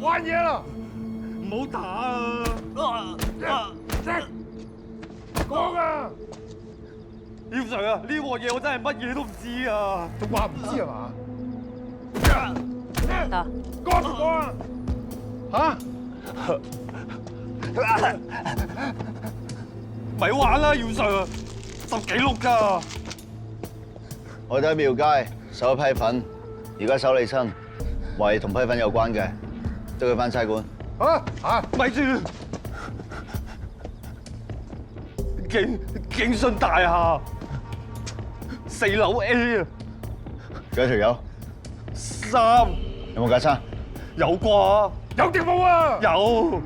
玩嘢啦！唔好打啊！講啊！葉 Sir 啊，呢鑊嘢我真係乜嘢都唔知啊！仲話唔知係嘛？得，講唔講啊？嚇！咪玩啦，葉 Sir，十幾碌咋？我哋喺廟街收咗批粉，而家收你身，懷疑同批粉有關嘅，捉佢翻差館。嚇！咪住！警訊大廈4樓 A 啊！幾條友？3有冇架撐？有啩？有定冇啊？有。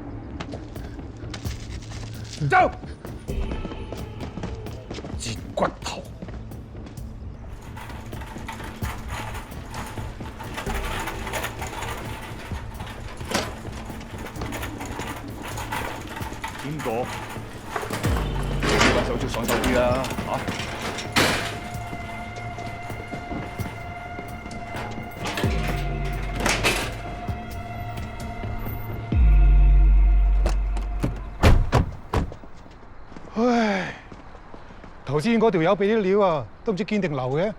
走！截骨頭！邊個？手足爽手啲啦，嚇！唉，頭先嗰條友俾啲料啊，都唔知堅定流嘅，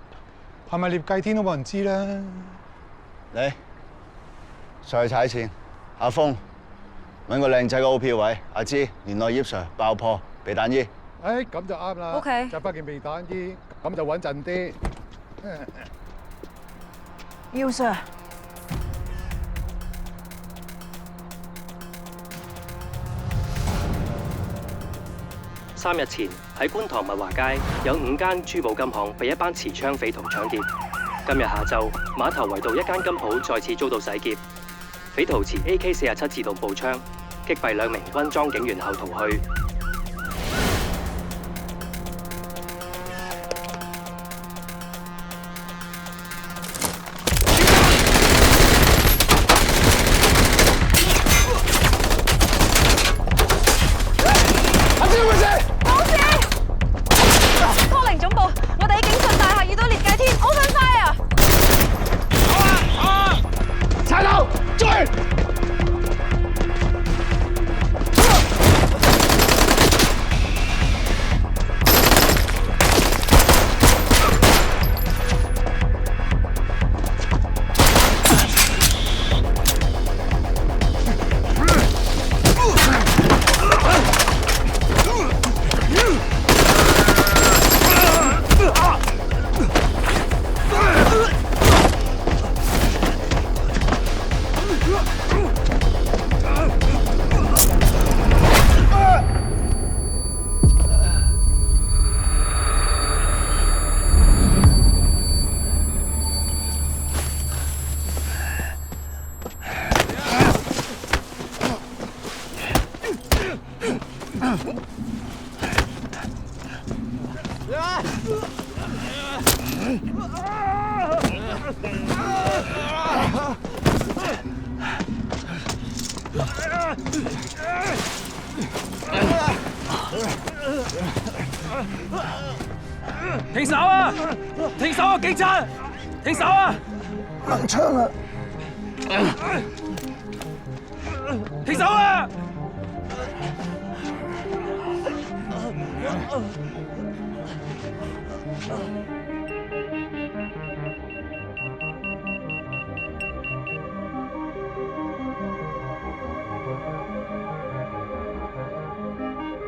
係咪聶繼天都冇人知啦。你上去踩線，阿峰揾個靚仔嘅 OP 位，阿芝聯絡葉 Sir 爆破避彈衣。誒，咁就啱啦。OK 着翻件避彈衣，咁就穩陣啲。姚 Sir， 3日前喺觀塘物華街有5間珠寶金行被一班持槍匪徒搶劫。今日下晝碼頭圍道一間金鋪再次遭到洗劫，匪徒持 AK-47自動步槍擊斃2名軍裝警員後逃去。停手啊！停手啊！警察，停手啊！掹槍啊！停手啊！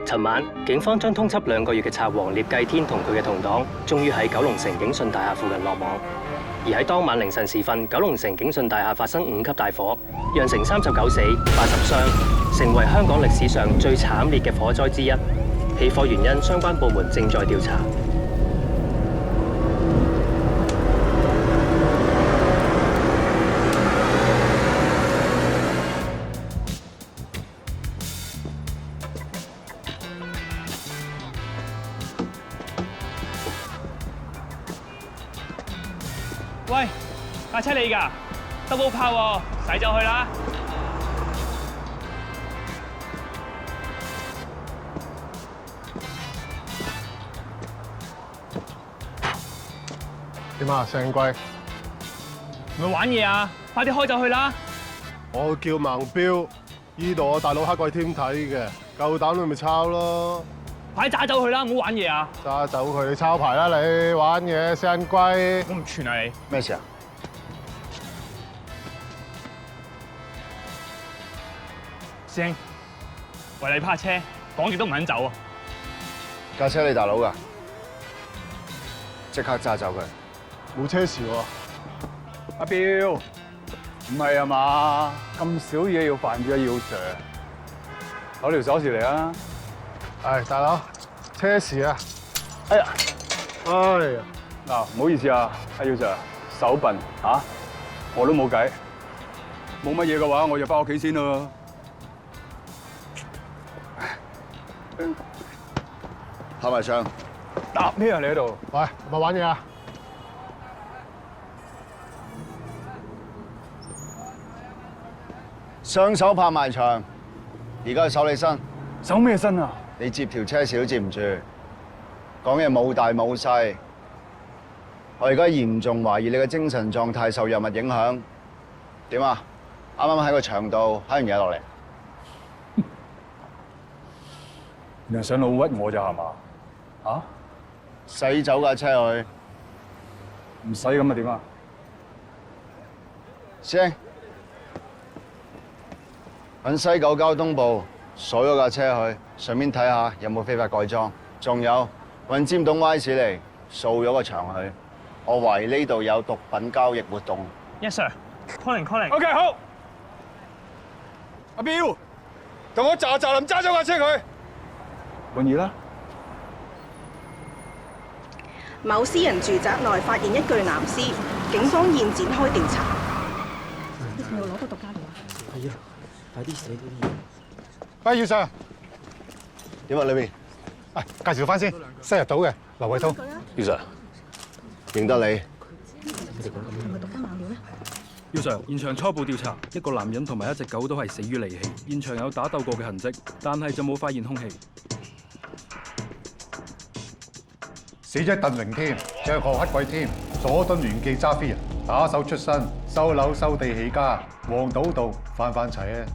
尋晚，警方將通緝2個月嘅賊王聶繼天同佢嘅同黨，終於喺九龍城警訊大廈附近落網。而喺當晚凌晨時分，九龍城警訊大廈發生5級大火，釀成39死、80傷，成為香港歷史上最慘烈嘅火災之一。起火原因，相關部門正在調查。喂，架車你㗎，double 炮喎，駛咗去啦。點啊，成貴？咪玩嘢啊！快啲開走去啦！我叫盲標，依度我大佬黑鬼添睇嘅，夠膽你咪抄咯！快揸走去啦！唔好玩嘢啊！揸走佢，你抄牌啦你，玩嘢成貴。我唔傳啊你！咩事啊？師兄，為你泊車，講極都唔肯走啊！架車你大佬㗎？即刻揸走佢！冇車匙喎。阿彪，唔係啊嘛？咁少嘢要煩住阿耀 Sir，攞條鎖匙嚟啊！係大佬，車匙啊！哎呀，哎呀，嗱，唔好意思啊，阿耀 Sir，手笨嚇，我都冇計。冇乜嘢嘅話，我就翻屋企先咯。拍埋槍！答咩啊？你喺度？喂，咪玩嘢啊！雙手拍埋牆，而家手你身，手咩身啊？你接條車匙都接唔住，講嘢冇大冇細。我而家嚴重懷疑你嘅精神狀態受藥物影響。點啊？啱啱喺個牆度揩完嘢落嚟，原來想老屈我咋係嘛？嚇？駛走架車去。唔使咁啊點啊？師兄，揾西九交通部鎖咗架車去，順便睇下有冇非法改裝。仲有揾尖東 Y 市嚟掃咗個牆去。我懷疑呢度有毒品交易活動。 Yes sir，calling。OK 好。阿彪，同我喳林揸咗架車佢。滿意啦。某私人住宅內發現一具男屍，警方現展開調查。你有攞個獨家電話？係啊，快啲寫啲嘢。喂，耀 Sir，點啊？裏邊？介紹翻先，西日島嘅劉偉滔。耀 Sir，認得你。係咪獨家猛料咧？耀 Sir，現場初步調查，一個男人同埋一隻狗都係死於離氣，現場有打鬥過嘅痕跡，但係就冇發現兇器。死者鄧榮添，著學黑鬼添，佐敦園記揸飛人，打手出身，收樓收地起家，黃島道翻齊啊！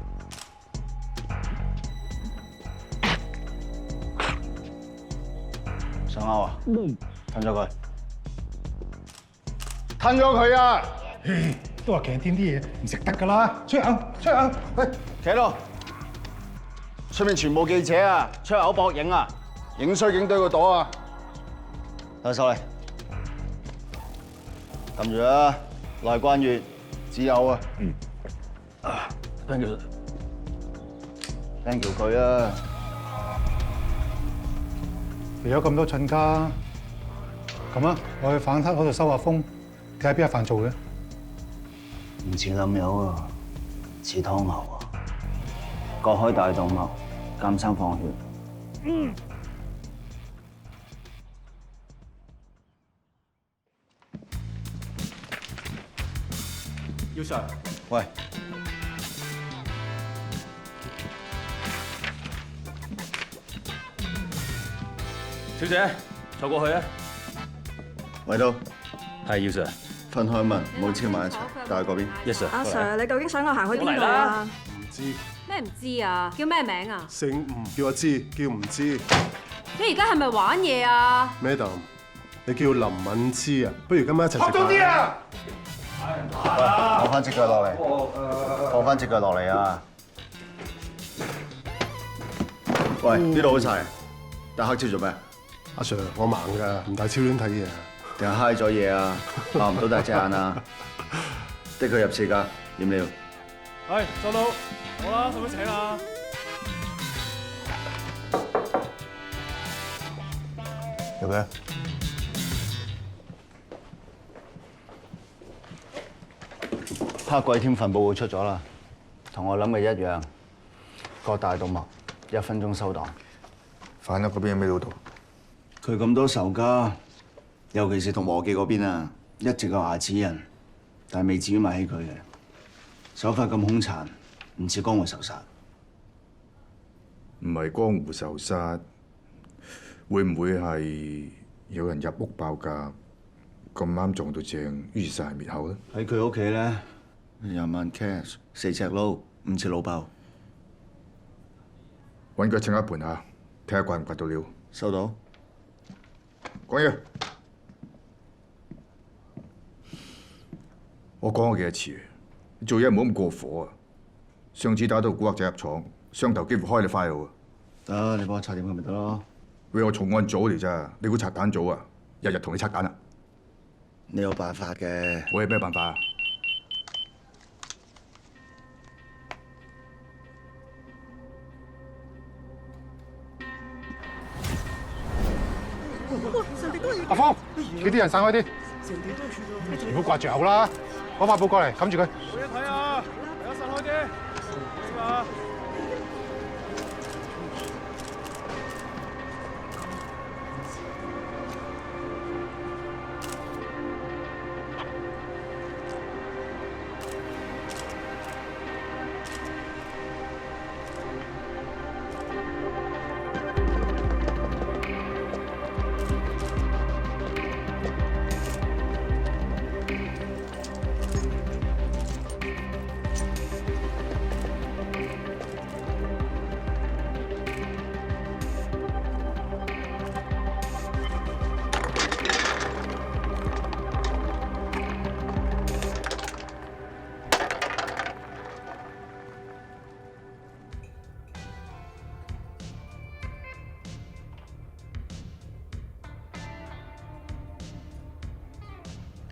想勾啊？吞咗佢！吞咗佢啊！都話鏡天啲嘢唔食得㗎啦，出去嘔，出去嘔！喂，企喺度！出面全部記者啊，出口搏影啊，影衰警隊個朵啊！攞手嚟，撳住啦，內關穴，只有啊。Thank you 佢啊！有咁多親家，咁啊，我去反黑嗰度收下風，睇下邊一飯做嘅。唔似冧友啊，似湯牛啊！割開大動脈，監生放血。耀 Sir，喂，小姐，坐過去啊。維都，係耀 Sir。分開問，唔好黐埋一齊，帶去嗰邊。 Yes sir。阿 Sir，你究竟想我行去邊度啊？唔知，咩唔知啊？叫咩名啊？姓吳叫我知，叫唔知。你而家係咪玩嘢啊 Madam，你叫林敏之啊？不如今晚一齊食飯。啲啊！放翻隻腳落嚟，放翻隻腳落嚟啊！喂，呢度好齊，戴黑超做咩？阿 Sir，我盲㗎，唔帶超亂睇嘢啊。定係揩咗嘢啊？擘唔到大隻眼啊？的佢入廁㗎，驗料。係收到，好啦，使唔使請啊？入去。黑鬼添份報告出咗啦，同我諗嘅一樣，割大動脈，1分鐘收檔。反黑嗰邊有咩料到？佢咁多仇家，尤其是同和記嗰邊啊，一直有牙齒印，但係未至於買起佢嘅。手法咁兇殘，唔似江湖仇殺。唔係江湖仇殺，會唔會係有人入屋爆格，咁啱撞到正，於是係滅口啦。喺佢屋企咧，20萬 cash， 4隻撈，5次老爆。揾佢稱一盤下，睇下掘唔掘到料。收到。講嘢。我講過幾多次，你做嘢唔好咁過火啊！上次打到古惑仔入廠，雙頭幾乎開你花路啊！得，你幫我拆掂佢咪得咯。喂，我重案組嚟咋？你估拆彈組啊？日日同你拆彈啊！你有辦法嘅。我有咩辦法啊？阿峰，你啲人散開啲，唔好掛住口啦。攞塊布過嚟冚住佢。冇嘢睇啊！大家散開啲。點啊？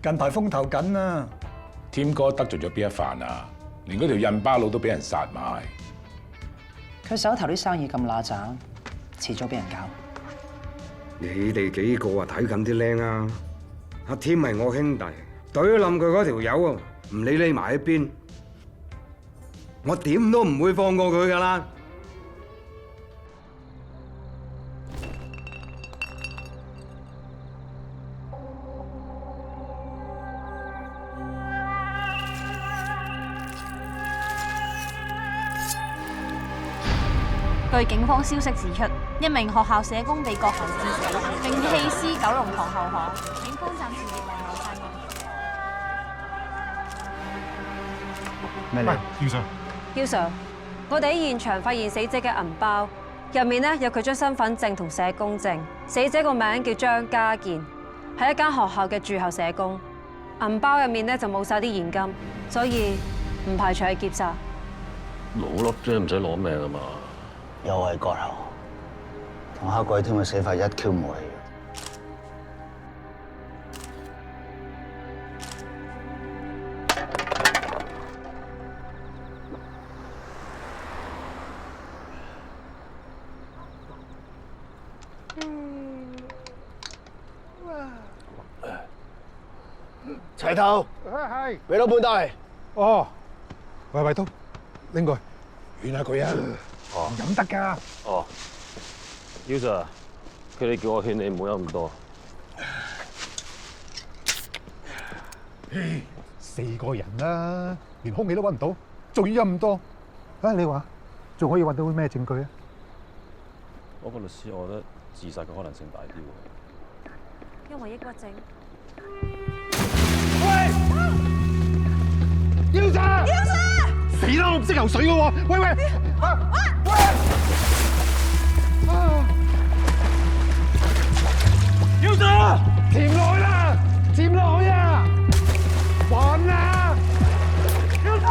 近排風頭緊啊！添哥得罪咗邊一瓣啊？連嗰條印巴佬都俾人殺埋。佢手頭啲生意咁揦盞，遲早俾人搞。你哋幾個啊睇緊啲靚啊！阿添係我兄弟，懟冧佢嗰條友啊，唔理匿埋喺邊，我點都唔會放過佢噶啦！據警方消息指出，一名學校社工被割喉致死，並棄屍九龍塘後巷。警方暫時認為謀殺案。咩嚟？姚 Sir， 姚 Sir， 我哋喺現場發現死者嘅銀包，入面咧有佢張身份證同社工證。死者個名叫張家健，係一間學校嘅駐校社工。銀包入面咧就冇晒啲現金，所以唔排除係劫殺。攞粒啫，唔使攞命啊嘛！又係割喉，同黑鬼添嘅死法一 Q 模嚟嘅。齊頭，係俾到半袋。哦，喂，衛東，拎過去，勸下佢啊！哦，飲得㗎。哦，姚 Sir， 佢哋叫我勸你唔好飲咁多。4個人啦，連空氣都揾唔到，仲要飲咁多。啊，你話仲可以揾到咩證據啊？我個律師，我覺得自殺嘅可能性大啲喎。因為抑鬱症。喂！姚 Sir！ 姚 Sir！ 死啦！我唔識游水嘅喎。喂！喂！姚 Sir！ 潛落去啦！潛落去啊！還啊！姚 Sir！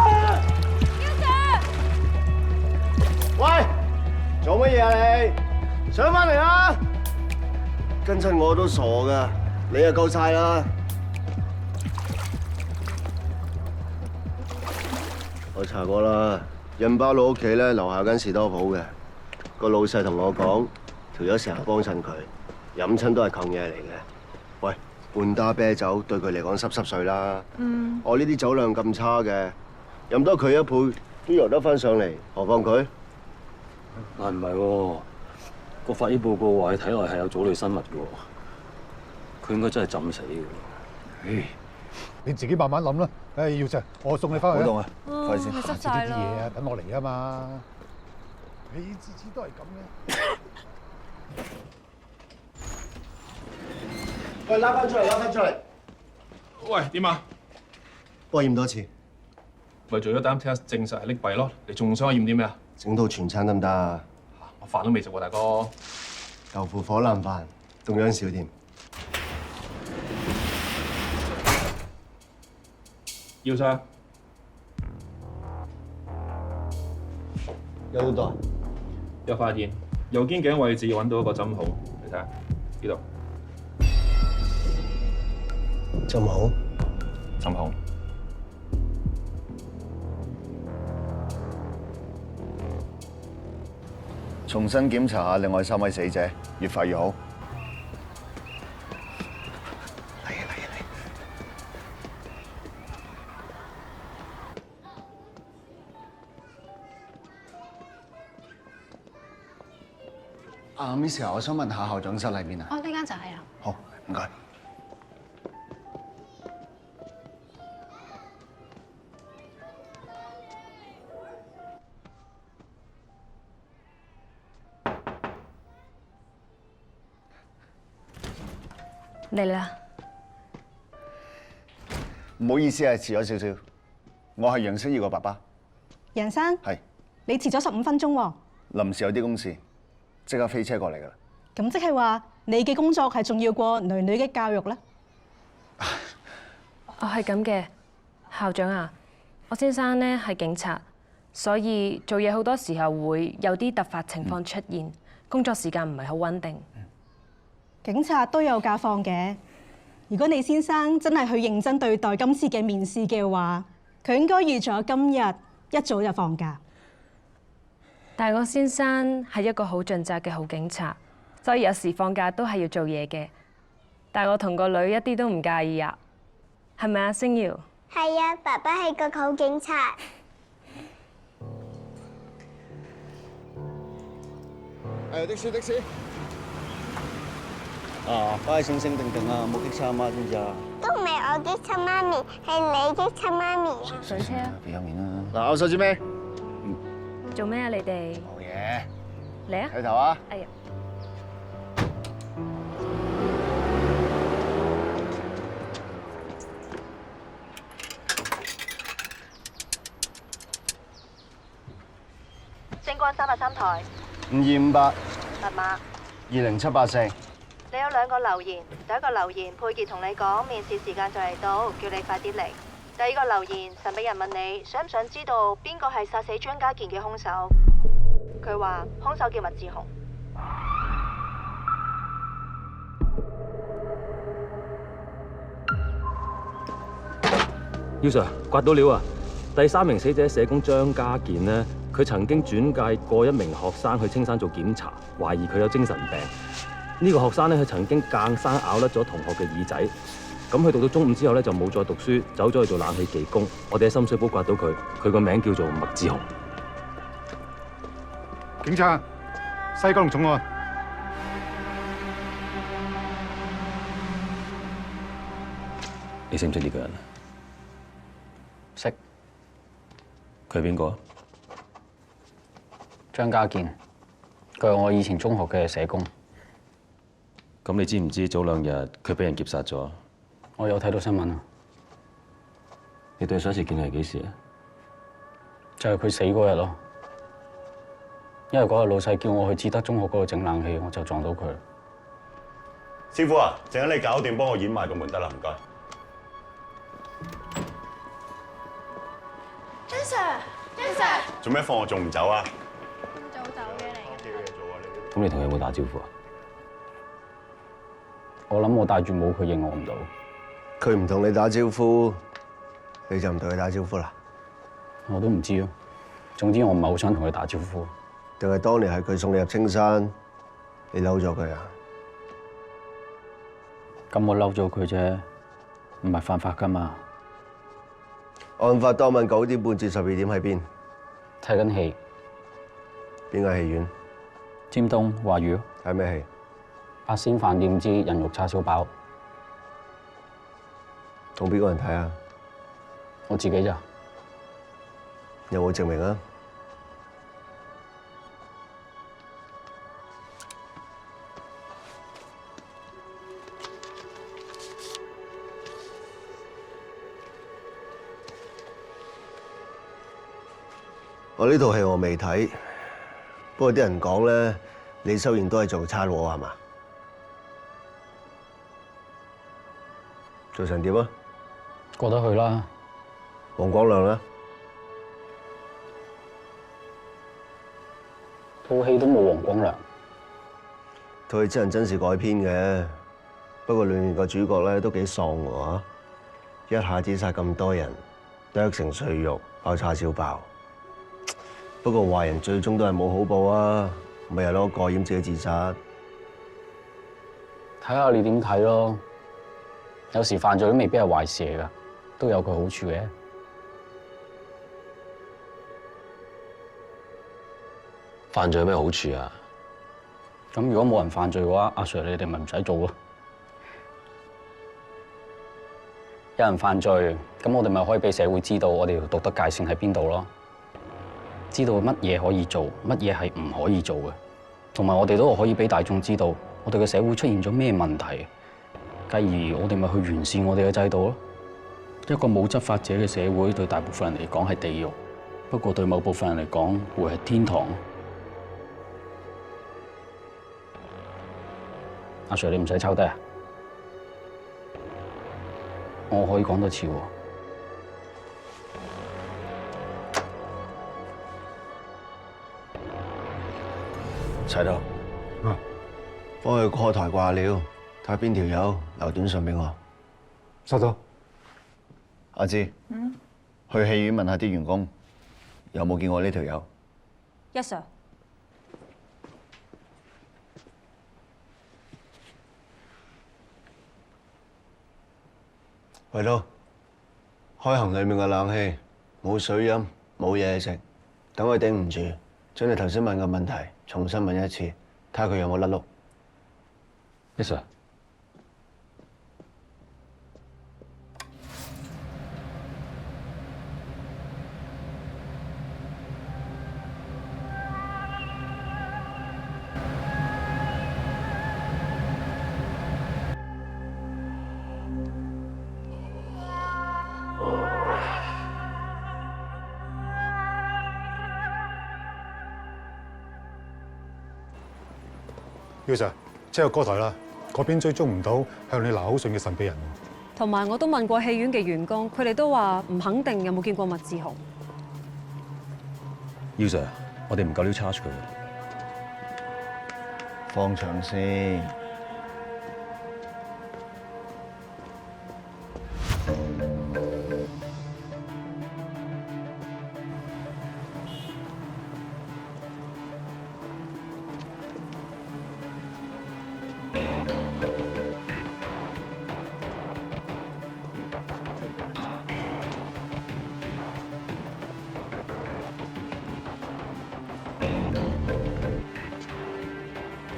喂，做乜嘢啊你？上翻嚟啦！跟親我都傻噶，你就夠晒啦！我查過啦，印巴佬屋企咧樓下間士多鋪嘅，個老細同我講，條友成日幫襯佢，飲親都係窮嘢嚟嘅。喂，半打啤酒對佢嚟講濕碎啦。我呢啲酒量咁差嘅，飲多佢一倍都游得翻上嚟，何況佢？但唔係喎，個法醫報告話佢體內係有藻類生物嘅喎，佢應該真係浸死嘅。你自己慢慢諗啦。姚 Sir， 我送你翻去。好凍啊，快啲濕啲晒啦嘢啊，等我嚟啊嘛。你次次都係咁嘅。喂，拉翻出嚟，拉翻出嚟！喂，點啊？幫我驗多次。咪做咗單 test 證實係溺斃咯。你仲想我驗啲咩啊？整套全餐得唔得啊？我飯都未食喎，大哥。豆腐火腩飯，凍樣少添。要晒。有好多。有發現右肩頸位置揾到一個針孔，你睇下呢度。針孔？針孔。重新檢查下另外3位死者，越快越好。嚟啊嚟啊嚟！啊 ，Miss 啊，我想問下校長室喺邊啊？哦，呢間就係啦。好，唔該。嚟啦！唔好意思啊，遲咗少少。我係楊星耀個爸爸。楊生，係。你遲咗15分鐘喎。臨時有啲公事，即刻飛車過嚟㗎啦。咁即係話你嘅工作係重要過女嘅教育咧？哦，係咁嘅，校長啊，我先生呢係警察，所以做嘢好多時候會有啲突發情況出現，工作時間唔係好穩定。警察都有假放嘅。如果你先生真係去認真對待今次嘅面試嘅話，佢應該預咗今日一早就放假。但係我先生係一個好盡責嘅好警察，所以有時放假都係要做嘢嘅。但係我同個女一啲都唔介意啊，係咪啊，星瑤？係啊，爸爸係個好警察。的士的士。啊，快醒醒定定啊，冇激親阿媽知唔知啊？都唔係我激親媽咪，係你激親媽咪啊！水車啊！俾有面啦！嗱，我手指尾。做咩啊？你哋冇嘢。嚟啊！睇頭啊！哎呀！星光383台。 5258。密碼。20784。你有2個留言，第一個留言佩傑同你講面試時間就嚟到，叫你快啲嚟。第二個留言神秘人問你想唔想知道邊個係殺死張家健嘅兇手？佢話兇手叫麥志雄。姚 Sir， 刮到料啊！第3名死者社工張家健呢，佢曾經轉介過1名學生去青山做檢查，懷疑佢有精神病。呢個學生咧，佢曾經硬生咬甩咗同學嘅耳仔，咁佢讀到中午之後咧就冇再讀書，走咗去做冷氣技工。我哋喺深水埗刮到佢，佢個名叫做麥志雄。警察，西九龍重案。你識唔識呢個人？識。佢係邊個啊？張家健，佢係我以前中學嘅社工。咁你知唔知早2日佢俾人劫殺咗？我有睇到新聞啊！你對上一次見佢係幾時啊？就係佢死嗰日咯。因為嗰日老細叫我去志德中學嗰度整冷氣，我就撞到佢。師傅啊，陣間你搞掂幫我掩埋個門得啦，唔該。張 Sir， 張 Sir， 做咩放學仲唔走啊？咁早走嘅你。咁你同佢有冇打招呼啊？我諗我戴住帽，佢認我唔到。佢唔同你打招呼，你就唔同佢打招呼啦。我都唔知咯。總之我唔係好想同佢打招呼。定係當年係佢送你入青山，你嬲咗佢啊？咁我嬲咗佢啫，唔係犯法噶嘛。案發當晚9點半至12點喺邊？睇緊戲。邊個戲院？尖東華語咯。睇咩戲？八仙飯店之人肉叉燒包。同邊個人睇啊？我自己咋。有冇證明啊？我呢套戲我未睇，不過啲人講咧，李修賢都係做差佬係嘛？做成點啊？過得去啦。黃光亮咧？套戲都冇黃光亮。套戲真人真事改編嘅，不過裡面個主角咧都幾喪喎，一下子殺咁多人，剁成碎肉，爆叉燒爆。不過壞人最終都係冇好報啊，咪係攞個掩自己自殺。睇下你點睇咯。有時犯罪都未必係壞事嚟㗎，都有佢好處嘅。犯罪有咩好處啊？咁如果冇人犯罪嘅話，阿 Sir 你哋咪唔使做咯。有人犯罪，咁我哋咪可以俾社會知道我哋條道德界線喺邊度咯。知道乜嘢可以做，乜嘢係唔可以做嘅，同埋我哋都可以俾大眾知道我哋嘅社會出現咗咩問題。繼而我哋咪去完善我哋嘅制度咯。一個冇執法者嘅社會，對大部分人嚟講係地獄，不過對某部分人嚟講會係天堂。阿 Sir 你唔使抄低啊！我可以講多次喎。齊到，幫佢開台掛料，睇下邊條友留短信俾我。收到。阿芝，去戲院問下啲員工有冇見過呢條友。Yes sir。喂到，開行裡面嘅冷氣冇水飲，冇嘢食，等佢頂唔住，將你頭先問嘅問題重新問一次，睇下佢有冇甩碌。Yes sir。姚 Sir， 即係歌台啦，嗰邊追蹤唔到向你拿口信嘅神秘人。同埋我都問過戲院嘅員工，佢哋都話唔肯定有冇見過麥志豪。姚 Sir， 我哋唔夠料 charge 佢。放長先。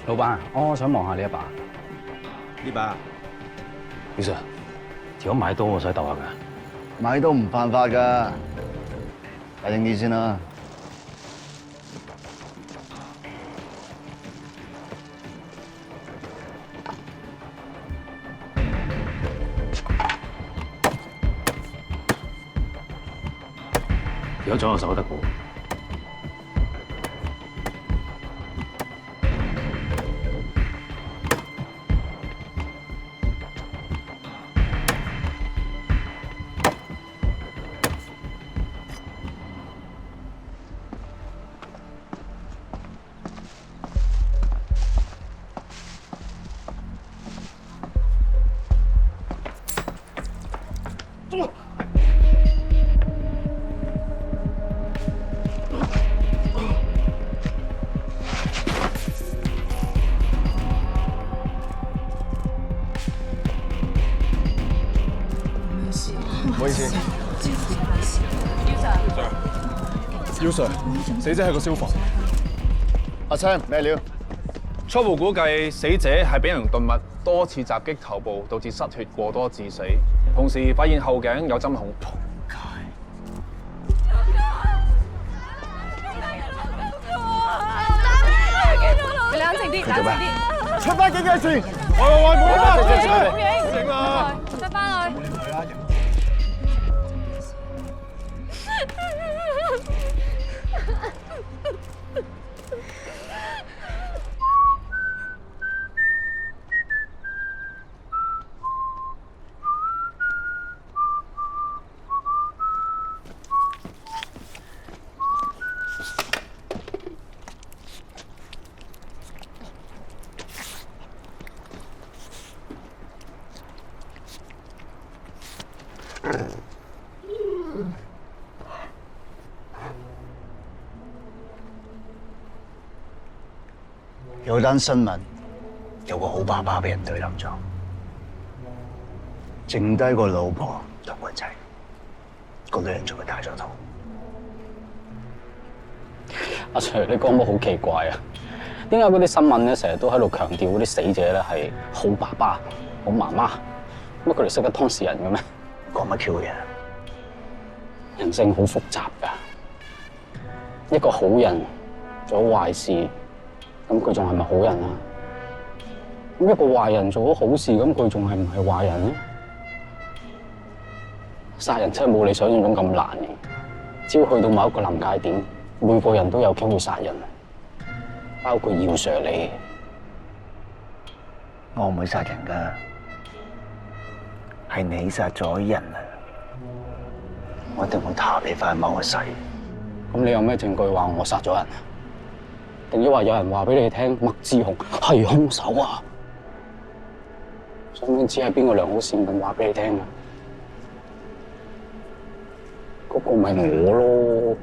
老闆，我想望下呢一把。呢把？姚 Sir， 條友買刀我使鬥下㗎。買刀唔犯法㗎，睇定啲先啦。條友左右手都得㗎。唔好意思。姚 Sir， 死者係個消防。阿 Sam， 咩料？初步估計死者係俾人用鈍物多次襲擊頭部，導致失血過多致死。同時發現後頸有針孔。你冷靜啲，冷靜啲。出翻警戒線！喂，冇啦！報警啊！出翻去。有單新聞，有個好爸爸俾人對冧咗，剩低個老婆同個仔，個女人仲係大咗肚。阿 Sir， 你講乜好奇怪啊？點解嗰啲新聞咧成日都喺度強調嗰啲死者咧係好爸爸、好媽媽？乜佢哋識得當事人嘅咩？講乜 Q 嘢？人性好複雜㗎，一個好人做咗壞事，咁佢仲係咪好人啊？咁一個壞人做咗好事，咁佢仲係唔係壞人咧？殺人真係冇你想象中咁難嘅，只要去到某一個臨界點，每個人都有機會殺人，包括姚 Sir 你。我唔會殺人㗎，係你殺咗人啊！我一定會討你返某個世。咁你有咩證據話我殺咗人？定抑或有人話俾你聽麥志雄係兇手啊？想唔想知係邊個良好善咁話俾你聽啊？嗰個咪我咯。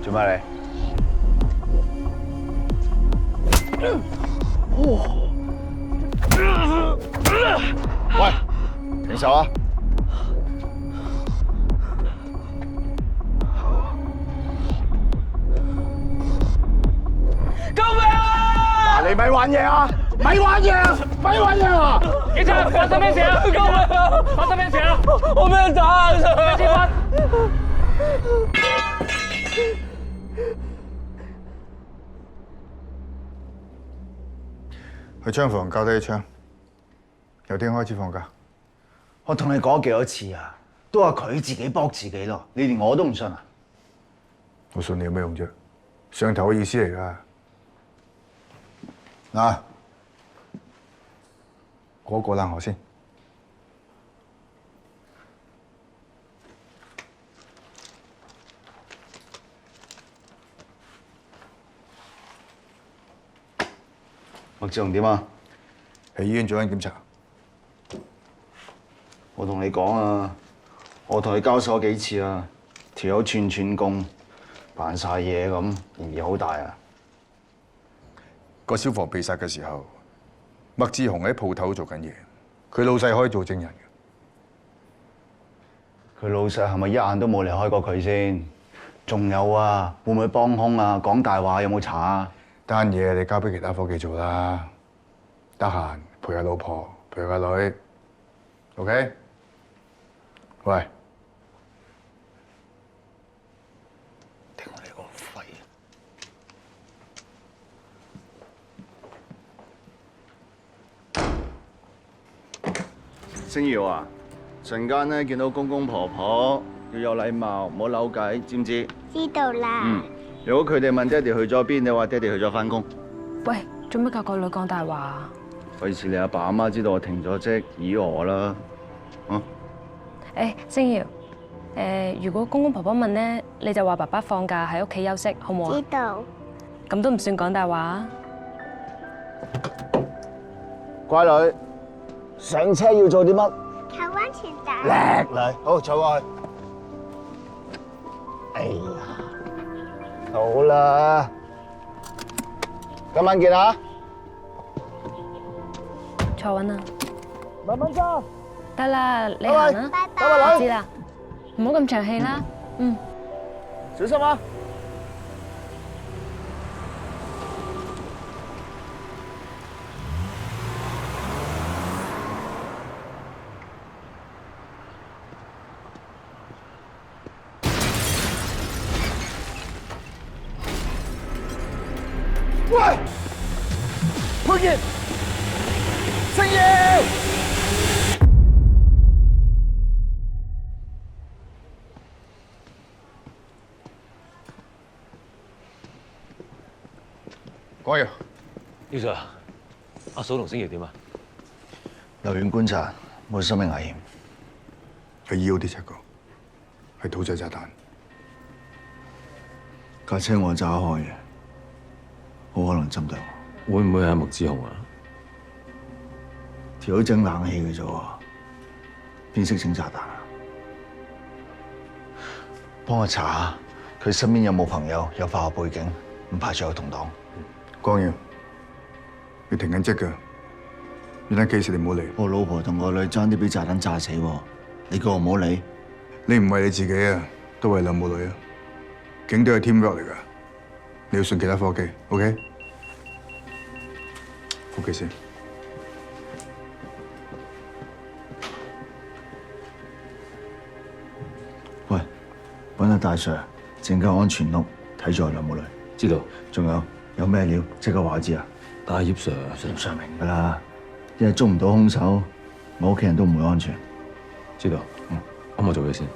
做咩你？喂，停手啊！救命啊！你咪玩嘢啊！咪玩嘢啊！咪玩嘢啊！警察，發生咩事啊？救命啊！發生咩事啊？我俾人打啊！咩事發？去槍房交低啲槍，由聽日開始放假。我同你講幾多次啊，都話佢自己搏自己咯，你連我都唔信啊！我信你有咩用啫？上頭嘅意思嚟㗎。嗱，過冷河先。麥志雄點啊？喺醫院做緊檢查。我同你講啊，我同佢交手幾次啊，條友串供，扮晒嘢咁，嫌疑好大啊！個消防被殺嘅時候，麥志雄喺鋪頭做緊嘢，佢老細可以做證人嘅。佢老細係咪一眼都冇離開過佢先？仲有啊，會唔會幫兇啊？講大話有冇查啊？單嘢你交俾其他夥計做啦，得閒陪下老婆，陪下女 ，OK？ 喂，頂你個肺！星瑤啊，陣間咧見到公公婆婆要有禮貌，唔好扭計，知唔知？知道啦。如果佢哋問爹哋去咗邊，你話爹哋去咗返工。喂，做乜教個女講大話啊？費事你阿爸阿媽知道我停咗職，以我啦。星瑤，如果公公婆婆問咧，你就話爸爸放假喺屋企休息，好唔好啊？知道。咁都唔算講大話啊！乖女，上車要做啲乜？扣安全帶。叻女，好坐過去。哎呀！好啦，今晚見啊！坐穩啦，慢慢揸。得啦，你行啦，我知啦，唔好咁長氣啦，小心啊！喂，佩傑，星耀。講嘢。姚 Sir， 阿嫂同星瑤點啊？留院觀察，冇生命危險。係 EOD 7個，係土製炸彈。架車我揸開嘅，好可能針對我。會唔會係穆志雄啊？條友整冷氣嘅啫喎，邊識整炸彈啊？幫我查下佢身邊有冇朋友有化學背景，唔排除有同黨。光耀，你停緊職㗎，呢單 case 你唔好理。我老婆同個女爭啲俾炸彈炸死喎，你叫我唔好理？你唔為你自己啊，都為兩母女啊。警隊係 teamwork 嚟㗎，你要信其他科技 ，OK？ 呼吸先。喂，揾阿大 Sir 整間安全屋睇住我兩母女。知道。仲有咩料即刻話我知啊！大葉 Sir，常明㗎啦，一日捉唔到兇手，我屋企人都唔會安全。知道。咁我做嘢先。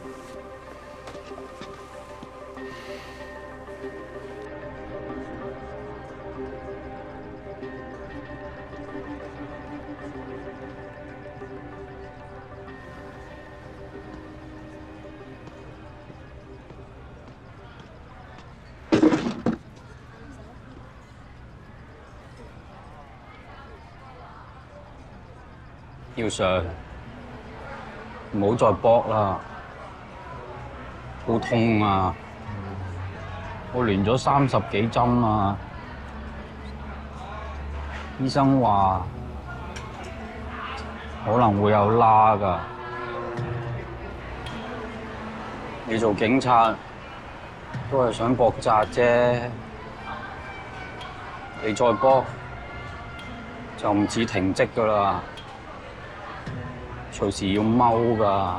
耀 Sir， 唔好再搏啦，好痛啊！我連咗30幾針啊！醫生話可能會有疤㗎。你做警察都係想搏扎啫，你再搏就唔止停職㗎啦。隨時要踎㗎。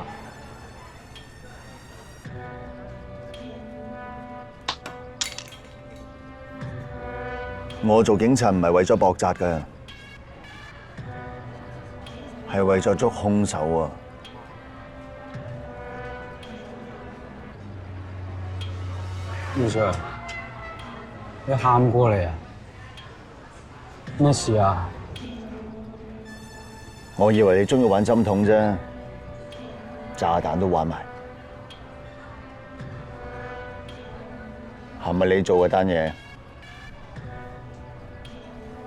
我做警察唔係為咗搏扎㗎，係為咗捉兇手啊！耀 Sir， 你喊過嚟啊？咩事啊？我以為你中意玩針筒啫，炸彈都玩埋，係咪你做嗰單嘢？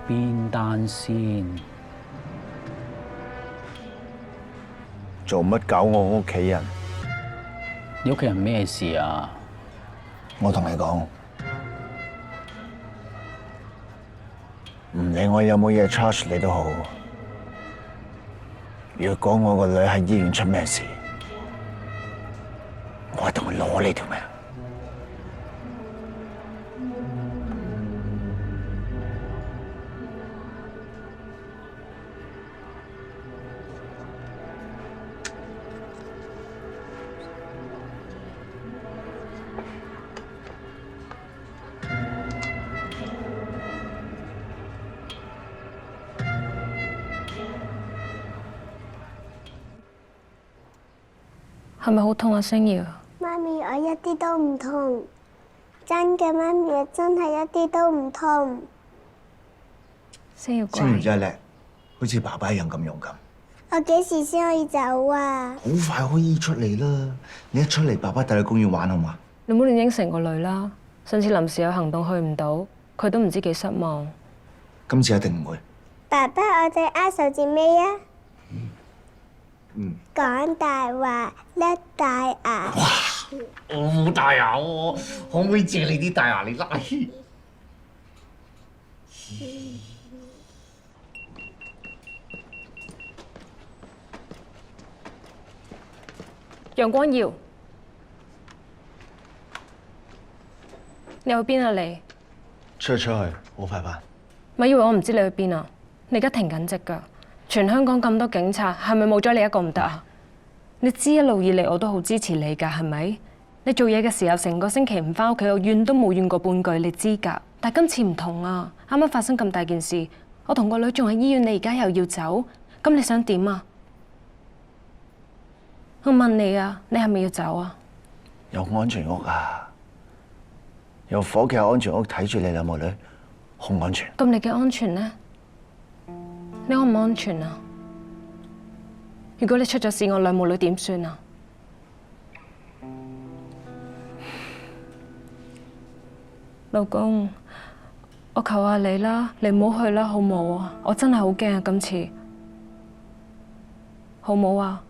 邊單先？做乜搞我屋企人？你屋企人咩事啊？我同你講，唔理我有冇嘢 charge 你都好。如果我個女喺醫院出咩事，我一定會攞你條命。係咪好痛啊，星瑤？媽咪，我一啲都唔痛，真嘅，媽咪，真係一啲都唔痛。星瑤乖。星瑤真係叻，好似爸爸一樣咁勇敢。我幾時先可以走啊？好快可以出嚟啦！你一出嚟，爸爸帶你去公園玩好嘛？你唔好亂應承個女啦。上次臨時有行動去唔到，佢都唔知幾失望。今次一定唔會。爸爸，我哋握手至尾啊！嗯。講大話，甩大牙。哇！我冇大牙喎，可唔可以借你啲大牙嚟拉？楊光耀，你去邊啊你？出去，好快返。咪以為我唔知你去邊啊？你而家停緊職㗎。全香港咁多警察，係咪冇咗你一個唔得啊？你知一路以嚟我都好支持你㗎，係咪？你做嘢嘅時候，成個星期唔返屋企，我怨都冇怨過半句，你知㗎。但係今次唔同啊！啱啱發生咁大件事，我同個女仲喺醫院，你而家又要走，咁你想點啊？我問你啊，你係咪要走啊？有安全屋啊，有伙計有安全屋睇住你兩母女，好安全。咁你嘅安全呢？你安唔安全啊？如果你出咗事，我兩母女點算啊？老公，我求下你啦，你唔好去啦，好冇啊？我真係好驚啊，今次，好冇啊？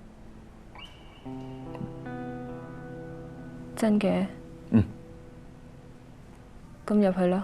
真嘅？嗯。咁入去啦。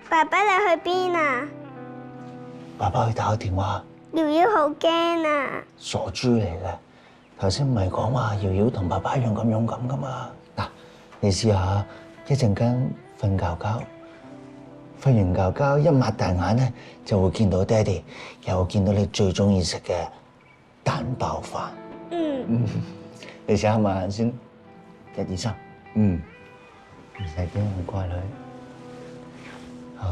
爸爸，你去邊啊？爸爸去打個電話。瑤瑤好驚啊！傻豬嚟嘅，頭先唔係講話瑤瑤同爸爸一樣咁勇敢噶嘛？嗱，你試下一陣間瞓覺覺，瞓完覺覺一擘大眼咧，就會見到爹哋，又會見到你最中意食嘅蛋包飯。嗯。你試下擘眼先，1、2、3。唔使驚，乖女。好。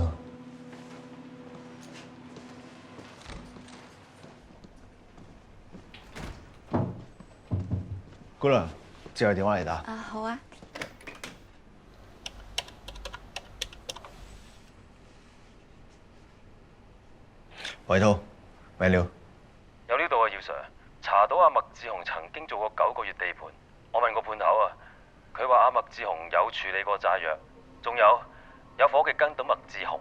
姑娘，借個電話嚟打。啊，好啊。喂，滔，咩料？有呢度啊，姚 Sir， 查到阿麥志雄曾經做過9個月地盤。我問過判頭啊，佢話阿麥志雄有處理過炸藥，仲有伙計跟到麥志雄，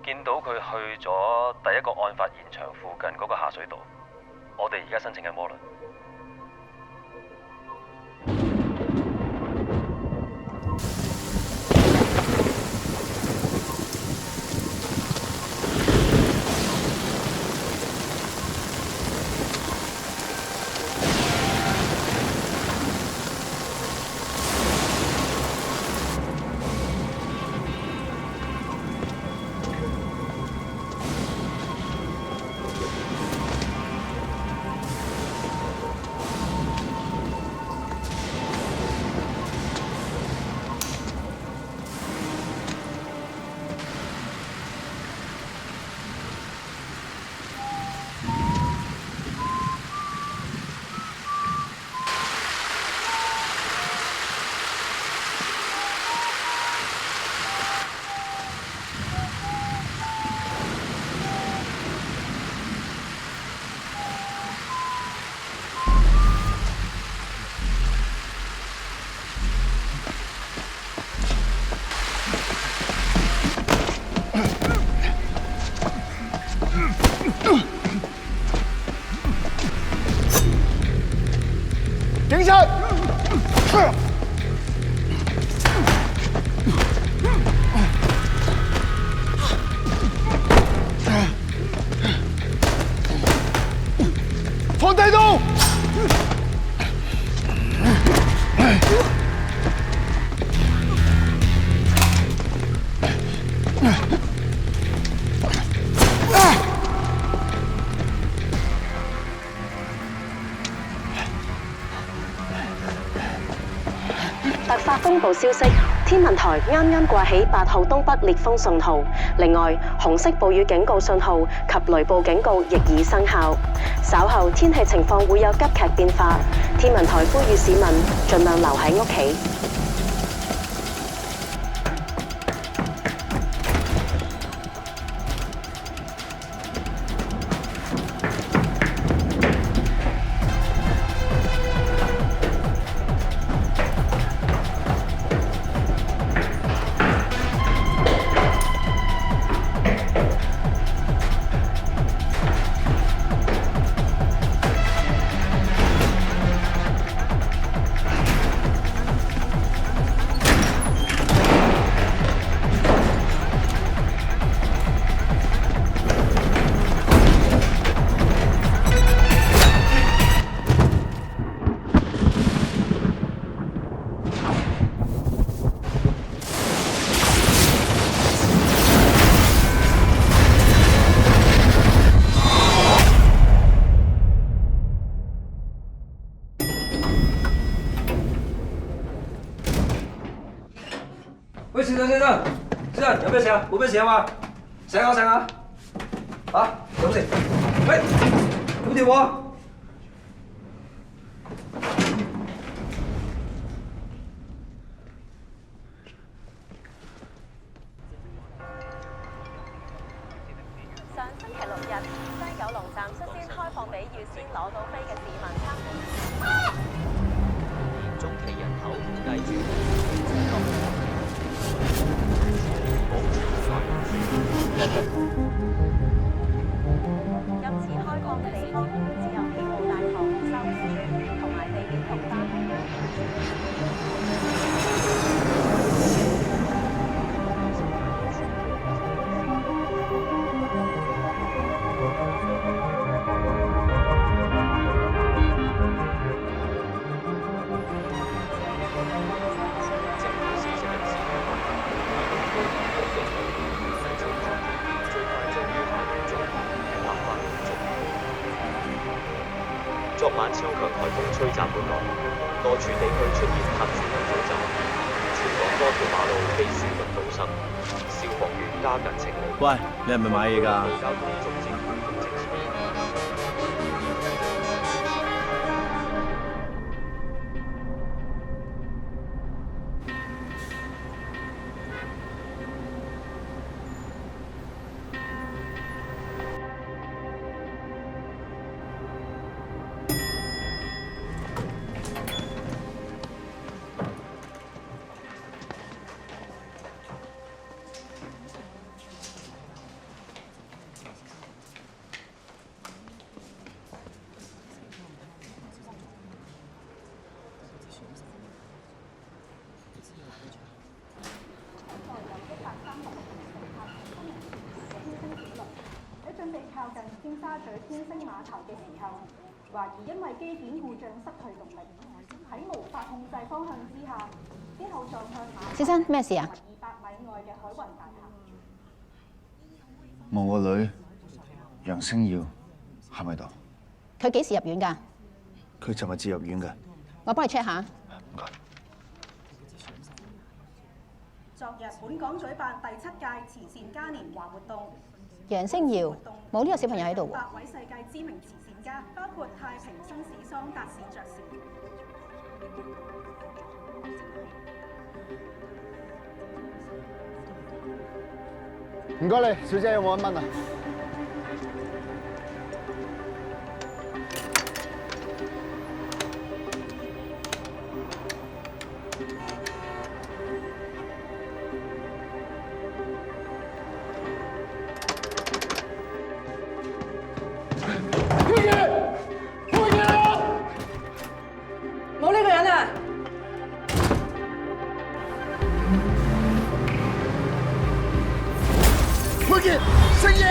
見到佢去咗第一個案發現場附近嗰個下水道。我哋而家申請緊渦輪。警察！放低刀！突發風暴消息，天文台啱啱掛起8號東北烈風信號，另外紅色暴雨警告信號及雷暴警告亦已生效。稍後天氣情況會有急劇變化，天文台呼籲市民盡量留喺屋企。先生，先生，有咩事啊？冇咩事啊嘛？醒下醒下，啊，有事？喂，點調喎？上星期6日，西九龍站率先開放俾預先攞到飛嘅市民參觀。中期人口統計處今次開放嘅地方只有希姆大堂、秀湖村同埋地鐵同花紅。昨晚超強颱風吹襲本港，多處地區出現塌樹同水浸，全港多條馬路被樹木堵塞，消防員加緊清理。喂，你係咪買嘢㗎？交通逐漸恢復正常。靠近尖沙咀天星碼頭嘅時候，懷疑因為機件故障失去動力，喺無法控制方向之下，之後撞向碼頭。先生，咩事啊200米外嘅海運大廈。我個女楊星耀喺咪度？佢幾時入院㗎？佢尋日至入院嘅。我幫你 check 下。唔該。昨日本港舉辦第7屆慈善嘉年華活動。楊星耀冇呢個小朋友喺度喎。8位世界知名慈善家，包括太平紳士桑達士爵士。唔該你，小姐有冇1蚊啊？冇呢個人啊！佩傑，星耀！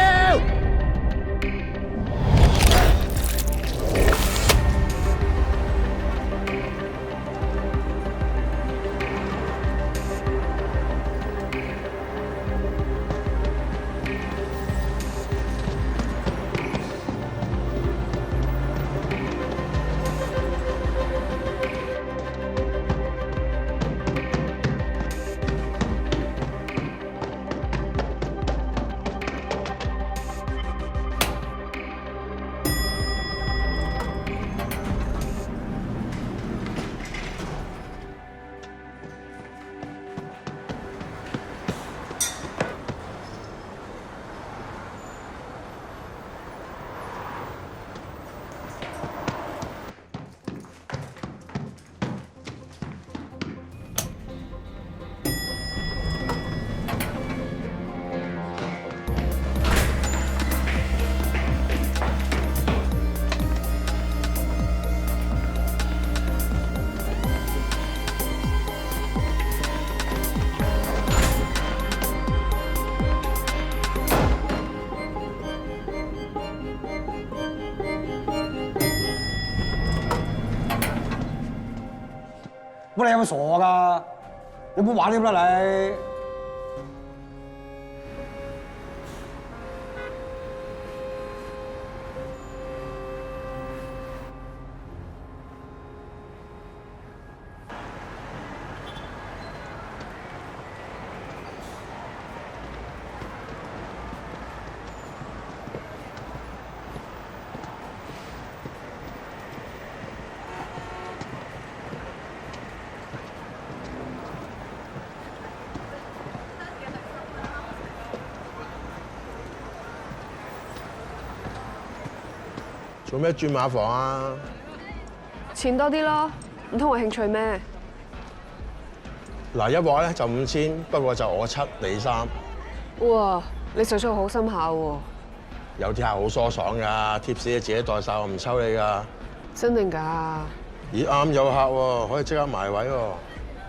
乜你有冇傻㗎？有冇玩添啦你？做咩轉馬房啊？錢多啲咯，唔通我興趣咩？嗱，一鑊咧就5000，不過就我7你3。哇！你數數好深下喎。有啲客好疏爽㗎，貼士你自己袋晒，我唔抽你㗎。真定假？咦啱有客喎，可以即刻埋位喎。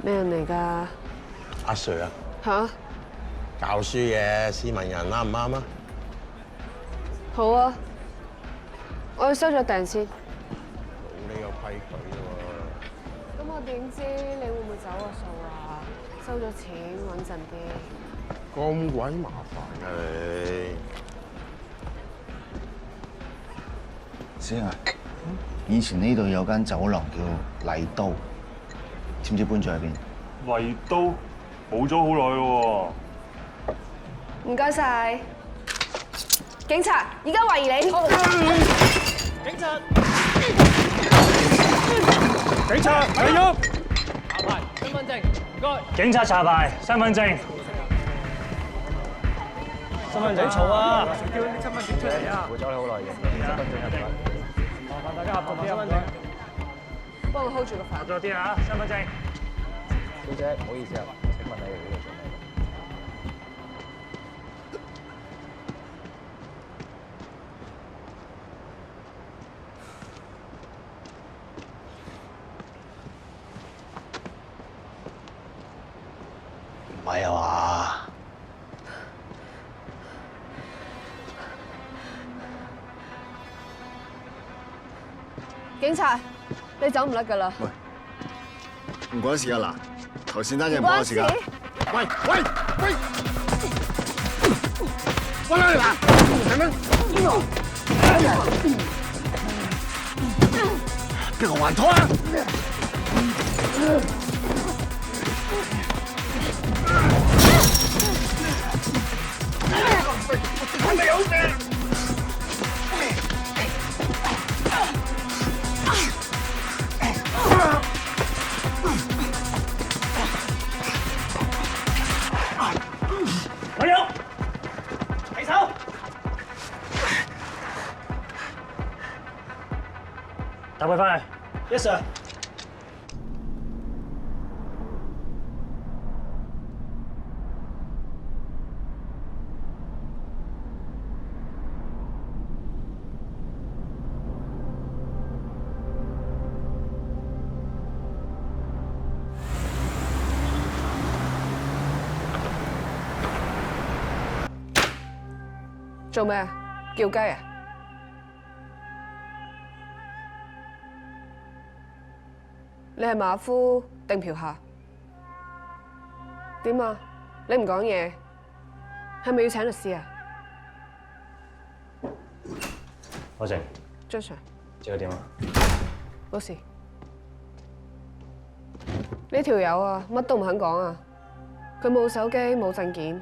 咩人嚟㗎？阿 Sir 啊。嚇？教書嘅斯文人啱唔啱啊？好啊，我要收咗訂先。冇呢個規矩喎。咁我點知你會唔會走我數啊？收咗錢穩陣啲。咁鬼麻煩㗎你！師兄啊，以前呢度有間酒廊叫麗都，知唔知搬咗喺邊？麗都冇咗好耐咯唔該晒。警察，而家懷疑你。警察！警察，你喐！查牌，身份證，唔該。警察查牌，身份證。身份證嘈啊！叫啲身份證出嚟啊！會走你好耐嘅，身份證入嚟。麻煩大家合作啲身份證。幫我 hold 住個飯。合作啲啊！身份證。小姐，唔好意思啊，請問你嚟呢度做咩？唔係啊嘛？警察，你走唔甩㗎啦。唔關事啊嗱，頭先單嘢唔關我事㗎。喂喂喂！喂嗱，係咪？邊個還拖啊？我未好事。我有，起手。搭佢翻去。Yes sir。做咩啊？叫雞啊？你係馬夫定嫖客？點啊？你唔講嘢，係咪要請律師啊？阿成，張 Sir，知佢點啊？冇事。呢條友啊，乜都唔肯講啊！佢冇手機，冇證件，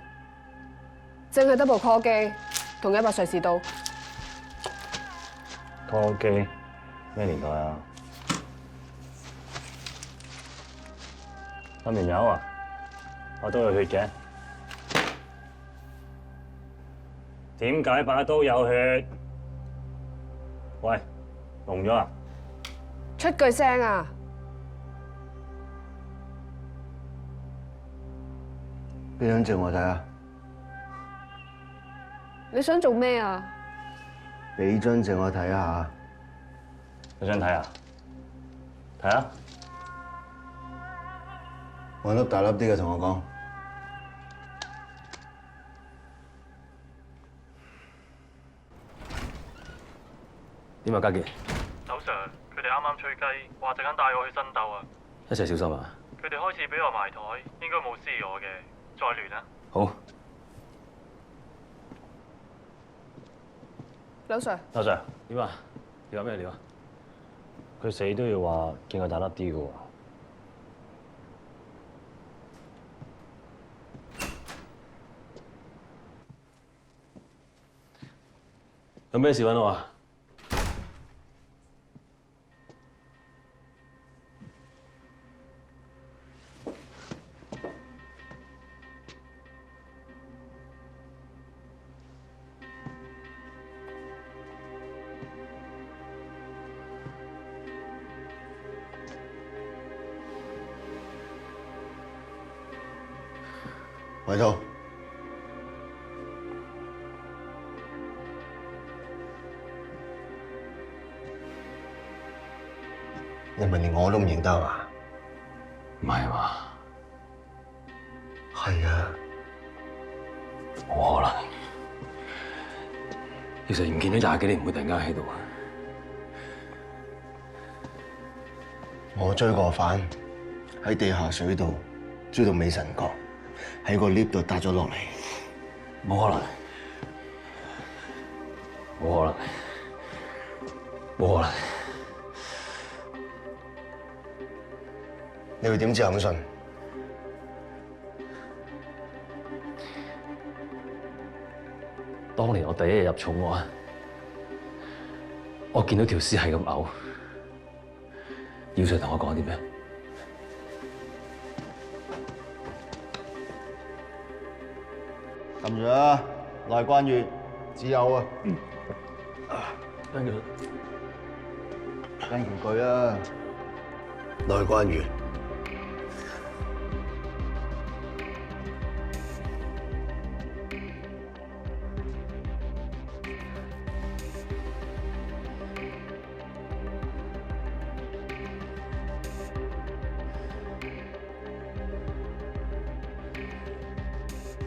淨係得部 call 機同1把瑞士刀。call 機咩年代啊？黑面友啊？把刀有血嘅，點解把刀有血？喂，聾咗啊？出句聲啊！邊張證我睇下？你想做咩啊？俾張證我睇下。你想睇啊？睇下。揾粒大粒啲嘅同我講。點啊，家傑？劉 Sir，佢哋啱啱吹雞，話陣間帶我去新鬥啊！一齊小心啊！佢哋開始俾我埋台，應該冇私我嘅，再聯啊！好。劉 Sir，劉 Sir，點啊？你話咩料啊？佢死都要話見佢大粒啲嘅喎。有咩事揾我啊？咪圖，你咪連我都唔認得啊？唔係嘛？係啊，冇可能。其實唔見咗廿幾年，唔會突然間喺度啊！我追過犯，喺地下水道追到美神閣，喺個 lift 度跌咗落嚟。冇可能，冇可能，冇可能！你會點知肯信？當年我第一日入重案，我見到條屍係咁嘔。姚 Sir 同我講啲咩？撳住啊！內關穴，只有啊。跟住，跟住句啊！內關穴。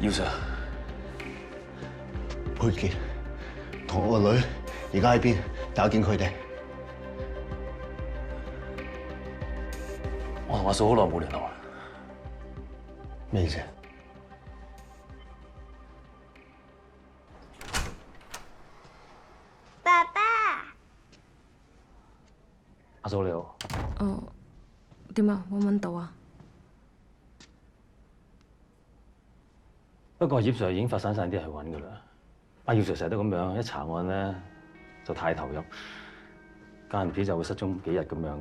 姚 Sir， 佩傑同我個女而家喺邊？打見佢哋。我同阿嫂好耐冇聯絡啦。咩意思？爸爸，阿嫂你好。哦，點啊？揾唔揾到啊？不過葉 Sir 已經發散晒啲人去揾㗎啦。阿葉 Sir 成日都咁樣，一查案咧就太投入，間唔時就會失蹤幾日咁樣㗎。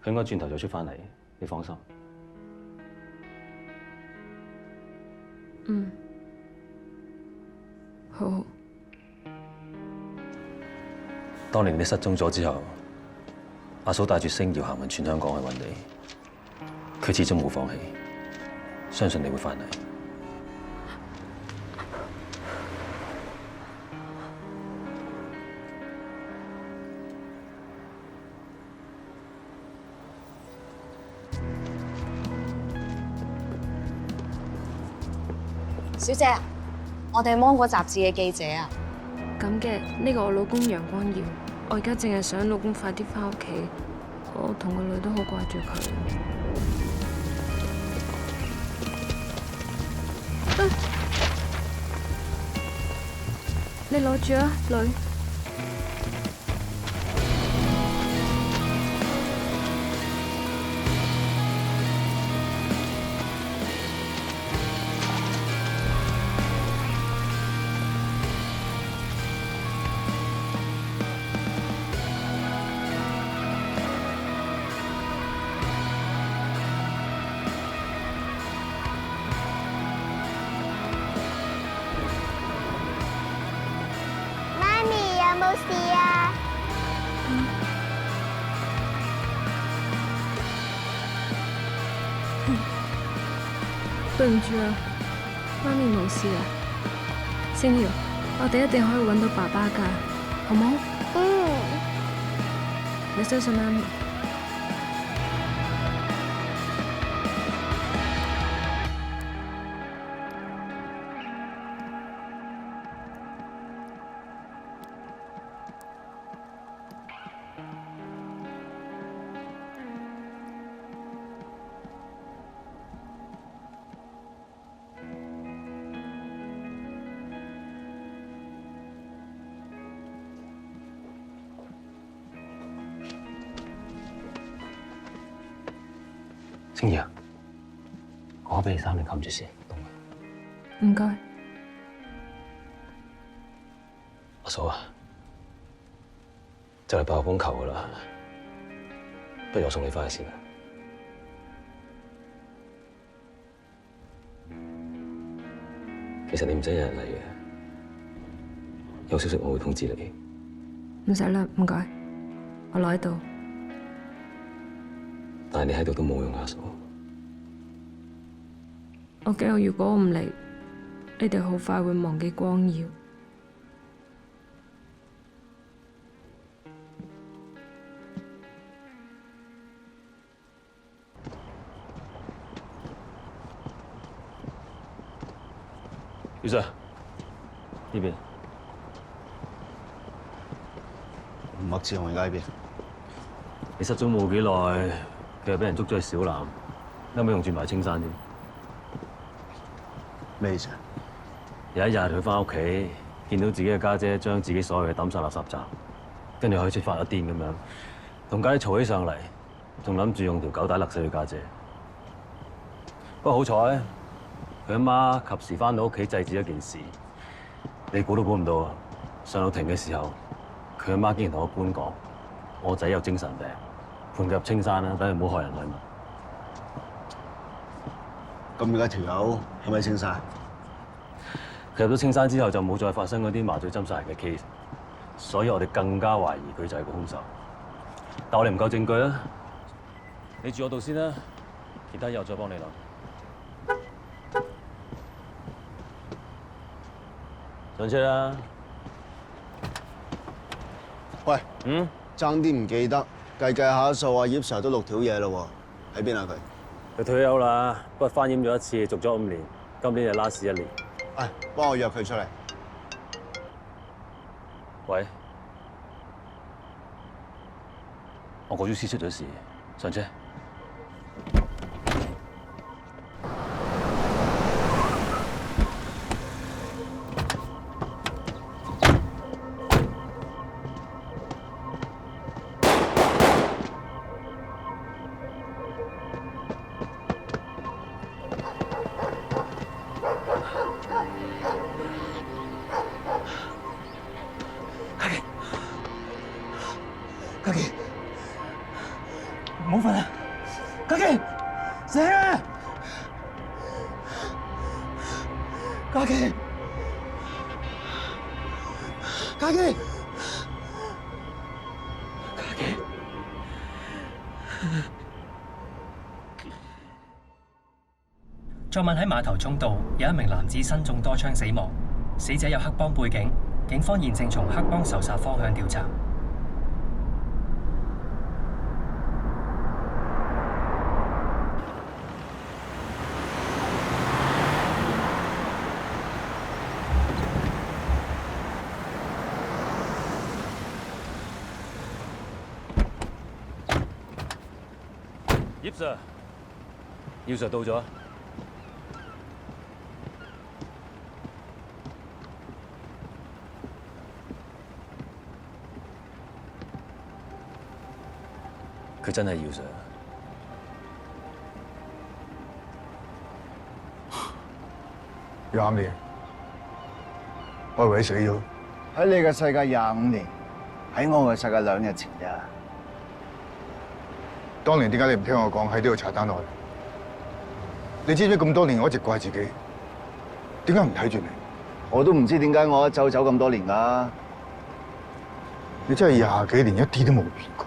佢應該轉頭就出翻嚟，你放心。嗯，好。當年你失蹤咗之後，阿嫂帶住星耀行勻全香港去揾你，佢始終冇放棄，相信你會翻嚟。小姐，我哋係芒果雜誌嘅記者啊。咁嘅，呢個我老公楊光耀，我而家淨係想老公快啲翻屋企，我同個女都好掛住佢。你攞住啊，女。冇事啊！對唔住啊，媽咪冇事啊。星耀，我哋一定可以揾到爸爸㗎，好冇？嗯。你相信媽咪。星兒啊，我俾你衫你冚住先，唔該。阿嫂啊，就嚟爆風球噶啦，不如我送你翻去先啦。其實你唔使有人嚟嘅，有消息我會通知你。唔使啦，唔該，我留喺度。但係你喺度都冇用，阿嫂。我驚我如果我唔嚟，你哋好快會忘記光耀。余 Sir， 呢邊。麥志雄而家喺邊？你失蹤冇幾耐，佢又俾人捉咗去小欖，後尾仲轉埋青山添。咩意思？有一日佢翻屋企，見到自己嘅家姐將自己所有嘢抌晒垃圾站，跟住開始發咗癲咁樣，同家姐嘈起上嚟，仲諗住用條狗帶勒死佢家姐。不過好彩，佢阿媽及時翻到屋企制止一件事。你估都估唔到啊！上到庭嘅時候，佢阿媽竟然同個官講：我仔有精神病，判佢入青山啦，等佢唔好害人害物。咁而家條友係咪清晒？佢入咗青山之後就冇再發生嗰啲麻醉針殺人嘅 case， 所以我哋更加懷疑佢就係個兇手。但我哋唔夠證據啊！你住我度先啦，其他嘢我再幫你諗。上車啦！喂，爭啲唔記得，計下數啊，葉 Sir 都6條嘢咯喎，喺邊啊佢？佢退休啦，不過翻驗咗一次，續咗5年，今年就 last 1年。幫我約佢出嚟。喂，我個 UC 出咗事，上車。家傑，唔好瞓啊！家傑，醒啊！家傑，家傑，家傑。昨晚喺碼頭涌道有一名男子身中多槍死亡，死者有黑幫背景，警方現正從黑幫仇殺方向調查。葉 Sir， 姚 Sir 到咗。佢真係姚 Sir。25年，我以為死咗。喺你嘅世界25年，喺我嘅世界2日前啫。當年點解你唔聽我講喺呢度查單落去？你知唔知咁多年我一直怪自己，點解唔睇住你？我都唔知點解我一走咁多年㗎。你真係20幾年一啲都冇變過，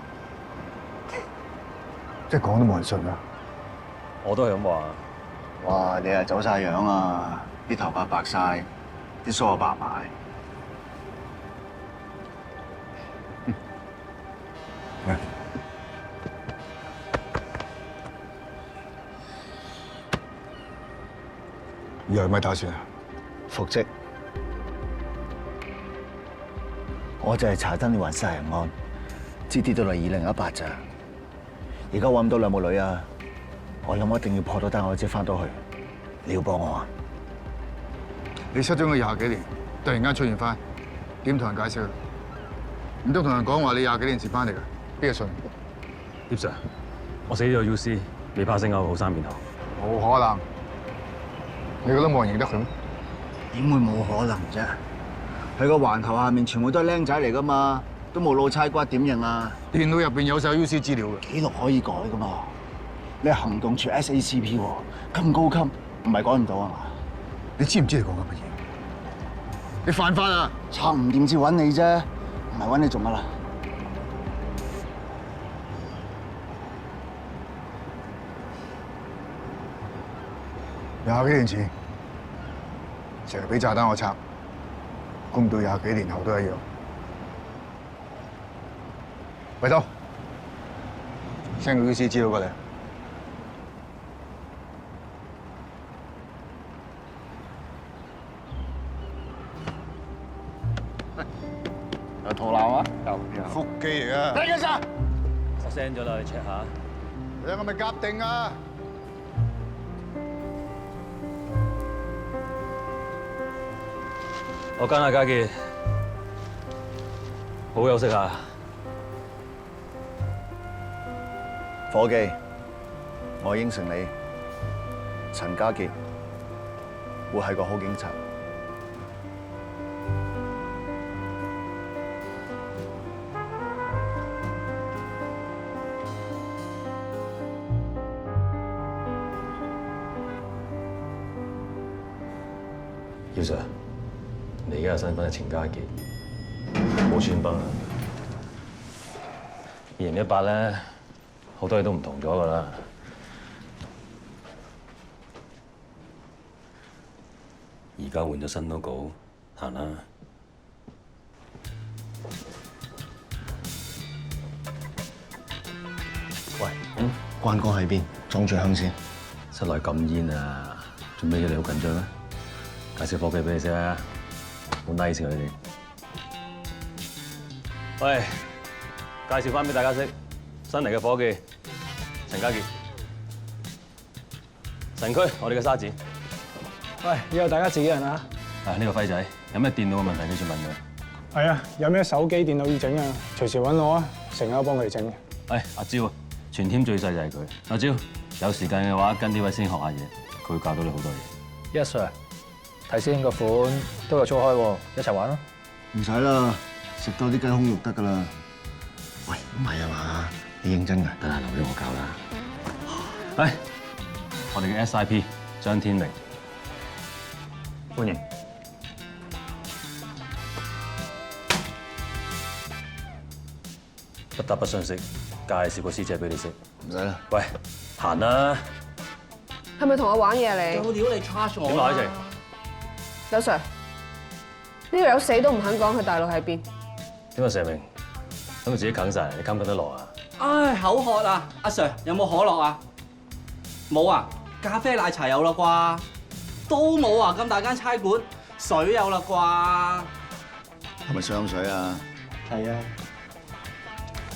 即係講都冇人信啊！我都係咁話。哇！你係走晒樣啊，啲頭髮白晒，啲鬚又白埋。以後有咩打算啊？復職。我就係查得你還殺人案，只跌到嚟2018咋。而家揾唔到2母女啊！我諗我一定要破到單，我先翻到去。你要幫我啊！你失蹤咗20幾年，突然間出現翻，點同人解釋？唔通同人講話你20幾年前翻嚟㗎？邊個信？葉 Sir， 我死咗 UC， 未怕升口好生面頭。冇可能！你覺得冇人認得佢咩？點會冇可能啫？佢個環頭下面全部都係僆仔嚟㗎嘛，都冇老差骨，點認啊？電腦入邊有晒 UC 資料嘅，記錄可以改㗎嘛？你係行動處 SACP 喎，咁高級，唔係改唔到啊嘛？你知唔知你講緊乜嘢？你犯法啊！查唔掂至揾你啫，唔係揾你做乜啦？20幾年前，淨係俾炸彈我拆，估唔到20幾年後都一樣。喂，到 send 個 UC 資料過嚟。有肚腩啊？有。腹肌嚟㗎。聽緊晒。我 send 咗啦，你 check 下。你兩個咪夾定啊？我跟阿家傑，好好休息下。伙計，我應承你，陳家傑會係個好警察。姚 Sir， 你而家嘅身份係程家傑，冇穿崩啊！2018咧，好多嘢都唔同咗㗎啦。而家換咗新 logo， 行啦。喂，關哥喺邊？裝住香先。室內禁煙啊！做咩嘢你好緊張咩？介紹伙計俾你識啊！好 nice 佢哋。喂，介紹翻俾大家識，新嚟嘅伙計陳家傑，神區我哋嘅沙展。喂，以後大家自己人啊！呢個輝仔，有咩電腦嘅問題繼續問佢。係啊，有咩手機、電腦要整啊，隨時揾我啊，成日都幫佢哋整嘅。阿招啊，全 team 最細就係佢。阿招，有時間嘅話跟呢位先學下嘢，佢會教到你好多嘢。 Yes sir。睇先個款都有粗開喎，一齊玩咯。唔使啦，食多啲雞胸肉得㗎啦。喂，唔係啊嘛，你認真㗎？得啦，留俾我教啦。我哋嘅 SIP 張天明，歡迎。不打不相識，介紹個師姐俾你識。唔使啦。喂，行啦。係咪同我玩嘢啊你？有料你 charge 我。點啊，一齊？劉 Sir， 呢條友死都唔肯講佢大陸喺邊。點啊，蛇明？等佢自己啃晒，你啃唔啃得落啊？唉，口渴啊！阿 Sir 有冇可樂啊？冇啊？咖啡奶茶有啦啩？都冇啊！咁大間差館，水有啦啩？係咪雙水啊？係啊。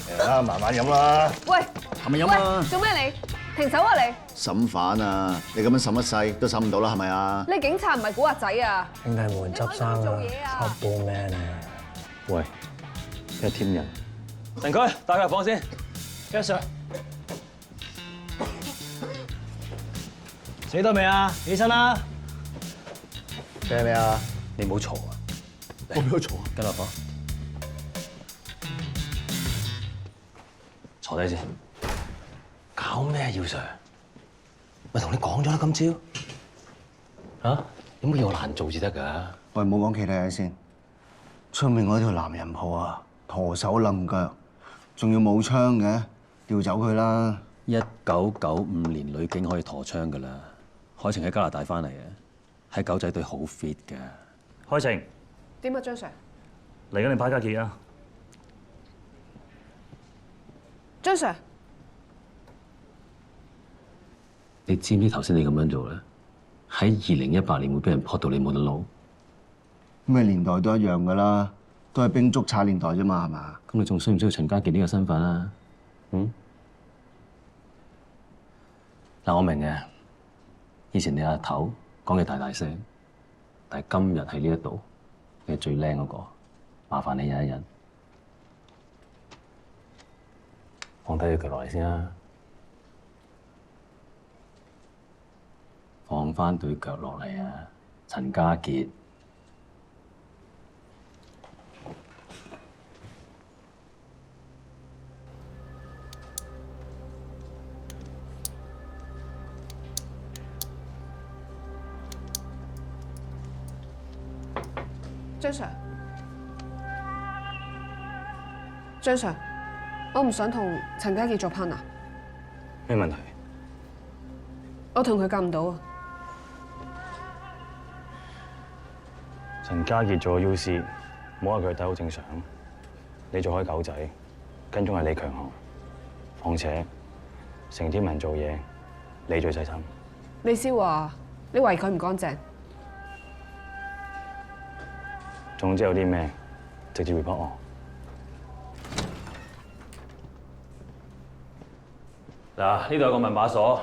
嚟啦，慢慢飲啦。喂，係咪飲啊？做咩你？停手啊你！審犯啊！你咁樣審一世都審唔到啦，係咪啊？你警察唔係古惑仔啊！兄弟們執生啊 ，Trouble Man 啊！喂，一 team 人。神區，帶佢入房先。Yes sir。死得未啊？起身啦！驚咩啊？你唔好嘈啊！我邊度嘈啊？跟落房。坐低先。搞咩姚 Sir？ 咪同你講咗啦，今朝嚇有冇嘢我難做至得㗎？喂，唔好講其他嘢先。出面嗰條男人鋪啊，舵手冧腳，仲要冇槍嘅，調走佢啦。1995年女警可以陀槍㗎啦。海晴喺加拿大翻嚟嘅，喺狗仔隊好 fit 㗎。海晴，點啊張 Sir？ 嚟緊你派家傑啊！張 Sir。 你知唔知頭先你咁樣做咧，喺2018年會俾人撲到你冇得撈？咩年代都一樣㗎啦，都係兵捉賊年代啫嘛，係嘛？咁你仲需唔需要陳家傑呢個身份啊？嗱，我明嘅，以前你阿頭講嘢大大聲，但係今日喺呢一度，你係最靚嗰個，麻煩你忍一忍，放低隻腳落嚟先啦。 放翻對腳落嚟啊，陳家傑。張 Sir， 張 Sir， 我唔想同陳家傑做 partner。咩問題？我同佢夾唔到啊！陳家傑做 UC， 冇話佢睇好正常。你做開狗仔，跟蹤係你強項。況且成天人做嘢，你最細心。你先話你懷疑佢唔乾淨。總之有啲咩，直接 report 我。嗱，呢度有個密碼鎖，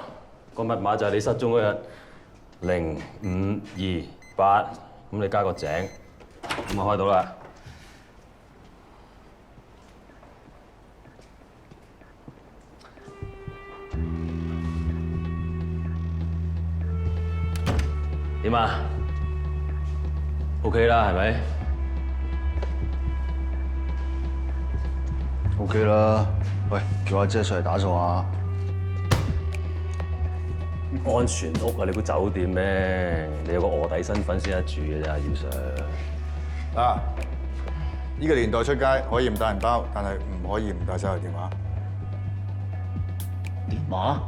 個密碼就係你失蹤嗰日0528，咁你加個井，咁就開到啦。點啊 ？OK 啦，係咪 ？OK 啦。喂，叫阿姐上嚟打掃下。安全屋啊！你估酒店咩？你有個臥底身份先得住嘅咋，姚 Sir。嗱，呢個年代出街可以唔帶銀包，但係唔可以唔帶手提電話。電話？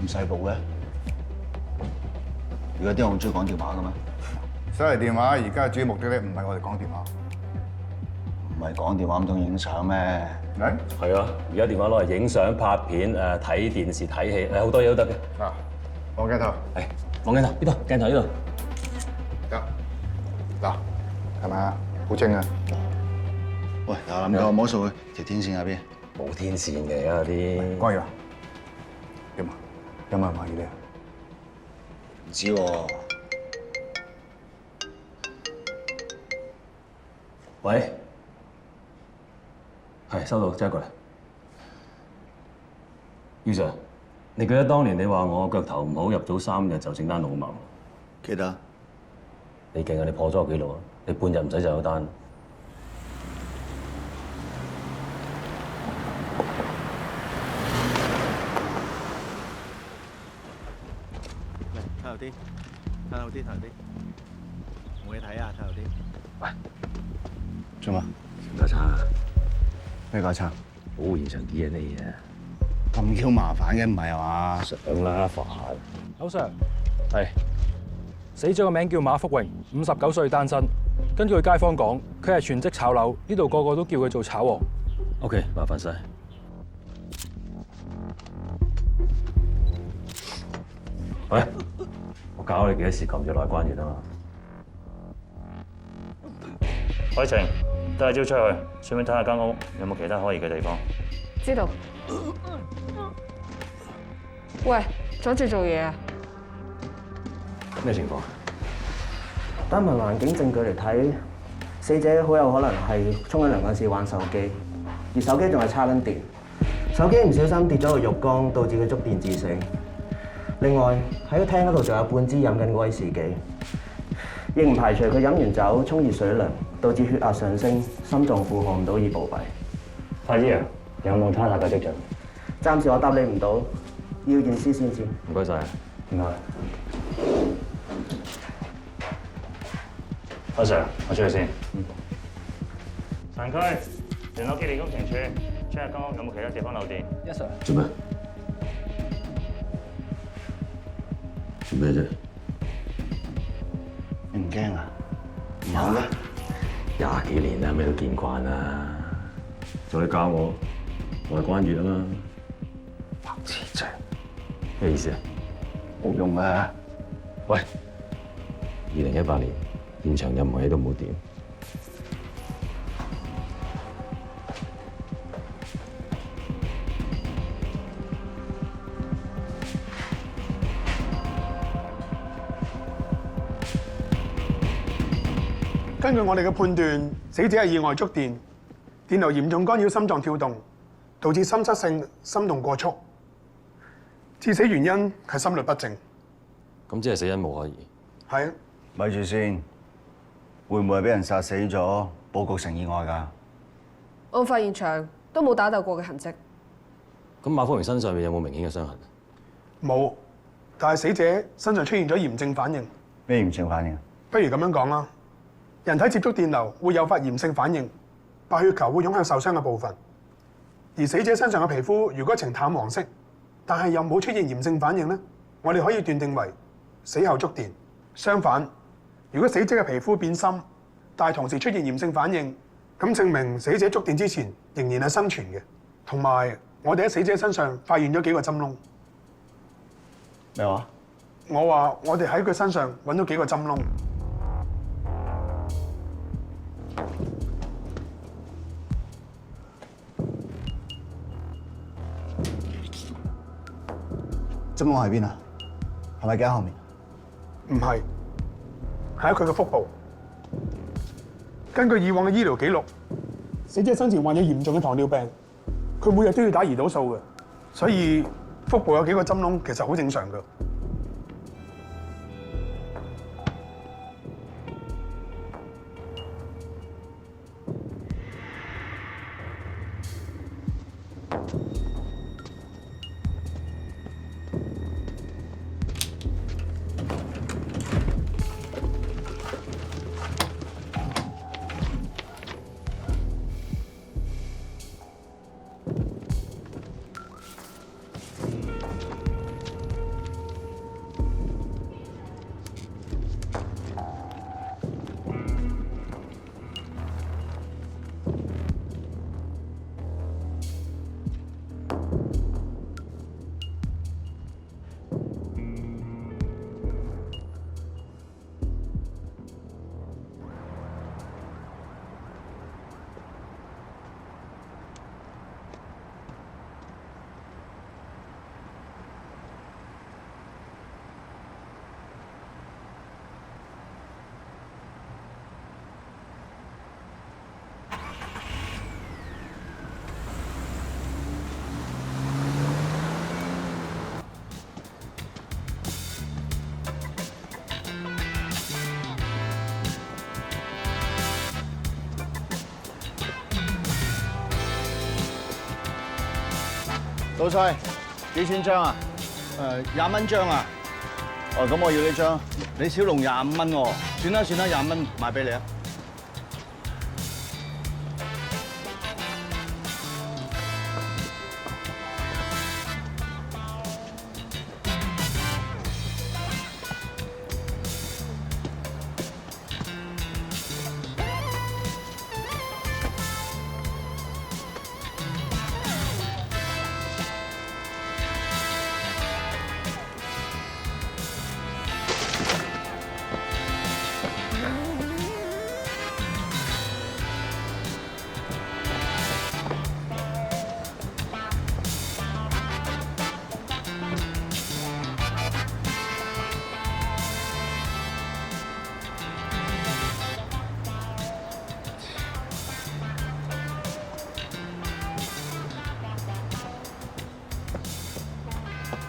咁細部嘅？而家啲人好中意講電話嘅咩？手提電話而家嘅主要目的咧，唔係我哋講電話。唔係講電話咁通影相咩？係啊，而家電話攞嚟影相、拍片、睇電視、睇戲，好多嘢都得嘅。嗱，望鏡頭。係，望鏡頭呢度，鏡頭呢度。得。嗱，係咪啊？好清啊！喂，有諗過摸數佢條天線喺邊？冇天線嘅嗰啲。光耀，點啊？有冇人懷疑你啊？唔知喎。喂。係收到，即刻過嚟。姚 Sir， 你記得當年你話我腳頭唔好，入咗3日就整單老謀？記得。你勁啊！你破咗個紀錄啊！你半日唔使就有單。睇後啲，睇後啲，睇後啲。冇嘢睇啊！睇後啲。喂，做乜？架撐啊！咩架撐？保護現場 DNA 啊！咁 Q 麻煩嘅唔係啊嘛？想啦，煩。歐 Sir， 係。死者個名叫馬福榮，59歲單身。根據街坊講，佢係全職炒樓，呢度個個都叫佢做炒王。OK， 麻煩晒。喂，我搞你幾多時撳住內關完啊嘛？海晴，帶朝出去，順便睇下間屋有冇其他可疑嘅地方。知道。喂，阻住做嘢啊！咩情況？單憑環境證據嚟睇，死者好有可能係沖緊涼嗰時玩手機，而手機仲係叉緊電。手機唔小心跌咗個浴缸，導致佢觸電致死。另外喺個廳嗰度仲有半支飲緊威士忌，亦唔排除佢飲完酒沖熱水涼，導致血壓上升，心臟負荷唔到而暴斃。太醫啊，有冇他殺嘅跡象？暫時我答你唔到，要驗屍先知。唔該晒。唔該。阿 Sir， 我出去先。陳區，聯絡機電工程處，check下間屋有冇其他地方漏電。Yes sir。做咩？做咩啫？你唔驚啊？有嘅。20幾年啦，咩都見慣啦。就你教我，我係關月啊嘛。白痴仔，咩意思啊？冇用啊！喂，2018年現場任何嘢都冇掂。根據我哋嘅判斷，死者係意外觸電，電流嚴重干擾心臟跳動，導致心室性心動過速。致死原因係心律不正。咁即係死因無可疑。係啊。咪住先，會唔會係俾人殺死咗，佈局成意外㗎？案發現場都冇打鬥過嘅痕跡。咁馬福榮身上面有冇明顯嘅傷痕？冇，但係死者身上出現咗炎症反應。咩炎症反應？不如咁樣講啦，人體接觸電流會誘發炎性反應，白血球會湧向受傷嘅部分。而死者身上嘅皮膚如果呈淡黃色，但係又冇出現炎性反應咧，我哋可以斷定為死後觸電。相反，如果死者嘅皮膚變深，但係同時出現炎性反應，咁證明死者觸電之前仍然係生存嘅。同埋，我哋喺死者身上發現咗幾個針窿。咩話？我話我哋喺佢身上揾到幾個針窿。針窿喺邊啊？係咪頸後面？唔係，係喺佢嘅腹部。根據以往嘅醫療記錄，死者生前患有嚴重嘅糖尿病，佢每日都要打胰島素嘅，所以腹部有幾個針窿其實好正常㗎。老細，幾錢張啊？20蚊張啊！哦，咁我要呢張。李小龍25蚊喎，算啦，20蚊賣俾你啊！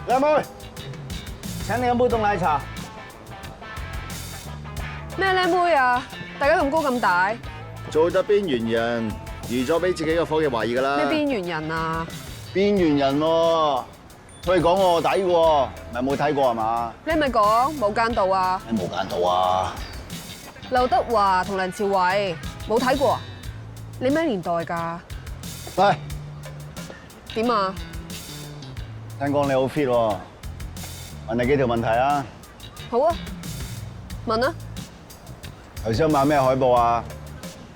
靚妹，請你飲杯凍奶茶。咩靚妹啊？大家咁高咁大，做得邊緣人，預咗俾自己嘅伙計懷疑㗎啦。咩邊緣人啊？邊緣人喎，佢哋講我底喎，咪冇睇過係嘛？你係咪講無間道啊？咩無間道啊？劉德華同梁朝偉冇睇過啊？你咩年代㗎？喂，點啊？聽講你好 fit 喎，問你幾條問題啊？好啊，問啊！頭先買咩海報啊？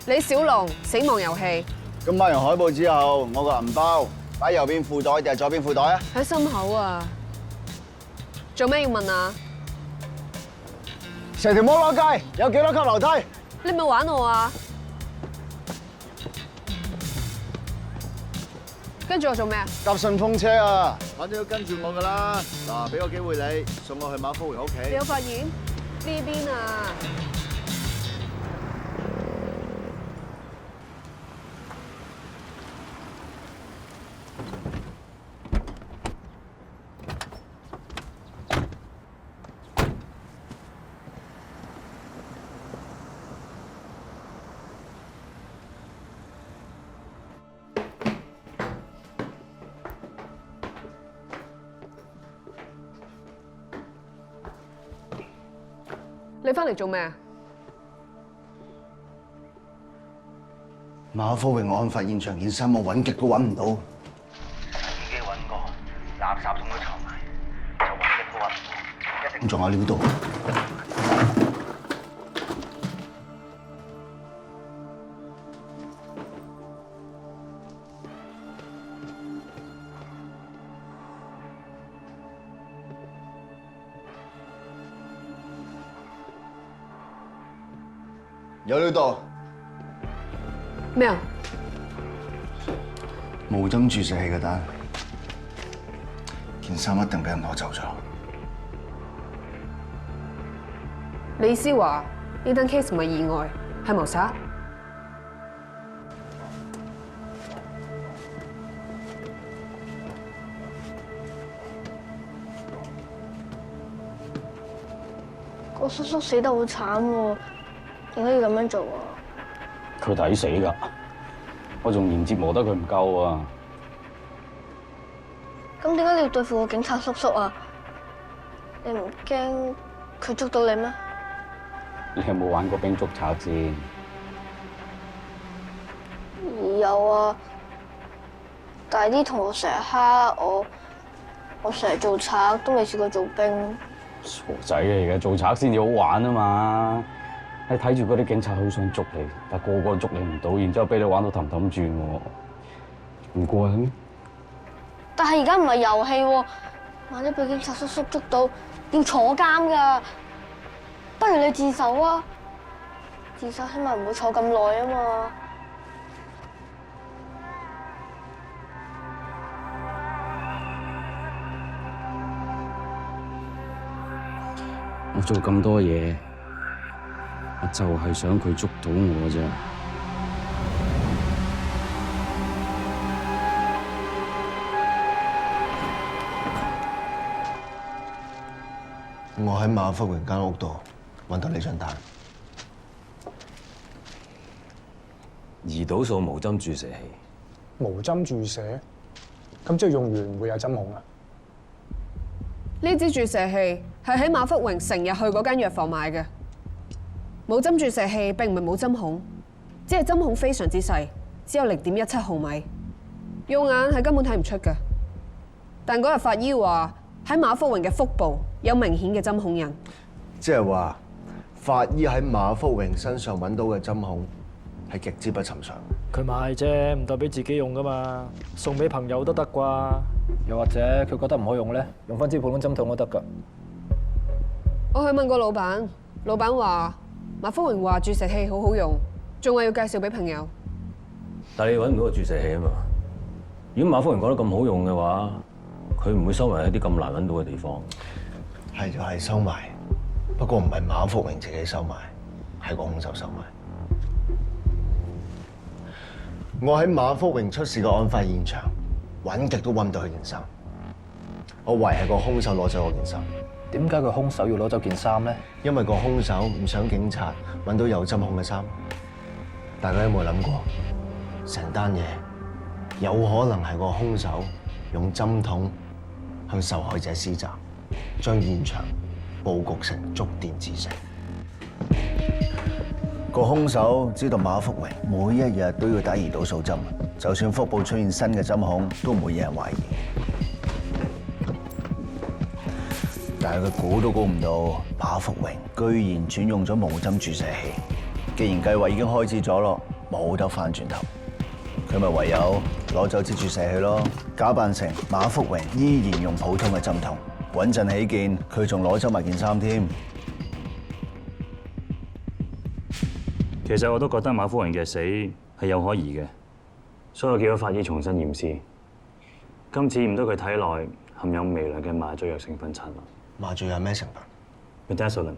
李小龍死亡遊戲。咁買完海報之後，我個銀包擺右邊褲袋定係左邊褲袋啊？喺心口啊！做咩要問啊？成條摩羅街有幾多級樓梯？你咪玩我啊！跟住我做咩啊？搭順風車啊！反正要跟住我㗎啦。嗱，俾個機會你，送我去馬福榮屋企。你有發現呢邊啊？你翻嚟做咩啊？馬福榮案發現場件衫我揾極都揾唔到。自己揾過，垃圾桶都藏埋，就揾極都揾唔到，一定仲有料到。有料到。咩啊？無針注射器嘅單，件衫一定俾人攞走咗。你意思話呢單 case 唔係意外，係謀殺？個叔叔死得好慘喎，點解要咁樣做啊？佢抵死㗎，我仲嫌折磨得佢唔夠啊！咁點解你要對付個警察叔叔啊？你唔驚佢捉到你咩？你有冇玩過兵捉賊先？有啊，但係啲同學成日蝦我成日做賊，都未試過做兵。傻仔嚟嘅，做賊先至好玩啊嘛！你睇住嗰啲警察好想捉你，但個個捉你唔到，然之後俾你玩到氹氹轉喎，唔過癮咩？但係而家唔係遊戲喎，萬一俾警察叔叔捉到，要坐監㗎。不如你自首啊！自首起碼唔會坐咁耐啊嘛。我做咁多嘢，我就係想佢捉到我啫。我喺馬福榮間屋度揾到呢張單，胰島素無針注射器。無針注射，咁即係用完唔會有針孔啊？呢支注射器係喺馬福榮成日去嗰間藥房買嘅。冇針注射器並唔係冇針孔，只係針孔非常之細，只有0.17毫米，用眼係根本睇唔出嘅。但嗰日法醫話喺馬福榮嘅腹部有明顯嘅針孔印，即係話法醫喺馬福榮身上揾到嘅針孔係極之不尋常。佢買啫，唔代表自己用噶嘛，送俾朋友都得啩。又或者佢覺得唔好用咧，用翻支普通針筒都得㗎。我去問過老闆，老闆話馬福榮話注射器好好用，仲話要介紹俾朋友。但係你揾唔到個注射器啊嘛？如果馬福榮覺得咁好用嘅話，佢唔會收埋喺啲咁難揾到嘅地方。係就係收埋，不過唔係馬福榮自己收埋，係個兇手收埋。我喺馬福榮出事嘅案發現場揾極都揾唔到佢件衫，我懷疑係個兇手攞走我件衫。點解個兇手要攞走件衫咧？因為個兇手唔想警察揾到有針孔嘅衫。大家有冇諗過，成單嘢有可能係個兇手用針筒向受害者施襲，將現場佈局成觸電致死。個兇手知道馬福榮每一日都要打胰島素針，就算腹部出現新嘅針孔，都唔會有人懷疑。但係佢估都估唔到，馬福榮居然轉用咗無針注射器。既然計劃已經開始咗咯，冇得翻轉頭，佢咪唯有攞走支注射器咯，假扮成馬福榮依然用普通嘅針筒，穩陣起見，佢仲攞走埋件衫添。其實我都覺得馬福榮嘅死係有可疑嘅，所以我叫咗法醫重新驗屍。今次驗到佢體內含有微量嘅麻醉藥成分殘留。麻醉藥咩成分 ？Midazolam。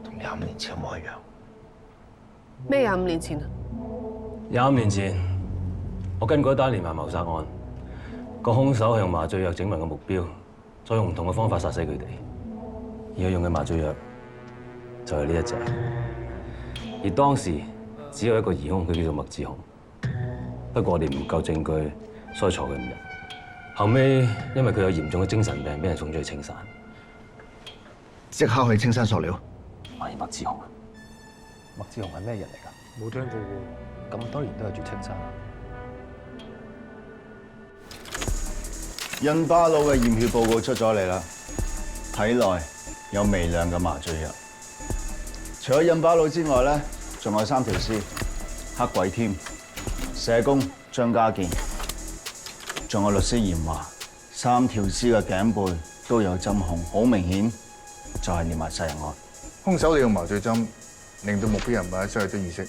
同25年前有冇一樣？咩25年前啊25年前，我跟過一單連環謀殺案，個兇手係用麻醉藥整埋個目標，再用唔同嘅方法殺死佢哋。而佢用嘅麻醉藥就係呢一隻。而當時只有一個疑兇，佢叫做麥志雄。不過我哋唔夠證據，所以坐佢5日。後尾因為佢有嚴重嘅精神病，俾人送咗去青山。即刻去青山索料。懷疑麥志雄啊！麥志雄係咩人嚟㗎？冇聽過喎。咁多年都係住青山。印巴佬嘅驗血報告出咗嚟啦，體內有微量嘅麻醉藥。除咗印巴佬之外咧，仲有3條屍，黑鬼添，社工張家健，仲有律師嚴華。3條屍嘅頸背都有針孔，好明顯就係連環殺人案。兇手利用麻醉針令到目標人物失去咗意識，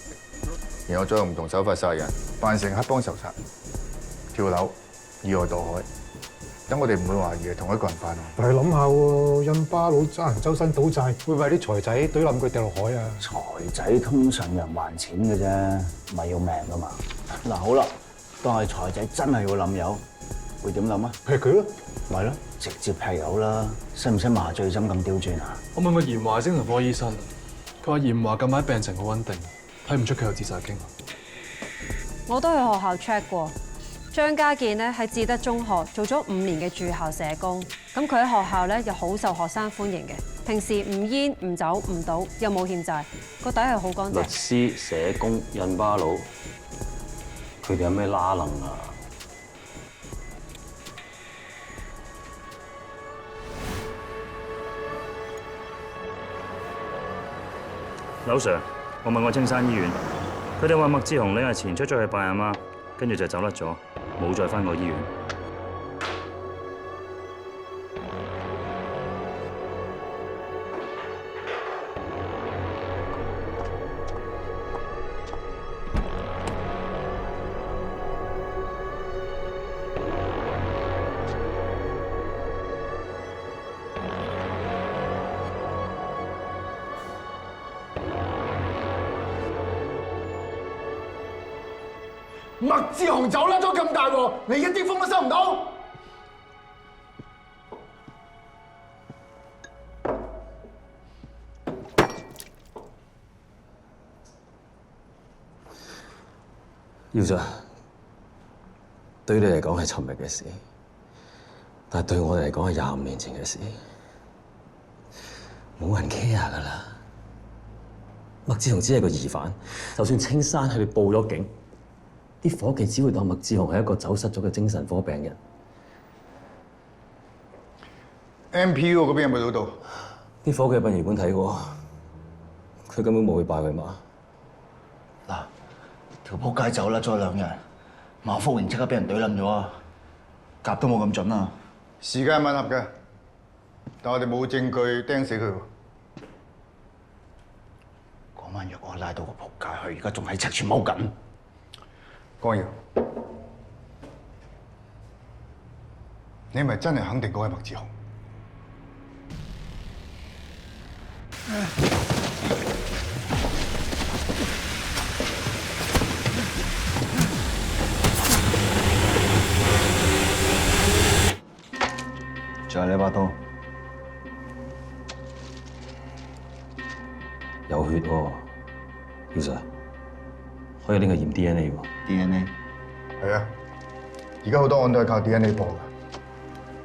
然後再用唔同手法殺人，扮成黑幫仇殺、跳樓、意外墮海，等我哋唔會懷疑係同一個人犯案。但係諗下喎，印巴佬揸人周身賭債，會唔會係啲財仔懟冧佢掉落海啊？財仔通常人還錢嘅啫，唔係要命噶嘛。嗱好啦，當係財仔真係要冧油，會點諗啊？劈佢咯，咪咯，直接劈油啦，使唔使麻醉針咁刁鑽啊？我問過嚴華精神科醫生，佢話嚴華近排病情好穩定，睇唔出佢有自殺傾向。我都去學校 check 過，張家健咧喺智德中學做咗5年嘅駐校社工，咁佢喺學校咧又好受學生歡迎嘅，平時唔煙唔酒唔賭，又冇欠債，個底係好乾律淨。師、社工、印巴佬，佢哋有咩拉能啊？劉 Sir， 我問過青山醫院，佢哋話麥志雄2日前出咗去拜阿媽，跟住就走甩咗，冇再返過醫院。麥志雄走甩咗咁大鑊，你一啲風都收唔到。耀 Sir， 對你嚟講係尋日嘅事，但係對我哋嚟講係25年前嘅事，冇人 care 㗎啦。麥志雄只係個疑犯，就算青山係佢報咗警，啲伙計只會當麥志雄係一個走失咗嘅精神科病人。MPU 嗰邊有冇攞到？啲伙計殯儀館睇過，佢根本冇去拜佢媽。嗱，條仆街走甩咗2日，馬福榮即刻俾人懟冧咗啊！夾都冇咁準啊！時間吻合嘅，但我哋冇證據釘死佢喎。嗰晚約我拉到個仆街去，而家仲喺赤柱踎緊。江瑤，你係咪真係肯定嗰係麥志雄？仲有呢把刀，有血喎，耀 Sir， 可以拎去驗 DNA 喎。DNA 係啊，而家好多案都係靠 DNA 破嘅。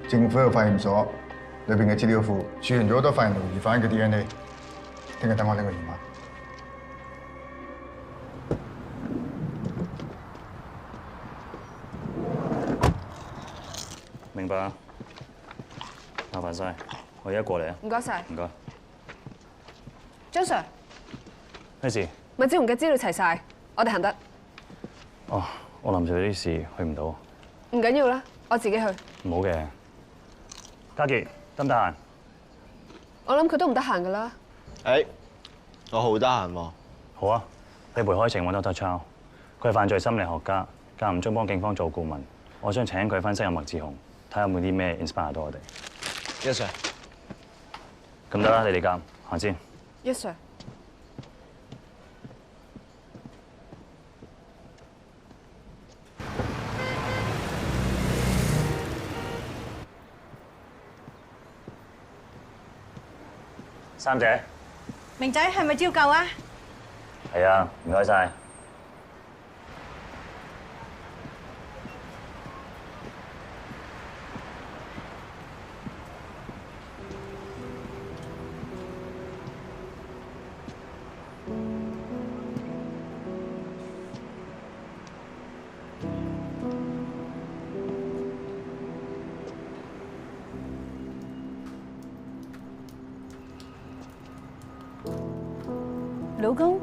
政府嘅化驗所裏邊嘅資料庫儲存咗好多發現同疑犯嘅 DNA。聽日等我拎個驗碼。明白啊，麻煩晒，我而家過嚟啊。唔該晒。唔該。張 Sir， 咩事？麥志雄嘅資料齊晒，我哋行得。哦，我臨時有啲事去唔到。唔緊要啦，我自己去。唔好嘅。嘉傑，得唔得閒？我諗佢都唔得閒噶啦。我好得閒喎。好啊，你陪開晴揾 Dr. Chow， 佢係犯罪心理學家，間唔中幫警方做顧問。我想請佢分析下麥志雄，睇下有冇啲咩 inspire 到我哋。Yes sir。咁得啦，你哋夾行先。Yes sir。三姐。明仔係咪招救啊？係啊，唔該晒。老公，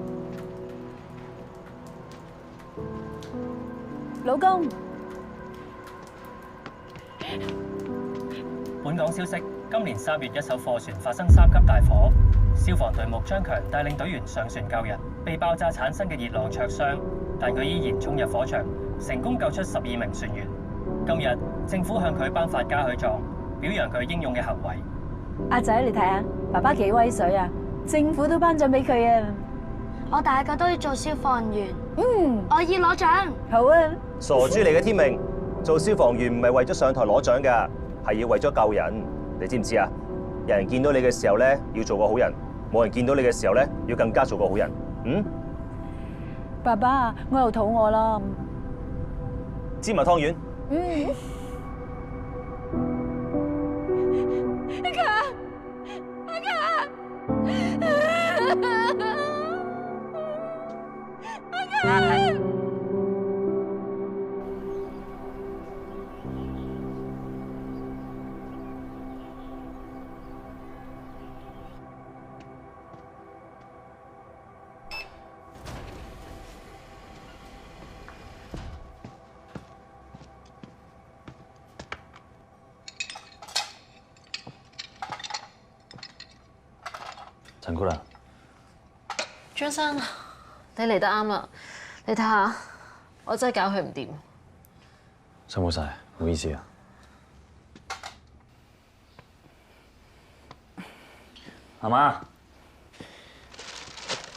老公，本港消息，今年3月一艘貨船發生3級大火，消防隊目張強帶領隊員上船救人，被爆炸產生嘅熱浪灼傷，但佢依然衝入火場，成功救出12名船員。今日政府向佢頒發嘉許狀，表揚佢英勇嘅行為。阿仔，你睇下，爸爸幾威水啊！政府都頒獎俾佢啊！我大個都要做消防員。我要攞獎。好啊！傻豬嚟嘅天命，做消防員唔係為咗上台攞獎㗎，係要為咗救人。你知唔知啊？有人見到你嘅時候咧，要做個好人；冇人見到你嘅時候咧，要更加做個好人。爸爸，我又肚餓啦。芝麻湯圓。陳姑娘，張生，你嚟得啱啦！你睇下，我真係搞佢唔掂。辛苦晒，唔好意思啊。阿媽，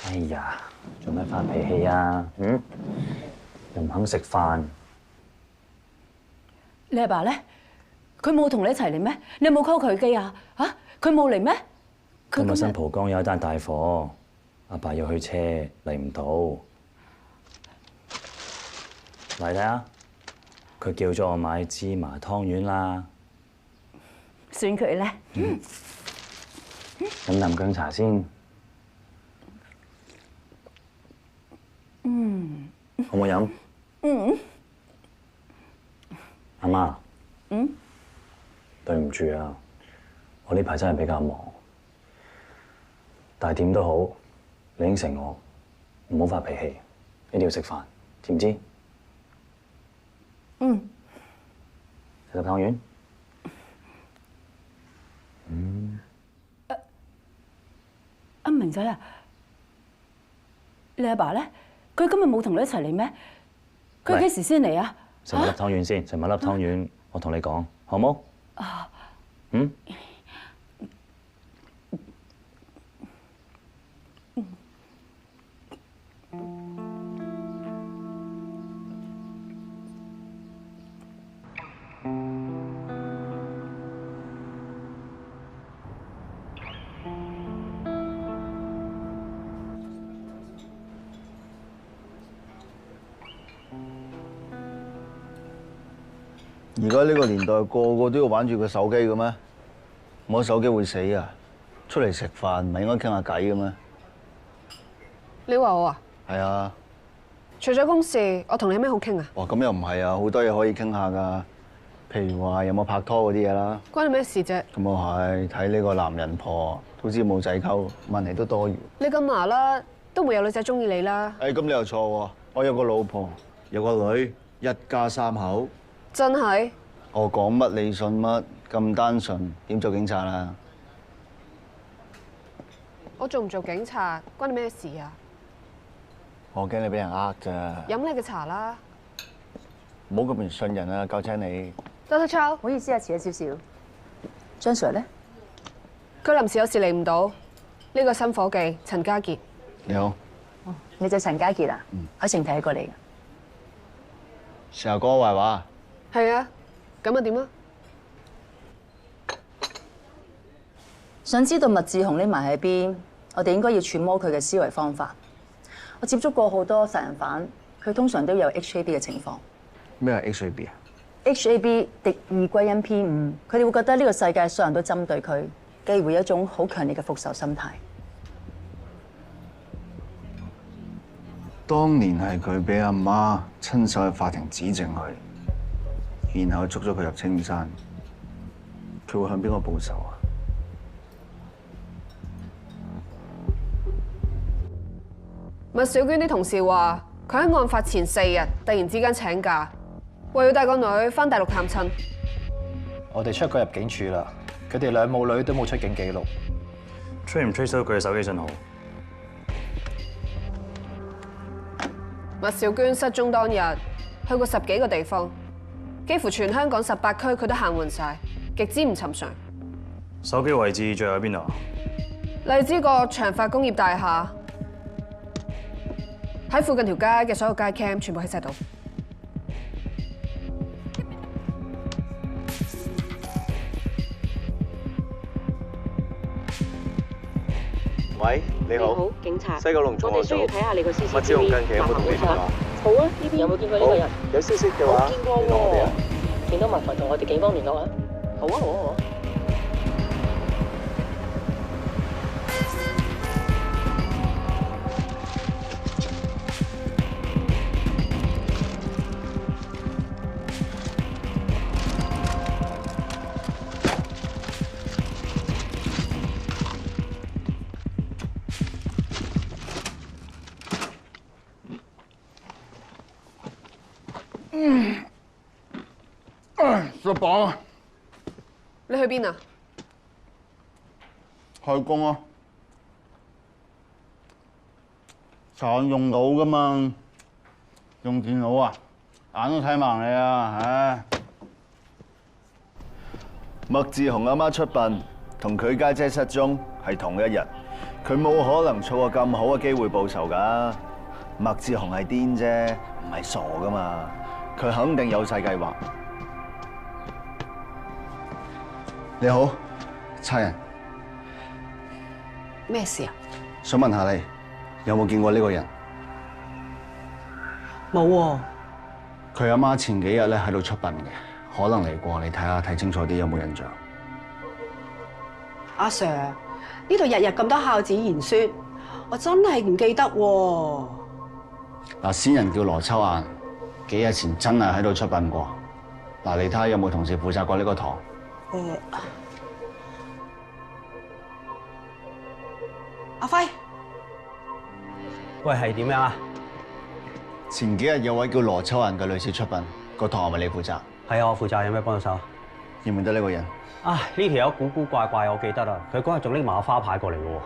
哎呀，做咩發脾氣啊？又唔肯食飯。你阿爸咧？佢冇同你一齊嚟咩？你有冇 call 佢機啊？嚇，佢冇嚟咩？今日新蒲崗有一單大火，阿爸要去車嚟唔到。嚟睇下，佢叫咗我買芝麻湯圓啦。算佢咧。飲啖薑茶先。好唔好飲？阿媽。對唔住啊，我呢排真係比較忙。但係點都好，你應承我，唔好發脾氣，一定要食飯，知唔知？食粒湯圓。阿明仔啊，你阿爸咧？佢今日冇同你一齊嚟咩？佢幾時先嚟啊？食埋粒湯圓先，食埋粒湯圓，我同你講，好冇？而家呢個年代，個個都要玩住個手機嘅咩？冇手機會死啊！出嚟食飯唔係應該傾下偈嘅咩？你話我啊？係啊。除咗公事，我同你有咩好傾啊？哇，咁又唔係啊，好多嘢可以傾下㗎。譬如話有冇拍拖嗰啲嘢啦。關你咩事啫？咁又係睇呢個男人婆都知冇仔溝，問嚟都多餘。你咁麻啦，都會有女仔中意你啦。咁你又錯喎！我有個老婆，有個女，一家3口。真係？我講乜你信乜？咁單純點做警察啊？我做唔做警察關你咩事啊？我驚你俾人呃㗎。飲你嘅茶啦。唔好咁唔信人啊！夠請你。Dr. Chow，唔好意思啊，遲咗少少。張 Sir 咧？佢臨時有事嚟唔到。呢個新伙計陳家傑。你好。你就陳家傑啊？我成睇過嚟㗎。成日講我壞話。係啊，咁啊點啊？想知道麥志雄匿埋喺邊，我哋應該要揣摩佢嘅思維方法。我接觸過好多殺人犯，佢通常都有 HAB 嘅情況。咩係 HAB 啊 ？HAB 敵意歸因 P5，佢哋會覺得呢個世界所有人都針對佢，繼而會有一種好強烈嘅復仇心態。當年係佢俾阿媽親手喺法庭指證佢，然後捉咗佢入青山，佢會向邊個報仇啊？麥小娟啲同事話，佢喺案發前4日突然之間請假，話要帶個女返大陸探親。我哋出過入境處啦，佢哋兩母女都冇出境記錄。追唔追到佢嘅手機信號？麥小娟失蹤當日去過10幾個地方，幾乎全香港18區佢都行勻晒，極之唔尋常。手機位置最後喺邊度啊？荔枝角長發工業大廈，喺附近條街嘅所有街 cam 全部喺晒度。喂，你好。你好，警察。西九龍重案組。我哋需要睇下你個 CCTV。麥志雄近期有冇同你電話？好啊，呢邊有冇見過呢個人？有消息嘅話，冇見過喎。見到麻煩同我哋警方聯絡啊。好啊，好啊，好啊。實綁啊！你去邊啊？開工啊！查案用腦噶嘛，用電腦啊，眼都睇盲你啊！唉，麥志雄阿媽出殯，同佢家姐失蹤係同一日，佢冇可能錯過咁好嘅機會報仇㗎。麥志雄係癲啫，唔係傻㗎嘛，佢肯定有晒計劃。你好，差人。咩事啊？想問下你，有冇見過呢個人？冇喎。佢阿媽前幾日咧喺度出殯嘅，可能嚟過，你睇下睇清楚啲有冇印象。阿 Sir，呢度日日咁多孝子賢孫，我真係唔記得喎。嗱，先人叫羅秋雁，幾日前真係喺度出殯過。嗱，你睇下有冇同事負責過呢個堂？阿輝，喂，係點樣啊？前幾日有位叫羅秋雁嘅女士出殯，個堂係咪你負責？係啊，我負責，有咩幫到手？認唔認得呢個人？啊，呢條友古古怪怪，我記得啦。佢嗰日仲拎埋花牌過嚟嘅喎。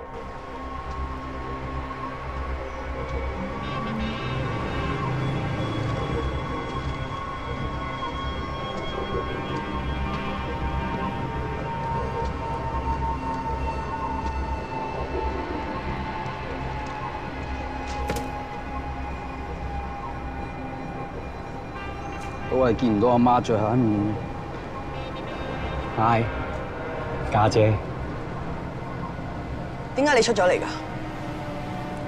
都係見唔到阿媽最後一面。係，家姐。點解你出咗嚟㗎？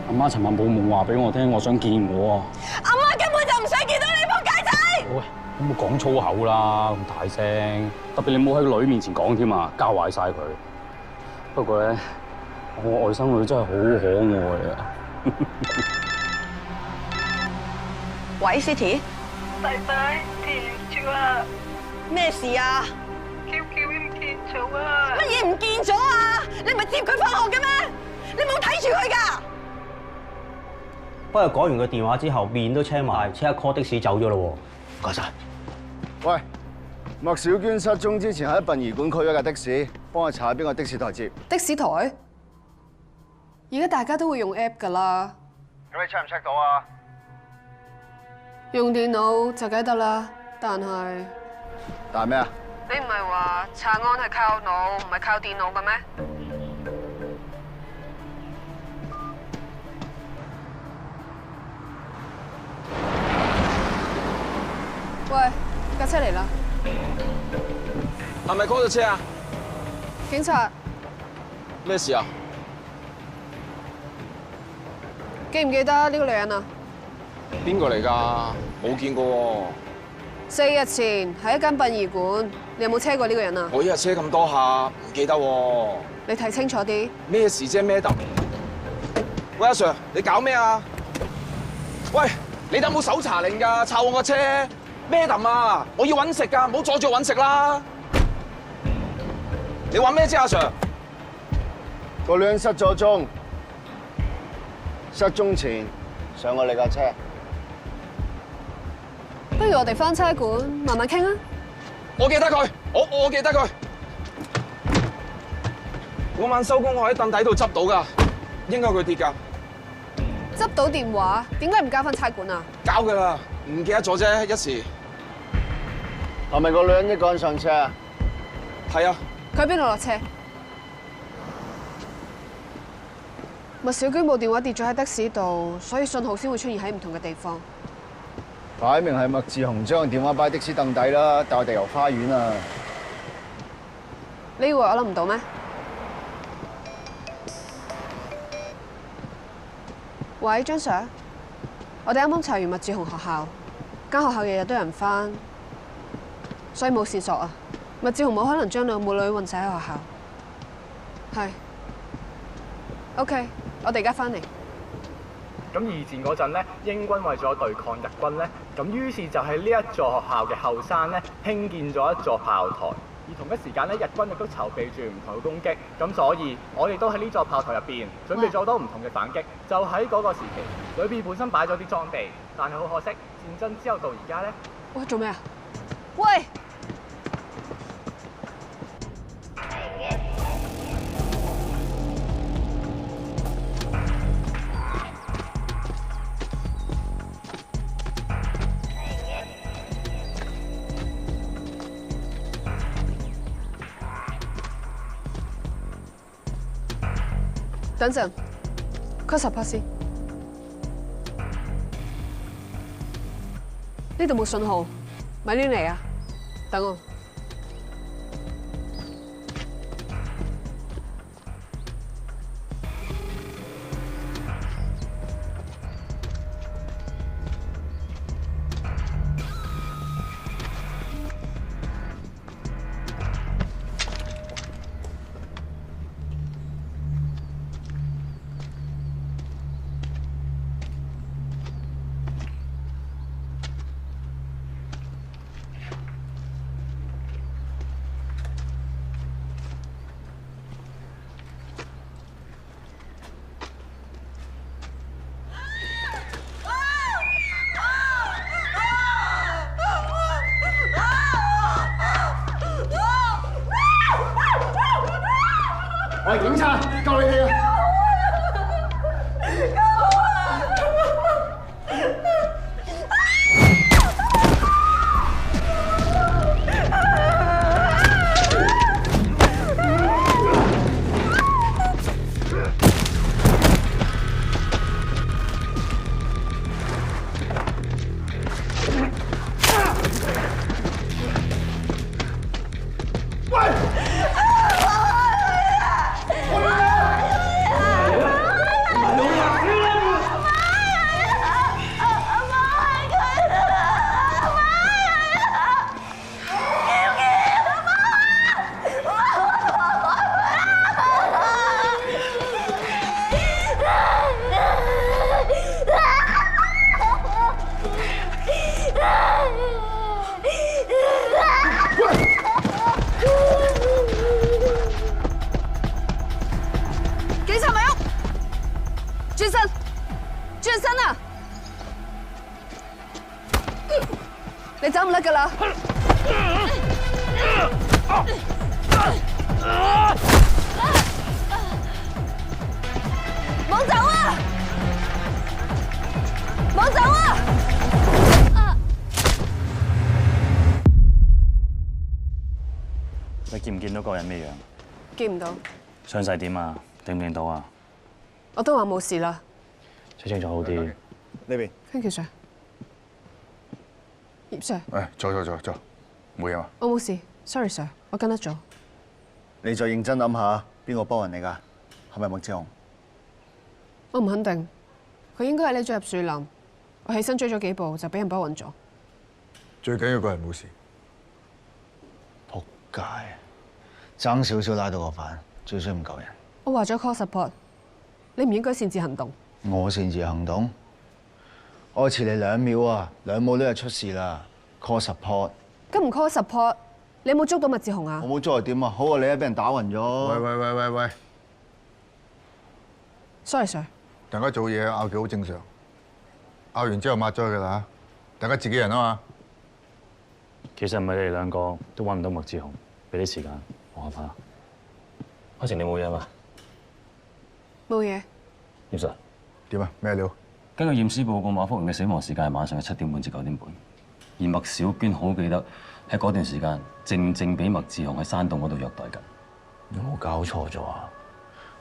阿媽尋晚冇夢話俾我聽，我想見我啊。阿媽根本就唔想見到你仆街仔！喂，咁冇講粗口啦，咁大聲，特別你冇喺個女面前講添啊，教壞晒佢。不過咧，我外甥女真係好可愛啊。喂 ，City。弟弟，停住啊！咩事啊 ？QQ 唔見咗啊！乜嘢唔見咗啊？你唔係接佢放學嘅咩？你冇睇住佢㗎？不過講完個電話之後，面都青埋，即刻 call 的士走咗咯喎。唔該晒。喂，麥小娟失蹤之前喺殯儀館區咗架的士，幫我查下邊個的士台接。的士台？而家大家都會用 app 㗎啦。咁你 check 唔 check 到啊？用電腦就梗得啦，但係咩啊？你唔係話查案係靠腦，唔係靠電腦嘅咩？喂，架車嚟啦！係咪 call 咗車啊？警察。咩事啊？記唔記得呢個女人啊？邊個嚟㗎？冇見過喎。 4日前喺一間殯儀館，你有冇車過呢個人啊？我一日車咁多下，唔記得喎。你睇清楚啲。咩事啫？Madam？喂，阿 Sir，你搞咩啊？喂，你有冇搜查令㗎？抄我個車？Madam 啊，我要揾食㗎，唔好阻住我揾食啦！你話咩啫，阿 Sir？ 個女人失咗蹤，失蹤前上過你架車。 不如我哋返差館慢慢傾啊！我記得佢，我記得佢。嗰晚收工我喺凳底度執到㗎，應該佢跌㗎。執到電話，點解唔交翻差館啊？交㗎啦，唔記得咗啫，一時。係咪個女人一個人上車啊？係啊。佢喺邊度落車？麥小娟部電話跌咗喺的士度，所以信號先會出現喺唔同嘅地方。擺明係麥志雄將個電話擺喺的士凳底啦，帶我哋遊花園啊！你以為我諗唔到咩？喂，張 Sir， 我哋啱啱查完麥志雄學校，間學校日日都有人返，所以冇線索啊！麥志雄冇可能將兩母女韞晒喺學校。係。OK， 我哋而家返嚟。咁二戰嗰陣咧，英軍為咗對抗日軍咧，咁於是就喺呢一座學校嘅後山咧興建咗一座炮台，而同一時間咧，日軍亦都籌備住唔同嘅攻擊，咁所以我哋都喺呢座炮台入邊準備咗好多唔同嘅反擊。就喺嗰個時期，裏邊本身擺咗啲裝備，但係好可惜，戰爭之後到而家咧，喂，做咩啊？喂！等陣 ，call support 先。呢度冇信號，咪亂嚟啊！等我。我係警察，救你哋啊！你走唔甩㗎啦！冇走啊！冇走啊！你見唔見到個人咩樣？見唔到。傷勢點啊？頂唔頂到啊？我都話冇事啦。睇清楚好啲。呢邊。Thank you, sir。葉 Sir。坐，冇嘢嘛？我冇事 ，sorry sir， 我跟得咗。你再認真諗下，邊個幫人嚟㗎？係咪麥志雄？我唔肯定，佢應該係匿咗入樹林。我起身追咗幾步就俾人包暈咗。最緊要個人冇事。仆街，爭少少拉到個犯，最衰唔夠人。我話咗 call support， 你唔應該擅自行動。我擅自行動？我遲你2秒啊，兩母都係出事啦 ，call support。咁唔 call support， 你有冇捉到麥志雄啊？我冇捉又點啊？好過你啊，俾人打暈咗。喂 ，sorry sir。大家做嘢拗撬好正常，拗完之後抹咗佢㗎啦，大家自己人啊嘛。其實唔係你哋兩個都揾唔到麥志雄，俾啲時間我下開成你冇嘢嘛？冇嘢。葉 Sir，點啊？咩料？根據驗屍報告，馬福榮嘅死亡時間係晚上嘅7點半至9點半，而麥小娟好記得喺嗰段時間正俾麥志雄喺山洞嗰度虐待緊。有冇搞錯咗啊？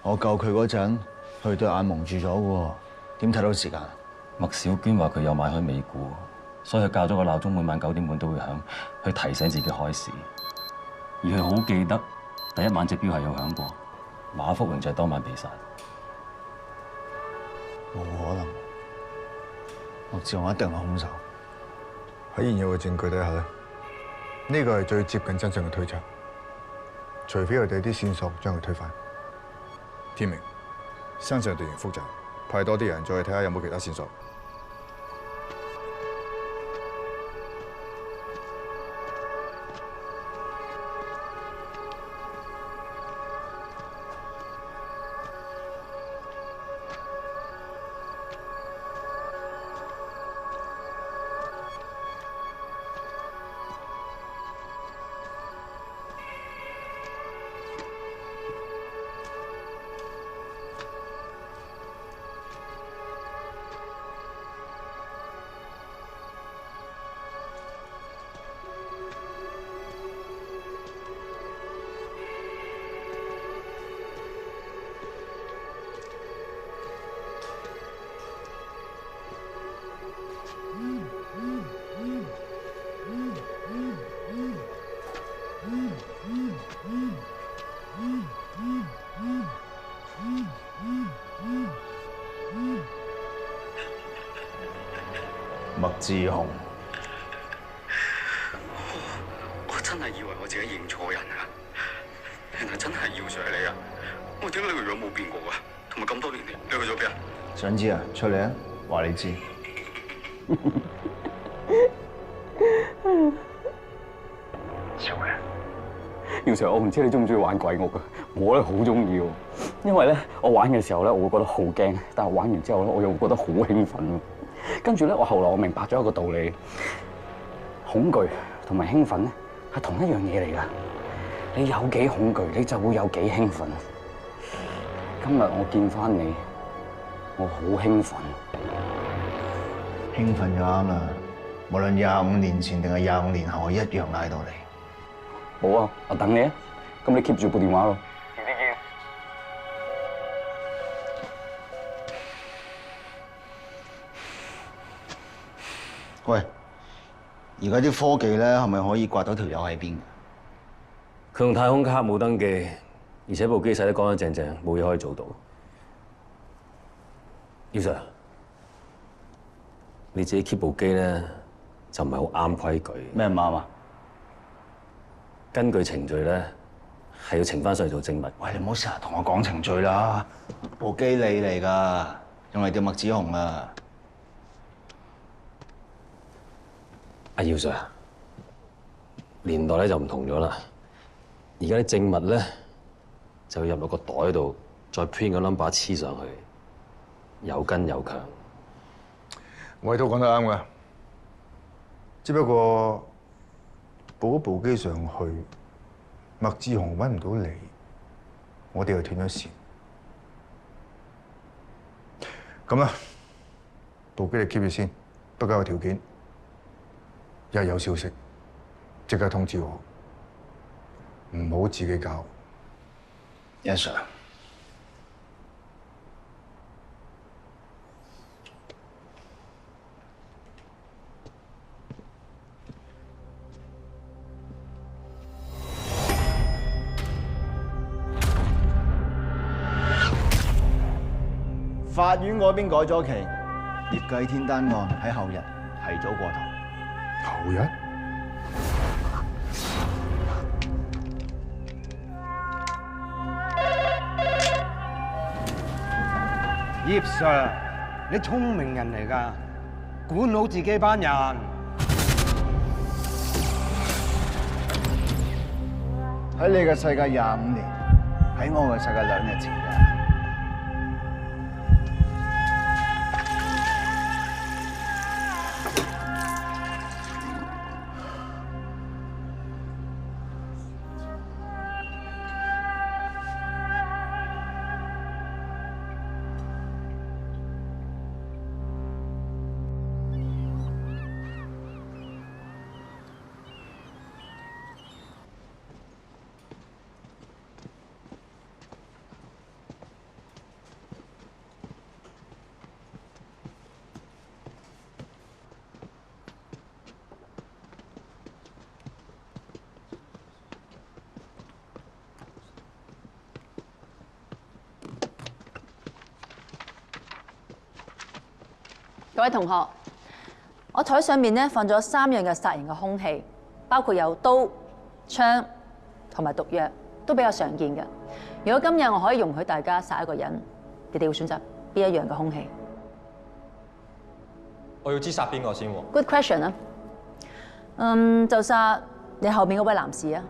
我救佢嗰陣，佢對眼蒙住咗喎，點睇到時間？麥小娟話佢有買開美股，所以佢校咗個鬧鐘，每晚9點半都會響，去提醒自己開市。而佢好記得第一晚隻錶係有響過，馬福榮就係當晚被殺。冇可能，麥志雄一定係兇手。喺現有嘅證據底下咧，呢個係最接近真相嘅推測。除非我哋啲線索將佢推翻。天明，身上地形複雜，派多啲人再去睇下有冇其他線索。麥志雄，我真係以為我自己認錯人啊！原來真係姚 Sir 係你啊！我點解你個樣冇變過啊？同埋咁多年嚟，你去咗邊啊？想知啊？出嚟啊！話你知。小嘅，姚 Sir，我唔知你中唔中意玩鬼屋啊？我咧好中意喎，因為咧我玩嘅時候咧，我會覺得好驚，但係玩完之後咧，我又會覺得好興奮。跟住咧，我後來我明白咗一個道理，恐懼同埋興奮咧係同一樣嘢嚟㗎。你有幾恐懼，你就會有幾興奮。今日我見翻你，我好興奮。興奮就啱啦，無論25年前定係25年後，我一樣嗌到你。好啊，我等你啊。咁你 keep 住部電話咯。喂，而家啲科技咧係咪可以刮到條友喺邊？佢用太空卡冇登記，而且部機洗得乾乾淨淨，冇嘢可以做到。姚 Sir，你自己 keep 部機咧就唔係好啱規矩。咩唔啱啊？根據程序咧係要呈翻上嚟做證物。喂，你唔好成日同我講程序啦，部機你嚟㗎，用嚟釣麥子雄啊！阿姚 Sir，年代咧就唔同咗啦。而家啲證物咧就入落個袋度，再 print 個 number 黐上去，有根有強。我哋都講得啱㗎，只不過報咗部機上去，麥志雄揾唔到你，我哋又斷咗線。咁啦，部機你 keep 住先，不過有條件。一有消息，即刻通知我，唔好自己搞。Yes, sir。法院嗰邊改咗期，葉繼天單案喺後日提早過頭。後日？葉 Sir， 你聰明人嚟㗎，管好自己班人。喺你嘅世界25年，喺我嘅世界2日前啫。各位同學，我台上面咧放咗3樣嘅殺人嘅兇器，包括有刀、槍同埋毒藥，都比較常見嘅。如果今日我可以容許大家殺一個人，你哋會選擇邊一樣嘅兇器？我要知殺邊個先喎 Good question 啊！就殺你後面嗰位男士啊！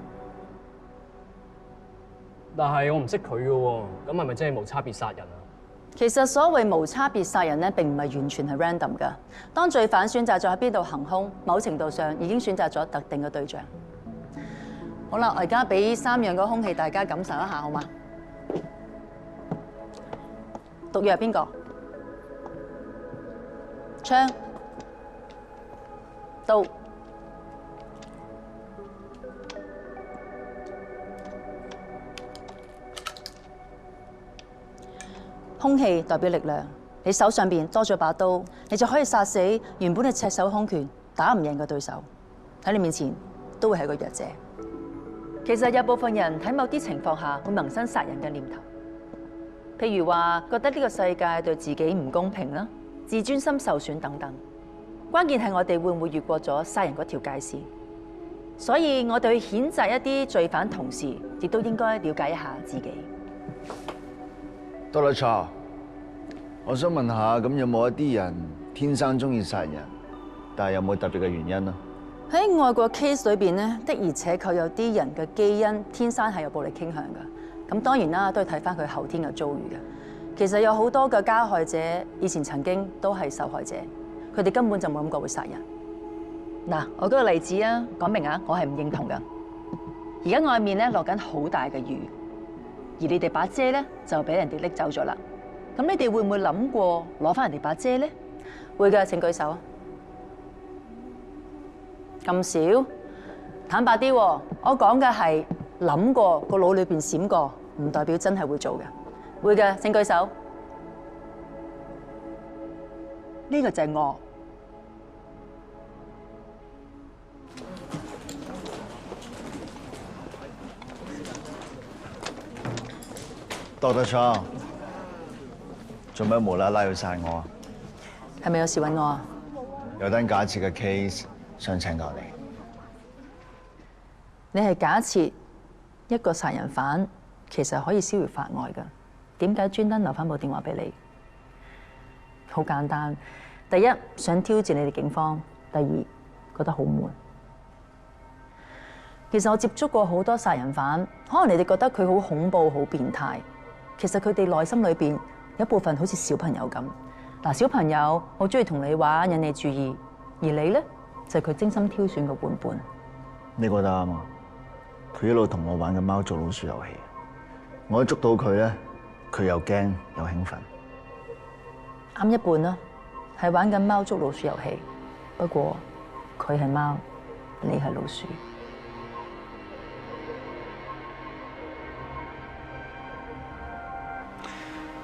但係我唔識佢嘅喎，咁係咪真係無差別殺人啊？其實所謂無差別殺人咧，並唔係完全係 random 㗎。當罪犯選擇咗喺邊度行兇，某程度上已經選擇咗特定嘅對象。好啦，我而家俾3樣嘅兇器大家感受一下，好嗎？毒藥邊個？槍、刀。兇器代表力量，你手上邊多咗把刀，你就可以殺死原本你赤手空拳打唔贏嘅對手。喺你面前都會係個弱者。其實有部分人喺某啲情況下會萌生殺人嘅念頭，譬如話覺得呢個世界對自己唔公平啦，自尊心受損等等。關鍵係我哋會唔會越過咗殺人嗰條界線。所以我哋去譴責一啲罪犯同時，亦都應該了解一下自己。Dr. Chow，我想問下，咁有冇一啲人天生中意殺人，但係有冇特別嘅原因啊？喺外國 case 裏邊咧，的而且確有啲人嘅基因天生係有暴力傾向㗎。咁當然啦，都要睇翻佢後天嘅遭遇嘅。其實有好多嘅加害者以前曾經都係受害者，佢哋根本就冇諗過會殺人。嗱，我舉個例子啊，講明啊，我係唔認同㗎。而家外面咧落緊好大嘅雨。而你哋把遮咧就俾人哋拎走咗啦。咁你哋會唔會諗過攞翻人哋把遮咧？會㗎，請舉手。咁少？坦白啲，我講嘅係諗過，個腦裏邊閃過，唔代表真係會做嘅。會㗎，請舉手。呢個就係我。Dr. Chow，做咩無啦啦要殺我啊？係咪有事揾我啊？有單假設嘅 case 想請教你。你係假設一個殺人犯其實可以逍遙法外㗎，點解專登留翻部電話俾你？好簡單，第一想挑戰你哋警方，第二覺得好悶。其實我接觸過好多殺人犯，可能你哋覺得佢好恐怖、好變態。其實佢哋內心裏邊有一部分好似小朋友咁。嗱，小朋友好中意同你玩，引你注意，而你咧就係佢精心挑選嘅玩伴。你覺得啱啊？佢一路同我玩緊貓捉老鼠遊戲，我一捉到佢咧，佢又驚又興奮。啱一半啦，係玩緊貓捉老鼠遊戲，不過佢係貓，你係老鼠。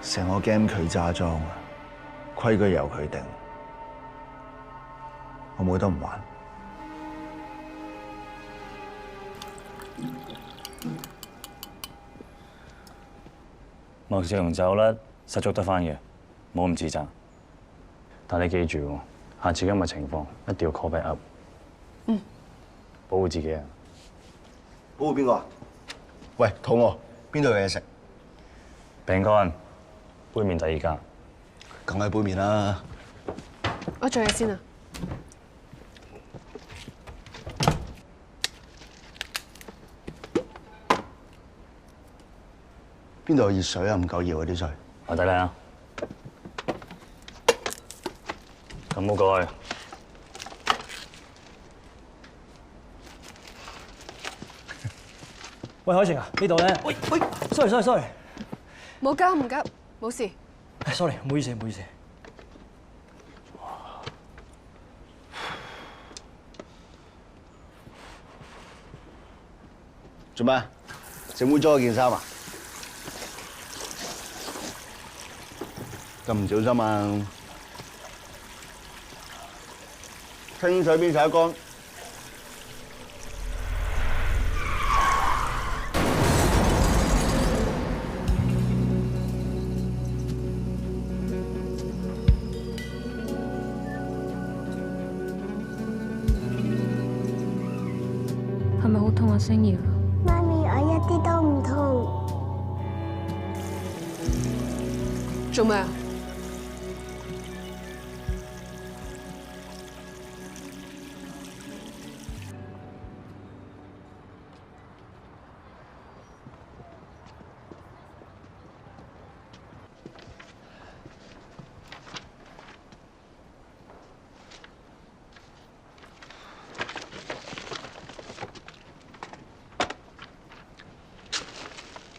成個 game 佢揸莊啊，規矩由佢定，我冇得唔玩。莫少龍走甩，實捉得翻嘅，冇咁自責。但你記住喎，下次今日情況一定要 call back up。嗯。保護自己啊！保護邊個啊？喂，肚餓，邊度有嘢食？餅乾。杯麵第2間，梗係杯麵啦。我做嘢先啊。邊度有熱水啊？唔夠熱啊啲水。我睇睇啊。咁冇蓋。喂，海晴啊，呢度咧，喂，sorry，冇急唔急，冇事。sorry， 唔好意思，唔好意思。做咩？整污咗件衫啊？咁唔小心啊！清水邊洗得乾。係咪好痛啊，星瑤？媽咪，我一啲都唔痛。做咩啊？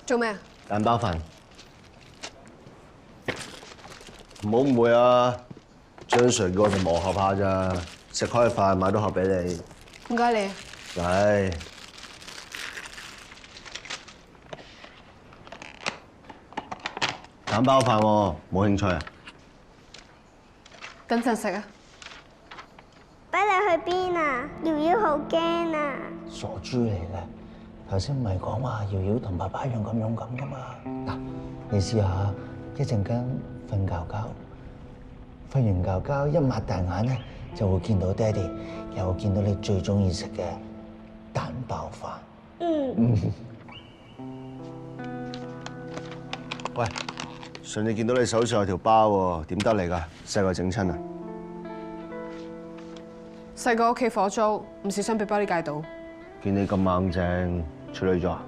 做咩啊？蛋包飯，唔好誤會啊！張 Sir 叫我哋磨合下咋，食開飯買多盒俾你。唔該你。嚟，蛋包飯喎，冇興趣啊？等陣食啊！俾你去邊啊？瑤瑤好驚啊！傻豬嚟嘅，頭先唔係講話瑤瑤同爸爸一樣咁勇敢噶嘛？嗱，你試下一陣間瞓覺覺，瞓完覺覺一擘大眼咧，就會見到爹哋，又會見到你最中意食嘅蛋包飯。喂，上次見到你手上有條疤喎，點得嚟㗎？細個整親啊？細個屋企火燭，唔小心俾玻璃界到。見你咁硬淨，處女座啊？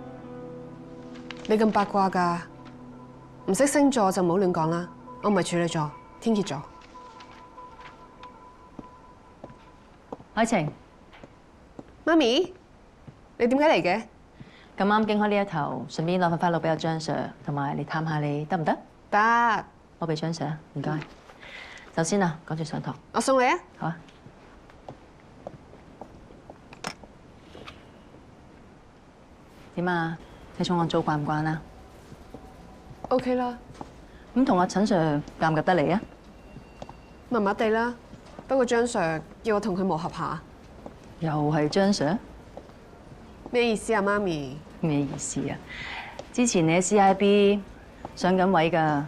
你咁八卦㗎？唔識星座就唔好亂講啦。我唔係處女座，天蠍座。海晴，媽咪，你點解嚟嘅？咁啱經開呢一頭，順便攞份花露俾阿張 Sir， 同埋嚟探下你得唔得？得。我俾張 Sir， 唔該。首先啊，趕住上堂。我送你啊。好啊。點啊？你重案組慣唔慣啊 ？OK 啦。咁同阿陳 Sir 夾唔夾得嚟啊？麻麻地啦，不過張 Sir 要我同佢磨合下。又係張 Sir？ 咩意思啊，媽咪？咩意思啊？之前你喺 CIB 上緊位㗎，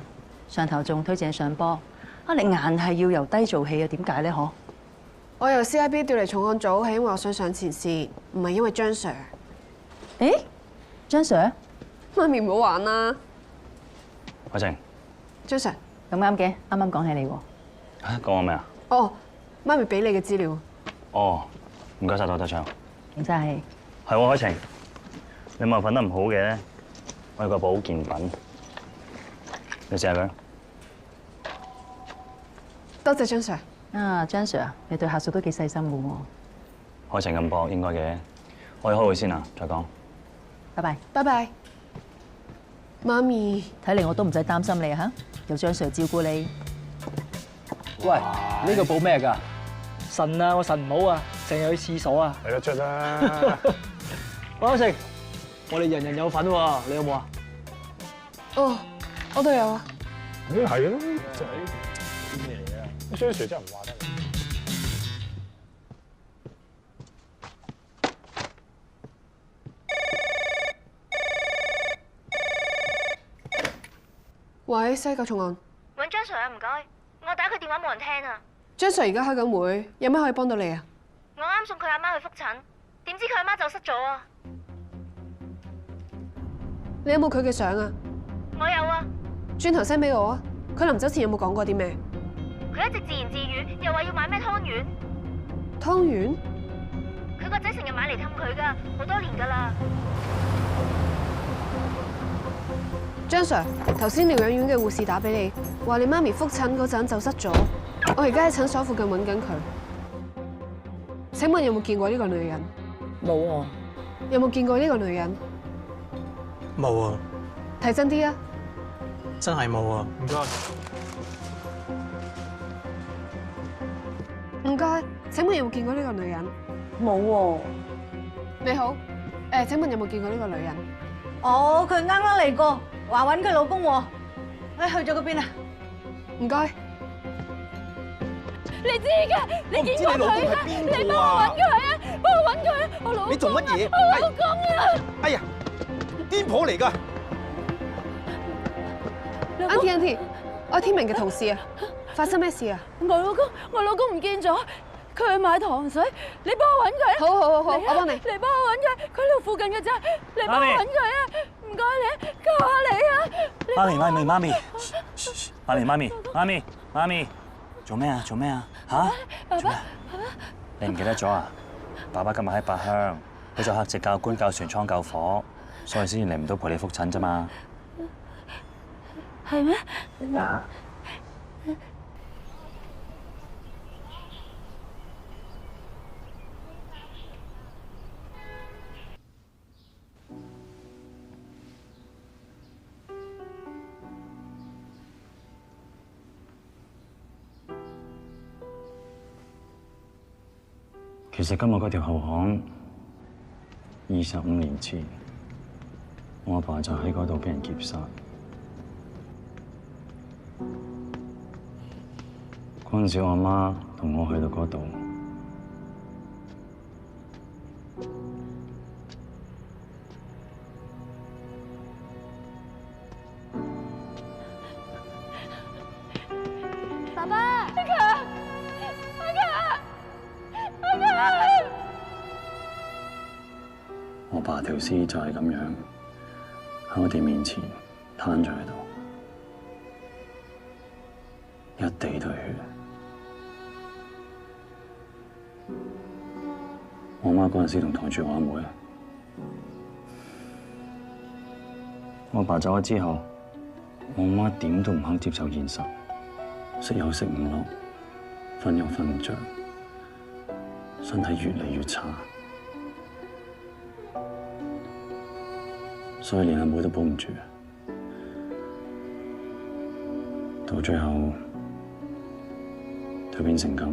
上頭仲推薦上波，啊你硬係要由低做起啊？點解咧？嗬？我由 CIB 調嚟重案組係因為我想上前線，唔係因為張 Sir。誒？張 Sir？ 媽咪唔好玩啦。海晴。張 Sir。咁啱嘅，啱啱講起你喎。嚇，講我咩啊？哦，媽咪俾你嘅資料。哦，唔該曬，多謝。唔使係。係喎，海晴，你咪瞓得唔好嘅，我有個保健品，你試下佢。多謝張 Sir。啊，張 Sir 啊，你對下屬都幾細心嘅喎。海晴咁搏應該嘅，我要開會先啊，再講。拜拜。拜拜。媽咪，睇嚟我都唔使擔心你嚇，有張 Sir 照顧你。喂，呢個報咩㗎？腎啊，我腎唔好啊，成日去廁所啊。睇得出啦。喂，阿成，我哋人人有份喎，你有冇啊？哦，我都有啊。係咯，就係啲咩嚟嘅？張 Sir 真係唔話得你。喂，西九重案。揾張 Sir 啊，唔該。我打佢電話冇人聽啊。張 Sir 而家開緊會，有咩可以幫到你啊？我啱送佢阿媽去覆診，點知佢阿媽就失咗啊！你有冇佢嘅相啊？我有啊。轉頭 send 俾我啊！佢臨走前有冇講過啲咩？佢一直自言自語，又話要買咩湯圓。湯圓？佢個仔成日買嚟氹佢㗎，好多年㗎啦。張 Sir， 頭先療養院嘅護士打俾你，話你媽咪覆診嗰陣就失咗。我而家喺診所附近揾緊佢。請問有冇見過呢個女人？冇啊。有冇見過呢個女人？冇啊。睇真啲啊！真係冇啊。唔該。唔該，請問有冇見過呢個女人？冇喎。你好，請問有冇見過呢個女人？哦，佢啱啱嚟過，話揾佢老公喎。去咗嗰邊啊？唔該。你知㗎？你見過佢啊？你幫我揾佢啊！幫我揾佢啊！我老公啊！你做乜嘢？我老公啊！哎呀，癲婆嚟㗎！Auntie，我係天明嘅同事啊，發生咩事啊？我老公唔見咗，佢去買糖水，你幫我揾佢。好，我幫你。你幫我揾佢，路附近嘅啫，你幫我揾佢啊！唔該你，救下你啊！媽咪，做咩啊？嚇？爸爸，你唔記得咗啊？爸爸今日喺八鄉，佢做客席教官教船艙救火，所以先至嚟唔到陪你覆診啫嘛。係咩？其實今日嗰條後巷25年前，我阿爸就喺嗰度俾人劫殺。嗰陣時，我阿媽同我去到嗰度，爸爸，阿強，我爸條屍就係咁樣喺我哋面前攤咗喺度，一地都係血。我媽嗰陣時仲抬住我阿妹，我爸走咗之後，我媽點都唔肯接受現實，食又食唔落，瞓又瞓唔着，身體越嚟越差，所以連阿妹都保唔住，到最後佢變成咁。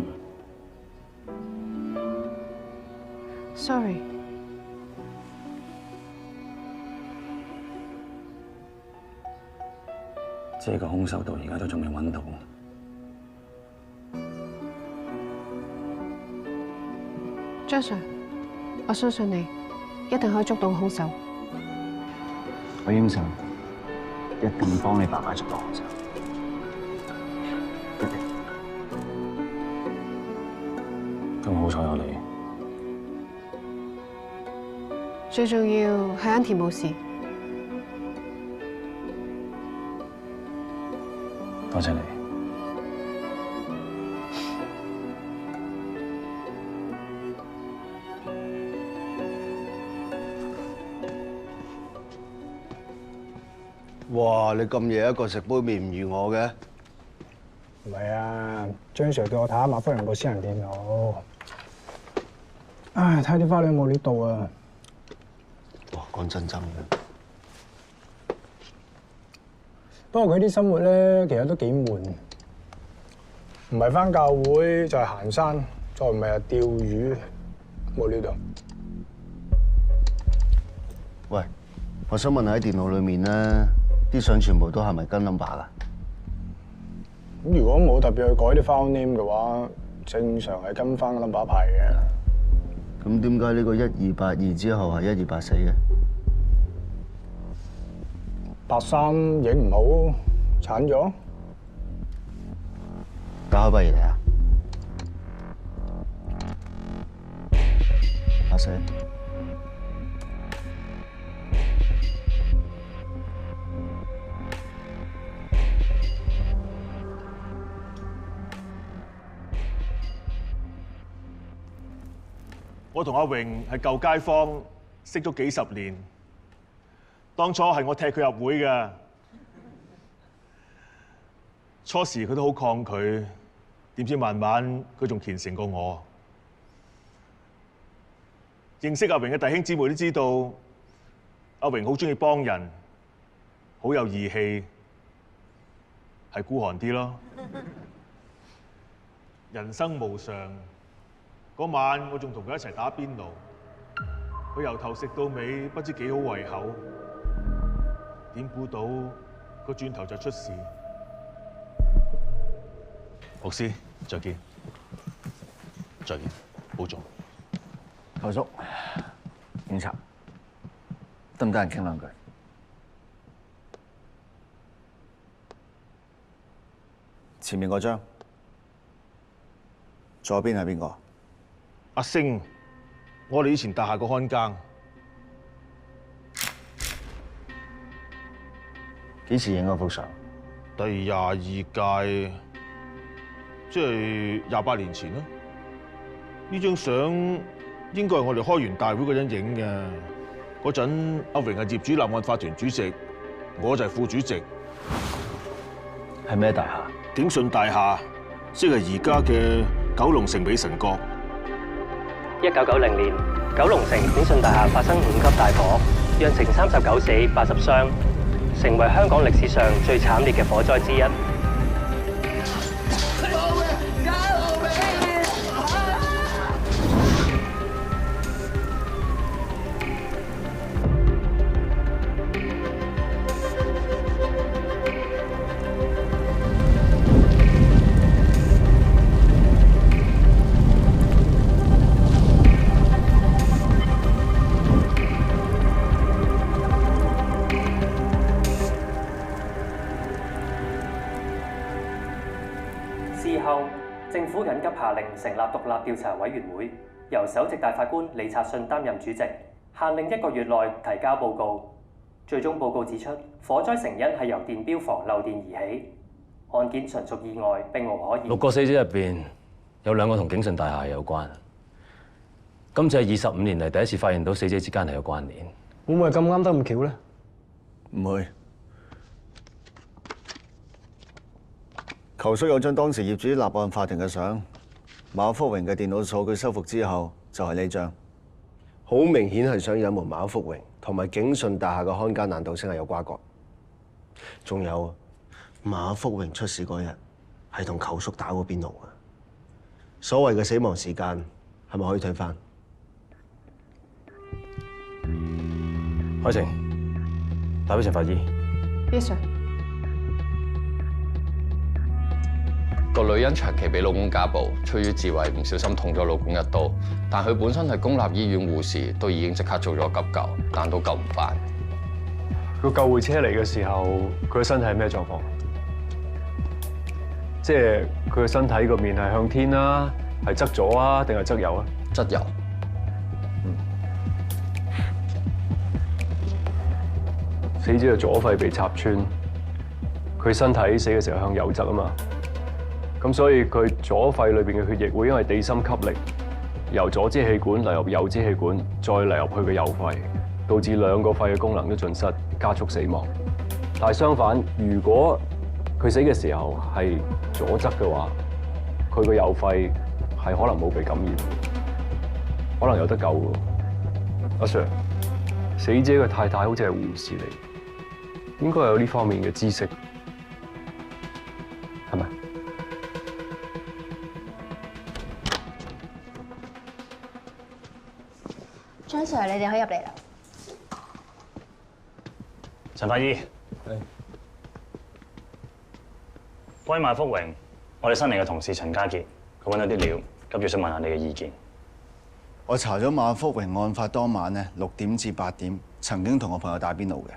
Sorry， 即係個兇手到而家都仲未揾到。張 Sir， 我相信你一定可以捉到兇手。我應承，一定幫你爸爸捉到兇手，一定。咁好彩有你。最重要係安田冇事。多謝你。哇！你咁夜一個食杯麵唔預我嘅？唔係啊，張 Sir 叫我睇下馬福仁個私人電腦。唉，睇啲花女有冇呢度啊？哇！講真嘅。不過佢啲生活咧，其實都幾悶。唔係返教會，就係行山，再唔係啊釣魚，冇呢度。喂，我想問喺電腦裏面咧，啲相全部都係咪跟 number 㗎？咁如果冇特別去改啲 file name 嘅話，正常係跟翻 number 牌嘅。咁點解呢個1282之後係1284嘅83影唔好，鏟咗。打開筆嚟啊！84。我同阿榮係舊街坊，識咗幾十年。當初係我踢佢入會嘅，初時佢都好抗拒，點知慢慢佢仲虔誠過我。認識阿榮嘅弟兄姊妹都知道，阿榮好中意幫人，好有義氣，係孤寒啲咯。人生無常。嗰晚我仲同佢一齊打邊爐，佢由頭食到尾，不知幾好胃口。點估到個轉頭就出事？牧師，再見，再見，保重。頭叔，警察，得唔得閒傾兩句？前面嗰張，左邊係邊個？阿星，我哋以前大廈個看更，幾時影嗰幅相？第22屆，即係28年前咯。呢張相應該係我哋開完大會嗰陣影嘅。嗰陣阿榮係業主立案法團主席，我就係副主席。係咩大廈？景順大廈，即係而家嘅九龍城美臣閣。1990年，九龍城景順大廈發生5級大火，釀成39死80傷，成為香港歷史上最慘烈嘅火災之一。事後，政府緊急下令成立獨立調查委員會，由首席大法官李察信擔任主席，限令1個月內提交報告。最終報告指出，火災成因係由電錶房漏電而起，案件純屬意外，並無可疑。6個死者入邊有2個同景順大廈有關。今次係25年嚟第一次發現到死者之間係有關聯。會唔會係咁啱得咁巧咧？唔會。球叔有張當時業主立案法庭嘅相，馬福榮嘅電腦數據修復之後，就係呢張。好明顯係想隱瞞馬福榮同埋景順大廈嘅看更難道聲係有瓜葛。仲有馬福榮出事嗰日係同球叔打過邊爐嘅。所謂嘅死亡時間係咪可以推翻？開成，打俾陳法醫。Yes sir。個女人長期俾老公家暴，出於自衛唔小心捅咗老公一刀，但佢本身係公立醫院護士，都已經即刻做咗急救，但都救唔翻。個救護車嚟嘅時候，佢嘅身體係咩狀況？即係佢嘅身體個面係向天啦，係側左啊，定係側右啊？側右。死者嘅左肺被插穿，佢身體死嘅時候向右側啊嘛。咁所以佢左肺裏邊嘅血液會因為地心吸力由左支氣管流入右支氣管，再流入去個右肺，導致2個肺嘅功能都盡失，加速死亡。但係相反，如果佢死嘅時候係左側嘅話，佢個右肺係可能冇被感染，可能有得救嘅。阿 Sir， 死者嘅太太好似係護士嚟，應該有呢方面嘅知識，係咪？張 Sir， 你哋可以入嚟啦。陳法醫，關於馬福榮，我哋新嚟嘅同事陳家傑，佢揾到啲料，急住想問下你嘅意見。我查咗馬福榮案發當晚咧6點至8點，曾經同我朋友打邊爐嘅。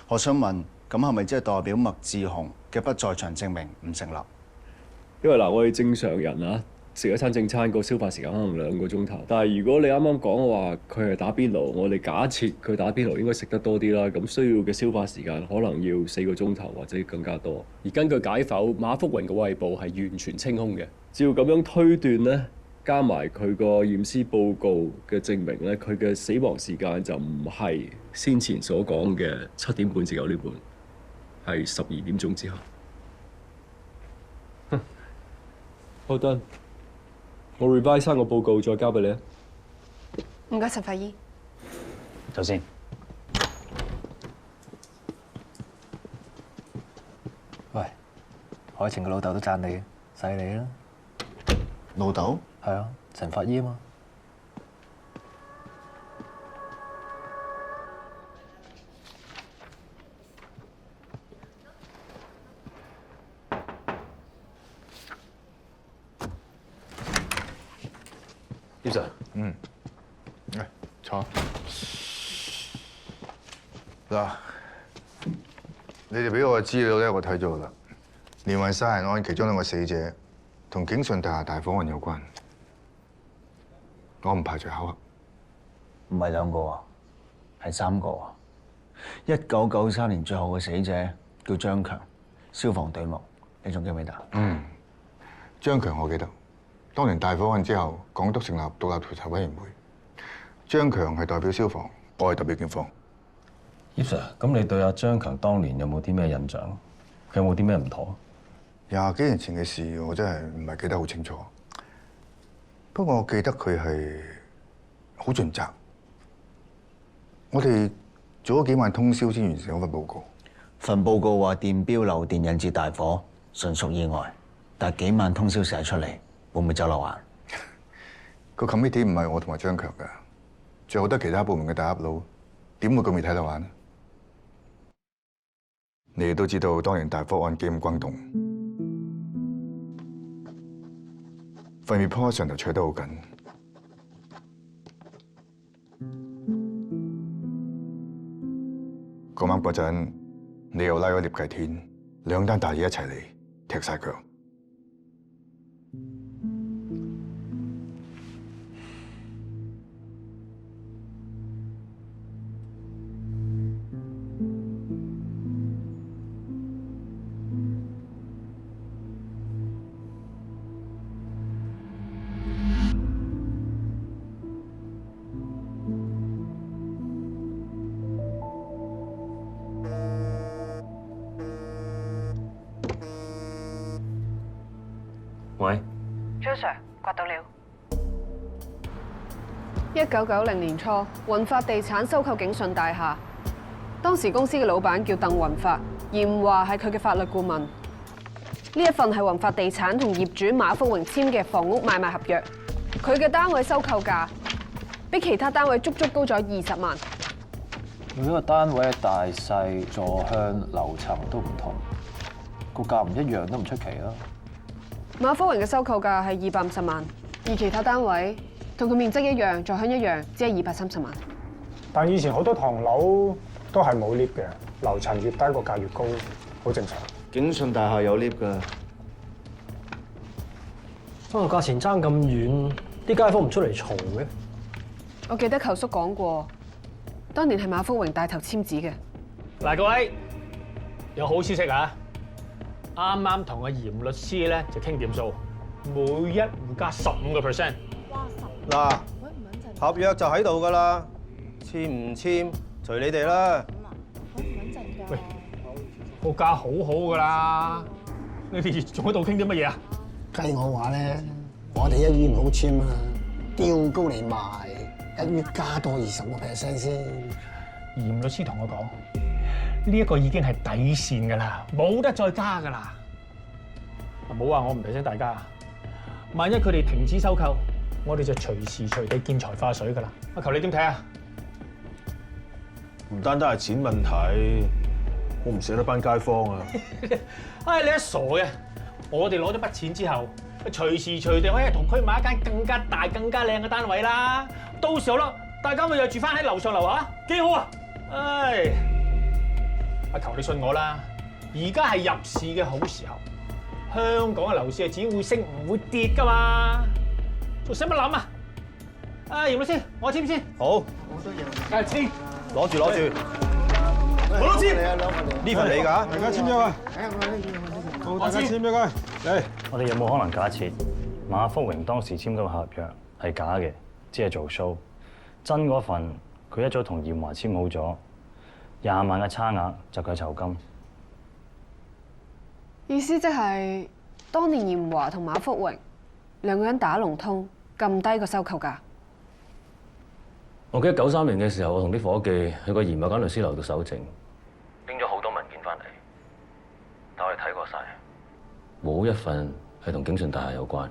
我想問，咁係咪即係代表麥志雄嘅不在場證明唔成立？因為嗱，我哋正常人啊，食一餐正餐個消化時間可能2個鐘頭，但係如果你啱啱講話佢係打邊爐，我哋假設佢打邊爐應該食得多啲啦，咁需要嘅消化時間可能要4個鐘頭或者更加多。而根據解剖，馬福榮嘅胃部係完全清空嘅，照咁樣推斷咧，加埋佢個驗屍報告嘅證明咧，佢嘅死亡時間就唔係先前所講嘅7點半至9點半，係12點鐘之後。好得。我 revise 翻個報告，再交俾你啊！唔該，陳法醫。走先。喂，海晴嘅老豆都讚你，犀利啦！老豆？係啊，陳法醫啊嘛。葉 Sir， 嚟坐。嗱，你哋俾我嘅資料咧，我睇咗啦。連環殺人案其中2個死者同景順大廈大火案有關，我唔排除巧合。唔係2個啊，係3個啊。1993年最後嘅死者叫張強，消防隊目，你仲記唔記得？張強我記得，當年大火案之後，港督成立獨立調查委員會。張強係代表消防，我係代表警方。葉 Sir， 咁你對阿張強當年有冇啲咩印象？佢有冇啲咩唔妥？20幾年前嘅事，我真係唔係記得好清楚。不過我記得佢係好盡責。我哋做咗幾晚通宵先完成嗰份報告。份報告話電錶漏電引致大火，純屬意外。但係幾晚通宵寫出嚟，會唔會走漏眼？個 committee 唔係我同埋張強㗎，最好得其他部門嘅大粒佬，點會咁易睇漏眼呢？你哋都知道當年大火案幾咁轟動，份 report 上頭取得好緊。嗰晚嗰陣，你又拉咗聶繼天，兩單大嘢一齊嚟，踢晒腳。喂，張 Sir， 刮到了。1990年初，雲發地產收購景順大廈。當時公司嘅老闆叫鄧雲發，嚴華係佢嘅法律顧問。呢一份係雲發地產同業主馬福榮簽嘅房屋買賣合約。佢嘅單位收購價比其他單位足足高咗20萬。每一個單位嘅大細、座向、樓層都唔同，個價唔一樣都唔出奇啦。馬福榮嘅收購價係250萬，而其他單位同佢面積一樣、座向一樣，只係230萬。但以前好多唐樓都係冇 lift 嘅，樓層越低個價越高，好正常。景順大廈有 lift 㗎，不過價錢爭咁遠，啲街坊唔出嚟嘈嘅。我記得球叔講過，當年係馬福榮帶頭簽字嘅。嗱，各位有好消息啊！啱啱同阿嚴律師咧就傾掂數，每一戶加15%。嗱，合約就喺度㗎啦，簽唔簽隨你哋啦。喂，個價好好㗎啦，你哋仲喺度傾啲乜嘢啊？計我話咧，我哋一於唔好簽啊，調高嚟賣，一於加多20%先。嚴律師同我講，呢一個已經係底線㗎啦，冇得再加㗎啦。唔好話我唔提醒大家，萬一佢哋停止收購，我哋就隨時隨地見財化水㗎啦。阿球你點睇啊？唔單單係錢問題，我唔捨得班街坊啊！唉，你一傻嘅！我哋攞咗筆錢之後，隨時隨地可以同區買一間更加大、更加靚嘅單位啦。到時候啦，大家咪又住翻喺樓上樓下，幾好啊！唉，阿球你信我啦，而家係入市嘅好時候，香港嘅樓市係只會升唔會跌㗎嘛，仲使乜諗啊？啊，嚴律師，我簽先。好，好多嘢，簽。攞住，我都簽。呢份你㗎，大家簽咗佢。好，大家簽咗佢。嚟，我哋有冇可能假設馬福榮當時簽嗰個合約係假嘅，只係做 show？真嗰份佢一早同嚴華簽好咗，20萬嘅差額就佢酬金。意思即係當年嚴華同馬福榮兩個人打龍通，撳低個收購價。我記得93年嘅時候，我同啲伙計去個嚴華間律師樓度搜證，拎咗好多文件翻嚟，但我哋睇過晒，冇一份係同景順大廈有關。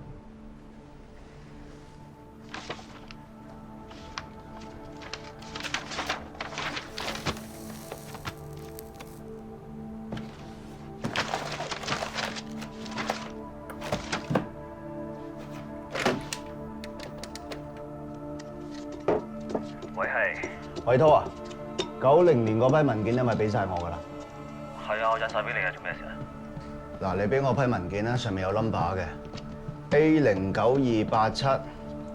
偉滔啊，90年嗰批文件你咪俾晒我㗎啦。係啊，我印晒俾你啊，做咩事啊？嗱，你俾我批文件啦，上面有 number 嘅 A09287，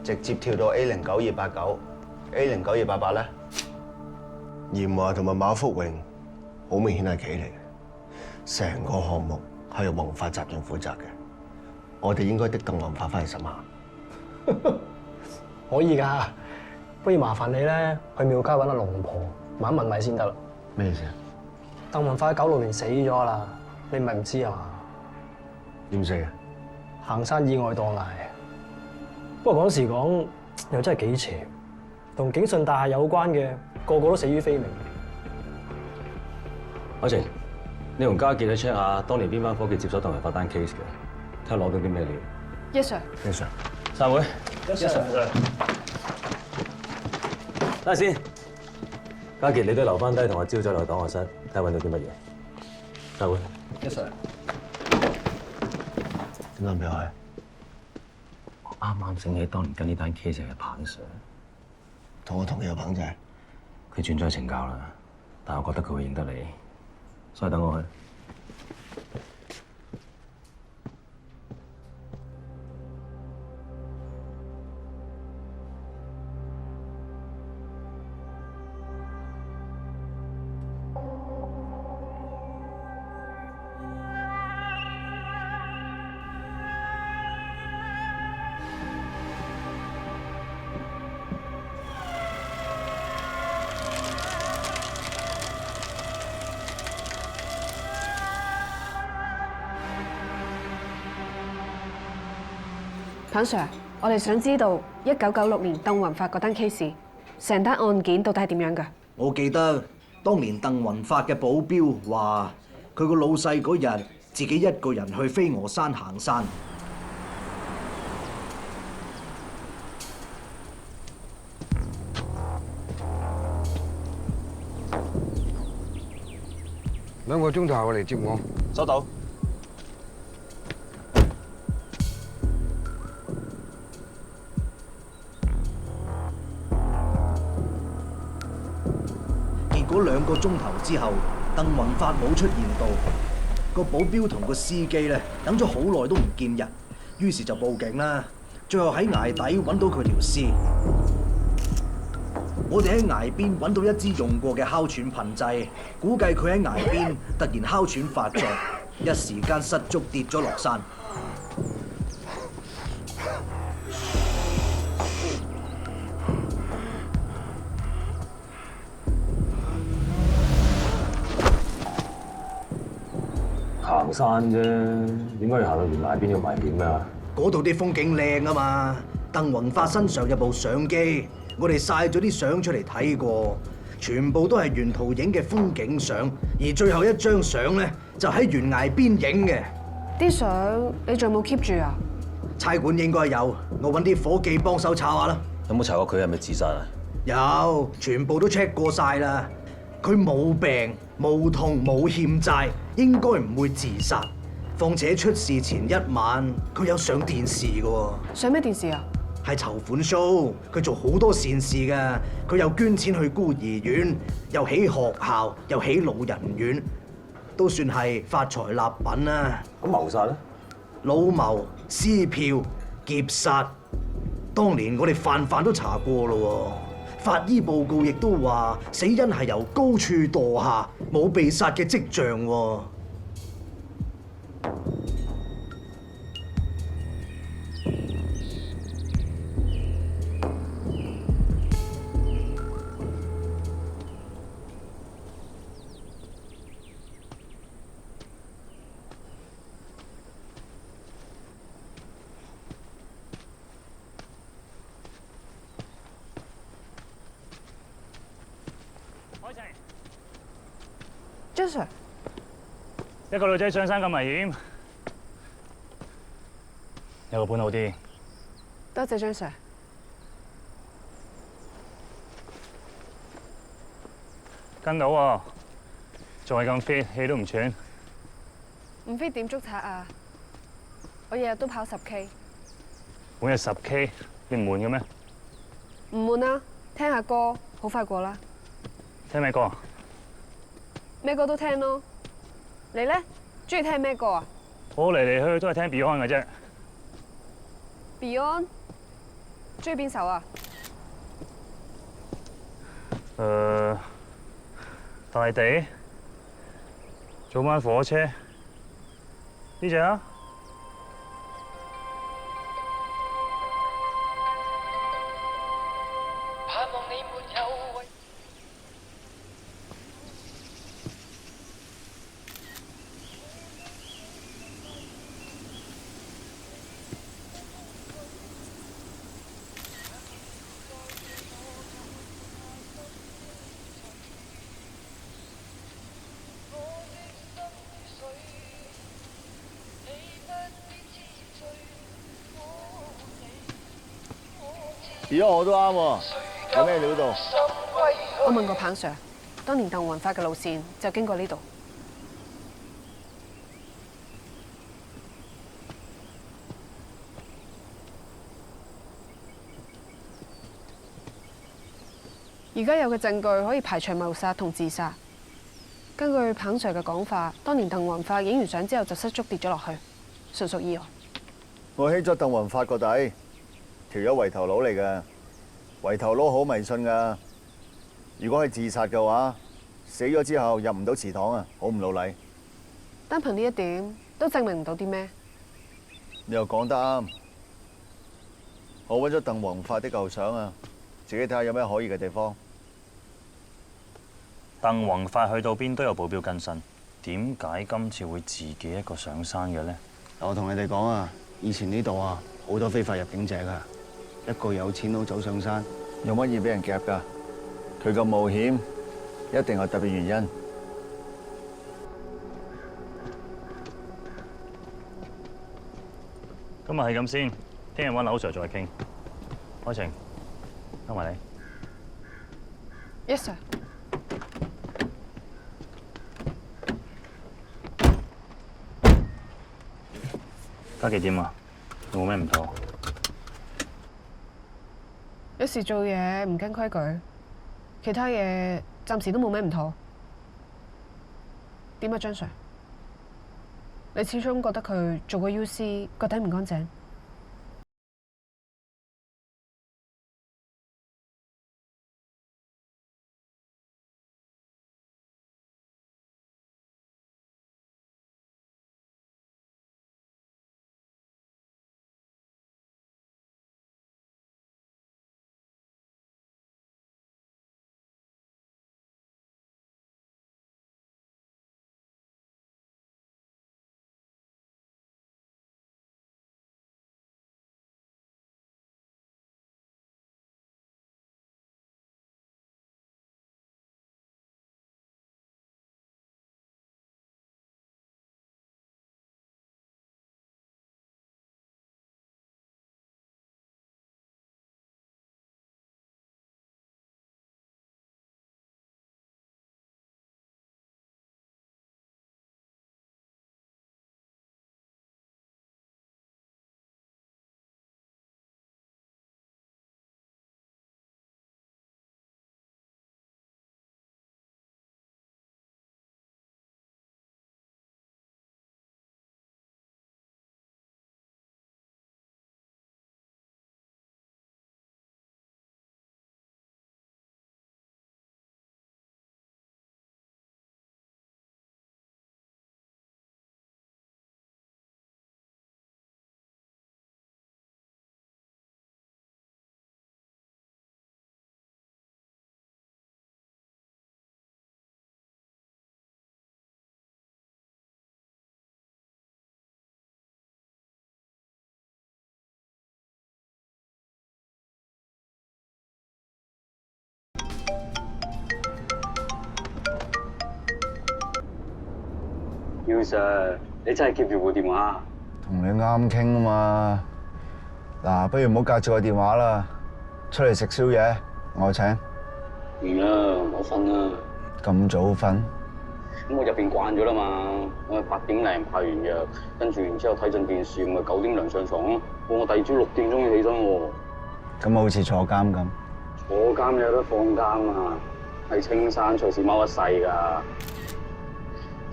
直接跳到 A09289，A09288咧嚴華同埋馬福榮好明顯係棋嚟嘅，成個項目係由宏發集團負責嘅，我哋應該的鄧宏發翻去審下。可以㗎，不如麻煩你咧去廟街揾阿龍婆問一問咪先得啦。咩意思啊？鄧宏發喺96年死咗啦，你咪唔知啊嘛？點死啊？行山意外墮崖。不過講時講又真係幾邪，同景順大廈有關嘅個個都死於非命。海晴，你同家傑去 check 下當年邊班伙計接手鄧宏發單 case 嘅，睇下攞到啲咩料。Yes sir。Yes sir。散會。 Yes sir。等下先，家傑你都留翻低同阿招仔落去檔案室，睇下揾到啲乜嘢。散會。Yes sir。點解唔俾我去？我啱啱醒起當年跟呢單 case 嘅彭 Sir， 同我同期有彭仔。佢轉咗去懲教啦，但我覺得佢會認得你，所以等我去。彭 Sir， 我哋想知道1996年鄧宏發嗰單 case， 成單案件到底係點樣㗎？我記得當年鄧宏發嘅保鏢話，佢個老細嗰日自己一個人去飛鵝山行山。2個鐘頭嚟接我。收到。結果2個鐘頭之後，鄧宏發冇出現到，個保鏢同個司機咧等咗好耐都唔見人，於是就報警啦。最後喺崖底揾到佢條屍。我哋喺崖邊揾到一支用過嘅哮喘噴劑，估計佢喺崖邊突然哮喘發作，一時間失足跌咗落山。行山啫，點解要行到連崖邊要埋點㗎？嗰度啲風景靚啊嘛！鄧宏發身上有部相機，我哋晒咗啲相出嚟睇過，全部都係沿途影嘅風景相，而最後一張相咧就喺懸崖邊影嘅。啲相你仲有冇 keep 住啊？差館應該有，我揾啲伙計幫手抄下啦。有冇查過佢係咪自殺啊？有，全部都 check 過晒啦。佢冇病、冇痛、冇欠債，應該唔會自殺。況且出事前一晚，佢有上電視嘅喎。上咩電視啊？係籌款 show，佢做好多善事㗎。佢又捐錢去孤兒院，又起學校，又起老人院，都算係發財立品啦。咁謀殺咧？老謀、撕票、劫殺，當年我哋泛都查過咯喎。法醫報告亦都話死因係由高處墮下，冇被殺嘅跡象喎。張 Sir， 一個女仔上山咁危險，有個伴好啲。多謝張 Sir。跟到喎，仲係咁 fit， 氣都唔喘。唔 fit 點捉賊啊？我日日都跑10K。每日10K， 你唔悶嘅咩？唔悶啊，聽下歌，好快過啦。聽咩歌啊？咩歌都聽咯。你咧，中意聽咩歌啊？我嚟嚟去去都係聽 Beyond 嘅啫。Beyond， 中意邊首啊？大地，早晚火車呢只啊？而家我都啱喎，有咩料到？我問過彭 Sir， 當年鄧雲發嘅路線就經過呢度。而家有嘅證據可以排除謀殺同自殺。根據彭 Sir 嘅講法，當年鄧雲發影完相之後就失足跌咗落去，純屬意外。我起咗鄧雲發個底，條友圍頭佬嚟嘅，圍頭佬好迷信㗎。如果係自殺嘅話，死咗之後入唔到祠堂啊，好唔老禮。單憑呢一點都證明唔到啲咩。你又講得啱，我揾咗鄧雲發啲舊相啊，自己睇下有咩可疑嘅地方。鄧宏發去到邊都有保鏢跟身，點解今次會自己一個上山嘅呢？我同你哋講啊，以前呢度啊好多非法入境者㗎，一個有錢佬走上山，有乜嘢俾人夾㗎？佢咁冒險，一定有特別原因。今日係咁先，聽日揾劉 Sir 再傾。開晴，跟埋你。Yes sir。家幾點啊？有冇咩唔妥？有時做嘢唔跟規矩，其他嘢暫時都冇咩唔妥。點啊，張 Sir？ 你始終覺得佢做過 UC 個底唔乾淨？姚 Sir， 你真係 keep 住部電話。同你啱傾啊嘛。嗱，不如唔好隔住個電話啦，出嚟食宵夜，我請。唔啦，我瞓啦。咁早瞓？咁我入邊慣咗啦嘛，我係8點零派完藥，跟住然之後睇陣電視，咪9點零上床咯。我第二朝6點鐘要起身喎。咁好似坐監咁。坐監你有得放監啊？喺青山隨時踎一世㗎。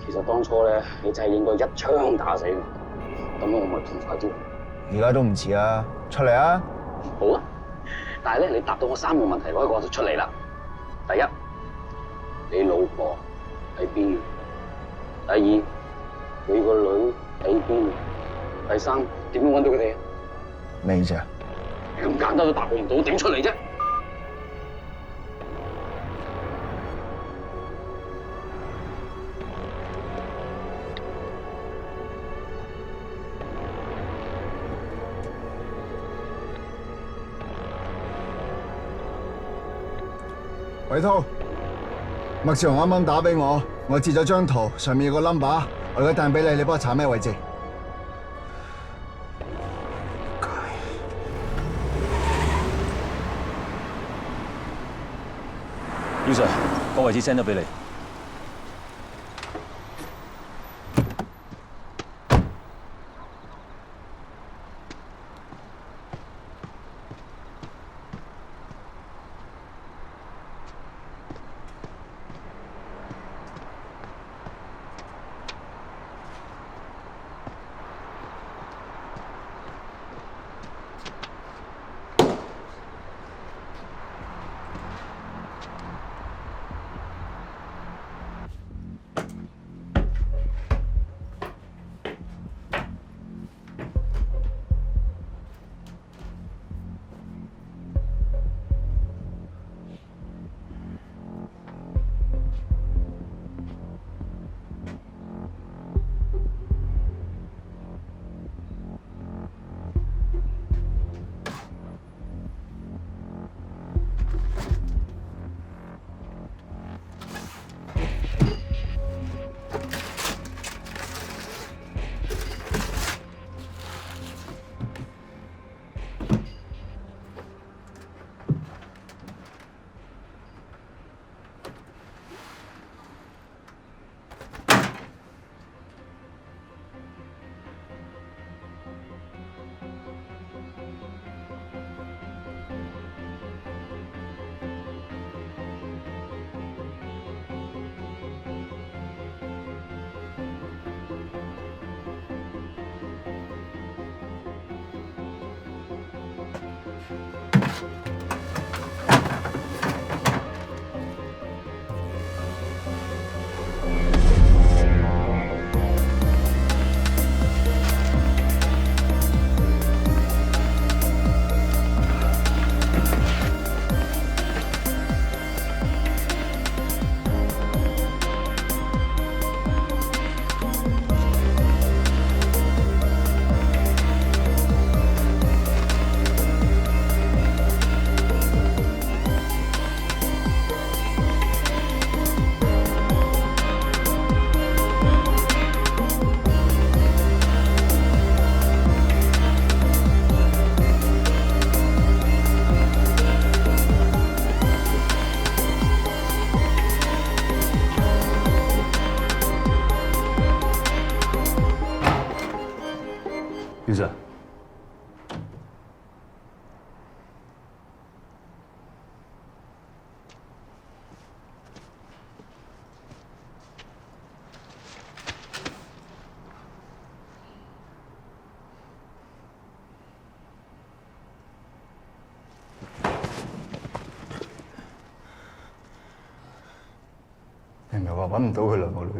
其實當初咧，你真係應該一槍打死我，咁樣我咪痛快啲。而家都唔遲啊，出嚟啊！好啊，但係咧，你答到我3個問題嗰一個就出嚟啦。第一，你老婆喺邊？第二，佢個女喺邊？第三，點樣揾到佢哋？你咋？咁簡單都答我唔到，點出嚟啫？偉滔，麥少雄啱啱打俾我截咗張圖，上面有個 number， 我而家彈俾你，你幫我查咩位置？姚 Sir， 個位置 send 咗俾你。姚 Sir， 你唔係話揾唔到佢兩個女？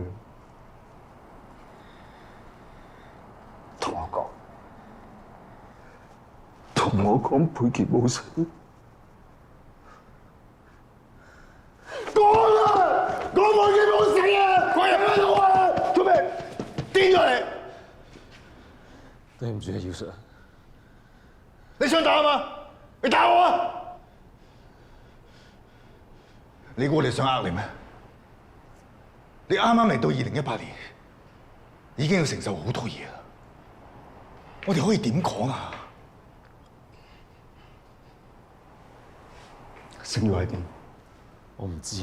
同我講。同我講佩傑冇死，講啦！講佩傑冇死啊！佢喺度啊！做咩？癲咗你？對唔住啊，姚 Sir。你想打嘛？你打我啊！你估我哋想呃你咩？你啱啱嚟到2018年，已經要承受好多嘢啦。我哋可以點講啊？星耀喺邊？我唔知。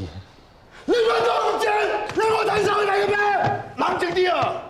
你乜都唔知，你我睇手嚟嘅咩？冷靜啲啊！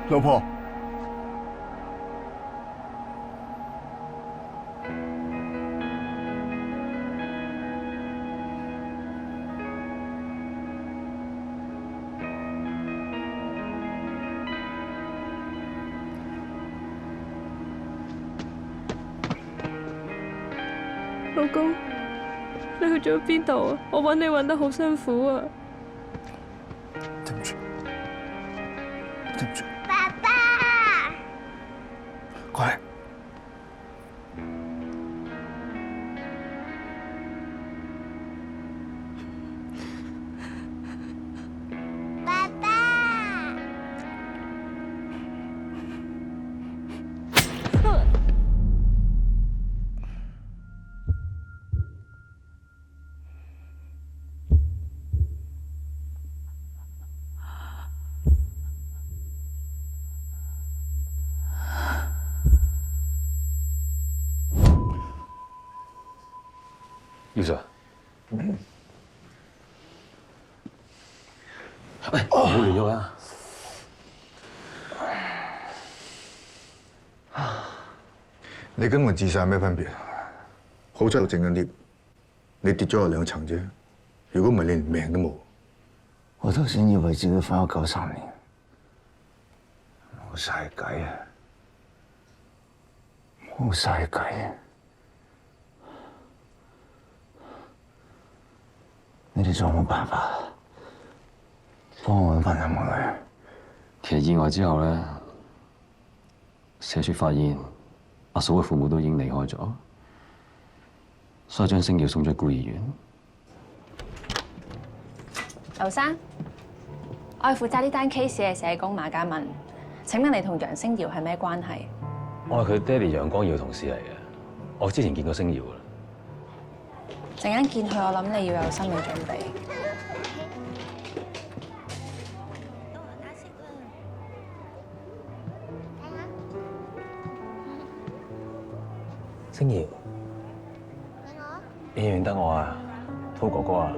老婆。老公，你去咗邊度啊？我揾你揾得好辛苦啊！對唔住，對唔住。爸爸，過嚟。爸爸，姚 Sir， 喂，唔好亂喐啊！你跟我自殺有咩分別？好彩我整緊 lift， 你跌咗我2層啫。如果唔係，你連命都冇。我頭先以為自己翻咗93年，冇晒計啊！冇晒計啊！你哋仲有冇辦法幫我揾翻阿母女？其實意外之後咧，社署發現阿嫂嘅父母都已經離開咗，所以將星耀送咗孤兒院。劉生，我係負責呢單 case 嘅社工馬嘉敏。請問你同楊星耀係咩關係？我係佢爹哋楊光耀嘅同事嚟嘅，我之前見過星耀㗎啦。陣間見佢，我諗你要有心理準備。星耀，你認唔認得我啊？濤哥哥啊！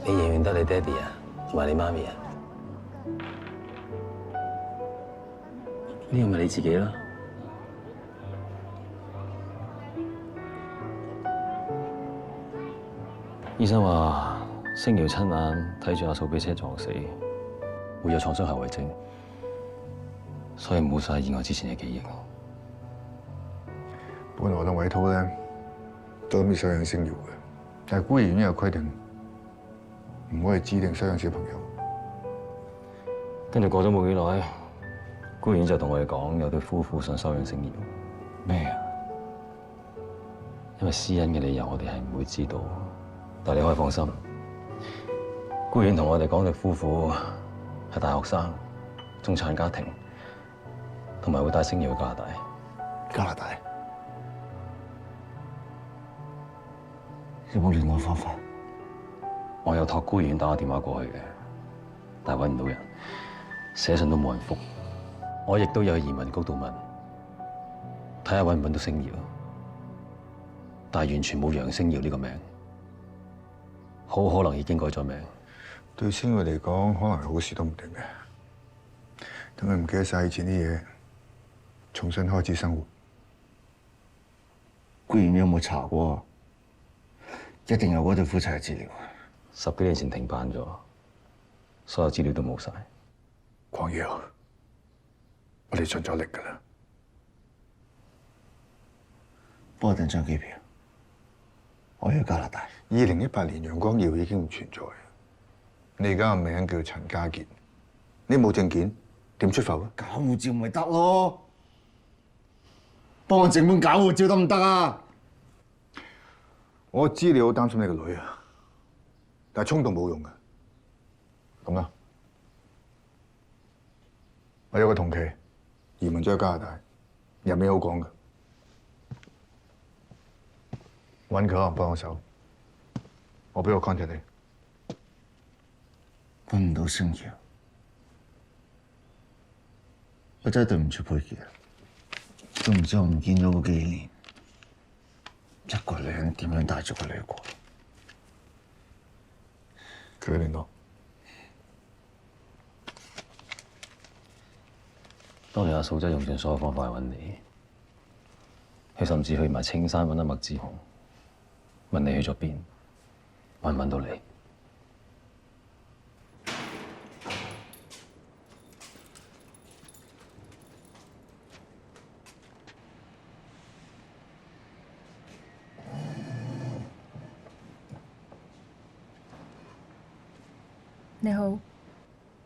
你認唔認得你爹哋啊？同埋你媽咪啊？呢個咪你自己咯。醫生話星耀親眼睇住阿嫂俾車撞死，會有創傷後遺症，所以冇晒意外之前嘅記憶。本來我同偉濤咧都諗住收養星耀嘅，但係孤兒院有規定，唔可以指定收養小朋友。跟住過咗冇幾耐，孤兒院就同我哋講有對夫婦想收養星耀。咩啊？因為私隱嘅理由，我哋係唔會知道。但係你可以放心，孤兒院同我哋講對夫婦係大學生、中產家庭，同埋會帶星耀去加拿大。加拿大有冇聯絡方法？我有託孤兒院打個電話過去嘅，但係揾唔到人，寫信都冇人覆。我亦都有去移民局度問，睇下揾唔揾到星耀，但係完全冇楊星耀呢個名，好可能已經改咗名。對星耀嚟講，可能係好事都唔定嘅。等佢唔記得晒以前啲嘢，重新開始生活。孤兒院有冇查過？一定有嗰對夫妻嘅資料。10幾年前停辦咗，所有資料都冇晒。광耀，我哋盡咗力㗎啦。幫我訂張機票，我要加拿大。2018年楊光耀已經唔存在，你而家個名叫陳家傑，你冇證件點出埠啊？搞護照咪得咯，幫我整本搞護照得唔得啊？我知你好擔心你個女啊，但係衝動冇用㗎。咁啦，我有個同期移民咗去加拿大，入面好講㗎，揾佢可能幫我手，我俾個 contact 你。揾唔到星耀，我真係對唔住佩傑，都唔知我唔見咗嗰幾年，一個女人點樣帶咗個女過？佢聯絡。當年阿嫂真係用盡所有方法去揾你，佢甚至去埋青山揾阿麥志雄，問你去咗邊，揾唔揾到你？你好，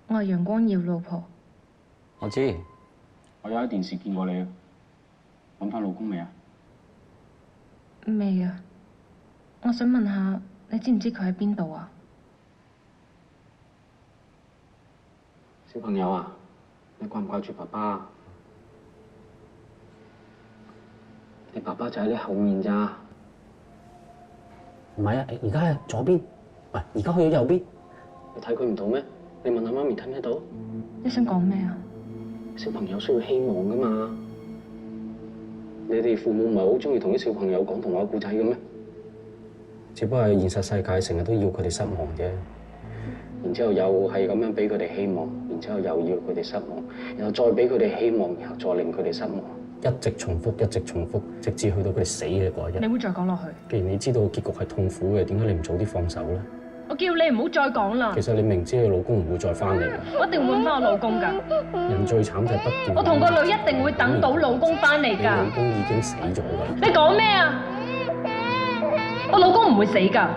我係楊光耀老婆。我知，我有喺電視見過你，揾翻老公未啊？未啊，我想問下，你知唔知佢喺邊度啊？小朋友啊，你掛唔掛住爸爸？你爸爸就喺你後面咋？唔係啊，而家係左邊，喂，而家去咗右邊。你睇佢唔到咩？你問下媽咪睇唔睇到？你想講咩啊？小朋友需要希望噶嘛？你哋父母唔係好中意同啲小朋友講童話故仔嘅咩？只不過係現實世界成日都要佢哋失望啫。然之後又係咁樣俾佢哋希望，然之後又要佢哋失望，然後再俾佢哋希望，然後再令佢哋失望。一直重複，一直重複，直至去到佢哋死嘅嗰一日。你會再講落去？既然你知道結局係痛苦嘅，點解你唔早啲放手咧？我叫你唔好再講啦。其實你明知你老公唔會再翻嚟㗎。我一定會揾翻我老公㗎。人最慘就係不斷。我同個女一定會等到老公翻嚟你老㗎。公已經死咗㗎。你講咩啊？我老公唔會死㗎。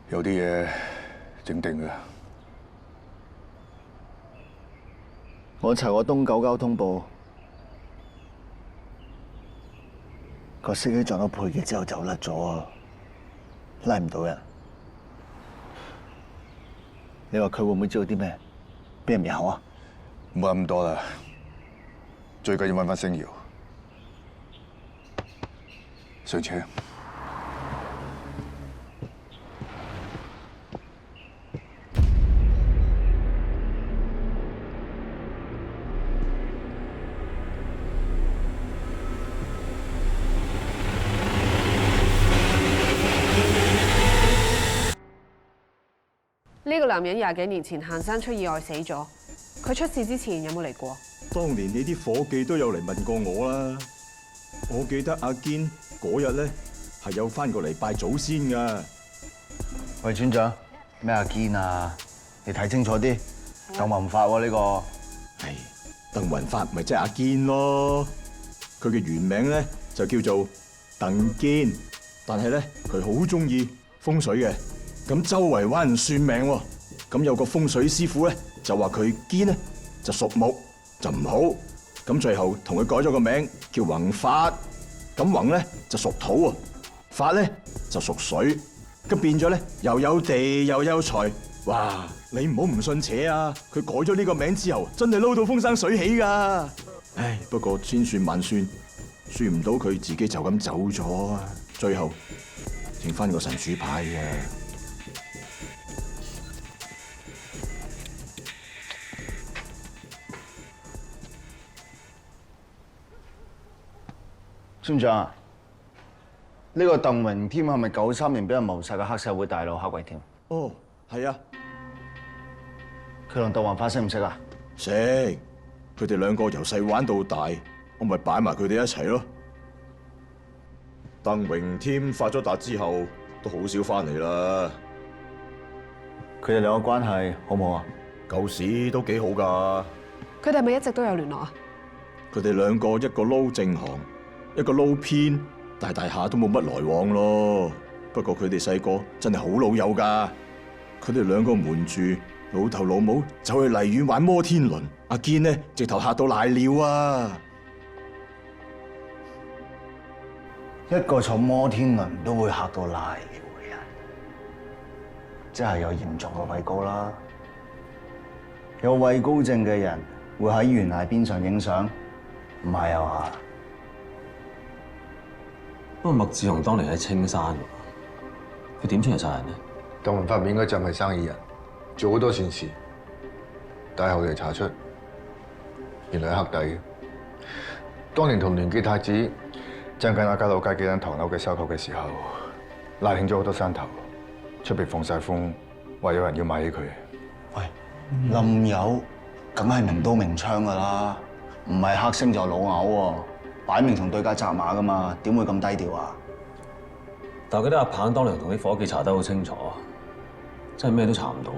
有啲嘢整定嘅。我查過東九交通部，個司機撞到佩傑之後走甩咗啊，拉唔到人。你話佢會唔會知道啲咩？俾人滅口啊？唔好咁多啦，最緊要揾翻星瑤。上車。呢個男人20幾年前行山出意外死咗，佢出事之前有冇嚟過？當年你啲伙計都有嚟問過我啦。我記得阿堅嗰日咧係有翻過嚟拜祖先㗎。喂，村長，咩阿堅啊？你睇清楚啲，鄧雲發喎呢個。係鄧雲發，咪即係阿堅咯。佢嘅原名咧就叫做鄧堅，但係咧佢好中意風水嘅。咁周圍揾人算命喎，咁有個風水師傅咧就話佢堅咧就屬木就唔好，咁最後同佢改咗個名叫宏發，咁宏咧就屬土喎，發咧就屬水，咁變咗咧又有地又有財，哇！你唔好唔信邪啊！佢改咗呢個名之後，真係撈到風生水起㗎。唉，不過千算萬算，算唔到佢自己就咁走咗啊！最後剩翻個神主牌啊！村長，呢個鄧榮添係咪93年俾人謀殺嘅黑社會大佬黑鬼添？哦，係啊。佢同鄧宏發識唔識啊？識，佢哋兩個由細玩到大，我咪擺埋佢哋一齊咯。鄧榮添發咗達之後，都好少翻嚟啦。佢哋兩個關係好唔好啊？舊時都幾好㗎。佢哋係咪一直都有聯絡啊？佢哋兩個一個撈正行，一個撈偏，大下都冇乜來往咯。不過佢哋細個真係好老友㗎。佢哋兩個瞞住老豆老母走去荔園玩摩天輪，阿堅呢直頭嚇到瀨尿啊！一個坐摩天輪都會嚇到瀨尿嘅人，即係有嚴重嘅畏高啦。有畏高症嘅人會喺懸崖邊上影相，唔係啊嘛？不過麥志雄當年喺青山，佢點出嚟殺人呢？鄧文發面嗰陣係生意人，做好多善事，但係後嚟查出，原來係黑底嘅。當年同聯記太子爭緊亞皆老街幾間唐樓嘅收購嘅時候，拉興咗好多山頭，出邊放晒風，話有人要買起佢。喂，冧友梗係明刀明槍噶啦，唔係黑星就係老牛喎，擺明同對家紮馬噶嘛，點會咁低調啊？但係嗰啲阿棒當年同啲伙計查得好清楚，真係咩都查唔到。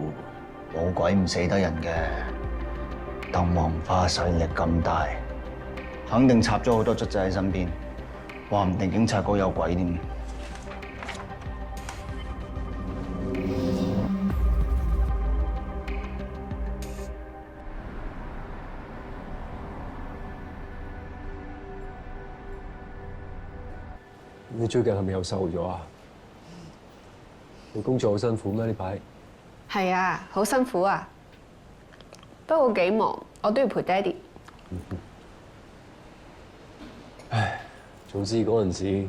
冇鬼唔死得人嘅，鄧宏發勢力咁大，肯定插咗好多卒仔喺身邊，話唔定警察局有鬼添。你最近係咪又瘦咗啊？你工作好辛苦咩？呢排係啊，好辛苦啊。不過幾忙，我都要陪爹哋。唉，早知嗰陣時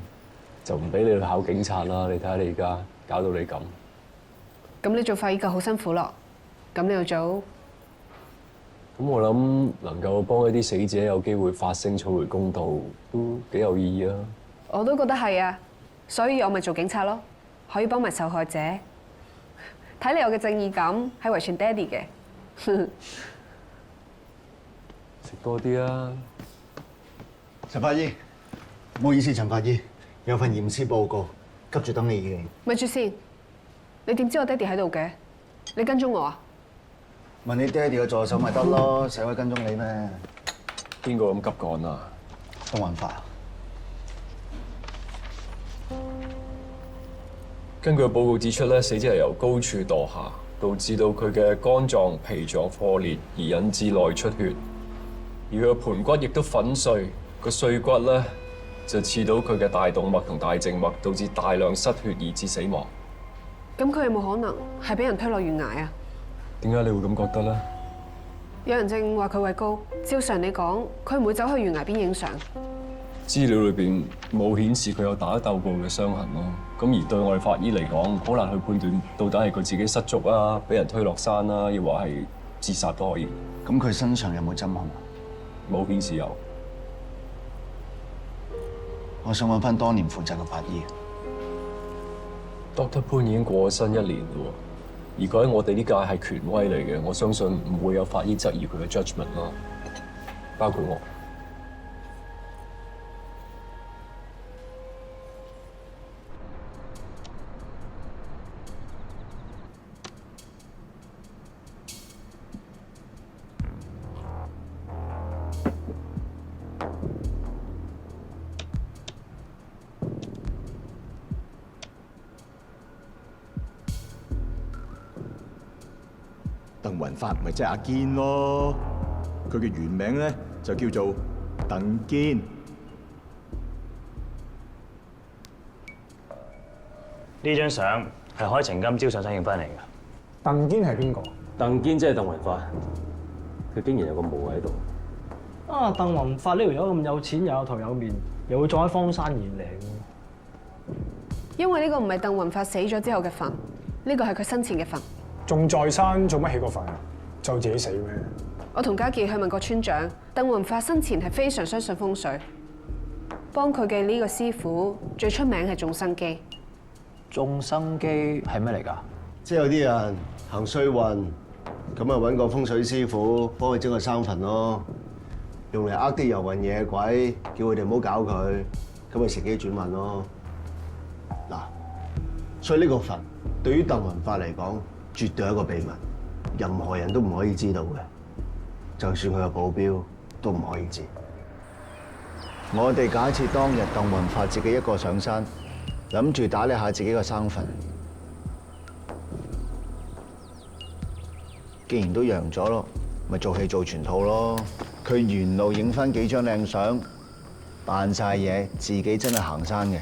就唔俾你去考警察啦。你睇下你而家搞到你咁。咁你做法醫就好辛苦咯。咁你又做？咁我諗能夠幫一啲死者有機會發聲討回公道，都幾有意義啊！我都覺得係啊，所以我咪做警察咯，可以幫埋受害者。睇嚟我嘅正義感係遺傳爹哋嘅。食多啲啊！陳法醫，唔好意思，陳法醫，有份驗屍報告，急住等你醫院。咪住先，你點知我爹哋喺度嘅？你跟蹤我啊？問你爹哋嘅助手咪得咯，使鬼跟蹤你咩？邊個咁急趕啊？鄧宏發。根據報告指出咧，死者係由高處墮下，導致到佢嘅肝臟、脾臟破裂，而引致內出血。而佢嘅盤骨亦都粉碎，個碎骨咧就刺到佢嘅大動脈同大靜脈，導致大量失血而致死亡。咁佢有冇可能係俾人推落懸崖啊？點解你會咁覺得咧？有人證話佢畏高，照常你講，佢唔會走去懸崖邊影相。資料裏邊冇顯示佢有打鬥過嘅傷痕咯。咁而對我哋法醫嚟講，好難去判斷到底係佢自己失足啊，俾人推落山啦，亦或係自殺都可以。咁佢身上有冇針孔？冇顯示有。我想揾翻當年負責嘅法醫。Dr. 潘已經過咗身1年咯，而佢喺我哋呢屆係權威嚟嘅，我相信唔會有法醫質疑佢嘅 judgment 咯，包括我。鄧宏發咪即係阿堅咯，佢嘅原名咧就叫做鄧堅。呢張相係海晴今朝上身影翻嚟嘅。鄧堅係邊個？鄧堅即係鄧雲發，佢竟然有個墓喺度。啊，鄧雲發呢條友咁有錢又有頭有面，又會葬喺荒山野嶺。因為呢個唔係鄧雲發死咗之後嘅墳，呢個係佢生前嘅墳。仲在生做乜起個墳？就自己死咩？我同家傑去問過村長，鄧雲發生前係非常相信風水，幫佢嘅呢個師傅最出名係種生基。種生基係咩嚟㗎？即係有啲人行衰運，咁啊揾個風水師傅幫佢整個生墳咯，用嚟呃啲遊魂野鬼，叫佢哋唔好搞佢，咁咪乘機轉運咯。嗱，所以呢個墳對於鄧雲發嚟講，絕對係一個秘密，任何人都唔可以知道嘅，就算佢個保鏢都唔可以知。我哋假設當日鄧雲發自己一個上山，諗住打理下自己個生墳。既然都揚咗咯，咪做戲做全套咯。佢沿路影翻幾張靚相，扮晒嘢，自己真係行山嘅。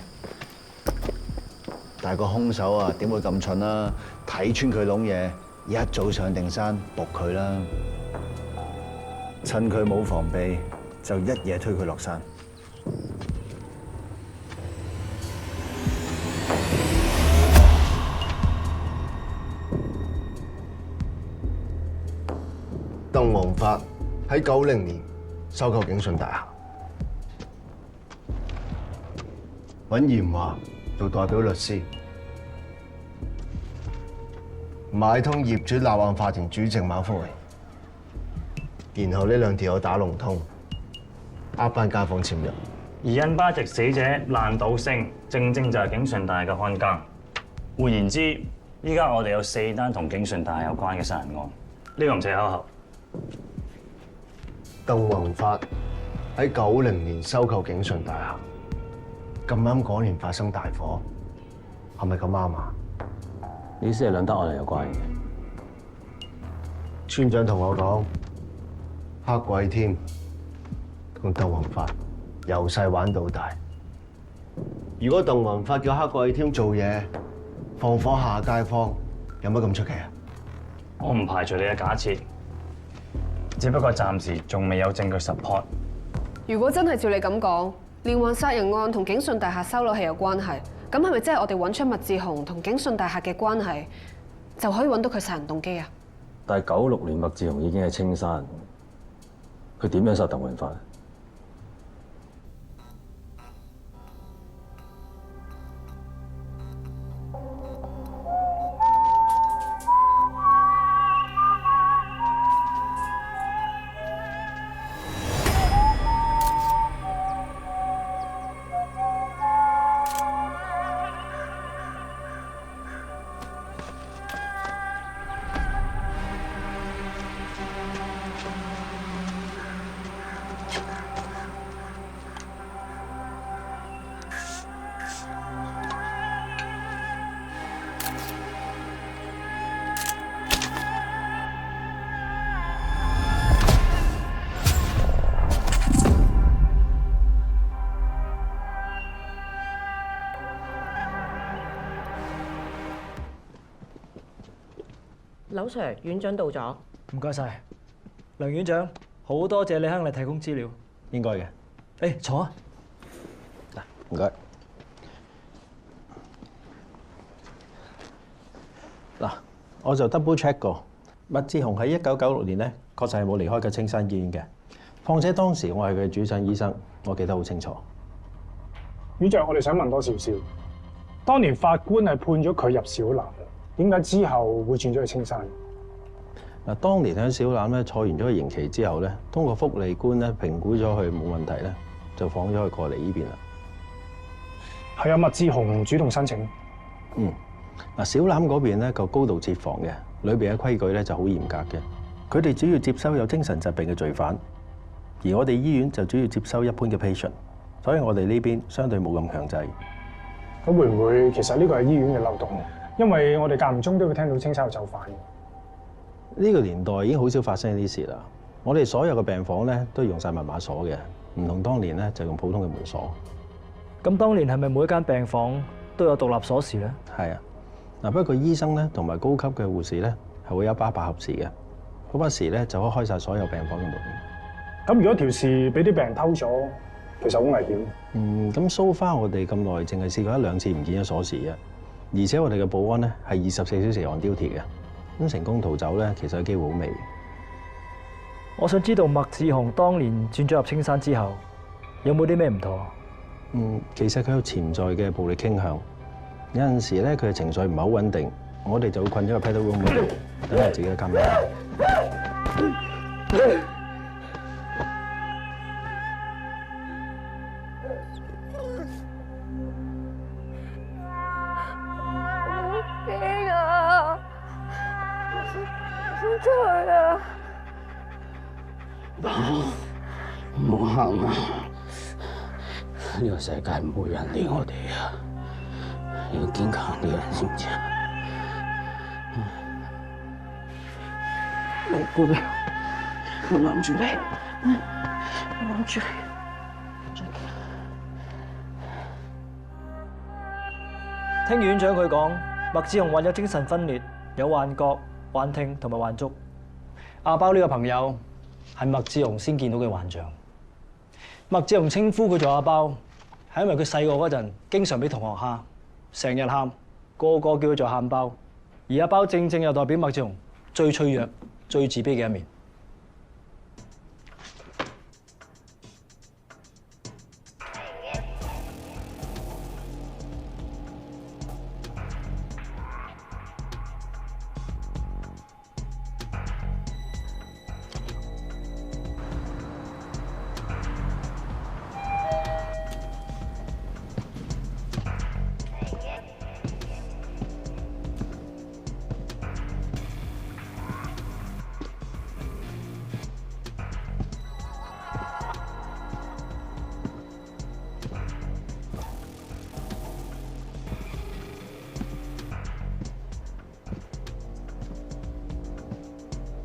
但係個兇手啊，點會咁蠢啊？睇穿佢窿嘢，一早上定山仆佢啦。趁佢冇防備，就一嘢推佢落山。鄧宏發喺90年收購景順大廈，揾嚴華做代表律師，買通業主立案法團主席馬福榮，然後呢兩條友打龍通，呃班街坊簽約。而印巴籍死者爛島星，正正就係景順大廈嘅看更。換言之，依家我哋有4單同景順大廈有關嘅殺人案，呢個唔使巧合。鄧宏發喺90年收購景順大廈，咁啱嗰年發生大火，係咪咁啱啊？你先係兩單案係有關嘅。村長同我講，黑鬼添同鄧宏發由細玩到大。如果鄧宏發叫黑鬼添做嘢，放火嚇街坊，有乜咁出奇啊？我唔排除你嘅假設，只不過暫時仲未有證據 support。如果真係照你咁講，連環殺人案同景順大廈收樓係有關係，咁係咪即係我哋揾出麥志雄同景順大廈嘅關係，就可以揾到佢殺人動機啊？但係96年麥志雄已經係青山，佢點樣殺鄧雲發？劉 Sir， 院長到咗。唔該晒，梁院長，好多謝你向你提供資料。應該嘅。誒，坐啊。唔該。嗱，我就 double check 過，麥志雄喺1996年咧，確實係冇離開過青山醫院嘅。況且當時我係佢主診醫生，我記得好清楚。院長，我哋想問多少少，當年法官係判咗佢入小欖，點解之後會轉咗去青山？嗱，當年喺小欖咧坐完咗個刑期之後咧，通過福利官咧評估咗佢冇問題咧，就放咗佢過嚟呢邊啦。係啊，麥志雄主動申請。嗱，小欖嗰邊咧個高度設防嘅，裏邊嘅規矩咧就好嚴格嘅。佢哋主要接收有精神疾病嘅罪犯，而我哋醫院就主要接收一般嘅 patient， 所以我哋呢邊相對冇咁強制。咁會唔會其實呢個係醫院嘅漏洞？因為我哋間唔中都會聽到青山有走犯。呢個年代已經好少發生呢啲事啦。我哋所有嘅病房咧都用晒密碼鎖嘅，唔同當年咧就用普通嘅門鎖。咁當年係咪每一間病房都有獨立鎖匙咧？係啊，嗱，不過醫生咧同埋高級嘅護士咧係會有把盒匙嘅，嗰把匙咧就可以開晒所有病房嘅門。咁如果條匙俾啲病人偷咗，其實好危險。咁so far我哋咁耐，淨係試過1、2次唔見咗鎖匙嘅，而且我哋嘅保安咧係24小時 on duty 嘅，咁成功逃走咧其實機會好微。我想知道麥志雄當年轉咗入青山之後，有冇啲咩唔妥？其實佢有潛在嘅暴力傾向，有陣時咧佢嘅情緒唔係好穩定，我哋就會困咗個 paddle room 度，等佢自己監察。驚啊！我想出去啊！唔好喊啊！呢個世界唔會有人理我哋啊！要堅強啲啊，知唔知啊？嚟，姑娘，我攬住你，我攬住你。聽院長佢講，麥志雄患有精神分裂，有幻覺、幻聽同埋幻觸。阿包呢個朋友係麥志雄先見到嘅幻象。麥志雄稱呼佢做阿包，係因為佢細個嗰陣經常俾同學蝦，成日喊，個個叫佢做喊包。而阿包正正又代表麥志雄最脆弱、最自卑嘅一面。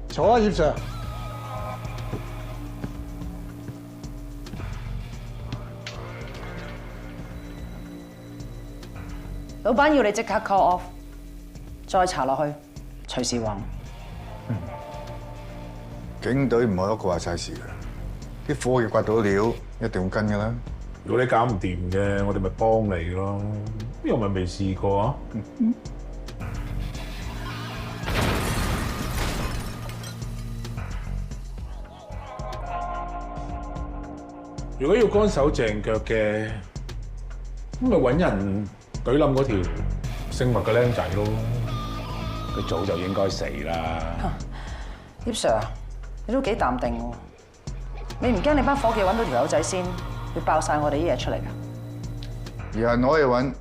坐啊，葉 Sir。老闆要你即刻 call off， 再查落去，隨時話。警隊唔係一個話晒事嘅，啲伙計刮到料，一定會跟㗎啦。如果你搞唔掂嘅，我哋咪幫你咯。又咪未試過啊？如果要乾手淨腳嘅，咁咪揾人懟冧嗰條姓麥嘅僆仔咯。佢早就應該死啦。葉 Sir， 你都幾淡定喎？你唔驚你班伙計揾到條友仔先，會爆晒我哋啲嘢出嚟㗎？有人可以揾，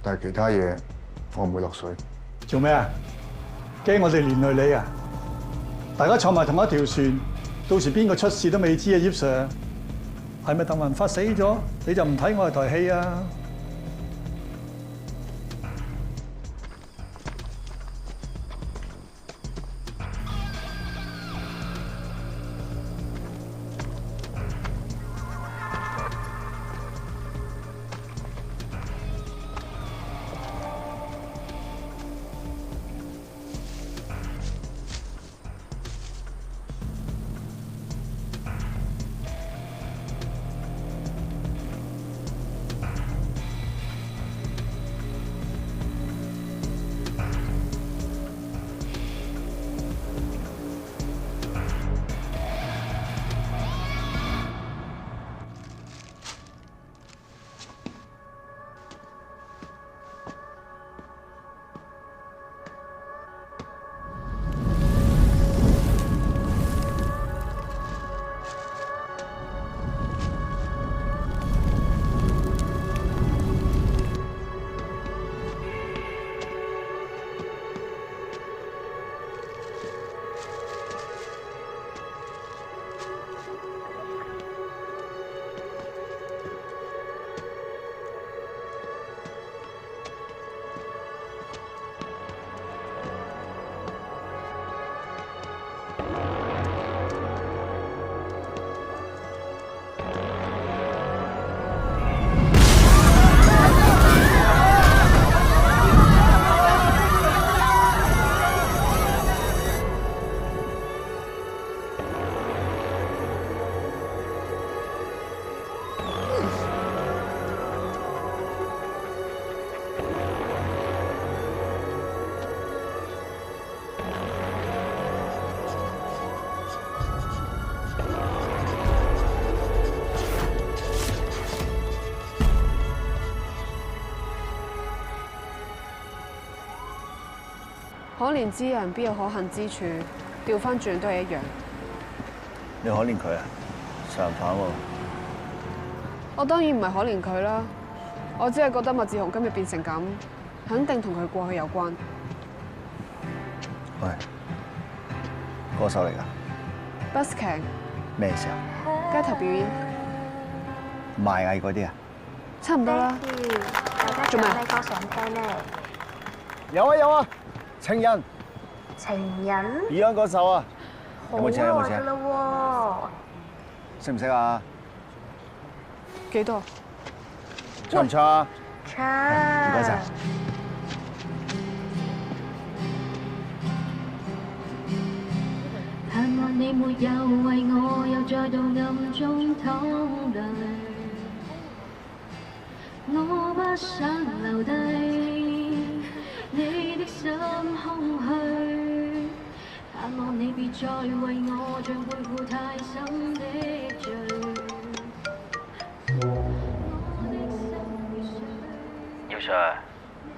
但係其他嘢我唔會落水。做咩啊？驚我哋連累你啊？大家坐埋同一條船，到時邊個出事都未知啊，葉 Sir。係咪鄧文發死咗，你就唔睇我哋台戲啊？可憐之人必有可恨之處，調翻轉都係一樣。你可憐佢啊？殺人犯喎！我當然唔係可憐佢啦，我只係覺得麥志雄今日變成咁，肯定同佢過去有關。喂，歌手嚟㗎 busking 咩時候？街頭表演，賣藝嗰啲啊？差唔多啦。做咩？你歌想聽咩？有啊有啊，情人。情人 Beyond 嗰首啊，好有冇請？有冇請？耐啦識唔識啊？幾多？唱唔唱啊？唱。唔該晒。盼望你沒有為我又再度暗中淌淚，我不想留低你的心空虛，盼望你別再為我像背負太深的罪。姚 Sir，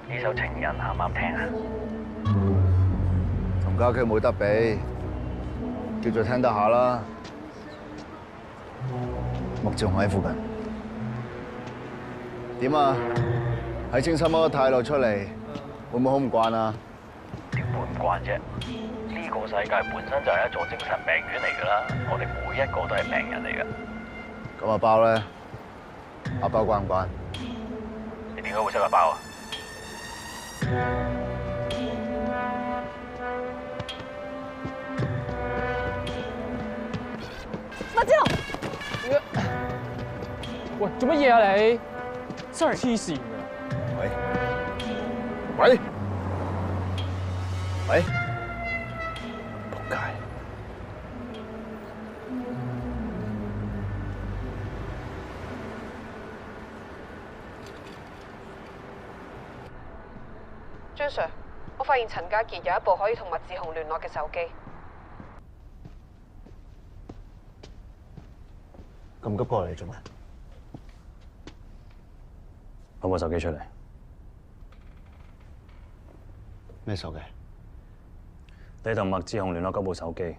呢首情人啱唔啱聽啊？同家駒冇得比，叫做聽得下啦。麥志雄喺附近，點啊？喺青山踎得太耐出嚟，會唔會好唔慣啊？點會唔慣啫？呢個世界本身就係一座精神病院嚟㗎啦，我哋每一個都係病人嚟㗎。咁阿包咧？阿包慣唔慣？你點解會識阿包啊？麥志雄，喂，做乜嘢啊你 ？Sorry， 黐線㗎！喂！仆街！張 Sir， 我發現陳家傑有一部可以同麥志雄聯絡嘅手機。咁急過嚟做咩？攞部手機出嚟。咩手機？你同麥志雄聯絡嗰部手機。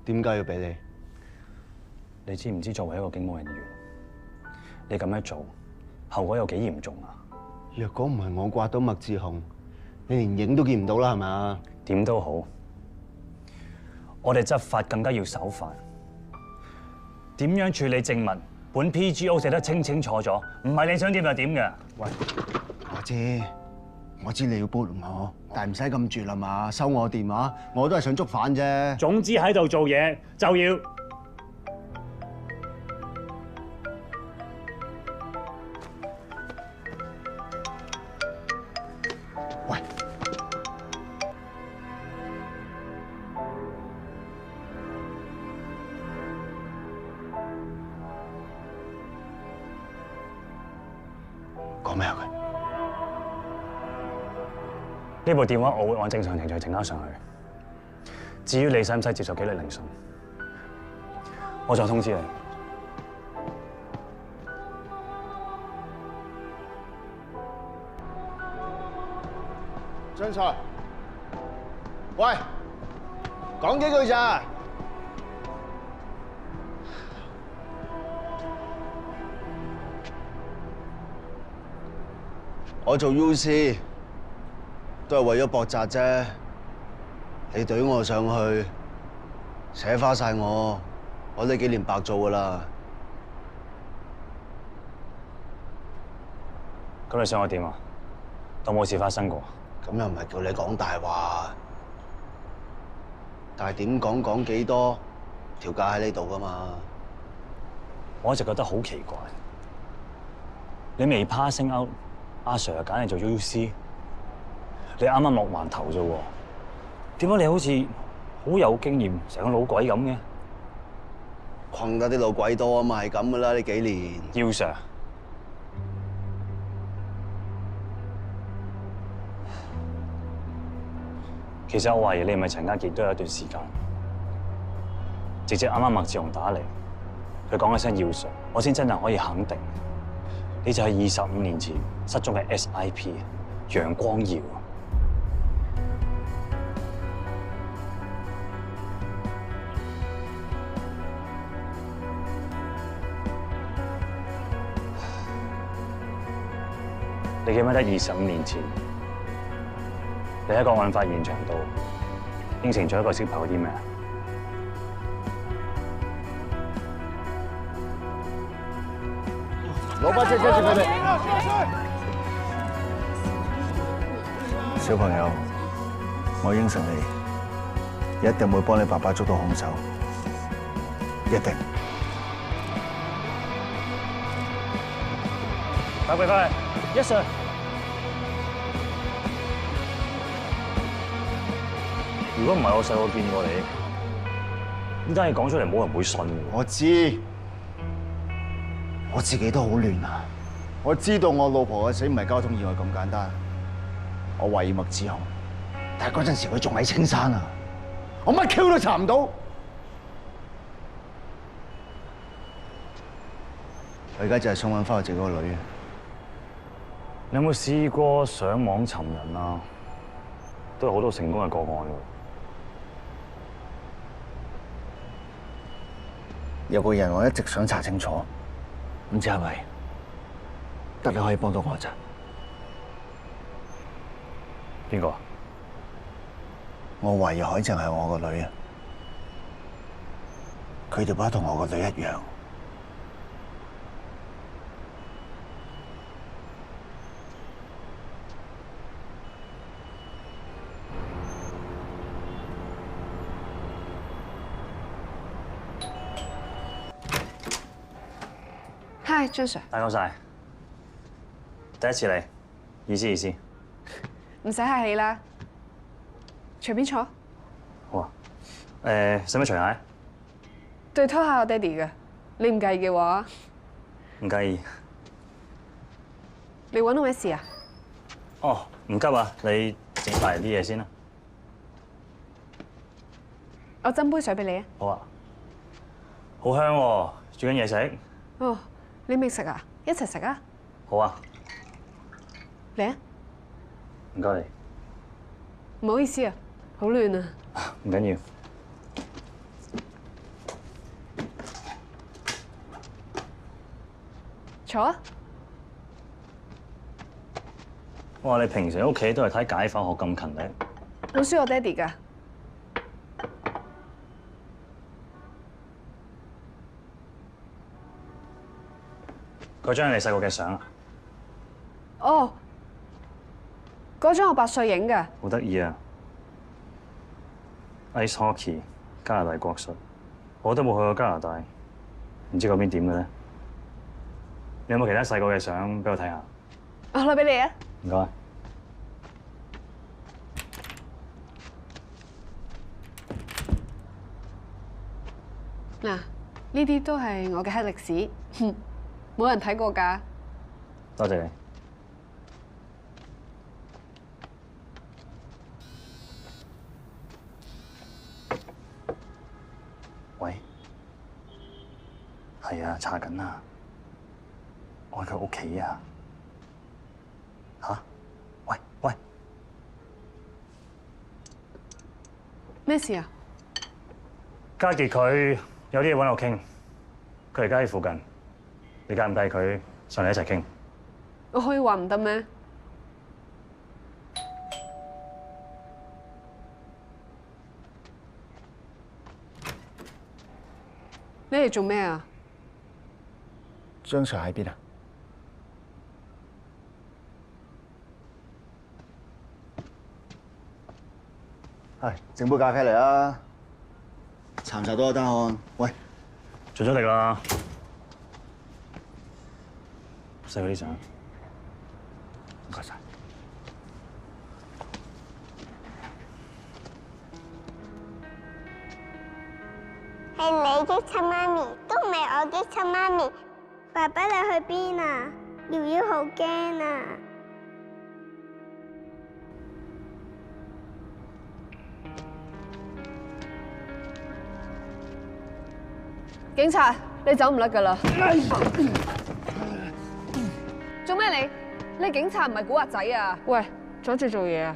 點解要俾你？你知唔知作為一個警務人員，你咁樣做，後果有幾嚴重啊？若果唔係我刮到麥志雄，你連影都見唔到啦，係咪？點都好，我哋執法更加要守法。點樣處理證物？本 PGO 寫得清清楚楚，唔係你想點就點嘅。喂，我知你要撥我，但係唔使咁絕啦嘛，收我電話，我都係想捉犯啫。總之喺度做嘢就要。喂，講咩啊佢？呢部電話我會按正常程序呈交上去。至於你使唔使接受紀律聆訊，我再通知你。張才，喂，講幾句咋？我做 UC 都係為咗搏責啫，你懟我上去，扯花晒我呢幾年白做㗎啦。咁你想我點啊？當冇事發生過？咁又唔係叫你講大話，但係點講幾多，條界喺呢度㗎嘛。我一直覺得好奇怪，你未 passing out， 阿 Sir 又揀你做 UC， 你啱啱落環頭啫喎，點解你好似好有經驗，成個老鬼咁嘅？困得啲老鬼多啊嘛，係咁㗎啦，呢幾年。姚 Sir， 其實我懷疑你唔係陳家傑都有一段時間，直至啱啱麥志雄打嚟，佢講一聲姚 Sir， 我先真係可以肯定，你就係25年前失蹤嘅 SIP 楊光耀。你記唔記得25年前，你喺個案發現場度應承咗一個小朋友啲咩啊？攞把遮遮住佢哋。小朋友，我應承你，一定會幫你爸爸捉到兇手，一定。快快，Yes sir。如果唔係我細個見過你，呢單嘢講出嚟冇人會信。我知，我自己都好亂啊！我知道我老婆嘅死唔係交通意外咁簡單，我懷疑麥志雄，但係嗰陣時佢仲喺青山啊，我乜 Q 都查唔到。我而家就係想揾翻我自己個女。你有冇試過上網尋人啊？都有好多成功嘅個案㗎。有個人我一直想查清楚，唔知係咪得你可以幫到我咋？邊個？我懷疑海靜係我個女啊！佢條疤同我個女一樣。Hi， 張 Sir。大夠晒，第一次嚟，意思。唔使客氣啦，隨便坐。好啊。使唔使除鞋？對拖鞋我爹哋嘅，你唔介意嘅話。唔介意。你揾我咩事啊？哦，唔急啊，你整埋啲嘢先啦。我斟杯水俾你啊。好啊。好香喎，煮緊嘢食。哦。你未食啊？一齊食啊！好啊，嚟啊！唔該你。唔好意思啊，好亂啊。唔緊要。坐啊！我話你平時喺屋企都係睇解剖學咁勤力。老師我爹哋㗎。嗰張係你細個嘅相啊？哦，嗰張我8歲影嘅。好得意啊 ！Ice hockey 加拿大國術，我都冇去過加拿大，唔知嗰邊點嘅咧？你有冇其他細個嘅相俾我睇下？我攞俾你啊！唔該。嗱，呢啲都係我嘅黑歷史，冇人睇過㗎。多謝你。喂，係啊，查緊啊，我喺佢屋企啊。嚇？喂，咩事啊？嘉傑佢有啲嘢揾我傾，佢而家喺附近，你介唔介意佢上嚟一齊傾？我可以話唔得咩？你嚟做咩啊？張 Sir 喺邊啊？係，整杯咖啡嚟啦。查唔查到個單案？喂，盡咗力啦。細嗰啲相，唔該晒。係你嘅親媽咪，都唔係我嘅親媽咪。爸爸你去邊啊？瑤瑤好驚啊！警察，你走唔甩㗎啦！做咩你？你警察唔係古惑仔啊！喂，阻住做嘢啊！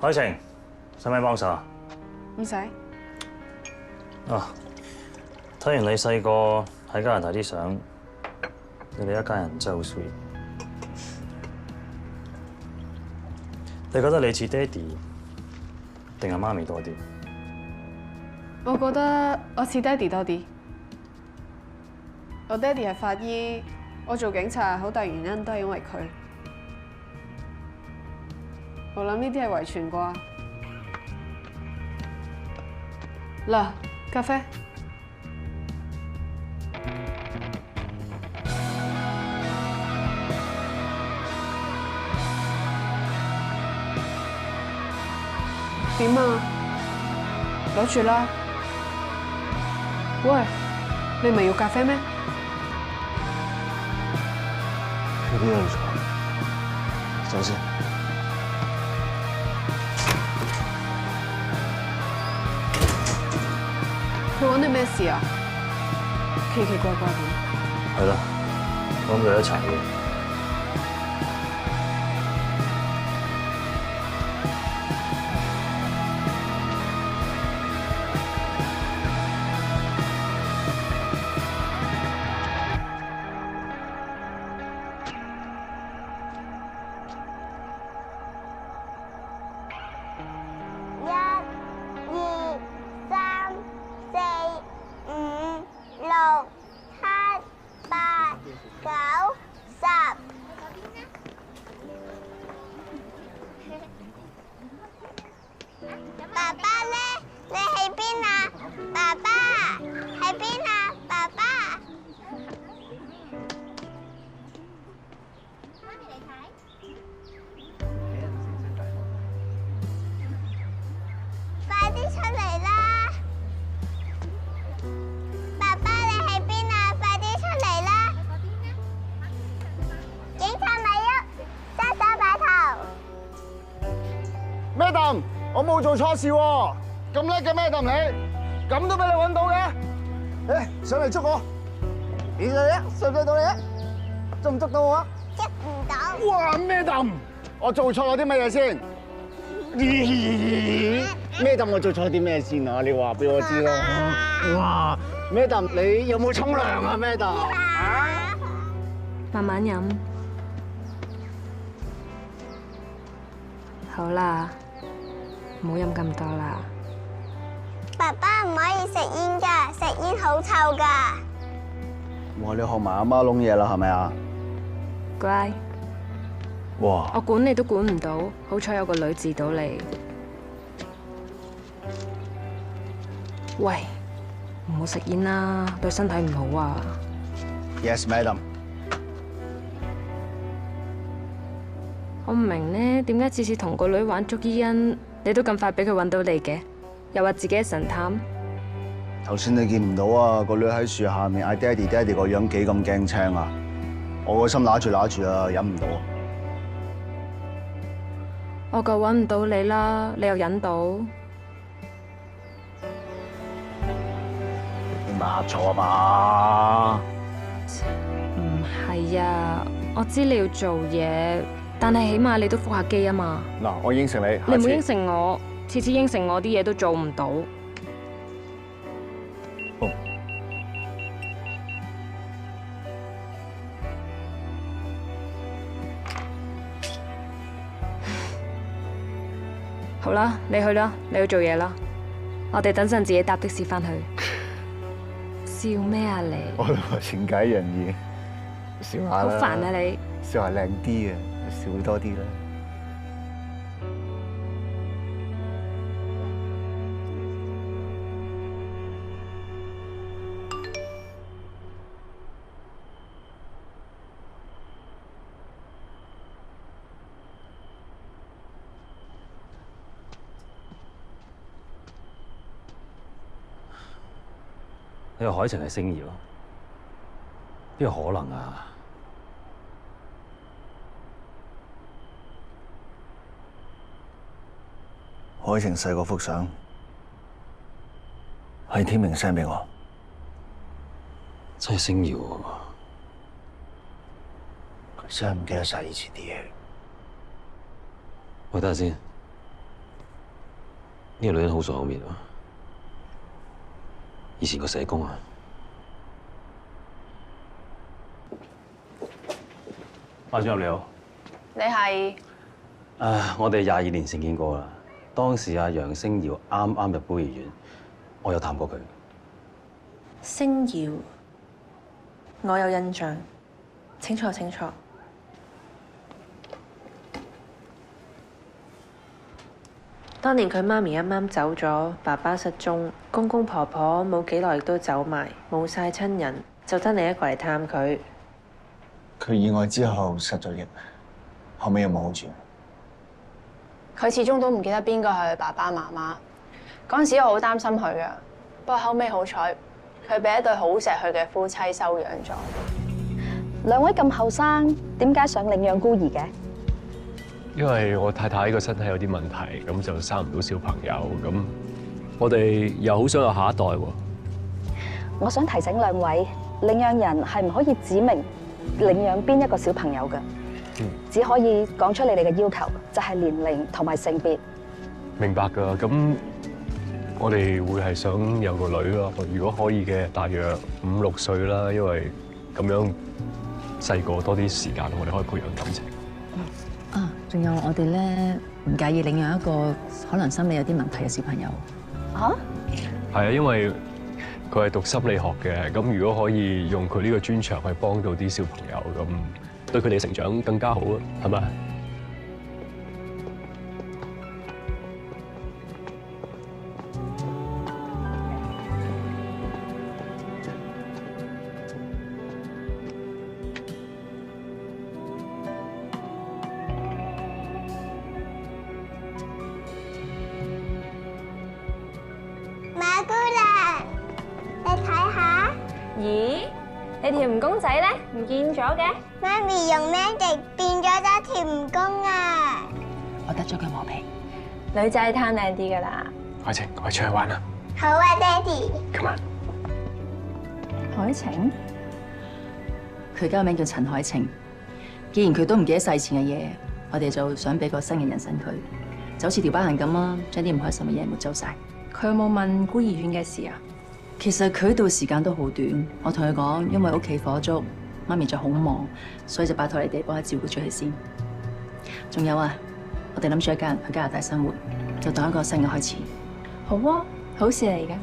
海晴，使唔使幫手啊？唔使。啊，睇完你細個喺加拿大啲相，你哋一家人真係好 sweet。你覺得你似爹哋定係媽咪多啲？我覺得我似爹哋多啲。我爹哋係法醫，我做警察好大原因都係因為佢。我諗呢啲係遺傳啩。嗱，咖啡。點啊？攞住啦！喂，你唔係要咖啡咩？去邊度坐？走先。佢揾你咩事啊？奇奇怪怪咁。係啦，我諗佢一齊嘅。爸爸咧，你喺邊啊？爸爸喺邊啊？爸爸，媽咪嚟睇，快啲出嚟啦！爸爸你喺邊啊？快啲出嚟啦！警察咪喐，揸手擺頭。Madam，我冇做錯事喎，咁叻嘅 Madam 你，咁都俾你揾到嘅？誒，上嚟捉我！你嚟啊，上唔上到你啊？捉唔捉到我啊？捉唔到。哇 ，Madam，我做錯咗啲乜嘢先？Madam，我做錯啲咩先啊？你話俾我知咯。哇 ，Madam，你有冇沖涼啊 ，Madam？慢慢飲。好啦，唔好飲咁多啦。爸爸唔可以食煙㗎，食煙好臭㗎。哇，你學埋阿媽窿嘢啦，係咪啊？乖。哇！我管你都管唔到，好彩有個女治到你。喂，唔好食煙啦，對身體唔好啊。Yes, Madam。我唔明呢，點解次次同個女玩捉伊恩，你都咁快俾佢揾到你嘅？又話自己係神探。頭先你見唔到啊？個女喺樹下面嗌爹哋爹哋個樣幾咁驚青啊！我個心揦住啊，忍唔到。我夠揾唔到你啦，你又忍到？你咪呷醋啊嘛！唔係啊，我知你要做嘢，但係起碼你都覆下機啊嘛。嗱，我應承你，你唔好應承我，次次應承我啲嘢都做唔到。好啦，你去啦，你去做嘢啦。我哋等陣自己搭的士翻去。笑咩啊你？我善解人意，笑下啦。好煩啊你！笑下靚啲啊，笑多啲啦。你話海晴係星瑤，邊有可能啊？海晴細個幅相係天明 send 俾我，真係星瑤喎！佢真係唔記得晒以前啲嘢。喂，等下先，呢個女人好熟口面啊！以前個社工啊。班主任你好。你係？我哋22年前見過啦。當時阿楊星瑤啱啱入孤兒院，我有探過佢。星瑤，我有印象，清楚。當年佢媽咪啱啱走咗，爸爸失蹤，公公婆婆冇幾耐亦都走埋，冇晒親人，就得你一個嚟探佢。佢意外之後失咗憶，後尾有冇好轉？佢始終都唔記得邊個係佢爸爸媽媽。嗰陣時我好擔心佢㗎，不過後尾好彩，佢俾一對好錫佢嘅夫妻收養咗。兩位咁後生，點解想領養孤兒嘅？因為我太太個身體有啲問題，咁就生唔到小朋友，咁我哋又好想有下一代喎。我想提醒兩位，領養人係唔可以指明領養邊一個小朋友嘅，只可以講出你哋嘅要求，就係年齡同埋性別。明白㗎，咁我哋會係想有個女咯。如果可以嘅，大約5、6歲啦，因為咁樣細個多啲時間，我哋可以培養感情。仲有我哋咧唔介意領養一個可能心理有啲問題嘅小朋友。係啊，因為佢係讀心理學嘅，咁如果可以用佢呢個專長去幫到啲小朋友，咁對佢哋嘅成長更加好啊，係咪？馬姑娘，你睇下。咦？你條蜈蚣仔咧唔見咗嘅？媽咪用 magic 變咗咗條蜈蚣啊！我得咗佢磨皮。女仔貪靚啲㗎啦。海晴，我哋出去玩啦。好啊，爹哋。Come on。海晴，佢而家個名叫陳海晴。既然佢都唔記得世前嘅嘢，我哋就想俾個新嘅人生佢，就好似條疤痕咁啦，將啲唔開心嘅嘢抹走晒。佢有冇問孤兒院嘅事啊？其實佢到時間都好短，我同佢講，因為屋企火燭，媽咪就好忙，所以就拜託你哋幫佢照顧住佢先。仲有啊，我哋諗住一家人去加拿大生活，就當一個新嘅開始。好啊，好事嚟嘅。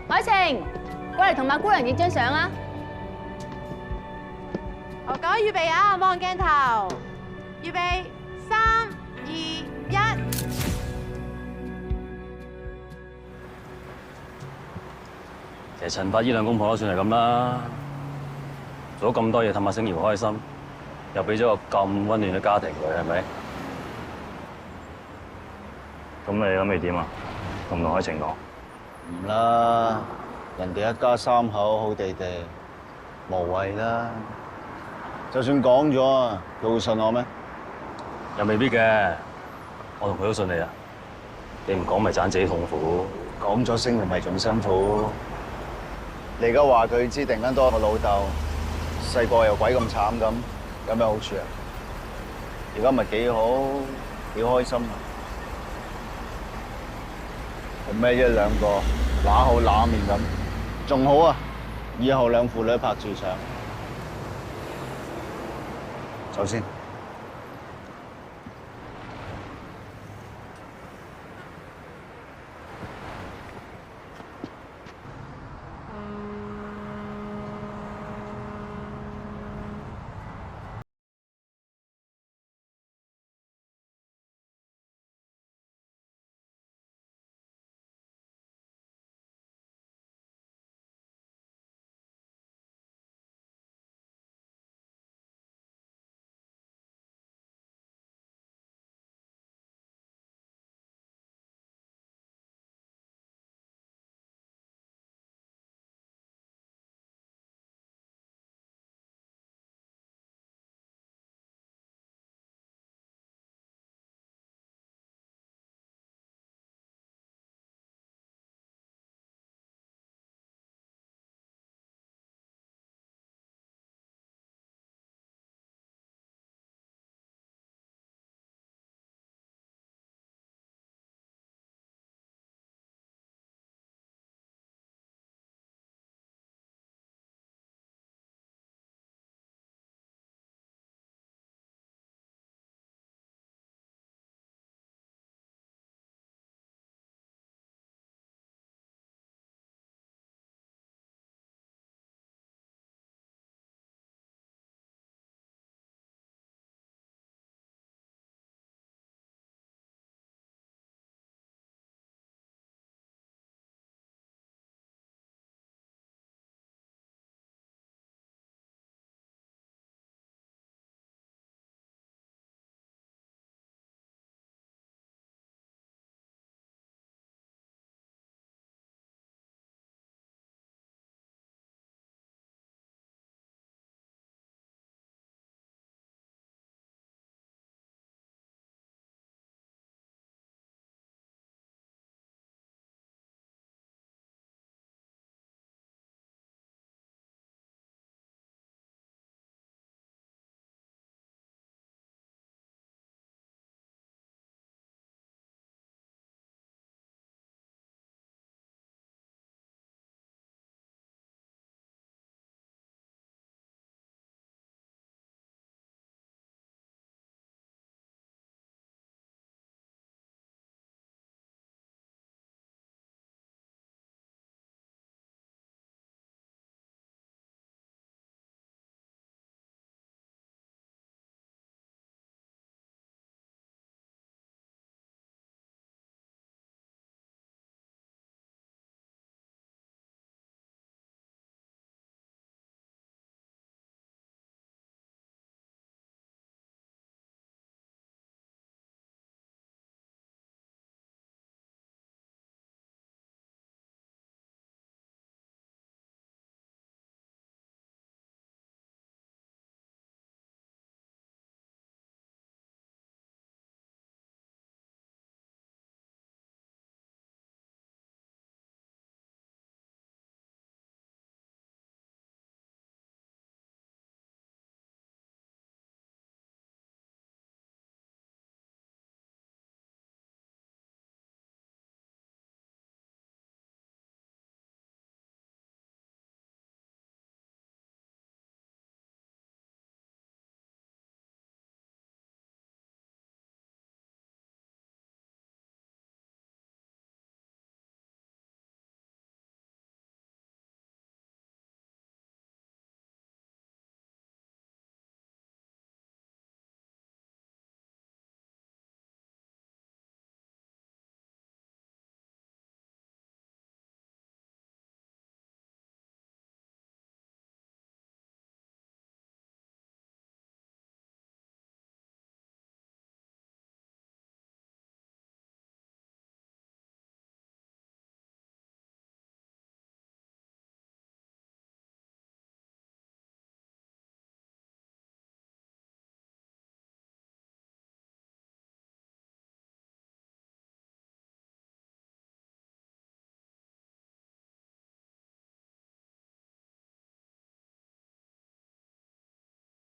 海晴，過嚟同馬姑娘影張相啊！學哥預備啊，望鏡頭，預備3、2、1。其實陳伯依兩公婆都算係咁啦，做咗咁多嘢氹阿星瑤開心，又俾咗個咁溫暖嘅家庭佢，係咪？咁你諗你點啊？同唔同海晴講？唔啦，人哋一家3口好地地，無謂啦。就算講咗啊，佢會信我咩？又未必嘅，我同佢都信你啊。你唔講咪盞自己痛苦，講咗星瑤咪仲辛苦。你而家話佢知，突然間多個老豆，細個又鬼咁慘咁，有咩好處啊？而家咪幾好，幾開心啊！做咩一兩個揦口揦面咁，仲好啊！以後兩父女拍住上，走先。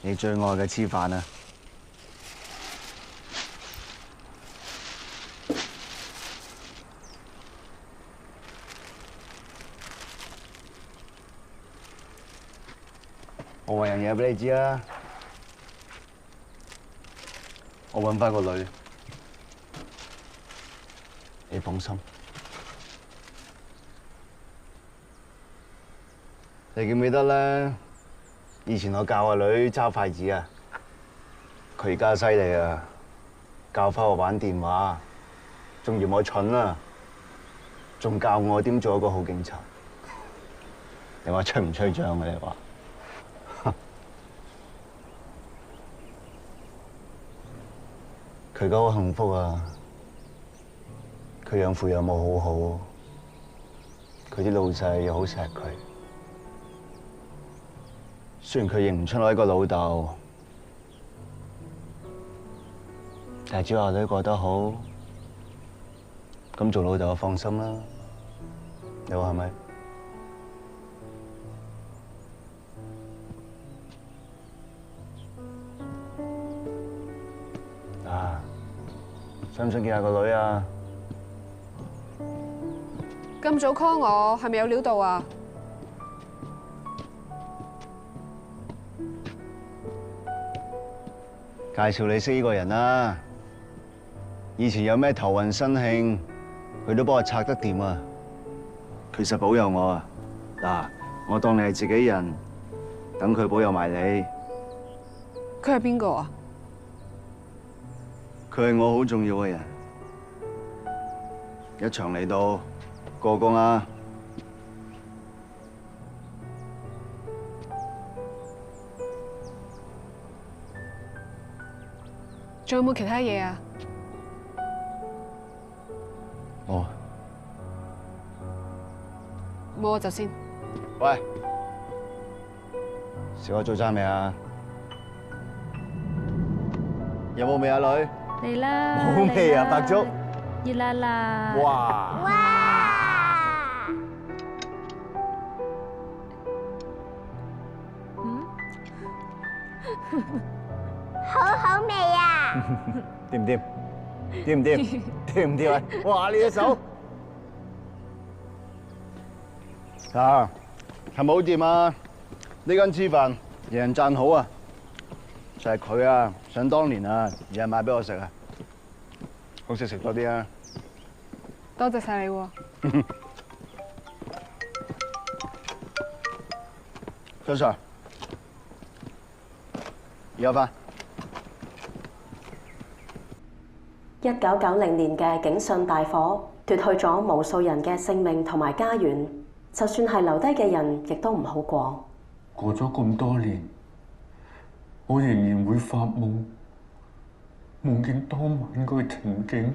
你最愛嘅黐飯啊！我話樣嘢俾你知啊！我揾翻個女，你放心。你記唔記得咧？以前我教個女揸筷子啊，佢而家犀利啊，教翻我玩電話，仲嫌我蠢啊，仲教我點做一個好警察。你話吹唔吹脹啊？你話？佢而家好幸福啊！佢養父養母好好，佢啲老細又好錫佢。雖然佢認唔出我一個老豆，但係只要我女過得好，咁做老豆就放心啦。你話係咪？想唔想見下個女啊？咁早 call 我，係咪有料到啊？介紹你識呢個人啦。以前有咩頭暈身慶，佢都幫我拆得掂啊。佢實保佑我啊！嗱，我當你係自己人，等佢保佑埋你。佢係邊個啊？佢係我好重要嘅人，一場嚟到過工啊！仲有冇其他嘢啊？冇。冇我就先。喂，食咗早餐未啊？有冇味啊，女？嚟啦！冇味啊，白粥。熱辣辣。哇！好好味啊！掂唔掂？掂唔掂？掂唔掂啊？哇！你隻手啊，係咪好掂啊？呢間黐飯人人讚好啊！就係佢啊！想當年啊，日日買俾我食啊，好食多啲啊！多謝晒你喎。張 Sir，有返。1990年嘅警訊大火奪去咗無數人嘅性命同埋家園，就算係留低嘅人，亦都唔好過。過咗咁多年，我仍然會發夢，夢見當晚嗰個情景，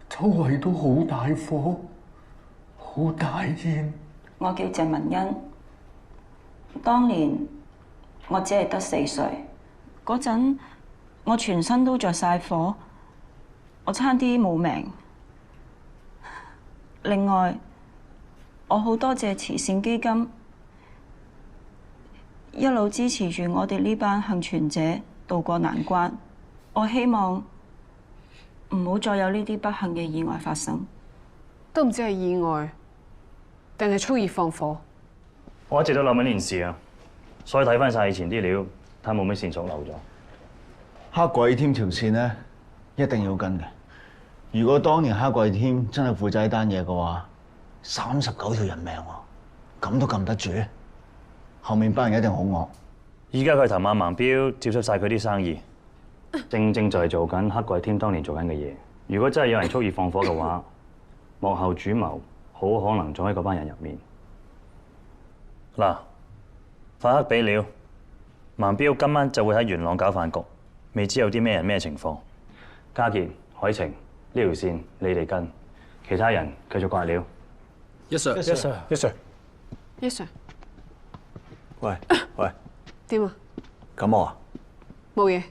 周圍都好大火，好大煙。我叫鄭文欣，當年我只係得4歲，嗰陣我全身都着晒火，我差啲冇命。另外，我好多謝慈善基金，一路支持住我哋呢班幸存者渡過難關。我希望唔好再有呢啲不幸嘅意外發生。都唔知係意外定係蓄意放火。我一直都諗緊呢件事啊，所以睇翻晒以前啲料，睇冇咩線索漏咗。黑鬼添條線咧，一定要跟嘅。如果當年黑鬼添真係負責呢單嘢嘅話，39條人命喎，咁都撳得住？後面班人一定好惡。依家佢投馬盲標，接收晒佢啲生意，正正就係做緊黑鬼添當年做緊嘅嘢。如果真係有人蓄意放火嘅話，幕後主謀好可能仲喺嗰班人入面。嗱，發黑俾料，盲標今晚就會喺元朗搞飯局，未知有啲咩人咩情況。家傑、海晴呢條線你哋跟，其他人繼續掛料。Yes sir，Yes sir，Yes sir。Yes sir。喂喂，點啊？感冒啊？冇嘢。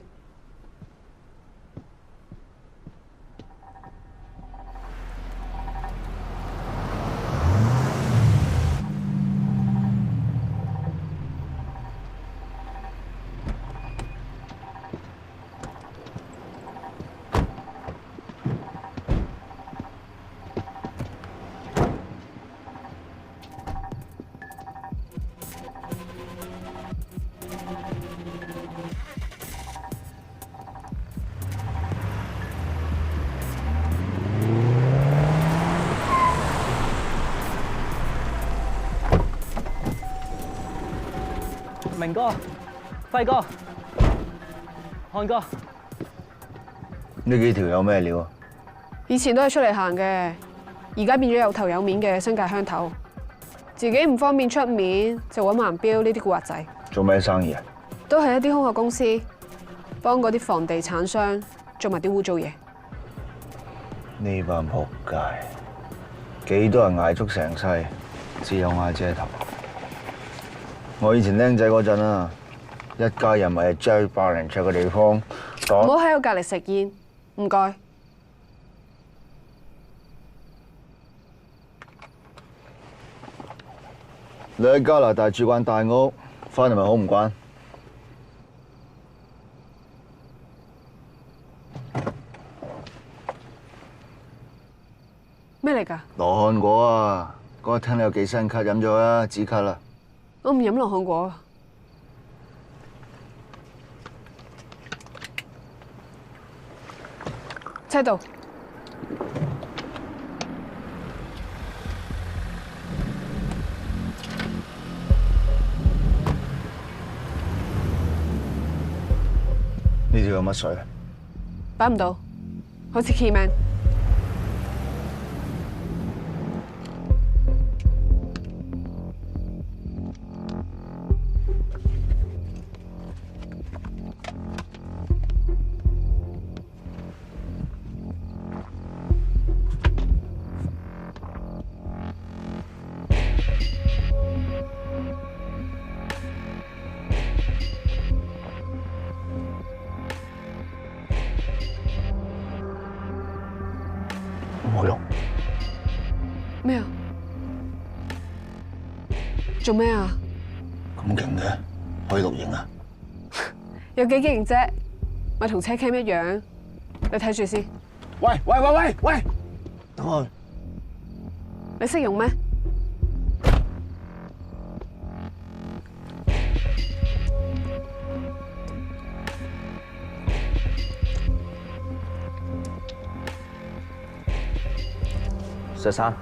明哥、輝哥、漢哥，呢幾條有咩料啊？以前都係出嚟行嘅，而家變咗有頭有面嘅新界鄉頭，自己唔方便出面，就揾盲標呢啲古惑仔。做咩生意啊？都係一啲空殼公司，幫嗰啲房地產商做埋啲污糟嘢。呢班仆街，幾多人捱足成世，只有瓦遮頭。我以前僆仔嗰陣啊，一家人咪係追百零尺嘅地方，唔好喺我隔離食煙，唔該。你喺加拿大住慣大屋，翻嚟咪好唔慣？咩嚟㗎？羅漢果啊！嗰日聽你有幾聲咳，飲咗啊，止咳啦。我唔飲羅漢果。車度。呢條有乜水？擺唔到，好似 Keyman。冇用。咩啊？做咩啊？咁勁嘅，可以錄影啊？有幾勁啫？咪同車 cam 一樣。你睇住先。喂！等我。你識用咩？石生，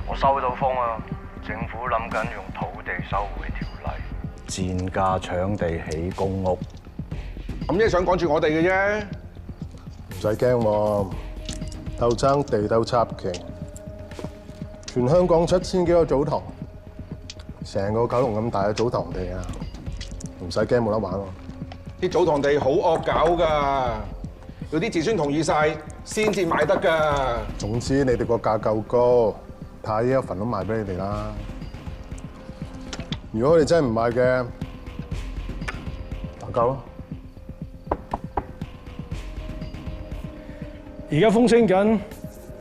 我收到風啊！政府諗緊用土地收回條例，賤價搶地起公屋，咁即係想趕住我哋嘅啫。唔使驚喎，鬥爭地鬥插旗，全香港7000幾個祖堂，成個九龍咁大嘅祖堂地啊，唔使驚冇得玩喎。啲祖堂地好惡搞㗎，要啲子孫同意晒先至買得㗎。總之你哋個價夠高。太一份都賣俾你哋啦！如果佢哋真係唔賣嘅，打交咯。而家風聲緊，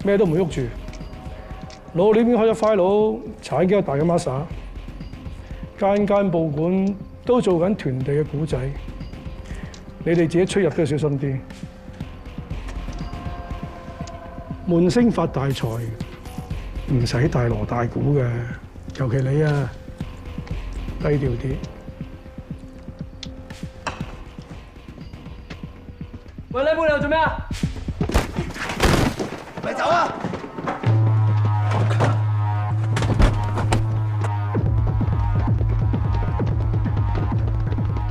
咩都唔會喐住。佬呢邊開咗 file，查緊幾個大嘅 master， 間報館都做緊囤地嘅古仔。你哋自己出入都要小心啲。悶聲發大財。唔使大鑼大鼓嘅，尤其你啊，低調啲。喂，你妹你做咩啊？咪走啊！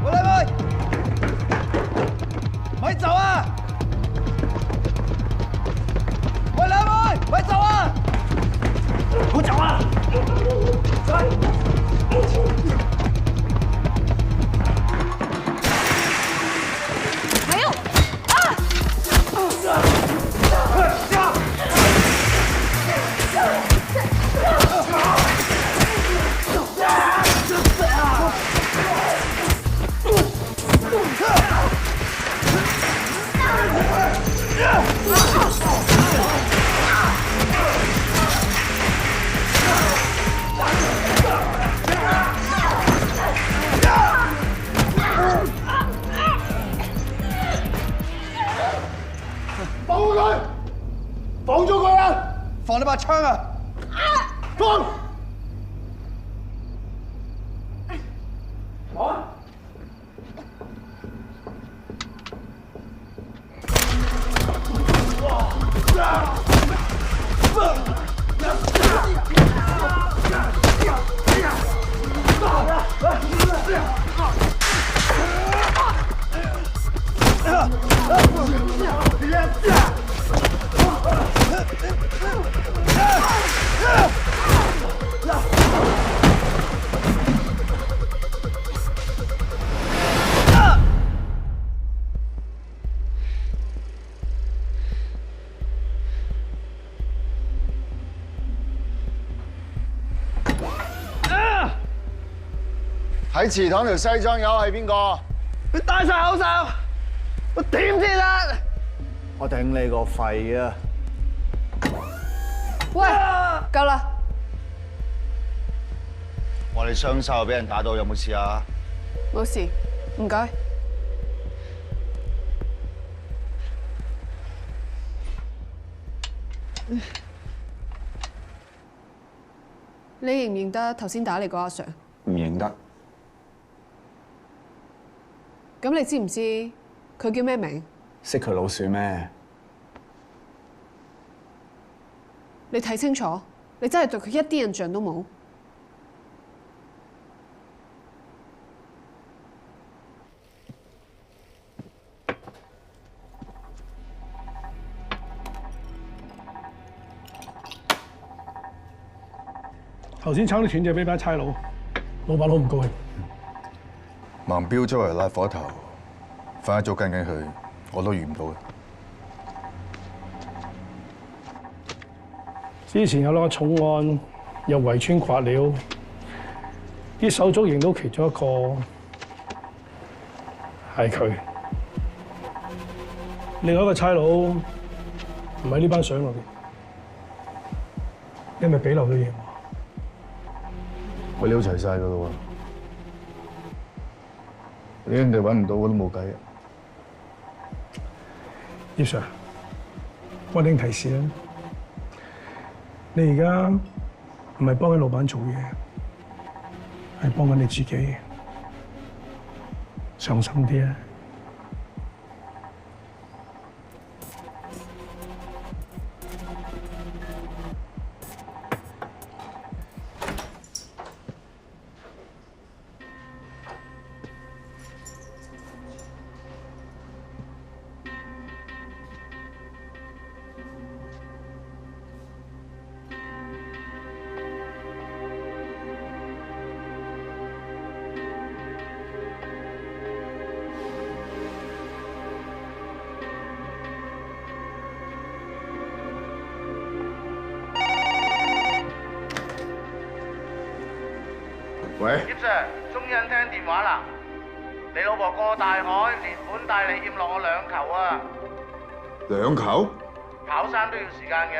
喂，你妹，咪走啊！喂，你妹，咪走啊！我走啊！还有啦！放你把槍啊！放！喺祠堂條西裝友係邊個？佢戴晒口罩，我點知得？我頂你個肺啊！喂，夠啦！我哋雙手俾人打到，有冇事啊？冇事，唔該。你認唔認得頭先打你個阿 Sir？ 唔認得。咁你知唔知佢叫咩名？識佢老鼠咩？你睇清楚，你真係對佢一啲印象都冇。頭先抄啲斷隻俾班差佬，老闆好唔高興。盲標周圍拉火頭，翻一早跟緊佢，我都遇唔到嘅。之前有兩個重案，又圍村刮料，啲手足認到其中一個係佢，另外一個差佬唔喺呢班相裏邊，因為俾漏咗嘢。我撩齊晒㗎咯喎，你人哋揾唔到我都冇計。葉 Sir， 溫馨提示啦，你而家唔係幫緊老闆做嘢，係幫緊你自己，上心啲啊！喂，葉 Sir， 終於聽電話啦！你老婆過大海，連本帶利欠落我2球啊！ 2球？跑山都要時間嘅，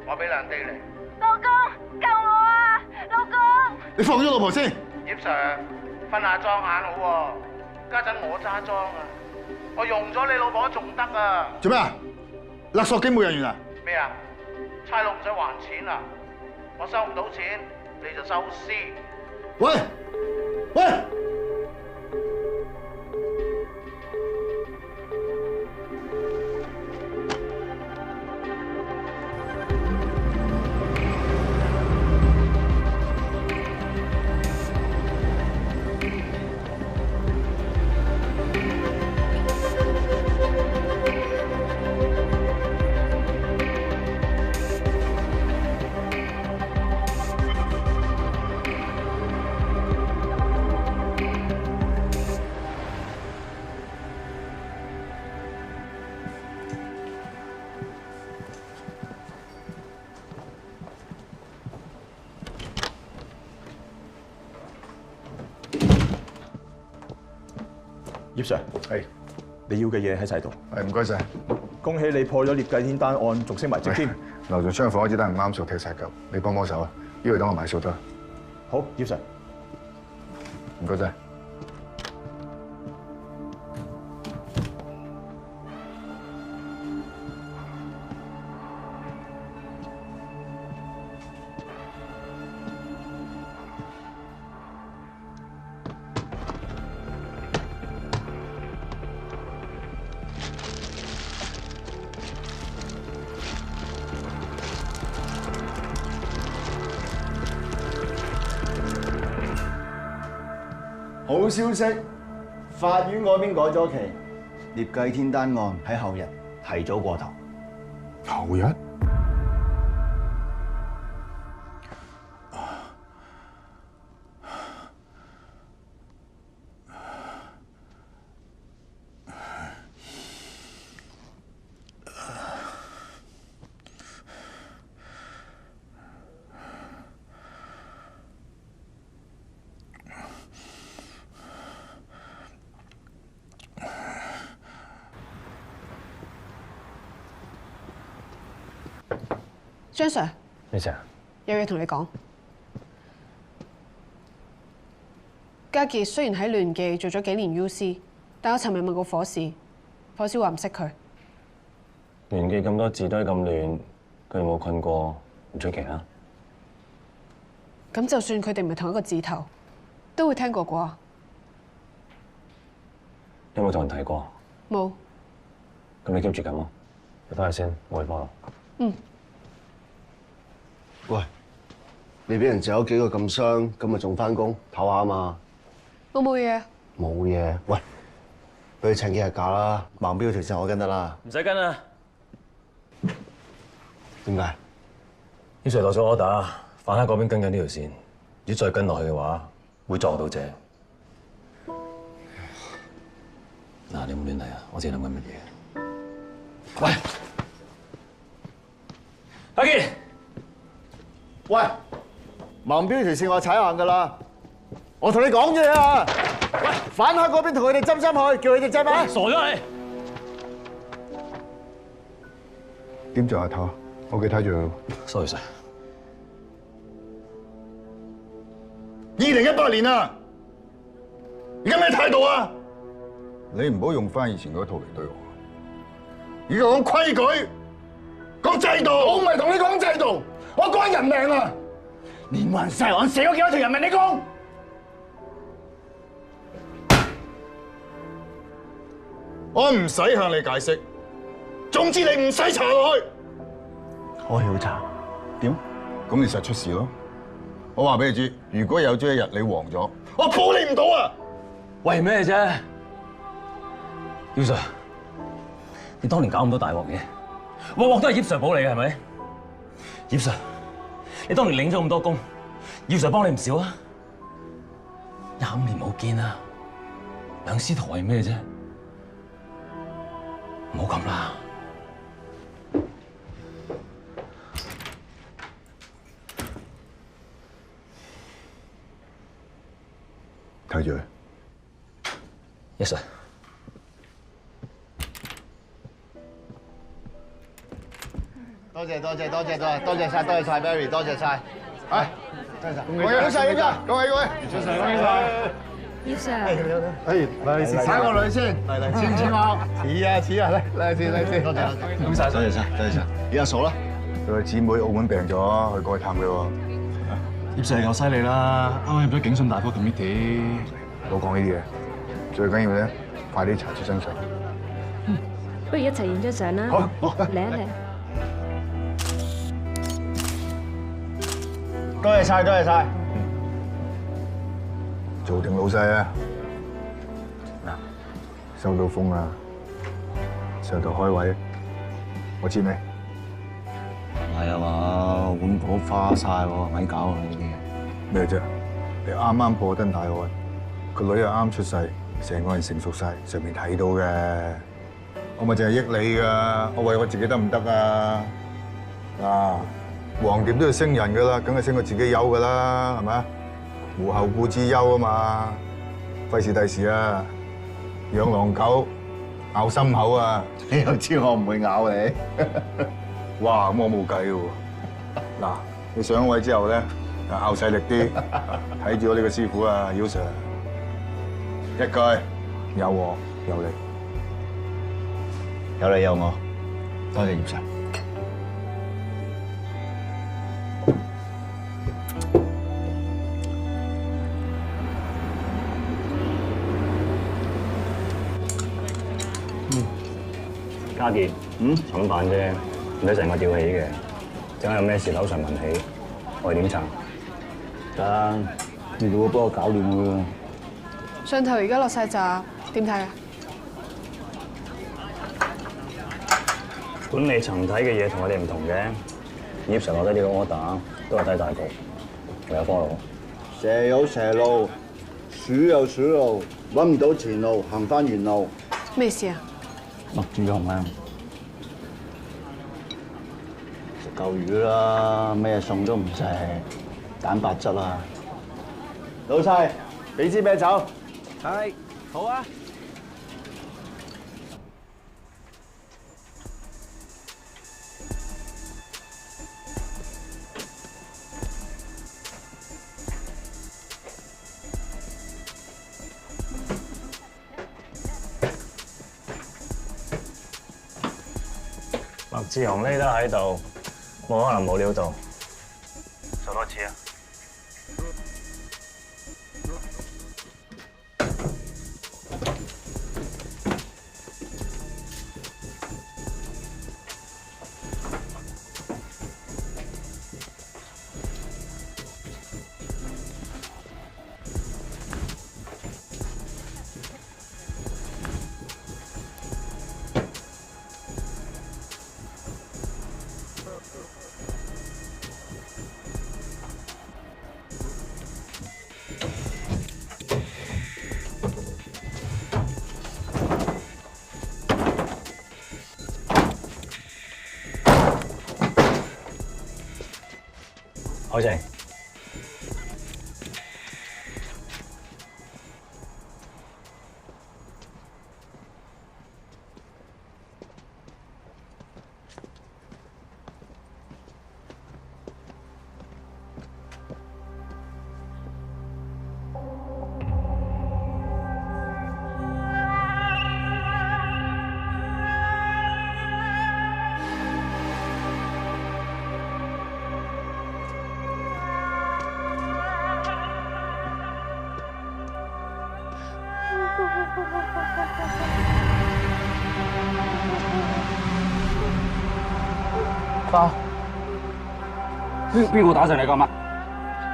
我俾兩滴你。老公，救我啊！老公！你放咗老婆先。葉 Sir， 瞓下裝眼好喎，家陣我揸裝啊，我用咗你老婆仲得啊！做咩啊？勒索警務人員啊？咩啊？差佬唔使還錢啊！我收唔到錢，你就收屍。喂！喂！葉 Sir， 係你要嘅嘢喺晒度。係，唔該晒。恭喜你破咗聶繼天單案，仲升埋職添。樓上槍房嗰啲單唔啱數，踢晒嚿，你幫手啊！呢度等我埋數得。好，葉 Sir。唔該晒。好消息，法院嗰邊改咗期，葉繼天單案喺後日提早過堂。後日？張 Sir， 咩事啊？有嘢同你講。家傑雖然喺聯記做咗幾年 UC， 但我尋日問過伙計，伙計話唔識佢。聯記咁多字都係咁亂，佢有冇困過唔出奇啊？咁就算佢哋唔係同一個字頭，都會聽過啩？有冇同人睇過？冇。咁你 keep 住咁咯，你翻去先，我去幫啦。嗯。喂，你俾人嚼咗幾個咁傷，今日仲翻工唞下啊嘛？我冇嘢。冇嘢。喂，俾佢請幾日假啦，盲標條線我跟得啦。唔使跟啦。點解？葉 Sir 落咗 order，反黑嗰邊跟緊呢條線，如果再跟落去嘅話，會撞到姐。嗱，你唔好亂嚟啊！我自己諗緊乜嘢。喂，阿傑。喂，盲標條線我踩硬㗎啦！我同你講嘢啊！喂，反黑嗰邊同佢哋針針去，叫佢哋針啊！傻咗你！點做阿頭？我記睇住佢。sorry sir。2018年啊！而家咩態度啊？你唔好用翻以前嗰套嚟對我。而家講規矩，講制度。我唔係同你講制度。我講人命啊！連環殺人案死咗幾多條人命？你講，我唔使向你解釋。總之你唔使查落去。我要查，點？咁你實出事咯！我話俾你知，如果有朝一日你黃咗，我保你唔到啊！為咩啫？葉 Sir， 你當年搞咁多大鑊嘢，鑊鑊都係葉 Sir 保你嘅係咪？葉 Sir， 你當年領咗咁多工，葉 Sir 幫你唔少啊！25年冇見啦，兩師徒為咩啫？唔好咁啦。睇住佢。Yes sir。多謝晒 Barry， 多謝晒，係，多謝晒，恭喜晒，恭喜，葉 Sir， 恭喜晒，葉 Sir， 嚟睇個女先，嚟似唔似我？似啊，嚟先，多謝，恭喜晒，多謝晒，而家嫂啦，佢個姊妹澳門病咗，去過去探佢喎。葉 Sir 又犀利啦，啱啱入咗警訊大科 committee。唔好講呢啲嘢，最緊要咧，快啲查出真相。不如一齊影張相啦。好，嚟一嚟。多謝晒。做定老細啊！嗱，收到風啦，上度開位，我知未？唔係啊嘛，碗火花晒喎，咪搞啊呢啲。咩啫？你啱啱破燈大案，個女又啱出世，成個人成熟晒，上面睇到嘅。我咪淨係益你㗎，我為我自己得唔得啊？嗱，橫掂都要升人㗎啦，梗係升個自己優㗎啦，係咪啊？無後顧之憂啊嘛，費事第時啊養狼狗咬心口啊！你又知我唔會咬你？哇，咁我冇計喎。嗱，你上咗位之後咧，拗勢力啲，睇住我呢個師傅啊，姚 Sir， 一句有我有你，有你有我，多謝葉 Sir。家傑，重辦啫，唔使成個吊起嘅。陣間有咩事樓上問起，我哋點撐？得，你如果幫我搞掂佢。上頭而家落晒閘，點睇啊？管理層睇嘅嘢同我哋唔同嘅。葉 Sir 落低呢個 order 都係睇大局，唯有 follow。蛇有蛇路，鼠有鼠路，揾唔到前路，行翻原路。咩事啊？麥志雄啊，食夠魚啦，咩餸都唔食，蛋白質啊！老細，俾支啤酒。係，好啊。麥志雄匿得喺度，冇可能冇料到。做多次啊！海晴，爸，邊個打上嚟㗎嘛？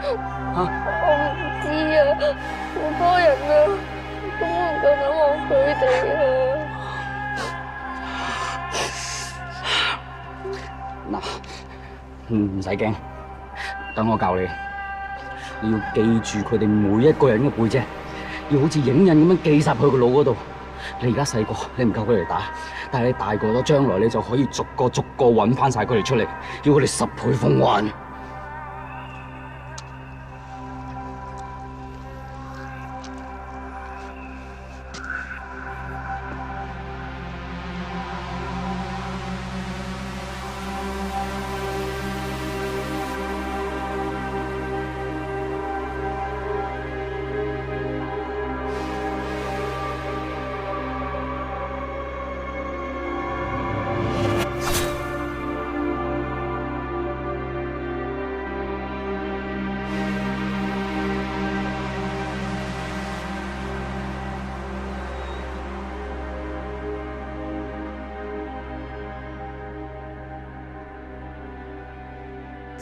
我唔知啊，好多人啊，咁我唔夠膽望佢哋啊。嗱，唔使驚，等我教你，你要記住佢哋每一個人嘅背脊，要好似影印咁樣記實佢個腦嗰度。你而家細個，你唔夠佢哋打，但係你大個咗，將來你就可以逐個揾翻晒佢哋出嚟，要佢哋10倍奉還。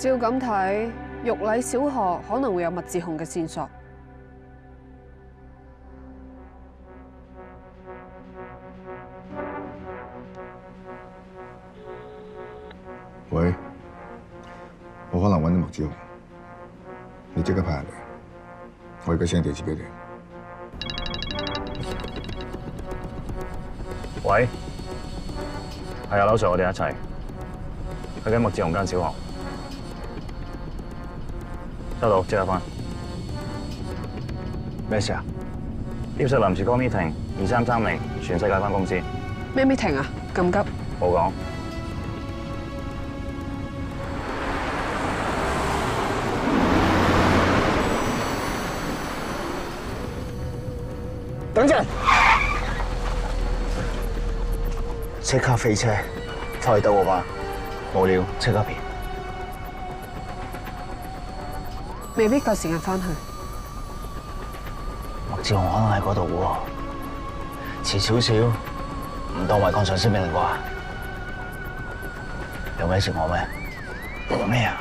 照咁睇，玉禮小學可能會有麥志雄嘅線索。喂，我可能揾到麥志雄，你即刻派人嚟，我而家 send 地址俾你。喂，係啊，劉 Sir，我哋一齊去緊麥志雄間小學。收到，即刻返。咩事啊？葉 Sir 臨時 call meeting， 2330，全世界返公司。咩 meeting 啊？咁急？冇講。等陣，即刻飛車，翻去兜我吧。無聊，即刻變。未必夠時間翻去。麥志雄可能喺嗰度喎，遲少少，唔當違抗上司命令啩？有咩事我咩？講咩啊？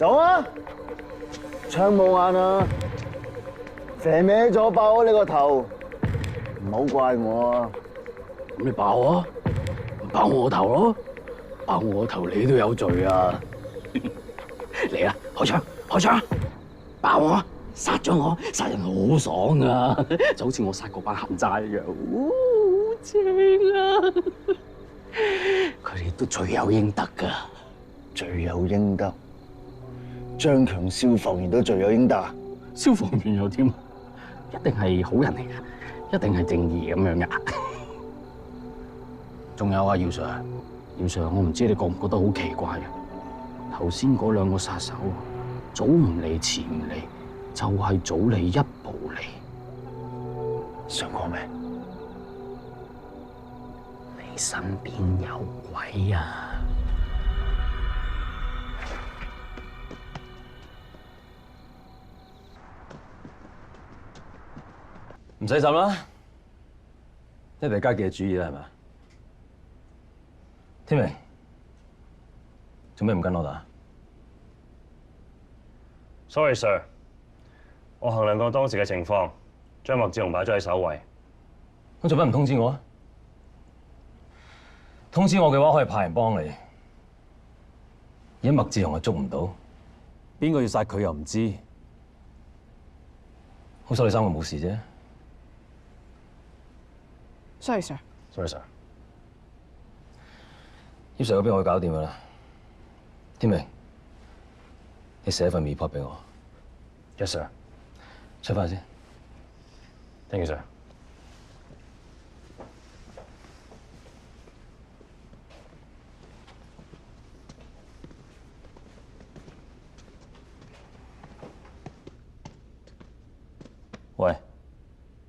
走啊！槍冇眼啊！射歪咗爆咗你個頭，唔好怪我啊！咁你爆啊！爆我個頭咯！爆我個頭你都有罪啊！嚟啊！開槍！開槍！爆我啊！殺咗我，殺人好爽啊！就好似我殺嗰班冚渣一樣，好正啊！佢哋都罪有應得㗎，罪有應得。張強消防員都罪有應得啊！消防員又點？一定係好人嚟㗎，一定係正義咁樣㗎。仲有啊，姚 Sir， 姚 Sir， 我唔知你覺唔覺得好奇怪啊？頭先嗰兩個殺手，早唔嚟遲唔嚟，就係早嚟一步嚟。想講咩？你身邊有鬼啊！唔使浸啦，一定係家記嘅主意啦，係咪？天明，做咩唔跟我打 ？Sorry sir， 我衡量過當時嘅情況，將麥志雄擺咗喺首位。咁做乜唔通知我啊？通知我嘅話，可以派人幫你。而家麥志雄又捉唔到，邊個要殺佢又唔知。好彩你三個冇事啫。Sorry sir。Sorry sir。葉 Sir 嗰邊我會搞掂噶啦。天明，你寫一份 report 俾我。Yes sir。出翻先。Thank you sir。喂，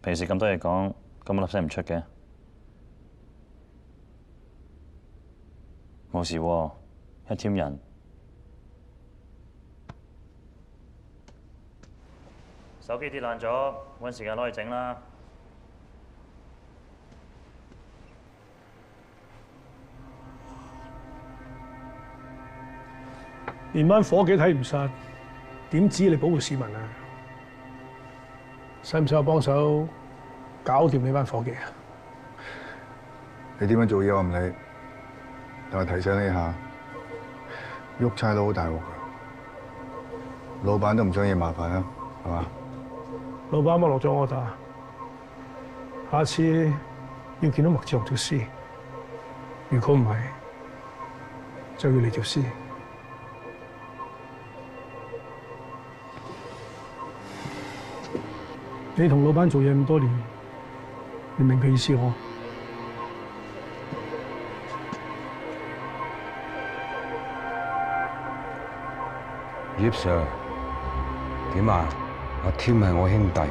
平時咁多嘢講，咁粒聲唔出嘅？冇事喎，一 team 人。手機跌爛咗，搵時間攞去整啦。連班伙計睇唔實，點知你保護市民啊？使唔使我幫手搞掂你班伙計啊？你點樣做嘢我唔理，但係提醒你一下，喐差佬好大鑊㗎，老闆都唔想惹麻煩啊，係嘛？老闆咪落咗我打，下次要見到麥志雄條屍，如果唔係，就要你條屍。你同老闆做嘢咁多年，你明佢意思我？葉 Sir， 點啊？阿添係我兄弟，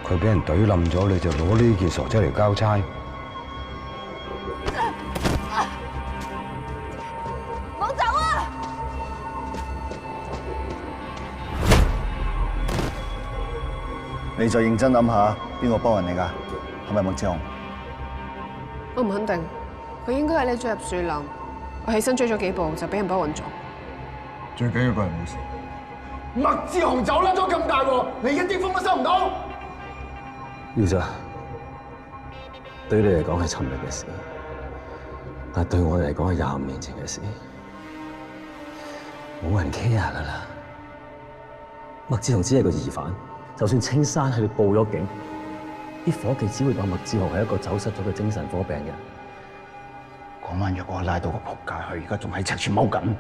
佢俾人懟冧咗，你就攞呢件傻仔嚟交差？冇走啊！你再認真諗下，邊個幫人嚟㗎？係咪麥志雄？我唔肯定，佢應該係匿咗入樹林。我起身追咗幾步就俾人包暈咗。最緊要個人冇事。麥志雄走甩咗咁大鑊，你一啲風都收唔到。姚 Sir， 對你嚟講係尋日嘅事，但對我嚟講係25年前嘅事，冇人 care 㗎啦。麥志雄只係個疑犯，就算青山係報咗警，啲伙計只會當麥志雄係一個走失咗嘅精神科病人。嗰晚若我拉到個仆街，佢而家仲喺赤柱踎緊。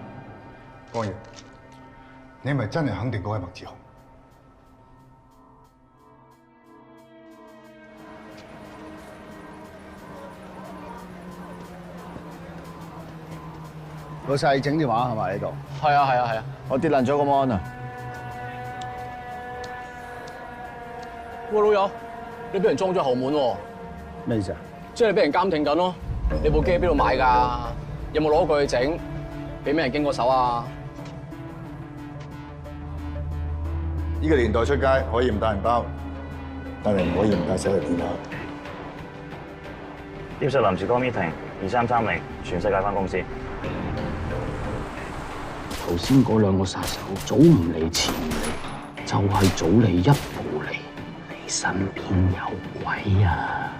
江爺，你係咪真係肯定嗰係麥志雄？老細整電話係咪喺度？係啊！我跌爛咗個 mon 啊！喂，老友，你俾人裝咗後門喎？咩意思啊？即係你俾人監聽緊咯。你部機喺邊度買㗎？有冇攞過去整？俾咩人經過手啊？呢個年代出街可以唔帶銀包，但係唔可以唔帶手提電話。葉 Sir 臨時 call meeting，2330，全世界返公司。頭先嗰兩個殺手早唔嚟遲唔嚟，就係早嚟一步嚟。你身邊有鬼啊！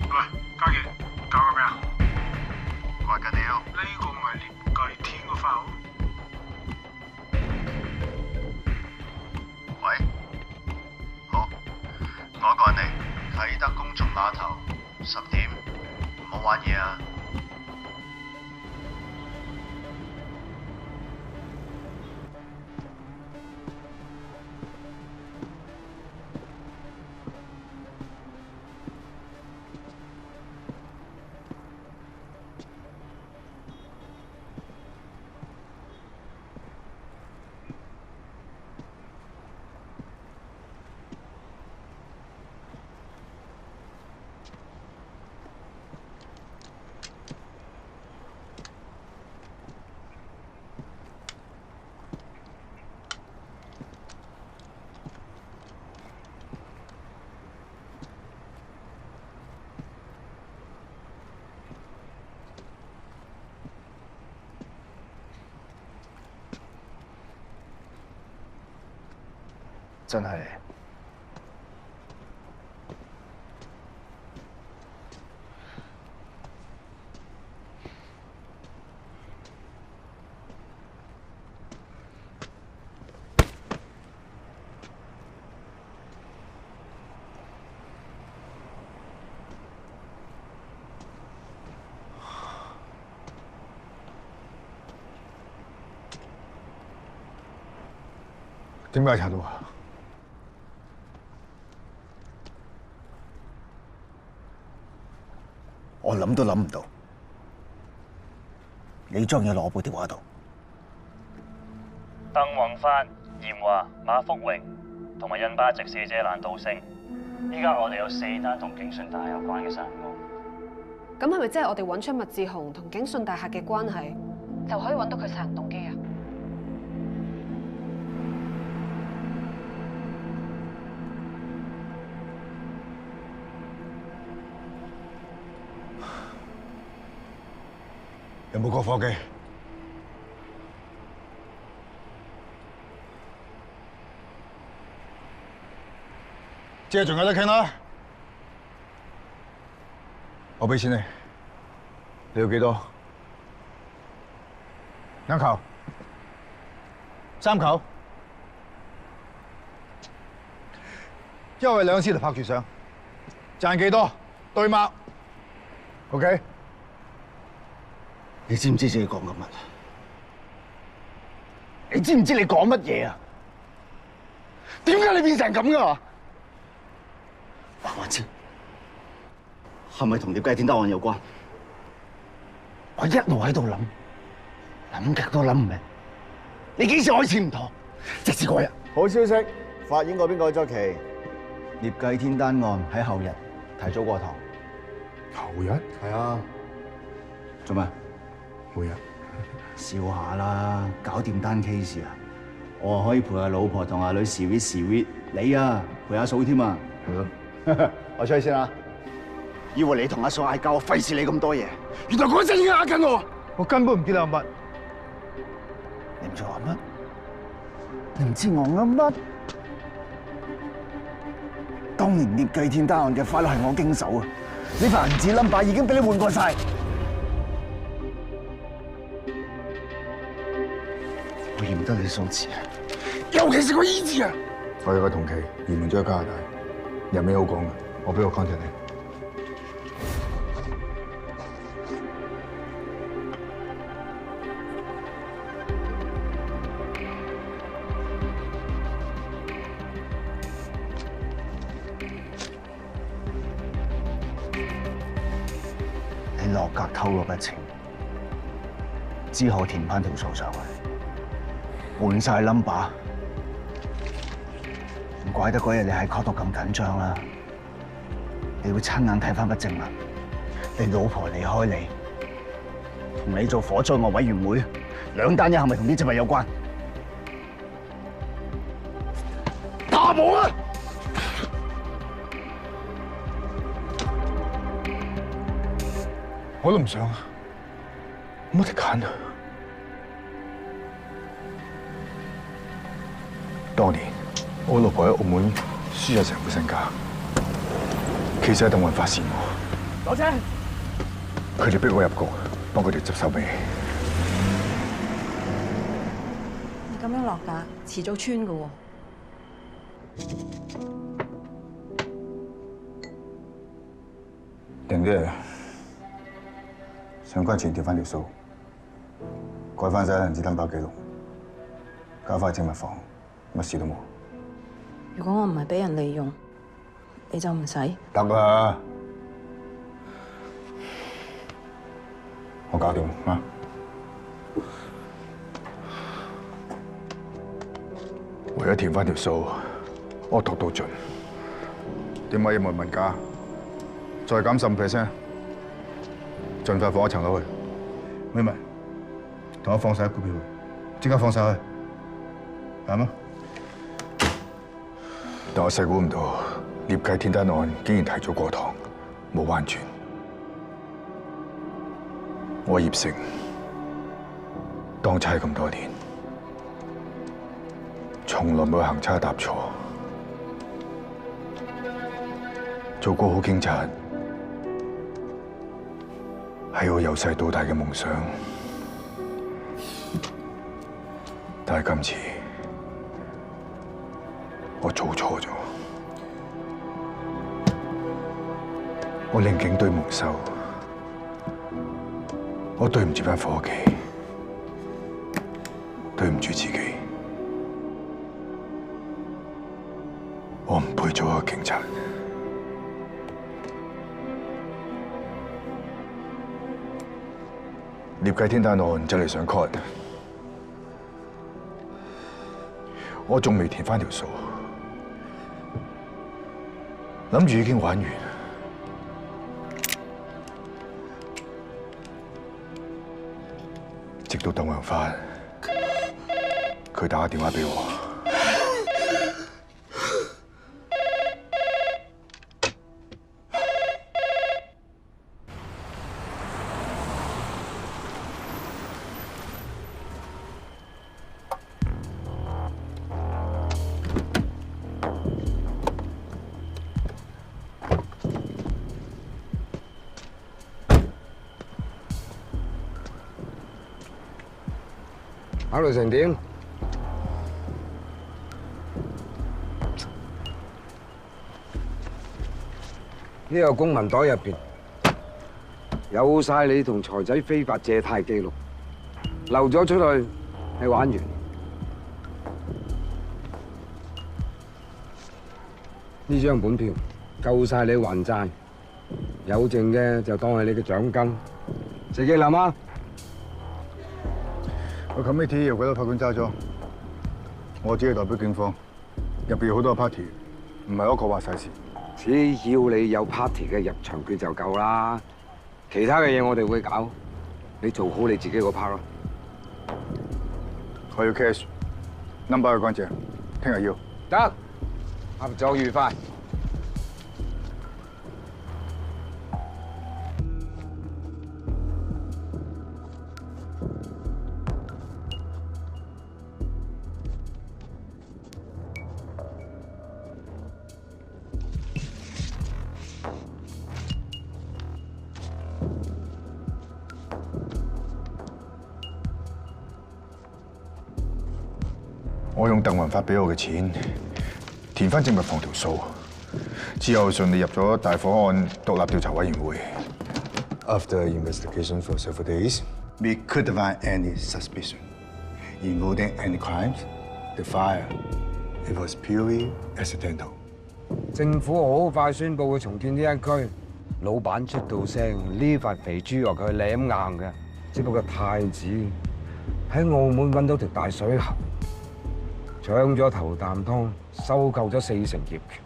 喂，嘉傑，搞緊咩啊？話緊你啊！呢個唔係聶繼天個花號。喂，好，我一個人嚟啟德公眾碼頭10點，唔好玩嘢啊！真係。點解查到啊？我諗都諗唔到，你將嘢落我部電話度。鄧宏發、嚴華、馬福榮同埋印巴籍死者蘭道星，依家我哋有4單同景順大廈有關嘅殺人案。咁係咪即係我哋揾出麥志雄同景順大廈嘅關係，就可以揾到佢殺人動機啊？有冇個伙計？即係仲有得傾啦！我俾錢你，你要幾多？2球、3球，因為2師就拍住上，賺幾多？對嗎 ？OK。你知唔知自己講緊乜？你知唔知你講乜嘢啊？點解你變成咁㗎？話我知，係咪同聶繼天單案有關？我一路喺度諗極都諗唔明。你幾時開始唔妥？直至嗰日。好消息，法院嗰邊改咗期，聶繼天單案喺後日提早過堂。後日？係啊。做咩？每日笑下啦，搞掂單 case 啊！我可以陪阿老婆同阿女 sweet， 你啊陪阿嫂添啊！係咯，我出去先啦。以為你同阿嫂嗌交，我費事你咁多嘢。原來嗰陣已經呃緊我，我根本唔知你噏乜。你唔知我噏乜？你唔知我噏乜？當年聶繼天單案嘅法律係我經手啊！呢排銀紙 number 已經俾你換過晒。我認唔得你數字啊，尤其是個 E 字啊！我有個同期移民咗去加拿大，有咩好講嘅？我俾個 contact 你。你落格偷嗰筆錢，之後填翻條數上去。換晒 number， 唔怪得嗰日你喺 court 度咁緊張啦。你會親眼睇翻筆證物，你老婆離開你，同你做火災案委員會，2單嘢係咪同啲證物有關？打我啊！我都唔想，冇得揀啊！當年我老婆喺澳門輸咗成副身家，其實係鄧雲發現我。攞車！佢哋逼我入局，幫佢哋執手尾。你咁樣落架，遲早穿㗎喎。定啲上關前調翻條數，改翻晒銀紙擔保記錄，搞翻證物房，乜事都冇。如果我唔係俾人利用，你就唔使。得啦，我搞掂啊！為咗填翻條數，我度到盡。點解要問價？再減10%，盡快放一層樓去。妹妹，同我放晒股票去，即刻放晒去，係嗎？但我細估唔到，獵計天單案竟然提早過堂，冇彎轉。我葉成當差咁多年，從來冇行差踏錯，做過好警察係我由細到大嘅夢想，但係今次我做錯咗，我令警隊蒙羞，我對唔住班伙計，對唔住自己，我唔配做一個警察。獵計天單案就嚟上 court， 我仲未填翻條數，諗住已經玩完，直到鄧雲發，佢打個電話俾我。考慮成點？呢個公文袋入邊有晒你同財仔非法借貸記錄，漏咗出去，你玩完。呢張本票夠晒你還債，有剩嘅就當係你嘅獎金，自己諗啊！個 committee 由幾多法官揸咗？我只係代表警方，入邊有好多 party， 唔係我個話晒事。只要你有 party 嘅入場券就夠啦，其他嘅嘢我哋會搞，你做好你自己個 part 咯。我要 cash，number 要乾淨，聽日要。得，合作愉快。我用鄧雲發俾我嘅錢填翻證物房條數，之後順利入咗大火案獨立調查委員會。After investigation for several days, we couldn't find any suspicion involving any crimes. The fire, it was purely accidental. 政府好快宣布會重建呢一區，老闆出到聲，呢塊肥豬肉佢舐硬嘅，只不過太子喺澳門揾到條大水喉。搶咗頭啖湯，收購咗4成業權。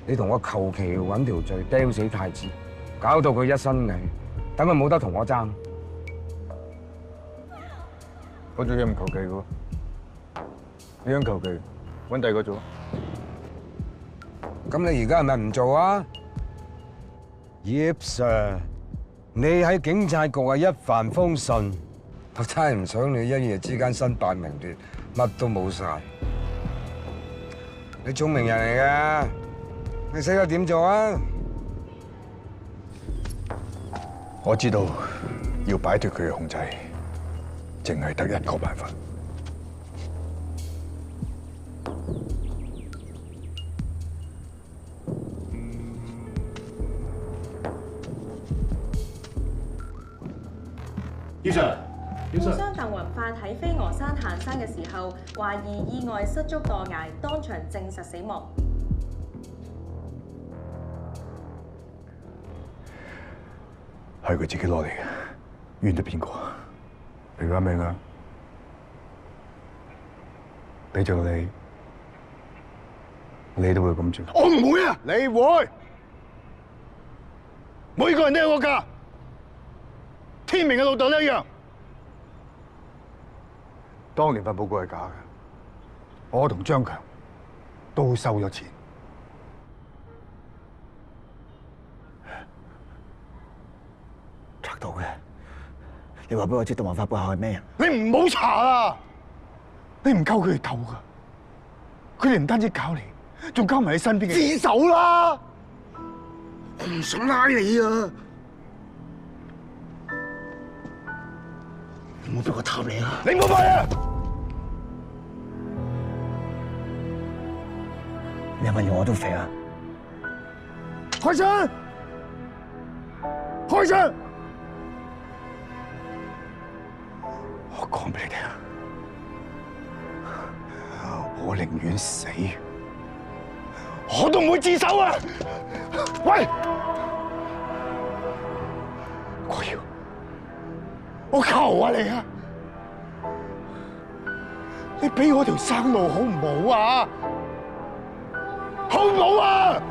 你同我求其揾條罪釘死太子，搞到佢一身蟻，等佢冇得同我爭。我做嘢唔求其嘅喎，你想求其揾第二個做？咁你而家係咪唔做啊？葉 Sir，你喺警察局係一帆風順，我真係唔想你一夜之間身敗名裂，乜都冇晒。你聰明人嚟㗎，你識得點做啊？我知道要擺脱佢嘅控制，淨係得一個辦法。葉 Sir，富商鄧雲發喺飛鵝山行山嘅時候，懷疑意外失足墮崖，當場證實死亡。係佢自己攞嚟嘅，冤得邊個？明啊明啊，俾咗你，你都會咁做？我唔會啊！你會？每個人都有個價，天明嘅老豆都一樣。當年份報告係假嘅，我同張強都收咗錢。查到嘅，你話俾我知鄧雲發背後係咩人？你唔好查啦！你唔夠佢哋鬥噶，佢哋唔單止搞你，仲搞埋你身邊嘅人。自首啦！我唔想拉你啊！你唔好俾我探你啊！你唔好快啊！你係咪用我都肥啊？開槍！開槍！我講俾你聽，我寧願死，我都唔會自首啊！喂，我求下你啊！你俾我條生路好唔好啊？好唔好啊？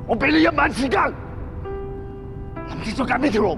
我俾你1晚時間，諗清楚揀邊條路。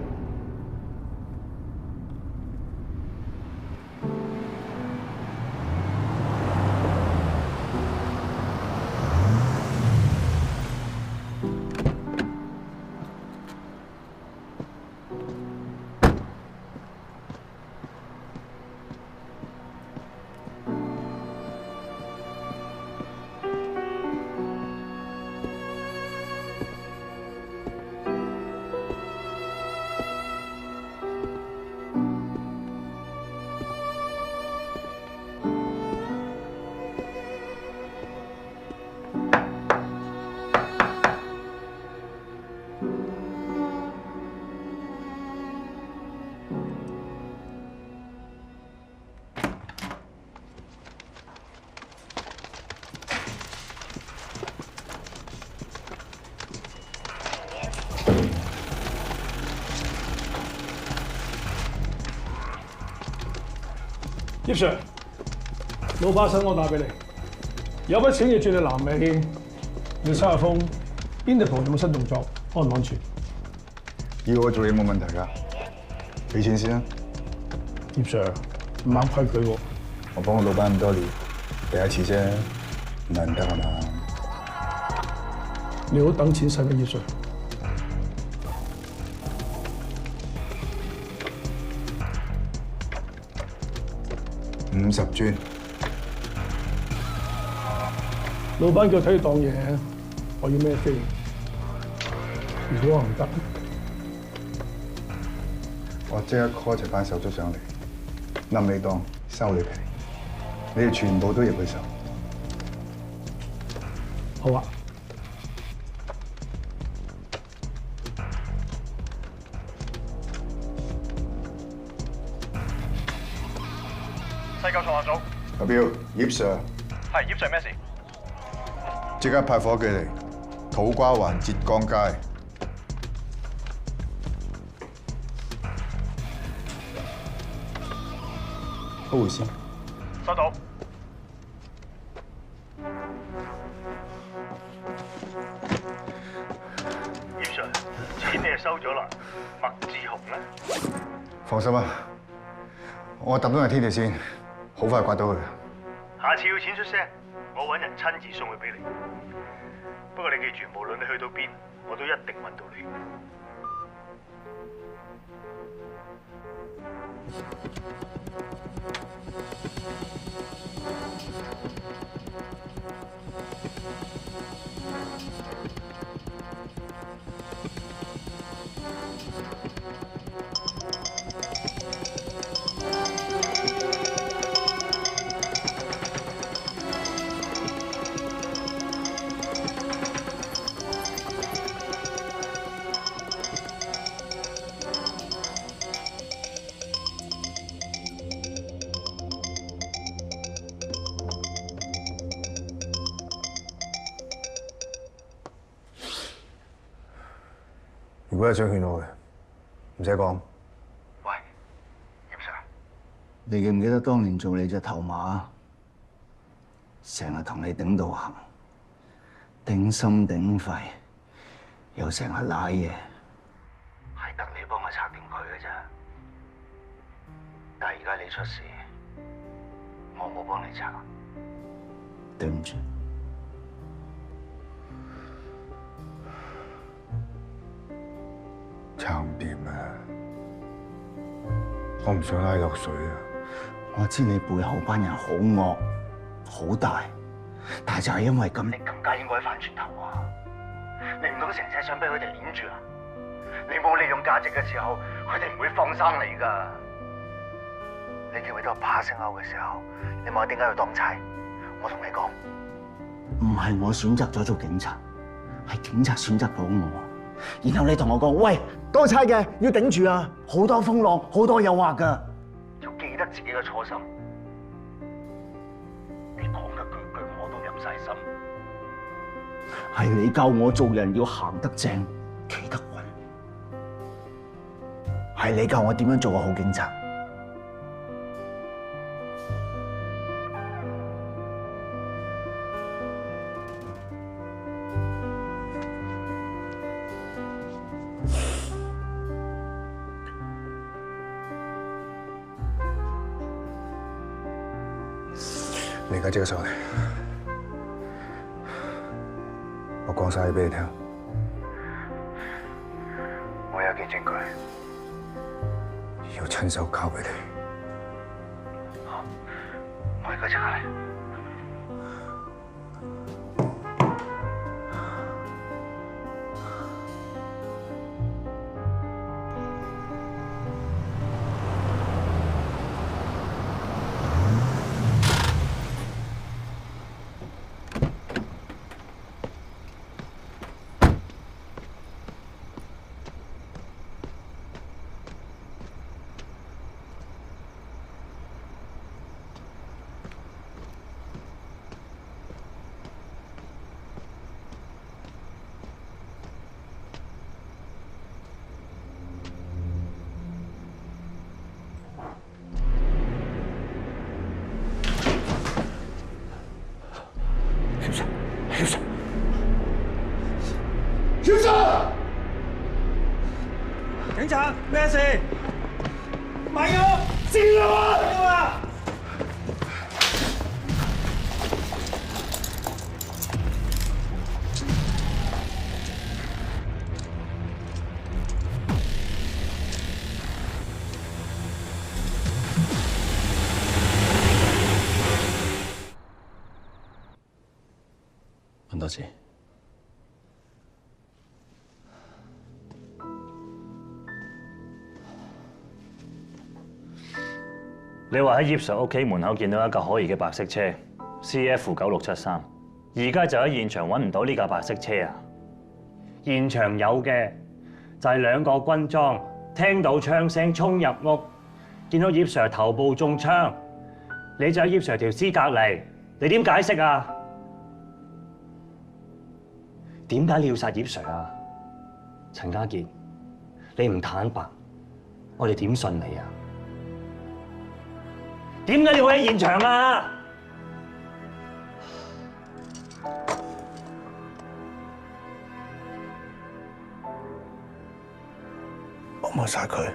葉 Sir， 老闆想我打俾你，有筆錢要轉去南美，要收下風。Interpol有冇新動作？安唔安全？要我做嘢冇問題㗎，俾錢先啦。葉 Sir， 唔啱規矩喎。我幫我老闆咁多年，第一次啫，唔係唔得係嘛？你好等錢使嘅葉 Sir。50轉，老闆叫睇你當嘢，我要咩飛？如果我唔得，我即刻 call 齊班手足上嚟，冧你檔，收你皮，你哋全部都入去手。好啊。西九重案組，阿彪，葉 Sir， 係葉 Sir 咩事？即刻派伙計嚟，土瓜灣浙江街。好回先。收到。收咗啦。麥志雄咧？放心啊，我揼咗個天地線，好快刮到佢。下次要錢出聲，我揾人親自送佢俾你。不過你記住，無論你去到邊，我都一定揾到你。如果係想勸我嘅，唔使講。喂，葉 Sir，你記唔記得當年做你隻頭馬，成日同你頂到行，頂心頂肺，又成日賴嘢，係得你幫我拆掂佢嘅啫。但係而家你出事，我冇幫你拆，對唔住。撐唔掂啊！我唔想拉落水啊！我知你背後班人好惡好大，但係就係因為咁，你更加應該反轉頭啊！你唔通成世想俾佢哋攆住啊？你冇利用價值嘅時候，佢哋唔會放生你㗎。你記唔記得我扒聲勾嘅時候，你問我點解要當差？我同你講，唔係我選擇咗做警察，係警察選擇咗我。然後你同我講，喂，當差嘅要頂住啊，好多風浪，好多誘惑㗎，要記得自己嘅初心。你講嘅句句我都入晒心，係你教我做人要行得正，企得穩，係你教我點樣做個好警察。你而家即刻上嚟，我講晒嘢俾你聽。我有件證據，要親手交俾你。好，我而家即刻嚟。警察，咩事？唔係啊！知啦！問多次。你話喺葉 Sir 屋企門口見到一架可疑嘅白色車 CF9673，而家就喺現場揾唔到呢架白色車啊！現場有嘅就係兩個軍裝，聽到槍聲衝入屋，見到葉 Sir 頭部中槍，你就喺葉 Sir 條屍隔離，你點解釋啊？點解你要殺葉 Sir 啊？陳家傑，你唔坦白，我哋點信你啊？點解你會喺現場啊？愛晒佢。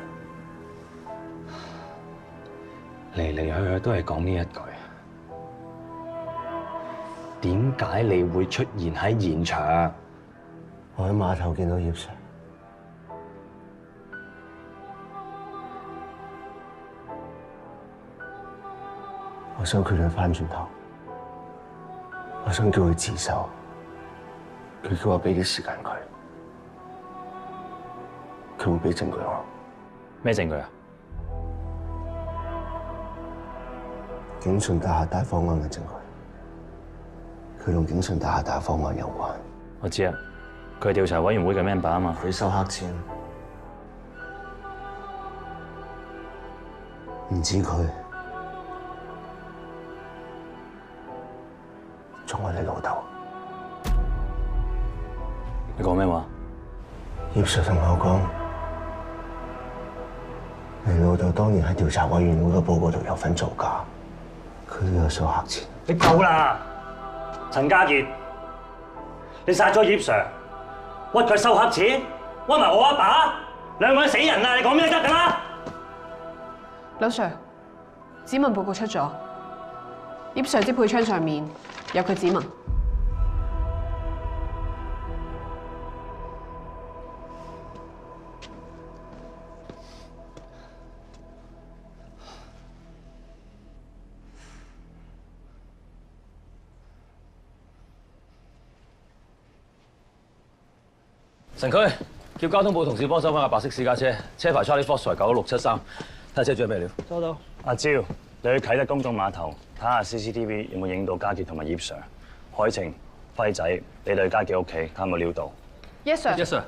嚟嚟去去都係講呢一句。點解你會出現喺現場？我喺碼頭見到葉 Sir，我想佢哋翻轉頭，我想叫佢自首，佢叫我俾啲時間佢，佢會俾證據我。咩證據啊？景順大廈大火案嘅證據，佢同景順大廈大火案有關。我知啊，佢係調查委員會嘅 member 啊嘛。佢收黑錢，唔止佢，仲係你老豆。你講咩話？葉 Sir 同我講，你老豆當年喺調查委員會嘅報告度有份造假，佢都有收黑錢。你夠啦，陳家傑，你殺咗葉 Sir， 屈佢收黑錢，屈埋我阿爸，兩個人死人啦！你講咩得㗎啦？劉 Sir， 指紋報告出咗，葉 Sir 支配槍上面有佢指紋。城區叫交通部同事幫手揾架白色私家車，車牌 Charlie Foxtrot 91673，睇下車主有咩料。收到。阿招，你去啟德公眾碼頭睇下 CCTV 有冇影到家傑同埋葉 Sir、海晴、輝仔，你哋去家傑屋企睇有冇料到。Yes sir。Yes sir。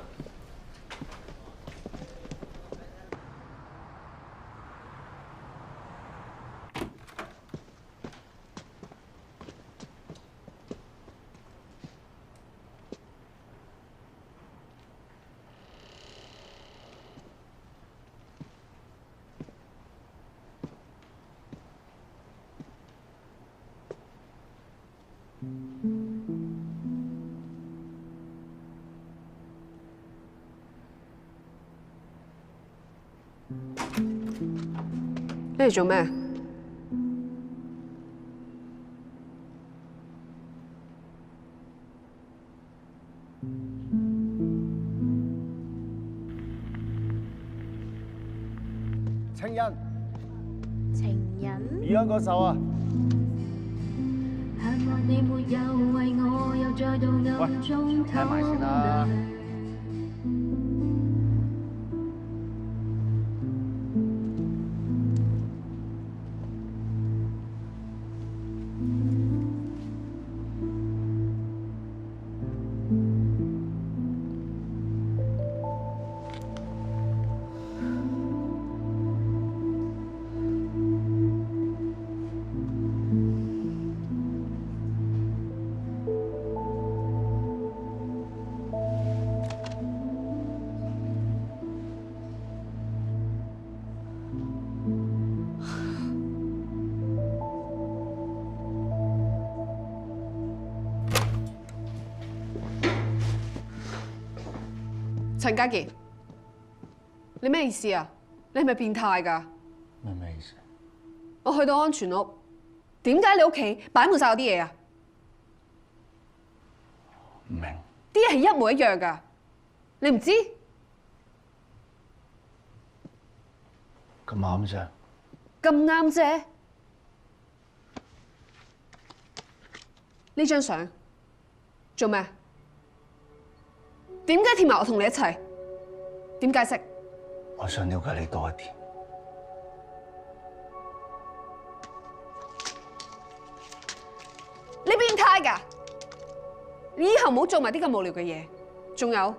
你嚟做咩？情人情人。 Beyond 嗰首啊！喂，聽埋先啦。陳家傑，你咩意思啊？你係咪變態㗎？咩意思？我去到安全屋，點解你屋企擺滿晒我啲嘢啊？唔明。啲嘢係一模一樣㗎，你唔知？咁啱啫。咁啱啫？呢張相做咩？點解貼埋我同你一齊？點解釋？我想了解你多一啲。你變態㗎！你以後唔好做埋啲咁無聊嘅嘢。仲有，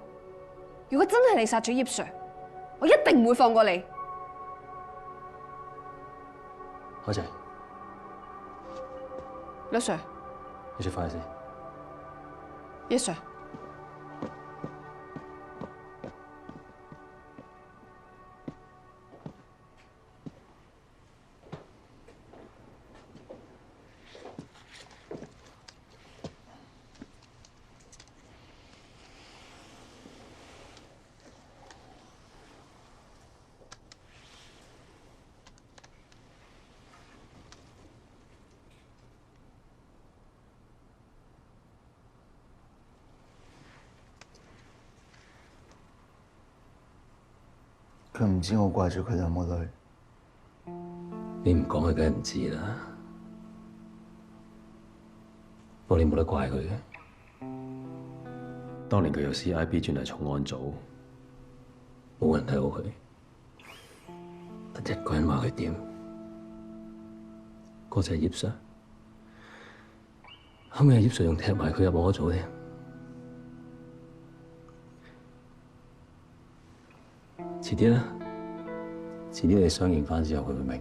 如果真係你殺咗葉 Sir， 我一定唔會放過你。海晴，劉 Sir， 你出翻去先。Yes sir。佢唔知我掛住佢兩個女。你唔講佢梗係唔知啦。不過你冇得怪佢嘅。當年佢由 CIB 轉嚟重案組，冇人睇好佢，得一個人話佢掂，嗰就係葉 Sir。後尾葉 Sir 仲踢埋佢入我組添。遲啲啦，遲啲你相認翻之後，佢會明嘅。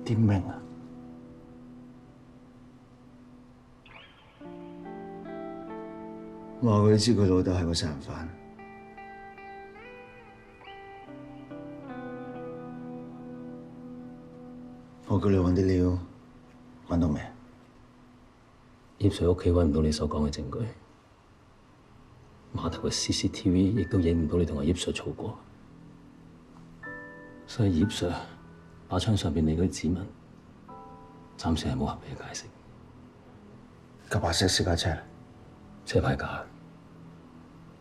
點明啊？話佢知佢老豆係個殺人犯。我叫你揾啲料，揾到未？葉 Sir 屋企揾唔到你所講嘅證據，碼頭嘅 CCTV 亦都影唔到你同阿葉 Sir 嘈過，所以葉 Sir 把槍上邊你嗰啲指紋，暫時係冇合理嘅解釋。架白色私家車，車牌假，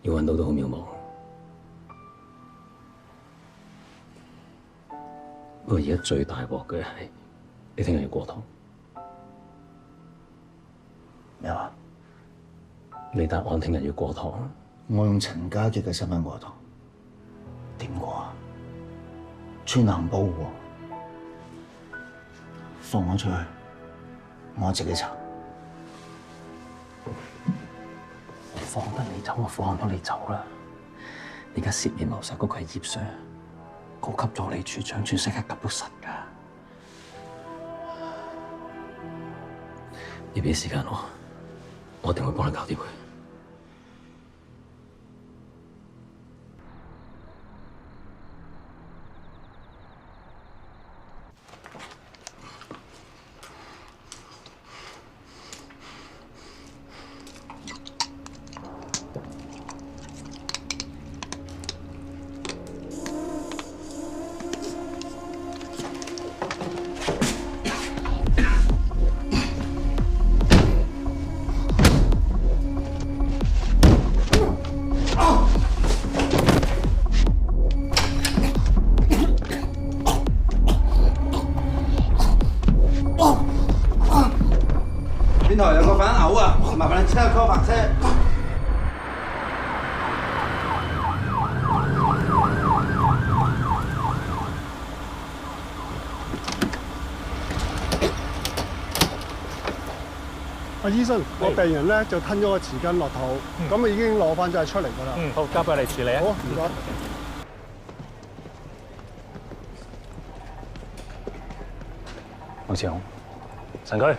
要揾到都好渺茫。不過而家最大鑊嘅係，你聽日要過堂。咩話？你答案聽日要過堂。我用陳家傑嘅身份過堂，點過啊？穿藍布喎，放我出去，我自己查。我放得你走，我放咗你走啦。你而家涉嫌謀殺嗰個係葉 Sir， 高級助理處長，全世界及到實㗎。你俾時間我一定會幫你搞掂佢。邊台有個粉嘔啊！麻煩你即刻 call 白車。阿醫生，我病人咧就吞咗個匙羹落肚，咁啊已經攞翻晒出嚟㗎啦。好，交俾你處理啊。好，唔該。麥志雄，神區，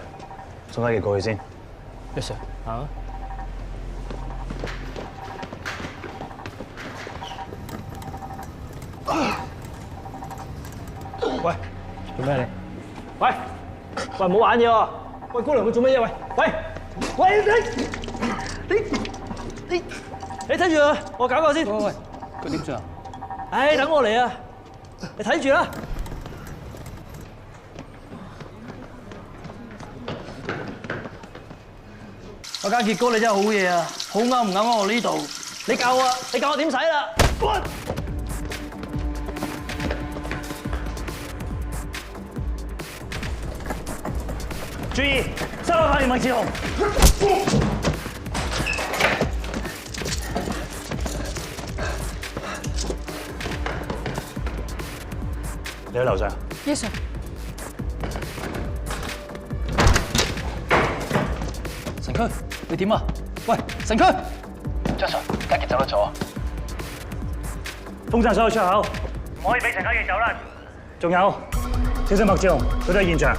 送低佢過去先。Yes sir。啊。喂，做咩你？喂，喂，唔好玩嘢喎！喂，姑娘佢做乜嘢？喂，你睇住啊！我搞過先。喂，佢點算啊？唉，等我嚟啊！你睇住啦。阿家傑哥，你真係好嘢啊！好啱唔啱我呢度？你教我，你教我點洗啦！注意，收開發現麥志雄。你喺樓上。Yes sir。神區，你點啊？喂，神區。張 Sir，家傑走得咗。封晒所有出口，唔可以俾陳家傑走啦。仲有，小心麥志雄，佢都喺現場。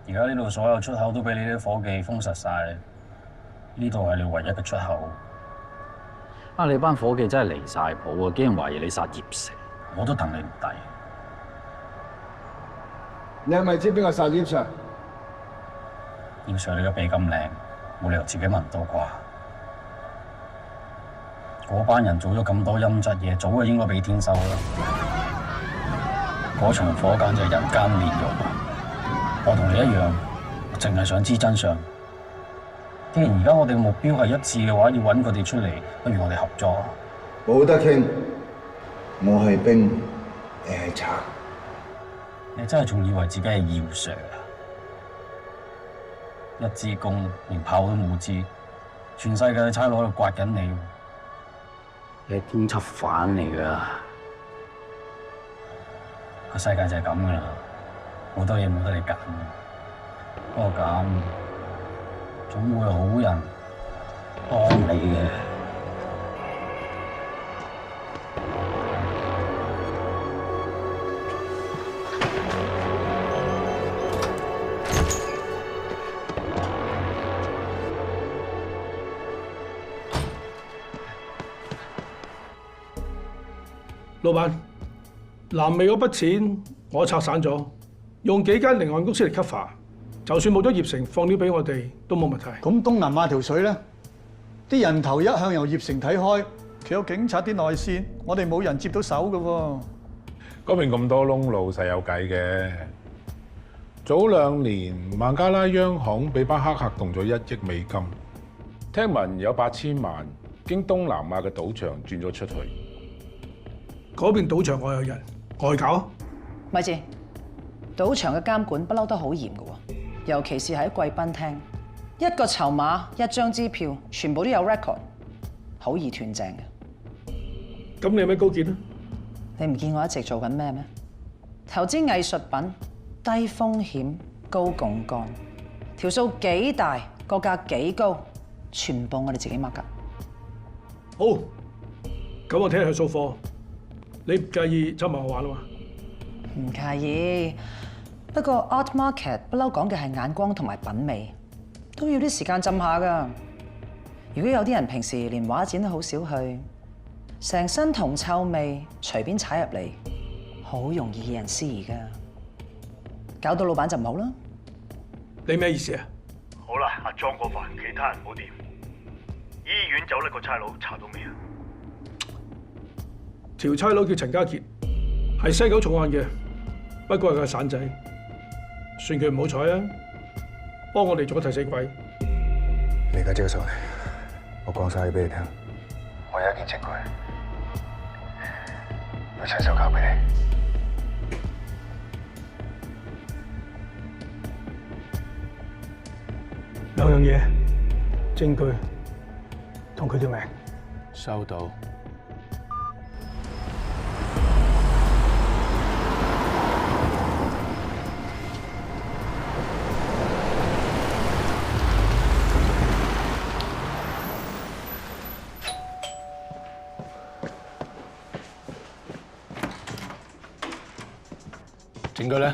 而家呢度所有出口都俾你啲伙計封實晒，呢度係你唯一嘅出口。啊！你班伙計真係離晒譜啊！竟然懷疑你殺葉成，我都戥你唔抵。你係咪知邊個殺葉 Sir？ 葉 Sir 你個鼻咁靚，冇理由自己聞唔到啩？嗰班人做咗咁多陰質嘢，早就應該俾天收啦。嗰場火簡直係人間煉獄啊！我同你一樣，我淨係想知真相。既然而家我哋嘅目標係一致嘅話，要揾佢哋出嚟，不如我哋合作啊！冇得傾，我係兵，你係賊。你真係仲以為自己係姚 Sir 啊？一支公連炮都冇支，全世界嘅差佬喺度刮緊你。你係通緝犯嚟㗎，個世界就係咁㗎啦，好多嘢冇得你揀。不過咁，總會有好人幫你嘅。老闆，南美嗰筆錢我拆散咗，用幾間離岸公司嚟 cover， 就算冇咗葉成放料俾我哋都冇問題。咁東南亞條水咧，啲人頭一向由葉成睇開，佢有警察啲內線，我哋冇人接到手㗎喎。嗰邊咁多窿路，實有計嘅。早2年，孟加拉央行俾班黑客動咗1億美金，聽聞有8000萬經東南亞嘅賭場轉咗出去。嗰邊賭場外有人外搞，咪住，賭場嘅監管不嬲都好嚴嘅喎，尤其是喺貴賓廳，一個籌碼、一張支票，全部都有 record， 好易斷正嘅。咁你有咩高見啊？你唔見我一直做緊咩咩？投資藝術品，低風險高槓桿，條數幾大，個價幾高，全部我哋自己 mark 㗎。好，咁我睇下數貨。你唔介意參埋我玩啊嘛？唔介意，不過 art market 不嬲講嘅係眼光同埋品味，都要啲時間浸下㗎。如果有啲人平時連畫展都好少去，成身銅臭味，隨便踩入嚟，好容易惹人思疑㗎，搞到老闆就唔好啦。你咩意思啊？好啦，阿莊嗰份其他人唔好掂。醫院走甩個差佬查到未啊？條差佬叫陳家傑，係西九重案嘅，不過係個散仔，算佢唔好彩啊！幫我哋做個替死鬼。你而家即刻上嚟，我講晒嘢俾你聽。我有一件證據，要親手交俾你。兩樣嘢，證據同佢條命。收到。證據咧？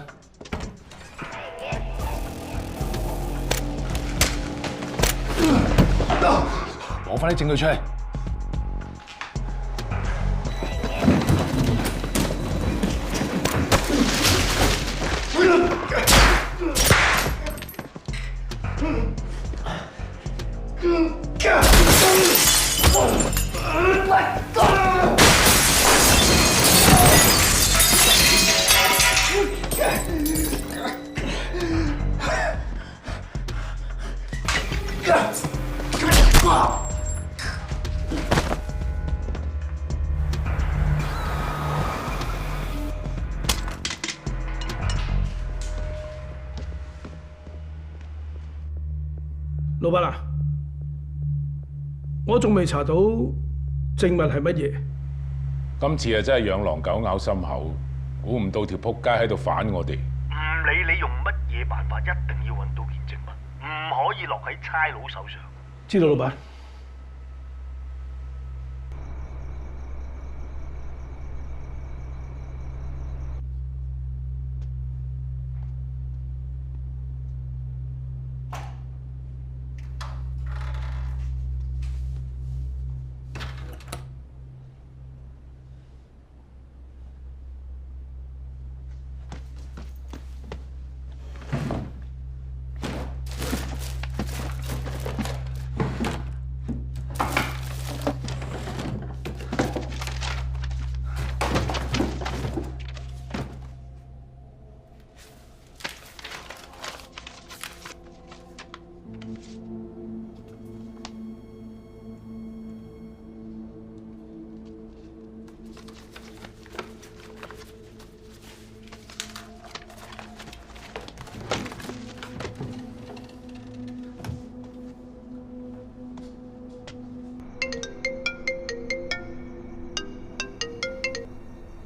攞翻啲證據出嚟！老闆啊，我仲未查到證物係乜嘢。今次啊真係養狼狗咬心口，估唔到條仆街喺度反我哋。唔理你用乜嘢辦法，一定要揾到件證物，唔可以落喺差佬手上。知道，老闆。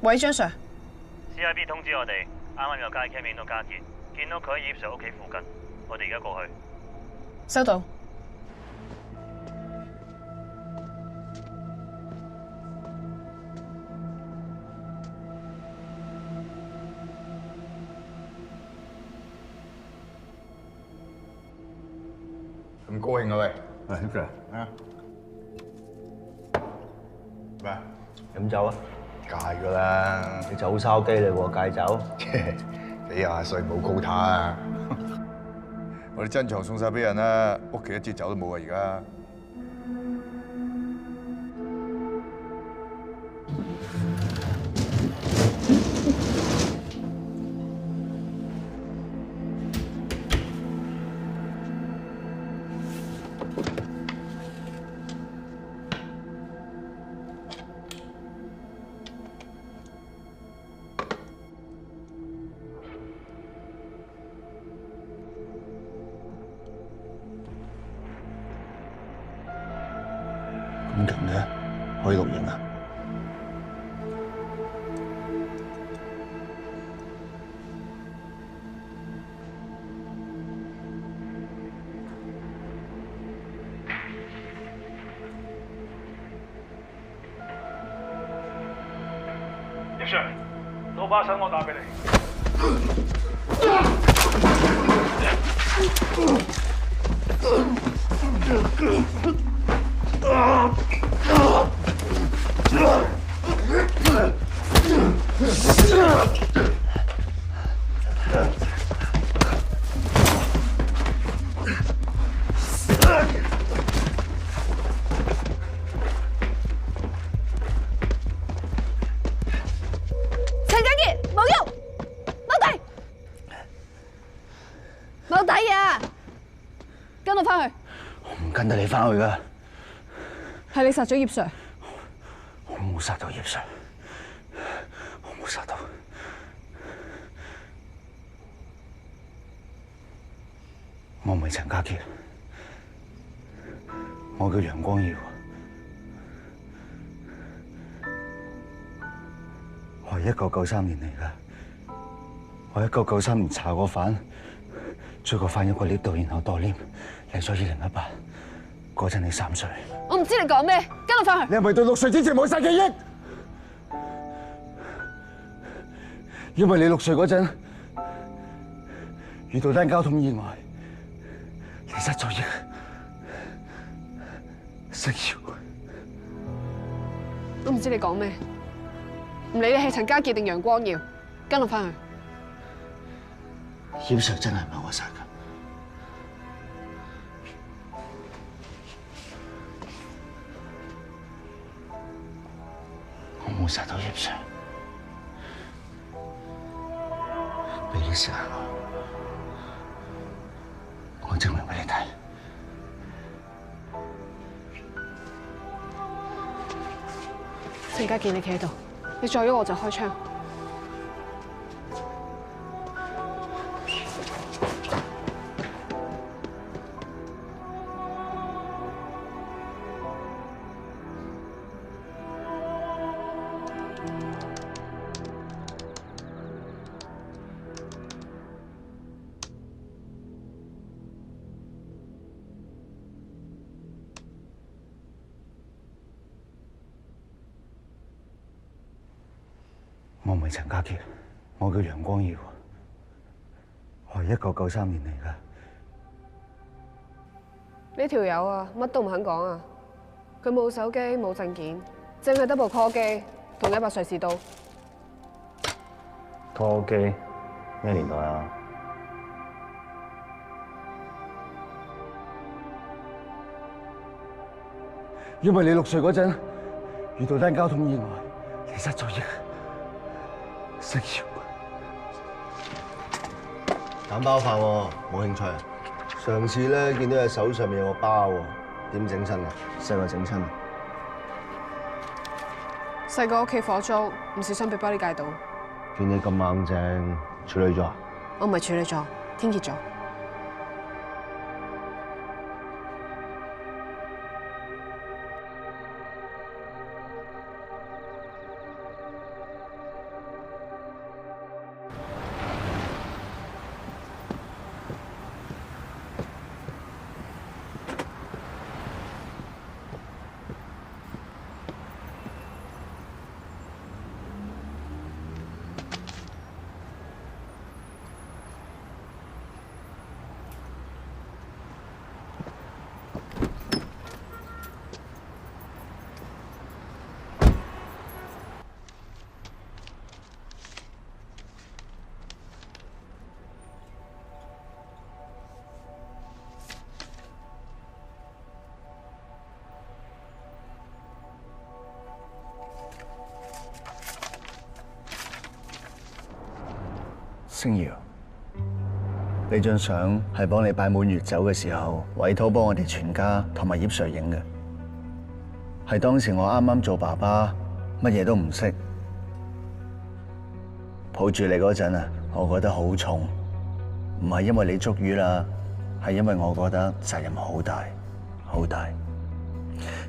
喂，張 Sir。 CIB 通知我哋，啱啱有街 cam 影到家傑，見到佢喺葉 Sir 屋企附近，我哋而家過去。收到。咁高興啊喂！喂，Sir，啊，咩？飲酒啊？戒㗎啦！你酒燒雞嚟喎，戒酒？幾廿歲冇 quota 啊！我啲珍藏送晒俾人啦，屋企一支酒都冇啊！而家。咁勁嘅，可以錄影啊！葉 Sir，攞把手我打俾你。陳家傑，冇喐，踎低，踎低啊！跟我翻去。我唔跟得你翻去噶，係你殺咗葉 Sir。我冇殺到葉 Sir，我冇殺到。我唔係陳家傑，我叫楊光耀。我係1993年嚟噶，我1993年查過犯，追過犯入個 lift 度，然後墮 lift 嚟咗2018，嗰陣你3歲。我唔知你講咩，跟我翻去。你係咪對6歲之前冇晒記憶？因為你6歲嗰陣遇到單交通意外，你失咗憶，食藥。我唔知你講咩，唔理你係陳家傑定楊光耀，跟我翻去。葉 Sir 真係唔係我殺㗎。我冇殺到葉 Sir，俾啲時間我證明俾你睇。陳家傑，你企喺度，你再喐我就開槍。我唔係陳家傑，我叫楊光耀，我係1993年嚟㗎。呢條友啊，乜都唔肯講啊！佢冇手機，冇證件，淨係得部 call 機同一把瑞士刀。拖機咩年代啊？因為你6歲嗰陣遇到單交通意外，你失咗憶。食藥。蛋包飯喎，冇興趣啊？上次咧見到隻手上面有個疤喎，點整親啊？細個整親啊？細個屋企火燭，唔小心俾玻璃界到。見你咁硬淨，處理咗啊？我唔係處理咗，天蠍咗。星瑤，呢張相係幫你擺滿月酒嘅時候，委託幫我哋全家同埋葉 Sir 影嘅。係當時我啱啱做爸爸，乜嘢都唔識，抱住你嗰陣啊，我覺得好重，唔係因為你捉魚啦，係因為我覺得責任好大，好大。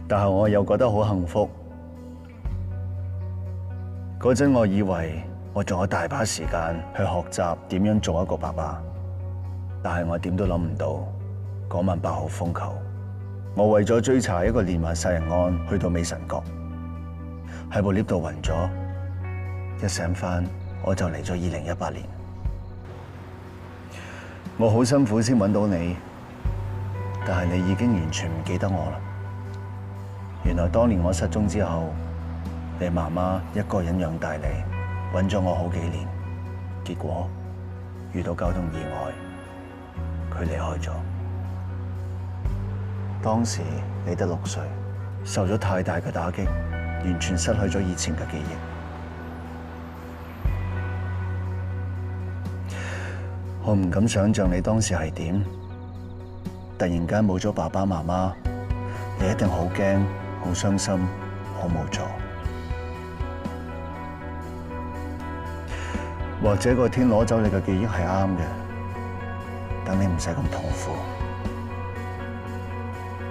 但係我又覺得好幸福。嗰陣我以為我仲有大把時間去學習點樣做一個爸爸，但係我點都諗唔到，嗰晚8號風球，我為咗追查一個連環殺人案，去到美神閣，喺部 lift 度暈咗，一醒返我就嚟咗2018年。我好辛苦先揾到你，但係你已經完全唔記得我啦。原來當年我失蹤之後，你媽媽一個人養大你，揾咗我好幾年，結果遇到交通意外，佢離開咗。當時你得6歲，受咗太大嘅打擊，完全失去咗以前嘅記憶。我唔敢想像你當時係點，突然間冇咗爸爸媽媽，你一定好驚、好傷心、好無助。或者個天攞走你嘅記憶係啱嘅，等你唔使咁痛苦。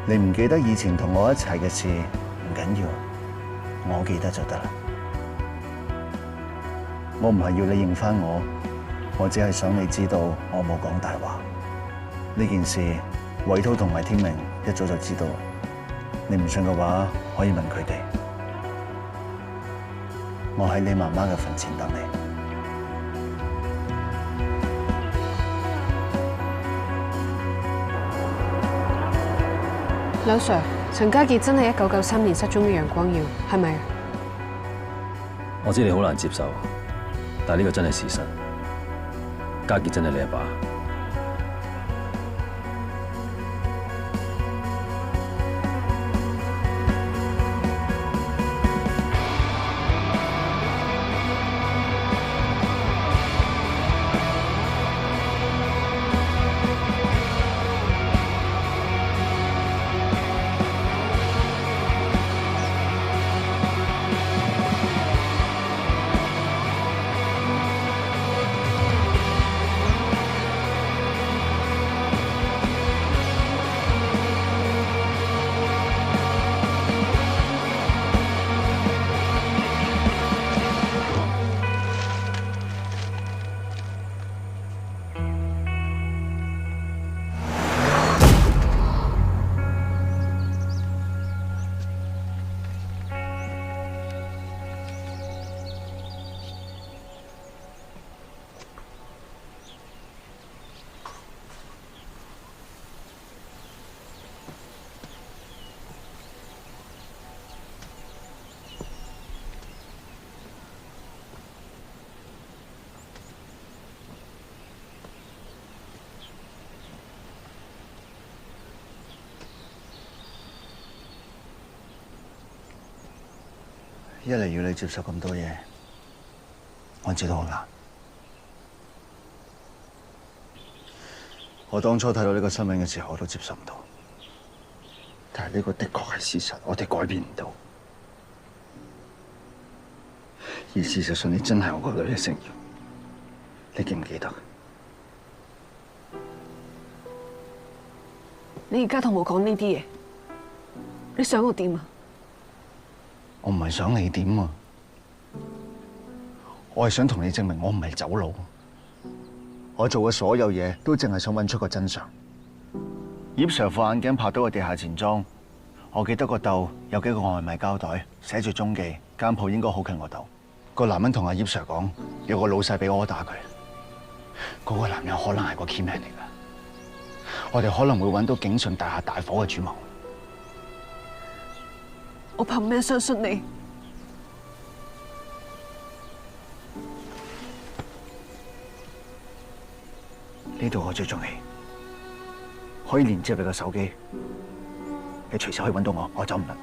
你唔記得以前同我一齊嘅事唔緊要，我記得就得啦。我唔係要你認返我，我只係想你知道我冇講大話。呢件事，偉濤同埋天明一早就知道。你唔信嘅話，可以問佢哋。我喺你媽媽嘅墳前等你。劉 Sir， 陳家傑真係1993年失蹤嘅楊光耀，係咪啊？我知你好難接受，但係呢個真係事實。家傑真係你阿爸。一嚟要你接受咁多嘢，我知道好難。我當初睇到呢個新聞嘅時候，我都接受唔到。但係呢個的確係事實，我哋改變唔到。而事實上，你真係我個女嘅星瑤，你記唔記得？你而家同我講呢啲嘢，你想我點啊？我唔係想你點啊，我係想同你證明我唔係走佬。我做嘅所有嘢都淨係想揾出個真相。葉 Sir 副眼鏡拍到個地下錢莊，我記得個竇有幾個外賣膠袋，寫住中記，間鋪應該好近個竇。個男人同阿葉 Sir 講，有個老細俾我打佢。嗰個男人可能係個 key man 嚟㗎，我哋可能會揾到景順大廈大火嘅主謀。我憑咩相信你？呢度我追蹤你，可以連接你個手機，你隨時可以揾到我，我走唔甩。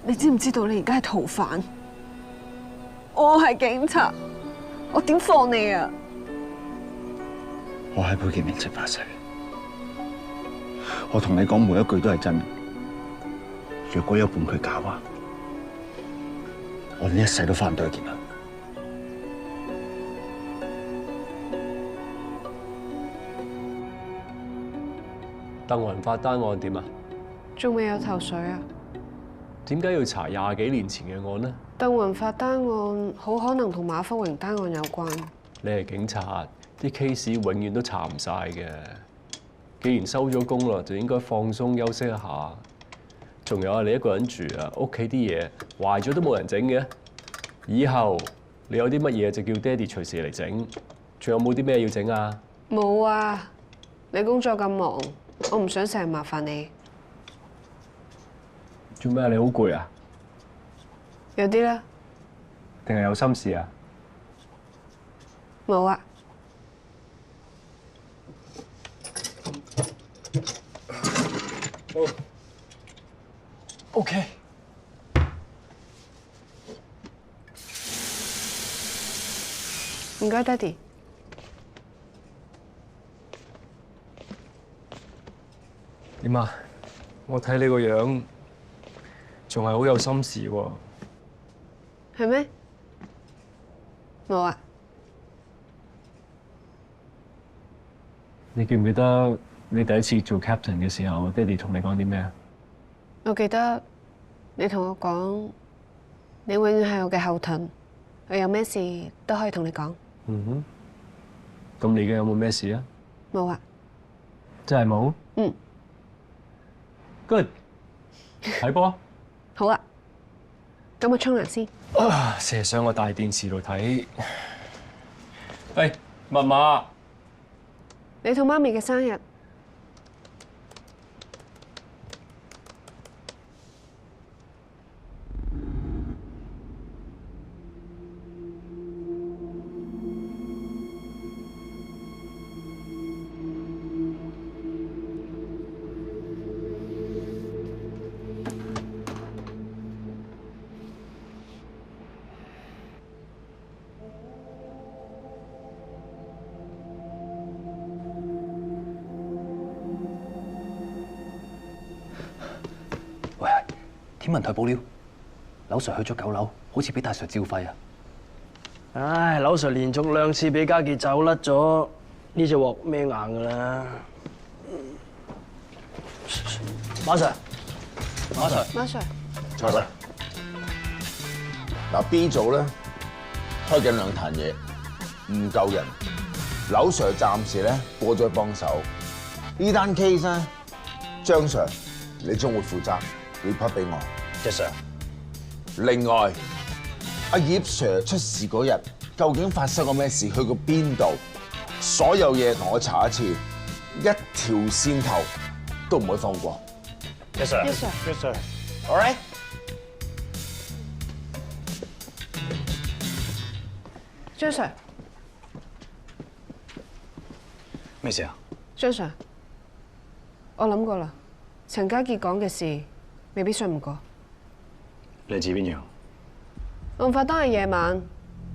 你知唔知道你而家係逃犯？我係警察，我點放你啊？我喺佩奇面前發誓，我同你講每一句都係真。若果有半句假話，我呢一世都翻唔到去見佢。鄧雲發單案點啊？仲未有頭緒啊？點解要查20幾年前嘅案呢？鄧雲發單案好可能同馬福榮單案有關。你係警察，啲 case 永遠都查唔晒嘅。既然收咗工啦，就應該放鬆休息一下。仲有啊，你一個人住啊，屋企啲嘢壞咗都冇人整嘅。以後你有啲乜嘢就叫爹哋隨時嚟整。仲有冇啲咩要整啊？冇啊！你工作咁忙，我唔想成日麻煩你。做咩啊？你好攰啊？有啲啦。定係有心事啊？冇啊。好。OK。唔該，爹哋。點啊？我睇你個樣，仲係好有心事喎。係咩？冇啊。你記唔記得你第一次做 captain 嘅時候，爹哋同你講啲咩啊？我記得你同我講，你永遠係我嘅後盾，我有咩事都可以同你講。嗯哼。咁你而家有冇咩事啊？冇啊。真係冇？嗯。Good。睇波？好啊。咁我沖涼先。成日上個大電視度睇。喂，密碼。你同媽咪嘅生日。天文台報料，柳 Sir 去咗9樓，好似俾大 Sir 照肺啊！唉，柳 Sir 連續2次俾家傑走甩咗，呢隻鑊咩硬㗎啦？馬 Sir， 馬 Sir， 坐啦。嗱 B 組咧開緊2壇嘢，唔夠人。柳 Sir 暫時咧過咗去幫手。呢單 case 咧，張 Sir 你將會負責 report 俾我。Yes sir。另外，阿葉 Sir 出事嗰日，究竟發生過咩事？去過邊度？所有嘢同我查一次，一條線頭都唔會放過。Yes sir。 Yes sir。 Yes sir。All right。張 Sir。咩事啊？張 Sir， 我諗過啦，陳家傑講嘅事未必信唔過。你指邊樣？案發當日夜晚，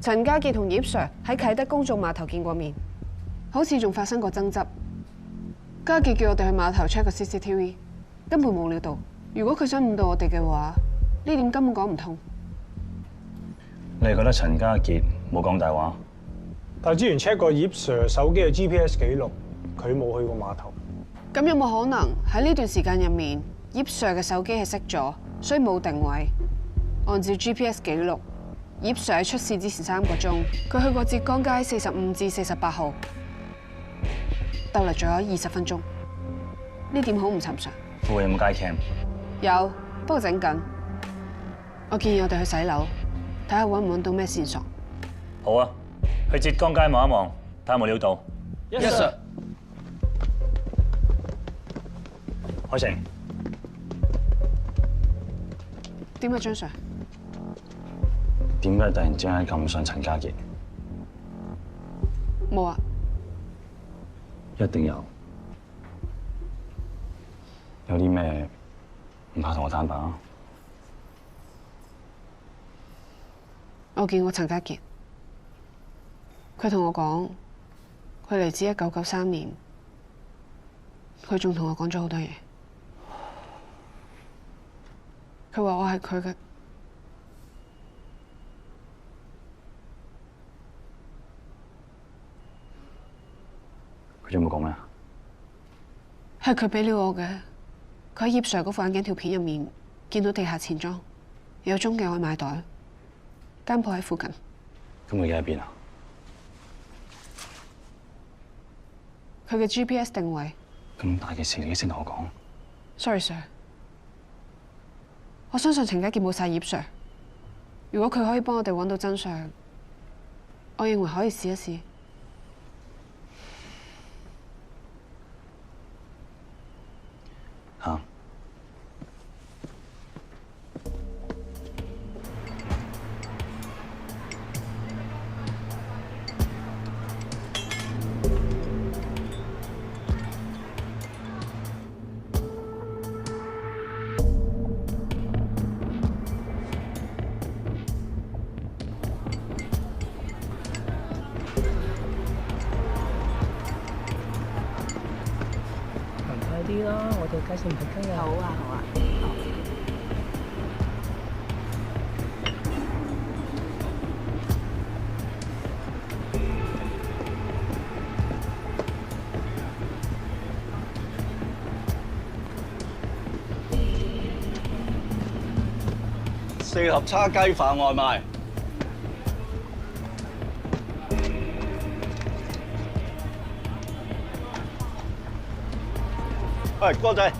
陳家傑同葉 Sir 喺啟德公眾碼頭見過面，好似仲發生過爭執。家傑叫我哋去碼頭 check 個 CCTV， 根本冇料到。如果佢想誤導我哋嘅話，呢點根本講唔通。你係覺得陳家傑冇講大話？但係之前 check 過葉 Sir 手機嘅 GPS 記錄，佢冇去過碼頭。咁有冇可能喺呢段時間入面，葉 Sir 嘅手機係熄咗，所以冇定位？按照 GPS 記錄，葉 Sir 喺出事之前3個鐘，佢去過浙江街45至48號，逗留咗20分鐘。呢點好唔尋常。附近有冇街 cam？ 有，不過整緊。我建議我哋去洗樓，睇下揾唔揾到咩線索。好啊，去浙江街望一望，睇下有冇料到。Yes sir。開成。點啊，張 Sir？ 點解突然之間咁想陳家傑？冇啊。一定有。有啲咩唔怕同我坦白啊？我見過陳家傑，佢同我講，佢嚟自1993年，佢仲同我講咗好多嘢。佢話我係佢嘅。佢仲有冇講咩？係佢俾料我嘅。佢喺葉 Sir 嗰副眼鏡條片入面見到地下錢莊有宗嘅外賣袋，間鋪喺附近。咁佢而家喺邊啊？佢嘅 GPS 定位。咁大嘅事你先同我講。Sorry Sir， 我相信程家傑冇晒葉 Sir。如果佢可以幫我哋揾到真相，我認為可以試一試。嚇！快啲啦！我哋介紹唔同今日。好啊，好啊。4盒叉雞飯外賣。喂，哥仔，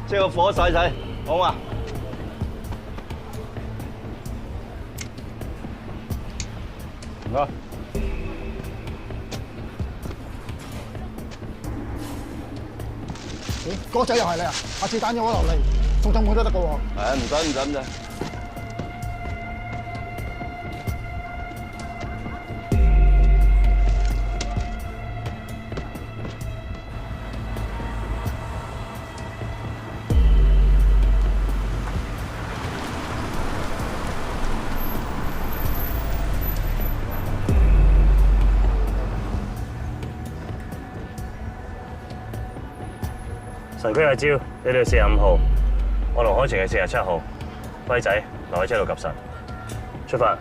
借個火洗洗，好嘛？唔該。哥仔又係你啊！下次打電話落嚟，送浸佢都得㗎喎。唔使。神區阿招，你哋45號，我同海晴係47號，輝仔留喺車度及實，出發。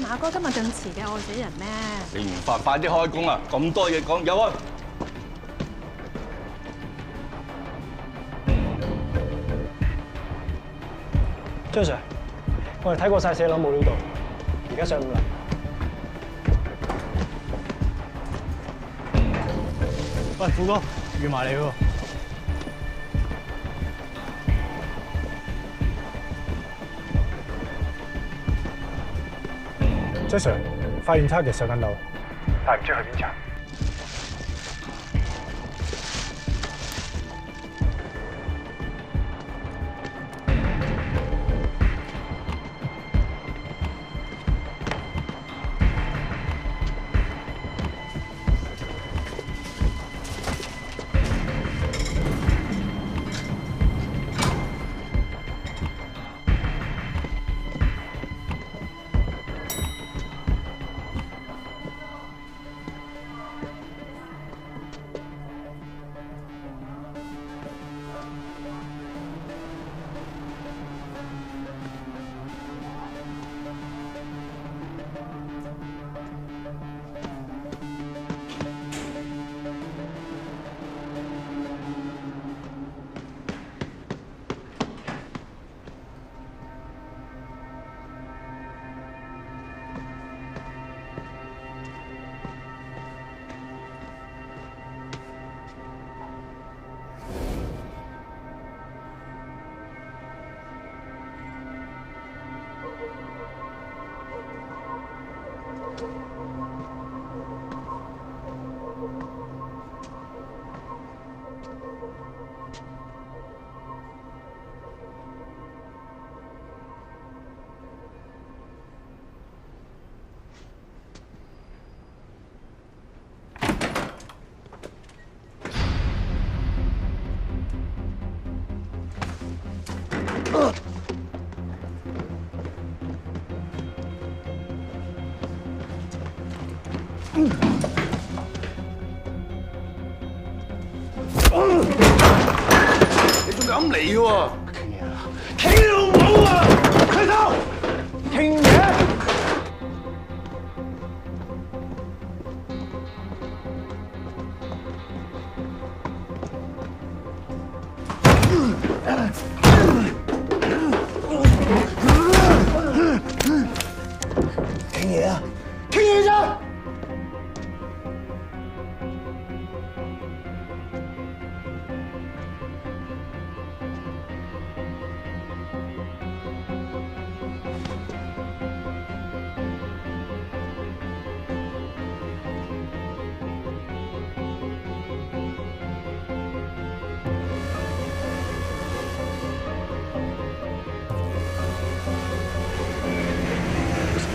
馬哥今日咁遲嘅，餓死人咩？你唔煩，快啲開工啊！咁多嘢講，有啊！張 Sir， 我哋睇過晒寫樓冇料到，而家上5樓。喂，富哥，預埋你喎。張 Sir， 發現差嘅上緊樓，但唔知去邊層。你仲敢嚟喎？傾嘢啦！傾老母啊！開手！傾嘢！傾嘢啊！傾嘢啫！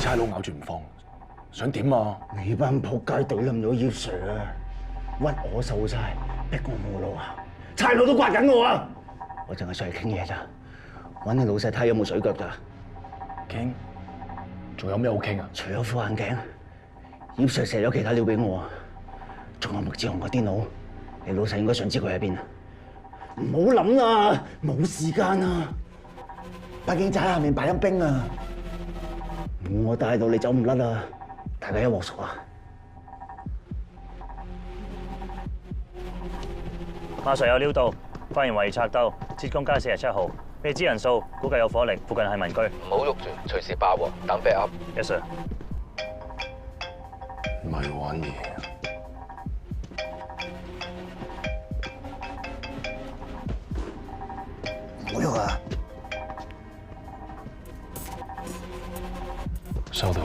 差佬咬住唔放，想點啊？你班仆街懟冧咗葉 Sir 啊！屈我受差，逼我冇路啊！差佬都刮緊我啊！我淨係上嚟傾嘢咋，揾你老細睇有冇水腳咋？傾？仲有咩好傾啊？除咗副眼鏡，葉 Sir 射咗其他料俾我啊！仲有麥志雄個電腦，你老細應該想知佢喺邊啊！唔好諗啦，冇時間啊！北京仔喺下面擺緊兵啊！我帶到你走唔甩啊！大家一鑊熟啊！馬 Sir 有料到，發現懷疑賊竇，浙江街47號，未知人數，估計有火力，附近係民居。唔好喐住，隨時爆喎，等 back up。Yes sir。唔係玩嘢。唔好喐啊！收到。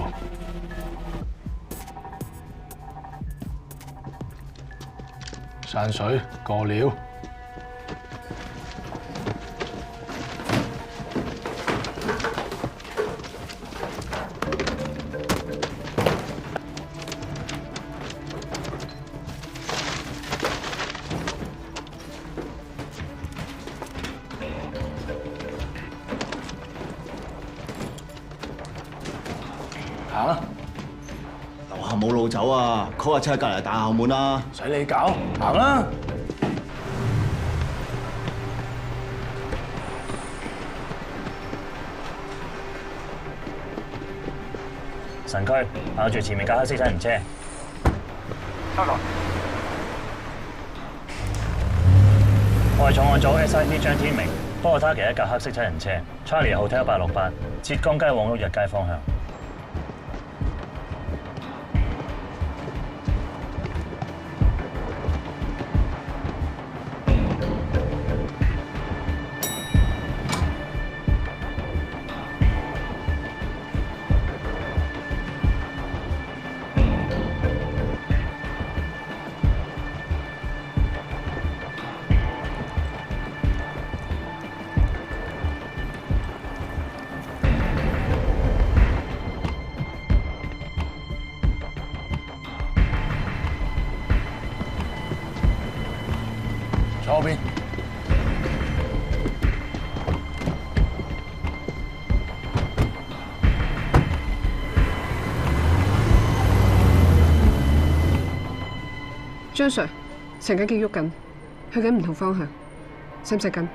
散水過料。行啊！樓下冇路走啊 ！call 架車喺隔離大廈後門啦。使你搞，行啦！神區咬住前面架黑色七人車。收到。我係重案組 SIP 張天明，幫我揸其一架黑色七人車 ，Charlie Hotel 868，浙江街往祿日街方向。左邊。張 Sir， 陳家傑喐緊，去緊唔同方向，使唔使跟？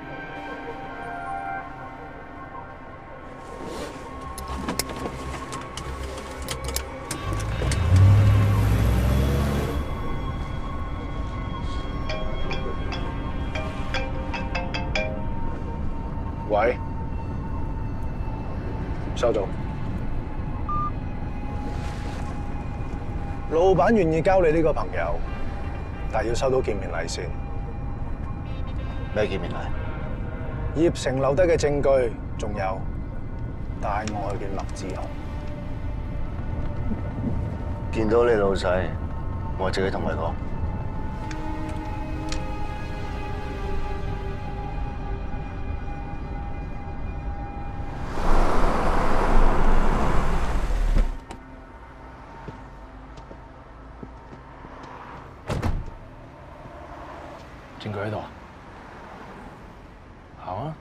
喂，收到。老闆願意交你呢個朋友，但係要收到見面禮先。咩見面禮？葉成留低嘅證據，仲有帶我去見麥志雄。見到你老細，我自己同佢講。證據喺度啊！行啊！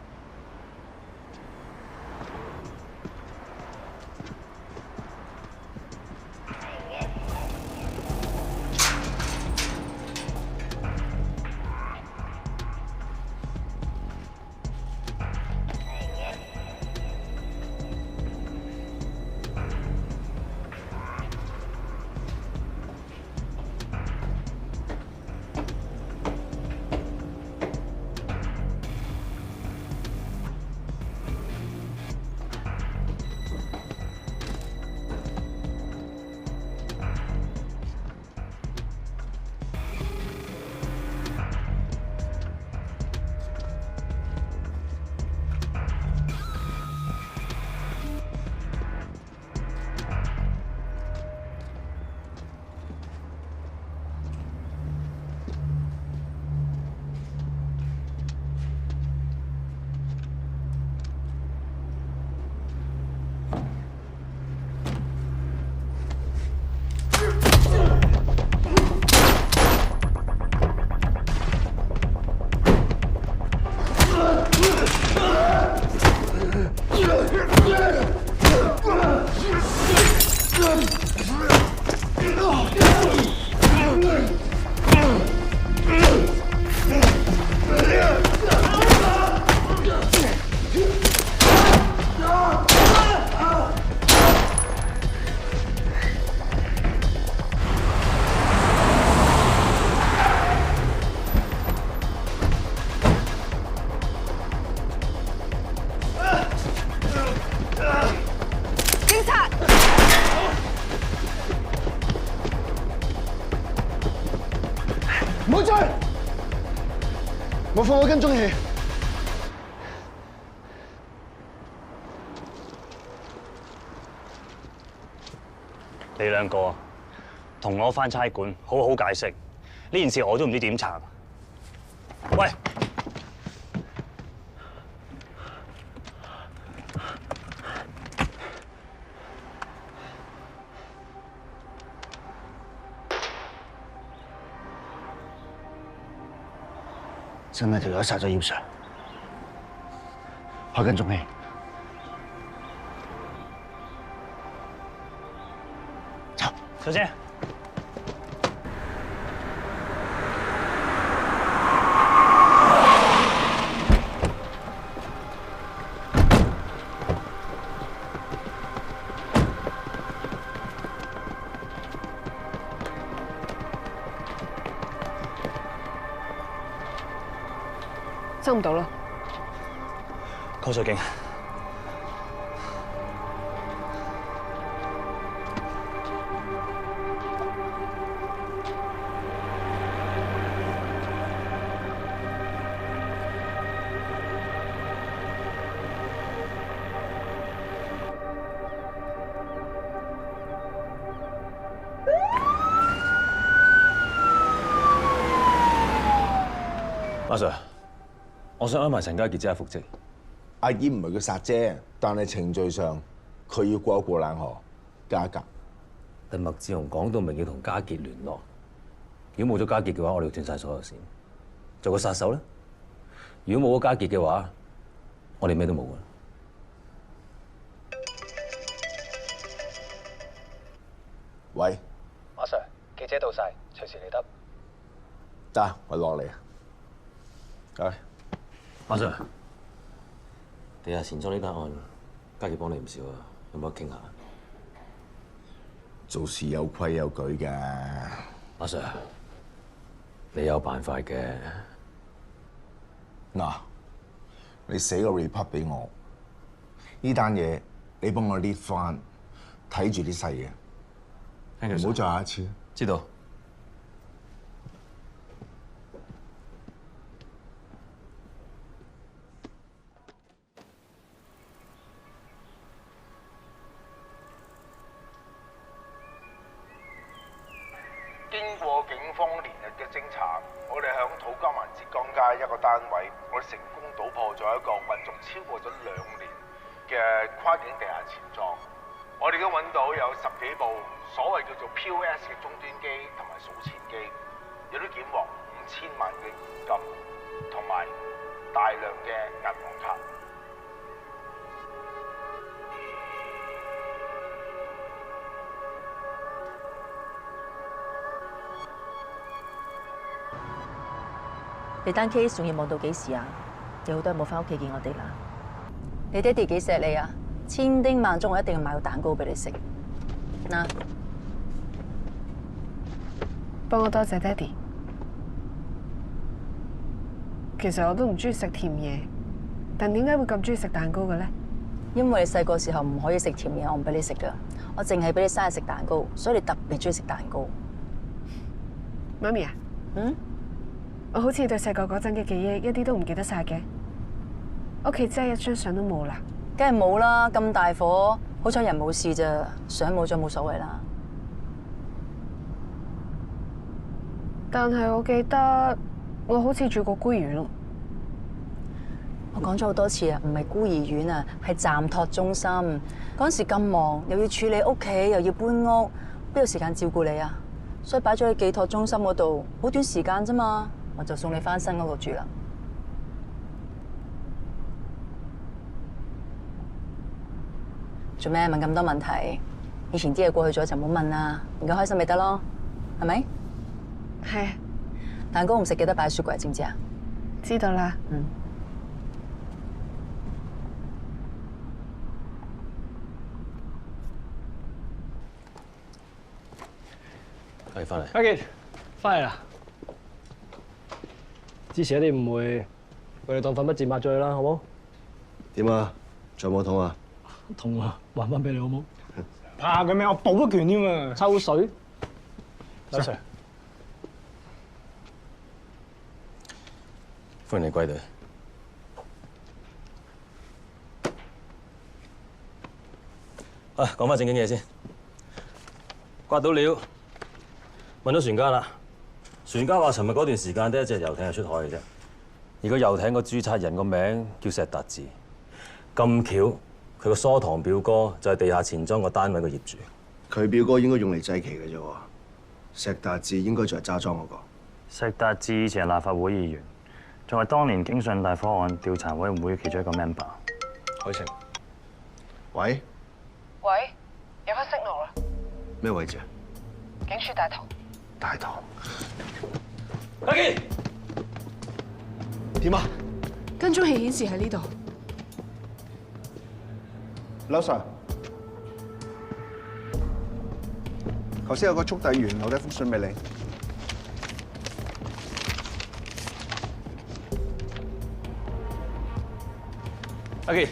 唔好追！我放我跟蹤器。你兩個同我返差館，好好解釋呢件事，我都唔知點查。喂！真係條友殺咗葉 Sir， 開跟蹤器。走，小姐。收唔到啦。call 水警。阿 Sir。我想安排陳家傑即刻復職。阿姨唔係佢殺啫，但係程序上佢要過一過冷河，加一格。但麥志雄講到明要同家傑聯絡，如果冇咗家傑嘅話，我哋要斷晒所有線。做個殺手咧，如果冇咗家傑嘅話，我哋咩都冇㗎。喂，阿 Sir， 記者到晒，隨時嚟得。得，我落嚟。嚟。阿 Sir， 地下錢莊呢單案，家傑幫你唔少啊，有冇得傾下？做事有規有矩嘅。阿 Sir， 你有辦法嘅。嗱，你寫個 report 俾我，呢單嘢你幫我 lead 翻，睇住啲細嘢，唔好再下一次。知道。一個單位，我哋成功搗破咗一個運作超過咗2年嘅跨境地下錢莊。我哋都揾到有10幾部所謂叫做 POS 嘅終端機同埋數錢機，亦都檢獲5000萬嘅現金同埋大量嘅銀行卡。你單 case 仲要望到幾時啊？有好多人冇翻屋企見我哋啦。你爹哋幾錫你啊？千叮萬囑我一定要買個蛋糕俾你食。嗱，幫我多謝爹哋。其實我都唔中意食甜嘢，但點解會咁中意食蛋糕嘅咧？因為你細個時候唔可以食甜嘢，我唔俾你食噶。我淨係俾你生日食蛋糕，所以你特別中意食蛋糕。媽咪啊，我好似對細個嗰陣嘅記憶一啲都唔記得晒嘅。屋企真係一張相都冇啦。梗係冇啦，咁大火，好彩人冇事咋，相冇咗冇所謂啦。但係我記得我好似住過孤兒院咯。我講咗好多次啊，唔係孤兒院啊，係暫託中心。嗰陣時咁忙，又要處理屋企，又要搬屋，邊有時間照顧你啊？所以擺咗喺寄託中心嗰度，好短時間啫嘛，我就送你翻新嗰度住啦。做咩問咁多問題？以前啲嘢過去咗就唔好問啦，而家開心咪得咯，係咪？係。蛋糕唔食記得擺喺雪櫃，知唔知啊？知道啦。係翻嚟。阿傑，翻嚟啦！之前一啲誤會，我哋當粉筆字抹咗佢啦，好冇？點啊？仲有冇痛啊？痛啊！還翻俾你好冇？怕佢咩？我補一拳添啊！抽水，劉 Sir，歡迎你歸隊。講翻正經嘢先。刮到料，問咗船家啦。船家話：尋日嗰段時間得一隻遊艇係出海嘅啫。而個遊艇個註冊人個名叫石達志，咁巧佢個疏堂表哥就係地下錢莊個單位個業主。佢表哥應該用嚟祭旗嘅啫喎，石達志應該就係揸莊嗰個。石達志以前係立法會議員，仲係當年警訊大火案調查委員會其中一個 member。海晴，喂，喂，有翻 signal 啦。咩位置啊？警署大堂。大堂。阿傑，點啊？跟蹤器顯示喺呢度。劉 Sir，頭先有個速遞員留低封信俾你。阿傑，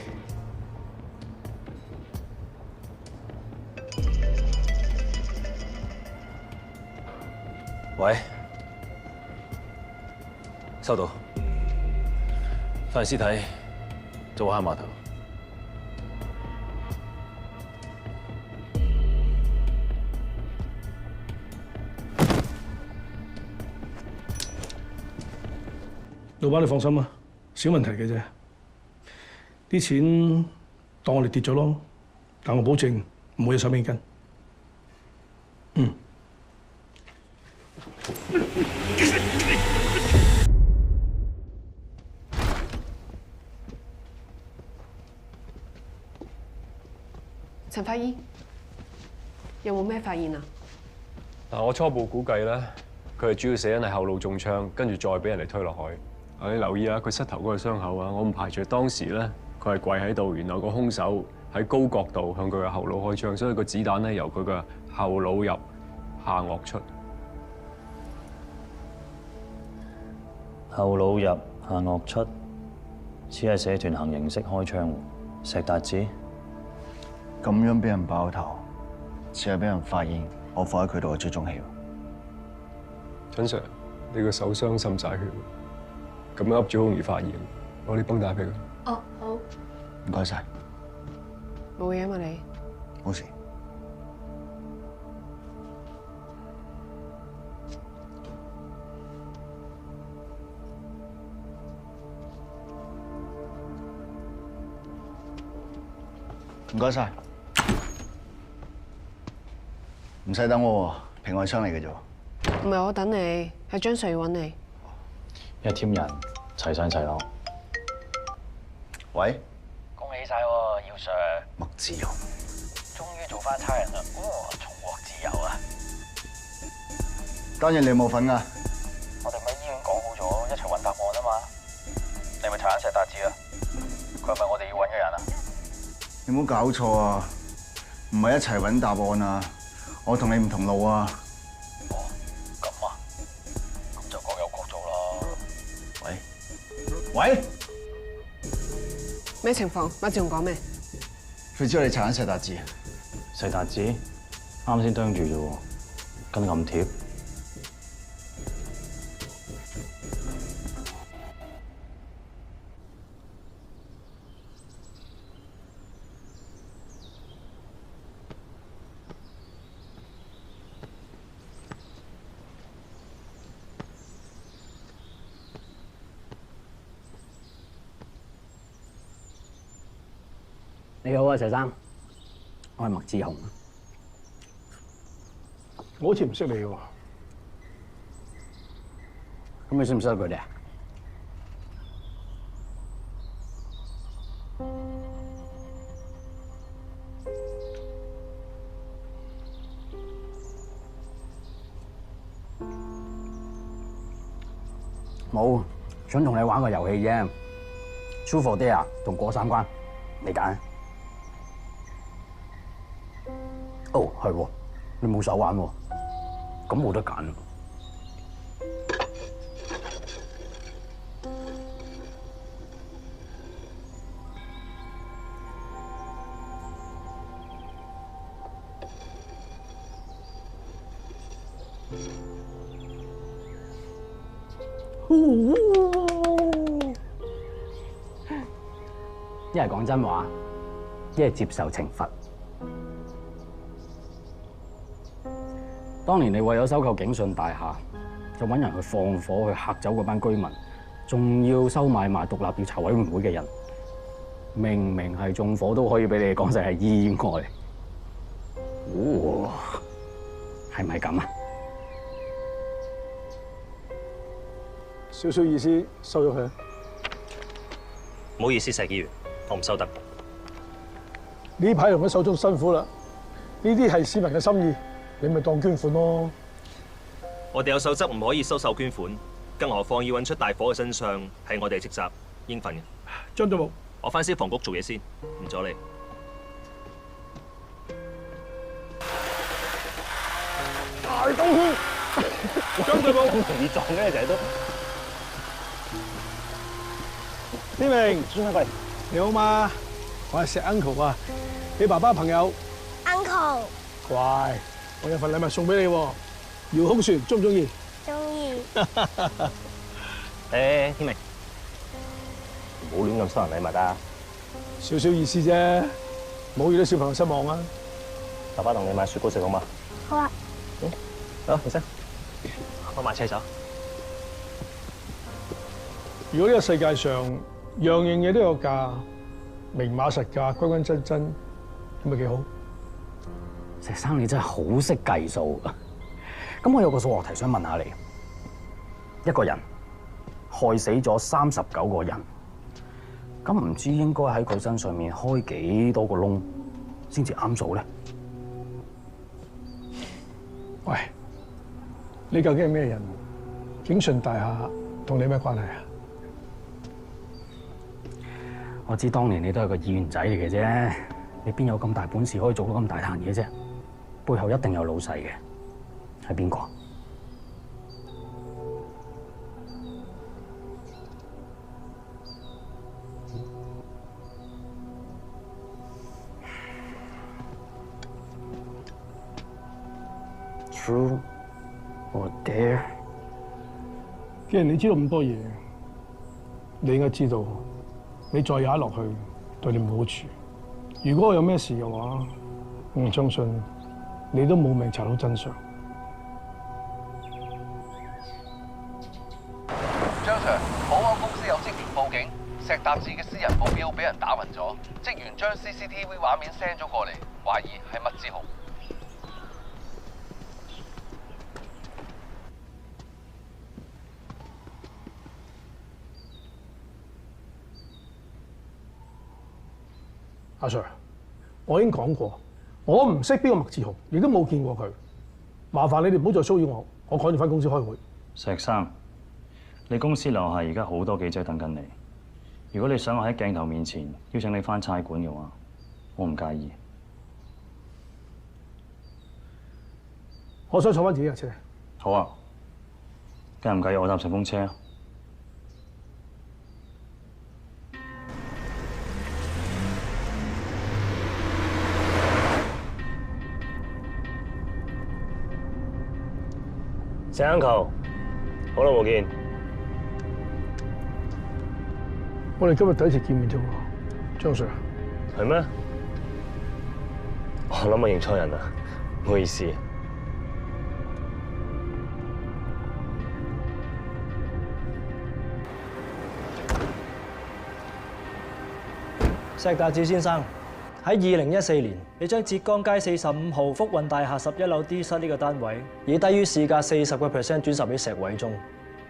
喂，收到。發現屍體，做下碼頭。老闆，你放心啊，小問題嘅啫。啲錢當我哋跌咗咯，但我保證唔會有手尾跟。陳法醫，有冇咩發現啊？嗱，我初步估計咧，佢係主要死因係後腦中槍，跟住再俾人哋推落海。你留意下佢膝頭嗰個傷口啊，我唔排除當時咧佢係跪喺度，然後個兇手喺高角度向佢嘅後腦開槍，所以個子彈咧由佢嘅後腦入，下顎出。後腦入，下顎出，似係社團行刑式開槍。石達志咁樣俾人爆頭，似係俾人發現我放喺佢度嘅追蹤器。陳 Sir， 你個手傷滲晒血，咁樣噏住好容易發現，攞啲繃帶俾佢。哦，好。唔該晒。冇嘢嘛你？冇事。唔該晒，唔使等我喎，平安昌嚟嘅啫。唔係我等你，係張 Sir 要揾你。一 team 人齊上齊落。喂，恭喜晒喎，姚 Sir，麥志雄，終於做翻差人啦！哇，重獲自由啊！當然你冇份㗎。我哋咪醫院講好咗，一齊揾答案啊嘛！你咪查緊石達志啊？佢係咪我哋要揾嘅人啊？你冇搞錯啊！唔係一齊揾答案啊！我同你唔同路啊！咁啊，咁就各有各做啦。喂，咩情況？麥志雄講咩？佢知我哋查緊石達志。石達志啱先啄住啫喎，跟咁貼。你好啊，石生，我係麥志雄。我好似唔識你喎。咁你識唔識得佢哋啊？冇，想同你玩個遊戲啫。True or Dare同過三關，你揀。哦，係喎，你冇手玩喎，咁冇得揀。一係講真話，一係接受懲罰。當年你為咗收購景順大廈，就揾人去放火去嚇走嗰班居民，仲要收買埋獨立調查委員會嘅人，明明係縱火都可以俾你講成係意外。哇，係咪咁啊？少少意思，收咗佢。唔好意思，石議員，我唔收得。呢排用喺手中辛苦啦，呢啲係市民嘅心意，你咪當捐款咯。我哋有守則唔可以收受捐款，更何況要揾出大火嘅真相，係我哋嘅職責，應份嘅。張總務，我返消防局做嘢先，唔阻你。大東圈，張隊務，你撞嘅成日都。天明，轉下過嚟。你好嘛？我係石 uncle 啊，你爸爸朋友。Uncle。乖，我有份禮物送俾你喎。遙控船中唔中意？中意。天明，唔好亂咁收人禮物啊！少少意思啫，唔好惹啲小朋友失望啊！爸爸同你買雪糕食好嘛？好啊。好，起身，我買車走。如果呢個世界上樣樣嘢都有價，明碼實價，均均真真，咁咪幾好？石生你真係好識計數。咁我有個數學題想問下你：一個人害死咗39個人，咁唔知應該喺佢身上面開幾多個窿先至啱數咧？喂，你究竟係咩人？景順大廈同你咩關係啊？我知當年你都係個議員仔嚟嘅啫，你邊有咁大本事可以做到咁大壇嘢啫？背後一定有老細嘅，係邊個？True or Dare？既然你知道咁多嘢，你應該知道，你再踩落去對你冇好處。如果我有咩事嘅話，我相信你都冇命查到真相。張 Sir，保安公司有職員報警，石達雜誌嘅私人保鏢俾人打暈咗，職員將 CCTV 畫面 send 咗過嚟，懷疑係麥志雄。阿 Sir， 我已經講過，我唔識邊個麥志雄，亦都冇見過佢。麻煩你哋唔好再騷擾我，我趕住翻公司開會。石生，你公司樓下而家好多記者等緊你。如果你想我喺鏡頭面前邀請你翻差館嘅話，我唔介意。我想坐翻自己架車。好啊，介唔介意我搭順風車啊？石 uncle， 好耐冇見。我哋今日第一次見面啫喎，張 Sir。係咩？我諗我認錯人啦，唔好意思。石達志先生，喺2014年，你將浙江街45號福運大廈11樓 D 室呢個單位，以低於市價40% 轉售俾石偉忠，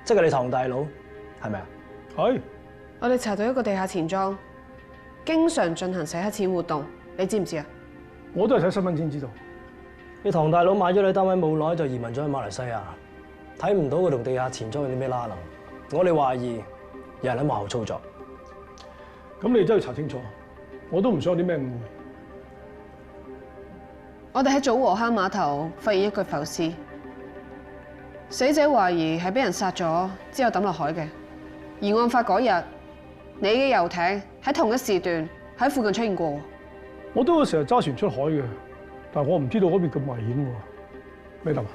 即係你唐大佬，係咪啊？係。我哋查到一個地下錢莊，經常進行洗黑錢活動，你知唔知啊？我都係睇新聞先知道。你唐大佬買咗你單位冇耐就移民咗去馬來西亞，睇唔到佢同地下錢莊有啲咩拉能。我哋懷疑有人喺幕後操作。咁你真係要查清楚，我都唔想有啲咩誤會。我哋喺祖和坑碼頭發現一具浮屍，死者懷疑係俾人殺咗之後抌落海嘅。而案發嗰日，你嘅遊艇喺同一時段喺附近出現過。我都會成日揸船出海嘅，但係我唔知道嗰邊咁危險喎。咩啊？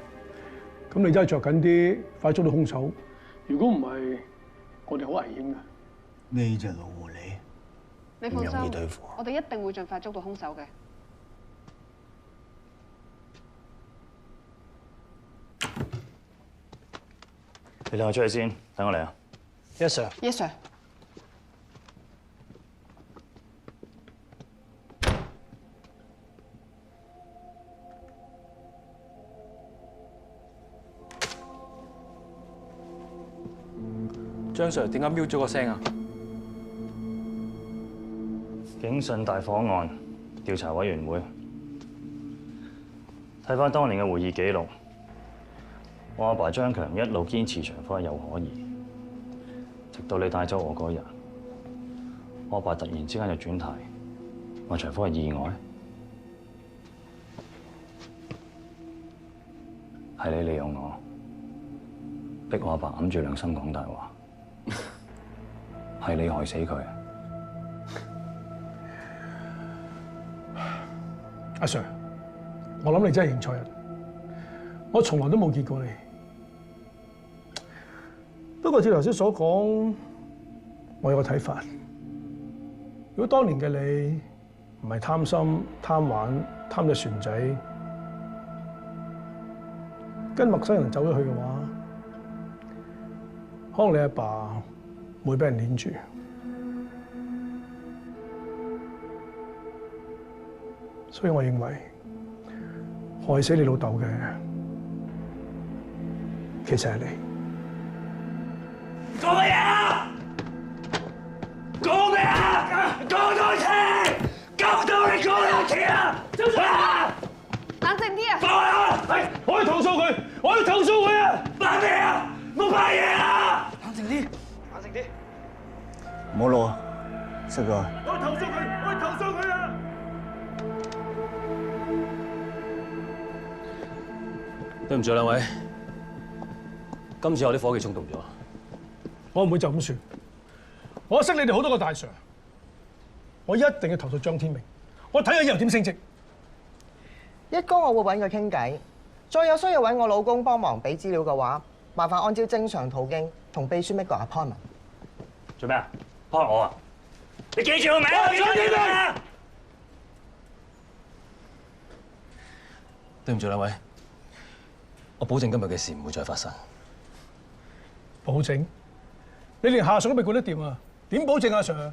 咁你真係着緊啲，快捉到兇手。如果唔係，我哋好危險嘅。呢隻老狐狸，你放唔容易對心付，我哋一定會盡快捉到兇手嘅。你兩個出去先，等我嚟啊。Yes sir。Yes sir。張 Sir 點解瞄咗個聲啊？警訊大火案調查委員會睇返當年嘅會議記錄，我阿爸張強一路堅持長科有可疑，直到你帶走我嗰日，我阿爸突然之間就轉軚，話長科係意外，係你利用我，逼我阿爸揞住良心講大話，係你害死佢。阿 Sir， 我諗你真係認錯人，我從來都冇見過你。不過照頭先所講，我有個睇法。如果當年嘅你唔係貪心、貪玩、貪隻船仔，跟陌生人走咗去嘅話，可能你阿爸會俾人攆住。所以我認為害死你老豆嘅，其實係你。講乜嘢啊？講咩啊？講多次，夠到你講多次啊！冷靜啲啊！放啊！係，我要投訴佢，我要投訴佢啊！扮咩啊？冇扮嘢啊！冷靜啲，冷靜啲。唔好攞，識佢。我要投訴佢，我要投訴佢啊！對唔住兩位，今次我啲伙計衝動咗。我唔會就咁算。我識你哋好多個大 Sir， 我一定要投訴張天明。我睇下以後點升職。一哥，我會揾佢傾偈。再有需要揾我老公幫忙俾資料嘅話，麻煩按照正常途徑同秘書 make 個 appointment。做咩啊？幫我啊？你記住個名啊！張天明。對唔住兩位，我保證今日嘅事唔會再發生。保證？你連下屬都未管得掂啊！點保證啊 Sir？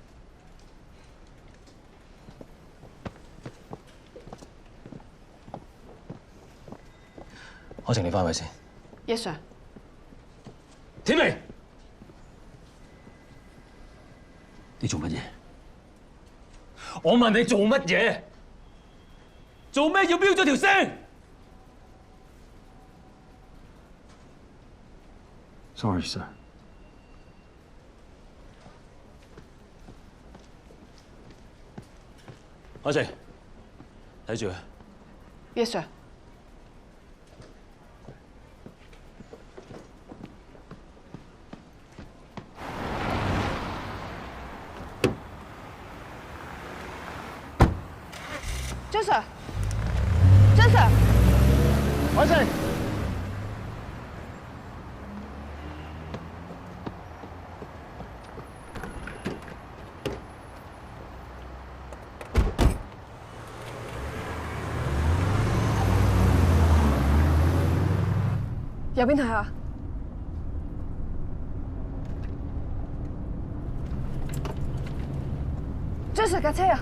可晴，你翻去先。 Yes sir。天明，你做乜嘢？我問你做乜嘢？做咩要標咗條聲 ？Sorry, sir。可晴，睇住佢。Yes sir。 張 Sir， 張 Sir， 海晴，右邊睇下。張 Sir 架車啊！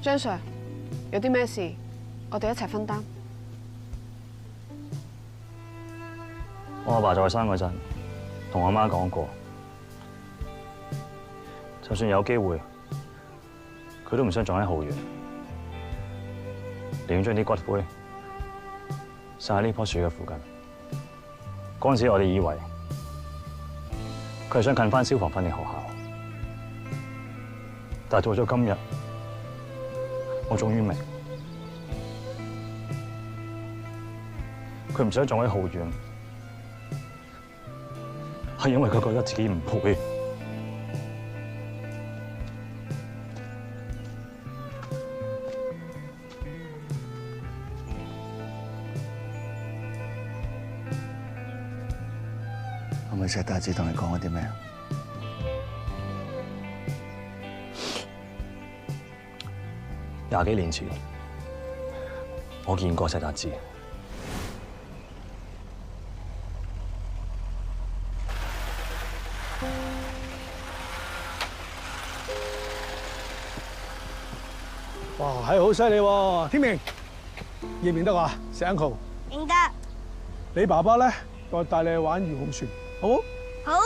張 Sir， 有啲咩事，我哋一齊分擔。我阿爸在生嗰陣，同我媽講過，就算有機會，佢都唔想葬喺浩園，寧願將啲骨灰撒喺呢棵樹嘅附近。嗰陣時我哋以為佢係想近返消防訓練學校，但係到咗今日。 我終於明，佢唔想葬喺浩園，係因為佢覺得自己唔配。係咪石大志同你講咗啲咩？ 20幾年前，我見過石達志。哇，係好犀利喎！天明，認唔認得我啊？石 uncle。認得。你爸爸咧，我帶你去玩遙控船，好冇？好。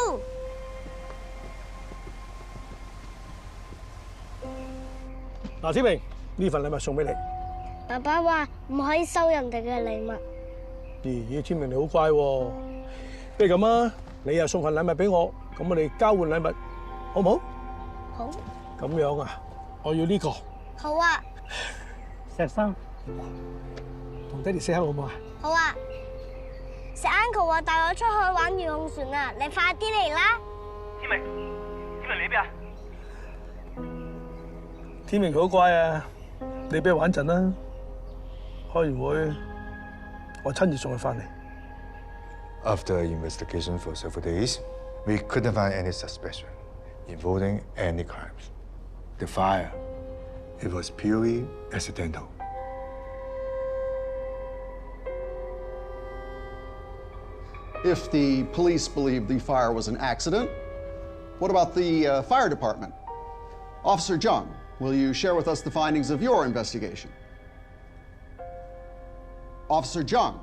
嗱，天明，呢份禮物送俾你。爸爸話唔可以收人哋嘅禮物。咦，天明你好乖喎！不如咁啊，你又送份禮物俾我，咁我哋交換禮物，好唔好？好。咁樣啊，我要呢個。好啊。石生，同爹哋 say hello 好唔好啊？好啊。石 uncle 話帶我出去玩遙控船啊，你快啲嚟啦！天明，天明你喺邊啊？ 天明佢好乖啊，你俾佢玩陣啦。開完會，我親自送佢翻嚟。 After investigation for several days, we couldn't find any suspicion involving any crimes. The fire, it was purely accidental. If the police believe the fire was an accident, what about the fire department? Officer Jung, will you share with us the findings of your investigation? Officer Jung.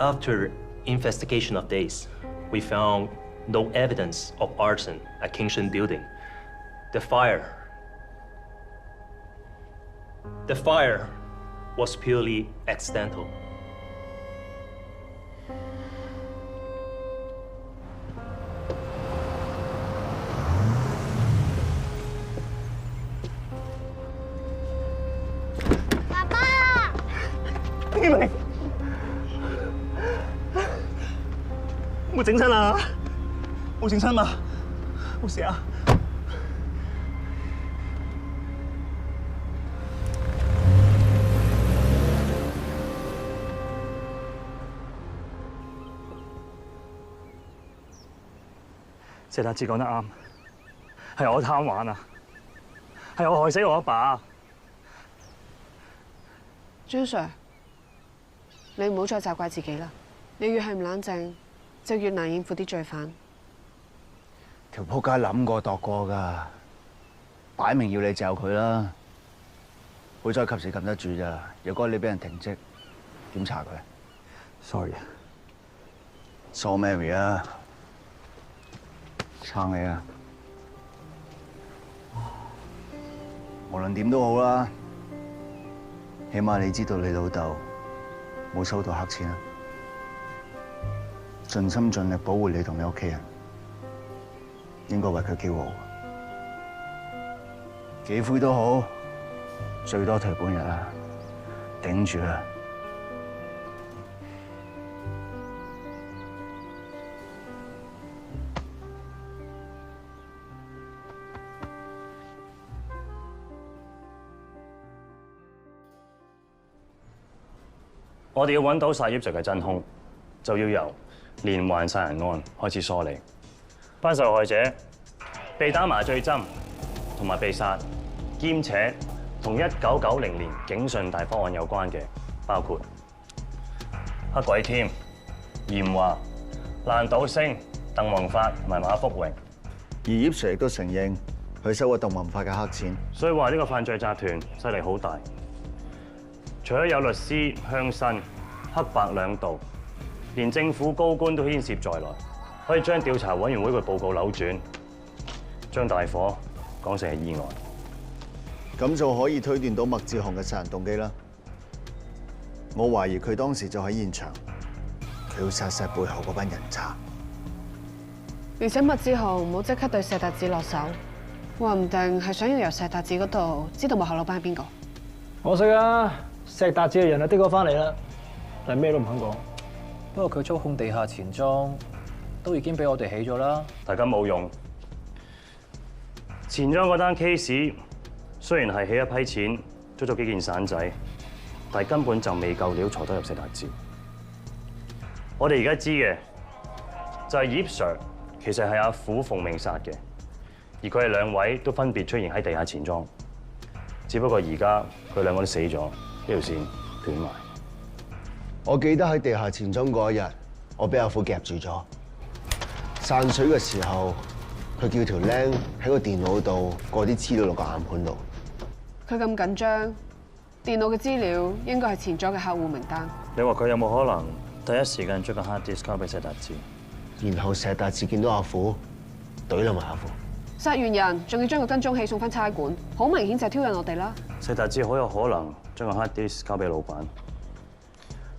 After investigation of days, we found no evidence of arson at Kingston Building. The fire was purely accidental. 爸爸，你明冇整親啊？冇整親嘛？冇事啊？謝達志講得啱，係我貪玩啊，係我害死我阿爸。張 Sir， 你唔好再責怪自己啦。你越係唔冷靜，就越難應付啲罪犯。條仆街諗過度過㗎，擺明要你嚼佢啦。好彩及時撳得住咋，如果你俾人停職，點查佢 ？Sorry， 傻 Mary 啊！撐你啊！無論點都好啦，起碼你知道你老豆冇收到黑錢啊！盡心盡力保護你同你屋企人，應該為佢驕傲。幾灰都好，最多退半日啊，頂住啦！我哋要揾到殺葉 Sir 嘅真兇，就要由連環殺人案開始梳理。班受害者被打麻醉針同埋被殺，兼且同1990年警訊大火案有關嘅，包括黑鬼添、嚴華、爛賭星、鄧宏發同埋馬福榮。而葉 Sir 亦都承認佢收過鄧宏發嘅黑錢，所以話呢個犯罪集團勢力好大。除咗有律師、鄉紳、黑白兩道，連政府高官都牽涉在內，可以將調查委員會嘅報告扭轉，將大火講成係意外，咁就可以推斷到麥志雄嘅殺人動機啦。我懷疑佢當時就喺現場，佢要殺晒背後嗰班人渣。而且麥志雄冇即刻對石達志落手，話唔定係想要由石達志嗰度知道幕後老闆係邊個。可惜啊！石達志嘅人啊，的確翻嚟啦，但係咩都唔肯講。不過佢操控地下錢莊都已經俾我哋起咗啦。大家冇用。錢莊嗰單 case 雖然係起一批錢，捉咗幾件散仔，但係根本就未夠料坐得入石達志。我哋而家知嘅就係葉 Sir 其實係阿虎奉命殺嘅，而佢哋兩位都分別出現喺地下錢莊，只不過而家佢兩個都死咗。呢條線斷埋。我記得喺地下錢莊嗰一日，我俾阿虎夾住咗。散水嘅時候，佢叫條僆喺個電腦度過啲資料落個硬盤度。佢咁緊張，電腦嘅資料應該係錢莊嘅客戶名單。你話佢有冇可能第一時間將個 hard disk 交俾石達志，然後石達志見到阿虎，懟冧埋阿虎。殺完人仲要將個跟蹤器送翻差館，好明顯就係挑釁我哋啦。石達志好有可能將個 hard disk 交俾老闆。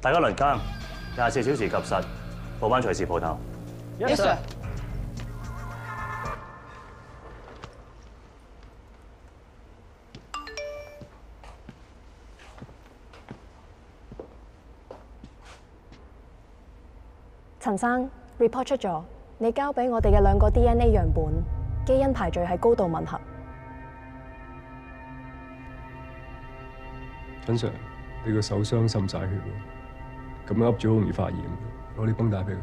大家輪更，24小時及實，報班隨時鋪頭。Yes sir。陳生 report 出咗，你交俾我哋嘅2個 DNA 樣本，基因排序係高度吻合。陳 Sir， 你個手傷滲晒血喎，咁樣噏住好容易發炎，攞啲繃帶俾佢。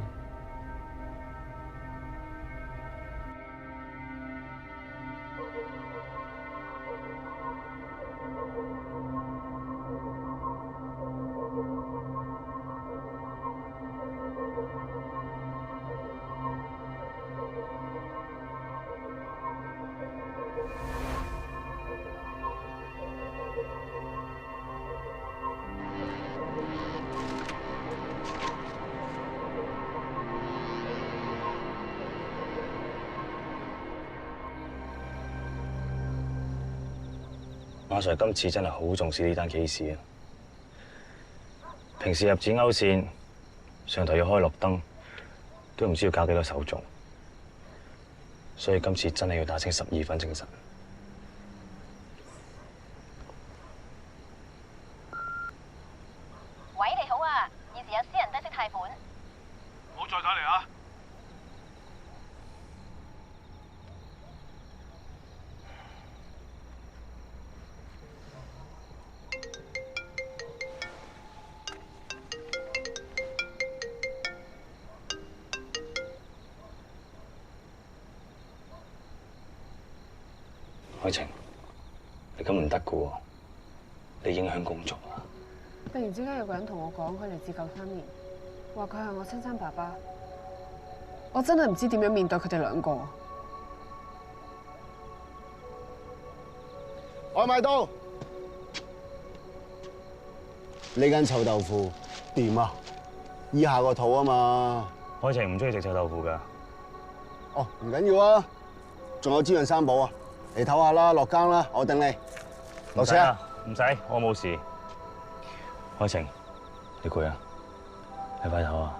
馬 Sir 今次真係好重視呢單 case 啊！平時入紙勾線，上頭要開綠燈，都唔知要搞幾多手續，所以今次真係要打清12分精神。喂，你好啊，現時有私人低息貸款。唔好再打嚟啊！愛情，你咁唔得噶喎，你影響工作啊！突然之間有個人同我講，佢嚟自93年，話佢係我親生爸爸，我真係唔知點樣面對佢哋兩個。外賣到，呢間臭豆腐掂啊？醫下個肚啊嘛。愛情唔中意食臭豆腐㗎。哦，唔緊要啊，仲有滋潤三寶啊！你唞下啦，落更啦，我等你。落車啊！唔使，我冇事。愛情，你攰啊？你快唞啊！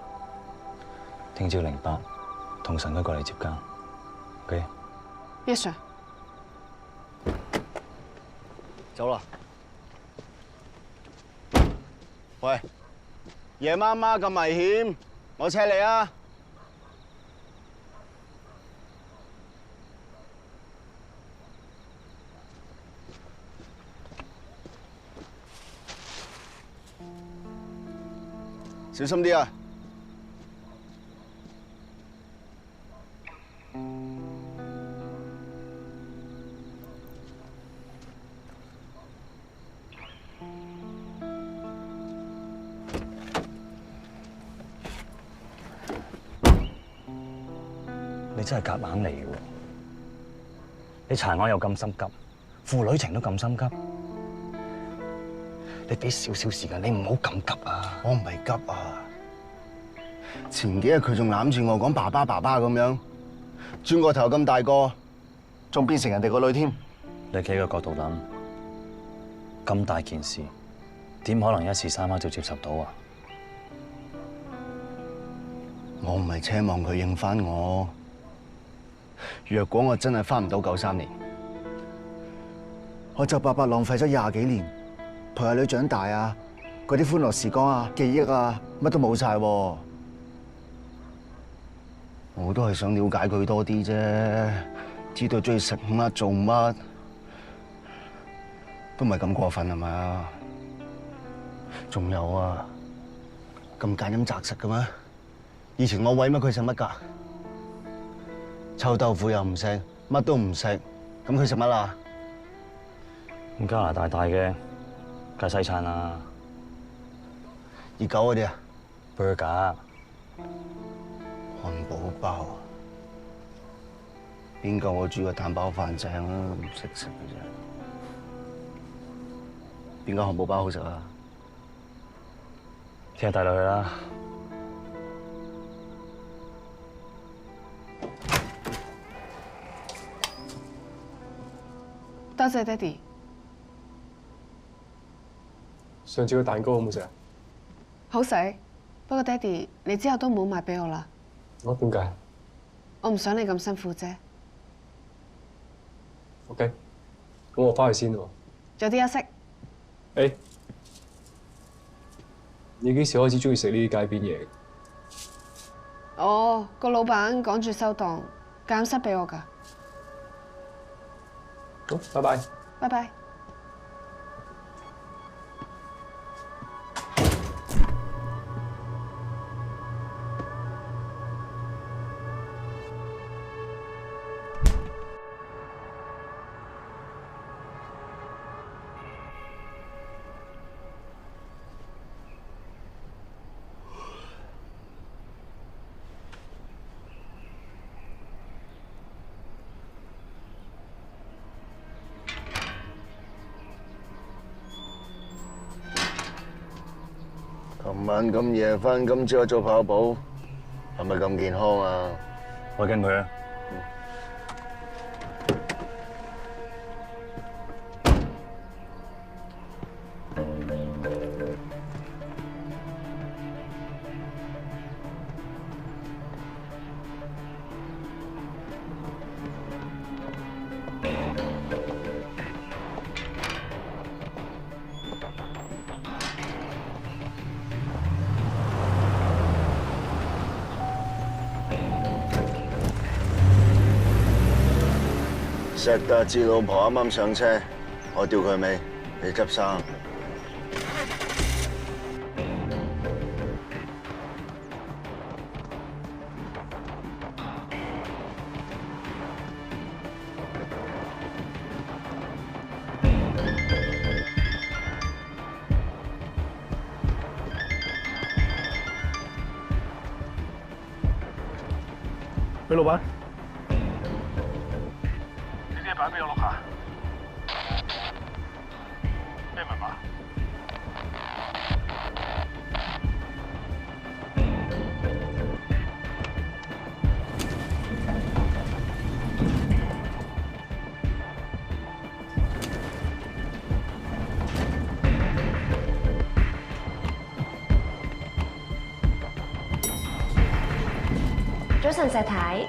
聽朝08同神哥過嚟接更。OK。Yes sir。走啦。喂，夜媽媽咁危險，我車你啊！小心啲啊！你真係夾硬嚟嘅喎！你查案又咁心急，父女情都咁心急，你俾少少時間，你唔好咁急啊！我唔係急啊！前幾日佢仲攬住我講爸爸爸爸咁樣，轉個頭咁大個，仲變成人哋個女添。你企個角度諗，咁大件事，點可能一時三刻就接受到啊？我唔係奢望佢應翻我。若果我真係翻唔到93年，我就白白浪費咗20幾年，陪阿女長大啊，嗰啲歡樂時光啊、記憶啊，乜都冇晒。我都係想了解佢多啲啫，知道中意食乜做乜，都唔係咁過分係咪？仲有啊，咁揀飲擇食嘅咩？以前我餵乜佢食乜㗎？臭豆腐又唔食，乜都唔食，咁佢食乜啦？咁加拿大嘅梗係西餐啦，熱狗嗰啲啊 ，burger、漢堡包，邊夠我煮個蛋包飯正啊？唔識食嘅啫。邊間漢堡包好食啊？聽日帶你去啦。多謝爹哋。上次個蛋糕好唔好食啊？好食，不過爹哋，你之後都唔好買俾我啦。哦，點解？我唔想你咁辛苦啫。OK，咁我翻去先喎。早啲休息。誒，你幾時開始中意食呢啲街邊嘢？哦，個老闆趕住收檔，減塞俾我㗎。好，拜拜。拜拜。琴晚咁夜翻，今朝做跑步，係咪咁健康啊？我跟佢啊。石達志老婆啱啱上車，我吊佢尾，你執生。俾老闆，你啲嘢擺俾我錄下。咩密碼？早晨，石太。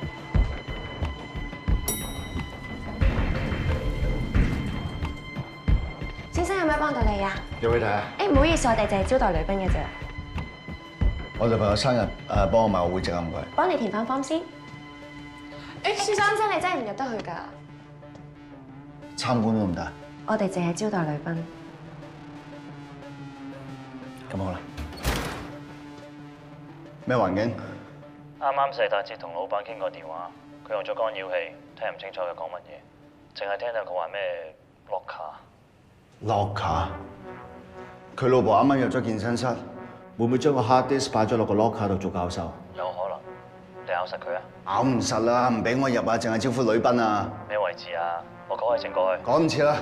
先生有咩幫到你啊？有冇睇啊？唔好意思，我哋淨係招待女賓嘅啫。我女朋友生日，幫我買個會籍啊，唔該。幫你填翻 form 先。先生，你真係唔入得去㗎。參觀都唔得。我哋淨係招待女賓。咁好啦。咩環境？啱啱石達志同老闆傾過電話，佢用咗干擾器，聽唔清楚佢講乜嘢，淨係聽到佢話咩落卡。落卡？佢老婆啱啱入咗健身室，會唔會將個 hard disk 擺咗落個 locker 度做教授？有可能，你咬實佢啊？咬唔實啦，唔俾我入啊，淨係招呼女賓啊。咩位置啊？我趕係整過去。趕唔切啦，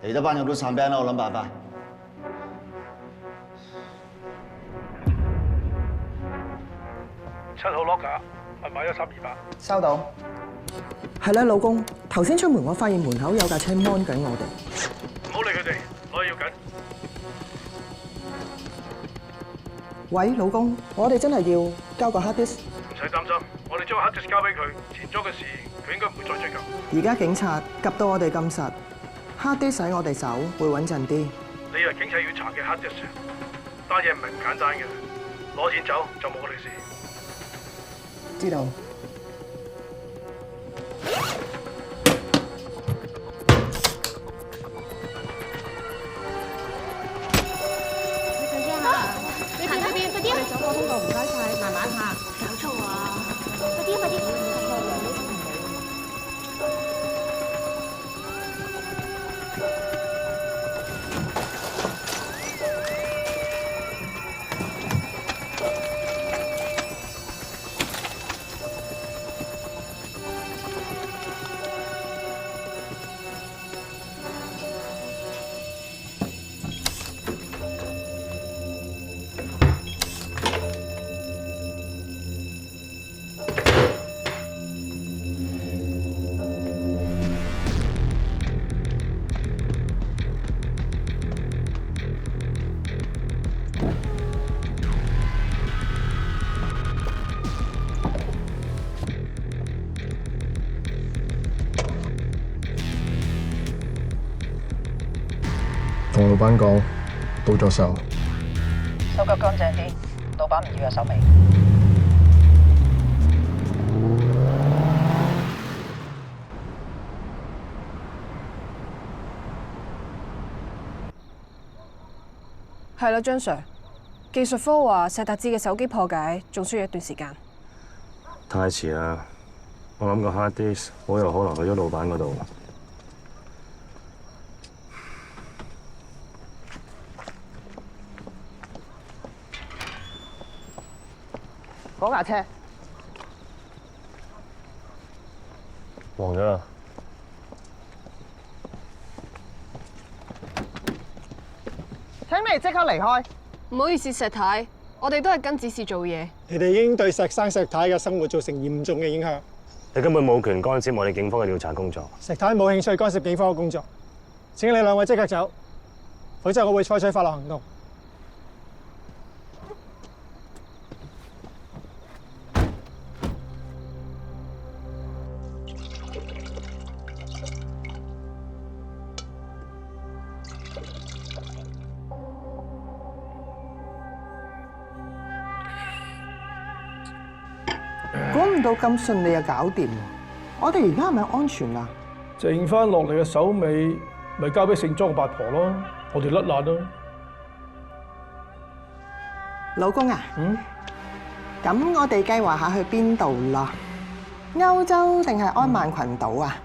嚟得班友都散兵啦，我諗辦法。7號 locker，密碼1328。收到。係啦，老公，頭先出門我發現門口有架車 mon 緊我哋。唔好理佢哋，攞嘢要緊。喂，老公，我哋真係要交個 hard disk。唔使擔心，我哋將 hard disk 交俾佢，前咗嘅事佢應該唔會再追究。而家警察及到我哋咁實 ，hard disk 使我哋走會穩陣啲。你以為警察要查嘅 hard disk，單嘢唔係咁簡單嘅，攞錢走就冇我哋事。知道。快啲！走過通道，唔該晒，慢慢行。搞錯啊！快啲！同老闆講，到咗手。手腳乾淨啲，老闆唔要有手尾。係啦，張 Sir， 技術科話石達志嘅手機破解仲需要一段時間。太遲啦，我諗個 hard disk 好有可能去咗老闆嗰度。嗰架車，黃咗啦。請你即刻離開。唔好意思，石太，我哋都係跟指示做嘢。你哋已經對石生石太嘅生活造成嚴重嘅影響。你根本冇權干涉我哋警方嘅調查工作。石太冇興趣干涉警方嘅工作。請你兩位即刻走，否則我會採取法律行動。估唔到咁順利就搞掂。我哋而家係咪安全啊？剩翻落嚟嘅手尾，咪交俾姓莊嘅八婆咯，我哋甩爛咯。老公啊，咁我哋計劃下去邊度咯？歐洲定係安曼群島啊？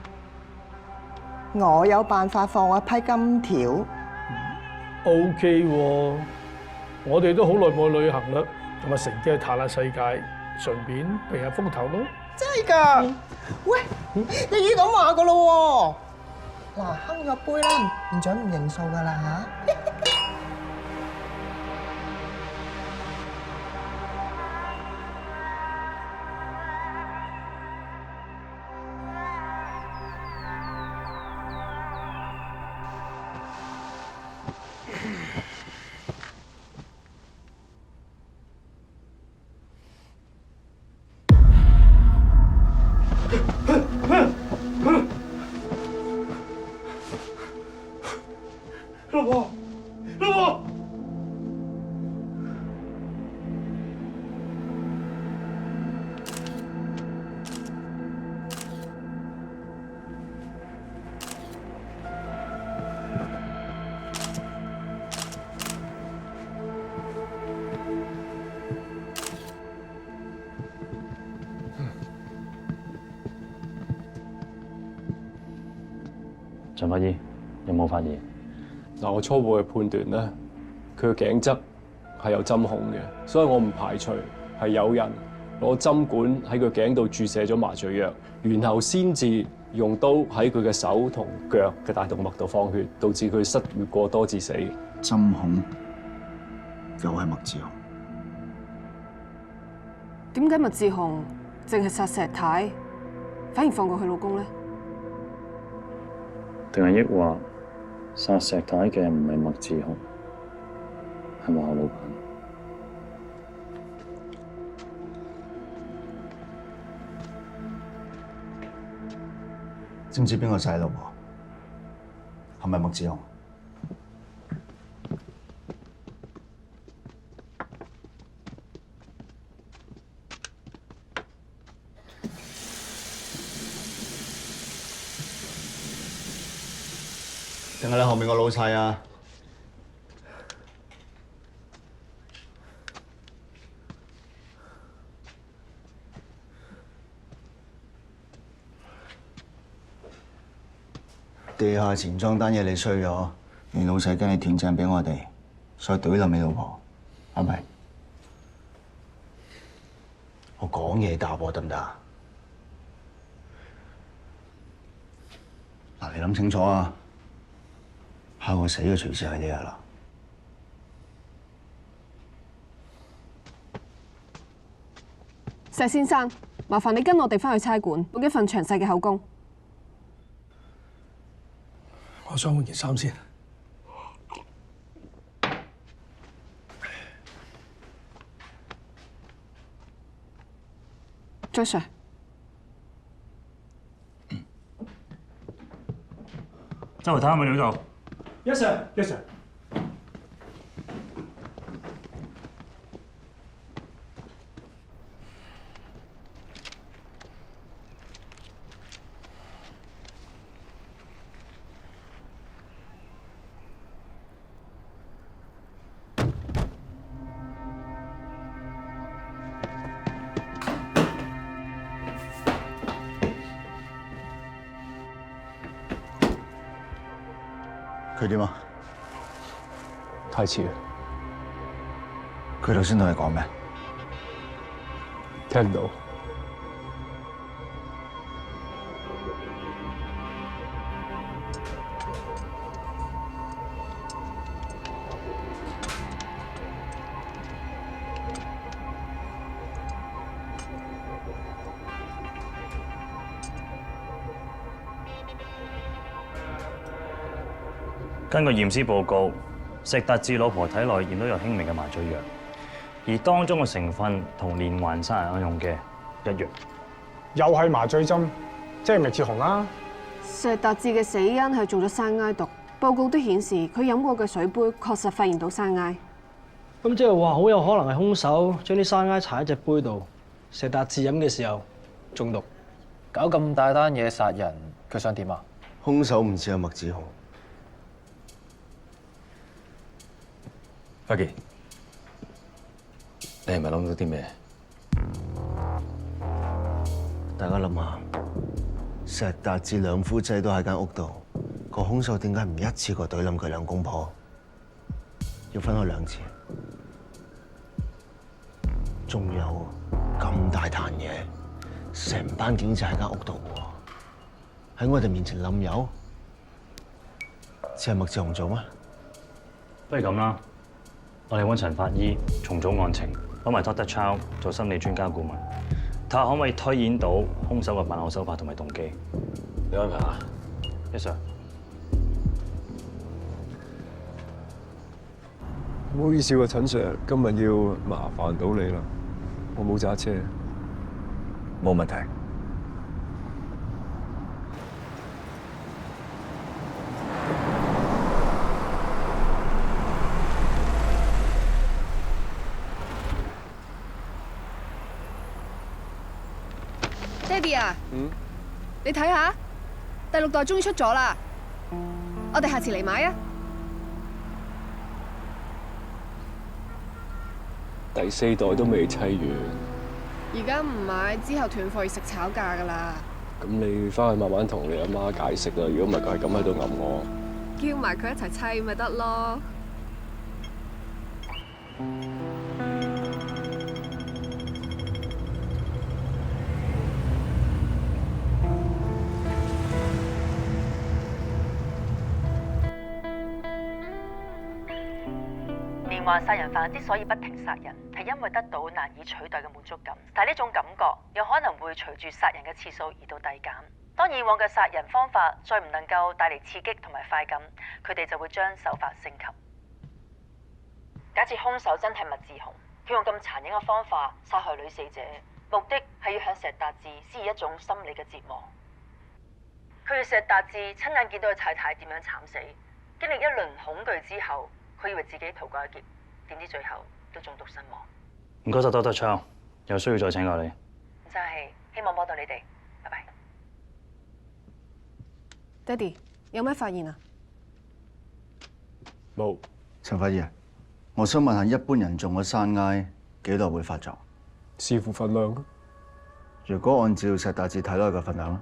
我有辦法放我一批金條。OK 喎，我哋都好耐冇去旅行啦，咁咪乘機去探下世界，順便避下風頭咯。真係㗎？喂，你已經咁話㗎咯喎！嗱，哼咗杯啦，唔准唔認數㗎啦嚇。老婆，老婆，陳法醫有冇發現？嗱，我初步嘅判斷咧，佢嘅頸側係有針孔嘅，所以我唔排除係有人攞針管喺佢頸度注射咗麻醉藥，然後先至用刀喺佢嘅手同腳嘅大動脈度放血，導致佢失血過多致死。針孔又係麥志雄，點解麥志雄淨係殺石太，反而放過佢老公咧？定係抑或殺石太嘅唔係麥志雄，係幕後老闆？知唔知邊個殺老婆？係咪麥志雄？定係你後面個老細啊？地下錢莊單嘢你衰咗，你老細驚你斷正俾我哋，所以懟冧你老婆，係咪？我講嘢答我得唔得啊？嗱，你諗清楚啊！怕我死嘅隨時係你啦！石先生，麻煩你跟我哋翻去差館，錄一份詳細嘅口供。我想換件衫先。張 Sir， 周圍睇下有冇料到。Yes sir, yes sir。佢點啊？太遲啦！佢頭先同你講咩？聽唔到。根據驗屍報告，石達志老婆體內驗到有輕微嘅麻醉藥，而當中嘅成分同連環殺人案用嘅一樣。又係麻醉針，即係麥志雄啦。石達志嘅死因係做咗山埃毒，報告都顯示佢飲過嘅水杯確實發現到山埃。咁即係話好有可能係兇手將啲山埃搽喺隻杯度，石達志飲嘅時候中毒。搞咁大單嘢殺人，佢想點啊？兇手唔似係麥志雄。阿傑，你係咪諗到啲咩？大家諗下，石達志兩夫妻都喺間屋度，個兇手點解唔一次過懟冧佢兩公婆？要分開兩次。仲有咁大壇嘢，成班警察喺間屋度喎，喺我哋面前冧油，似係麥志雄做咩？不如咁啦，我哋揾陳法醫重組案情，揾埋 Dr. Chow 做心理專家顧問，睇下可唔可以推演到兇手嘅辦案手法同埋動機。你安排下。Yes sir。唔好意思喎，陳 Sir， 今日要麻煩到你啦，我冇揸車。冇問題。爹哋啊，你睇下，第6代終於出咗啦，我哋下次嚟買啊！第4代都未砌完，而家唔買，之後斷貨要食炒價噶啦。咁你翻去慢慢同你阿媽解釋啦。如果唔係佢係咁喺度揞我，叫埋佢一齊砌咪得咯。連環殺人犯之所以不停殺人，係因為得到難以取代嘅滿足感。但係呢種感覺有可能會隨住殺人嘅次數而到遞減。當以往嘅殺人方法再唔能夠帶嚟刺激同埋快感，佢哋就會將手法升級。假設兇手真係麥志雄，佢用咁殘忍嘅方法殺害女死者，目的係要向石達志施以一種心理嘅折磨。佢要石達志親眼見到佢太太點樣慘死，經歷一輪恐懼之後，佢以為自己逃過一劫，點知最後都中毒身亡。唔該晒 Dr. Chow， 有需要再請教你。唔使氣，希望幫到你哋，拜拜。爹哋，有咩發現啊？冇。陳法醫，我想問下，一般人中咗山埃幾耐會發作？視乎份量。如果按照石達志睇落嘅份量咧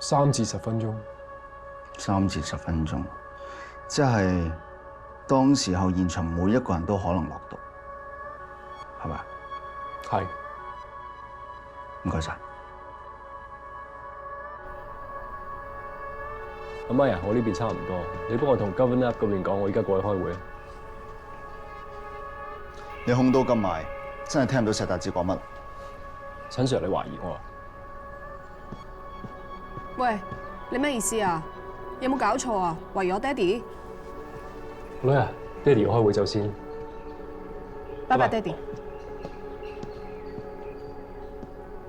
，3至10分鐘。3至10分鐘，即係當時候現場每一個人都可能落毒，係咪？係。唔該晒。阿媽啊，我呢邊差唔多，你幫我同 Governor 嗰邊講，我而家過去開會啊。你控到咁埋，真係聽唔到石達志講乜？陳 Sir， 你懷疑我啊？喂，你咩意思啊？有冇搞錯啊？懷疑我爹哋？女啊，爹哋要開會走先。拜拜，爹哋。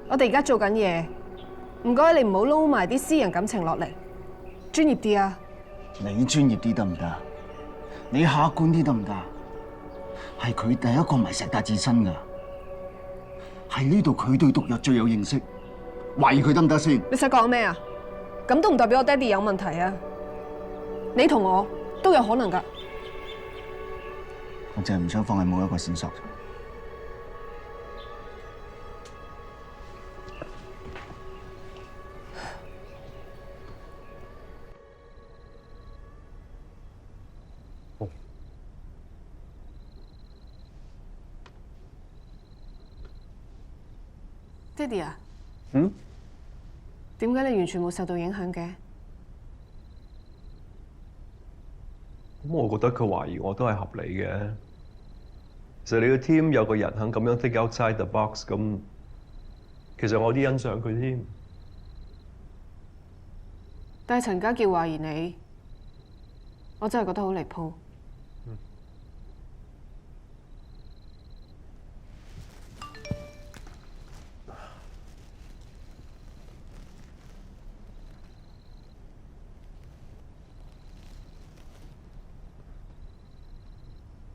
我哋而家做緊嘢，唔該你唔好撈埋啲私人感情落嚟，專業啲啊！你專業啲得唔得？你客觀啲得唔得？係佢第一個埋石達志身㗎，喺呢度佢對毒藥最有認識，懷疑佢得唔得先？你想講咩啊？咁都唔代表我爹哋有問題啊！你同我都有可能㗎。我淨係唔想放喺冇一個線索。爹哋啊？嗯？點解你完全冇受到影響嘅？咁我覺得佢懷疑我都係合理嘅。其實你個 team 有個人肯咁樣 think outside the box， 咁其實我有啲欣賞佢添。但係陳家傑懷疑你，我真係覺得好離譜。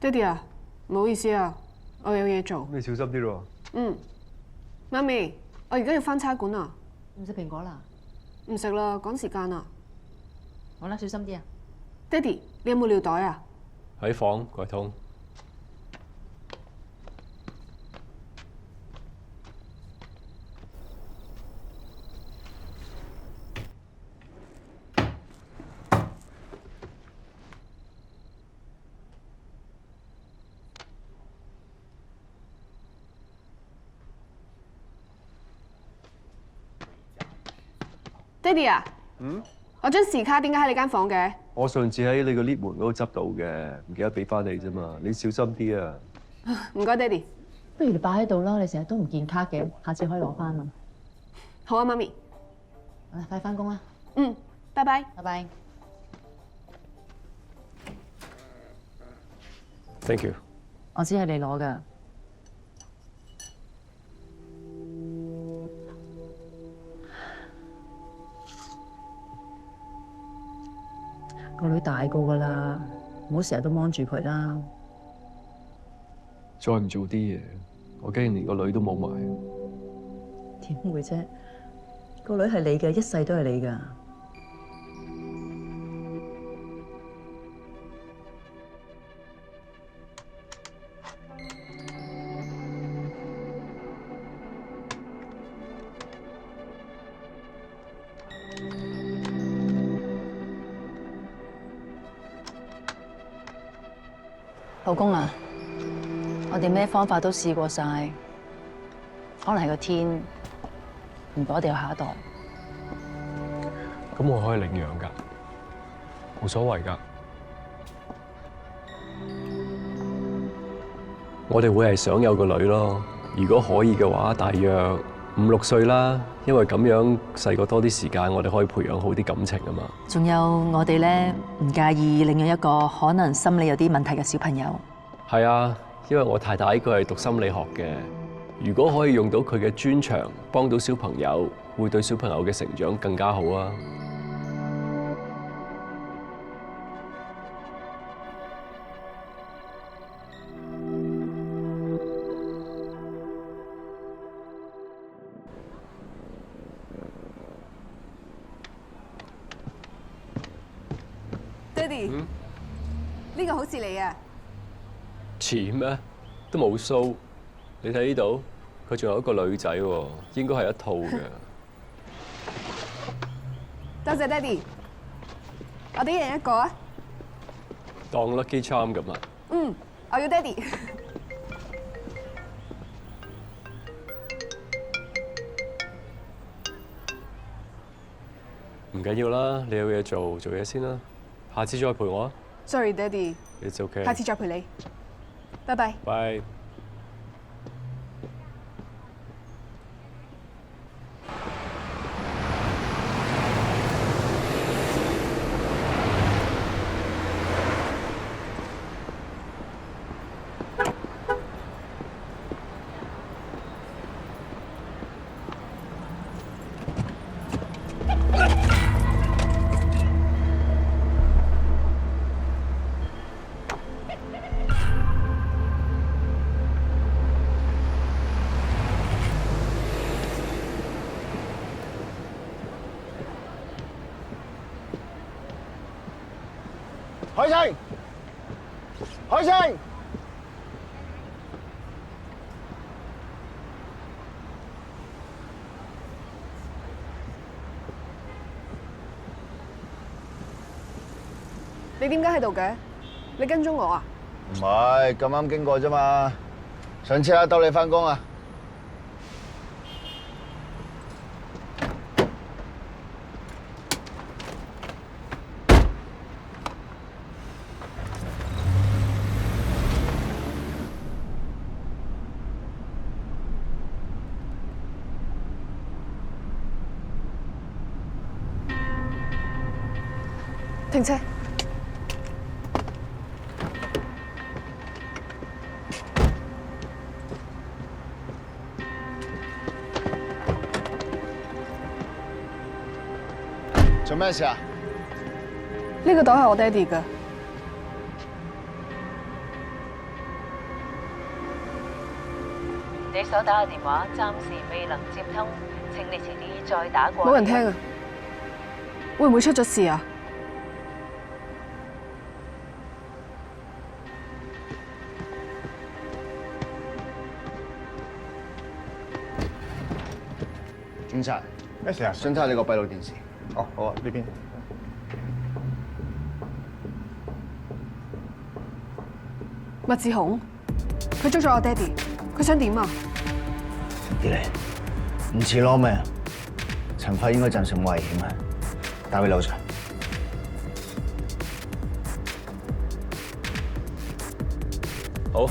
爹哋啊，唔好意思啊，我有嘢做。你小心啲咯。嗯，媽咪，我而家要返差館啊。唔食蘋果啦？唔食啦，趕時間啊！好啦，小心啲啊！爹哋，你有冇尿袋啊？喺房櫃桶。爹哋啊，我張匙卡點解喺你間房嘅？我上次喺你個 lift 門嗰度執到嘅，唔記得俾翻你啫嘛。你小心啲啊！唔該，爹哋。不如你擺喺度啦，你成日都唔見卡嘅，下次可以攞翻啊。好啊，媽咪。好啦，快翻工啦。嗯，拜拜。拜拜。 Thank you。我知係你攞㗎。個女大個㗎啦，唔好成日都望住佢啦。再唔做啲嘢，我驚連個女都冇埋。點會啫？個女係你嘅，一世都係你㗎。老公啊，我哋咩方法都試過晒，可能係個天唔俾我哋有下一代。咁我可以領養㗎，冇所謂㗎。我哋會係想有個女咯，如果可以嘅話，大約5、6歲啦，因為咁樣細個多啲時間，我哋可以培養好啲感情啊嘛。仲有我哋咧唔介意領養一個可能心理有啲問題嘅小朋友。係啊，因為我太太佢係讀心理學嘅，如果可以用到佢嘅專長幫到小朋友，會對小朋友嘅成長更加好啊。爹哋，呢個好似你啊！似咩？都冇鬚。你睇呢度，佢仲有一個女仔喎，應該係一套嘅。多謝爹哋，我哋一人一個啊！當 lucky charm 咁啊！嗯，我要爹哋。唔緊要啦，你有嘢做，做嘢先啦。下次再陪我啊。Sorry， 爹哋。It's okay。下次再陪你。拜拜。拜。海清，海清，你點解喺度嘅？你跟蹤我啊？唔係咁啱經過啫嘛。上車啦，兜你返工啊！停車！做咩事啊？呢個袋係我爹哋㗎。你所打嘅電話暫時未能接通，請你遲啲再打過嚟。冇人聽啊！會唔會出咗事啊？警察，咩事啊？想睇下你個閉路電視。哦，好啊，呢邊。麥志雄，佢捉咗我爹哋，佢想點啊？啲嚟，唔似攞咩？陳發應該暫時冇危險啊，打俾樓 Sir。好。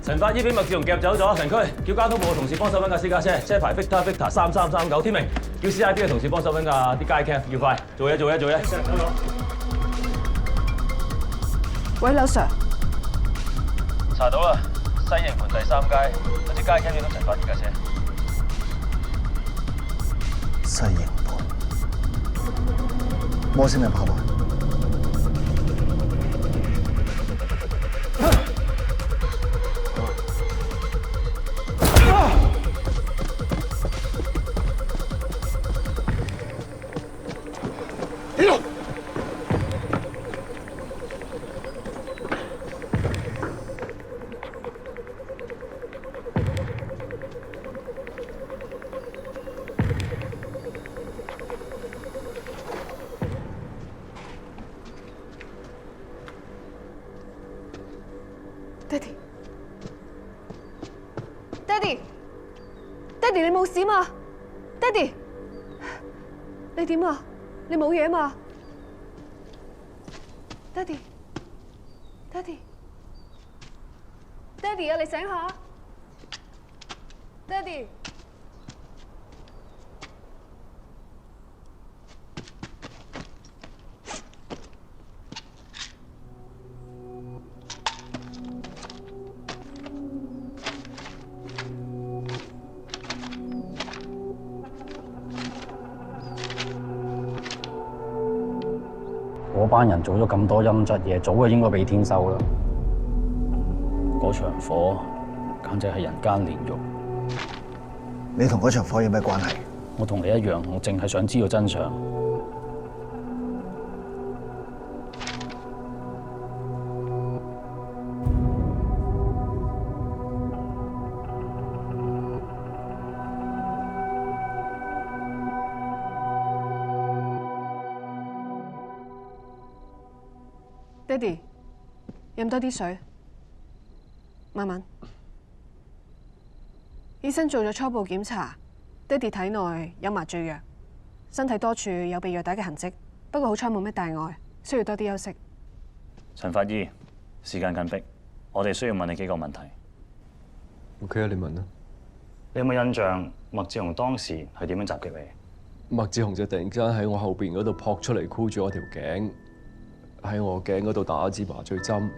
陳發依俾麥志雄夾走咗，城區叫交通部嘅同事幫手揾架私家車，車牌 Victor 3339，天明叫 CID 嘅同事幫手揾架啲街 cam， 要快，做嘢。喂，劉 Sir。查到啦，西營盤第3街有支街 cam 影到陳發依架車。西營盤，摩星人跑埋。爹哋，你冇事嘛？爹哋，你點啊？你冇嘢嘛？爹哋，啊！你醒下，爹哋。嗰班人做咗咁多陰質嘢，早就應該俾天收啦。嗰場火簡直係人間煉獄。你同嗰場火有咩關係？我同你一樣，我淨係想知道真相。爹哋，飲多啲水，慢慢。醫生做咗初步檢查，爹哋體內有麻醉藥，身體多處有被虐打嘅痕跡，不過好彩冇咩大礙，需要多啲休息。陳法醫，時間緊迫，我哋需要問你幾個問題。OK 啊，你問啦。你有冇印象麥志雄當時係點樣襲擊你？麥志雄就突然間喺我後邊嗰度撲出嚟箍住我條頸，喺我頸嗰度打一支麻醉針，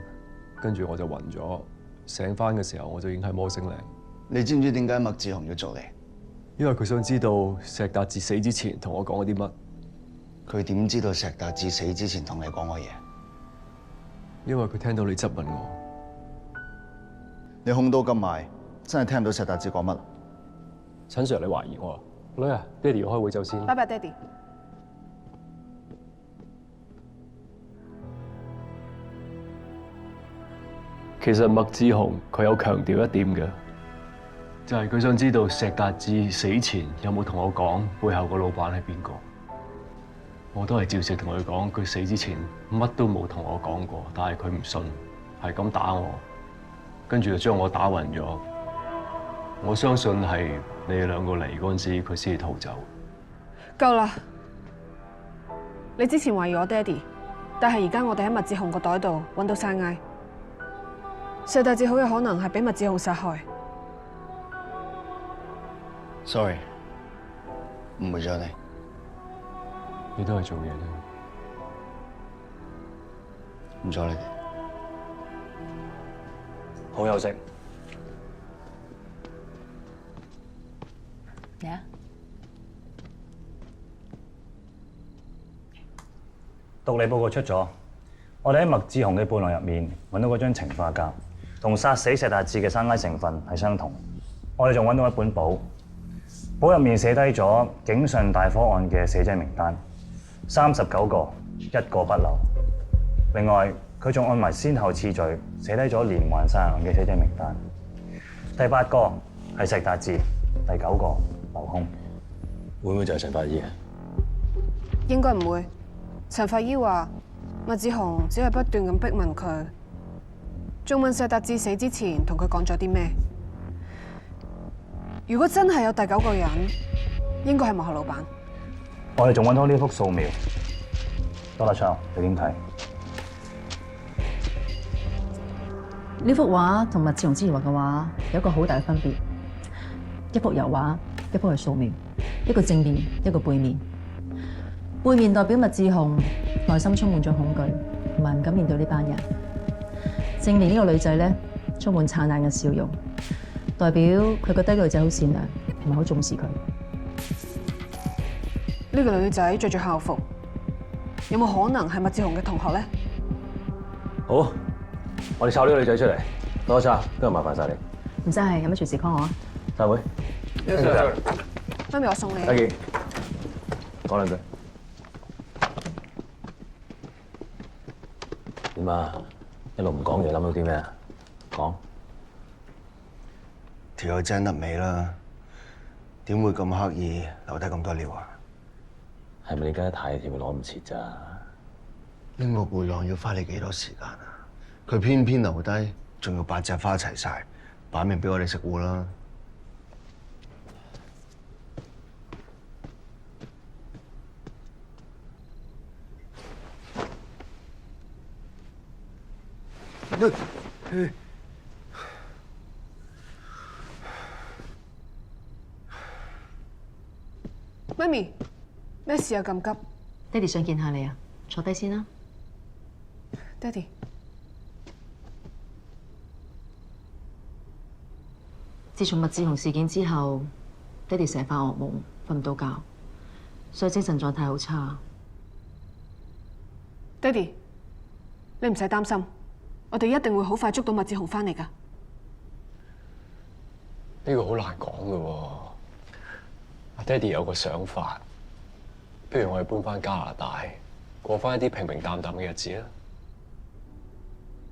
跟住我就暈咗。醒翻嘅時候我就已經喺摩星嶺。你知唔知點解麥志雄要做你？因為佢想知道石達志死之前同我講咗啲乜。佢點知道石達志死之前同你講過嘢？因為佢聽到你質問我。你控到咁埋，真係聽唔到石達志講乜？陳 Sir， 你懷疑我啊？女啊，爹哋要開會走先。拜拜，爹哋。其實麥志雄佢有強調一點嘅，就係佢想知道石達志死前有冇同我講背後個老闆係邊個。我都係照實同佢講，佢死之前乜都冇同我講過，但係佢唔信，係咁打我，跟住就將我打暈咗。我相信係你哋兩個嚟嗰陣時，佢先至逃走。夠啦！你之前懷疑我爹哋，但係而家我哋喺麥志雄個袋度揾到山埃。石達志好有可能係俾麥志雄殺害。Sorry， 誤會咗你。你都係做嘢啫。唔阻你哋。好休息。嚟啊！毒理報告出咗，我哋喺麥志雄嘅背囊入面揾到嗰張氰化鉀，同殺死石達志嘅生拉成分係相同。我哋仲揾到一本簿，簿入面寫低咗警訊大火案嘅死者名單，39個，1個不漏。另外，佢仲按埋先後次序寫低咗連環殺人案嘅死者名單。第8個係石達志，第9個劉兇。會唔會就係陳法醫啊？應該唔會。陳法醫話麥志雄只係不斷咁逼問佢，仲問石達志死之前同佢講咗啲咩。如果真係有第9個人，應該係幕後老闆。我哋仲揾到呢幅素描，多啦昌，你點睇？呢幅畫同麥志雄之前畫嘅畫有一個好大嘅分別，一幅油畫，一幅係素描，一個正面，一個背面。背面代表麥志雄內心充滿咗恐懼，同埋唔敢面對呢班人。正面呢個女仔咧，充滿燦爛嘅笑容，代表佢覺得呢個女仔好善良，同埋好重視佢。呢個女仔着住校服，有冇可能係麥志雄嘅同學咧？好，我哋抄呢個女仔出嚟。多謝，今日麻煩晒你。唔使係，有乜隨時 call 我啊。大會。媽咪，我送你。阿健，講兩句。點啊？一路唔講嘢，諗到啲咩啊？講。條友真係甩尾啦，點會咁刻意留低咁多料啊？係咪你跟得太貼，攞唔切咋？拎個背囊要花你幾多時間啊？佢偏偏留低，仲要8隻花齊晒，擺明俾我哋食糊啦！媽咪，咩事啊？咁急？爹哋想見下你啊，坐低先啦。爹哋，自從麥志雄事件之後，爹哋成日發噩夢，瞓唔到覺，所以精神狀態好差。爹哋，你唔使擔心，我哋一定會好快捉到麥志雄翻嚟㗎。呢個好難講㗎喎。阿爹哋有個想法，不如我哋搬翻加拿大，過翻一啲平平淡淡嘅日子啦。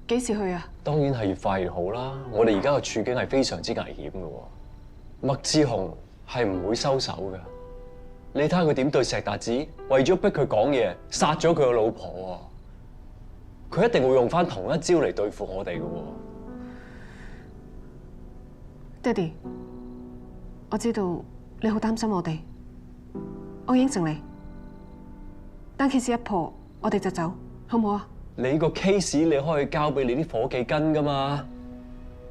幾時去啊？當然係越快越好啦！我哋而家嘅處境係非常之危險嘅喎。麥志雄係唔會收手嘅。你睇下佢點對石達志，為咗逼佢講嘢，殺咗佢個老婆喎。佢一定會用翻同一招嚟對付我哋嘅喎。爹哋，我知道你好擔心我哋，我應承你，單 case 一破，我哋就走，好唔好啊？你個 case 你可以交俾你啲伙計跟噶嘛？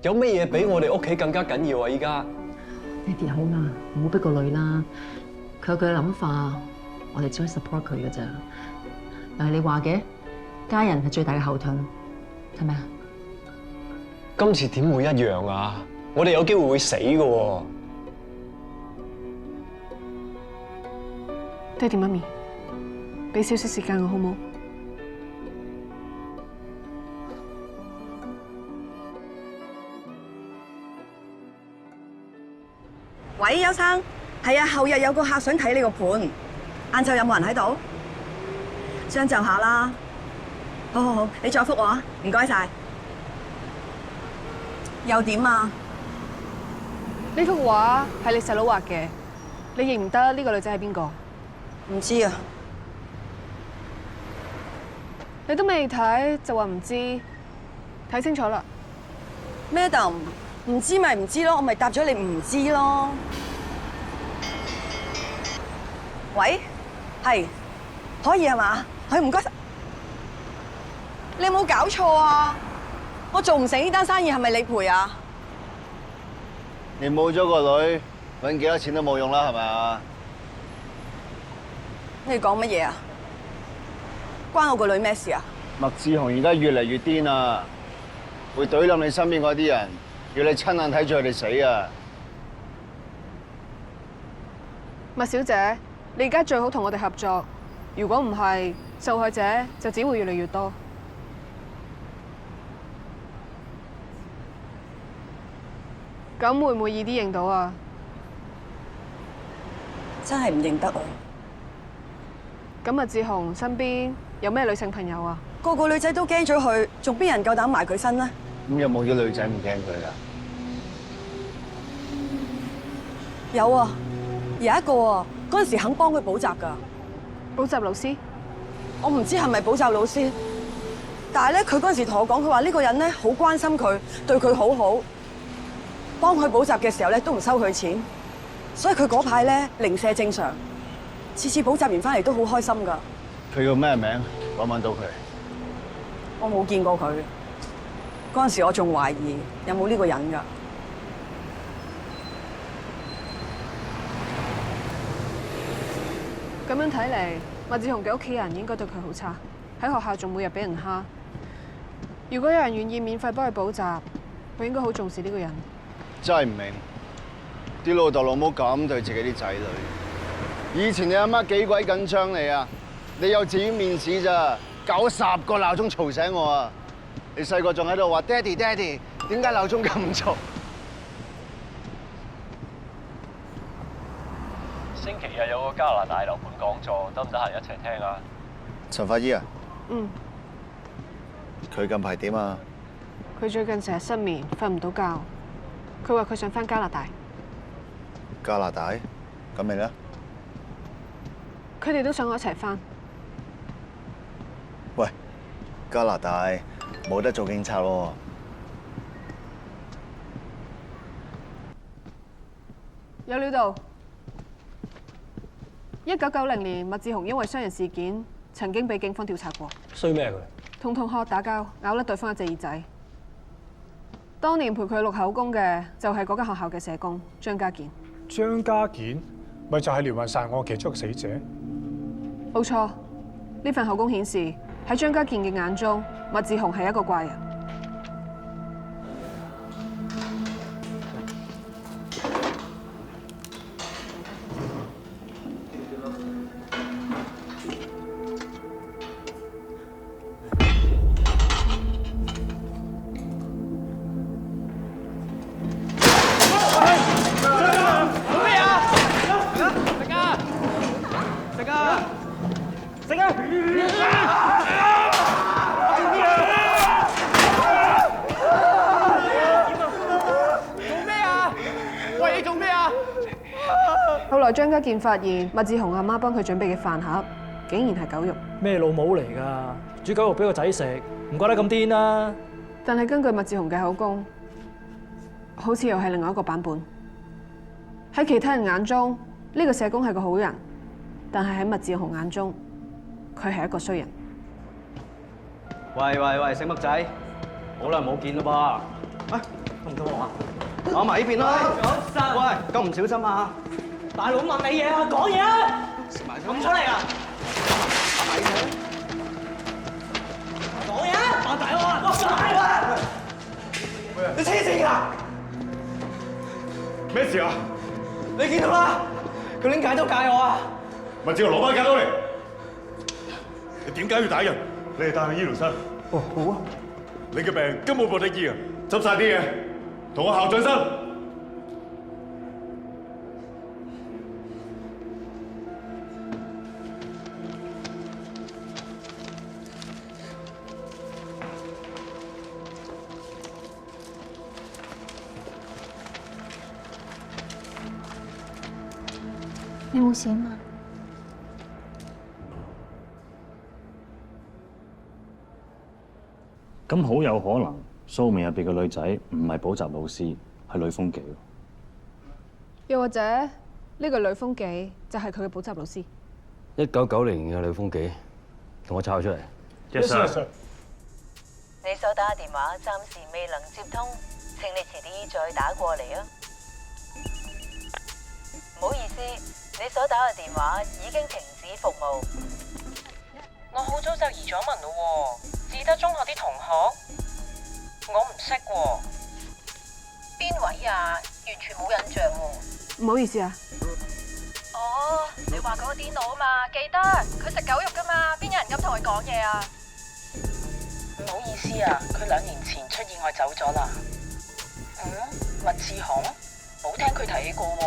有乜嘢比我哋屋企更加緊要啊？依家爹哋好啦，唔好逼個女啦。佢有佢嘅諗法，我哋只可以 support 佢㗎咋。又係你話嘅，家人係最大嘅後盾，係咪啊？今次點會一樣啊？我哋有機會會死㗎喎。爹哋媽咪，俾少少時間我好唔好？喂，邱生，係啊，後日有個客想睇你個盤，晏晝有冇人喺度？將就下啦。好好好，你再覆我啊，唔該晒。又點啊？呢幅畫係你細佬畫嘅，你認唔得呢個女仔係邊個？唔知啊。你都未睇就話唔知，睇清楚啦。Madam，唔知咪唔知咯，我咪答咗你唔知咯。喂，係，可以係嘛？係，唔該晒。你有冇搞錯啊？我做唔成呢單生意係咪你賠啊？你冇咗個女，揾幾多錢都冇用啦，係咪啊？你講乜嘢啊？關我個女咩事啊？麥志雄而家越嚟越癲啊，會懟冧你身邊嗰啲人，要你親眼睇住佢哋死啊！麥小姐，你而家最好同我哋合作，如果唔係，受害者就只會越嚟越多。咁會唔會易啲認到啊？真係唔認得啊！咁麥志雄身邊有咩女性朋友啊？個個女仔都驚咗佢，仲邊人夠膽埋佢身呢？咁有冇啲女仔唔驚佢㗎？有啊，有一個啊，嗰陣時肯幫佢補習㗎。補習老師？我唔知係咪補習老師，但係咧，佢嗰陣時同我講，佢話呢個人咧好關心佢，對佢好好，幫佢補習嘅時候咧都唔收佢錢，所以佢嗰排咧零舍正常，次次補習完翻嚟都好開心㗎。佢叫咩名？揾唔揾到佢？我冇見過佢，嗰陣時我仲懷疑有冇呢個人㗎。咁樣睇嚟，麥志雄嘅屋企人應該對佢好差，喺學校仲每日俾人蝦。如果有人願意免費幫佢補習，佢應該好重視呢個人。真係唔明，啲老豆老母咁對自己啲仔女。以前你阿媽幾鬼緊張你啊？你幼稚園面試咋，搞10個鬧鐘嘈醒我啊！你細個仲喺度話爹哋爹哋，點解鬧鐘咁嘈？星期日有個加拿大樓盤講座，得唔得閒一齊聽啊？陳法醫啊？嗯。佢近排點啊？佢最近成日失眠，瞓唔到覺。佢話佢想返加拿大。加拿大？咁你咧？佢哋都想我一齊返。喂，加拿大冇得做警察喎。有料到。1990年，麥志雄因為傷人事件，曾經被警方調查過。衰咩佢？同同學打交，咬甩對方一隻耳仔。當年陪佢錄口供嘅，就係嗰間學校嘅社工張家健。張家健咪就係連環殺人案其中一個死者。冇錯，呢份口供顯示喺張家健嘅眼中，麥志雄係一個怪人。後來張家健發現麥志雄阿媽幫佢準備嘅飯盒，竟然係狗肉。咩老母嚟㗎？煮狗肉俾個仔食，唔怪得咁癲啦！但係根據麥志雄嘅口供，好似又係另外一個版本。喺其他人眼中，呢個社工係個好人，但係喺麥志雄眼中，佢係一個衰人。喂，醒目仔，好耐冇見啦噃。啊，唔到我啊！攞埋呢邊啦。喂，咁唔小心啊！大佬問你嘢啊，講嘢啊！咁出嚟啊！講嘢啊！扮大佬啊！大佬！你黐線㗎！咩事啊？你見到啦？佢拎戒刀戒我啊！麥志雄攞翻戒刀嚟！你點解要打人？你哋帶去醫療室。哦，好啊。你嘅病根本冇得醫啊！執晒啲嘢，同我校長室。你冇事嘛？咁好有可能，蘇明入邊嘅女仔唔係補習老師，係呂風紀。又或者呢個呂風紀就係佢嘅補習老師。1990年嘅呂風紀，同我抄出嚟。Yes sir。你所打嘅電話暫時未能接通，請你遲啲再打過嚟啊！唔好意思，你所打嘅電話已經停止服務。我好早就移咗民咯喎，志德中學啲同學，我唔識喎。邊位啊？完全冇印象喎。唔好意思啊。哦，你話嗰個癲佬啊嘛，記得佢食狗肉噶嘛，邊有人咁同佢講嘢啊？唔好意思啊，佢2年前出意外走咗啦。物資行，冇聽佢提起過喎。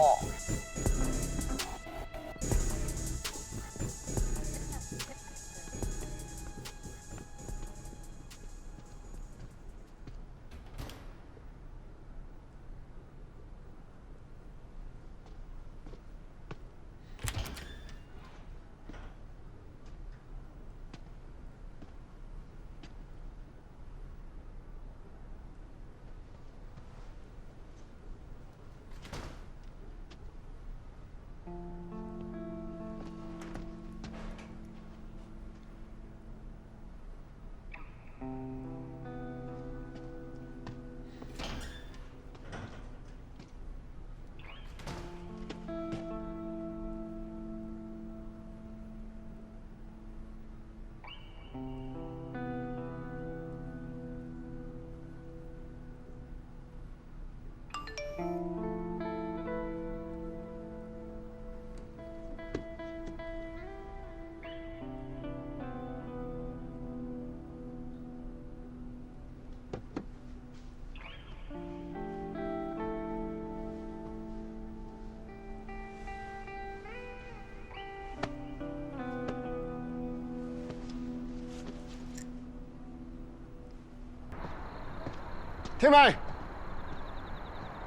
天威，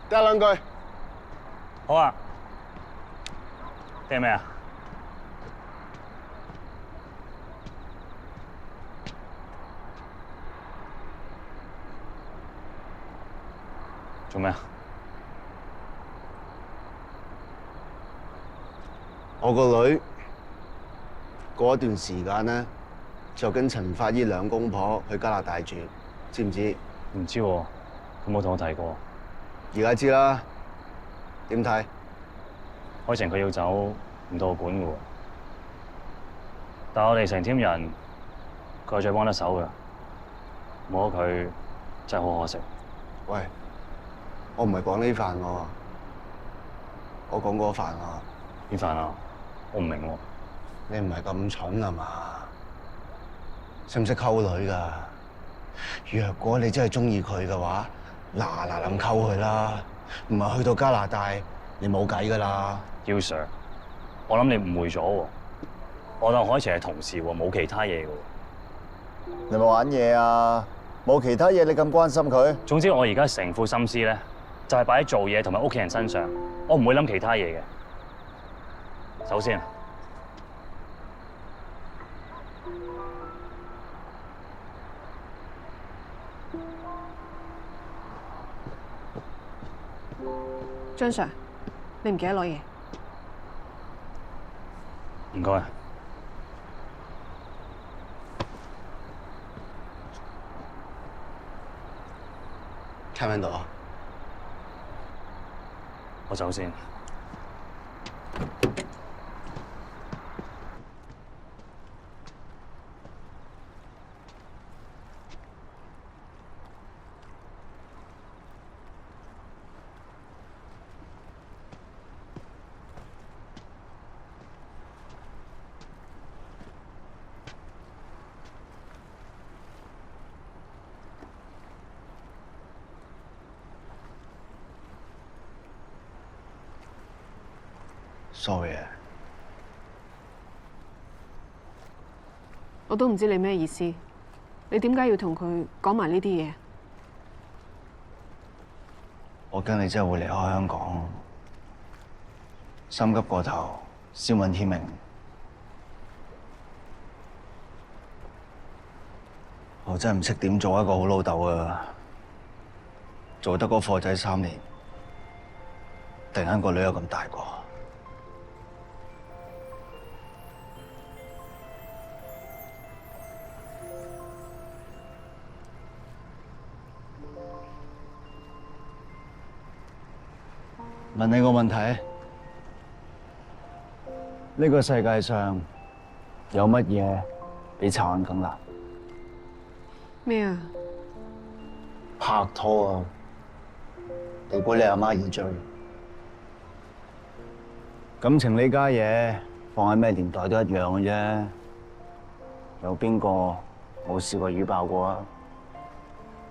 掟兩句。好啊。掟咩啊？做咩啊？我個女過一段時間咧，就跟陳法醫兩公婆去加拿大住，知唔知？唔知喎，佢冇同我提過。而家知啦，點睇？海晴佢要走，唔到我管嘅喎。但係我哋成 team 人，佢係最幫得手嘅。冇咗佢，真係好可惜。喂，我唔係講呢飯喎，我講嗰飯啊。邊飯啊？我唔明喎。你唔係咁蠢啊嘛？識唔識溝女㗎？若果你真係中意佢嘅話，嗱臨溝佢啦，唔係去到加拿大，你冇計㗎啦。姚 Sir， 我諗你誤會咗喎。我當海晴係同事喎，冇其他嘢嘅喎。你咪玩嘢啊！冇其他嘢，你咁關心佢？總之我而家成副心思咧，就係擺喺做嘢同埋屋企人身上，我唔會諗其他嘢嘅。首先，張 Sir， 你唔記得攞嘢？唔該。聽唔聽到啊？我走先。sorry 啊，我都唔知你咩意思。你點解要同佢講埋呢啲嘢？我驚你真係會離開香港，心急過頭，先揾天明。我真係唔識點做一個好老豆啊！做得個貨仔3年，突然間個女又咁大個。問你個問題，呢個世界上有乜嘢比查案更難？咩啊？拍拖啊！你估你阿媽易追？感情呢家嘢放喺咩年代都一樣嘅啫。有邊個冇試過魚爆過啊？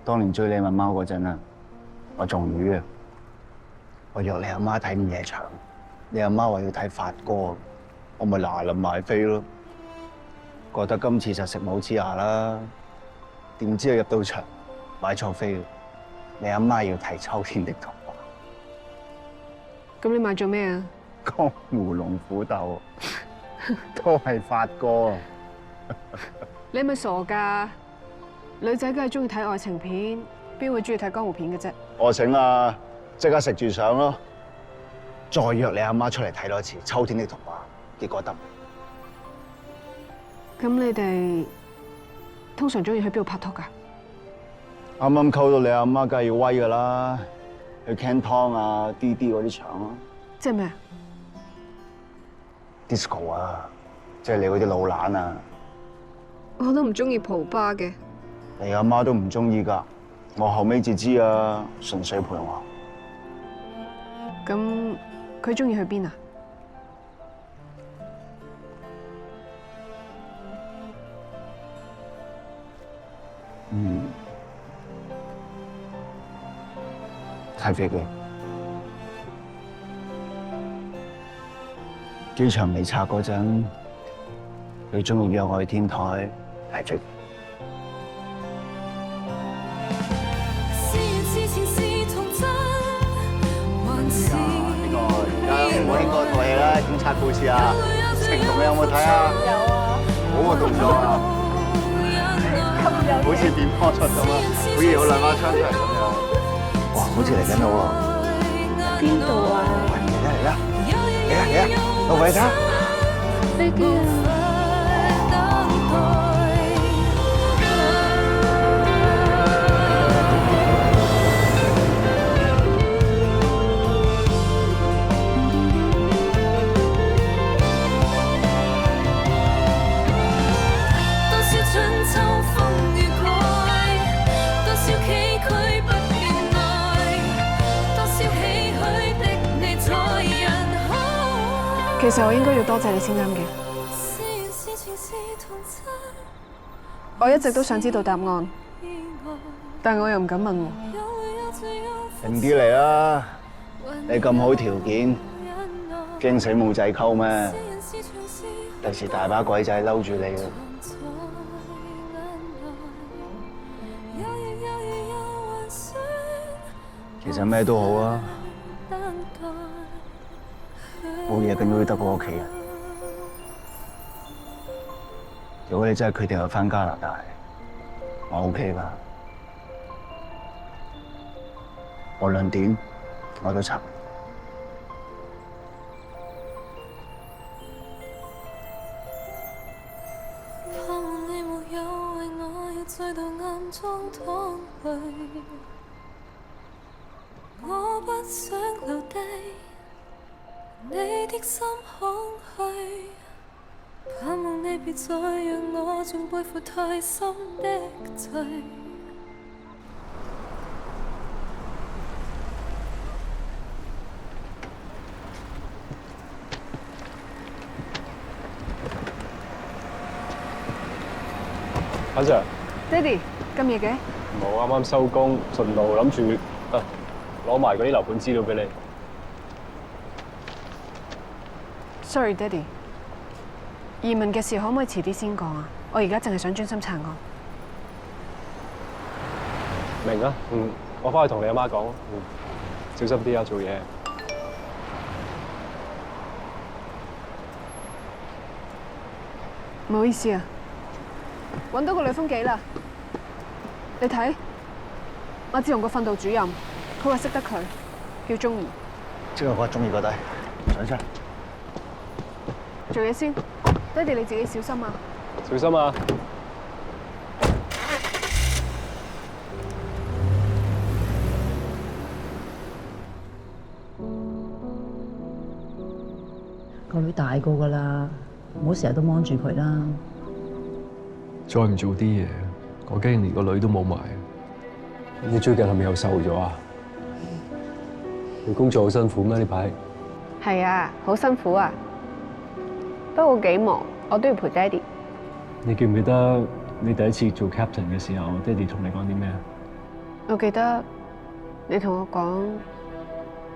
當年追你問貓嗰陣啊，我仲魚啊！我約你阿媽睇午夜場，你阿媽話要睇發哥，我咪嗱臨買飛咯。覺得今次就食冇之牙啦，點知入到場買錯飛，你阿媽要睇《秋天的童話》。咁你買咗咩啊？江湖龍虎鬥都係發哥。你係咪傻㗎？女仔梗係中意睇愛情片，邊會中意睇江湖片嘅啫？我醒啦，即刻食住上咯。再約你阿媽出嚟睇多次《秋天的童話》，結果得。咁你哋通常中意去邊度拍拖㗎？啱啱溝到你阿媽，梗係要威㗎啦，去 Canton 啊、DD 嗰啲場咯。即係咩啊 ？Disco 啊，即係你嗰啲老懶啊。我都唔中意蒲吧嘅。你阿媽都唔中意㗎，我後尾至知啊，純粹陪我。咁佢中意去邊啊？睇飛機。機場未拆嗰陣，佢中意約我去天台睇飛機。我應該套戲啦，警察故事啊，成龍你有冇睇啊？有啊。好個動作啊！好似變魔術咁啊，好似有兩把槍出嚟咁樣。哇，好似嚟緊咯喎！邊度啊？嚟啦！我俾你睇。飛機啊！其實我應該要多謝你先啱嘅。我一直都想知道答案，但我又唔敢問喎。定啲嚟啦！你咁好條件，驚死冇仔溝咩？第時大把鬼仔嬲住你嘅。其實咩都好啊。冇嘢緊要得過屋企人。如果你真係決定要返加拿大，我 OK 㗎。無論點，我都插。我不想留低你的心空虛，盼望你別再讓我仲背負太深的罪。阿 Sir， 爹哋咁夜嘅？冇，啱啱收工，順路諗住攞埋嗰啲樓盤資料俾你。Sorry， 爹哋，移民嘅事可唔可以遲啲先講啊？我而家淨係想專心查案。明啊，我翻去同你阿媽講，小心啲啊，做嘢。唔好意思啊，揾到個女風紀啦。你睇，馬志雄個訓導主任，佢話識得佢，叫鍾怡。即係我中意個底，上車。做嘢先，爹哋你自己小心啊！小心啊！個女大個㗎啦，唔好成日都望住佢啦。再唔做啲嘢，我驚連個女都冇埋。你最近係咪又瘦咗啊？你工作好辛苦咩？呢排？係啊，好辛苦啊！不過幾忙，我都要陪爹哋。你記唔記得你第一次做 captain 嘅時候，爹哋同你講啲咩啊？我記得你同我講，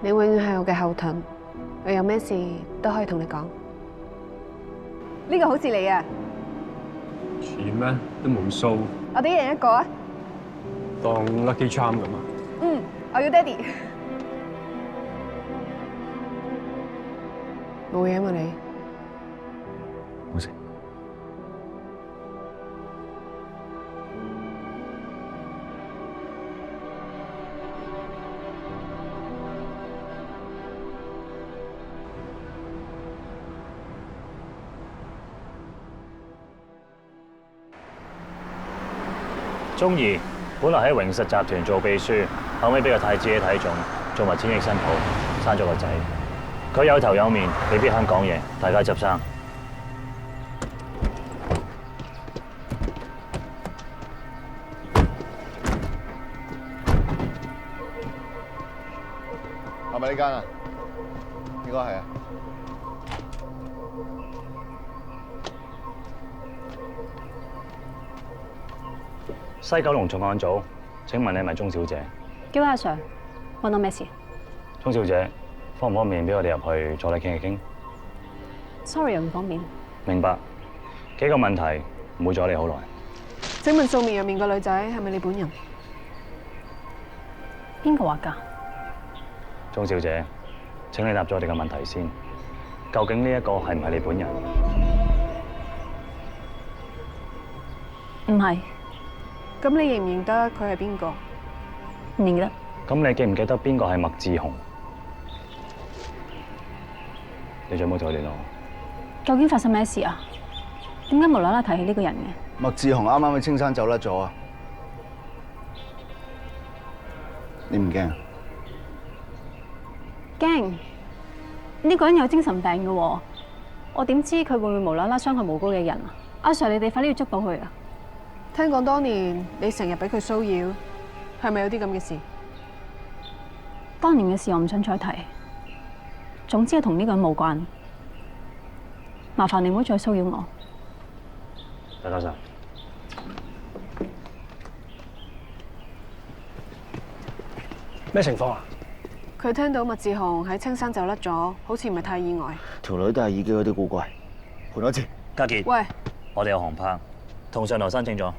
你永遠係我嘅後盾，我有咩事都可以同你講。呢個好似你啊！似咩？都冇數。我哋一人一個啊！當 lucky charm 咁啊！我要爹哋。冇嘢嘛你？冇事。中兒本來喺榮實集團做秘書，後尾俾個太子爺睇中，做埋千億新抱，生咗個仔。佢有頭有面，未必肯講嘢，大家執生。係咪呢間啊？應該係啊。西九龍重案組，請問你係咪鐘小姐？叫阿 Sir，問我咩事鐘小姐，方唔方便俾我哋入去坐低傾一傾 ？Sorry， 唔方便。明白。幾個問題，唔會阻你好耐。請問素面入面個女仔係咪你本人？邊個話㗎？鐘小姐，請你答咗我哋嘅問題先。究竟呢一個係唔係你本人？唔係。咁你認唔認得佢係邊個？唔認得。咁你記唔記得邊個係麥志雄？你仲有冇同佢聯絡？究竟發生咩事啊？點解無啦啦提起呢個人嘅？麥志雄啱啱喺青山走甩咗啊！你唔驚？驚？呢個人有精神病嘅喎，我點知佢會唔會無啦啦傷害無辜嘅人啊？阿 Sir， 你哋快啲要捉到佢啊！聽講當年你成日俾佢騷擾，係咪有啲咁嘅事？當年嘅事我唔想再提。總之係同呢個人無關。麻煩你唔好再騷擾我。大家好。咩情況啊？佢聽到麥志雄喺青山走甩咗，好似唔係太意外。條女都係耳機嗰啲古怪，判多次。家傑，喂，我哋有航拍，同上頭申請咗。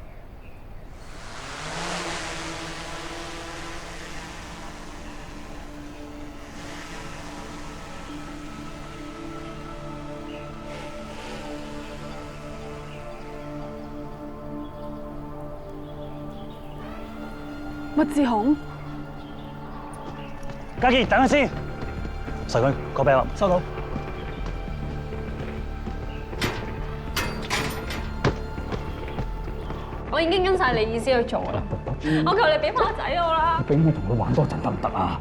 麥志雄，家傑，等陣先。實佢個俾我，收到。我已經跟晒你意思去做啦。我求你俾翻個仔我啦。俾我同佢玩多陣得唔得啊？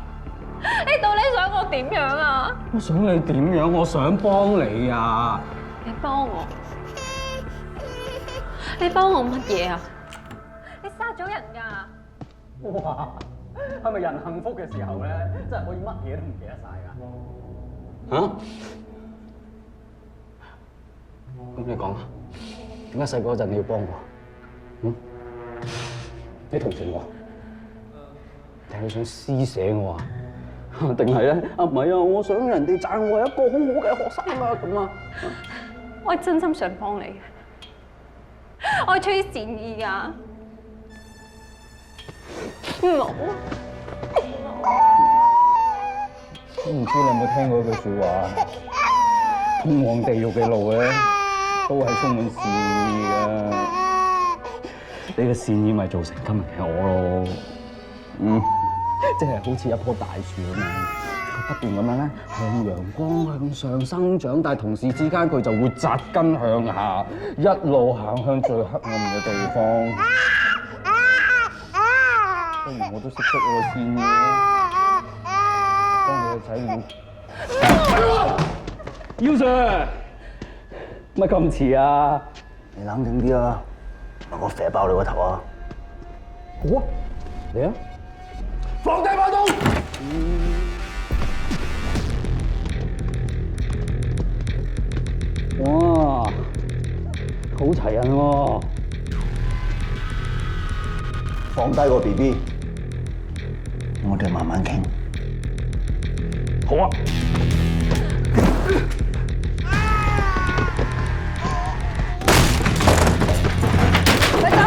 你到底想我點樣啊？我想你點樣？我想幫你啊！你幫我？你幫我乜嘢啊？你殺咗人㗎！哇！係咪人幸福嘅時候咧，真係可以乜嘢都唔記得晒㗎？嚇？咁你講啊？點解細個嗰陣你要幫我？你同情我，定係你想施捨我啊？定係咧？啊唔係啊！我想人哋讚我係一個好好嘅學生啊咁啊！我係真心想幫你嘅，我係出於善意㗎。唔好。都唔知你有冇聽過一句説話？通往地獄嘅路咧，都係充滿善意㗎。你嘅善意咪造成今日嘅我咯。即係好似一棵大樹咁樣，佢不斷咁樣咧向陽光向上生長，但係同時之間佢就會扎根向下，一路行向最黑暗嘅地方。不如我都識得我嘅善意啦，幫你個仔要 Sir， 乜咁遲啊？你冷靜啲啊！我射爆你個頭啊！好啊，嚟啊！放低把刀！哇，好齊人喎！放低個 BB，我哋慢慢傾。好啊。咪走！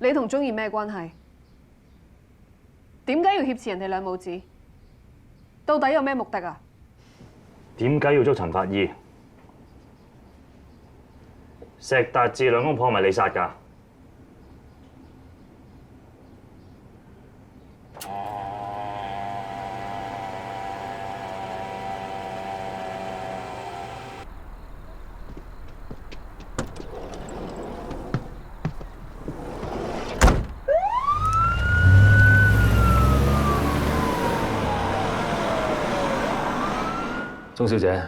你同鍾意咩關係？點解要挾持人哋兩母子？到底有咩目的啊？點解要捉陳法醫？石達志兩公婆係咪你殺㗎？鍾小姐，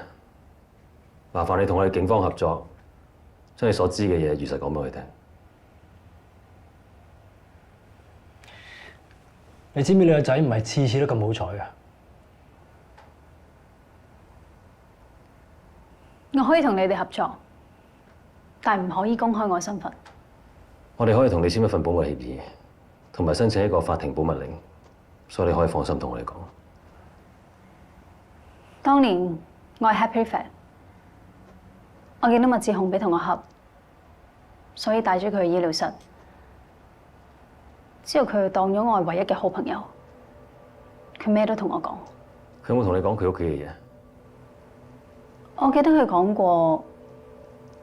麻煩你同我哋警方合作，將你所知嘅嘢如實講俾我哋聽。你知唔知你個仔唔係次次都咁好彩㗎？我可以同你哋合作，但唔可以公開我身份。我哋可以同你簽一份保密協議，同埋申請一個法庭保密令，所以你可以放心同我哋講。當年我係 Happy Fan， 我見到麥志雄俾同學合，所以帶咗佢去醫療室。之後佢當咗我係唯一嘅好朋友，佢咩都同我講。佢有冇同你講佢屋企嘅嘢？我記得佢講過，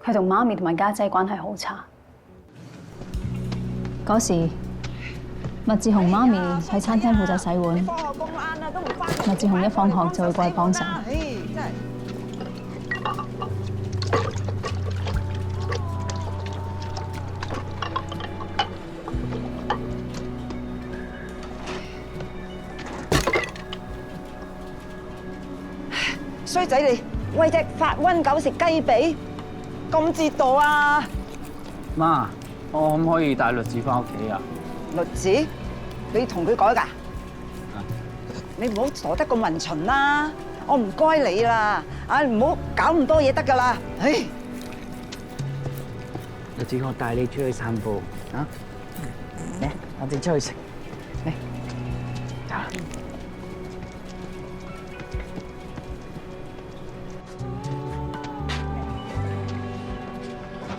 佢同媽咪同埋家姐關係好差。嗰時麥志雄媽咪喺餐廳負責洗碗，麥志雄一放學就會過去幫手。衰仔你，喂隻發瘟狗食雞髀，咁折墮啊！媽，我可唔可以帶律子翻屋企啊？律子，你同佢改㗎？你唔好傻得咁混巡啦！我唔該你啦，啊唔好搞咁多嘢得㗎啦！唉，律子，我帶你出去散步啊！嚟，我哋出去食。嚟，走啦！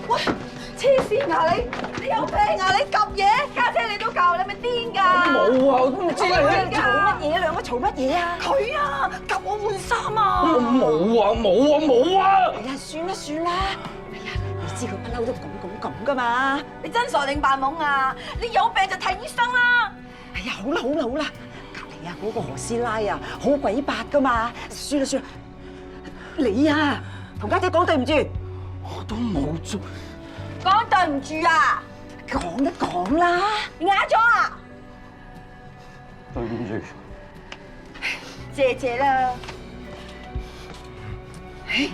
喂，黐線啊你！你有病啊你及嘢？家姐你都教，你咪癲㗎！冇啊，我都唔知你嘈乜嘢？兩個嘈乜嘢啊？佢啊，及我換衫啊！冇啊，冇啊，冇啊！哎呀，算啦算啦！哎呀，你知佢不嬲都咁㗎嘛？你真傻定扮懵啊？你有病就睇醫生啦！哎呀，好啦好啦好啦，隔離啊嗰個何師奶啊，好鬼白㗎嘛！算啦算啦，你啊同家姐講對唔住。我都冇做。講對唔住啊！講一講啦，你啞咗啊？對唔住。謝謝啦。一、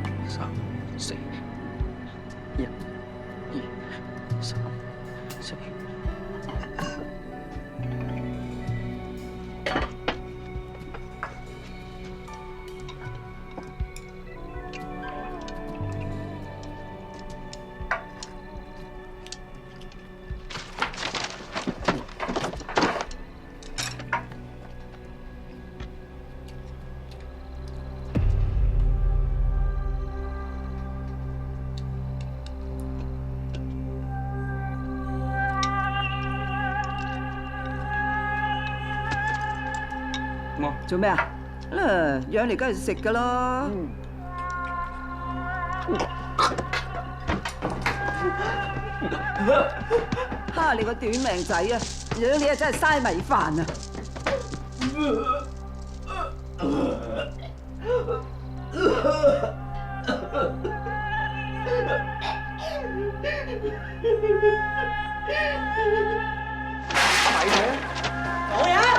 二、三、四。一、二、三、四。做咩啊？養嚟梗係食噶咯。哈！你個短命仔啊，養你啊真係嘥米飯啊！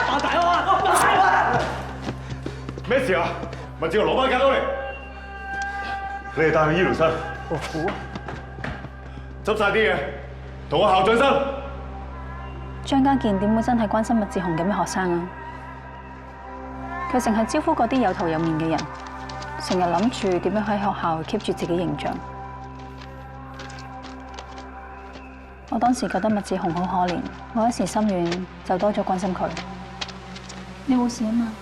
打大我啊！咩事啊？咪叫我攞翻架刀嚟！你哋帶去醫療室。好啊。執晒啲嘢，同我校長身。張家健點會真係關心麥志雄咁嘅學生啊？佢淨係招呼嗰啲有頭有面嘅人，成日諗住點樣喺學校 keep 住自己形象。我當時覺得麥志雄好可憐，我一時心軟就多咗關心佢。你冇事啊嘛？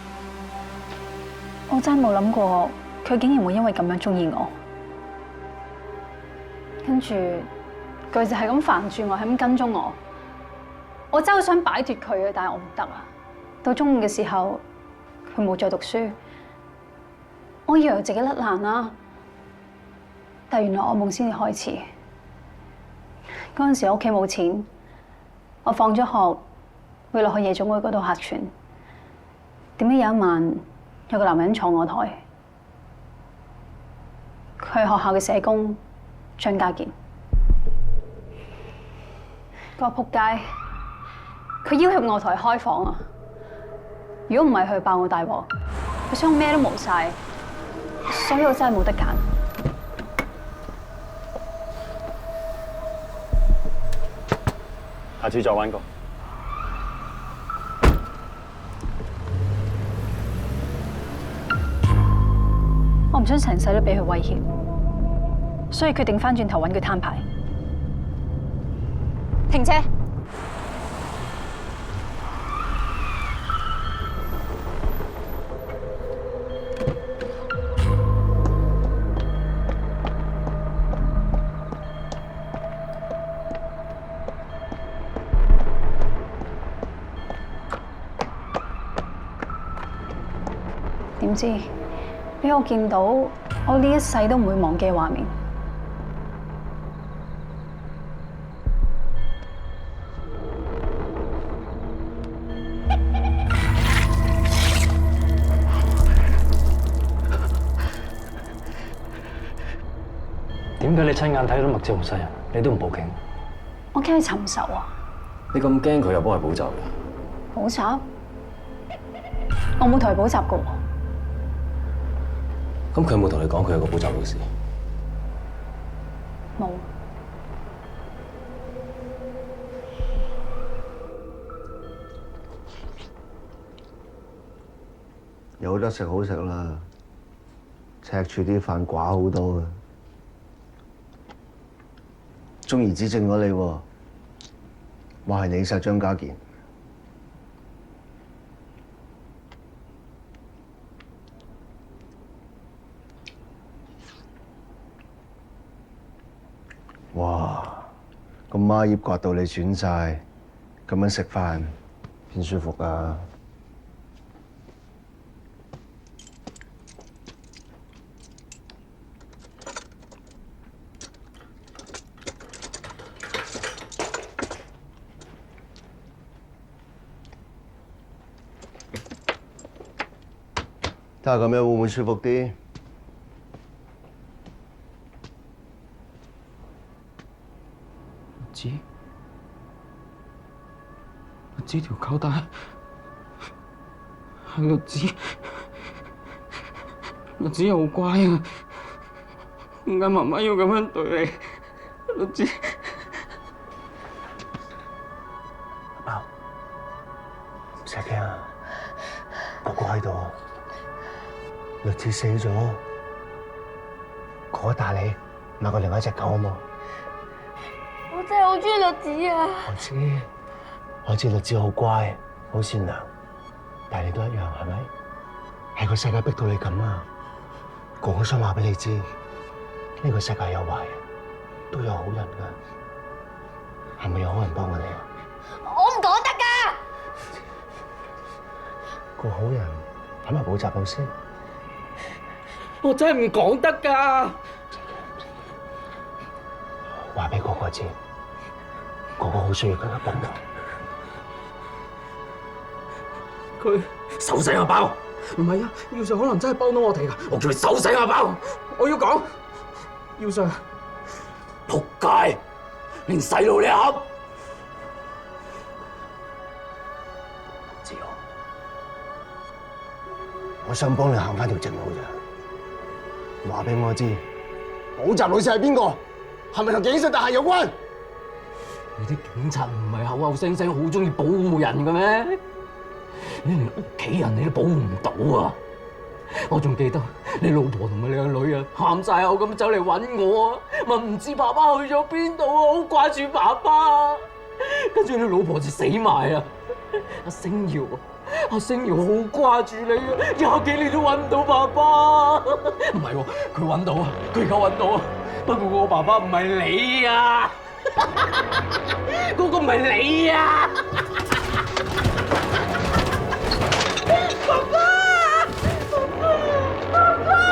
我真係冇諗過佢竟然會因為咁樣中意我，跟住佢就係咁煩住我，係咁跟蹤我。我真係好想擺脫佢嘅，但係我唔得啊！到中午嘅時候，佢冇再讀書，我以為自己甩爛啦，但原來噩夢先至開始。嗰陣時我屋企冇錢，我放咗學會落去夜總會嗰度客串。點知有一晚有個男人坐我台，佢係學校嘅社工張家健。嗰個仆街，佢要挾我同佢開房啊！如果唔係佢爆我大鑊，佢想我咩都冇晒，所以我真係冇得揀。下次再玩過。我唔想成世都俾佢威脅，所以決定翻轉頭揾佢攤牌。停車！點知俾我見到我呢一世都唔會忘記嘅畫面。點解你親眼睇到麥志雄殺人，你都唔報警？我驚佢尋仇啊！你咁驚佢又幫佢補習嘅？補習？我冇同佢補習過。咁佢有冇同你講佢有個補習老師？冇。有得食好食啦，赤柱啲飯寡好多嘅。中兒指證咗你喎，話係你殺張家健。哇！個孖葉刮到你損晒，咁樣食飯邊舒服啊？睇下咁樣會唔會舒服啲？律子條扣帶係律子，律子又好乖啊！點解媽媽要咁樣對你？律子，阿包，唔使驚啊，哥哥喺度，律子死咗，哥帶你買過另外一隻狗好冇？我真係好中意律子啊！我知律子好乖，好善良，但係你都一樣，係咪？係個世界逼到你咁啊！哥哥想話俾你知，呢個世界有壞人，都有好人㗎。係咪有好人幫過你啊？我唔講得㗎！個好人揾埋補習老師。我真係唔講得㗎。話俾哥哥知，哥哥好需要佢嘅幫忙。佢手洗阿包，唔係啊，耀 Sir 可能真係幫到我哋㗎。我叫佢手洗阿包，我要講，耀 Sir，仆街，連細路你噏。志雄，我想幫你行翻條正路咋。話俾我知，補習老師係邊個？係咪同警察大廈有關？你啲警察唔係口口聲聲好中意保護人嘅咩？你連屋企人你都保護唔到啊！我仲記得你老婆同埋你個女啊，喊晒口咁走嚟揾我啊，問唔知爸爸去咗邊度啊，好掛住爸爸。跟住你老婆就死埋啊！阿星瑤啊，阿星瑤好掛住你啊，廿幾年都揾唔到爸爸。唔係喎，佢揾到啊，佢而家揾到啊。不過我爸爸唔係你啊，嗰個唔係你啊。爸爸，爸爸，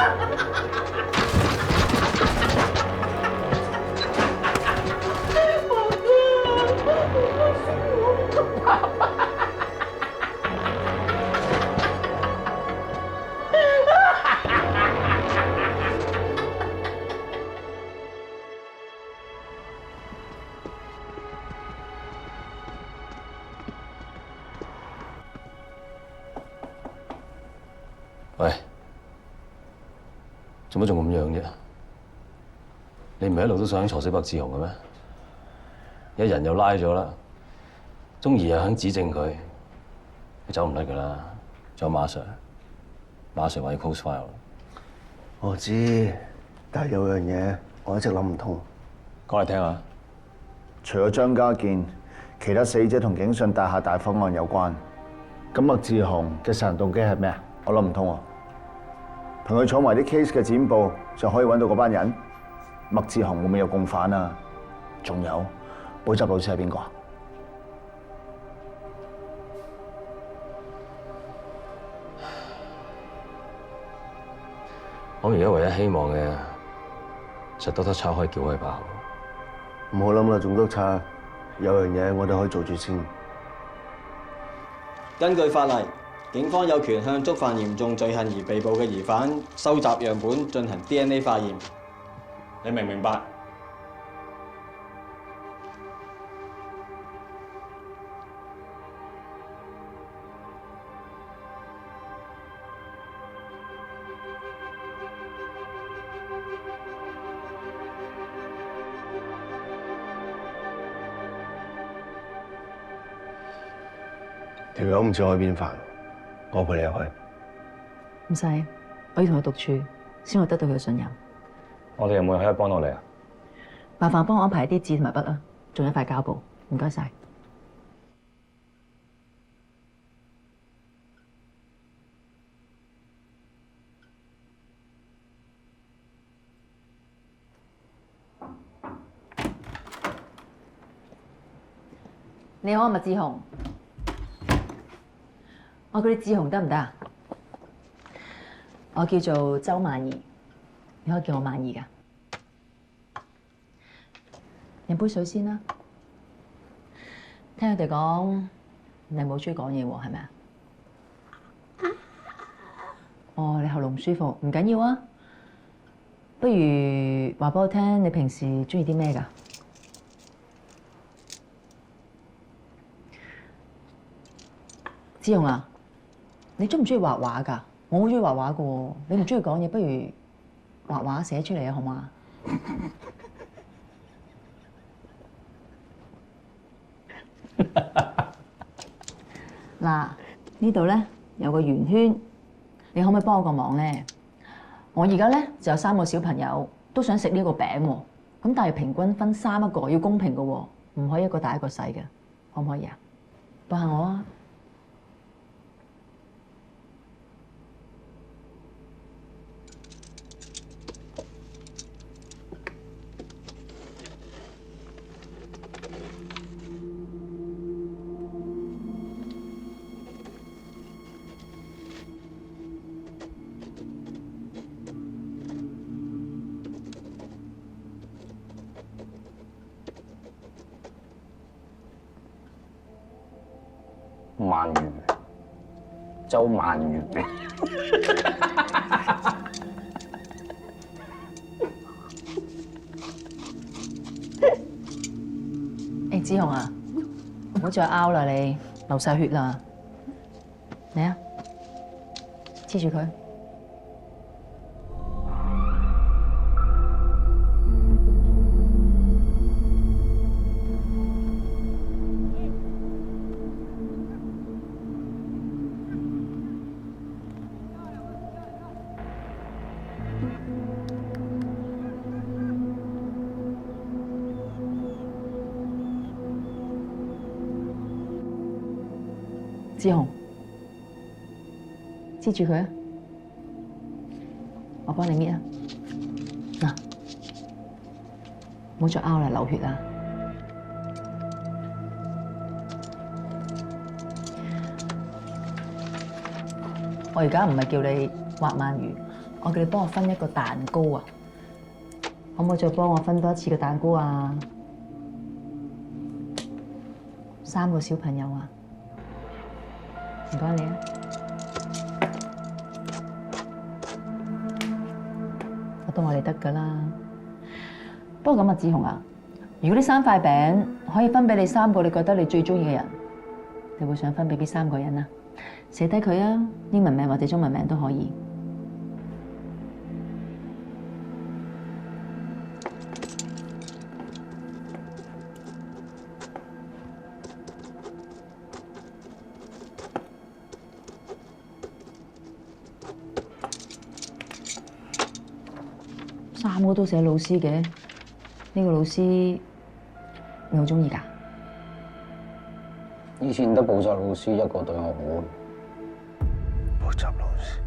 喂，做乜仲咁樣啫？你唔係一路都想坐死白志雄嘅咩？一人又拉咗啦，鐘儀又肯指證佢，你走唔甩㗎啦。仲有馬 Sir， 馬 Sir 話要 close file。我知，但係有樣嘢我一直諗唔通。講嚟聽下。除咗張家健，其他死者同警訊大廈大火案有關。咁麥志雄嘅殺人動機係咩啊？我諗唔通喎。同佢坐埋啲 case 嘅剪報，就可以揾到嗰班人。麥志雄會唔會有共犯啊？仲有補習老師係邊個啊？我而家唯一希望嘅，就多得拆可以叫佢爆。唔好諗啦，總督察，有樣嘢我哋可以做住先。根據法例，警方有權向觸犯嚴重罪行而被捕嘅疑犯收集樣本進行 DNA 化驗。你明唔明白？條友唔似海邊飯，我陪你入去。唔使，我要同佢獨處，先會得到佢嘅信任。我哋有冇人可以幫到你啊？麻煩幫我安排啲紙同埋筆啦，仲有一塊膠布，唔該晒。你好，麥志雄。我叫你志雄得唔得啊？我叫做周曼儀，你可以叫我曼儀㗎。飲杯水先啦。聽佢哋講，你冇中意講嘢喎，係咪啊？哦，你喉嚨唔舒服，唔緊要啊。不如話俾我聽，你平時中意啲咩㗎？志雄啊，你中唔中意畫畫㗎？我好中意畫畫㗎喎。你唔中意講嘢，不如畫畫寫出嚟啊，好嗎？嗱，呢度咧有個圓圈，你可唔可以幫我個忙咧？我而家咧就有3個小朋友都想食呢個餅喎，咁但係平均分3個，要公平嘅喎，唔可以一個大一個細嘅，可唔可以啊？幫下我啊！鰻魚，周鰻魚。誒，子雄啊，唔好再拗啦，你流晒血啦，嚟啊，黐住佢。志雄，黐住佢啊！我幫你搣啊！嗱，唔好再拗啦，流血啦！我而家唔係叫你畫鰻魚，我叫你幫我分一個蛋糕啊！可唔可以再幫我分多一次個蛋糕啊？3個小朋友啊！唔該你啊！我哋得㗎啦。不過咁啊，子雄啊，如果呢3塊餅可以分俾你3個你覺得你最中意嘅人，你會想分俾邊3個人啊？寫低佢啊，英文名或者中文名都可以。3個都寫老師嘅，呢個老師你好中意㗎？以前得補習老師一個對我好。補習老師。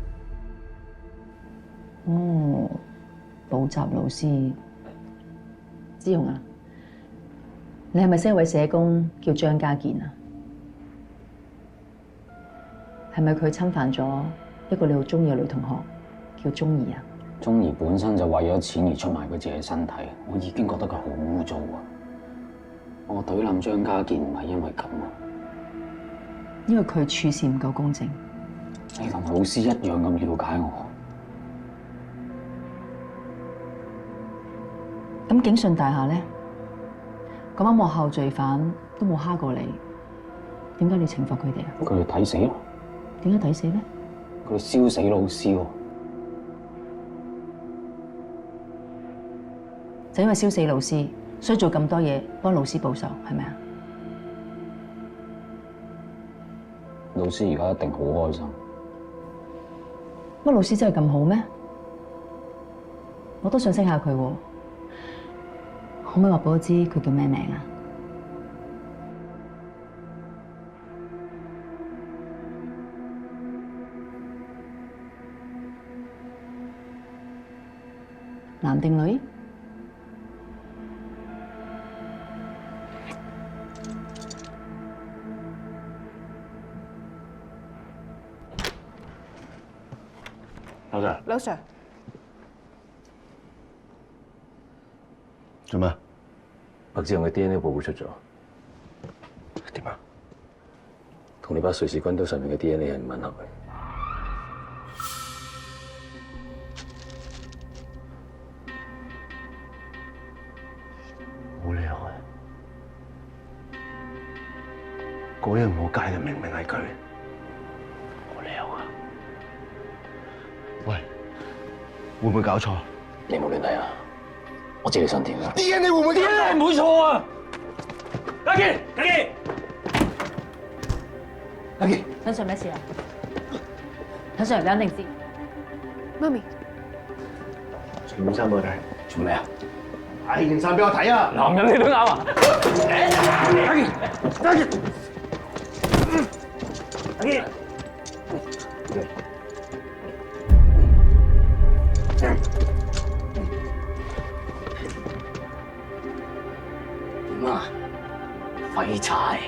補習老師。子雄啊，你係咪識一位社工叫張家健啊？係咪佢侵犯咗一個你好中意嘅女同學叫鐘怡啊？鐘怡本身就為咗錢而出賣佢自己身體，我已經覺得佢好污糟啊！我懟冧張家健唔係因為咁啊，因為佢處事唔夠公正。你同老師一樣咁了解我。咁警訊大廈咧，嗰班幕後罪犯都冇蝦過你，點解你懲罰佢哋啊？佢哋抵死咯。點解抵死咧？佢哋燒死老師喎。就因為燒死老師，所以做咁多嘢幫老師報仇，係咪啊？老師而家一定好開心。乜老師真係咁好咩？我都想識下佢喎，可唔可以話俾我知佢叫咩名啊？男定女？老 Sir， 老 Sir， 做咩？麥志雄嘅 DNA 報告出咗，點啊？同你把瑞士軍刀上面嘅 DNA 係唔吻合嘅。冇理由啊！嗰日我戒嘅明明係佢，冇理由啊！喂，會唔會搞錯？你冇亂嚟啊！我知你想點啊 DNA 會唔會 DNA 唔會錯啊！阿健，阿健，阿健，等上咩事啊？等上嚟肯定知。媽咪，全部衫俾我睇。做咩啊？嗌件衫俾我睇啊！男人你都啱啊！阿健，阿健，阿健。點啊？廢柴！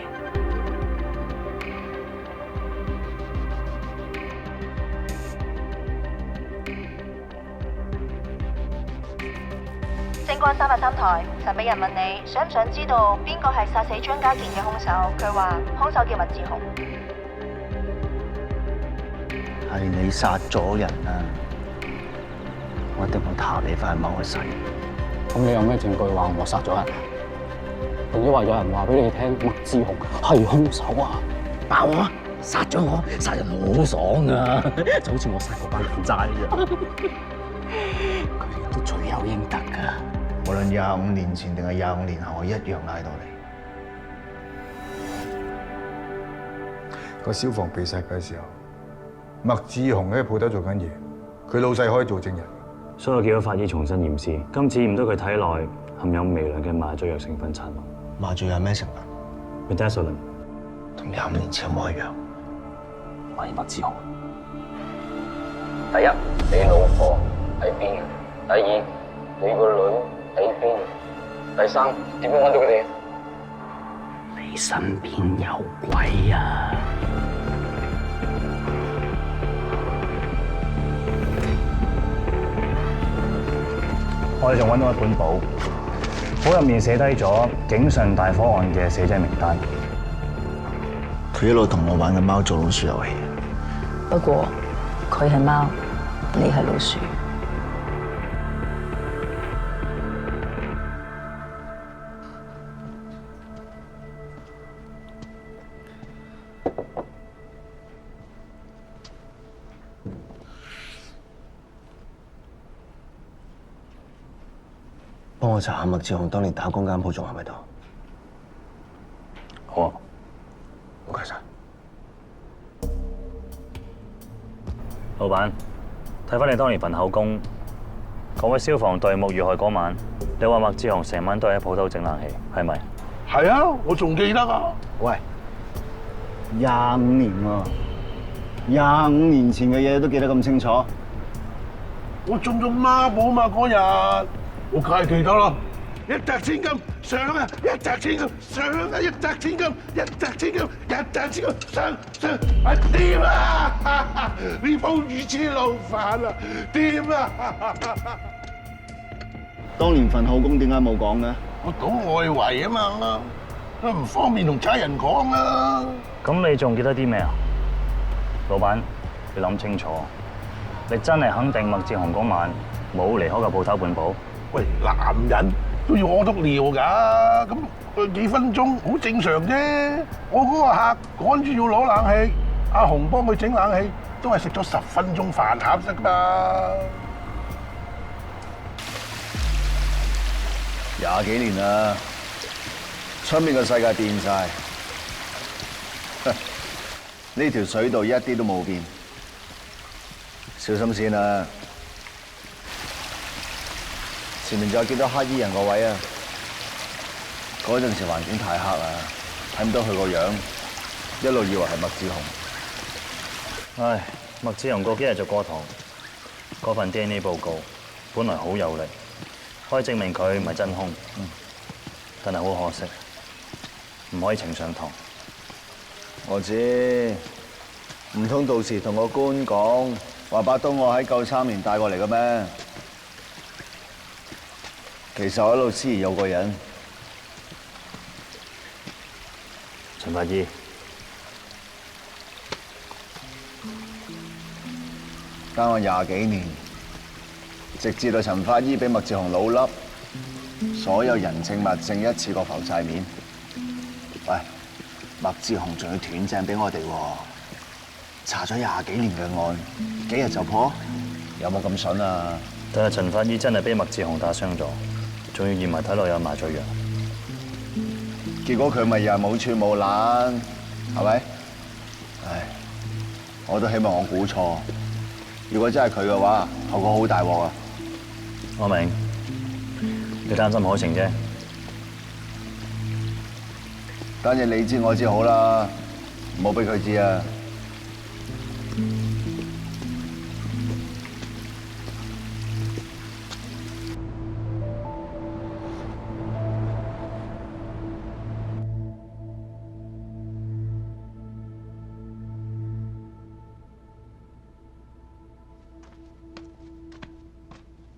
證警官383台，神秘人問你想唔想知道邊個係殺死張家健嘅兇手？佢話兇手叫麥志雄。係你殺咗人啊！我一定會撻你翻去踎一世。咁你有咩證據話我殺咗人？定抑或有人話俾你聽麥志雄係兇手啊？爆我啊！殺咗我，殺人好爽啊！就好似我殺嗰班爛渣一樣，佢哋都罪有應得㗎。無論25年前定係25年後，我一樣嗌到你。個消防被殺嘅時候，麥志雄喺鋪頭做緊嘢，佢老細可以做證人。所以我叫咗法醫重新驗屍，今次驗到佢體內含有微量嘅麻醉藥成分殘留。麻醉有咩成分 ？Midazolam， 同25年前一模一樣。懷疑麥志雄。第一，你老婆喺邊？第二，你個女喺邊？第三，點樣揾到佢哋？你身邊有鬼啊！我哋仲揾到一本簿，簿入面寫低咗警上大火案嘅死者名單。佢一路同我玩緊貓做老鼠遊戲。不過佢係貓，你係老鼠。幫我查下麥志雄當年打工間鋪仲喺咪度？好啊，唔該晒。老闆，睇返你當年份口供，嗰位消防隊目遇害嗰晚，你話麥志雄成晚都係喺鋪頭整冷氣，係咪？係啊，我仲記得啊。喂，25年喎，25年前嘅嘢都記得咁清楚。我中咗孖寶嘛嗰日，我梗係記得啦。一擲千金上啊！一擲千金上啊！一擲千金，一擲千金，一擲千金上！啊掂啊！呢鋪魚翅撈飯啊，掂啊！當年份口供點解冇講嘅？我賭外圍啊嘛，都唔方便同家人講啊。咁你仲記得啲咩啊？老闆，你諗清楚，你真係肯定麥志雄嗰晚冇離開個鋪頭半步？喂，男人都要屙督尿㗎，咁佢幾分鐘好正常啫。我嗰個客趕住要攞冷氣，阿紅幫佢整冷氣，都係食咗10分鐘飯盒啫嘛。 20幾年啦，出面個世界變晒，呢條水道一啲都冇變，小心先啦。前面仲有幾多黑衣人個位啊？嗰陣時環境太黑啦，睇唔到佢個樣，一路以為係麥志雄。唉，麥志雄嗰幾日就過堂，嗰份 DNA 報告本來好有力。 可以證明佢唔係真兇，但係好可惜，唔可以呈上堂。我知，唔通到時同個官講話把刀我喺93年帶過嚟嘅咩？其實我喺度思疑有個人，陳法醫，單我20幾年。 直至到陳法醫俾麥志雄老笠，所有人證物證一次過浮晒面。喂，麥志雄仲要斷正俾我哋喎，查咗20幾年嘅案，幾日就破，有冇咁筍啊？但係陳法醫真係俾麥志雄打傷咗，仲要驗埋體內有麻醉藥，結果佢咪又係冇穿冇爛，係咪？唉，我都希望我估錯。如果真係佢嘅話，後果好大鑊啊！ 我明，你擔心海晴啫。單嘢你知我知好啦，唔好俾佢知啊！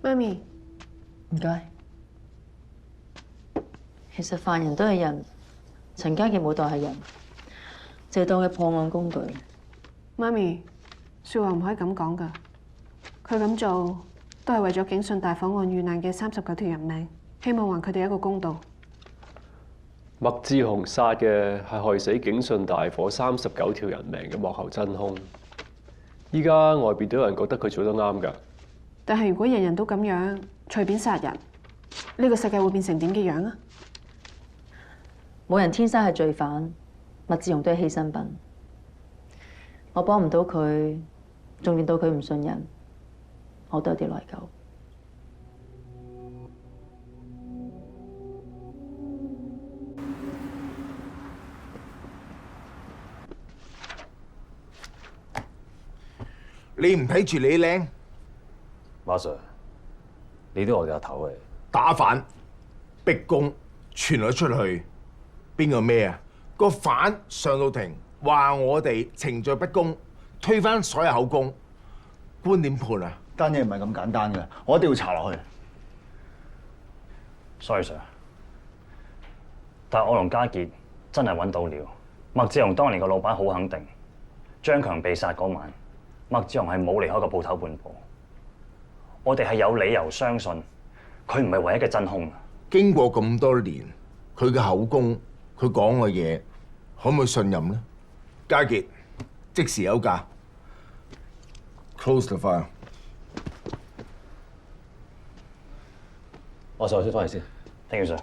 媽咪，唔該。其實犯人都係人，陳家傑冇當係人，就當佢破案工具。媽咪，説話唔可以咁講㗎。佢咁做都係為咗警訊大火案遇難嘅39條人命，希望還佢哋一個公道。麥志雄殺嘅係害死警訊大火39條人命嘅幕後真兇。依家外邊都有人覺得佢做得啱㗎。但係如果人人都咁樣隨便殺人，呢個世界會變成點嘅樣啊？冇人天生係罪犯，麥志雄都係犧牲品。我幫唔到佢，仲令到佢唔信任，我都有啲內疚。你唔睇住你靚，馬 Sir， 你都我嘅阿頭嚟。打反逼供傳咗出去，邊個咩啊？個犯上到庭話我哋程序不公，推翻所有口供，官點判啊？單嘢唔係咁簡單嘅，我一定要查落去。Sorry Sir， 但係我同家傑真係揾到了。麥志雄當年個老闆好肯定，張強被殺嗰晚，麥志雄係冇離開過鋪頭半步。我哋係有理由相信佢唔係唯一嘅真兇。經過咁多年，佢嘅口供，佢講嘅嘢，可唔可以信任呢？家傑即時有假 ，close the file。我首先翻嚟先 ，Thank you Sir。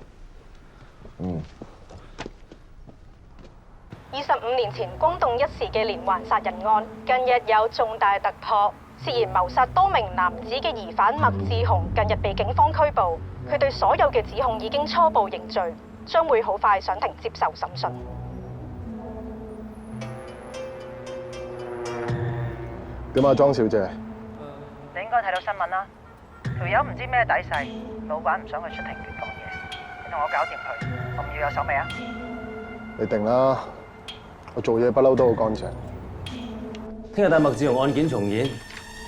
25年前轟動一時嘅連環殺人案，近日有重大突破。涉嫌謀殺多名男子嘅疑犯麥志雄近日被警方拘捕，佢對所有嘅指控已經初步認罪，將會好快上庭接受審訊。點啊，莊小姐？你應該睇到新聞啦，條友唔知咩底細，老闆唔想佢出庭亂講嘢，你同我搞掂佢，我唔要有手尾啊！你定啦，我做嘢不嬲都好乾淨。聽日帶麥志雄案件重演，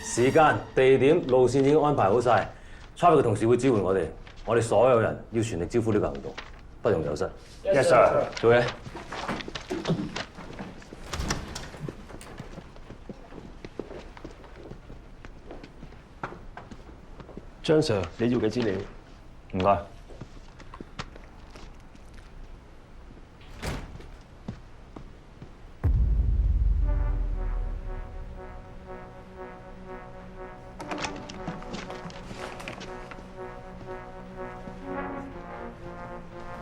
時間、地點、路線已經安排好晒。traffic嘅同事會支援我哋所有人要全力招呼呢個行動，不容有失。Yes sir。做嘢。張 Sir， 你要嘅資料。唔該。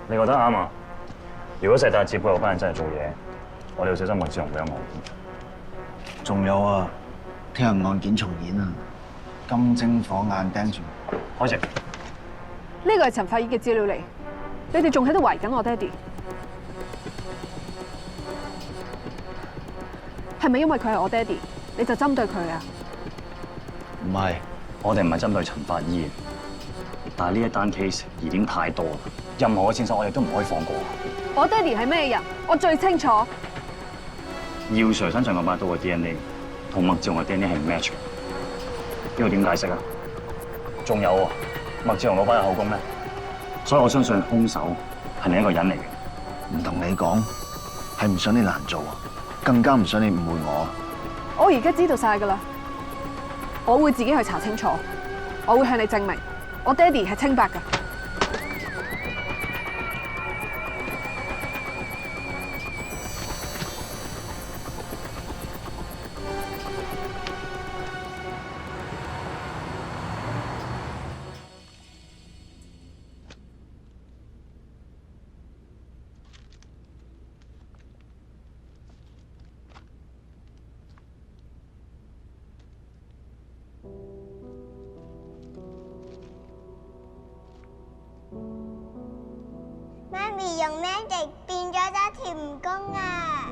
你覺得啱啊？如果石大志配合班人真係做嘢，我哋要小心麥志雄會有危險。仲有啊，聽日案件重演啊，金睛火眼盯住。開席。呢個係陳法醫嘅資料嚟，你哋仲喺度懷緊我爹哋，係咪因為佢係我爹哋，你就針對佢啊？唔係，我哋唔係針對陳法醫，但係呢一單 case 疑點太多啦，任何嘅線索我哋都唔可以放過。我爹哋係咩人，我最清楚。耀 Sir 身上個把刀嘅 DNA 同麥志雄嘅 DNA 係唔 match 嘅，呢個點解釋啊？仲有啊，麥志雄老闆有口供咧，所以我相信兇手係另一個人嚟嘅。唔同你講，係唔想你難做，更加唔想你誤會我。我而家知道晒㗎啦，我會自己去查清楚，我會向你證明我爹哋係清白㗎。媽咪用 magic 變咗隻甜公啊！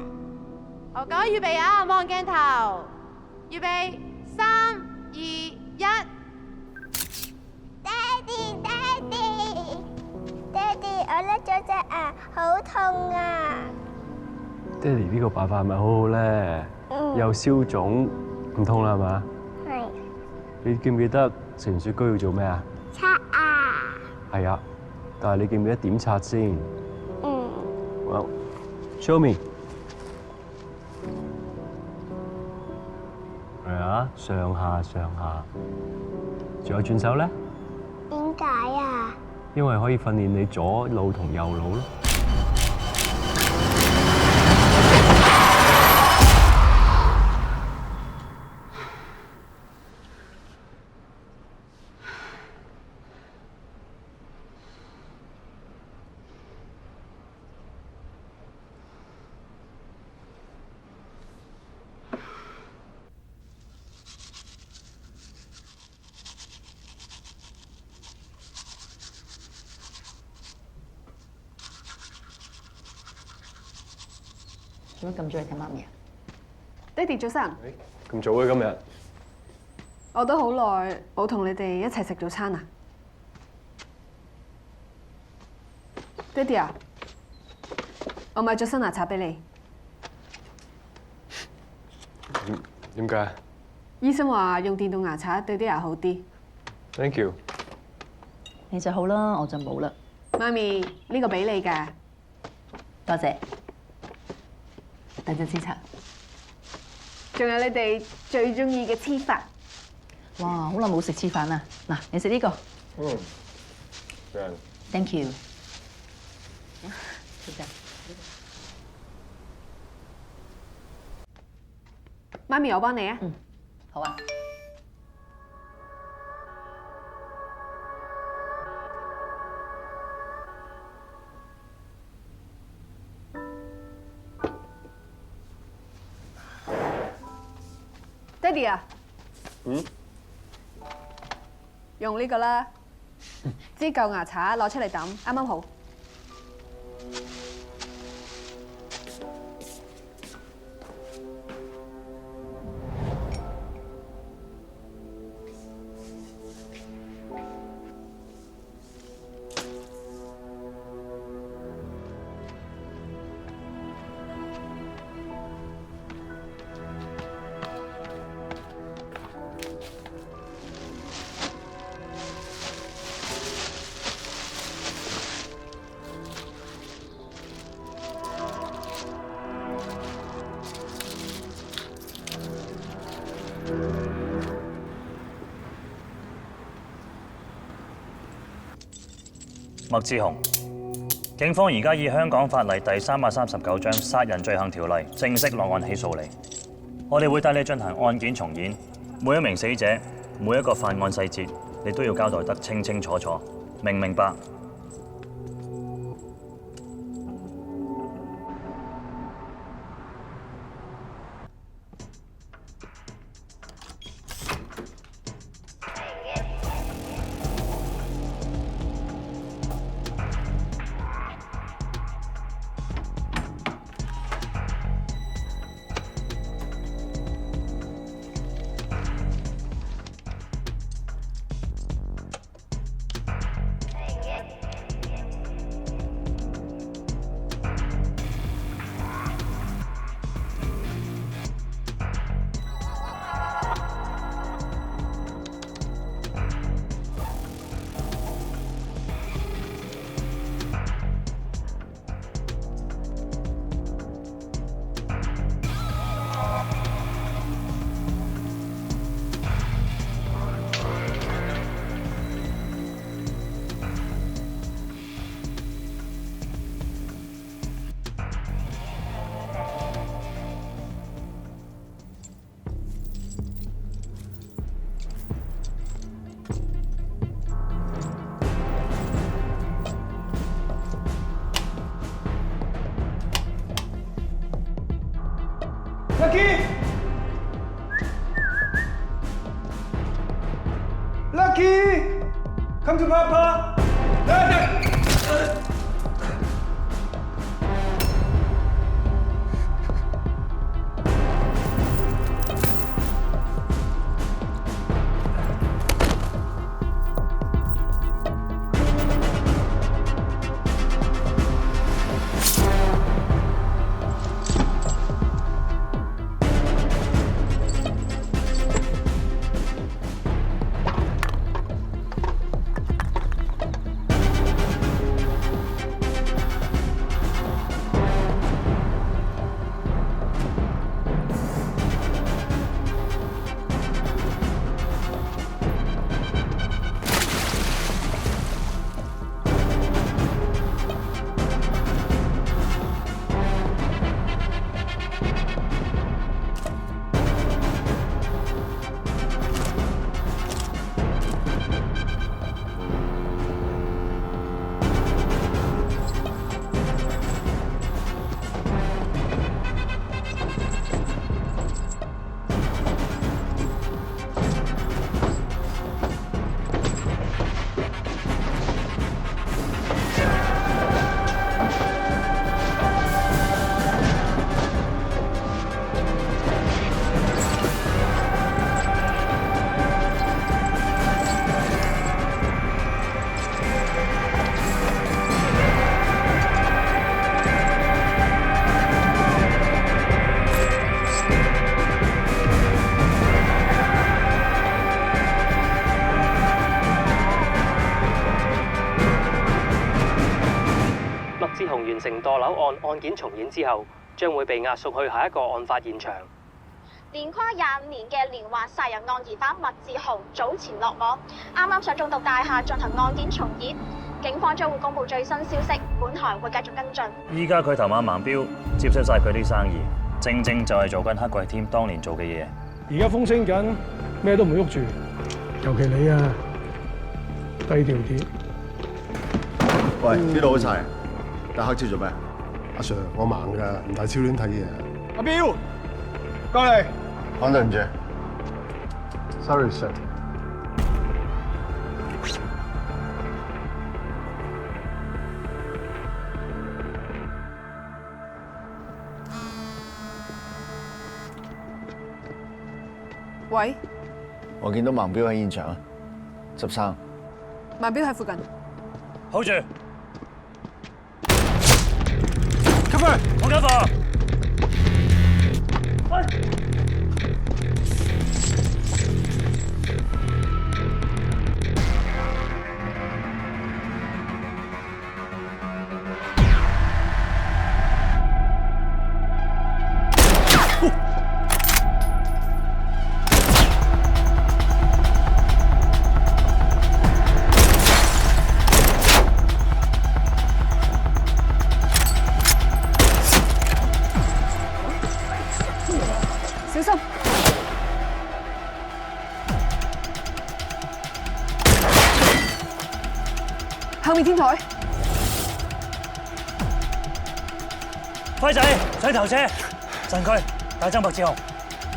我講預備啊，望鏡頭，預備3、2、1。爹哋，我甩咗隻牙，好痛啊！爹哋呢個辦法係咪好好咧？又消腫，唔痛啦係嘛？係。你記唔記得陳雪居要做咩啊？刷牙。係啊，但係你記唔記得點擦先？嗯。 Well, show me。係啊，上下上下。仲有轉手咧？點解啊？因為可以訓練你左腦同右腦咯。做乜咁早嚟睇媽咪啊？爹哋早晨，咁早嘅今日？我都好耐冇同你哋一齊食早餐啊！爹哋啊，我買咗新牙刷俾你。點解？醫生話用電動牙刷對啲牙好啲。Thank you。你就好啦，我就冇啦。媽咪，呢個俾你㗎。多謝。等陣先擦。仲有你哋最中意嘅黐飯。哇，好耐冇食黐飯啦！嗱，你食呢個。嗯。Thank you。媽咪，我幫你啊。嗯，好啊。爹哋啊，嗯，用呢個啦，支舊牙刷攞出嚟抌，啱啱好。麥志雄，警方而家以香港法例第339章殺人罪行條例正式落案起訴你。我哋會帶你進行案件重演，每一名死者、每一個犯案細節，你都要交代得清清楚楚，明唔明白？Lucky! Come to Papa! 墮樓案案件重演之後，將會被押送去下一個案發現場。連跨25年嘅連環殺人案疑犯麥志雄早前落網，啱啱上中毒大廈進行案件重演，警方將會公布最新消息，本台會繼續跟進。依家佢投馬盲標，接收晒佢啲生意，正正就係做緊黑鬼添當年做嘅嘢。而家風聲緊，咩都唔喐住，尤其你啊，低調啲。喂，呢度好齊，戴黑超做咩？阿 Sir， 我盲㗎，唔帶超亂睇嘢。阿彪，過嚟。講對唔住 ，sorry sir。喂，我見到盲標喺現場，執生。盲標喺附近。好住。Cover， 我緊防。小心！後面天台。輝仔上頭車，神區大增麥志雄，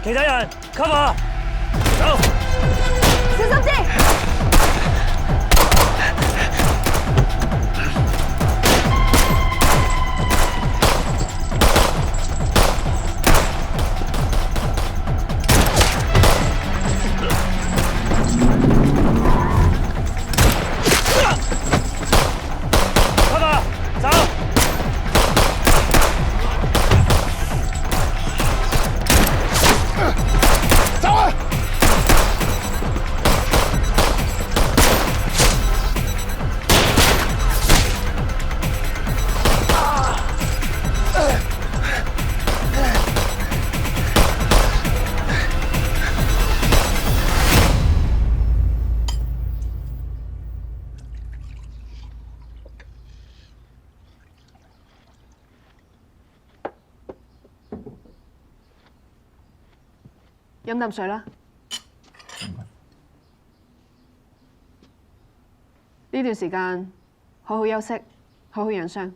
其他人 cover， 走！小心啲！飲啖水啦。呢段時間好好休息，好好養傷。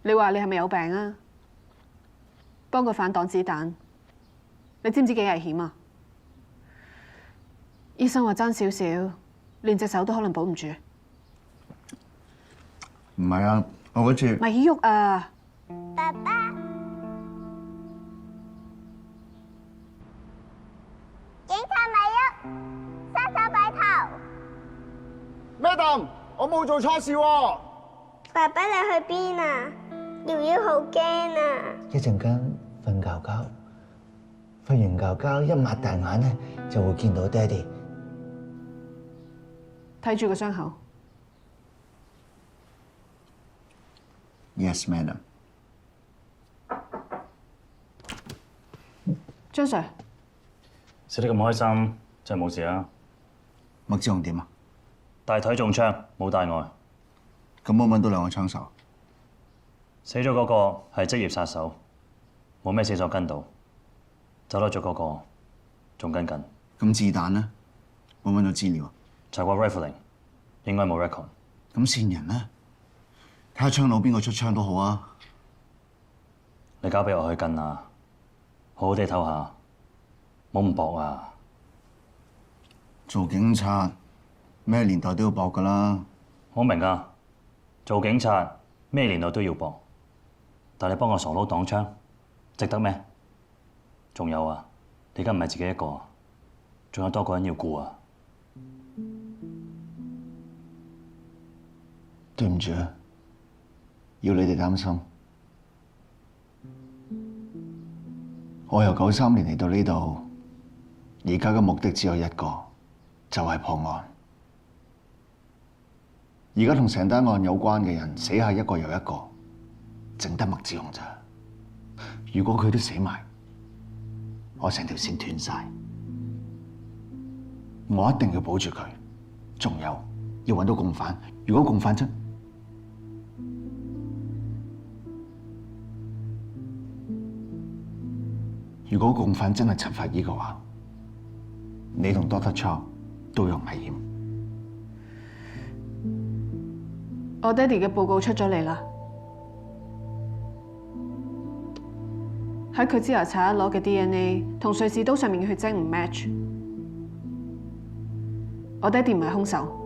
你話你係咪有病啊？幫個反擋子彈，你知唔知幾危險啊？醫生話爭少少，連隻手都可能保唔住。唔係啊，我嗰次咪喐啊！爸爸，警察咪喐，殺手擺頭。Madam，我冇做錯事喎。爸爸你去邊啊？瑤瑤好驚啊！一陣間瞓覺覺，瞓完覺覺一擘大眼咧，就會見到爹哋。睇住個傷口。Yes, madam。張 Sir， 食得咁開心，真係冇事啊？麥志雄點啊？大腿中槍，冇大礙。咁我揾到兩個槍手。死咗嗰個係職業殺手，冇咩線索跟到。走甩咗嗰個仲跟緊。咁子彈呢？我揾到資料。查過 rifling， 應該冇 record。咁線人呢？睇下槍佬邊個出槍都好啊。你交俾我去跟啊，好好地唞下，冇咁搏啊！做警察咩年代都要搏噶啦。我明啊，做警察咩年代都要搏，但你幫個傻佬擋槍，值得咩？仲有啊，你而家唔係自己一個，仲有多個人要顧啊！對唔住啊，要你哋擔心。我由93年嚟到呢度，而家嘅目的只有一個，就係破案。而家同成單案有關嘅人死下一個又一個，淨得麥志雄咋？如果佢都死埋，我成條線斷晒。我一定要保住佢。仲有要揾到共犯，如果共犯真……如果共犯真係陳法醫嘅話，你同 Dr. Chow 都有危險。我爹哋嘅報告出咗嚟啦，喺佢支牙刷攞嘅 DNA 同瑞士刀上面嘅血跡唔 match， 我爹哋唔係兇手。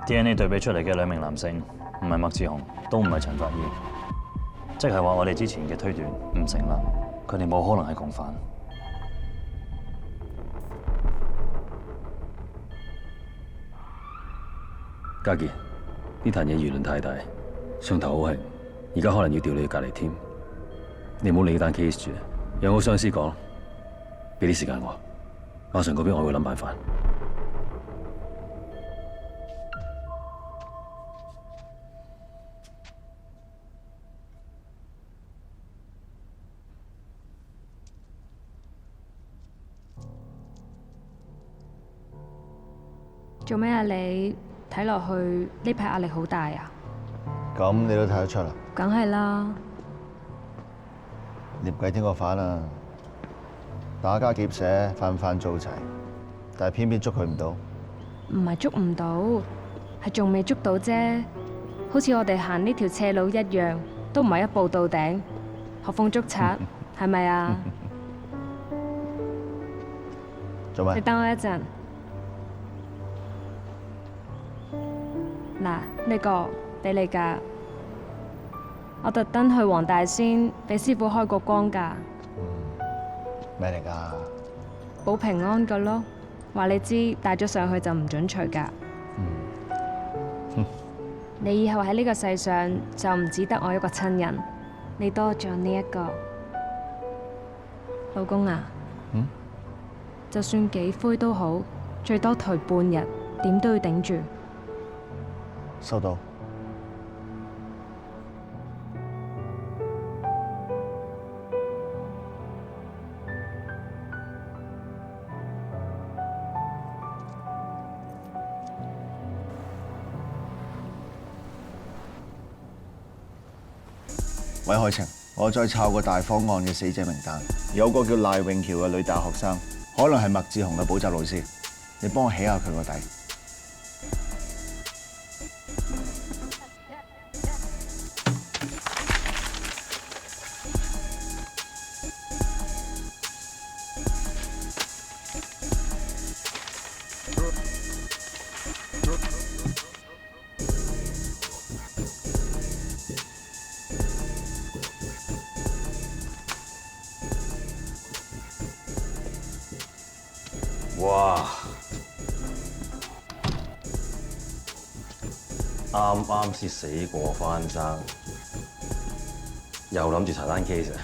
DNA 對比出嚟嘅兩名男性，唔係麥志雄，都唔係陳法醫，即係話我哋之前嘅推斷唔成立，佢哋冇可能係共犯。家傑，呢壇嘢輿論太大，上頭好興，而家可能要調你去隔離添。你唔好理呢單 case 住，有我上司講，俾啲時間我，馬上嗰邊我會諗辦法。做咩啊？你睇落去呢排壓力好大啊？咁你都睇得出啦？梗係啦。聶繼天個犯啊，打家劫舍，犯犯做齊，但係偏偏捉佢唔到。唔係捉唔到，係仲未捉到啫。好似我哋行呢條斜路一樣，都唔係一步到頂，何況捉賊，係咪啊？做咩？你等我一陣。嗱，呢個俾你㗎，我特登去黃大仙俾師傅開個光㗎。咩嚟㗎？保平安㗎咯，話你知帶咗上去就唔準除㗎。你以後喺呢個世上就唔只得我一個親人，你多咗呢一個老公啊。就算幾灰都好，最多頹半日，點都要頂住。收到。韋海晴，我再抄個大方案嘅死者名單，有個叫賴永橋嘅女大學生，可能係麥志雄嘅補習老師，你幫我起下佢個底。哇！啱啱先死過翻生，又諗住查單 case 啊！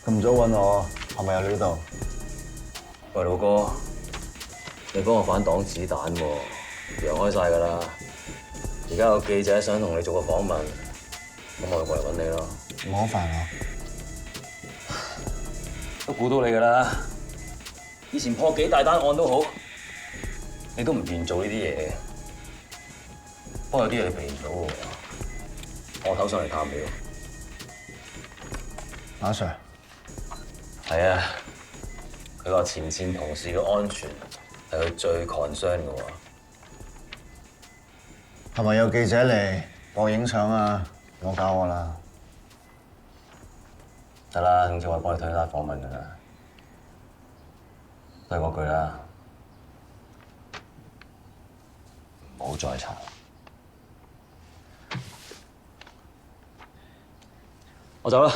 咁早揾我，係咪有料到？喂，老哥，你幫我反擋子彈喎，揚開晒㗎啦！而家有記者想同你做個訪問，咁我就過嚟揾你咯。唔好煩我。都估到你㗎啦！以前破幾大單案都好，你都唔願做呢啲嘢。不過有啲嘢你避唔到喎。我頭上嚟探你。馬 Sir， 係啊，佢話前線同事嘅安全係佢最 concern 嘅喎。係咪有記者嚟幫我影相啊？唔好搞我啦！得啦，總之我幫你推單訪問㗎啦，都係嗰句啦，唔好再查。我走啦。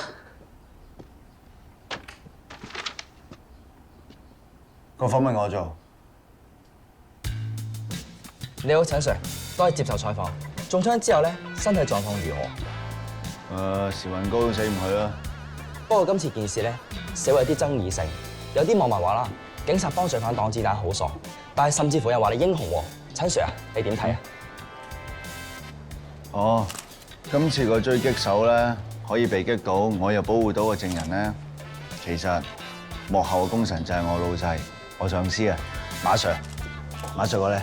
個訪問我做。你好，陳 Sir， 多謝接受採訪。中槍之後咧，身體狀況如何？時運高死唔去啦。不過今次件事咧，社會有啲爭議性，有啲網民話啦，警察幫罪犯擋子彈好傻，但係甚至乎有人話你英雄喎。陳 Sir 啊，你點睇啊？哦，今次個狙擊手咧可以被擊到，我又保護到個證人咧，其實幕後嘅功臣就係我老細，我上司啊，馬 Sir。馬 Sir 過嚟。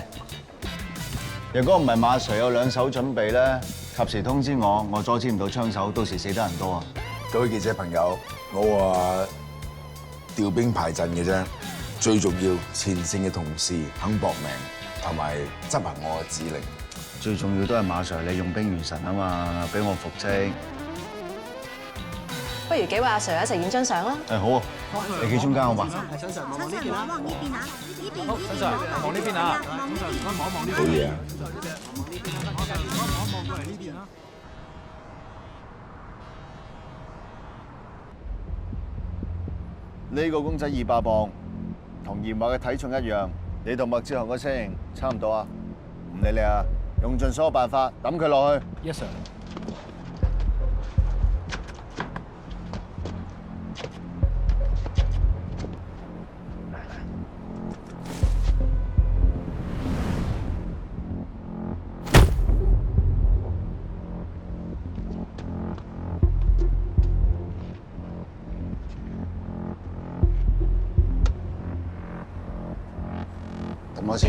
如果唔係馬 Sir 有兩手準備咧，及時通知我，我阻止唔到槍手，到時死得人多啊！各位記者朋友，我話調兵排陣嘅啫，最重要前線嘅同事肯搏命，同埋執行我嘅指令。最重要都係馬 Sir 你用兵如神啊嘛，俾我復職。不如幾位阿 Sir 一齊影張相啦。好啊，你企中間好嘛？係陳 Sir，望呢邊啊，望呢邊啊，呢邊。好，陳 Sir，望呢邊啊。好嘢啊！呢個公仔200磅，同嚴華嘅體重一樣。你同麥志雄嘅身形差唔多啊！唔理你啊，用盡所有辦法抌佢落去。Yes sir。抌多次。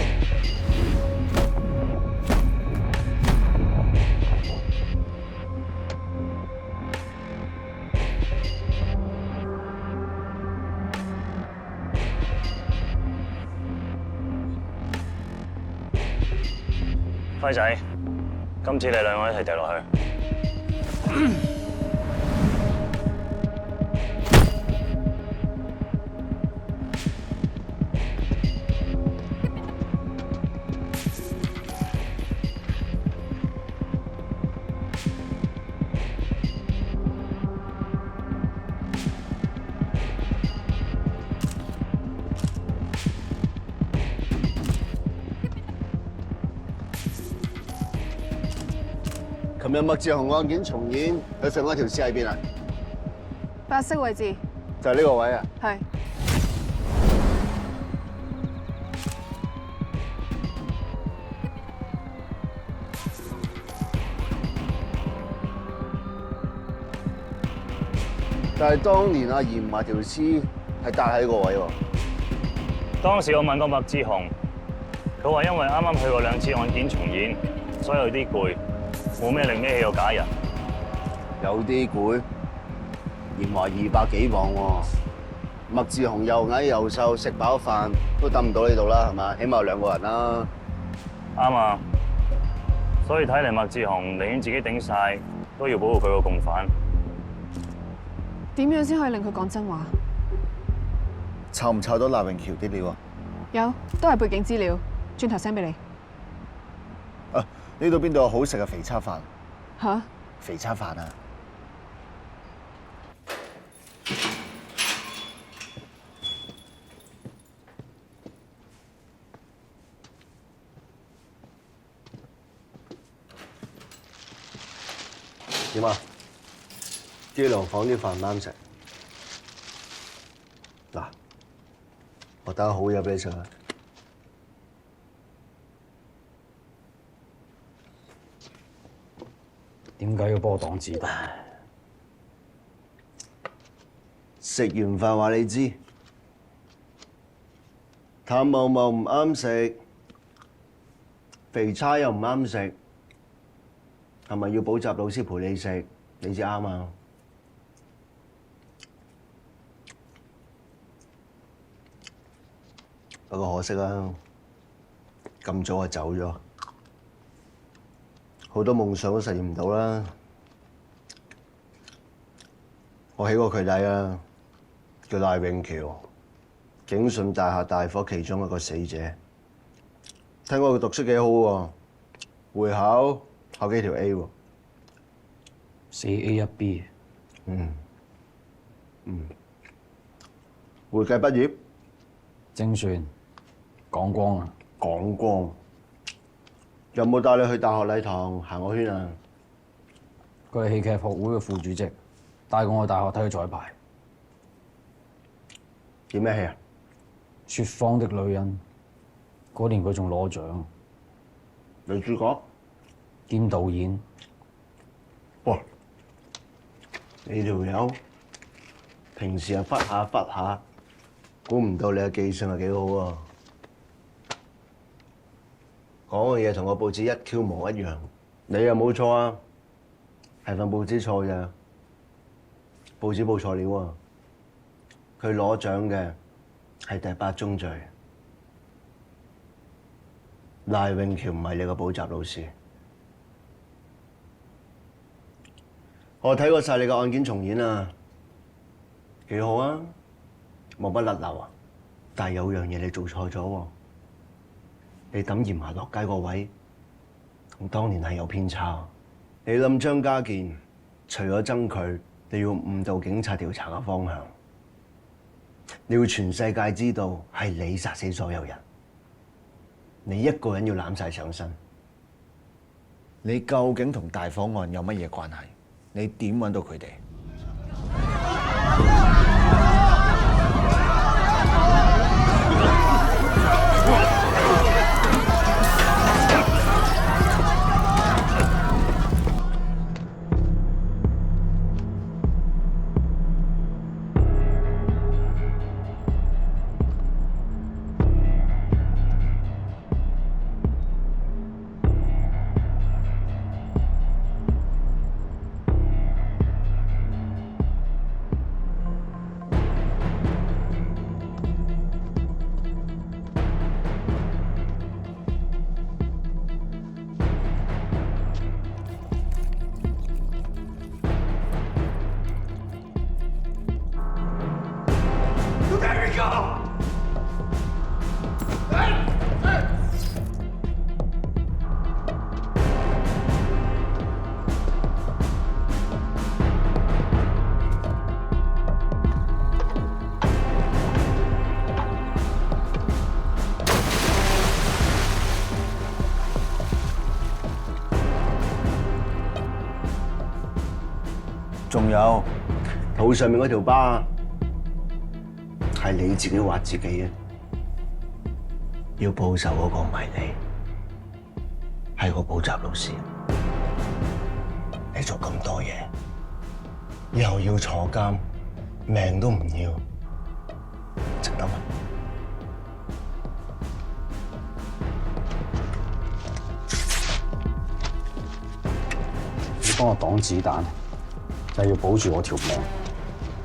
輝仔，今次你兩個一齊掉落去。琴日麥志雄案件重演，佢上嗰條屍喺邊啊？白色位置。就係呢個位啊？係。但係當年阿嚴華條屍係搭喺個位喎。當時我問過麥志雄，佢話因為啱啱去過2次案件重演，所以有啲攰。冇咩令孭起個假人，有啲攰。嚴華200幾磅喎，麥志雄又矮又瘦，食飽飯都等唔到呢度啦，係嘛？起碼有2個人啦。啱啊，所以睇嚟麥志雄寧願自己頂晒，都要保護佢個共犯。點樣先可以令佢講真話？抄唔抄到賴永橋啲料啊？有，都係背景資料，轉頭 send 俾你。呢度邊度有好食嘅肥叉飯？嚇？肥叉飯啊！點啊？機房啲飯唔啱食。嗱，我打個好嘢俾你食啊！點解要幫我擋子彈？食完飯話你知，淡茂茂唔啱食，肥叉又唔啱食，係咪要補習老師陪你食，你至啱啊？不過可惜啦，咁早就走咗，好多夢想都實現唔到啦。我起過佢底啊，叫賴永橋，景順大廈大火其中一個死者。聽講佢讀書幾好喎，會考幾條 A 喎，4 A 1 B。會計畢業，精算，港光啊，港光。有冇帶你去大學禮堂行個圈啊？佢係戲劇學會嘅副主席，帶我去大學睇佢彩排。演咩戲啊？雪芳的女人，嗰年佢仲攞獎，女主角兼導演。哇！你條友平時又忽下，估唔到你嘅記性係幾好啊！講嘅嘢同個報紙一 Q 模一樣，你又冇錯啊，係份報紙錯嘅，報紙報錯料啊！佢攞獎嘅係第8宗罪，賴永橋唔係你個補習老師。我睇過晒你嘅案件重演啊，幾好啊，冇乜甩漏啊。但係有樣嘢你做錯咗喎，你抌鹽麻落街個位，同當年係有偏差。你冧張家健，除咗憎佢，你要誤導警察調查嘅方向，你要全世界知道係你殺死所有人，你一個人要攬晒上身。你究竟同大火案有乜嘢關係？你點揾到佢哋？仲有肚上面嗰條疤，係你自己畫自己嘅。要報仇嗰個唔係你，係個補習老師。你做咁多嘢，又要坐監，命都唔要，值得嗎？你幫我擋子彈，就係要保住我條命，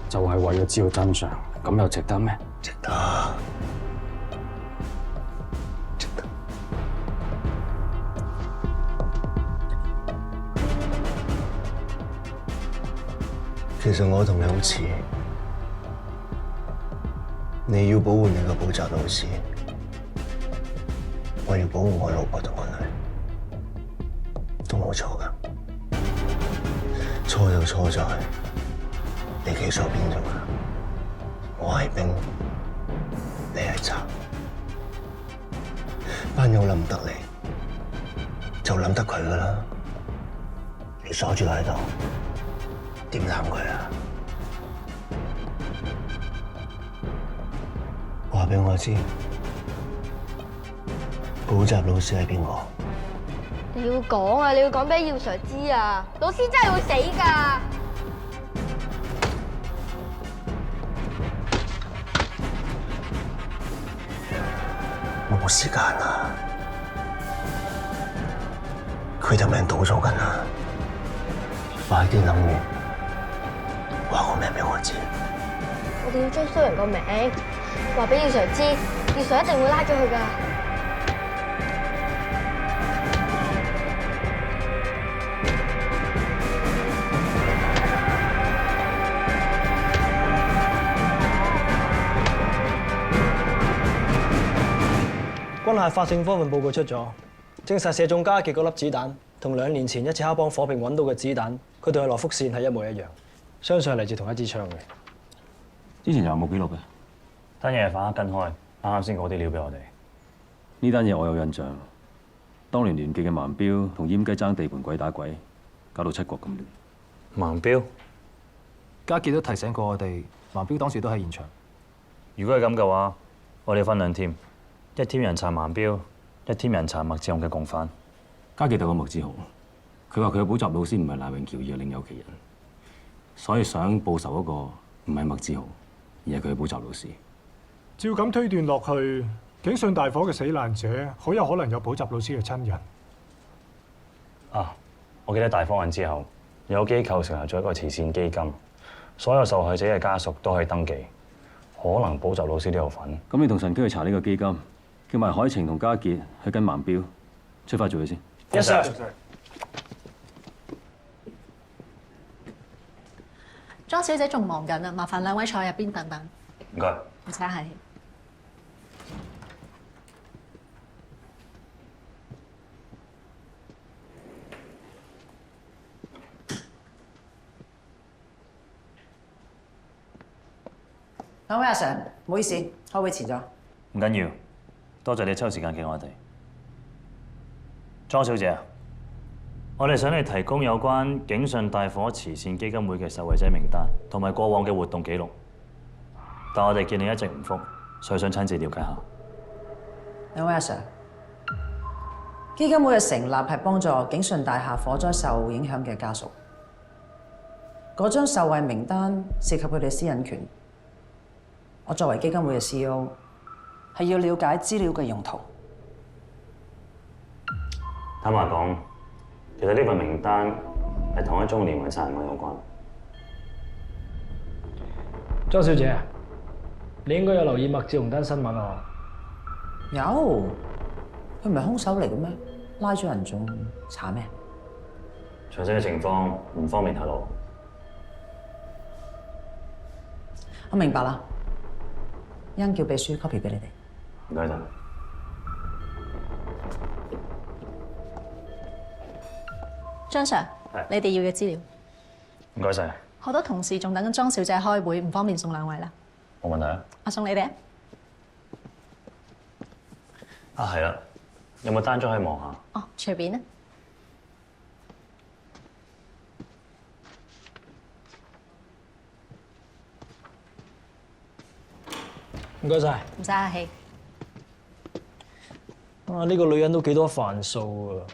就係為咗知道真相，咁又值得咩？值得，值得。其實我同你好似，你要保護你個補習老師，我要保護我老婆同我女，都冇錯㗎。錯就錯在你企錯邊啫嘛，我係兵，你係賊，班友冧唔得你，就冧得佢噶啦。你鎖住佢喺度，點攬佢啊？話俾我知，補習老師係邊個？你要講啊！你要講俾耀 Sir 知啊！老師真係會死㗎！冇時間啦，佢條命倒咗緊啦。快啲諗喎，話個名俾我知。我哋要將衰人個名話俾葉 Sir 知，葉 Sir 一定會拉咗佢㗎。軍械法證方面報告出咗，證實射中家傑嗰粒子彈同2年前一次黑幫火並揾到嘅子彈，佢哋嘅來福線係一模一樣，相信係嚟自同一支槍嘅。之前有冇記錄嘅？單嘢係反黑跟開，啱啱先講啲料俾我哋。呢單嘢我有印象，當年聯記嘅盲標同閹雞爭地盤鬼打鬼，搞到七國咁亂。盲標？家傑都提醒過我哋，盲標當時都喺現場。如果係咁嘅話，我哋分2 team，一 team 人查盲標，一 team 人查麥志雄嘅共犯。家傑對過麥志雄，佢話佢嘅補習老師唔係賴永橋，而係另有其人，所以想報仇嗰個唔係麥志雄，而係佢嘅補習老師。照咁推斷落去，警訊大火嘅死難者好有可能有補習老師嘅親人。啊！我記得大火案之後，有機構成立咗一個慈善基金，所有受害者嘅家屬都可以登記，可能補習老師都有份。咁你同神機去查呢個基金，叫埋海晴同家傑去跟盲標，出發做嘢先。Yes sir。莊小姐仲忙緊啊，麻煩2位坐入邊等等。唔該。唔使客氣。2位阿 Sir， 唔好意思，開會遲咗。唔緊要，多謝你抽時間見我哋。莊小姐啊，我哋想你提供有關警訊大火慈善基金會嘅受惠者名單，同埋過往嘅活動記錄。但我哋見你一直唔覆，所以想親自了解下。2位阿 Sir， 基金會嘅成立係幫助警訊大廈火災受影響嘅家屬。嗰張受惠名單涉及佢哋私隱權。我作為基金會嘅 CEO， 係要了解資料嘅用途。坦白講，其實呢份名單係同一宗連環殺人案有關。莊小姐，你應該有留意麥志雄單新聞啊？有，佢唔係兇手嚟嘅咩？拉咗人仲查咩？詳細嘅情況唔方便透露。我明白啦。一陣叫秘書 copy 俾你哋。唔該晒。張 Sir， 你哋要嘅資料。唔該晒。好多同事仲等緊莊小姐開會，唔方便送2位啦。冇問題啊。我送你哋啊。啊係啦，有冇單張可以望下？哦，隨便啊。唔該晒。唔使客氣。啊，呢個女人都幾多煩數啊！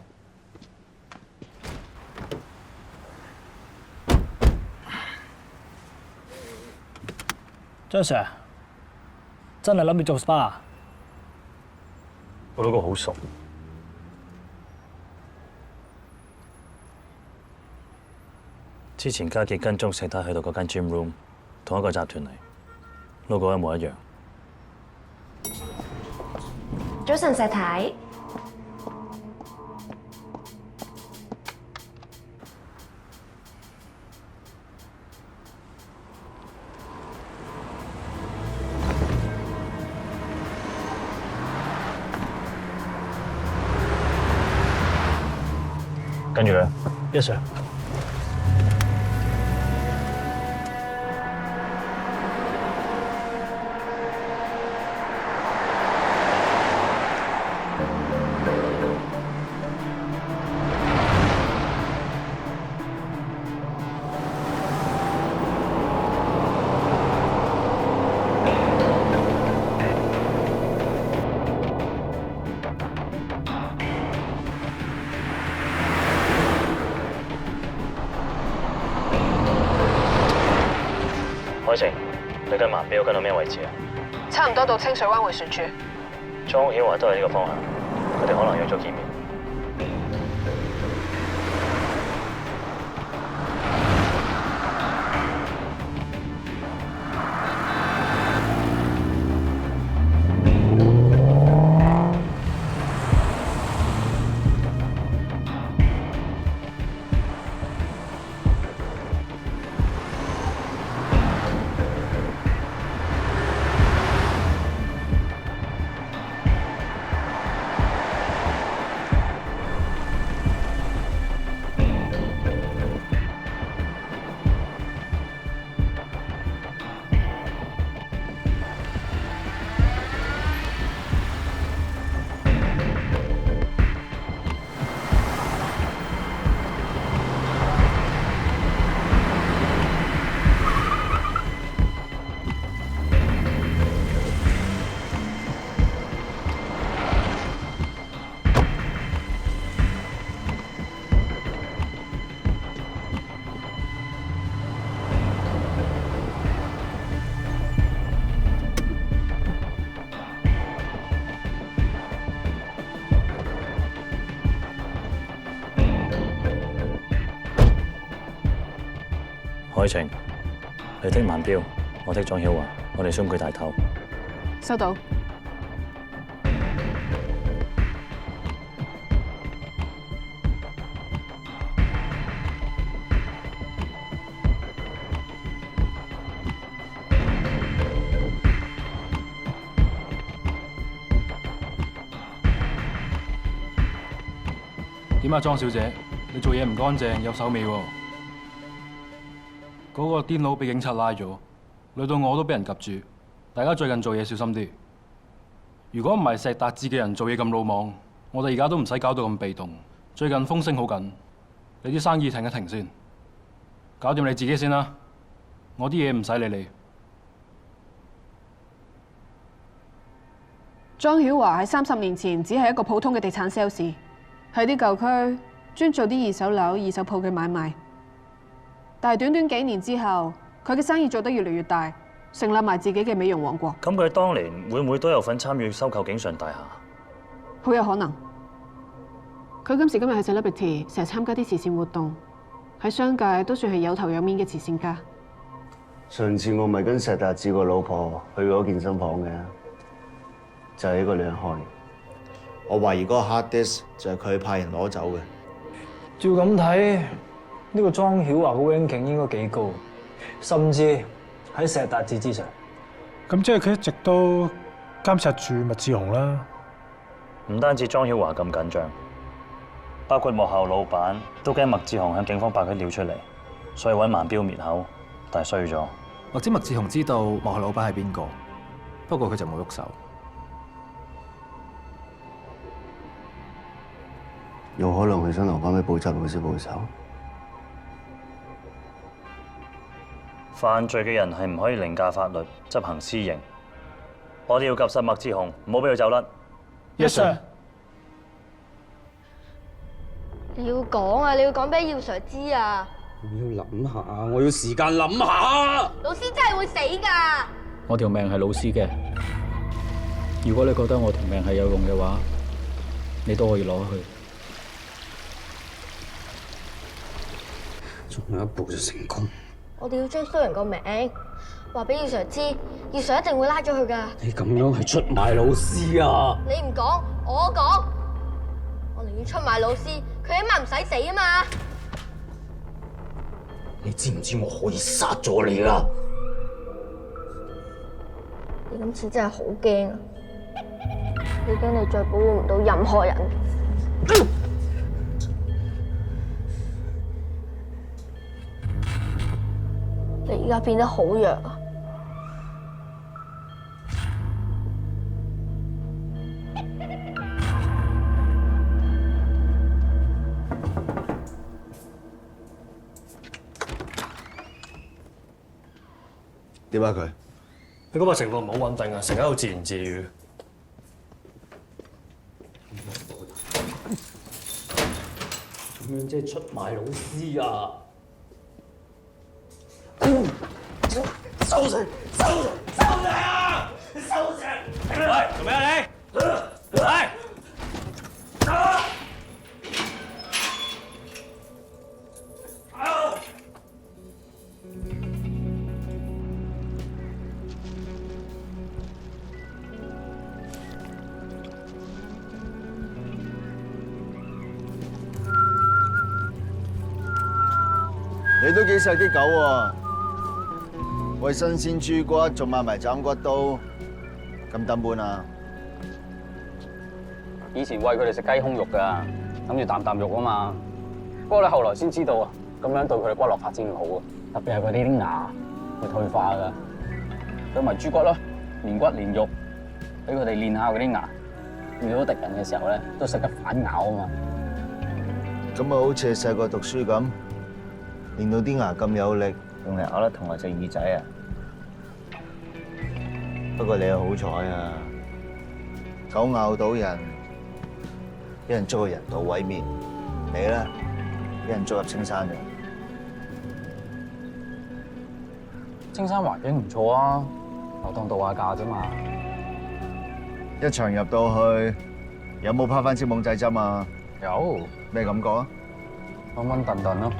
張 Sir， 真係諗住做 SPA？ 我兩個好熟。之前家傑跟蹤石太去到嗰間 gym room， 同一個集團嚟 ，logo 一模一樣。早晨，石太。跟住咧 ，Yes sir。海晴，你跟盲標跟到咩位置啊？差唔多到清水灣迴旋處。莊曉華都係呢個方向，佢哋可能約咗見面。愛情，你剔萬標，我剔莊曉華，我哋相距大頭。收到。點啊，莊小姐，你做嘢唔乾淨，有手尾喎。嗰個癲佬俾警察拉咗，累到我都俾人及住。大家最近做嘢小心啲。如果唔係石達志嘅人做嘢咁魯莽，我哋而家都唔使搞到咁被動。最近風聲好緊，你啲生意停一停先，搞掂你自己先啦。我啲嘢唔使理你。莊曉華喺30年前只係一個普通嘅地產 sales。喺啲舊區專做啲二手樓、二手鋪嘅買賣，但係短短幾年之後，佢嘅生意做得越嚟越大，成立埋自己嘅美容王國。咁佢當年會唔會都有份參與收購景順大廈？好有可能。佢今時今日係 celebrity，成日參加啲慈善活動，喺商界都算係有頭有面嘅慈善家。上次我咪跟石達志個老婆去嗰健身房嘅，就係呢個女人開。我懷疑嗰個 hard disk 就係佢派人攞走嘅。照咁睇，呢個莊曉華嘅 ranking 應該幾高，甚至喺石達志之上。咁即係佢一直都監察住麥志雄啦。唔單止莊曉華咁緊張，包括幕後老闆都驚麥志雄向警方爆佢料出嚟，所以揾萬標滅口，但係衰咗。或者麥志雄知道幕後老闆係邊個，不過佢就冇喐手。有可能佢想留翻俾補習老師報仇。犯罪嘅人係唔可以凌駕法律執行私刑。我哋要及實麥志雄，唔好俾佢走甩。Yes sir。你要講啊！你要講俾耀 Sir 知啊！我要諗下，我要時間諗下。老師真係會死㗎！我條命係老師嘅，如果你覺得我條命係有用嘅話，你都可以攞去。仲有一步就成功。我哋要追衰人個名，話俾耀 Sir 知，耀 Sir 一定會拉咗佢㗎。你咁樣係出賣老師啊！你唔講，我講。我寧願出賣老師，佢起碼唔使死啊嘛！你知唔知我可以殺咗你啦？你今次真係好驚啊！你驚你再保護唔到任何人。你而家變得好弱啊！點啊佢？你嗰個情況唔好穩定啊，成日喺度自言自語。咁樣即係出賣老師啊！收成！啊！收成！喂，做咩啊你？喂！你都幾細啲狗喎，為新鮮豬骨仲買埋斬骨刀，咁等本啊！以前餵佢哋食雞胸肉㗎，諗住啖啖肉啊嘛。不過你後來先知道啊，咁樣對佢哋骨骼發展唔好啊，特別係佢哋啲牙會退化㗎。佢咪豬骨咯，連骨連肉，俾佢哋練下嗰啲牙，遇到敵人嘅時候咧，都識得反咬啊嘛。咁啊，好似細個讀書咁。練到啲牙咁有力，用嚟咬得同我隻耳仔啊！不過你又好彩啊，狗咬到人，俾人捉去人道毀滅；你咧，俾人捉入青山咗。青山環境唔錯啊，我當度下假啫嘛。一場入到去，有冇拋翻支懵仔針啊？有。咩感覺啊？溫溫頓頓咯。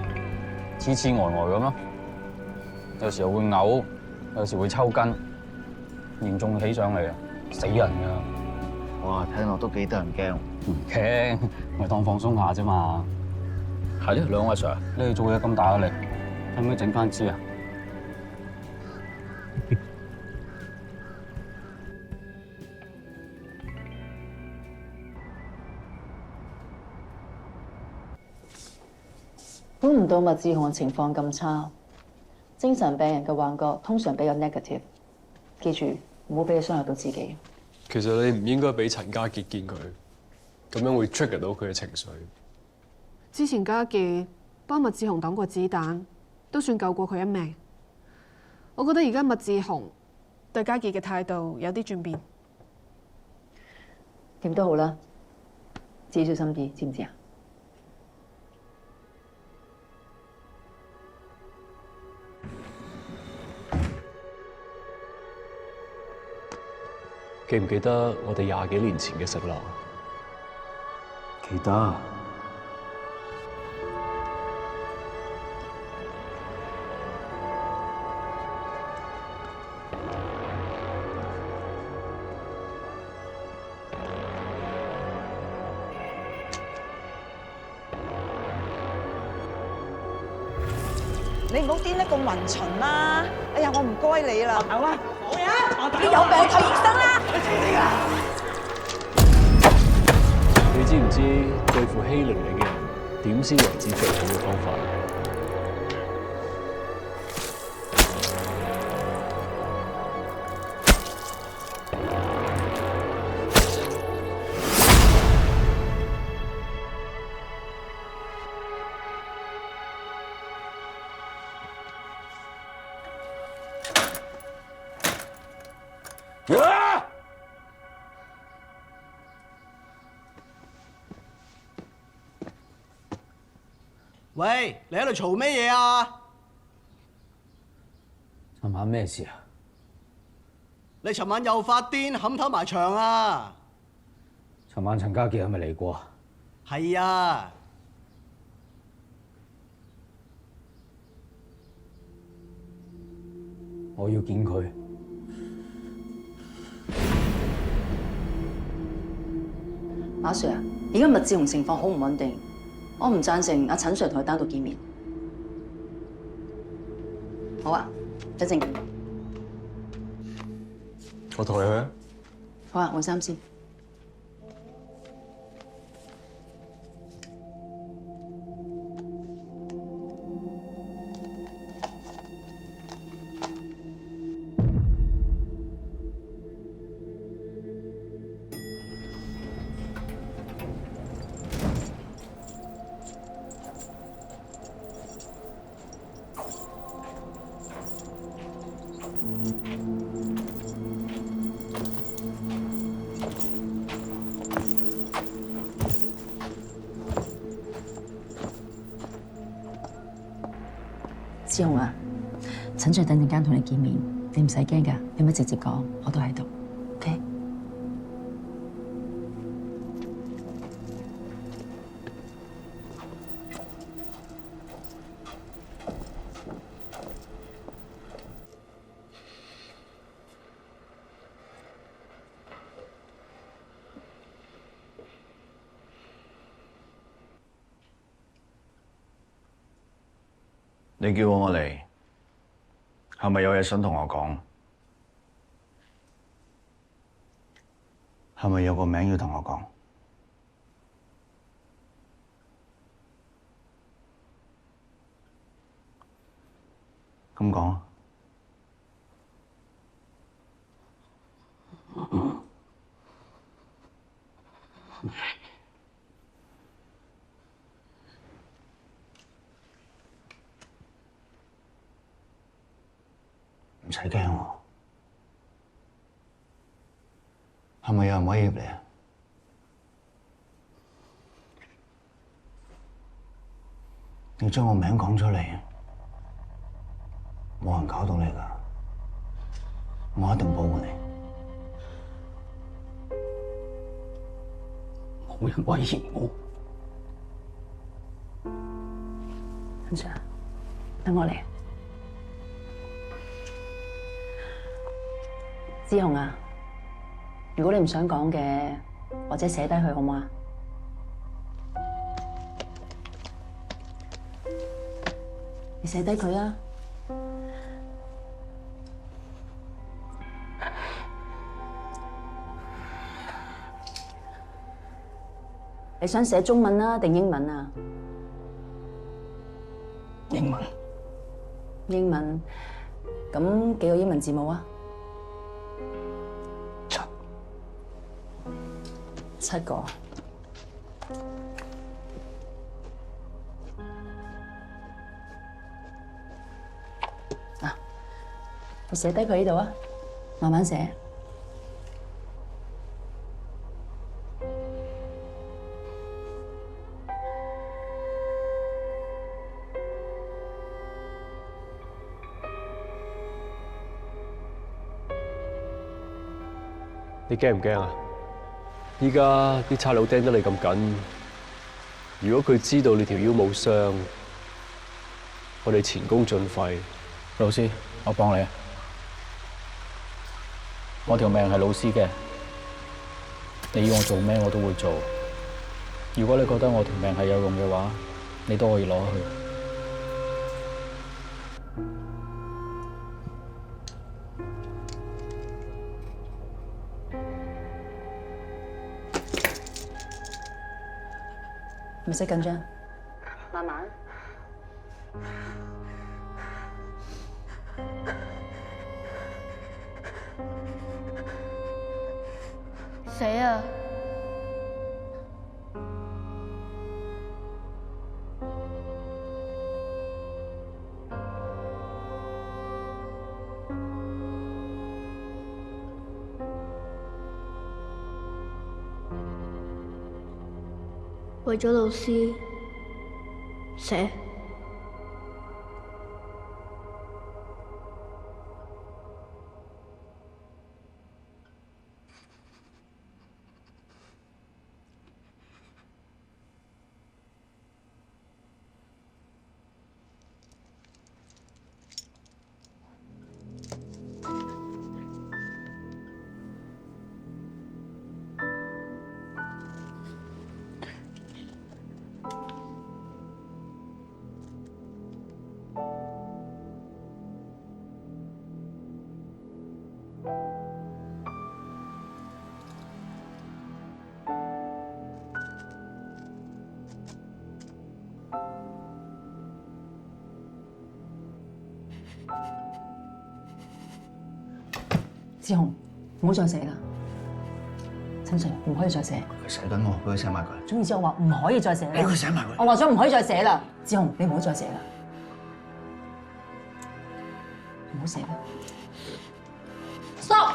痴痴呆呆咁咯，有時候會嘔，有時會抽筋，嚴重起上嚟啊，死人㗎！哇，聽落都幾得人驚。唔驚，咪當放鬆下啫嘛。係咧，兩位 Sir， 你哋做嘢咁大壓力，可唔可以整翻支啊？估唔到麥志雄嘅情況咁差，精神病人嘅幻覺通常比較 negative， 記住唔好俾佢傷害到自己。其實你唔應該俾陳家傑見佢，咁樣會 trigger 到佢嘅情緒。之前家傑幫麥志雄擋過子彈，都算救過佢一命。我覺得而家麥志雄對家傑嘅態度有啲轉變。點都好啦，自己小心啲，知唔知啊？記唔記得我哋20幾年前嘅食樓？記得。你唔好癲得咁勻循啦！哎呀，我唔該你啦。好啊，好呀，你有病睇醫生啦！你知唔知對付欺凌你嘅人點先為之最好嘅方法？喂，你喺度嘈咩嘢啊？尋晚咩事啊？你尋晚又發癲，冚頭埋牆啊！尋晚陳家傑係咪嚟過？係啊。我要見佢。馬 Sir 啊，而家麥志雄情況好唔穩定，我唔贊成阿陳 Sir 同佢單獨見面。好啊，一陣見。我同你去啊。好啊，換衫先。志雄啊，陳 Sir 等陣間同你見面，你唔使驚㗎，有乜直接講，我都喺度 ，OK？你叫我嚟，係咪有嘢想同我講？係咪有個名要同我講？咁講啊！唔使驚喎，係咪有人威脅你啊？你將我名講出嚟，冇人搞到你㗎，我一定保護你。冇人威脅我。陳 Sir，等我嚟。志雄啊，如果你唔想講嘅，或者寫低佢好唔好啊？你寫低佢啊！你想寫中文啊定英文啊？英文。英文，咁幾個英文字母啊？7個。嗱，你寫低佢呢度啊，慢慢寫。你驚唔驚啊？依家啲差佬盯得你咁緊，如果佢知道你條腰冇傷，我哋前功盡廢。老師，我幫你啊！我條命係老師嘅，你要我做咩我都會做。如果你覺得我條命係有用嘅話，你都可以攞去。唔使緊張，慢慢。死啊！為咗老師寫。志雄，唔好再寫啦。陳 Sir， 唔可以再寫。佢寫緊我，俾佢寫埋佢。總言之，我話唔可以再寫啦。俾佢寫埋佢。我話咗唔可以再寫啦。志雄，你唔好再寫啦。唔好寫啦。Stop！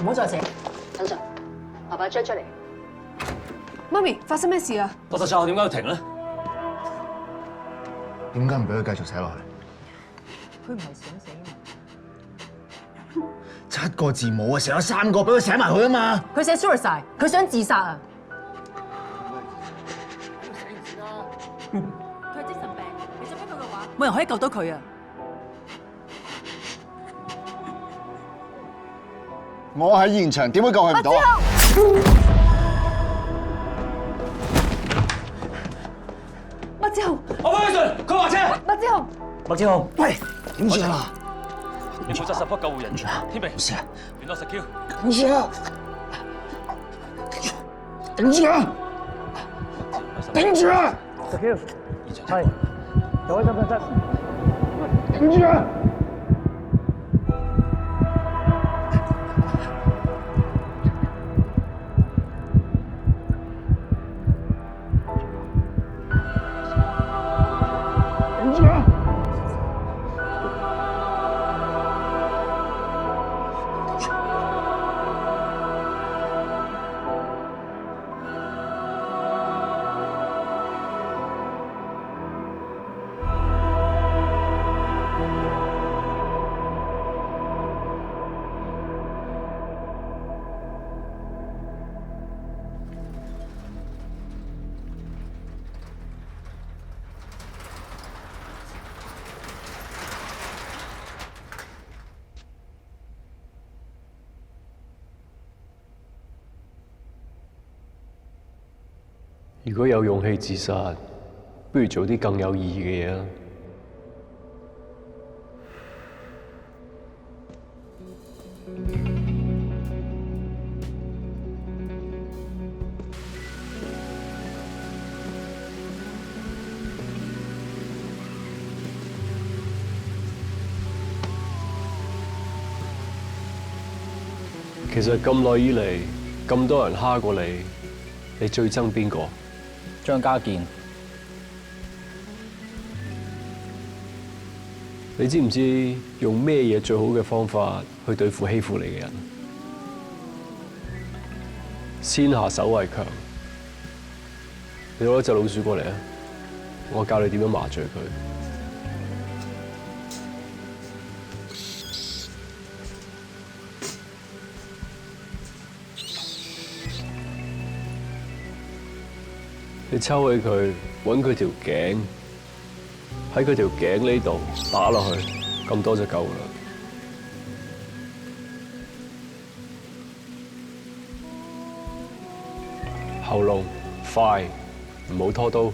唔好再寫。陳 Sir， 爸爸追出嚟。媽咪，發生咩事啊？我實習點解要停咧？點解唔俾佢繼續寫落去？佢唔係想寫嘛。 7個字母啊，成有3個，俾佢寫埋佢啊嘛！佢寫 suicide， 佢想自殺啊！佢係精神病，你想逼佢嘅話，冇人可以救到佢啊！我喺現場，點會救佢唔到啊？麥志雄，我翻去順，佢話車。麥志雄，麥志雄，喂，點住啊？ 你負責support救護人員，天明，冇事啊，聯絡實 Q， 頂住啊！頂住啊！頂住啊！實 Q， 係，有位執唔執？頂住啊！頂住啊！ 喂，如果有勇氣自殺，不如做啲更有意義嘅嘢啦。其實咁耐以嚟，咁多人蝦過你，你最憎邊個？張家健。你知唔知用咩嘢最好嘅方法去對付欺負你嘅人？先下手為強。你攞一隻老鼠過嚟啊！我教你點樣麻醉佢。你抽起佢，揾佢條頸，喺佢條頸呢度打落去，咁多就夠啦。喉嚨快，唔好拖刀。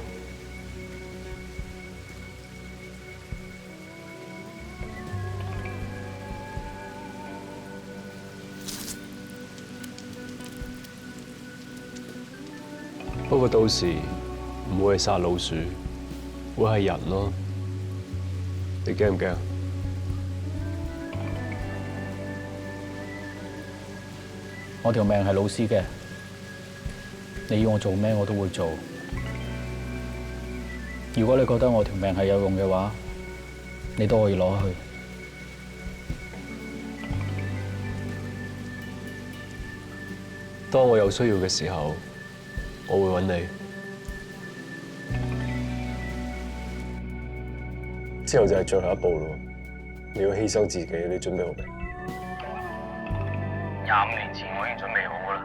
不過到時唔會係殺老鼠，會係人咯。你驚唔驚？我條命係老師嘅，你要我做咩我都會做。如果你覺得我條命係有用嘅話，你都可以攞去。當我有需要嘅時候，我會揾你。之後就係最後一步咯，你要犧牲自己，你準備好未？25年前我已經準備好啦。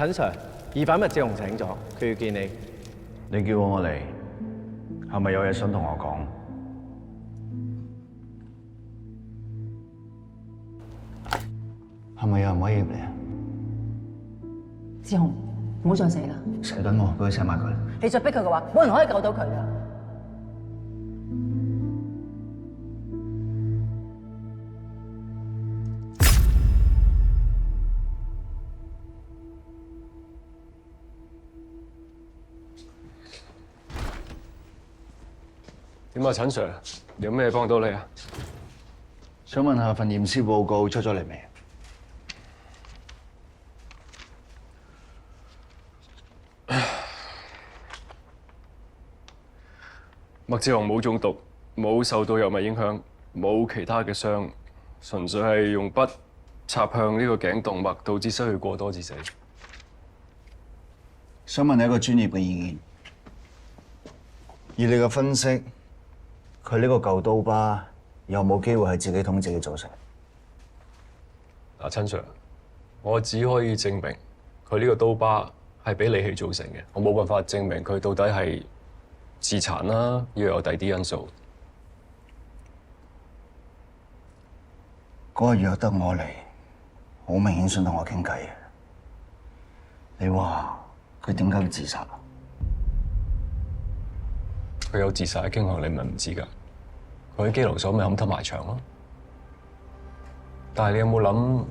陳 Sir， 疑犯麥志雄請咗，佢要見你。你叫我嚟，係咪有嘢想同我講？係咪有人威脅你啊？志雄，唔好再死啦！死緊我，俾佢寫埋佢。你再逼佢嘅話，冇人可以救到佢噶。點啊，陳 Sir， 有咩幫到你啊？想問下份驗屍報告出咗嚟未？麥志雄冇中毒，冇受到藥物影響，冇其他嘅傷，純粹係用筆插向呢個頸動脈，導致失血過多致死。想問你一個專業嘅意見，以你嘅分析，佢呢個舊刀疤有冇機會係自己捅自己造成？嗱，陳 Sir， 我只可以證明佢呢個刀疤係俾利器造成嘅，我冇辦法證明佢到底係自殘啦，要有第二啲因素。嗰日約得我嚟，好明顯想同我傾偈嘅。你話佢點解會自殺？佢有自殺嘅傾向，你咪唔知㗎。佢喺羈留所咪冚頭埋牆咯。但係你有冇諗，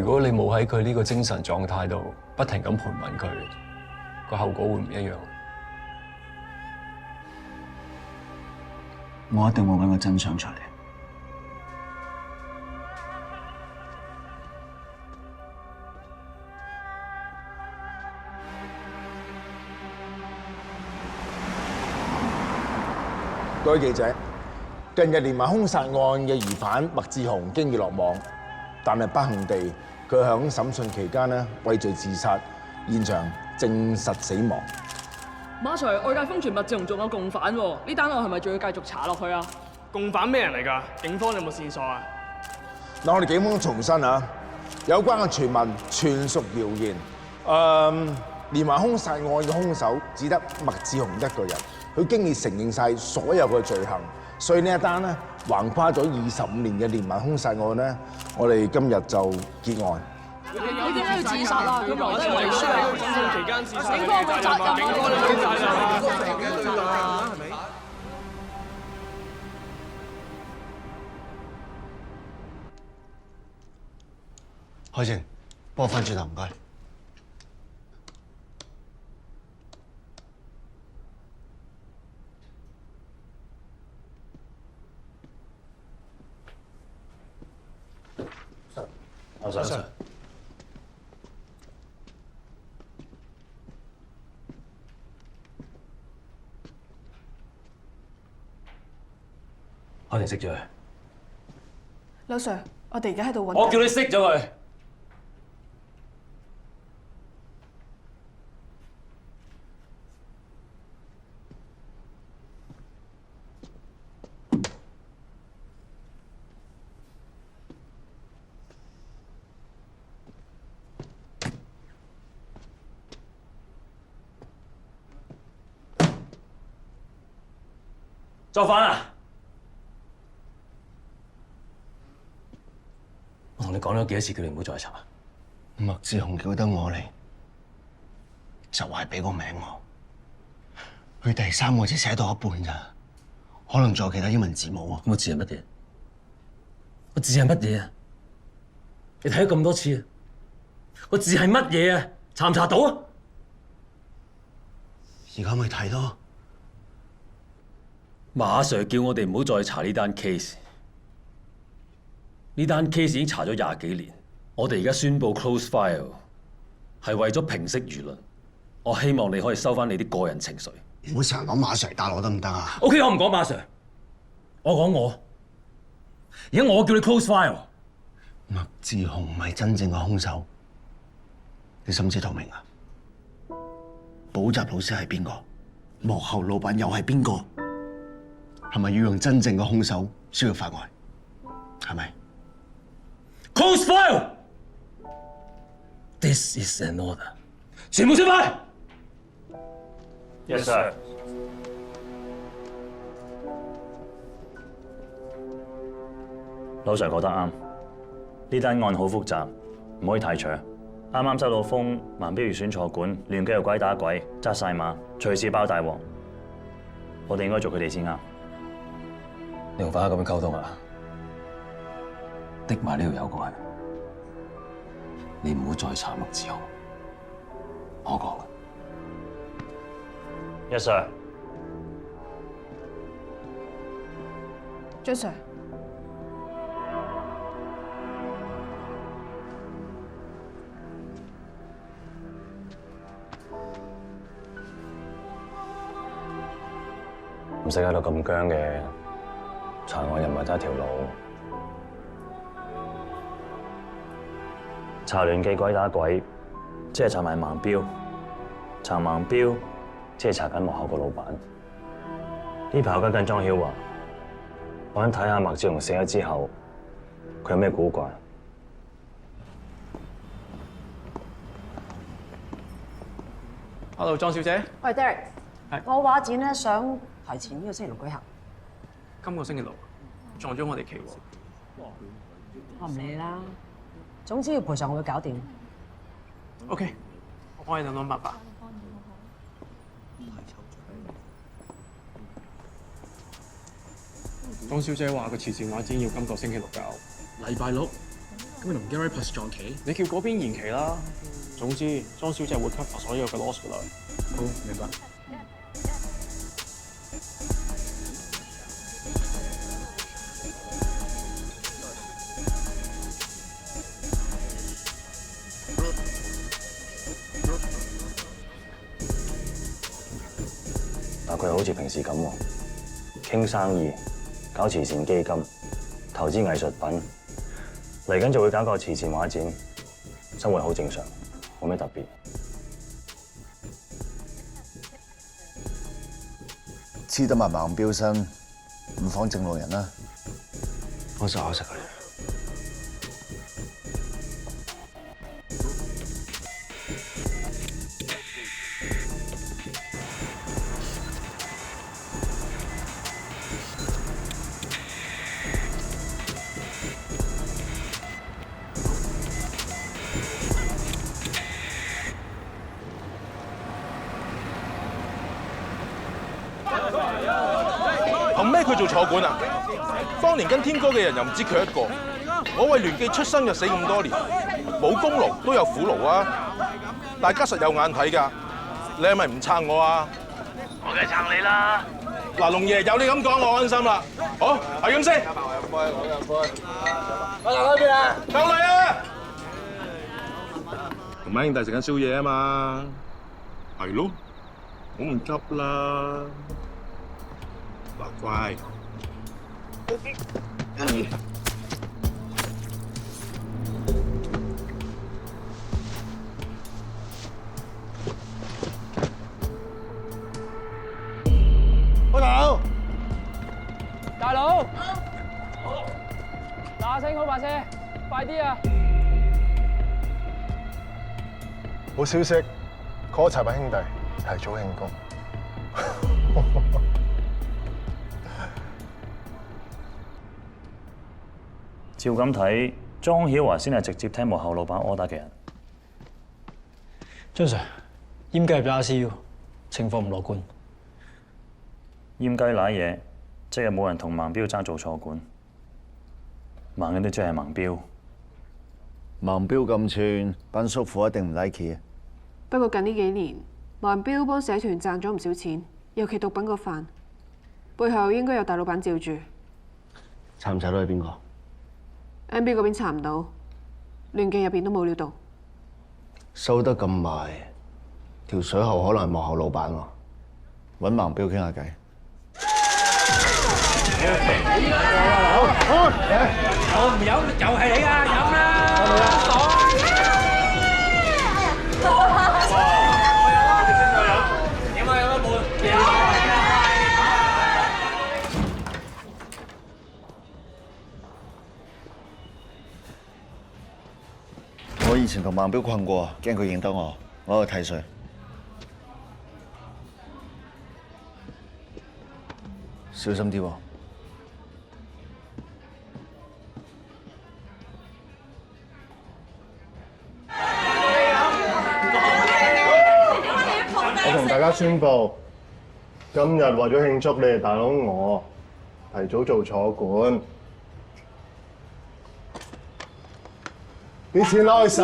如果你冇喺佢呢個精神狀態度不停咁盤問佢，個後果會唔一樣？我一定會揾個真相出嚟。各位記者，近日連環兇殺案嘅疑犯麥志雄經已落網，但係不幸地，佢響審訊期間呢畏罪自殺，現場證實死亡。馬 Sir， 外界瘋傳麥志雄仲有共犯喎，呢單案係咪仲要繼續查落去啊？共犯咩人嚟㗎？警方有冇線索啊？嗱，我哋警方重申啊，有關嘅傳聞全屬謠言。連環兇殺案嘅兇手只得麥志雄一個人。佢經已承認晒所有嘅罪行，所以呢一單咧橫跨咗25年嘅連環兇殺案咧，我哋今日就結案。你點解要自殺啊？佢話咧係審訊期間自殺，警方冇責任，警方冇責任，係咪？海晴，幫我翻轉頭唔該。Sir， 我哋熄咗佢。劉 Sir， 我哋而家喺度揾。我叫你熄咗佢。作反啊！我同你講咗幾多次，叫你唔好再查。麥志雄叫得我嚟，就係俾個名我。佢第3個字寫到一半咋，可能仲有其他英文字母啊。咁個字係乜嘢？個字係乜嘢啊？你睇咗咁多次，個字係乜嘢啊？查唔查到啊？而家咪睇咯。馬 Sir 叫我哋唔好再查呢單 case。呢單 case 已經查咗20幾年，我哋而家宣布 close file， 係為咗平息輿論。我希望你可以收翻你啲個人情緒。唔好成日講馬 Sir 打我得唔得啊 ？OK， 我唔講馬 Sir， 我講我。而家我叫你 close file。麥志雄唔係真正嘅兇手，你心知肚明啊？補習老師係邊個？幕後老闆又係邊個？係咪要用真正嘅兇手先要法外？係咪 ？Close file。This is an order。全部出快。Yes sir。老 Sir 覺得啱，呢單案好複雜，唔可以太長。啱啱收到風，盲標預選錯館，亂機又鬼打鬼，紮晒馬，隨時爆大鑊。我哋應該做佢哋先啱。你同法克咁樣溝通啊？滴埋呢條友過去，你唔好再查麥志雄。我講嘅。Yes sir。張 Sir。唔使喺度咁僵嘅，查案又唔係得一條路。查亂記鬼打鬼，即係查埋盲標；查盲標，即係查緊幕後個老闆。呢排我跟緊莊曉華，我想睇下麥志雄死咗之後，佢有咩古怪。Hello， 莊小姐。喂 ，Derek， 我畫展咧想提前呢個星期6舉行。今個星期6撞咗我哋期喎。我唔理啦，總之要賠償我會搞掂。OK， 我幫你諗諗辦法。莊小姐話個慈善畫展要今個星期6搞。禮拜6，咁咪同 Gary Plus 撞期？你叫嗰邊延期啦。總之，莊小姐會 cover 所有嘅 loss 㗎啦。好，明白。好似平時咁喎，傾生意、搞慈善基金、投資藝術品，嚟緊就會搞個慈善畫展，生活好正常，冇咩特別。黐得埋盲標身，唔妨正路人啦。我實佢。憑咩佢做坐館啊？當年跟天哥嘅人又唔止佢一個。我為聯記出生入死咁多年，冇功勞都有苦勞啊！大家實有眼睇㗎，你係咪唔撐我啊？我梗係撐你啦！嗱，龍爺有你咁講，我安心啦。好，係咁先。我行開邊啊？夠嚟啊！同埋兄弟食緊宵夜啊嘛，係咯，我唔急啦。嗱，乖。開頭，大佬，嗱聲好把聲，快啲啊！好消息 ，call 齊班兄弟提早慶功。照咁睇，莊曉華先係直接聽幕後老闆 order 嘅人。張 Sir， 閹雞入咗 ICU， 情況唔樂觀。閹雞賴嘢，即係冇人同盲標爭做坐館，盲嘅都只係盲標。盲標咁串，班叔父一定唔 like 啊！不過近呢幾年，盲標幫社團賺咗唔少錢，尤其毒品個飯，背後應該有大老闆罩住。查唔查到係邊個 ？MB 嗰邊查唔到，聯記入邊都冇料到。收得咁埋，條水喉可能係幕後老闆喎，揾盲標傾下偈。我唔飲就係你啊！飲啦！我以前同盲標困過，驚佢認得我，我去睇水。小心啲喎！我同大家宣佈，今日為咗慶祝你哋大佬我提早做坐館，啲錢攞去使。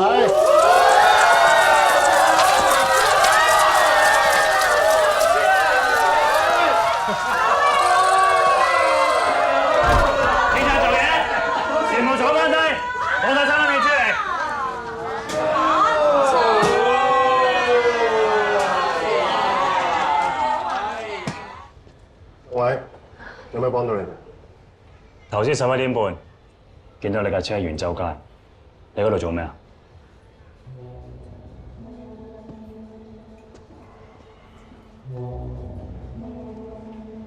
警察做嘢，全部坐翻低，攞晒衫都未出嚟。喂，有咩幫到你哋？頭先11點半，見到你架車喺元州街，你嗰度做咩啊？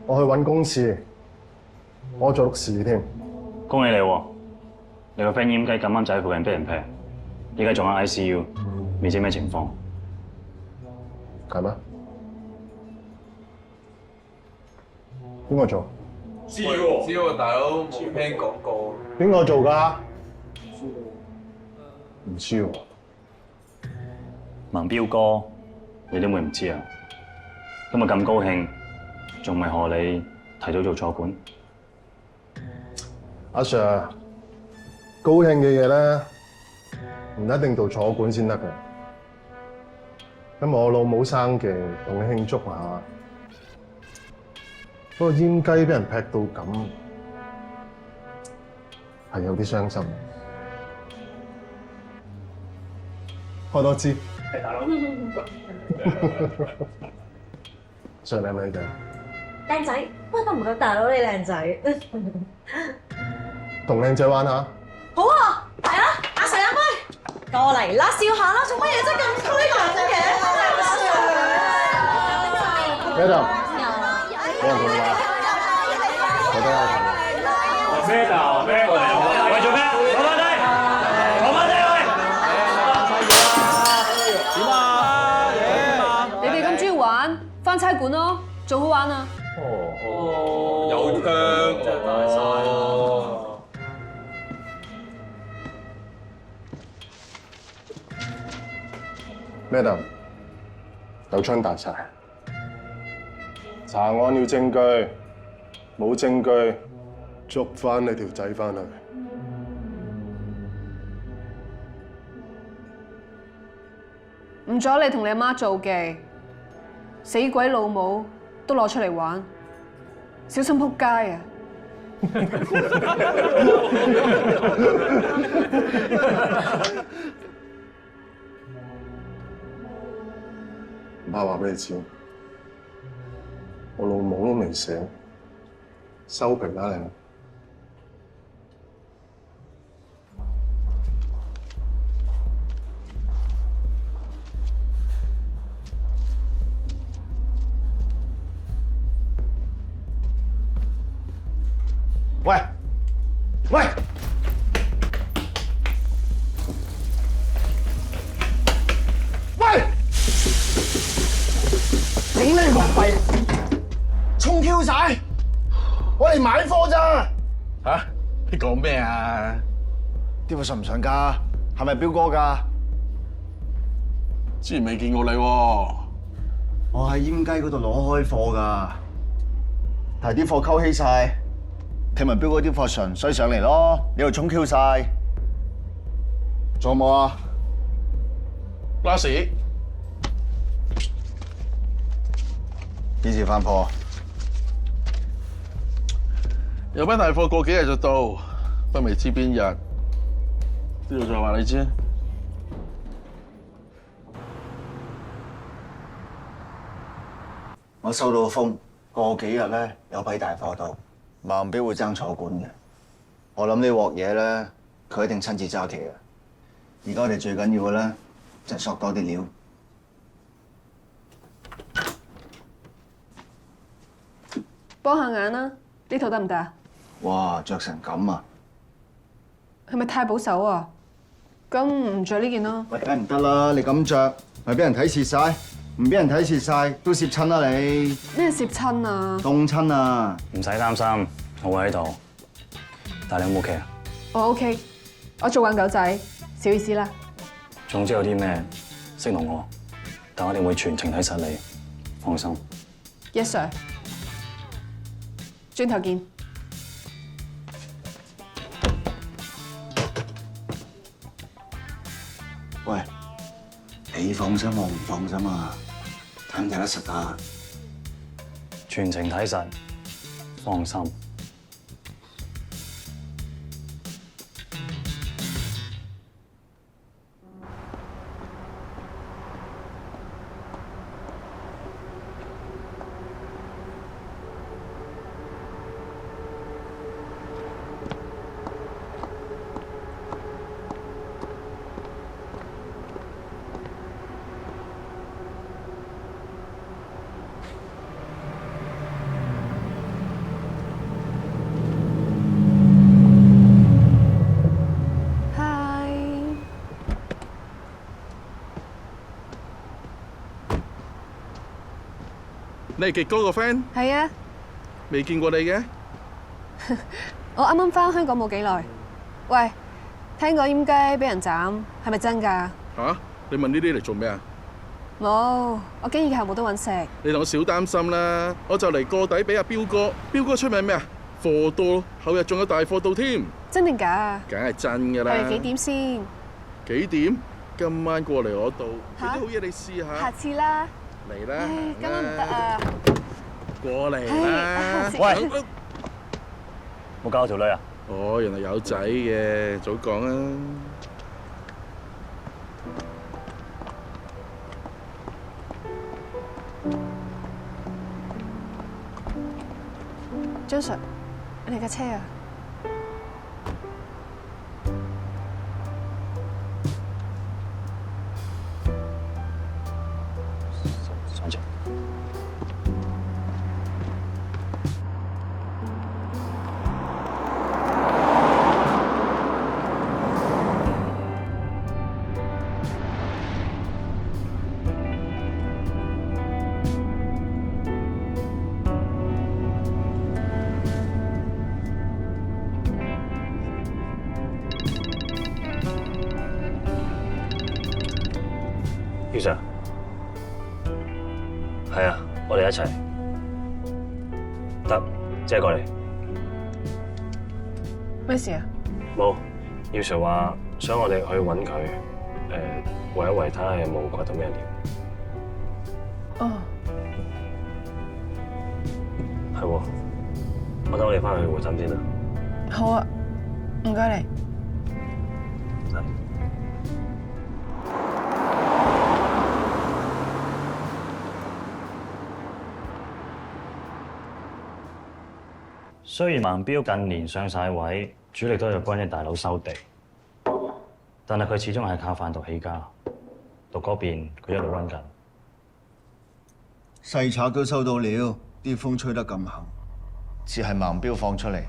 我去揾公廁，我做碌屎添。恭喜你喎！你個 friend 閹雞咁啱就喺附近俾人劈，依家仲喺 ICU， 未知咩情況。係咩？邊個做？知喎，大佬冇聽講過。邊個做㗎？唔知喎。盲標哥，你點會唔知啊？今日咁高興，仲咪賀你提早做坐館？阿 Sir， 高興嘅嘢咧，唔一定做坐館先得嘅。今日我老母生忌，同佢慶祝下。不過閹雞俾人劈到咁，係有啲傷心。開多支。係大佬。Sir，你係咪你哋？靚仔，不過唔夠大佬你靚仔。同靚仔玩下。好啊，嚟啦，阿成阿妹，過嚟啦，笑下啦，做乜嘢啫咁推埋嘅？Madam，冇人同你玩，我得啦。Madam，咩過嚟？喂，做咩？坐翻低，坐翻低喂！點啊？你哋咁中意玩，翻差館咯，仲好玩啊！有槍真係大晒啦！ Madam， 有槍大晒，查案要證據，冇證據捉翻你條仔翻去。唔阻你同你阿媽做嘅，死鬼老母都攞出嚟玩，小心仆街啊！唔怕話俾你知，我老母都未醒，收皮啦你。喂，喂！喂！頂你個肺！沖 Q 晒！我嚟買貨咋？嚇？你講咩啊？啲貨上唔上架？係咪彪哥㗎？之前未見過你喎。我喺煙雞嗰度攞開貨㗎，但係啲貨溝稀晒。聽聞彪哥啲貨純，所以上嚟咯。你又沖 Q 晒。仲有冇啊？拉屎！幾時翻貨？有班大貨過幾日就到，不過未知邊日。呢度再話你知。我收到風，過幾日咧有批大貨到，萬標會爭坐館嘅。我諗呢鑊嘢咧，佢一定親自揸旗嘅。而家我哋最緊要嘅咧，就係索多啲料。幫下眼啦，呢套得唔得啊？哇，着成咁啊！係咪太保守啊？咁唔着呢件咯。喂，梗係唔得啦！你咁着，咪俾人睇蝕晒，唔俾人睇蝕晒都攝親啦你。咩攝親啊？凍親啊！唔使擔心，我會喺度。但係你 O 唔 OK 啊？我 OK，我做慣狗仔，小意思啦。總之有啲咩識同我，但我哋會全程睇實你，放心。 Yes sir。轉頭見。喂，你放心，我唔放心啊！睇唔睇得實啊？全程睇實，放心。你係傑哥個 friend？係啊，未見過你嘅。我啱啱翻香港冇幾耐。喂，聽講閹雞俾人斬，係咪真㗎？嚇！你問呢啲嚟做咩啊？冇，我驚以後冇得揾食。你同我少擔心啦，我就嚟過底俾阿彪哥。彪哥出名咩啊？貨多，後日仲有大貨到添。真定假啊？梗係真㗎啦。係幾點先？幾點？今晚過嚟我度，有啲好嘢你試下。下次啦。嚟啦！今晚唔得啊！過嚟啦！喂，冇搞條女啊？哦，原來有仔嘅，早講啊！張 Sir， 你架車啊？上車。余 Sir， 係啊，我哋一齊得，借過嚟。咩事啊？冇，余 Sir 話想我哋去揾佢，圍一圍睇下有冇掘到咩料。哦，係喎，我等我哋翻去會診先啦。好啊，唔該你。雖然盲標近年上晒位，主力都係幫啲大佬收地，但係佢始終係靠販毒起家。毒嗰邊佢一路溫緊。細賊都收到料，啲風吹得咁行，只係盲標放出嚟。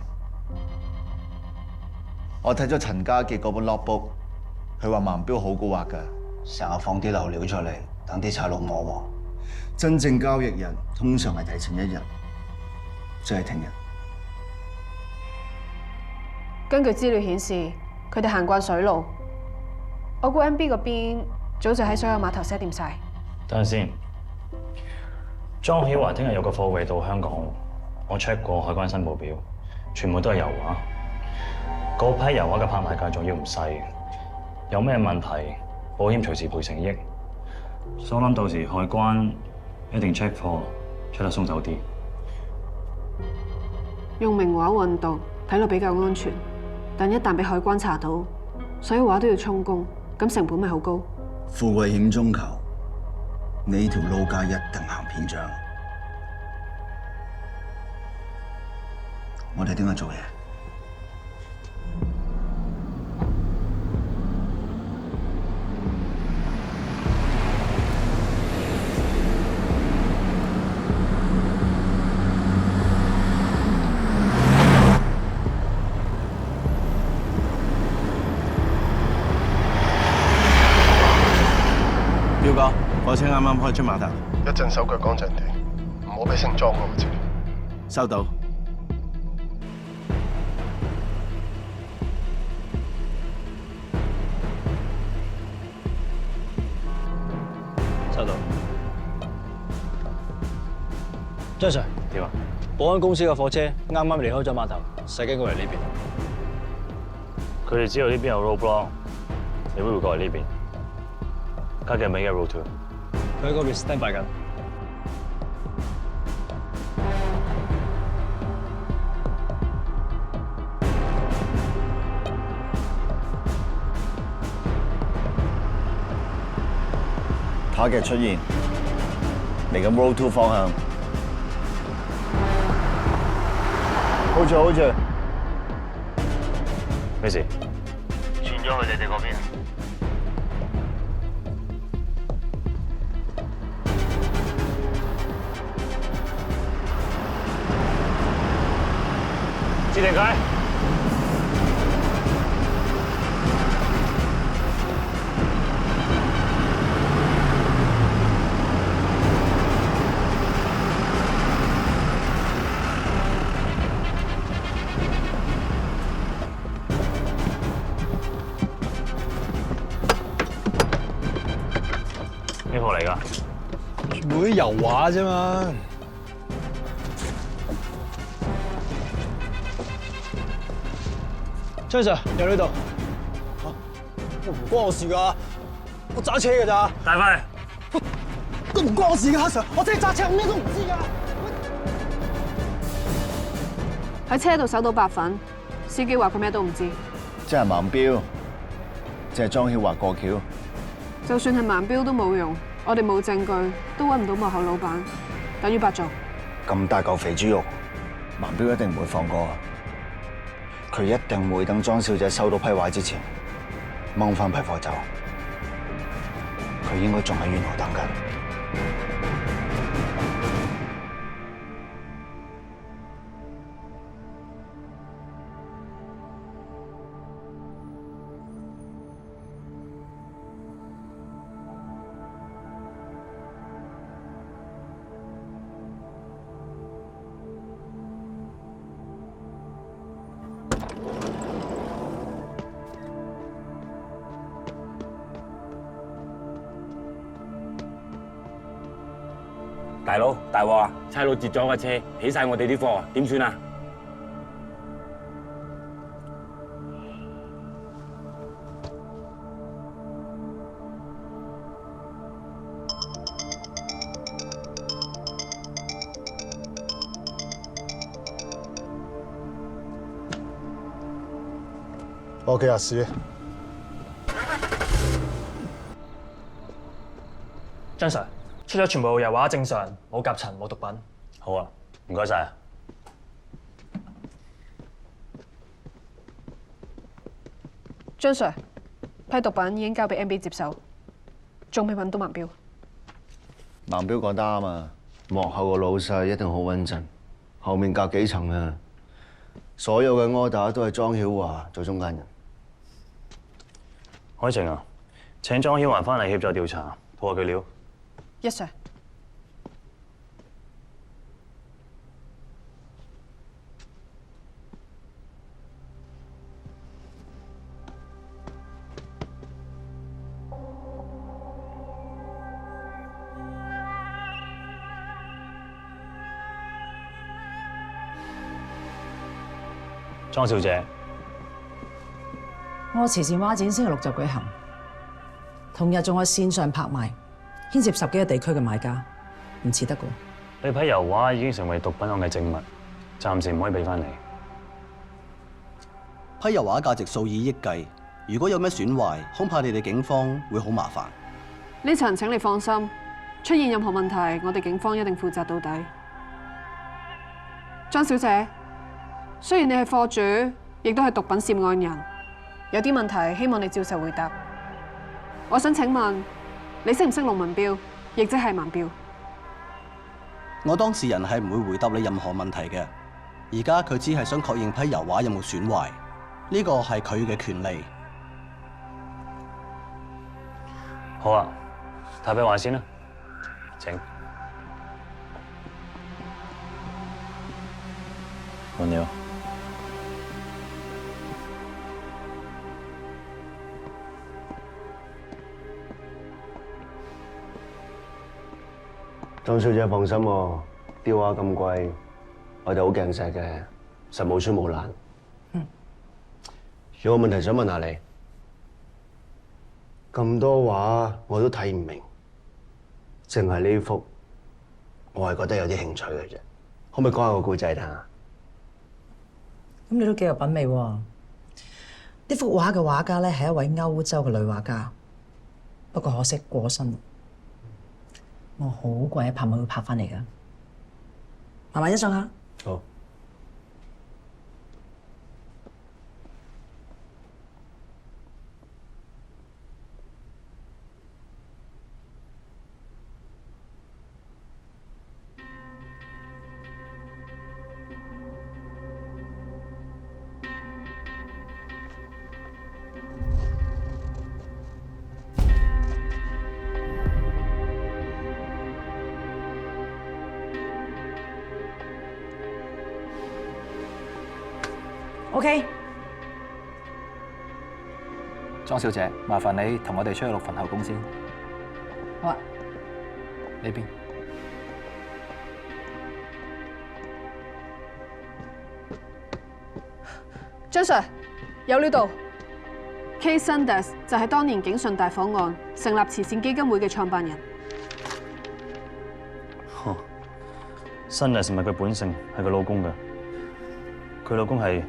我睇咗陳家傑嗰本 logbook， 佢話盲標好蠱惑㗎，成日放啲流料出嚟，等啲賊佬摸喎。真正交易人通常係提前一日，即係聽日。根據資料顯示，佢哋行慣水路，我估 MB 嗰邊早就喺所有碼頭 set 掂晒。等陣先，莊曉華聽日有個貨櫃到香港，我 check 過海關申報表，全部都係油畫。嗰批油畫嘅拍賣價仲要唔細，有咩問題，保險隨時賠成億。所以我諗到時海關一定 check 貨，check得鬆手啲。用名畫運毒睇落比較安全。但一旦俾海關查到，所有畫都要充公，咁成本咪好高？富貴險中求，你條路價一定行偏仗。我哋點解做嘢？彪哥，火車啱啱開出碼頭，一陣手腳乾淨啲，唔好俾聲裝我知。收到。收到。張 Sir， 點啊？保安公司嘅貨車啱啱離開咗碼頭，駛緊過嚟呢邊。佢哋知道呢邊有 roadblock， 你會過嚟呢邊。家嘅尾嘅 road two， 佢喺嗰邊 stand by 緊。卡嘅出現，嚟緊 road two 方向。好住好住。咩事？轉咗去你哋嗰邊。指定佢。咩貨嚟㗎？全部啲油畫啫嘛。張 Sir 有呢度，唔關我事㗎，我揸車㗎咋。帶返去。都唔關我事㗎，Sir， 我真係揸車，我咩都唔知㗎。喺車度搜到白粉，司機話佢咩都唔知。即係盲標，即係莊曉華過橋。就算係盲標都冇用，我哋冇證據，都揾唔到幕後老闆，等於白做。咁大嚿肥豬肉，藍標一定唔會放過，佢一定會等莊小姐收到批畫之前掹翻批貨走。佢應該仲喺院度等緊。大佬，大鑊啊！差佬截咗架車，起晒我哋啲貨，點算啊？我屋企阿史，張 Sir。出咗全部油畫正常，冇夾層，冇毒品。好啊，唔該晒。張 Sir， 批毒品已經交俾 MB 接手，仲未揾到盲標。藍標講得啱啊，幕後個老細一定好穩陣，後面隔幾層啊，所有嘅 order 都係莊曉華做中間人。海晴啊，請莊曉華翻嚟協助調查，吐下佢料。Yes sir。莊小姐，我慈善畫展星期6就舉行，同日仲有線上拍賣。牽涉10幾個地區嘅買家，唔似得㗎。呢批油畫已經成為毒品案嘅證物，暫時唔可以俾翻你。批油畫價值數以億計，如果有咩損壞，恐怕你哋警方會好麻煩。呢層請你放心，出現任何問題，我哋警方一定負責到底。莊小姐，雖然你係貨主，亦都係毒品涉案人，有啲問題希望你照實回答。我想請問，你識唔識龍文標，亦即係盲標？我當事人係唔會回答你任何問題嘅。而家佢只係想確認批油畫有冇損壞，呢個係佢嘅權利。好啊，睇批畫先啦，請。換料。莊小姐放心喎，啲畫咁貴，我哋好鏡石嘅，實冇穿冇爛。有個問題想問下你，咁多畫我都睇唔明，淨係呢幅，我係覺得有啲興趣嘅啫。可唔可以講下個故仔聽下？咁你都幾有品味喎！呢幅畫嘅畫家咧係一位歐洲嘅女畫家，不過可惜過身。我好貴喺拍賣會拍翻嚟㗎，慢慢欣賞下。好。OK， 莊小姐，麻煩你同我哋出去錄份後供先。好啊。呢邊。張 Sir， 有料到 Kay Sanders 就係當年警訊大火案成立慈善基金會嘅創辦人。Sanders 唔係佢本姓，係佢老公㗎。佢老公係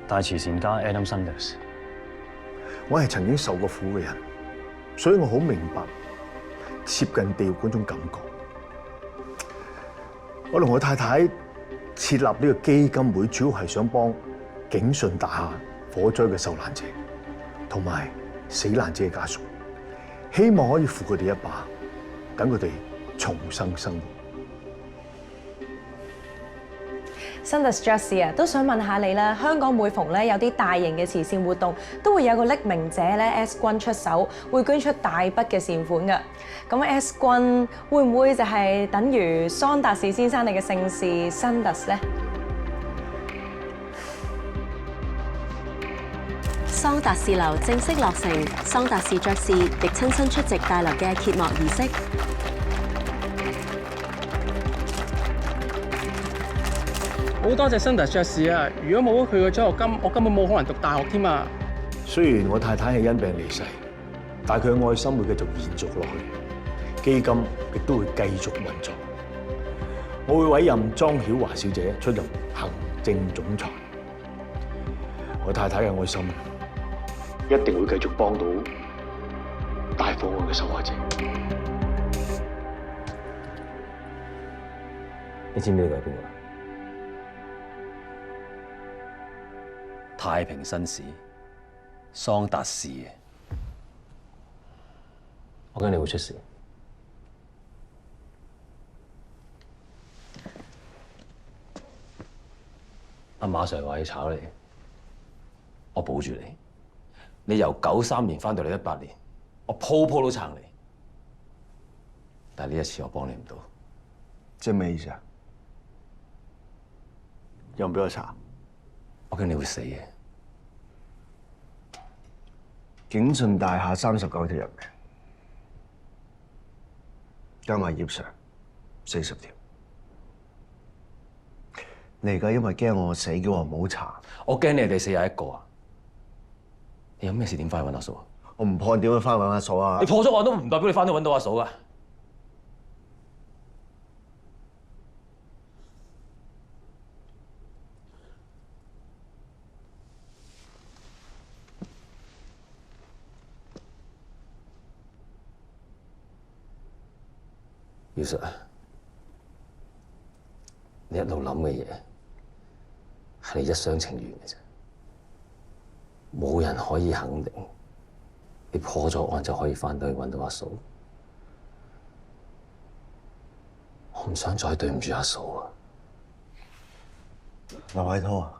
大慈善家 Adam Sanders。我係曾經受過苦嘅人，所以我好明白接近地獄嗰種感覺。我同我太太設立呢個基金會，主要係想幫景順大廈火災嘅受難者同埋死難者嘅家屬，希望可以扶佢哋一把，等佢哋重生生活。Sanders 爵士啊，都想問下你啦。香港每逢咧有啲大型嘅慈善活動，都會有個匿名者咧 S 君出手，會捐出大筆嘅善款㗎。咁 S 君會唔會就係等於桑達士先生你嘅姓氏 Sanders 咧？桑達士樓正式落成，桑達士爵士亦親身出席大樓嘅揭幕儀式。好多謝 Sanders 爵士啊！如果冇咗佢嘅獎學金，我根本冇可能讀大學添啊！雖然我太太係因病離世，但係佢嘅愛心會繼續延續落去，基金亦都會繼續運作。我會委任莊曉華小姐出任行政總裁。我太太嘅愛心一定會繼續幫到大火案嘅受害者。你知唔知呢個係邊個？太平紳士桑達士嘅，我驚你會出事。阿馬 Sir 話要炒你，我保住你。你由93年翻到嚟18年，我鋪鋪都撐你。但係呢一次我幫你唔到。即係咩意思啊？又唔俾我查？我驚你會死嘅。景順大廈39條人命，加埋葉 Sir 40條。你而家因為驚我死，叫我唔好查。我驚你哋41個啊！你有咩事點翻去揾阿嫂啊？我唔破案點樣翻去揾阿嫂啊？你破咗案都唔代表你翻到揾到阿嫂噶。葉 Sir， 你一路諗嘅嘢係你一廂情願嘅啫，冇人可以肯定你破咗案就可以翻到去揾到阿嫂。我唔想再對唔住阿嫂啊！劉偉滔啊！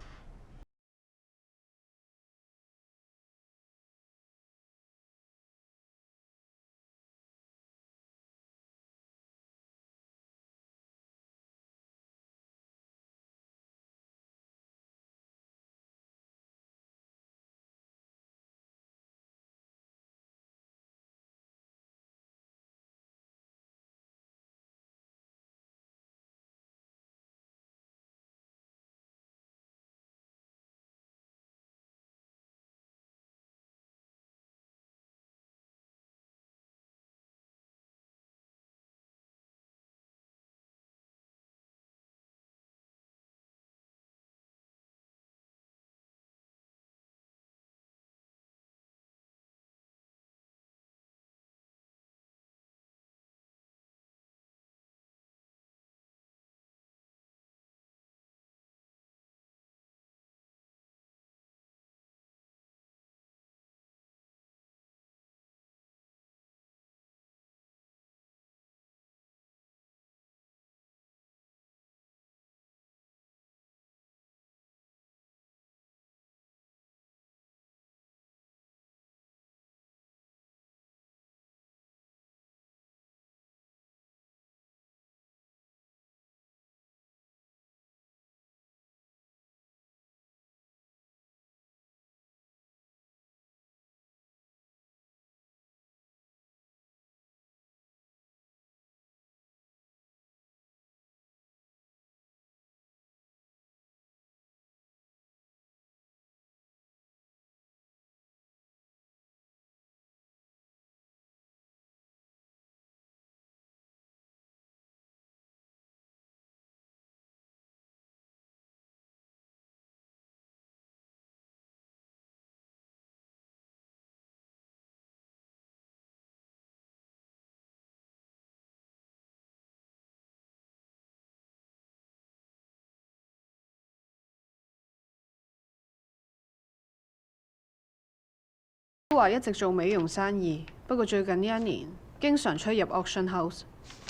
都話一直做美容生意，不過最近呢一年經常出入 auction house，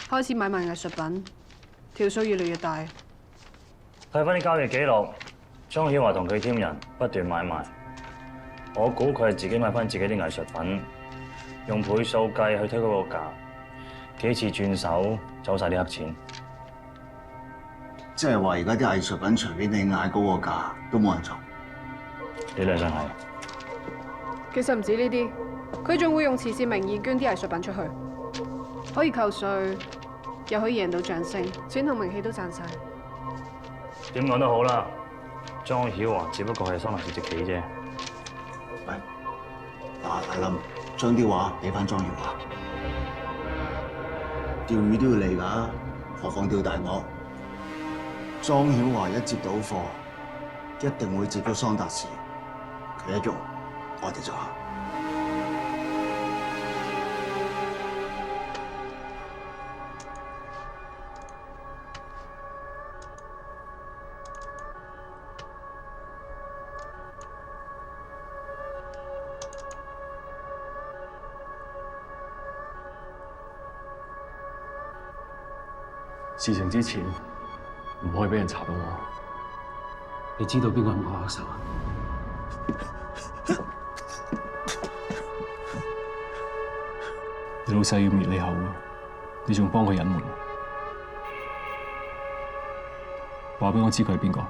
開始買賣藝術品，條數越嚟越大。睇翻啲交易記錄，莊曉華同佢 team 人不斷買賣。我估佢係自己買翻自己啲藝術品，用倍數計去推高個價，幾次轉手走晒啲黑錢。即係話而家啲藝術品隨便你嗌高個價都冇人做。理論上係。其實唔止呢啲，佢仲會用慈善名義捐啲藝術品出去，可以扣稅，又可以贏到掌聲，錢同名氣都賺晒。點講都好啦，莊曉華只不過係桑拿士隻棋啫。喂，阿林，將啲畫俾翻莊曉華。釣魚都要嚟㗎，何況釣大鱷？莊曉華一接到貨，一定會接咗桑達士。佢一喐，我哋就行。事情之前唔可以俾人查到我。你知道邊個係幕後黑手啊？你老細要滅你口啊！你仲幫佢隱瞞，話俾我知佢係邊個？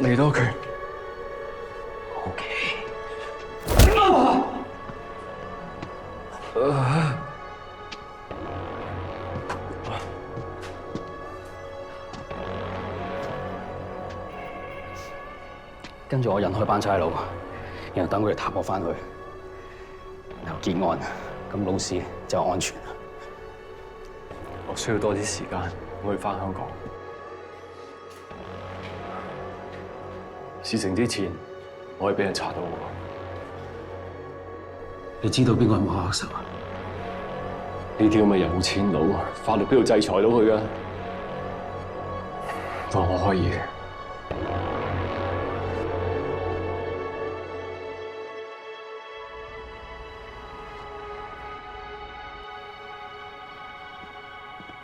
嚟多句。跟住我引開班差佬，然後等佢哋踏我翻去，然後結案，咁老師就安全啦。我需要多啲時間，我要翻香港。事情之前，我可以俾人查到我。你知道邊個係幕後黑手啊？呢啲咁嘅有錢佬，法律邊度制裁到佢㗎？當我可以。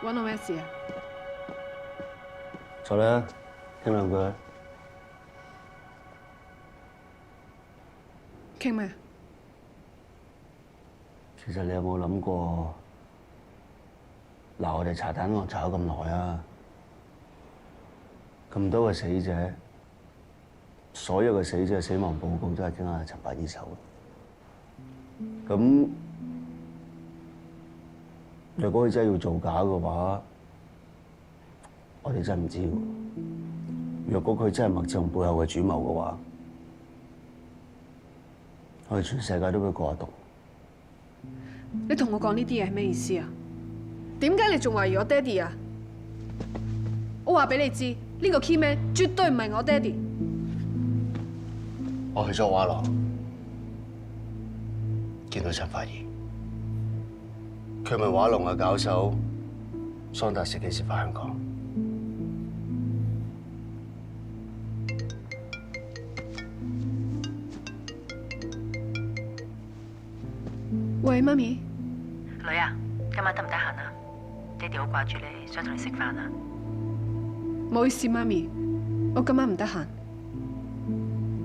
揾我咩事啊？坐啦，傾兩句。傾咩？其實你有冇諗過，我哋查彈案查咗咁耐啊，咁多個死者，所有嘅死者死亡報告都係經阿陳法醫手嘅。咁若果佢真係要造假嘅話，我哋真係唔知喎。若果佢真係麥志雄背後嘅主謀嘅話，我哋全世界都會過得到。你同我講呢啲嘢係咩意思啊？點解你仲懷疑我爹哋啊？我話俾你知，呢個 key man 絕對唔係我爹哋。我去咗畫廊，見到陳法醫，佢問畫廊嘅教授桑達士幾時返香港？喂，媽咪。女啊，今晚得唔得閒啊？爹哋好掛住你，想同你食飯啊。唔好意思，媽咪，我今晚唔得閒。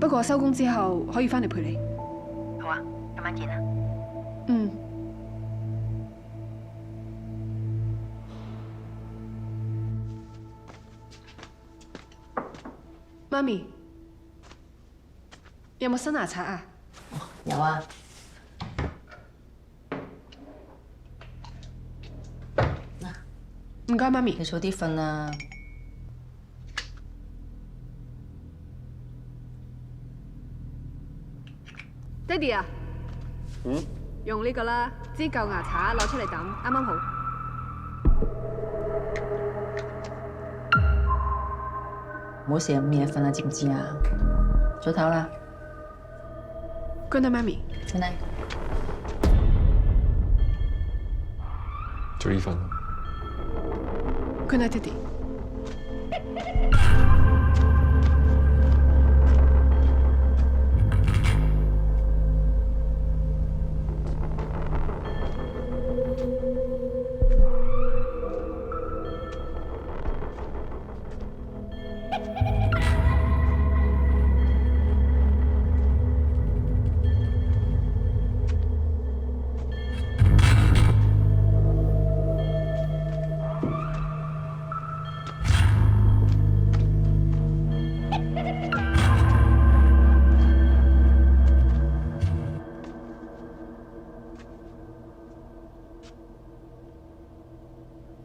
不過我收工之後可以翻嚟陪你。好啊，今晚見啊。嗯。媽咪，有冇新牙刷啊？有啊。唔該，媽咪。你早啲瞓啊。爹哋啊，用呢個啦，支舊牙刷攞出嚟抌，啱啱好。唔好成日咁夜瞓啊，知唔知啊？早唞啦。Good night，媽咪。 Good night。早啲瞓。 Good night，爹哋。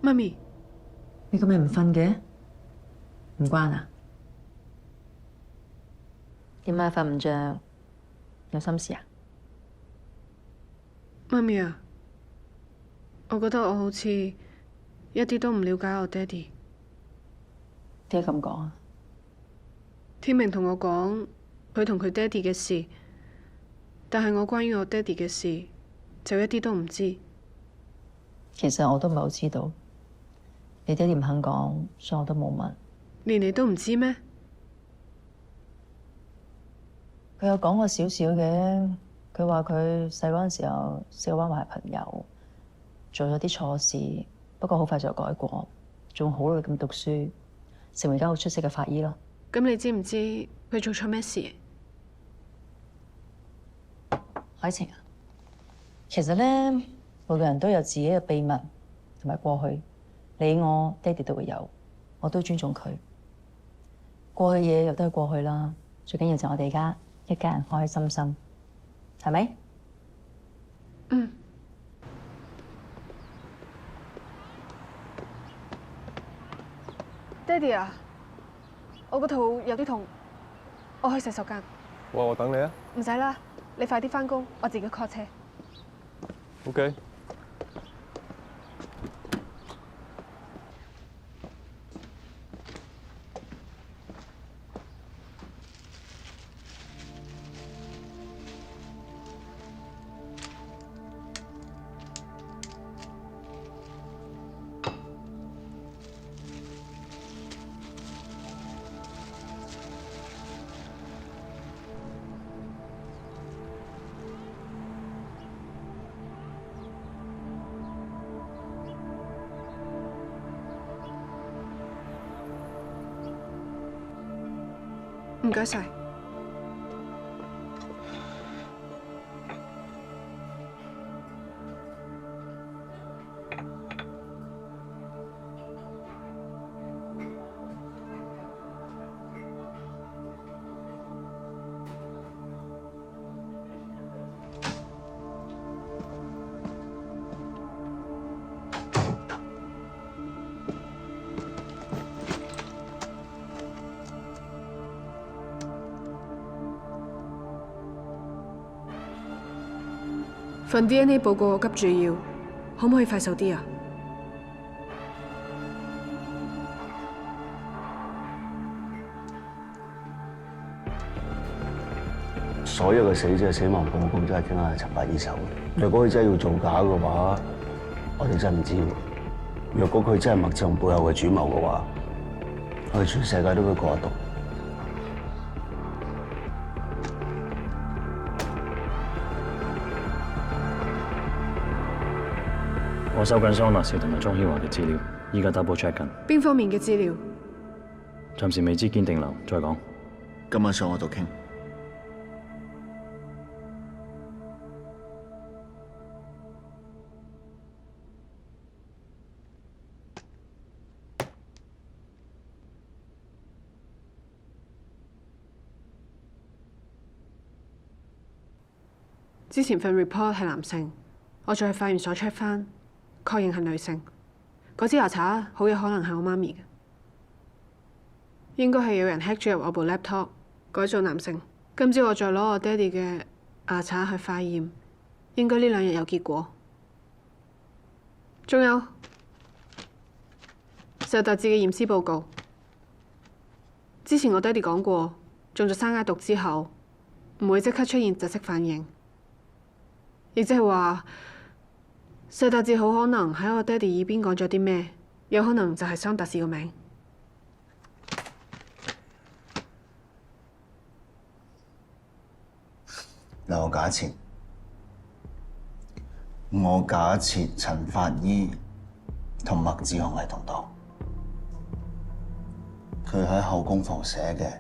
媽咪，你今日唔瞓嘅？唔關啊？點解瞓唔着？有心事啊？媽咪啊，我覺得我好似一啲都唔了解我爹哋。點解咁講啊？天明同我講佢同佢爹哋嘅事，但係我關於我爹哋嘅事就一啲都唔知。其實我都唔係好知道。你爹哋唔肯講，所以我都冇問。連你都唔知咩？佢有講過少少嘅。佢話佢細嗰陣時候識個灣華朋友，做咗啲錯事，不過好快就改過，仲好努力咁讀書，成為而家好出色嘅法醫咯。咁你知唔知佢做錯咩事？海晴啊，其實咧，每個人都有自己嘅秘密同埋過去。你我爹哋都會有，我都尊重佢。過去嘢又都係過去啦，最緊要就我哋而家一家人開開心心，係咪？嗯。爹哋啊，我個肚有啲痛，我去洗手間。哇！我等你啊。唔使啦，你快啲返工，我自己 call 車。OK。唔該晒。份 DNA 報告我急住要，可唔可以快手啲啊？所有嘅死者死亡報告都係經阿陳伯醫手嘅。若果佢真係要造假嘅話，我哋真係唔知喎。若果佢真係麥志雄背後嘅主謀嘅話，我哋全世界都會過得到。我收緊桑拿士同埋莊曉華嘅資料，依家 double check 緊。邊方面嘅資料？暫時未知堅定流，再講。今晚上我度傾。之前份 report 係男性，我再去化驗所 check 翻，確認係女性。嗰支牙刷好有可能係我媽咪嘅，應該係有人 hack 咗入我部 laptop， 改做男性。今朝我再攞我爹哋嘅牙刷去化驗，應該呢2日有結果。仲有石達志嘅驗屍報告，之前我爹哋講過，中咗山埃毒之後，唔會即刻出現窒息反應，亦即係話石達志好可能喺我爹哋耳邊講咗啲咩，有可能就係桑達士個名。嗱，我假設陳法醫同麥志雄係同黨，佢喺後宮房寫嘅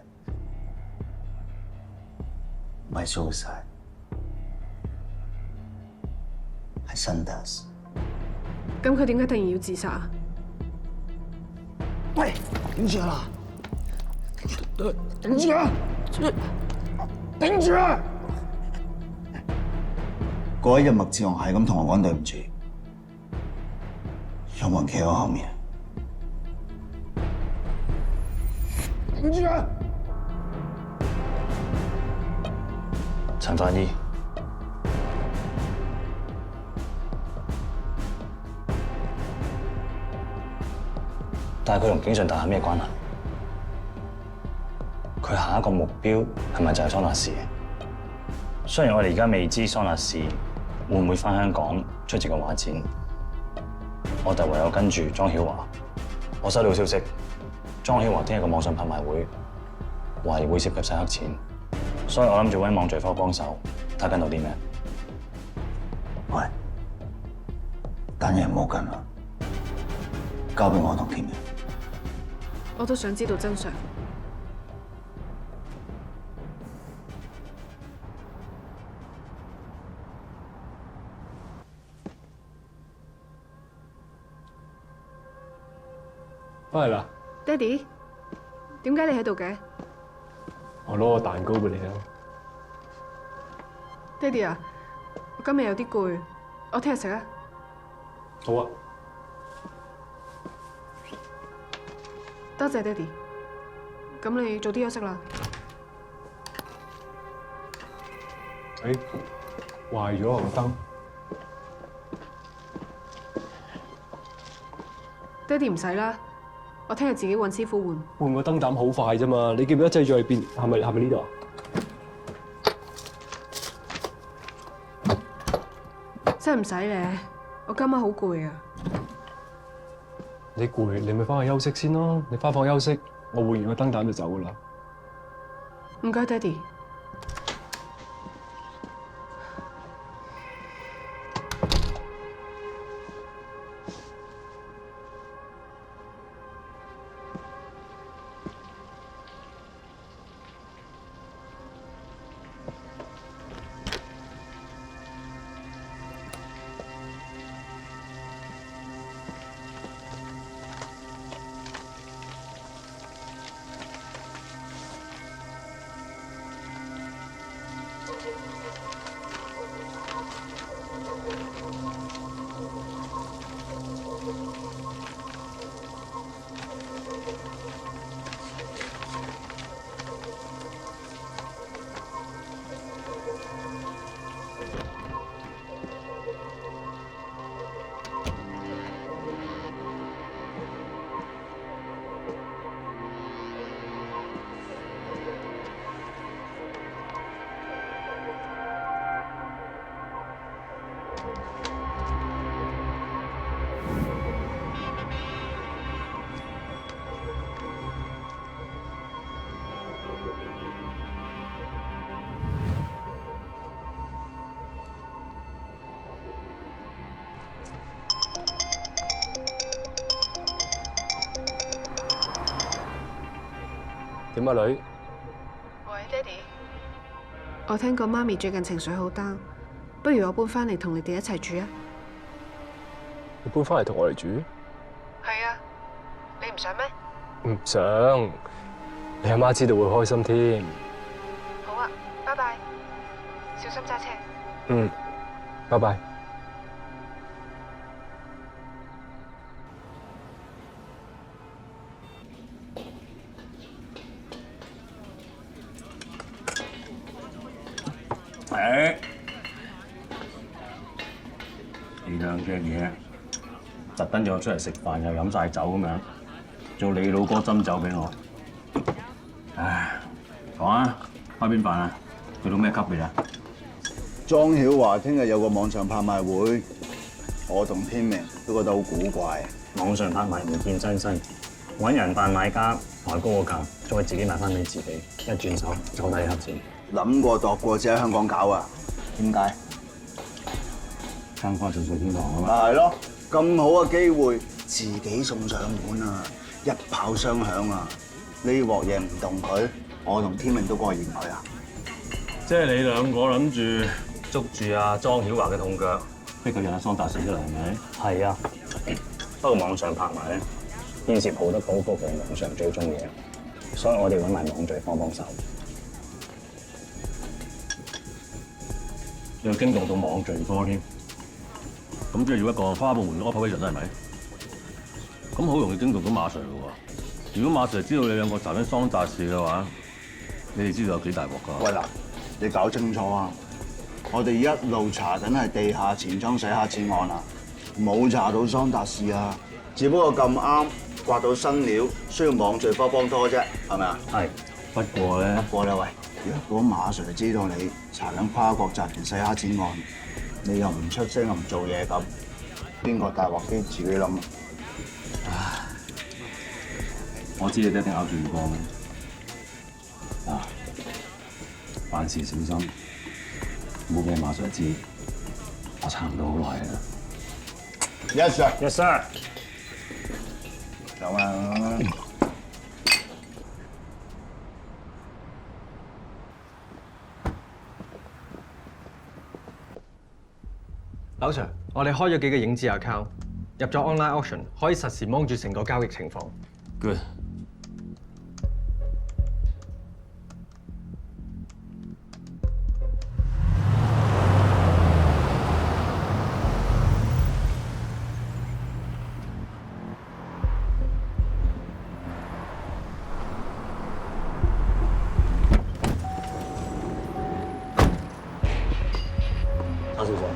唔係 suicide， 係 Sundance。咁佢點解突然要自殺啊？喂，頂住啦！頂住啊！頂住啊！嗰一日麥志雄係咁同我講對唔住，有冇人企喺我後面？頂住啊！陳法醫，但係佢同景順達係咩關係？佢下一個目標係咪就係桑達士？雖然我哋而家未知桑達士會唔會返香港出席個畫展，我就唯有跟住莊曉華。我收到消息，莊曉華聽日個網上拍賣會懷疑會涉及洗黑錢，所以我諗住揾網罪科幫手睇緊到啲咩。喂，單嘢唔好跟啦，交俾我同田明。我都想知道真相。翻嚟啦，爹哋，點解你喺度嘅？我攞個蛋糕俾你啊！爹哋啊，我今日有啲攰，我聽日食啊。好啊。多謝爹哋。咁你早啲休息啦。壞咗個燈。爹哋唔使啦，我聽日自己揾師傅換。換個燈膽好快啫嘛！你記唔記得掣咗喺邊？係咪呢度啊？真係唔使咧，我今晚好攰啊。你攰，你咪翻去休息先咯。你翻房休息，我換完個燈膽就走噶啦。唔該，爹哋。點啊，女？喂，爹哋。我聽講媽咪最近情緒好 down，不如我搬翻嚟同你哋一齊住啊？你搬翻嚟同我哋住？係啊，你唔想咩？唔想，你阿媽知道會開心添。好啊，拜拜，小心揸車。嗯，拜拜。你兩隻嘢，特登約我出嚟食飯，又飲晒酒咁樣，做你老哥斟酒俾我。唉，講啊，開邊飯啊？去到咩級別啊？莊曉華聽日有個網上拍賣會，我同天明都覺得好古怪。網上拍賣唔見真身，揾人扮買家，抬高個價，再自己賣翻俾自己，一轉手就睇黑錢。諗過度過，只喺香港搞啊？點解？香港做水天王啊嘛。咪係咯，咁好嘅機會，自己送上門啊，一炮雙響啊！呢鑊嘢唔動佢，我同天明都過意唔去啊！即係你兩個諗住捉住阿莊曉華嘅痛腳，逼佢引阿桑達士出嚟係咪？係啊，不過網上拍賣咧，牽涉好多高科技網上追蹤嘢，所以我哋揾埋網罪科幫手。要驚動到網罪科添，咁即係要一個花部門 operation 啦，係咪？咁好容易驚動到馬 Sir 嘅喎。如果馬 Sir 知道你兩個查緊桑達士嘅話，你哋知道有幾大鑊㗎？喂嗱，你搞清楚啊！我哋一路查緊係地下錢莊洗黑錢案啊，冇查到桑達士啊，只不過咁啱刮到新料，需要網罪科幫拖啫，係咪啊？係。不過咧，喂，如果馬 Sir 知道你查緊跨國集團洗黑錢案，你又唔出聲又唔做嘢咁，邊個大鑊啲自己諗。唉，我知你一定咬住唔放嘅。辦事小心，唔好俾馬 Sir 知，我撐唔到好耐啦。Yes sir. Yes sir. 走啊！劉 Sir， 我哋開咗幾個影子 account， 入咗 online auction， 可以實時望住成個交易情況。Good。周小姐。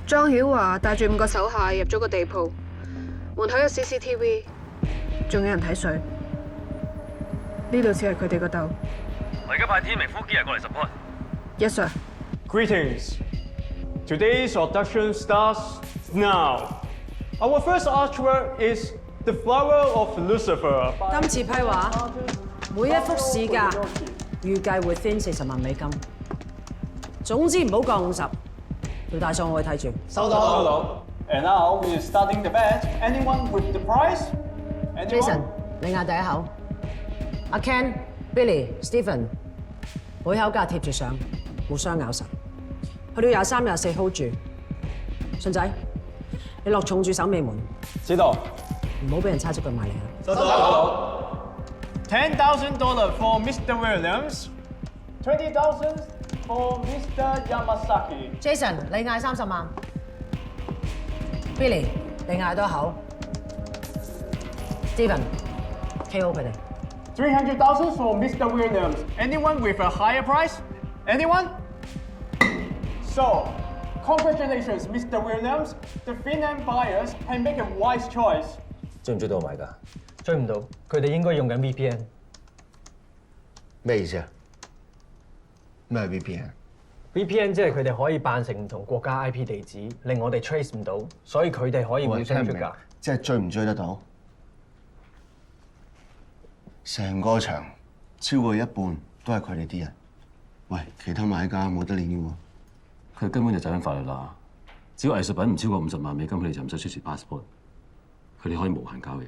莊曉華帶住5個手下入咗個地鋪，門口有 CCTV， 仲有人睇水。呢度似係佢哋個竇。我而家派天明呼機人過嚟 support。Yes sir。Greetings. Today's abduction starts now. Our first artwork is The Flower of Lucifer. 今次批畫每一幅市價預計會分40萬美金。總之唔好過50，條大數我會睇住。收到。And now we're starting the bet. Anyone with the price? Jason， 你嗌第一口。阿 Ken、Billy、Stephen， 每口價貼住上，互相咬實。去到23、24 hold 住。順仔，你落重住守尾門。知道。唔好俾人猜出佢買嚟啊！收到。$10,000 for Mr. Williams. 20,000 for Mr. Yamasaki. Jason， 你嗌30萬。Billy， 你嗌多口。Steven，KO 佢哋。$300,000 for Mr. Williams. Anyone with a higher price? Anyone? So, congratulations, Mr. Williams. The Finland buyers can make a wise choice. 追唔追到我買㗎？追唔到，佢哋應該用緊 VPN。咩意思啊？咩係 VPN？VPN 即係佢哋可以扮成唔同國家 IP 地址，令我哋 trace 唔到，所以佢哋可以互相出價。即係追唔追得到？成個場超過一半都係佢哋啲人。喂，其他買家冇得練嘅喎。佢根本就走緊法律啦。只要藝術品唔超過50萬美金，佢哋就唔使出示 passport。佢哋可以無限交易。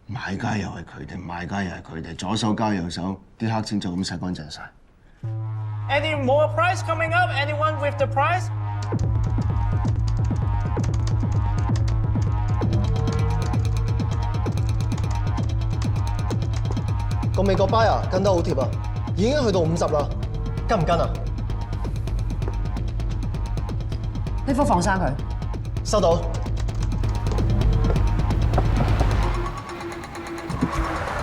買家又係佢哋，賣家又係佢哋，左手交右手，啲黑錢就咁洗乾淨晒。Any more price coming up? Anyone with the price? 個美國 buyer 跟得好貼啊，已經去到50啦，跟唔跟啊？呢幅放生佢。收到。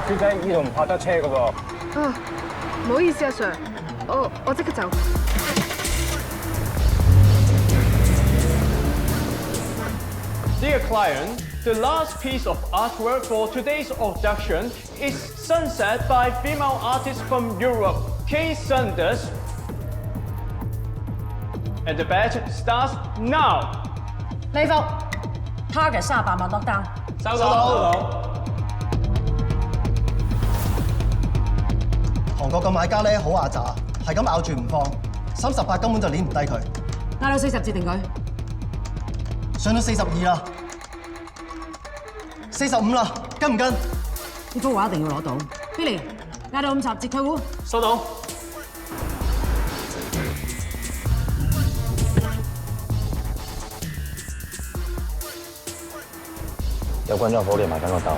小姐，呢度唔泊得車㗎噃。啊，唔好意思啊 Sir，我即刻走。client, the last piece of artwork for today's auction is Sunset by female artist from Europe, Kay Sanders. And the bet starts now. 呢幅 target 38萬落單，收到。韓國嘅買家咧好牙渣，係咁咬住唔放，38根本就攣唔低佢。嗌到40至定佢，上到42啦，45啦，跟唔跟？呢幅畫一定要攞到。Billy，嗌到50折佢會。收到。有軍裝火嚟埋緊個竇，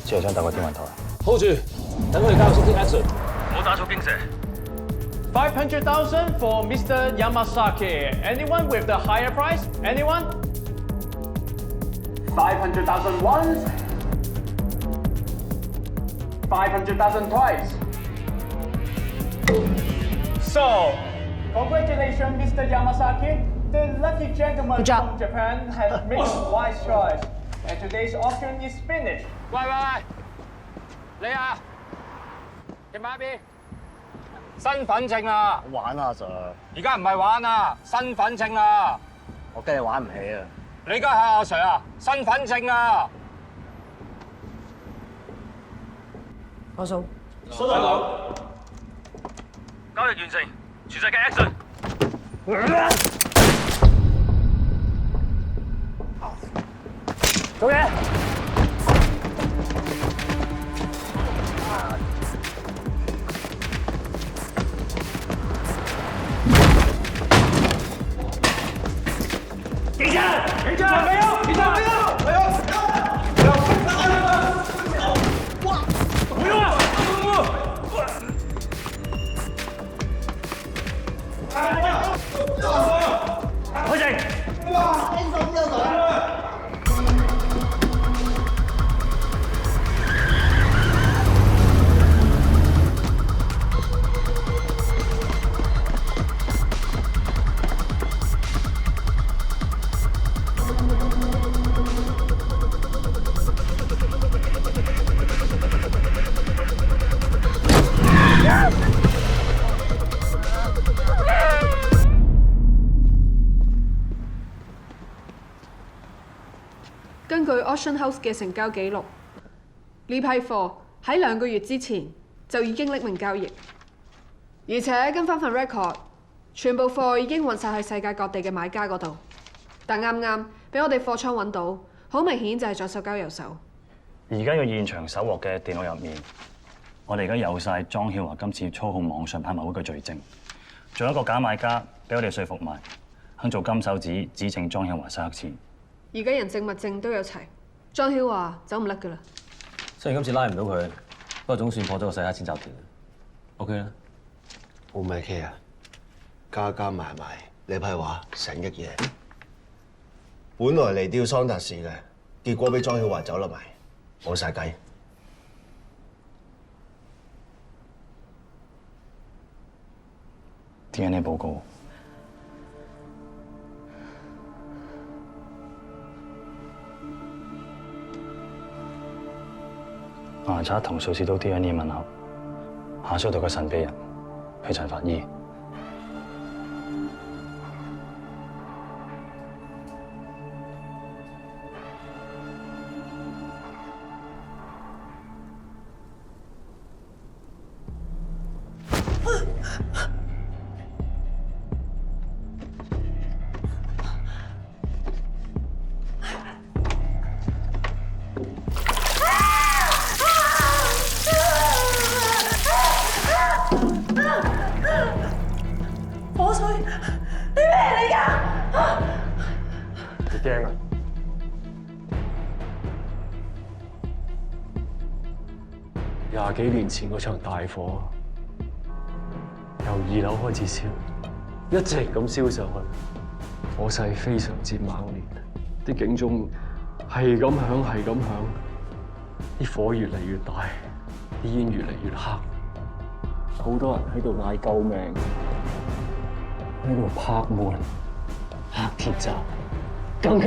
只係想搭個天文台。 hold 住，等我哋交出啲 action。唔好打錯驚蛇。500,000 for Mr. Yamasaki. Anyone with the higher price? Anyone? 500,000 once. 500,000 twice. So, congratulations, Mr. Yamasaki. The lucky gentleman from Japan has made a wise choice, and today's auction is finished. 喂，你啊，你買邊？身份證啊！玩啊，Sir！而家唔係玩啊，身份證啊！我驚你玩唔起啊！你而家係阿 Sir 啊，身份證啊！過數。收到。交易完成，全世界 action！ 做嘢。警察！警察！没有！警察！没有！没有！哇！不用啊！開正！哇！輕鬆啲啊！ 根據 Auction House 嘅成交記錄，呢批貨喺2個月之前就已經匿名交易，而且跟翻份 record， 全部貨已經運晒去世界各地嘅買家嗰度，但啱啱俾我哋貨倉揾到，好明顯就係左手交右手。而家嘅現場搜獲嘅電腦入面，我哋而家有晒莊曉華今次操控網上拍賣會嘅罪證，仲有一個假買家俾我哋說服埋，肯做金手指指證莊曉華洗黑錢。 而家人證物證都有齊，莊曉華走唔甩㗎啦。雖然今次拉唔到佢，不過總算破咗個洗黑錢集團。OK 啦。好唔 OK 啊？加加埋埋呢批畫成億嘢，本來嚟吊桑達士嘅，結果俾莊曉華走甩埋，冇晒計。DNA 報告。 牙刷同數次都 DNA 吻合，下屬到個神秘人係陳法醫。火水，你咩嚟㗎？你驚啊？20幾年前嗰場大火，由2樓開始燒，一直咁燒上去，火勢非常之猛烈，啲警鐘係咁響，係咁響，啲火越嚟越大，啲煙越嚟越黑，好多人喺度嗌救命，喺度拍門、拍鐵閘，更。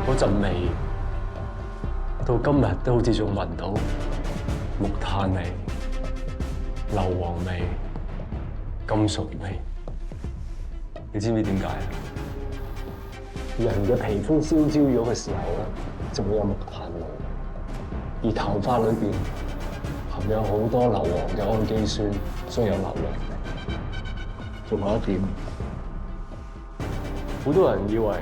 嗰陣味到今日都好似仲聞到木炭味、硫磺味、金屬味。你知唔知點解啊？人嘅皮膚燒焦咗嘅時候咧，就會有木炭味，而頭髮裏邊含有好多硫磺嘅氨基酸，所以有硫磺味。仲有一點，好多人以為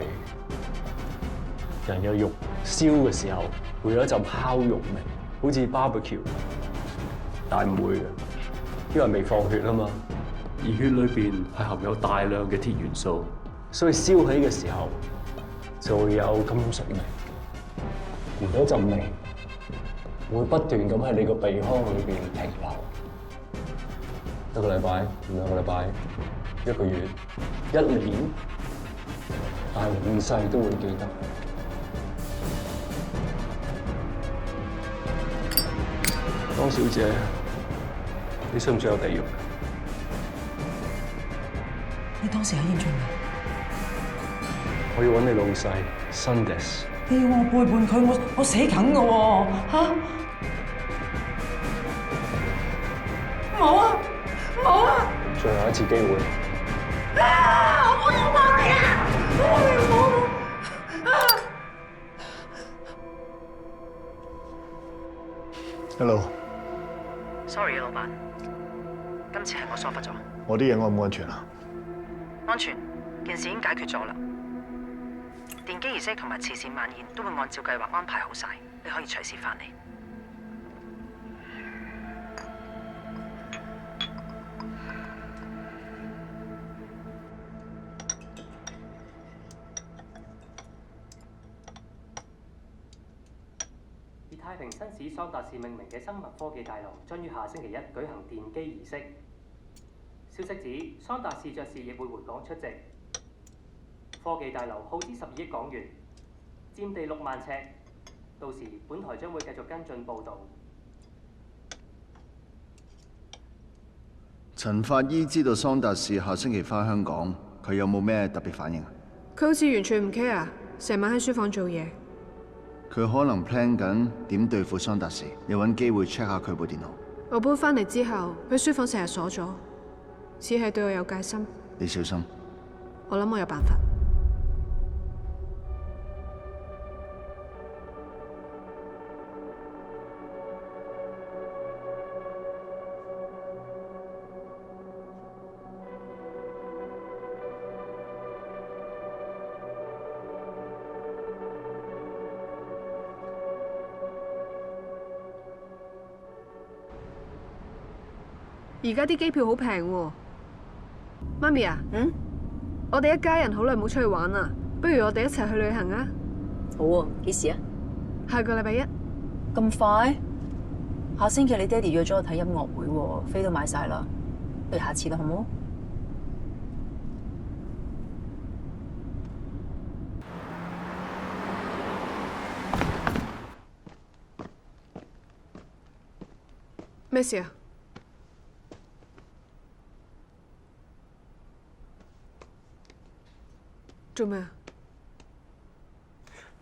人嘅肉燒嘅時候會有一陣烤肉味，好似 barbecue， 但唔會嘅，因為未放血啊嘛。而血裏邊係含有大量嘅鐵元素，所以燒起嘅時候就會有金屬味。而嗰陣味會不斷咁喺你個鼻腔裏邊停留，一個禮拜、兩個禮拜、一個月、一年，但係永世都會記得。江小姐，你信唔信有地獄？你當時喺現場未？我要揾你老細 Sundays。你要我背叛佢，我死梗㗎喎嚇！冇啊冇啊！最後一次機會。我有話你啊！Hello。Sorry 啊，老闆，今次係我疏忽咗。我啲嘢安唔安全啊？安全，件事已經解決咗啦。奠基儀式同埋慈善晚宴都會按照計劃安排好晒，你可以隨時翻嚟。以太平紳士桑達士命名嘅生物科技大樓將於下星期一舉行奠基儀式。消息指，桑達士爵士亦會回港出席。科技大樓耗資12億港元，佔地6萬尺。到時本台將會繼續跟進報導。陳法醫知道桑達士下星期返香港，佢有冇咩特別反應啊？佢好似完全唔 care，成晚喺書房做嘢。佢可能 plan 緊點對付桑達士，你揾機會 check 下佢部電腦。我搬翻嚟之後，佢書房成日鎖咗，只係對我有戒心。你小心。我諗我有辦法。而家啲機票好平喎，媽咪啊，我哋一家人好耐冇出去玩啦，不如我哋一齊去旅行啊！好啊，幾時啊？下個禮拜一。咁快？下星期你爹哋約咗我睇音樂會喎，飛都買晒啦，不如下次啦，好唔好？咩事啊？做咩啊？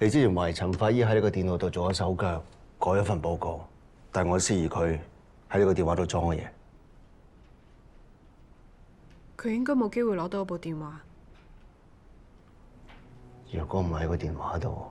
你之前懷疑陳法醫喺呢個電腦度做咗手腳，改咗份報告，但我質疑佢喺呢個電話度裝嘅嘢。佢應該冇機會攞到我部電話。如果唔喺個電話度，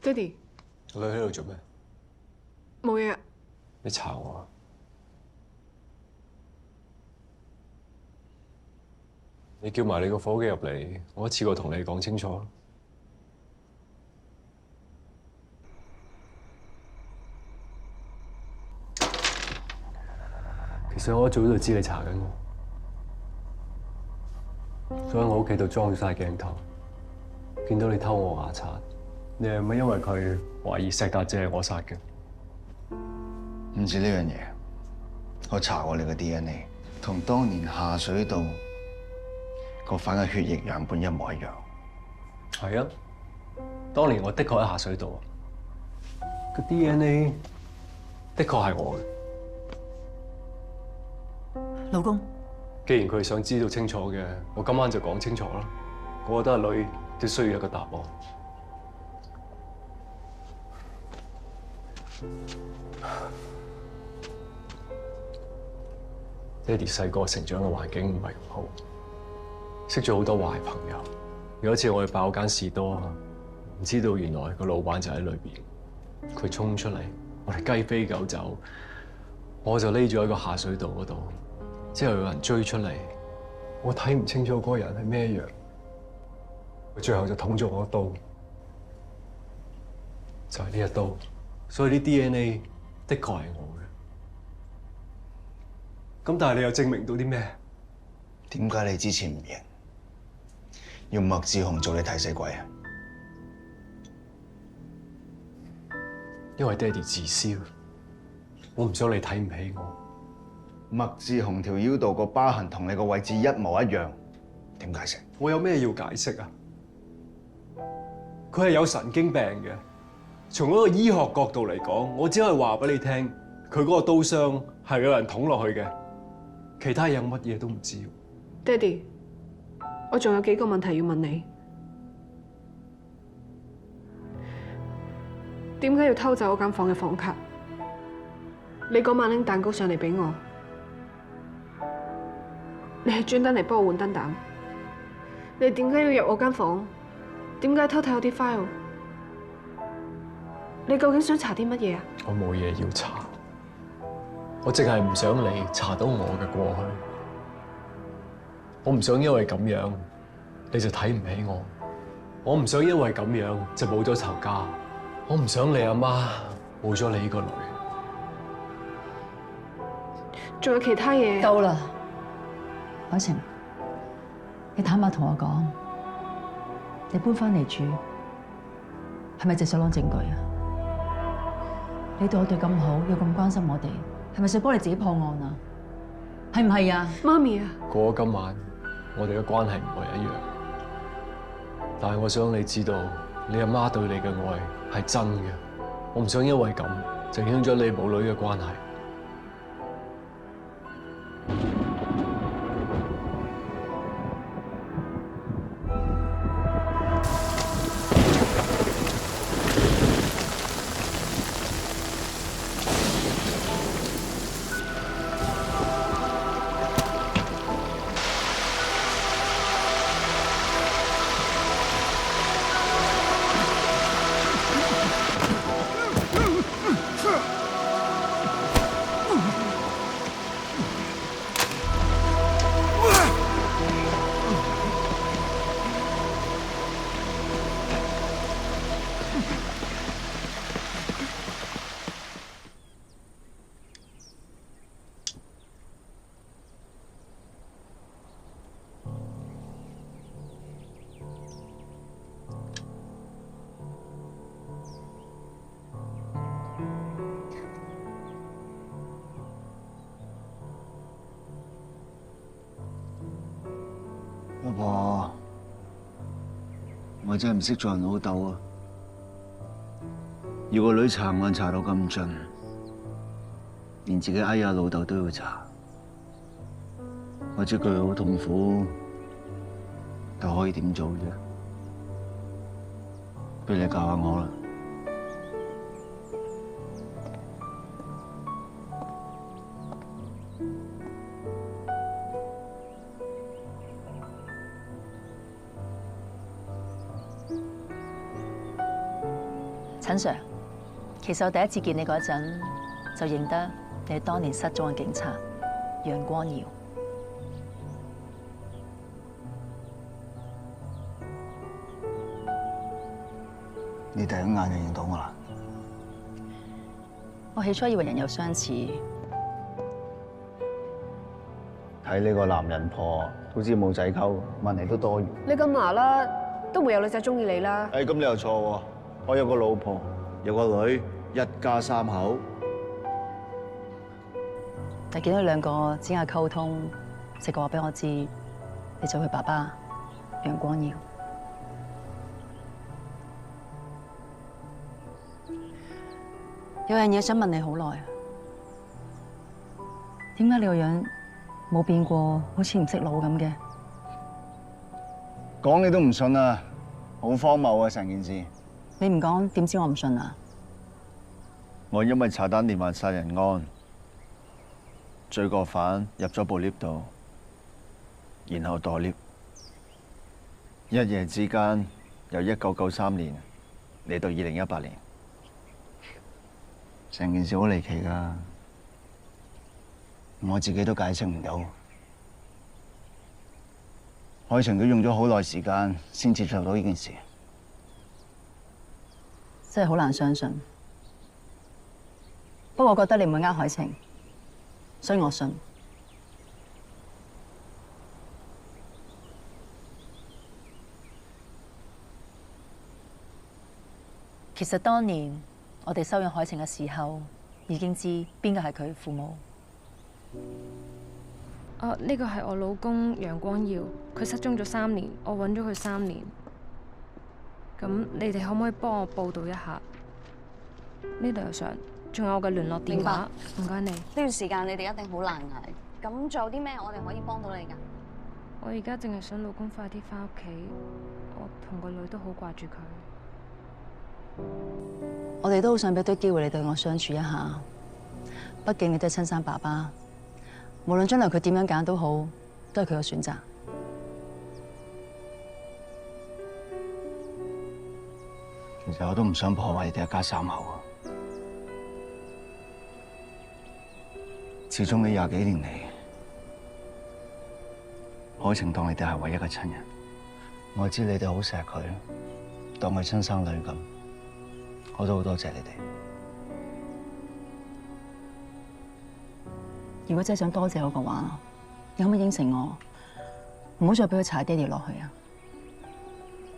爹哋，你喺度做咩？冇嘢啊。你查我啊？你叫埋你個伙計入嚟，我一次過同你講清楚。其實我一早就知你查緊我，所以我屋企度裝咗晒鏡頭，見到你偷我牙刷，你係咪因為佢懷疑石達姐係我殺嘅？唔止呢樣嘢，我查過你嘅 DNA， 同當年下水道個犯嘅血液樣本一模一樣。係啊，當年我的確喺下水道啊，個 DNA 的確係我嘅。老公，既然佢想知道清楚嘅，我今晚就講清楚啦。我覺得阿女都需要一個答案。爹哋細個成長嘅環境唔係咁好，識咗好多壞朋友。有一次我去爆間士多，唔知道原來個老闆就喺裏邊。佢衝出嚟，我哋雞飛狗走，我就匿咗喺個下水道嗰度。之後有人追出嚟，我睇唔清楚嗰個人係咩樣，佢最後就捅咗我一刀，就係呢一刀。所以啲 DNA 的確係我嘅。咁但係你又證明到啲咩？點解你之前唔認？要麥志雄做你替死鬼啊？因為爹哋自私，我唔想你睇唔起我。麥志雄條腰度個疤痕同你個位置一模一樣，點解釋？我有咩要解釋啊？佢係有神經病嘅。從嗰個醫學角度嚟講，我只可以話俾你聽，佢嗰個刀傷係有人捅落去嘅，其他嘢乜嘢都唔知。爹哋，我仲有幾個問題要問你。點解要偷走我間房嘅房卡？你嗰晚拎蛋糕上嚟俾我，你係專登嚟幫我換燈膽？你點解要入我間房？點解偷睇我啲 file？你究竟想查啲乜嘢啊？我冇嘢要查，我淨係唔想你查到我嘅過去。我唔想因為咁樣你就睇唔起我，我唔想因為咁樣就冇咗仇家，我唔想你阿媽冇咗你呢個女。仲有其他嘢？到啦，海晴，你坦白同我講，你搬翻嚟住係咪淨想攞證據啊？你對我哋咁好，又咁關心我哋，係咪想幫你自己破案啊？係唔係啊？媽咪啊！過咗今晚，我哋嘅關係唔會一樣，但係我想你知道，你阿媽對你嘅愛係真嘅，我唔想因為咁就影響咗你母女嘅關係。老婆，我真係唔識做人老豆啊！要個女查案查到咁盡，連自己哎呀老豆都要查，我知佢好痛苦，但可以點做啫？不如你教下我啦。陳 Sir， 其實我第一次見你嗰陣就認得你係當年失蹤嘅警察楊光耀。你第一眼就認到我啦？我起初以為人有相似，睇呢個男人婆都知冇仔溝，問你都多餘。你咁麻甩，都會有女仔中意你啦。咁你又錯喎！我有個老婆，有個女，一家三口。但見到兩個只係溝通，直覺話俾我知，你就佢爸爸楊光耀。有樣嘢想問你好耐，點解你個樣冇變過，好似唔識路咁嘅？講你都唔信啊！好荒謬啊！成件事。你唔講，點知我唔信啊？我因為查單連環殺人案，罪過犯入咗部 lift 度，然後墮 lift，一夜之間由1993年嚟到2018年，成件事好離奇㗎，我自己都解釋唔到。海晴都用咗好耐時間先接受到呢件事，真係好難相信。不過我覺得你唔會呃海晴，所以我信。其實當年我哋收養海晴嘅時候，已經知邊個係佢父母。呢個係我老公楊光耀，佢失蹤咗3年，我揾咗佢3年。咁你哋可唔可以幫我報道一下？呢度有相，仲有我嘅聯絡電話。唔該你。呢段時間你哋一定好難捱。咁仲有啲咩我哋可以幫到你㗎？我而家淨係想老公快啲返屋企，我同個女都好掛住佢。我哋都好想俾堆機會你對我相處一下，畢竟你都係親生爸爸。無論將來佢點樣揀都好，都係佢嘅選擇。其實我都唔想破壞你哋一家三口啊！始終呢20幾年嚟，海晴當你哋係唯一嘅親人。我知你哋好錫佢，當佢親生女咁，我都好多謝你哋。如果真係想多謝我嘅話，你可唔可以應承我，唔好再俾佢踩爹哋落去啊？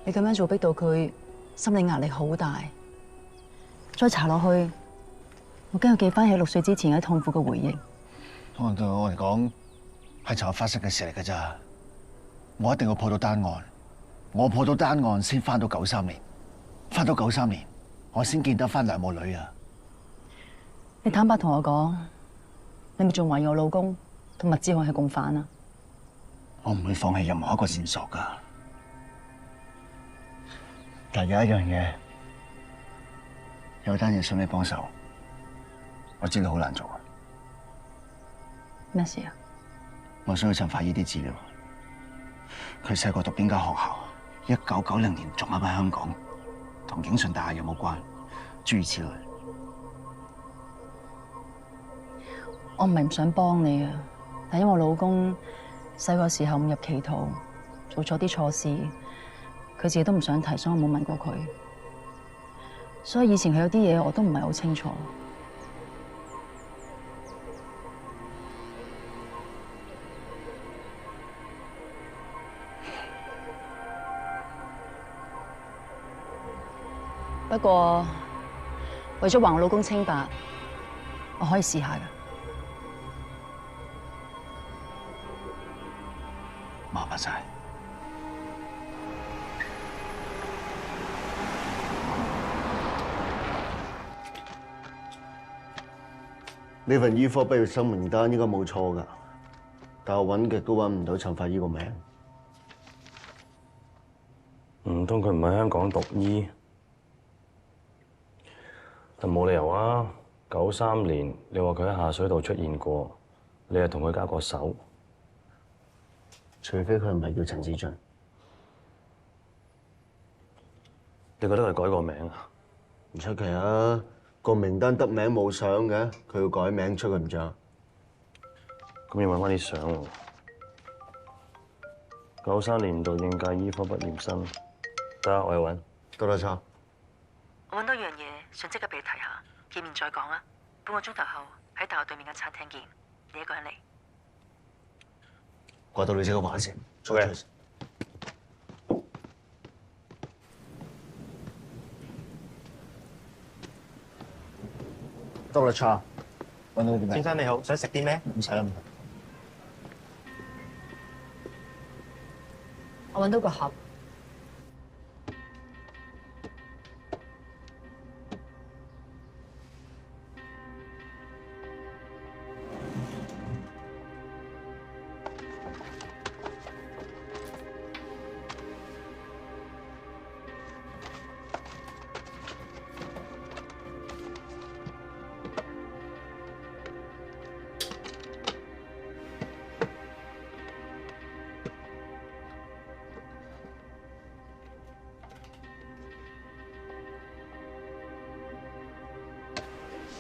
你咁樣做逼到佢心理壓力好大，再查落去，我驚佢記翻起6歲之前嘅痛苦嘅回憶。對我嚟講，係尋日發生嘅事嚟㗎咋。我一定要破到單案，我破到單案先翻到93年，翻到93年，我先見得翻兩母女啊！你坦白同我講，你咪仲懷疑我老公同麥志雄係共犯啊？我唔會放棄任何一個線索㗎。但有一樣嘢，有單嘢想你幫手，我知道好難做。咩事啊？我想去陳法醫啲資料。佢細個讀邊間學校？1990年仲喺香港，同景順大廈有冇關？諸如此類。我唔係唔想幫你啊，但因為我老公細個時候誤入歧途，做錯啲錯事，佢自己都唔想提，所以我冇問過佢。所以以前佢有啲嘢我都唔係好清楚。不過為咗還我老公清白，我可以試下㗎。麻煩晒。呢份醫科畢業生名單應該冇錯㗎，但我揾極都揾唔到陳法醫個名。唔通佢唔喺香港讀醫？但冇理由啊！93年你話佢喺下水道出現過，你係同佢交過手？除非佢唔係叫陳子俊。你覺得佢改個名啊？唔出奇啊！個名單得名冇相嘅，佢要改名出去唔着。咁要揾翻啲相喎。93年度應屆醫科畢業生，得我去揾。得啦，抄。我揾到樣嘢，想即刻俾你睇下，見面再講啊！半個鐘頭後喺大學對面間餐廳見，你一個人嚟。掛到你即刻玩先。OK。得啦，抄。揾到啲咩？先生你好，想食啲咩？唔使啦，唔使。我揾到個盒。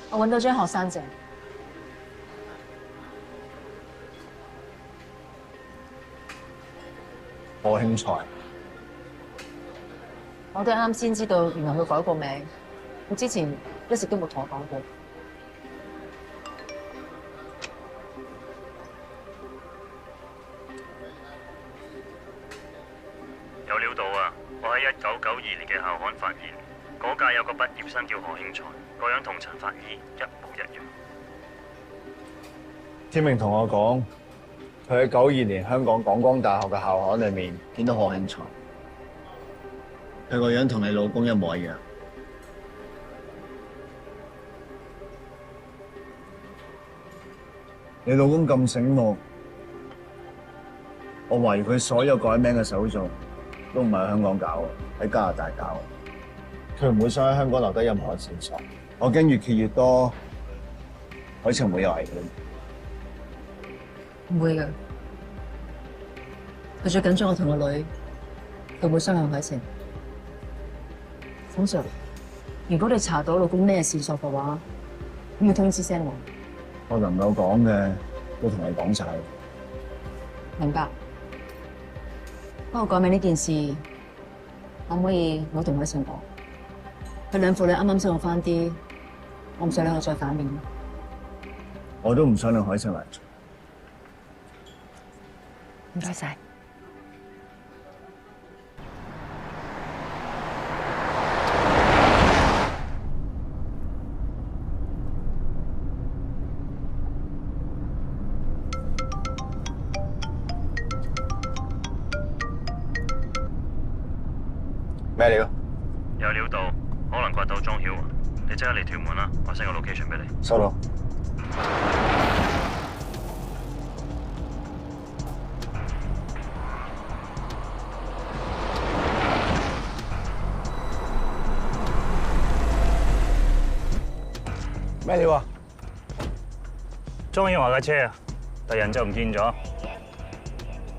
我揾到張學生證，何慶才。我都係啱先知道，原來佢改過名。佢之前一直都冇同我講過。有料到啊！我喺1992年嘅校刊發現，嗰屆有個畢業生叫何慶才，個樣同陳法醫一模一樣。天明同我講，佢喺92年香港廣光大學嘅校刊裏面見到何慶才，佢個樣同你老公一模一樣。你老公咁醒目，我懷疑佢所有改名嘅手續都唔係喺香港搞，喺加拿大搞。佢唔會想喺香港留低任何線索。我驚越揭越多，海晴會有危險。唔會㗎，佢最緊張我同個女，佢會傷害海晴。沈 Sir， 如果你查到老公咩線索嘅話，咁要通知聲我。我能夠講嘅都同你講晒。明白。不過改名呢件事，可唔可以唔好同海晴講？佢兩父女啱啱識我翻啲，我唔想令我再反面。我都唔想令海晴嚟做。唔該晒。咩料？有料到，可能刮到莊曉啊！你即刻嚟屯門啦，我 send 個 location 俾你。收到。咩料啊？莊曉華嘅車啊，但人就唔見咗。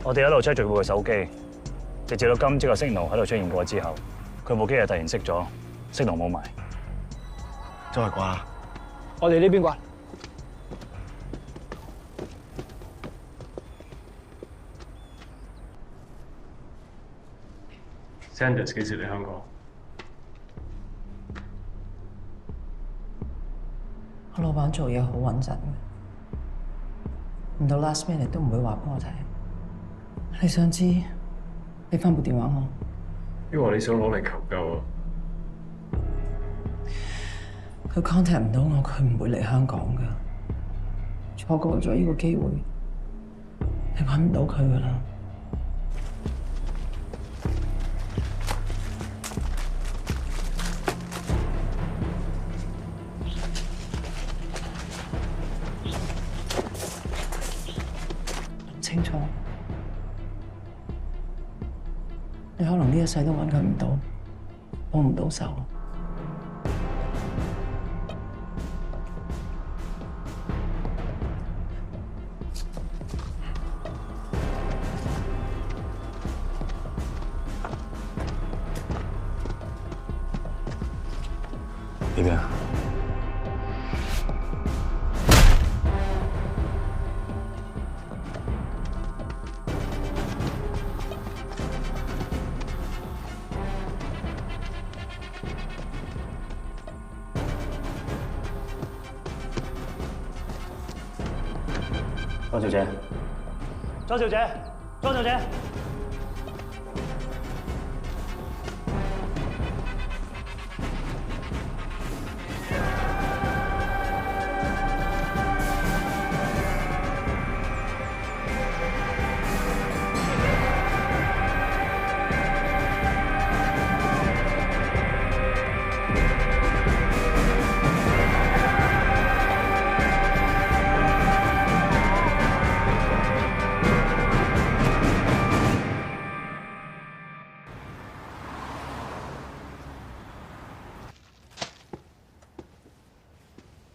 我哋一路 check 住佢嘅手機，直至到今朝個 signal 喺度出現過之後，佢部機就突然熄咗，signal冇埋。周圍掛。我哋呢邊掛。Sanders 幾時嚟香港？我老闆做嘢好穩陣嘅，唔到 last minute 都唔會話俾我聽。你想知？俾翻部電話我。因為你想攞嚟求救啊！佢 contact 唔到我，佢唔會嚟香港噶。錯過咗呢個機會，你揾唔到佢噶啦。諗清楚，你可能呢一世都揾佢唔到，幫唔到手。嘅。莊小姐，莊小姐，莊小姐。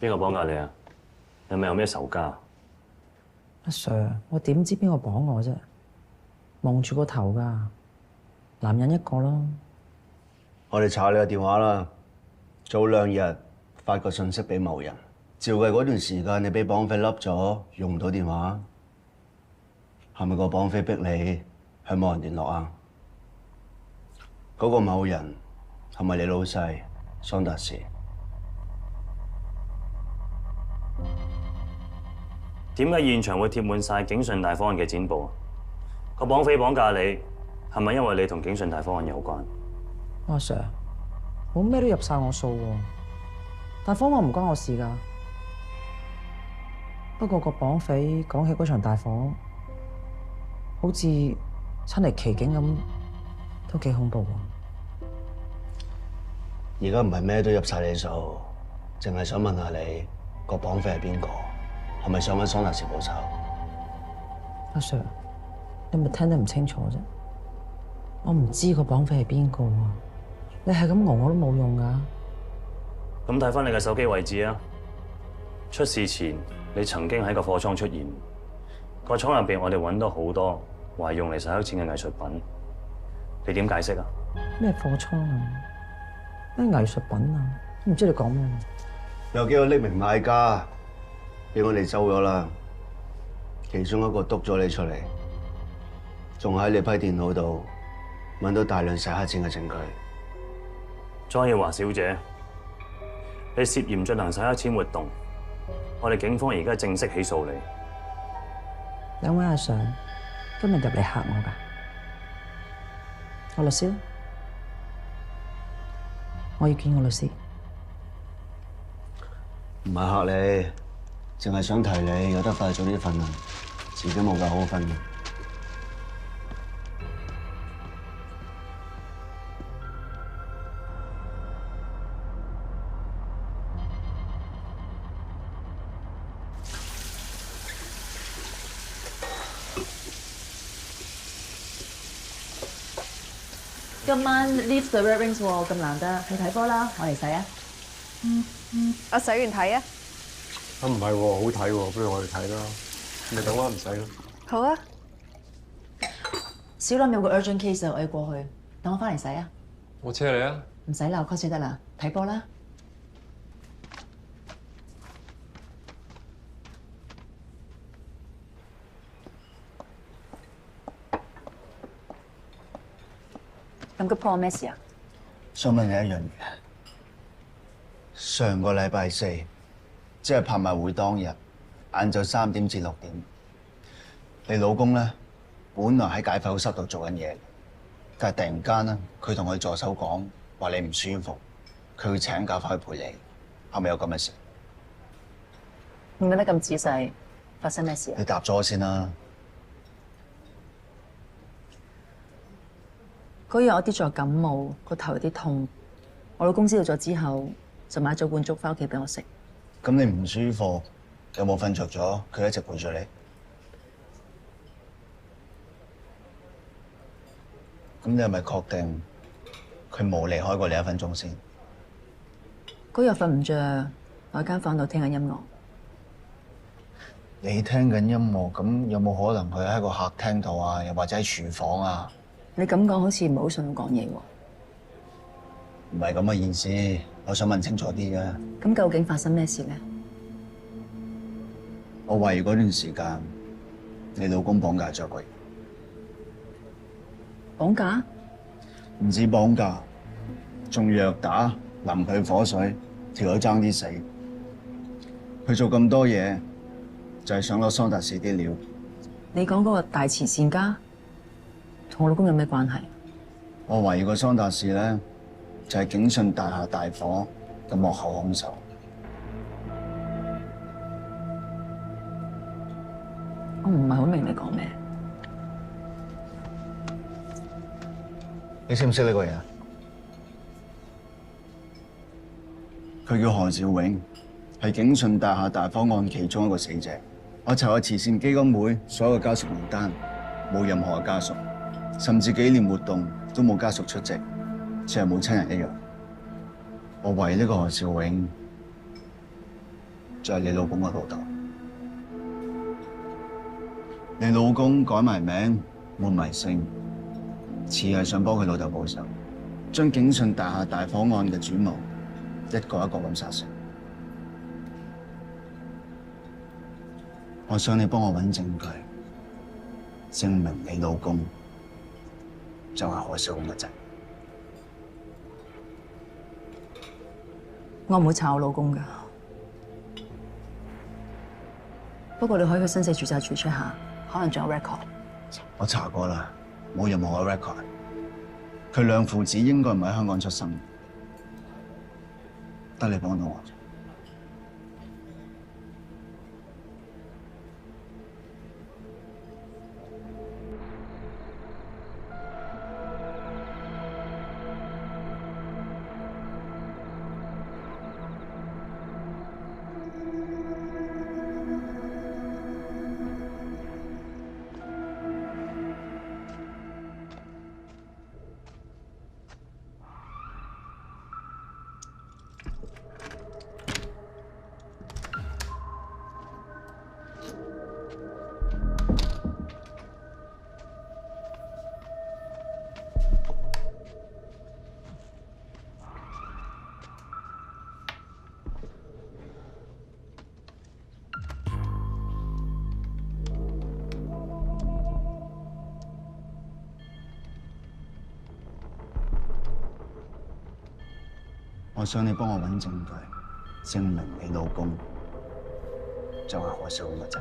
邊個綁架你啊？你係咪有咩仇家？阿 Sir， 我點知邊個綁我啫？望住個頭㗎，男人一個咯。我哋查你個電話啦，早2日發個信息俾某人，照計嗰段時間你俾綁匪笠咗，用唔到電話，係咪個綁匪逼你向某人聯絡啊？嗰個某人係咪你老細桑達士？點解現場會貼滿晒警訊大火案嘅剪報啊？個綁匪綁架你，係咪因為你同警訊大火案有關？阿 Sir， 冇咩都入晒我數喎，大火案唔關我事㗎。不過個綁匪講起嗰場大火，好似親歷其境咁，都幾恐怖喎。而家唔係咩都入晒你數，淨係想問下你個綁匪係邊個？係咪想揾桑達士報仇？阿 Sir， 你咪聽得唔清楚啫？我唔知個綁匪係邊個啊！你係咁我都冇用㗎。咁睇翻你嘅手機位置啊！出事前你曾經喺個貨倉出現，個倉入邊我哋揾到好多話用嚟洗黑錢嘅藝術品，你點解釋啊？咩貨倉啊？咩藝術品啊？唔知你講咩？有幾個匿名買家俾我哋收咗啦，其中一個督咗你出嚟，仲喺你批電腦度揾到大量洗黑錢嘅證據。莊耀華小姐，你涉嫌進行洗黑錢活動，我哋警方而家正式起訴你。兩位阿 Sir， 今日入嚟嚇我㗎？我律師咧，我要見我律師。唔係嚇你，淨係想提你有得快早啲瞓啊，自己冇覺好瞓。今晚 Leave the Red Wings 喎，咁難得去睇波啦，我嚟洗啊！我洗完睇啊！唔係喎，好睇喎，不如我哋睇啦。你等我唔使啦。好啊。小林有個 urgent case 啊，我要過去，等我翻嚟洗啊！我車你啊！唔使啦，我 call 車得啦，睇波啦。咁個破咩事啊？想問你一樣嘢。上個禮拜四，即係拍賣會當日，晏晝3點至6點，你老公咧本來喺解剖室度做緊嘢，但係突然間咧，佢同佢助手講話你唔舒服，佢會請假翻去陪你，係咪有咁嘅事？唔問得咁仔細，發生咩事啊？你答咗我先啦。嗰日我啲咗感冒，個頭有啲痛，我老公知道咗之後，就買咗碗粥翻屋企俾我食。咁你唔舒服，有冇瞓着咗？佢一直陪住你。咁你係咪確定佢冇離開過你1分鐘先？嗰日瞓唔着，我喺間房度聽緊音樂。你聽緊音樂，咁有冇可能佢喺個客廳度啊？又或者喺廚房啊？你咁講好似唔係好信我講嘢喎。唔係咁嘅意思，我想問清楚啲嘅。咁究竟發生咩事咧？我懷疑嗰段時間，你老公綁架咗佢。綁架？唔止綁架，仲虐打、淋佢火水，條友爭啲死。佢做咁多嘢，就係想攞桑達士啲料。你講嗰個大慈善家，同我老公有咩關係？我懷疑個桑達士咧，就係景順大廈大火嘅幕後兇手。我唔係好明你講咩。你識唔識呢個人？佢叫何兆永，係景順大廈大火案其中一個死者。我查過慈善基金會所有嘅家屬名單，冇任何嘅家屬，甚至紀念活動都冇家屬出席，似係冇親人一樣。我懷疑呢個何兆永就係你老公嘅老豆。你老公改埋名，換埋姓，似係想幫佢老豆報仇，將景順大廈大火案嘅主謀一個一個咁殺死。我想你幫我揾證據，證明你老公就係何少公嘅仔。我唔會查我老公㗎，不過你可以去新社住宅處 check 下，可能仲有 record。我查過啦，冇任何嘅 record。佢兩父子應該唔喺香港出生，得你幫到我。我想你幫我揾證據，證明你老公就係何少公嘅仔。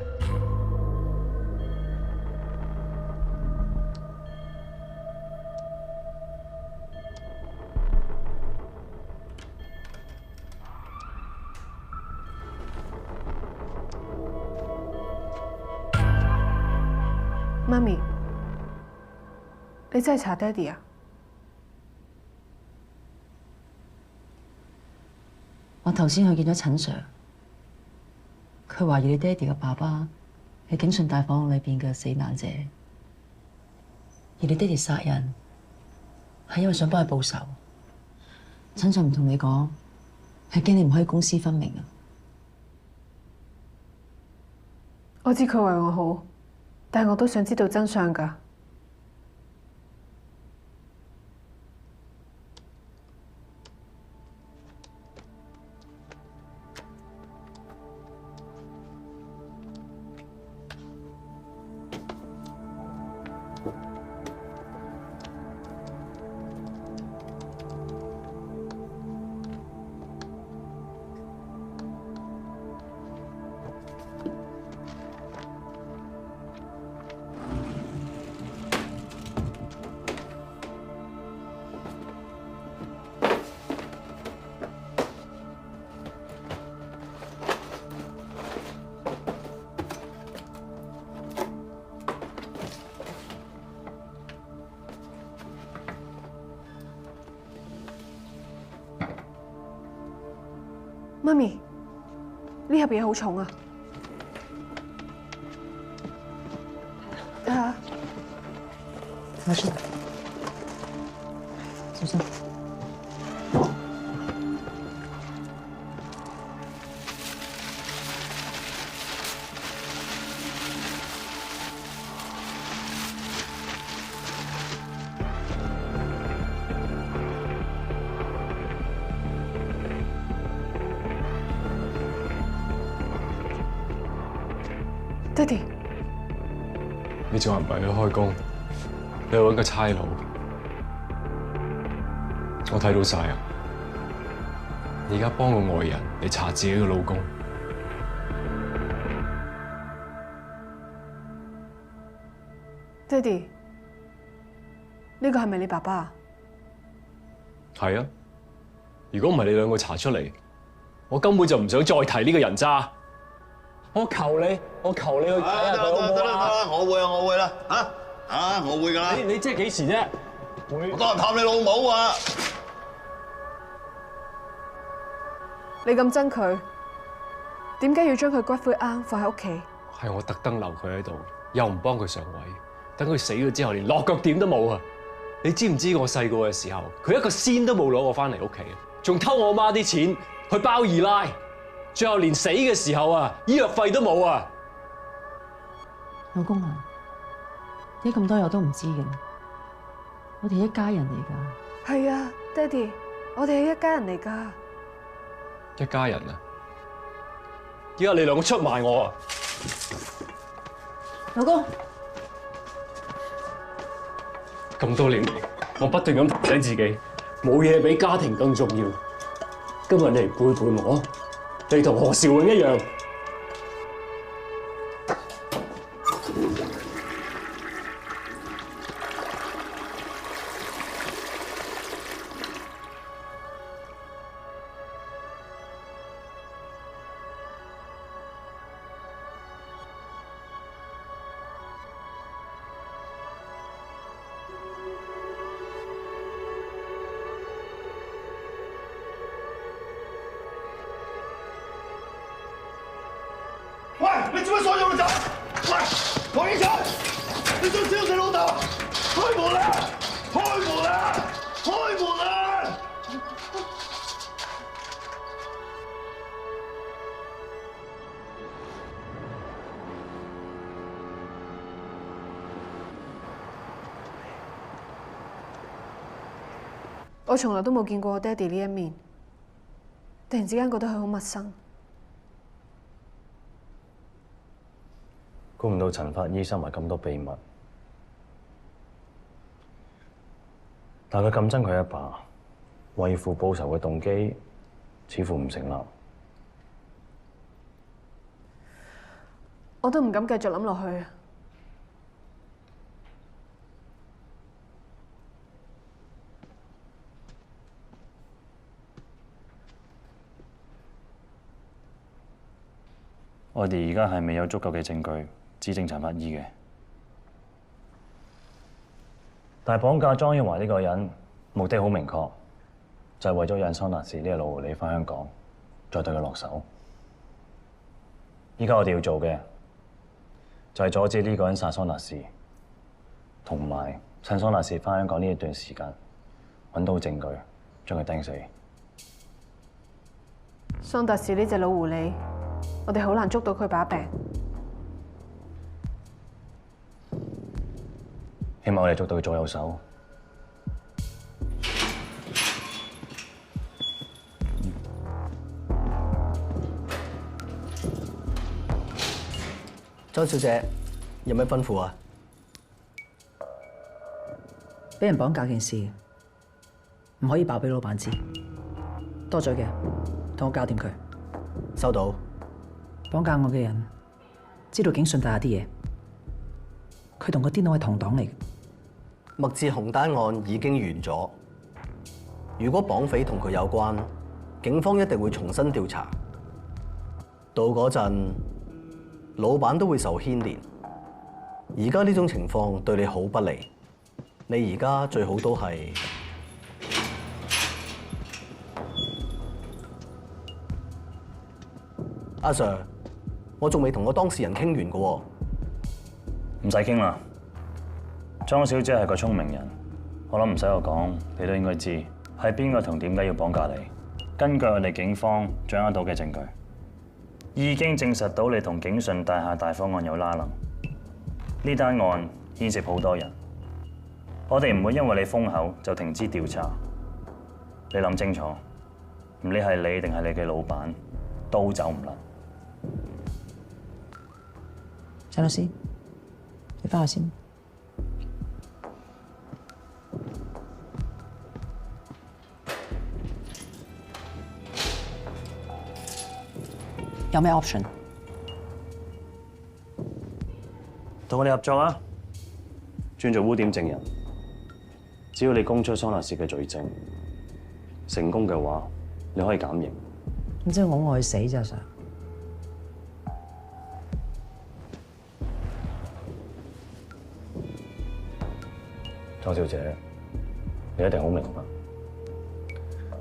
媽咪，你真係查爹哋啊？我頭先去見咗陳 Sir， 佢懷疑你爹哋嘅爸爸係景順大火案裏邊嘅死難者，而你爹哋殺人係因為想幫佢報仇。陳 Sir 唔同你講，係驚你唔可以公私分明啊！我知佢為我好，但係我都想知道真相㗎。媽咪，呢盒嘢好重啊！睇下，冇事，小心。你仲話唔係去開工，你去揾個差佬。我睇到晒啊！你而家幫個外人嚟查自己嘅老公。爹哋，呢個係咪你爸爸啊？係啊！如果唔係你兩個查出嚟，我根本就唔想再提呢個人渣。我求你去睇下佢好唔好啊？得啦，我會啦，我會㗎啦。你即係幾時啫？我得閒探你老母啊！你咁憎佢，點解要將佢骨灰罌放喺屋企？係我特登留佢喺度，又唔幫佢上位，等佢死咗之後連落腳點都冇啊！你知唔知我細個嘅時候，佢一個仙都冇攞我翻嚟屋企，仲偷我媽啲錢去包二奶，最後連死嘅時候啊，醫藥費都冇啊！老公啊，你咁多嘢我都唔知嘅，我哋一家人嚟㗎。係啊，爹哋，我哋係一家人嚟㗎。一家人啊！依家你兩個出賣我啊！老公，咁多年嚟，我不斷咁提醒自己，冇嘢比家庭更重要。今日你嚟背叛我，你同何兆永一樣。喂，你做乜所有人走？喂，唐英才，你想燒死老豆？開門啦！開門啦！開門啦！我從來都冇見過我爹哋呢一面，突然之間覺得佢好陌生。估唔到陳法醫收埋咁多秘密，但佢咁憎佢阿爸，為父報仇嘅動機似乎唔成立。我都唔敢繼續諗落去。我哋而家係未有足夠嘅證據指證陳法醫嘅，但係綁架莊耀華呢個人目的好明確，就係為咗引桑達士呢個老狐狸返香港，再對佢落手。依家我哋要做嘅就係阻止呢個人殺桑達士，同埋趁桑達士返香港呢一段時間揾到證據，將佢釘死。桑達士呢隻老狐狸，我哋好難捉到佢把柄。希望我哋捉到佢左右手。周小姐，有咩吩咐啊？俾人綁架件事，唔可以爆俾老闆知。多嘴嘅，同我搞掂佢。收到。綁架我嘅人知道景順大廈啲嘢，佢同個癲佬係同黨嚟嘅。麥志雄單案已經完咗，如果綁匪同佢有關，警方一定會重新調查。到嗰陣，老闆都會受牽連。而家呢種情況對你好不利，你而家最好都係阿 Sir， 我仲未同個當事人傾完㗎喎。唔使傾啦，莊小姐係個聰明人，我諗唔使我講，你都應該知係邊個同點解要綁架你。根據我哋警方掌握到嘅證據，已經證實到你同景順大廈大火案有拉褦。呢單案牽涉好多人，我哋唔會因為你封口就停止調查。你諗清楚，唔理係你定係你嘅老闆，都走唔甩。陳律師，你翻去先。有咩 option？同我哋合作啊！轉做污點證人，只要你供出桑達士嘅罪證，成功嘅話，你可以減刑。咁即係我愛死啫，Sir。莊小姐，你一定好明白，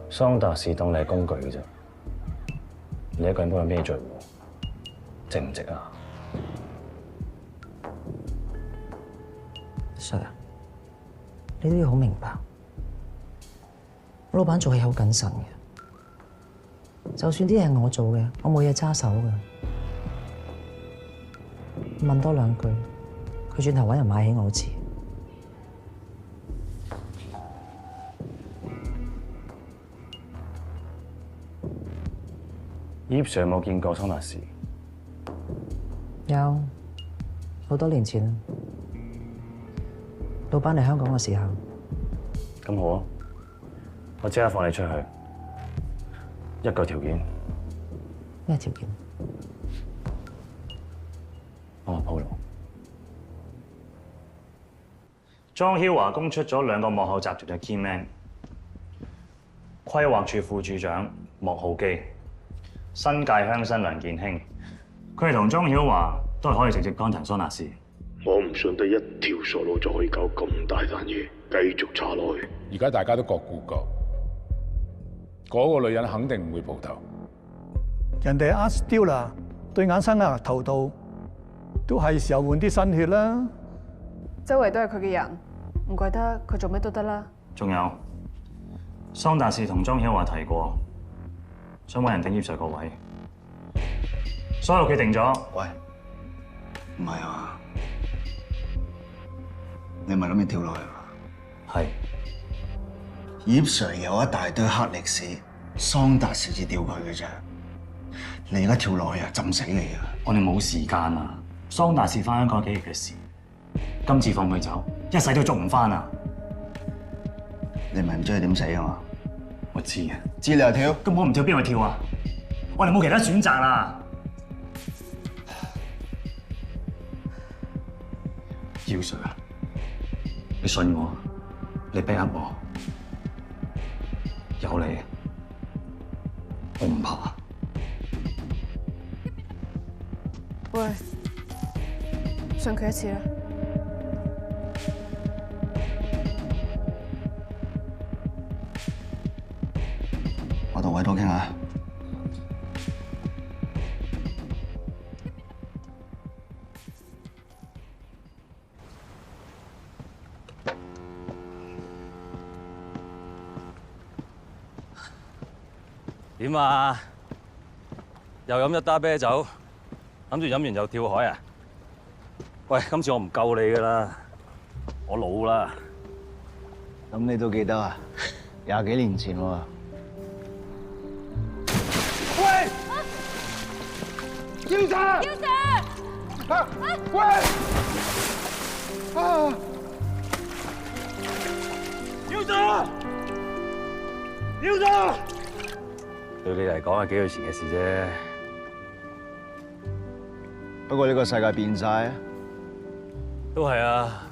桑達士當你係工具嘅啫，你一個人幫佢孭罪喎，值唔值啊？Sir，你都要好明白，我老闆做嘢好謹慎嘅。就算啲嘢係我做嘅，我冇嘢揸手嘅。問多兩句，佢轉頭揾人買起我好似。葉 Sir 有冇見過桑達士？有，好多年前啦。老闆嚟香港嘅時候。咁好啊，我即刻放你出去。一個條件。咩條件？幫我鋪路。莊曉華供出咗2個幕後集團嘅 key man， 規劃處副處長莫浩基，新界鄉紳梁建興，佢哋同莊曉華都係可以直接幹陳桑達士。我唔信得一條傻路就可以搞咁大單嘢，繼續查落去。而家大家都各顧各，嗰個女人肯定唔會蒲頭。人哋 Art Dealer 對眼生額頭度，都係時候換啲新血啦。周圍都係佢嘅人，唔怪得佢做咩都得啦。仲有，桑達士同莊曉華提過，想揾人頂葉 Sir 個位，所有決定咗。喂，唔係啊？你咪諗住跳落去嘛？係。葉 Sir 有一大堆黑歷史，桑達士至吊佢嘅啫。你而家跳落去啊，浸死你啊！我哋冇時間啊！桑達士翻香港幾日嘅事，今次放佢走，一世都捉唔翻啊！你咪唔知佢點死啊嘛？我知啊，知你又跳？咁我唔跳邊個跳啊？我哋冇其他選擇啦！葉 Sir 啊，你信我，你逼我，有你，我唔怕。喂，信佢一次啦。我同偉多傾下。點啊？又飲一打啤酒，諗住飲完就跳海啊？喂，今次我唔救你噶啦，我老啦。咁你都記得啊？20幾年前喎。喂！姚 Sir！ 姚 Sir！ 啊！喂！啊！姚 Sir！ 姚 Sir！ 對你嚟講係幾個月前嘅事啫。不過呢個世界變晒，都係啊！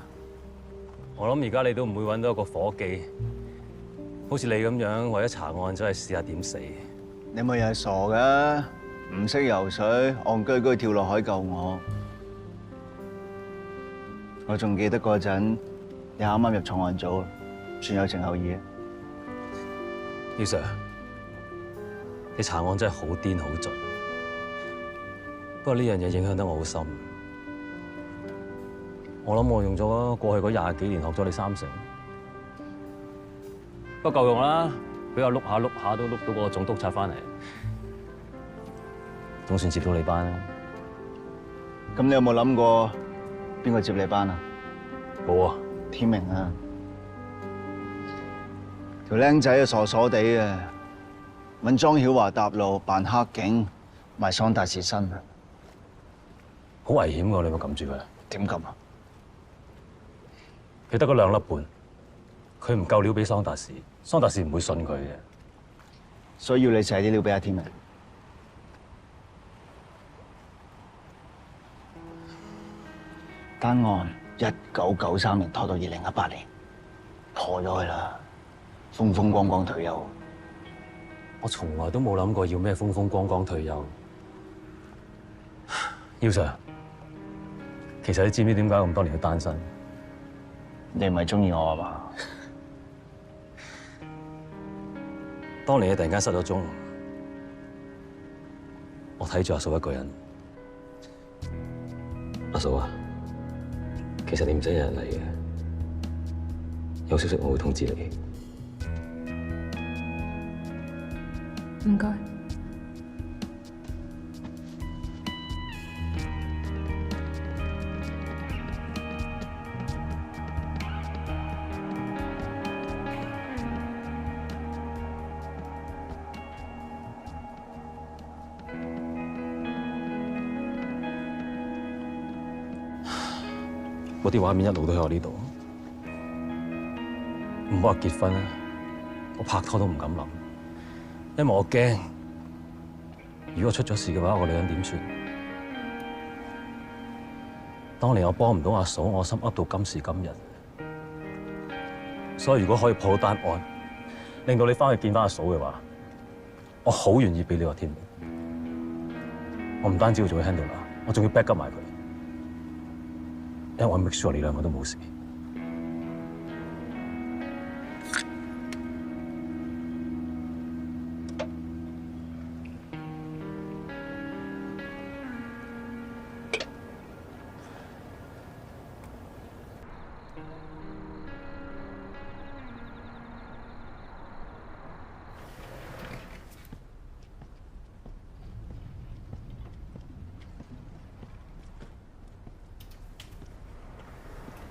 我諗而家你都唔會揾到一個伙計，好似你咁樣為咗查案走去試下點死。你咪又係傻嘅，唔識游水，戇居居跳落海救我。我仲記得嗰陣，你啱啱入重案組，算有情有義啊。姚 Sir， 你查案真係好癲好盡，不過呢樣嘢影響得我好深。我諗我用咗過去嗰20幾年學咗你3成，不過夠用啦，俾我碌下碌下都碌到個總督察翻嚟，總算接到你班啦。咁你有冇諗過邊個接你班啊？冇啊，天明啊，條僆仔啊傻傻地嘅，揾莊曉華搭路扮黑警賣桑達士身啊，好危險㗎！你有冇撳住佢？點撳啊？佢得嗰2粒半，佢唔夠料俾桑達士，桑達士唔會信佢嘅。所以要你寫啲料俾阿天明。單案1993年拖到2018年，破咗佢啦，風風光光退休。我從來都冇諗過要咩風風光光退休。姚 Sir， 其實你知唔知點解咁多年都單身？你唔係中意我啊嘛？當年你突然間失咗蹤，我睇住阿嫂一個人。阿嫂啊，其實你唔使日日嚟嘅，有消息我會通知你。唔該。嗰啲畫面一路都喺我呢度，唔好話結婚啦，我拍拖都唔敢諗，因為我驚，如果出咗事嘅話，我個女人點算？當年我幫唔到阿嫂，我心噏到今時今日，所以如果可以破單案，令到你翻去見翻阿嫂嘅話，我好願意俾呢個天命。我唔單止要做佢 handler， 我仲要 back up 埋佢。因為我 make sure 你2個都冇事。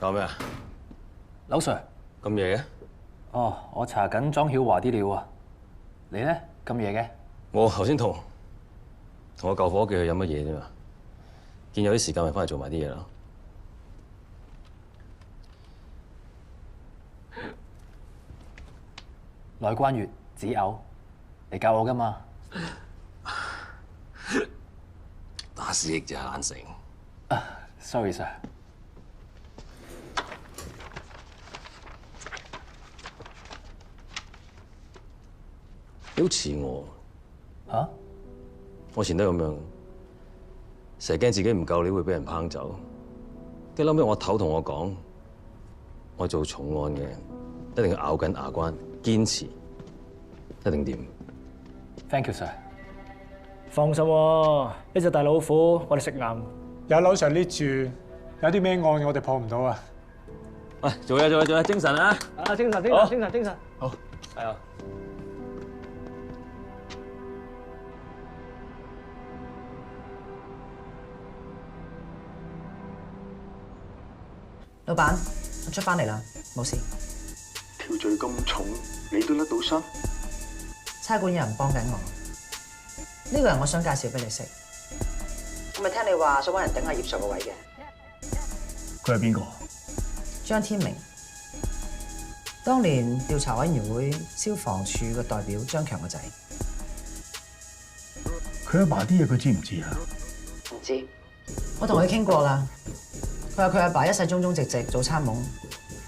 搞咩啊？劉 Sir， 咁夜嘅？哦，我查緊莊曉華啲料啊。你咧咁夜嘅？我頭先同我舊伙計去飲乜嘢啫嘛，見有啲時間咪翻嚟做埋啲嘢咯。內關穴止嘔，你教我噶嘛？打死亦就係懶醒。Sorry sir。你好似我嚇？我以前都係咁樣，成日驚自己唔夠料會俾人拚走。跟住後尾我頭同我講，我做重案嘅一定要咬緊牙關，堅持，一定掂。Thank you sir。放心喎，一隻大老虎，我哋食硬。有樓上呢住，有啲咩案我哋破唔到啊？喂，做嘢，精神啊！啊，精神。好，係啊。老闆，我出翻嚟啦，冇事。條罪咁重，你都甩到身？差館有人幫緊我，呢個人我想介紹俾你識。我咪聽你話想揾人頂下葉 Sir 個位嘅。佢係邊個？張天明，當年調查委員會消防處嘅代表張強個仔。佢阿爸啲嘢佢知唔知啊？唔知，我同佢傾過啦。佢話佢阿爸一世忠忠直直做參謀，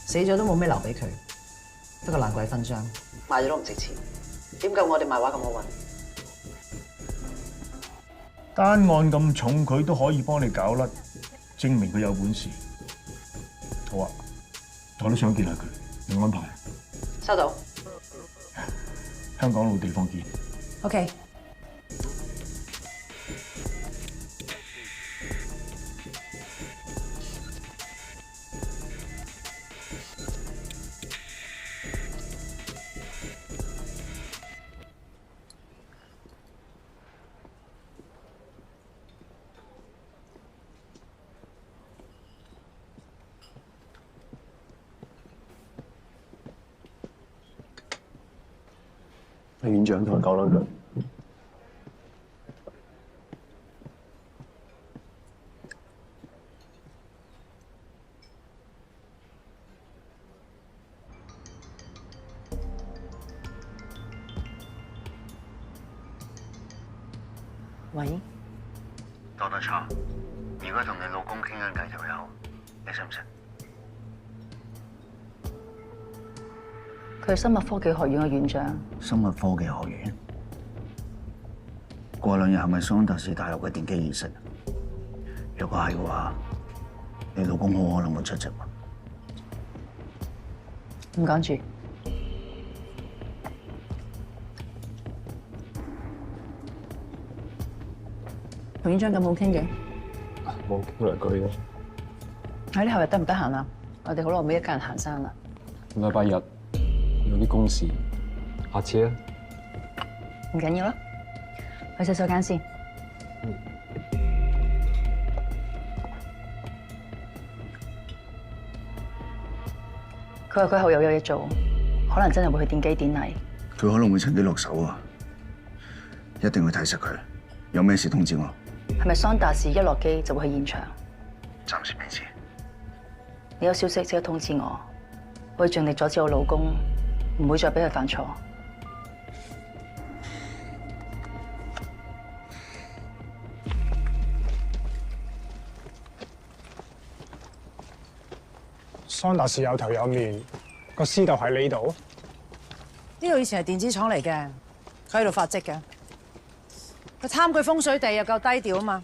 死咗都冇咩留俾佢，得個爛鬼勳章，賣咗都唔值錢。點夠我哋賣畫咁好運？單案咁重，佢都可以幫你搞甩，證明佢有本事。好啊，我都想見下佢，有安排。收到。香港老地方見。OK。院長同佢講兩句。喂，多得錯。而家同你老公傾緊偈條友，你識唔識？佢係生物科技學院嘅院長。生物科技學院。過兩日係咪桑達士大樓嘅奠基儀式？如果係嘅話，你老公好可能會出席喎。唔講住。同院長咁好傾嘅？冇傾兩句嘅。喺呢後日得唔得閒啊？我哋好耐冇一家人行山啦。禮拜日有啲公事，下次啊。唔緊要啦，去洗手間先。佢話佢後日有嘢做，可能真係會去奠基典禮。佢可能會趁機落手啊！一定要睇實佢，有咩事通知我。係咪桑達士一落機就會去現場？暫時未知。你有消息即刻通知我，我會盡力阻止我老公，唔會再俾佢犯錯。桑達士有頭有面，個師弟喺呢度。呢度以前係電子廠嚟嘅，佢喺度發跡嘅。佢貪佢風水地又夠低調啊嘛。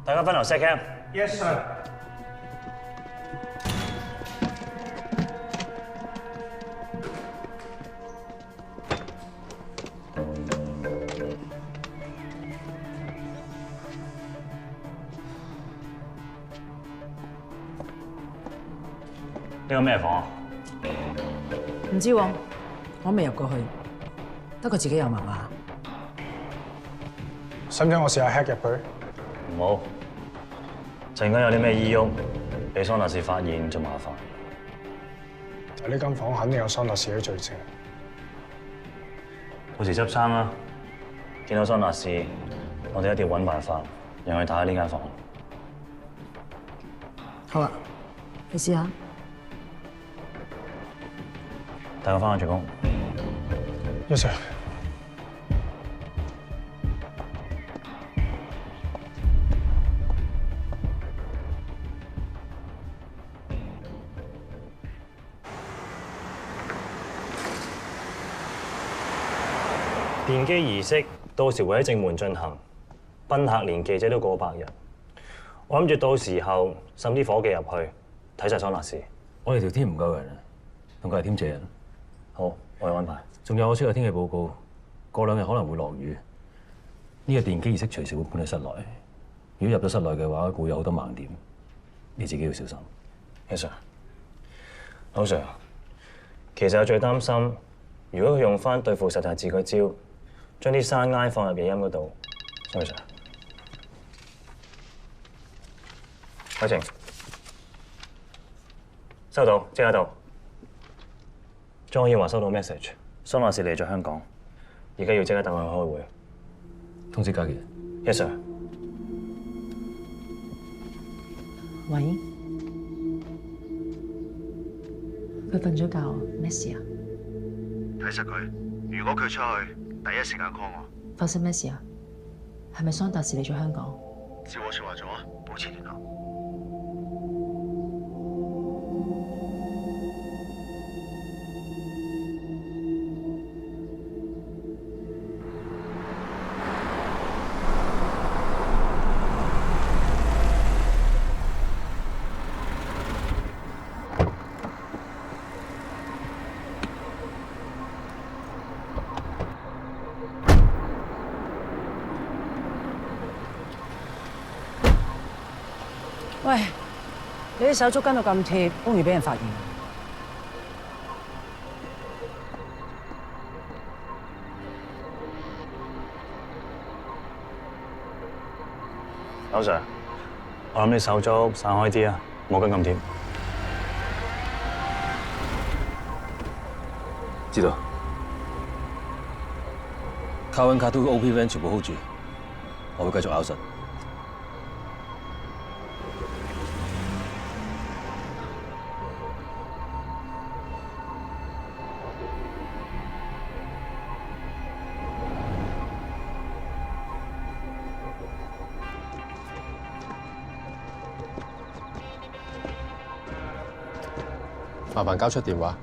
大家分流 set cam。 Yes sir。呢個咩房啊？唔知喎，我未入過去，得佢自己有密碼。使唔使我試下 hack 入去？唔好，陣間有啲咩異喐，俾桑達士發現就麻煩。但呢間房肯定有桑達士嘅罪證。到時執生啦，見到桑達士，我哋一定要揾辦法讓佢打開呢間房。好啊，你試下。帶我翻去做工。Yes sir。奠基儀式到時會喺正門進行，賓客連記者都過百人。我諗住到時候滲啲伙計入去睇晒桑達士。我哋條 team 唔夠人啊，同佢係添借人。好，我有安排。仲有我出個天氣報告，過兩日可能會落雨。呢個奠基儀式隨時會搬喺室內。如果入咗室內嘅話，會有好多盲點，你自己要小心。Yes sir。老 Sir， 其實我最擔心，如果佢用翻對付實體字嘅招，將啲山埃放入影音嗰度。Sorry sir。海晴，收到，即刻到。莊耀華收到 message， 桑達士嚟咗香港，而家要即刻帶佢去開會。通知家傑。Yes sir。喂，佢瞓咗覺，咩事啊？睇實佢，如果佢出去，第一時間 call 我。發生咩事啊？係咪桑達士嚟咗香港？照我説話做啊，保持聯絡。喂，你啲手足跟到咁貼，好容易俾人發現。老 Sir， 我諗你手足散開啲啊，冇跟咁貼。知道。卡 1、卡2、OP van 全部 hold 住，我會繼續咬實。麻煩交出電話。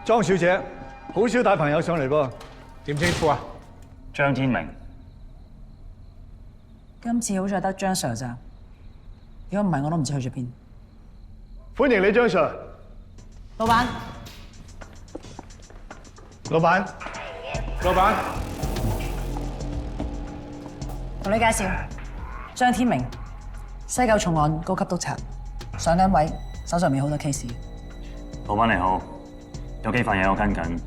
莊小姐，好少帶朋友上嚟噃，點稱呼啊？張天明。今次好在得張 Sir 咋，如果唔係我都唔知去咗邊。歡迎你，張 Sir。老闆，老闆，老闆，同你介紹張天明，西九重案高級督察，上緊位，手上面好多 case。老闆你好，有幾份嘢我跟緊，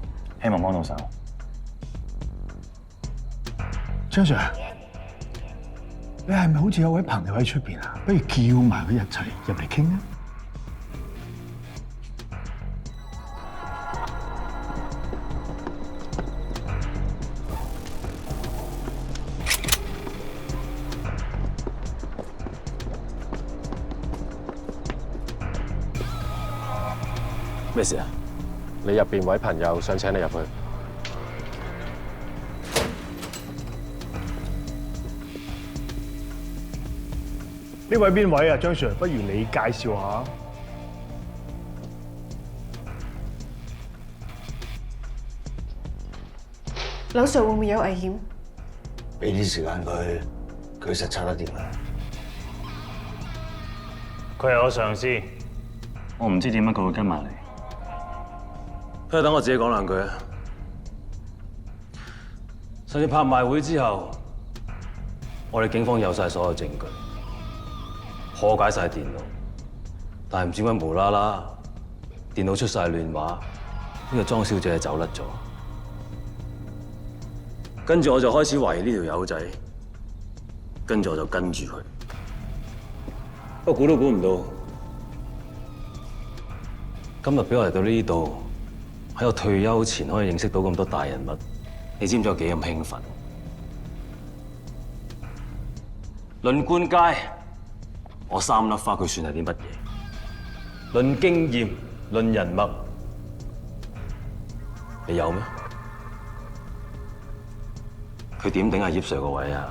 希望幫到手。張 Sir， 你係咪好似有位朋友喺出邊啊？不如叫埋佢一齊入嚟傾啊！咩事啊？你入邊位朋友想請你入去。呢位邊位啊，張 Sir？ 不如你介紹下。劉 Sir 會唔會有危險？俾啲時間佢，佢實測得掂啦。佢係我上司，我唔知點解佢會跟埋嚟。不如等我自己講兩句啊！上次拍賣會之後，我哋警方有晒所有證據，破解晒電腦，但係唔知點解無啦啦電腦出晒亂碼，呢個莊小姐走甩咗。跟住我就開始懷疑呢條友仔，跟住我就跟住佢。不過估都估唔到，今日俾我嚟到呢度。喺我退休前可以認識到咁多大人物，你知唔知我幾咁興奮？論官階，我3粒花，佢算係啲乜嘢？論經驗，論人脈，你有咩？佢點頂阿葉 Sir 個位啊？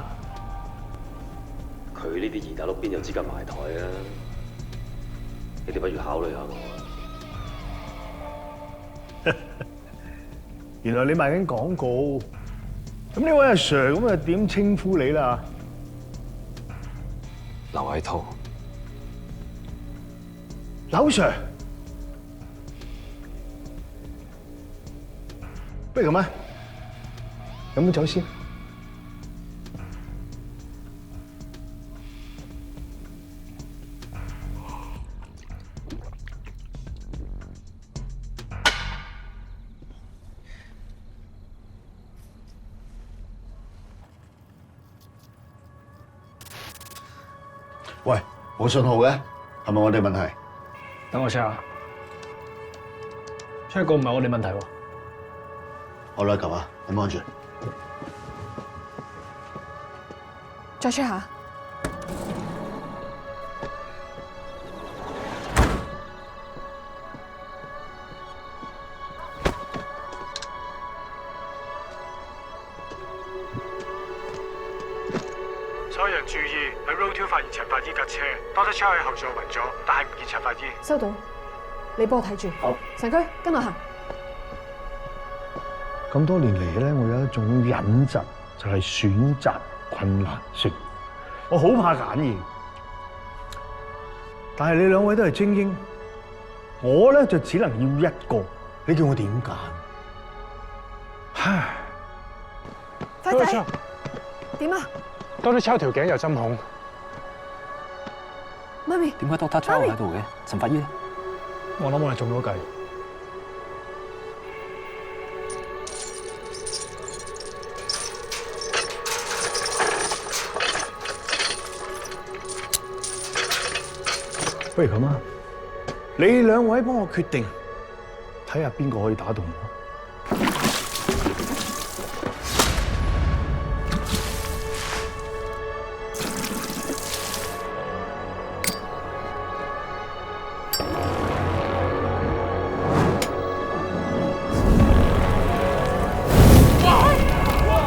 佢呢啲二打六邊有資格埋台啊？你哋不如考慮下我。原來你賣緊廣告，咁呢位阿 Sir 咁啊點稱呼你啦？劉偉濤，劉 Sir， 不如咁啊，飲杯酒先。喂，冇信號嘅，係咪我哋問題？等我 check 下，出個唔係我哋問題喎。我攞嚿啊，你望住。再 check 下。所有人注意，喺 Road 2發現陳法醫架車，多得車喺後座暈咗，但係唔見陳法醫。收到，你幫我睇住。好，神區跟我行。咁多年嚟咧，我有一種隱疾，就係選擇困難症。我好怕揀嘢，但係你兩位都係精英，我咧就只能要一個。你叫我點揀？唉，快仔，點啊？多啲抽條頸有針孔。媽咪，點解 Doctor Chow 喺度嘅？陳法醫咧？我諗我係中咗計。不如咁啊，你兩位幫我決定，睇下邊個可以打動我。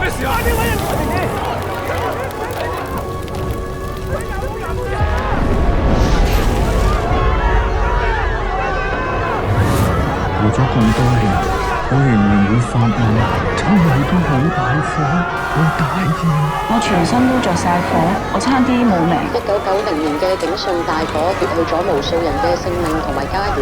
咩事啊？快啲揾人過嚟！過咗咁多年，我仍然會發夢，周圍都好大火，好大煙。我全身都着晒火，我差啲冇命。1990年嘅警訊大火奪去咗無數人嘅性命同埋家園。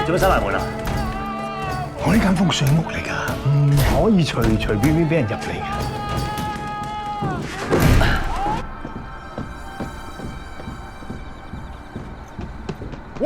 做乜閂埋門啊？我呢間風水屋嚟㗎，唔可以隨隨便便俾人入嚟嘅。喂！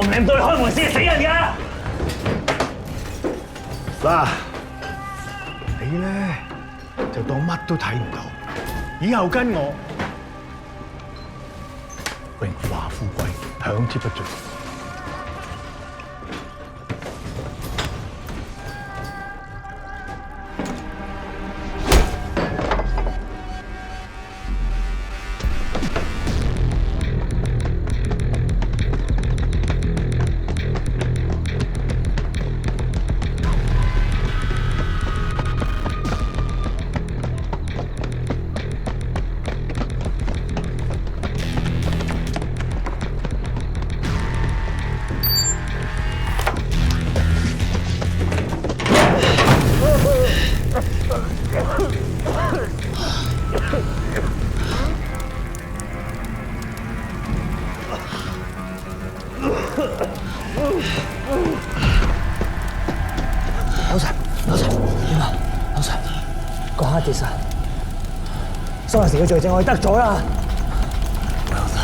我唔理咁多，你開門先，死人㗎！嗱，你咧就當乜都睇唔到，以後跟我榮華富貴享之不盡。老實，點啊？老實，個黑鐵實，蘇黎士嘅罪證我哋得咗啦。老實！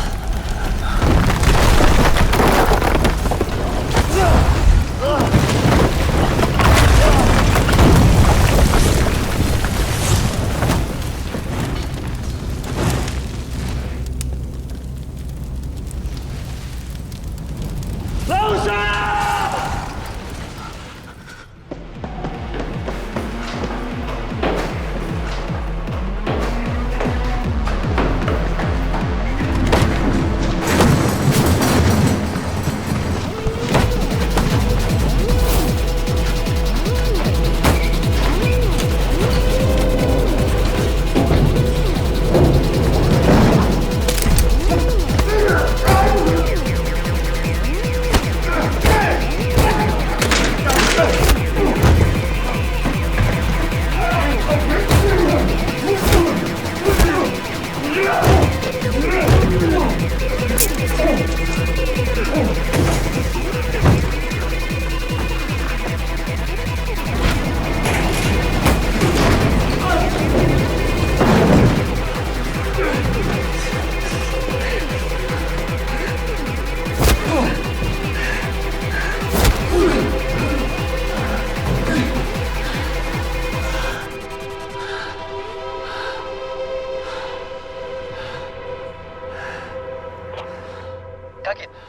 家傑。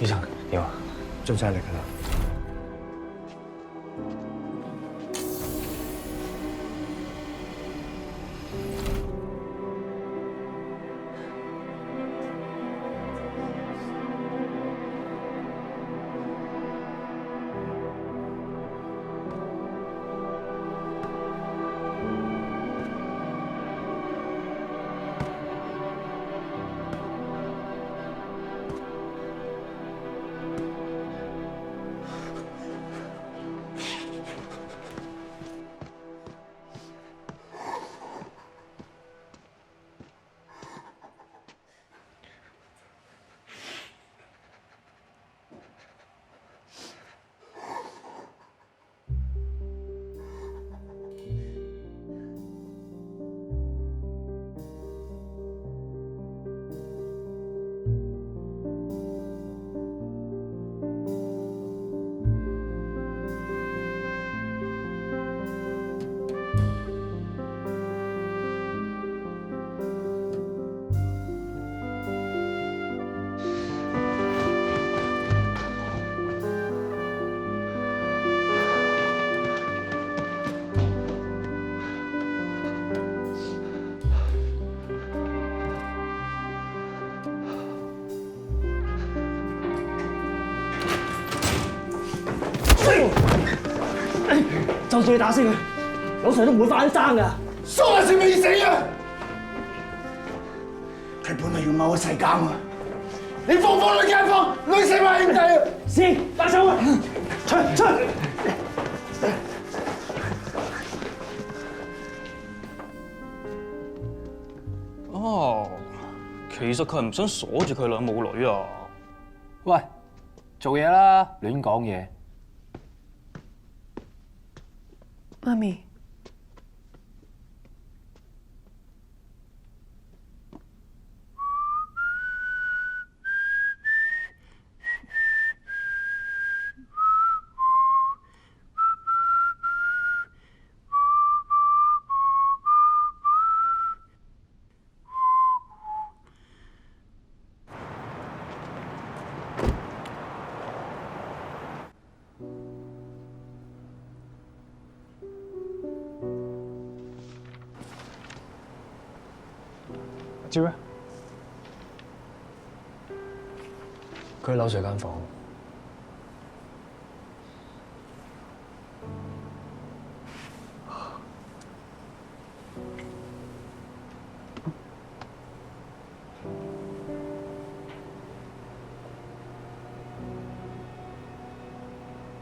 醫生點啊？盡晒力㗎啦。就算你打死佢，老 Sir 都唔會翻生㗎。蘇大師未死啊！佢本嚟要踎喺世監啊！你放女街坊，累死埋兄弟啊！是，打手啊！出！哦，其實佢係唔想鎖住佢兩母女啊！喂，做嘢啦，亂講嘢。媽咪，照啊！佢喺樓上間房。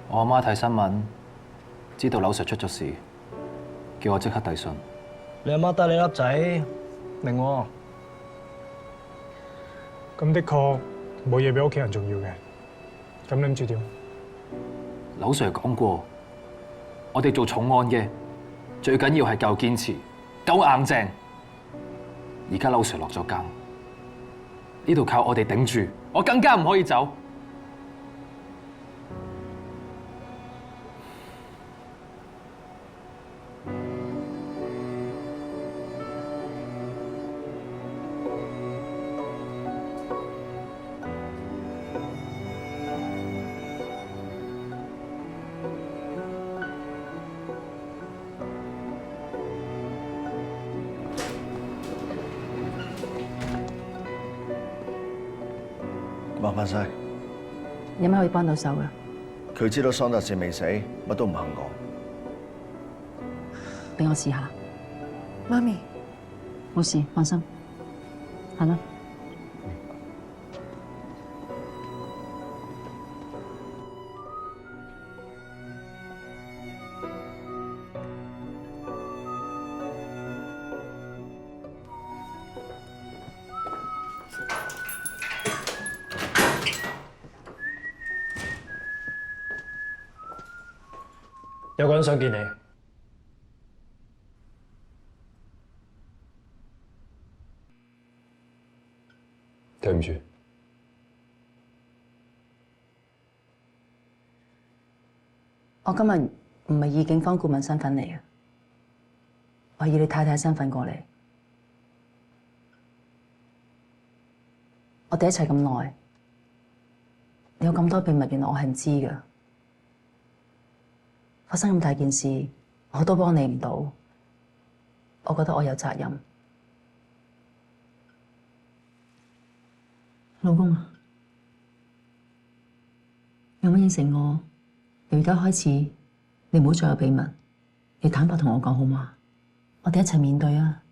我阿媽睇新聞，知道樓 Sir 出咗事，叫我即刻遞信。你阿媽得你粒仔，明喎。咁的確冇嘢比屋企人重要嘅。咁你諗住點？樓 Sir 講過，我哋做重案嘅最緊要係夠堅持、夠硬淨。而家樓 Sir 落咗監，呢度靠我哋頂住，我更加唔可以走。麻煩晒。有咩可以幫到手㗎？佢知道桑達士未死，乜都唔肯講。俾我試下。媽咪，冇事，放心。行啦。有個人想見你。對唔住，我今日唔係以警方顧問身份嚟嘅，我以你太太身份過嚟。我哋一齊咁耐，你有咁多秘密，原來我係唔知㗎。發生咁大件事，我都幫你唔到，我覺得我有責任。老公啊，有冇應承我？由而家開始，你唔好再有秘密，你坦白同我講好嗎？我哋一齊面對啊！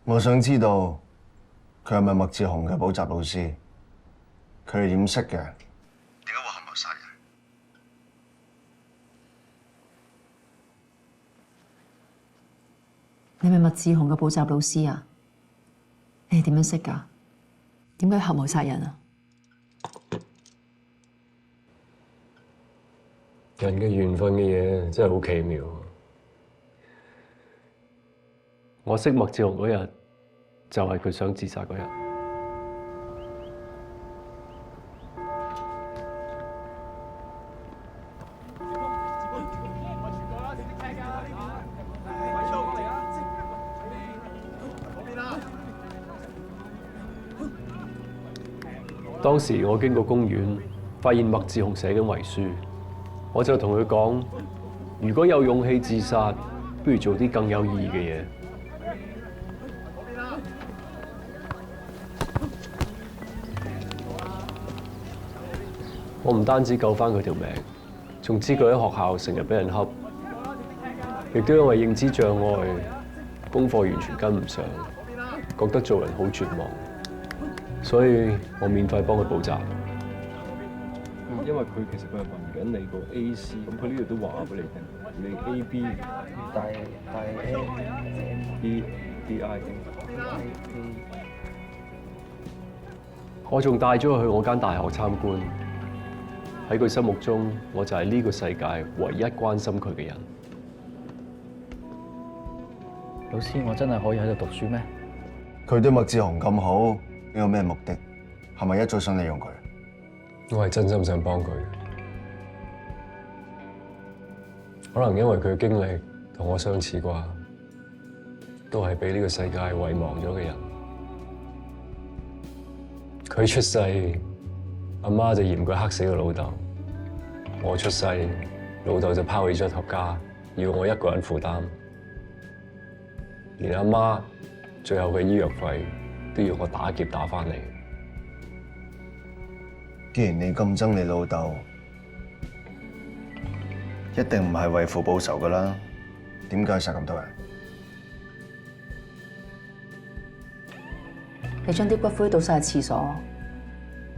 我想知道佢係咪麥志雄嘅補習老師？佢哋點識嘅？點解會合謀殺人？你係咪麥志雄嘅補習老師啊？你哋點樣識㗎？點解合謀殺人啊？人嘅緣分嘅嘢真係好奇妙。我識麥志雄嗰日，就係佢想自殺嗰日。當時我經過公園，發現麥志雄寫緊遺書，我就同佢講：如果有勇氣自殺，不如做啲更有意義嘅嘢。我唔單止救返佢條命，仲知佢喺學校成日俾人恰，亦都因為認知障礙，功課完全跟唔上，覺得做人好絕望，所以我免費幫佢補習。因為佢其實佢係問緊你個 AC，咁佢呢度都話俾你聽，你 AB 大 A，B，DI。我仲帶咗佢去我間大學參觀。喺佢心目中，我就係呢個世界唯一關心佢嘅人。老師，我真係可以喺度讀書咩？佢對麥志雄咁好，你有咩目的？係咪一早想利用佢？我係真心想幫佢。可能因為佢嘅經歷同我相似啩，都係俾呢個世界遺忘咗嘅人。佢出世，阿媽就嫌佢黑死個老豆；我出世，老豆就拋棄咗頭家，要我一個人負擔。連阿媽最後嘅醫藥費都要我打劫打返嚟。既然你咁憎你老豆，一定唔係為父報仇㗎啦。點解殺咁多人？你將啲骨灰倒晒喺廁所，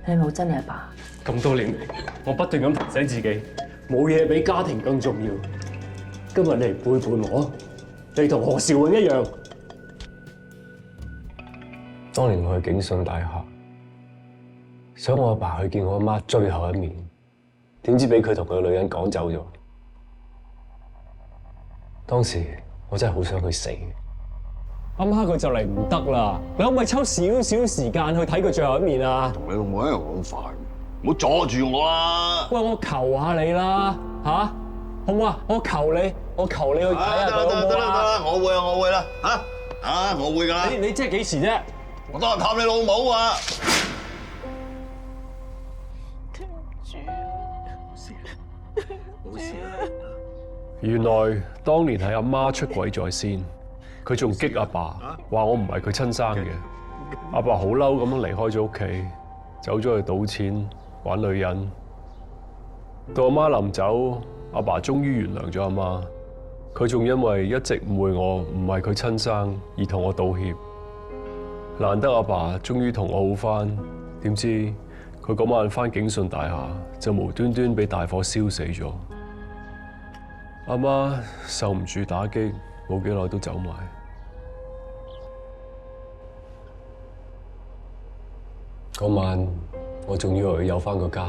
你係咪好憎你阿爸？咁多年嚟，我不斷咁提醒自己，冇嘢比家庭更重要。今日你嚟背叛我，你同何兆永一樣。當年我去景順大廈，想我阿爸去見我阿媽最後一面，點知俾佢同佢個女人趕走咗。當時我真係好想佢死。阿媽佢就嚟唔得啦，你可唔可以抽少少時間去睇佢最後一面啊？同你老母一樣好煩，唔好阻住我啦！喂，我求下你啦，嚇，好唔好啊？我求你去睇下佢好唔好啊？得啦，我會啦，嚇我會㗎啦。你即係幾時啫？我當日探你老母啊！冇事啦。原來當年係阿媽出軌在先，佢仲激阿爸，話我唔係佢親生嘅。阿爸好嬲咁樣離開咗屋企，走咗去賭錢玩女人。到阿媽臨走，阿爸終於原諒咗阿媽。佢仲因為一直誤會我唔係佢親生，而同我道歉。難得阿爸終於同我好返，點知佢嗰晚返景順大廈就無端端俾大火燒死咗。阿媽受唔住打擊，冇幾耐都走埋。嗰晚我仲以為佢有返個家，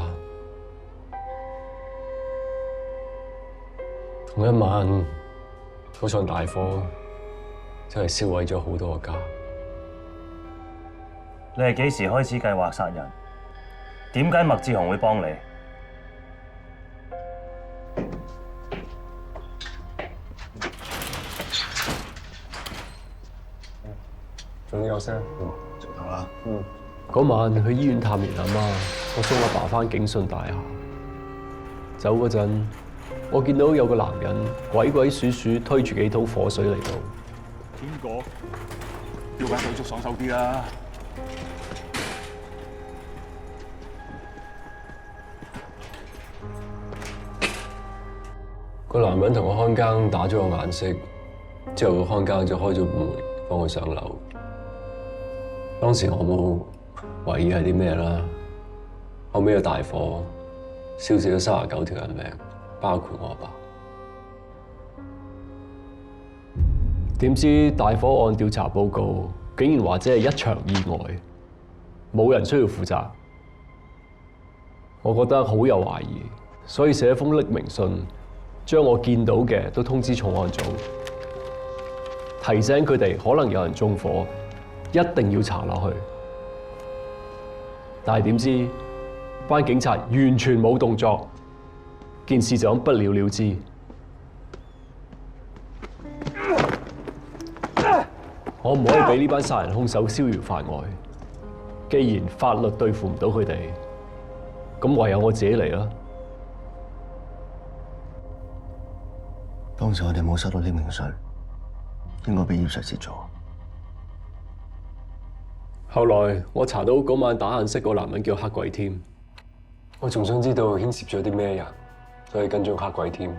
同一晚嗰場大火真係燒毀咗好多個家。你係幾時開始計劃殺人？點解麥志雄會幫你？仲有聲。做到啦。嗰晚去醫院探完阿媽，我送阿爸翻警訊大廈。走嗰陣，我見到有個男人鬼鬼祟祟推住幾桶火水嚟到。邊個？要緊手足爽手啲啦！個男人同個看更打咗個眼色，之後個看更就開咗門放佢上樓。當時我冇懷疑係啲咩啦，後尾有大火，燒死咗39條人命，包括我阿爸。點知大火案調查報告竟然話只係一場意外，冇人需要負責。我覺得好有懷疑，所以寫一封匿名信，將我見到嘅都通知重案組，提醒佢哋可能有人縱火，一定要查落去。但係點知班警察完全冇動作，件事就咁不了了之。我唔可以俾呢班殺人兇手逍遙法外。既然法律對付唔到佢哋，咁唯有我自己嚟啦。當時我哋冇收到匿名信，應該俾葉 Sir 截咗。後來我查到嗰晚打眼色個男人叫黑鬼添，我仲想知道牽涉咗啲咩人，所以跟蹤黑鬼添。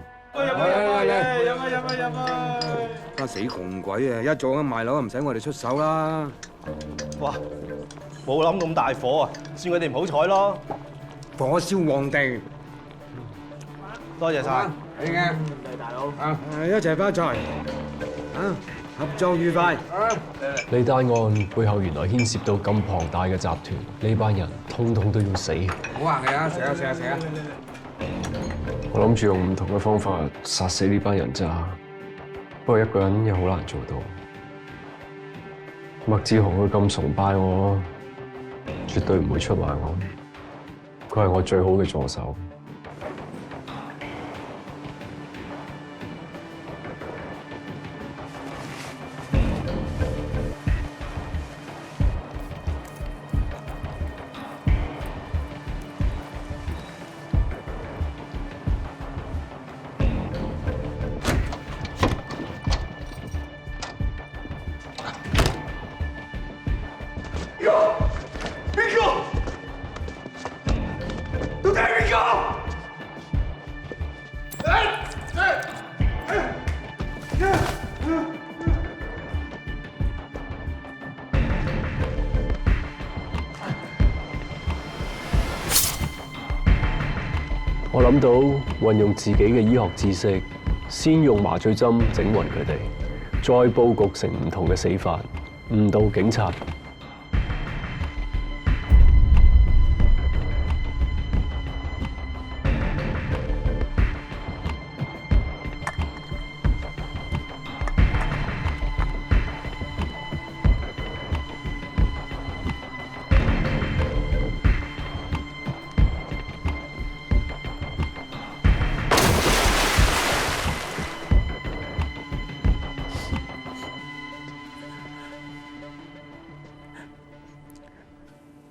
家死窮鬼啊！一早咁賣樓，唔使我哋出手啦。哇！冇諗咁大火啊，算佢哋唔好彩咯。火燒旺地，多謝晒。係嘅，大佬。一齊發財，合作愉快。呢單案背後原來牽涉到咁龐大嘅集團，呢班人通通都要死。好行嘅啊！食啊食啊食啊！我諗住用唔同嘅方法殺死呢班人咋，不過一個人又好難做到。麥志雄佢咁崇拜我，絕對唔會出賣我。佢係我最好嘅助手。我諗到運用自己嘅醫學知識，先用麻醉針整暈佢哋，再佈局成唔同嘅死法，誤導警察。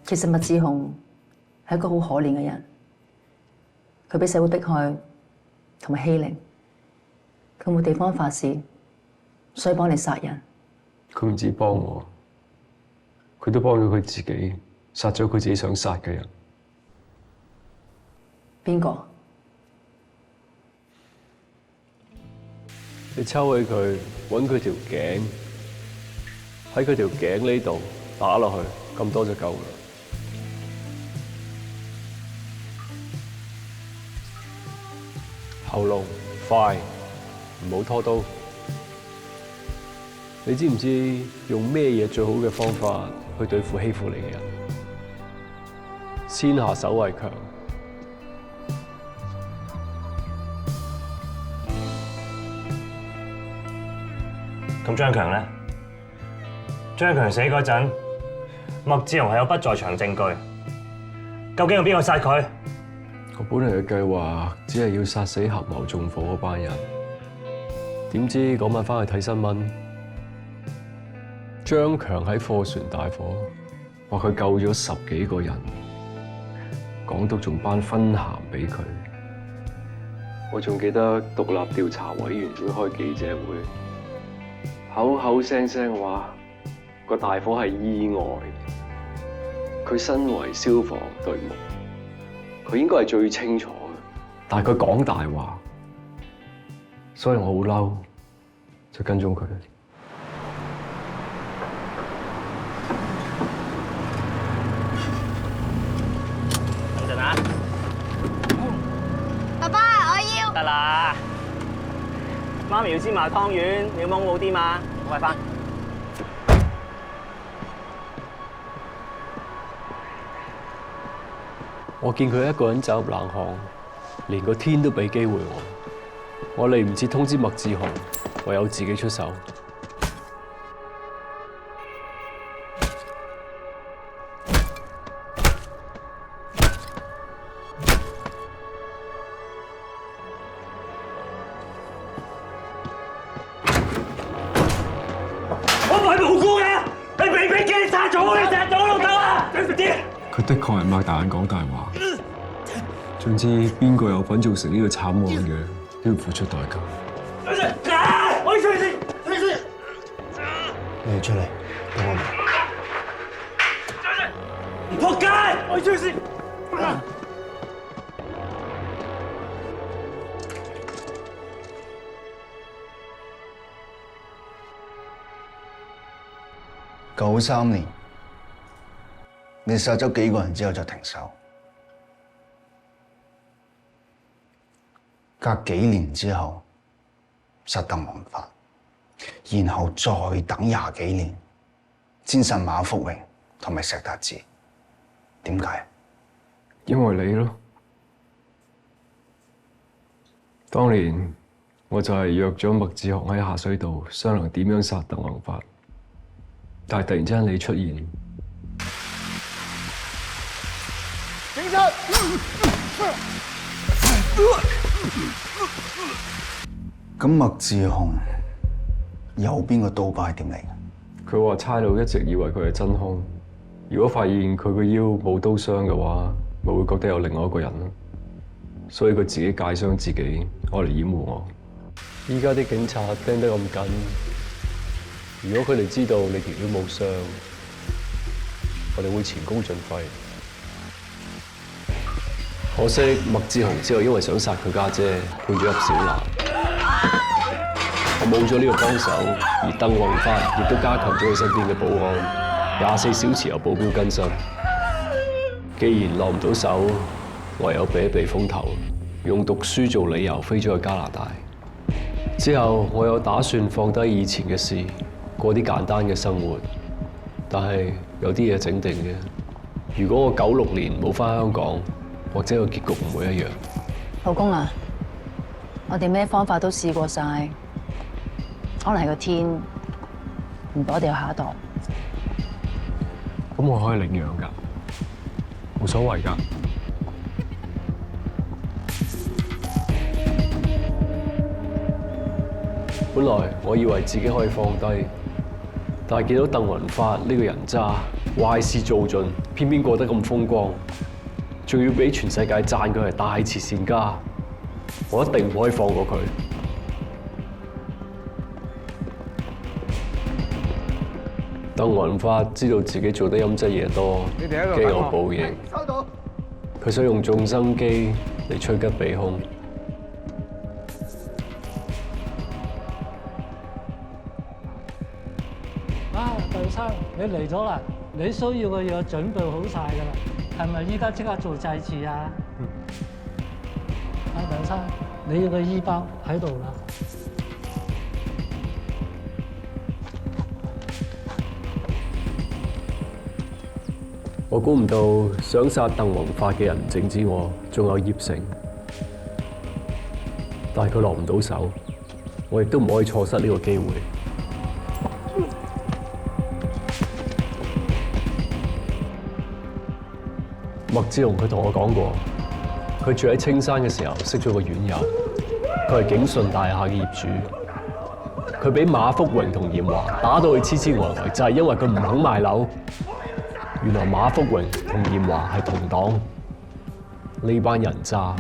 其實麥志雄係一個好可憐嘅人，佢俾社會迫害同埋欺凌，佢冇地方發泄，所以幫你殺人。佢唔止幫我，佢都幫咗佢自己，殺咗佢自己想殺嘅人。邊個？你抽起佢，揾佢條頸，喺佢條頸呢度打落去，咁多就夠啦。喉嚨快，唔好拖刀。你知唔知用咩嘢最好嘅方法去對付欺負你嘅人？先下手為強。咁張強咧？張強死嗰陣，麥志雄係有不在場證據，究竟係邊個殺佢？我本嚟嘅計劃只係要殺死合謀縱火嗰班人，點知嗰晚翻去睇新聞，張強喺貨船大火，話佢救咗10幾個人，港督仲頒勳銜俾佢。我仲記得獨立調查委員會開記者會，口口聲聲話個大火係意外。佢身為消防隊目，佢應該係最清楚嘅，但係佢講大話，所以我好嬲，就跟蹤佢。等陣啊！爸爸，我要。得啦，媽咪要芝麻湯圓，你要芒好啲嘛？快翻！我見佢一個人走入冷巷，連個天都俾機會我。我嚟唔切通知麥志雄，唯有自己出手。我唔係無辜嘅，你俾機殺咗我，你殺咗我老豆啊！佢的確係擘大眼講大話。總之，邊個有份造成呢個慘案嘅，都要付出代價。我要出去先，你哋出嚟，等我唔仆街！我要出去先。93年，你殺咗幾個人之後就停手，隔幾年之後殺鄧宏發，然後再等20幾年先殺馬福榮同埋石達志，點解？因為你咯。當年我就係約咗麥志雄喺下水道商量點樣殺鄧宏發，但係突然之間你出現。警察！咁麥志雄有邊個刀疤係點嚟嘅？佢話差佬一直以為佢係真兇，如果發現佢個腰冇刀傷嘅話，咪會覺得有另外一個人咯。所以佢自己戒傷自己，攞嚟掩護我。依家啲警察盯得咁緊，如果佢哋知道你條腰冇傷，我哋會前功盡廢。可惜麥志雄之後因為想殺佢家姐，判咗入小南。我冇咗呢個幫手，而鄧宏發亦都加強咗佢身邊嘅保安，24小時有保鏢跟身。既然落唔到手，唯有避一避風頭，用讀書做理由飛咗去加拿大。之後我有打算放低以前嘅事，過啲簡單嘅生活。但係有啲嘢整定嘅，如果我96年冇返香港，或者個結局唔會一樣。老公啊，我哋咩方法都試過晒，可能係個天唔俾我哋有下一代。咁我可以領養㗎，冇所謂㗎。本來我以為自己可以放低，但係見到鄧宏發呢個人渣，壞事做盡，偏偏過得咁風光，仲要俾全世界讚佢係大慈善家，我一定唔可以放過佢。鄧宏發知道自己做得陰質嘢多，驚我報應，佢想用眾生機嚟趨吉避凶。杜生，你嚟咗啦！你需要嘅嘢準備好晒㗎啦，係咪依家即刻做祭祀啊？杜生，你要個衣包喺度啦。我估唔到想殺鄧宏發嘅人唔淨止我，仲有葉成，但係佢落唔到手，我亦都唔可以錯失呢個機會。麥志雄佢同我講過，佢住喺青山嘅時候識咗個院友，佢係景順大廈嘅業主。佢俾馬福榮同嚴華打到佢痴痴呆呆，就係因為佢唔肯賣樓。原來馬福榮同嚴華係同黨，呢班人渣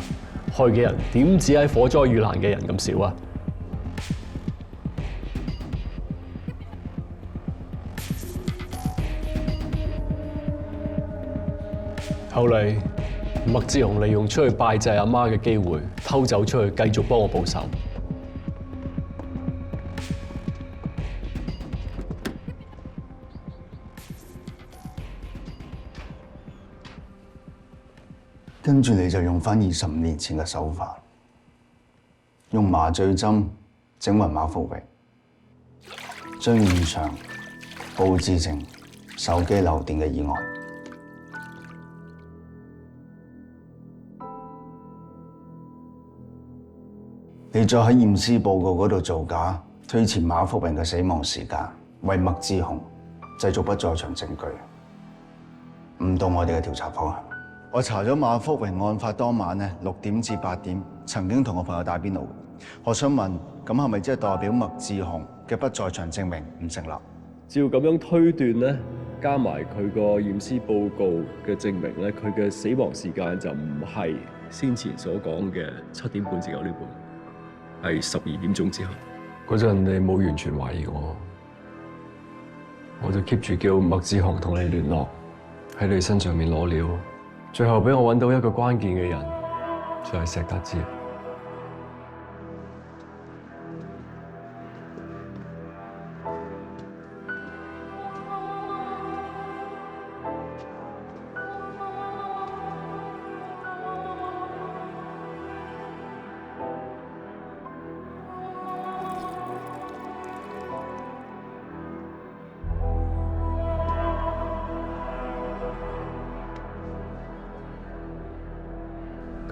害嘅人點止喺火災遇難嘅人咁少啊？後嚟，麥志雄利用出去拜祭阿媽嘅機會，偷走出去繼續幫我報仇。跟住你就用翻25年前嘅手法，用麻醉針整暈馬福榮，將現場佈置成手機漏電嘅意外。你再喺驗屍報告嗰度造假，推前馬福榮嘅死亡時間，為麥志雄製造不在場證據，誤導我哋嘅調查方向。我查咗馬福榮案發當晚咧6點至8點，曾經同我朋友打邊爐。我想問，咁係咪即係代表麥志雄嘅不在場證明唔成立？照咁樣推斷咧，加埋佢個驗屍報告嘅證明咧，佢嘅死亡時間就唔係先前所講嘅7點半至9點半，係12點鐘之後。嗰陣你冇完全懷疑我就 keep 住叫麥志雄同你聯絡，喺你身上面攞料，最後俾我揾到一個關鍵嘅人，就係石達志。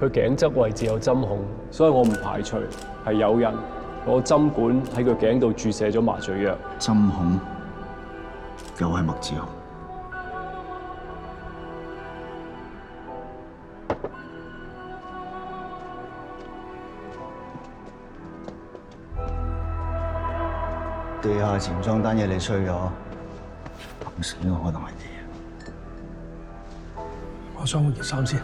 佢頸側位置有針孔，所以我唔排除係有人攞針管喺佢頸度注射咗麻醉藥。針孔又係麥志雄。地下錢莊單嘢你吹咗，咁死我可能係你。我想換件衫先。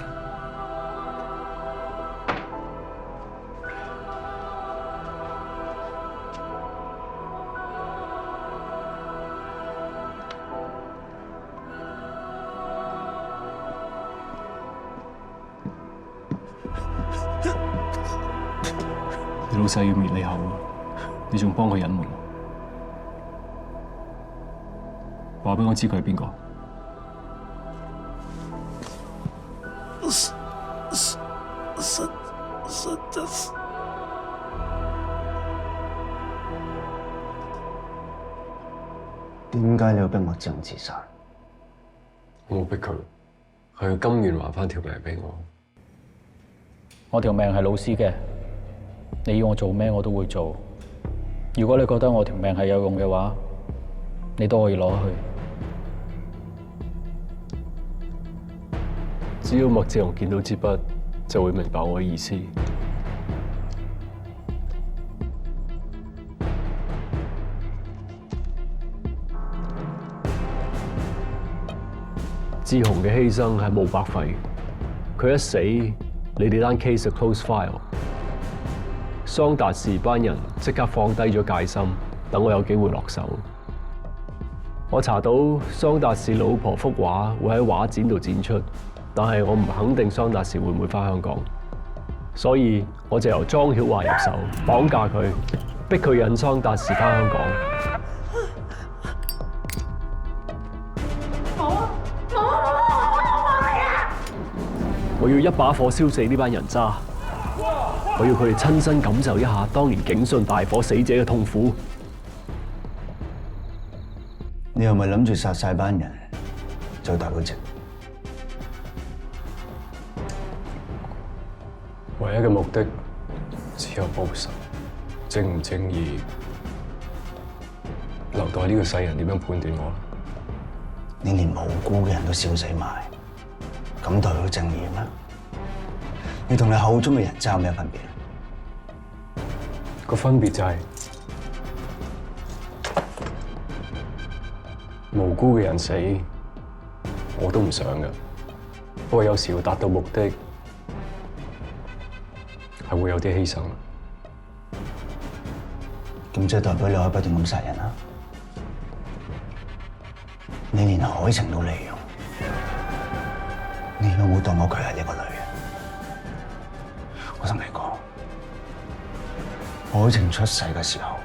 你老細要滅你口，你仲幫佢隱瞞，話俾我知佢係邊個？點解你要逼麥志雄自殺？我冇逼佢，係佢甘願還翻條命俾我。我條命係老師嘅。你要我做咩我都會做。如果你覺得我條命係有用嘅話，你都可以攞去。只要麥志雄見到支筆，就會明白我嘅意思。志雄嘅犧牲係冇白費，佢一死，你哋單 case 就 close file。桑達士班人即刻放低咗戒心，等我有機會落手。我查到桑達士老婆幅畫會喺畫展度展出，但係我唔肯定桑達士會唔會返香港，所以我就由莊曉華入手，綁架佢，逼佢引桑達士返香港。我要一把火燒死呢班人渣。我要佢哋親身感受一下當年警訊大火死者嘅痛苦。你係咪諗住殺晒班人就大保證？唯一嘅目的只有報仇，正唔正義，留待呢個世人點樣判斷我。你連無辜嘅人都燒死埋，咁代表正義咩？你同你口中嘅人渣有咩分別？個分別就係無辜嘅人死，我都唔想嘅。不過有時要達到目的，係會有啲犧牲。咁即係代表你可以不斷咁殺人啦？你連海晴都利用，你有冇當過佢係你個女啊？我同你講，海晴出世嘅時候，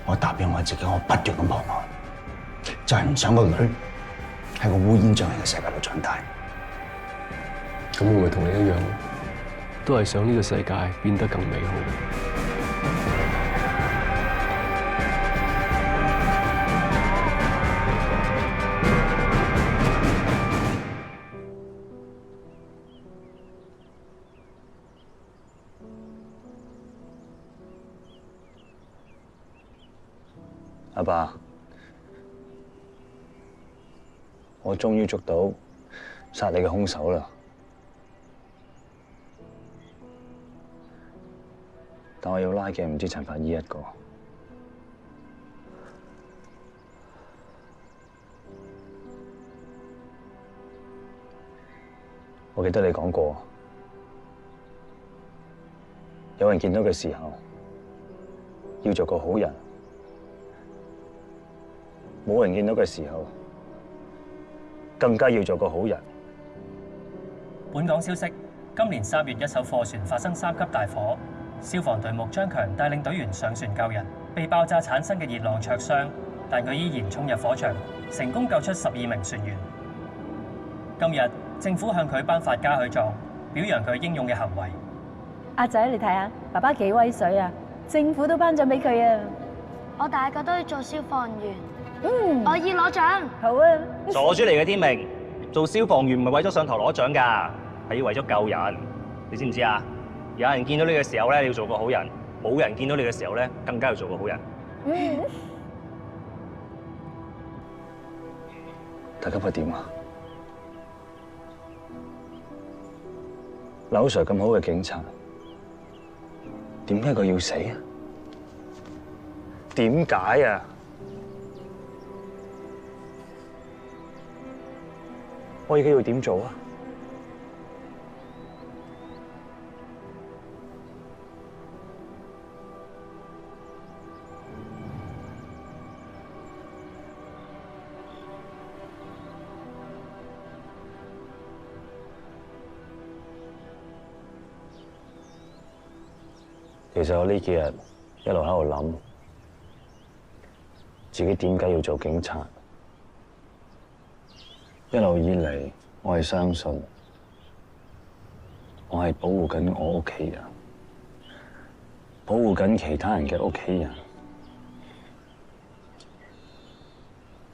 我答應我自己，我不斷咁破案，就係唔想個女喺個烏煙瘴氣嘅世界度長大。咁會唔會同你一樣，都係想呢個世界變得更美好？阿爸，我終於捉到殺你嘅兇手啦！但我要拉嘅唔止陳法醫一個。我記得你講過，有人見到嘅時候要做個好人。冇人見到嘅時候，更加要做個好人。本港消息：今年3月，一艘貨船發生3級大火，消防隊目張強帶領隊員上船救人，被爆炸產生嘅熱浪灼傷，但佢依然衝入火場，成功救出12名船員。今日政府向佢頒發嘉許狀，表揚佢英勇嘅行為。阿仔，你睇下，爸爸幾威水啊！政府都頒獎俾佢啊！我大個都要做消防員。我要攞獎。好啊！傻豬嚟嘅天明，做消防員唔係為咗上頭攞獎㗎，係要為咗救人。你知唔知啊？有人見到你嘅時候咧，你要做個好人；冇人見到你嘅時候咧，更加要做個好人。大家覺得點啊？劉 Sir 咁好嘅警察，點解佢要死啊？點解啊？我而家要點做啊？其實我呢幾日一路喺度諗，自己點解要做警察？一路以嚟，我係相信，我係保護緊我屋企人，保護緊其他人嘅屋企人，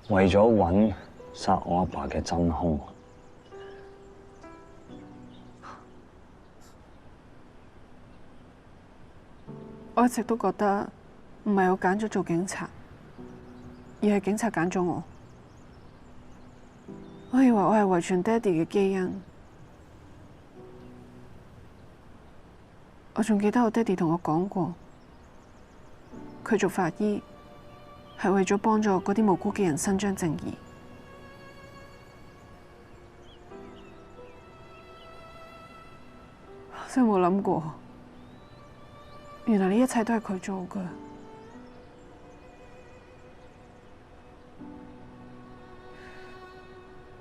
為咗揾殺我阿爸嘅真兇。我一直都覺得唔係我揀咗做警察，而係警察揀咗我。我以為我係遺傳爹哋嘅基因。我仲記得我爹哋同我講過，佢做法醫係為咗幫助嗰啲無辜嘅人伸張正義。真係冇諗過，原來呢一切都係佢做㗎。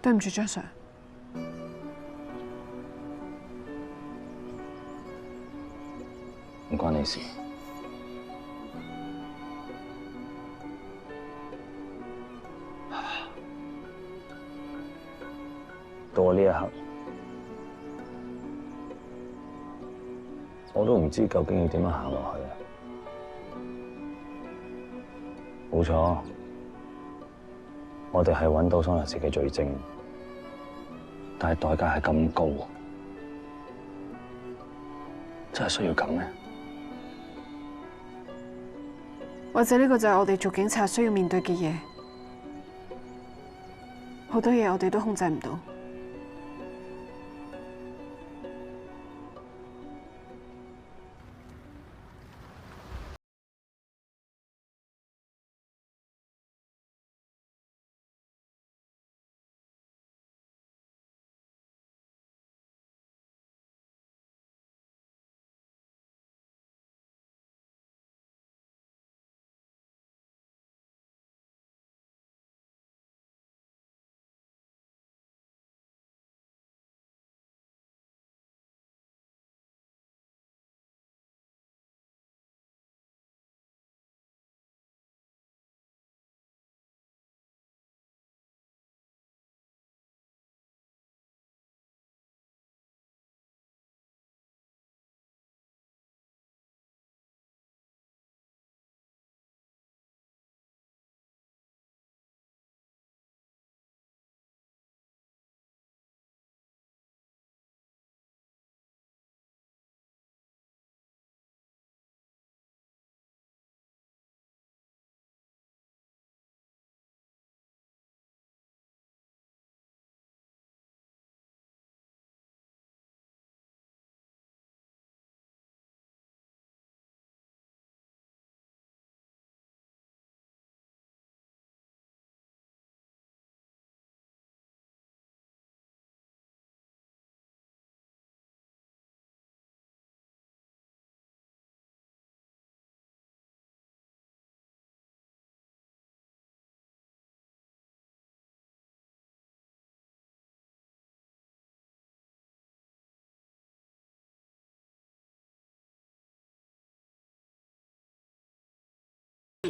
對唔住，張 Sir。唔關你事。到我呢一刻，我都唔知究竟要點樣行落去。冇錯，我哋係揾到桑達士嘅罪證。但係代價係咁高，真係需要咁咩？或者呢個就係我哋做警察需要面對嘅嘢，好多嘢我哋都控制唔到。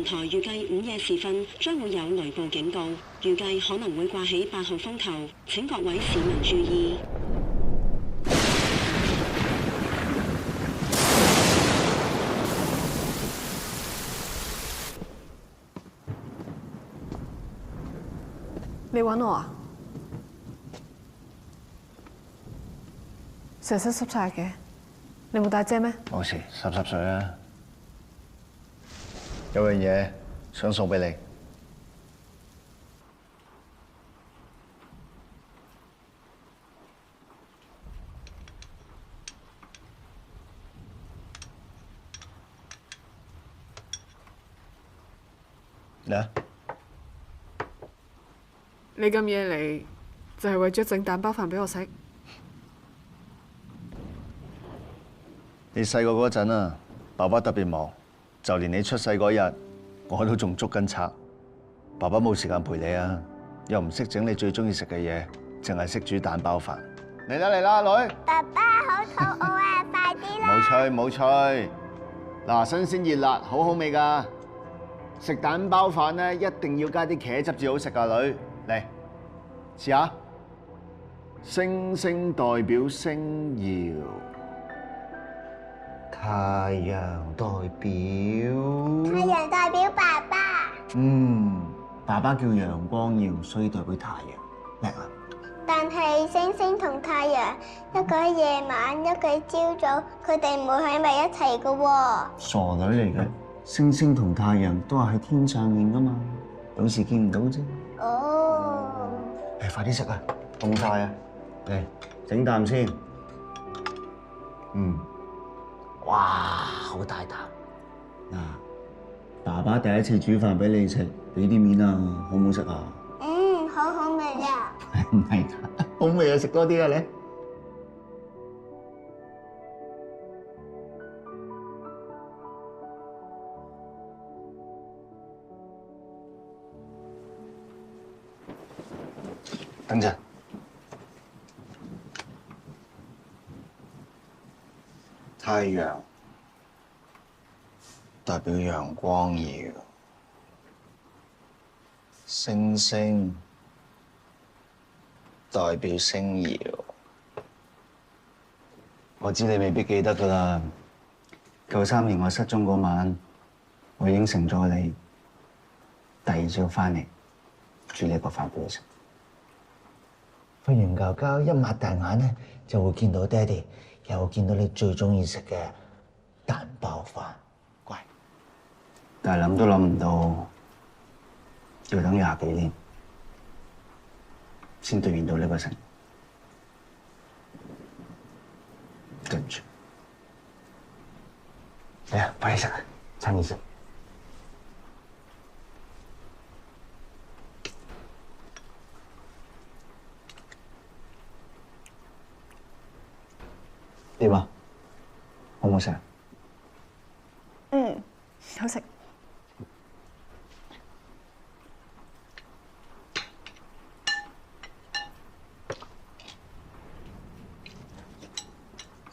台預計午夜時分將會有雷暴警告，預計可能會掛起8號風球，請各位市民注意。你揾我啊？成身濕晒嘅，你冇帶遮咩？冇事，濕水啦。有樣嘢想送俾你。嚟啊！你咁夜嚟，就係為咗整蛋包飯俾我食？你細個嗰陣啊，爸爸特別忙，就連你出世嗰日，我都仲捉緊賊。爸爸冇時間陪你啊，又唔識整你最中意食嘅嘢，淨係識煮蛋包飯。嚟啦嚟啦，女！爸爸好肚餓啊，快啲啦！冇吹冇吹，嗱，新鮮熱辣，好好味㗎。食蛋包飯咧，一定要加啲茄汁至好食㗎，女。嚟，試下。星星代表星耀。太陽代表太陽代表爸爸。爸爸叫陽光耀，所以代表太陽。叻啦！但係星星同太陽，一個喺夜晚，一個喺朝早，佢哋唔會喺埋一齊噶喎。傻女嚟嘅，星星同太陽都係喺天上面噶嘛，有時見唔到啫。哦。快啲食啊，凍晒啊！嚟整啖先。哇，好大啖！嗱，爸爸第一次煮飯俾你食，俾啲面啊，好唔好食啊？好好味啊！唔係，好味啊，食多啲啊你。等陣。太陽代表陽光耀，星星代表星耀。我知你未必記得㗎啦。93年我失蹤嗰晚，我應承咗你，第二朝翻嚟煮呢個飯俾你食。瞓完覺覺一擘大眼咧，就會見到爹哋。又見到你最中意食嘅蛋包飯，乖。但係諗都諗唔到，要等20幾年先兌現到呢個承諾。對唔住。嚟啊，快啲食啊，趁熱食。點啊？好唔好食？好食。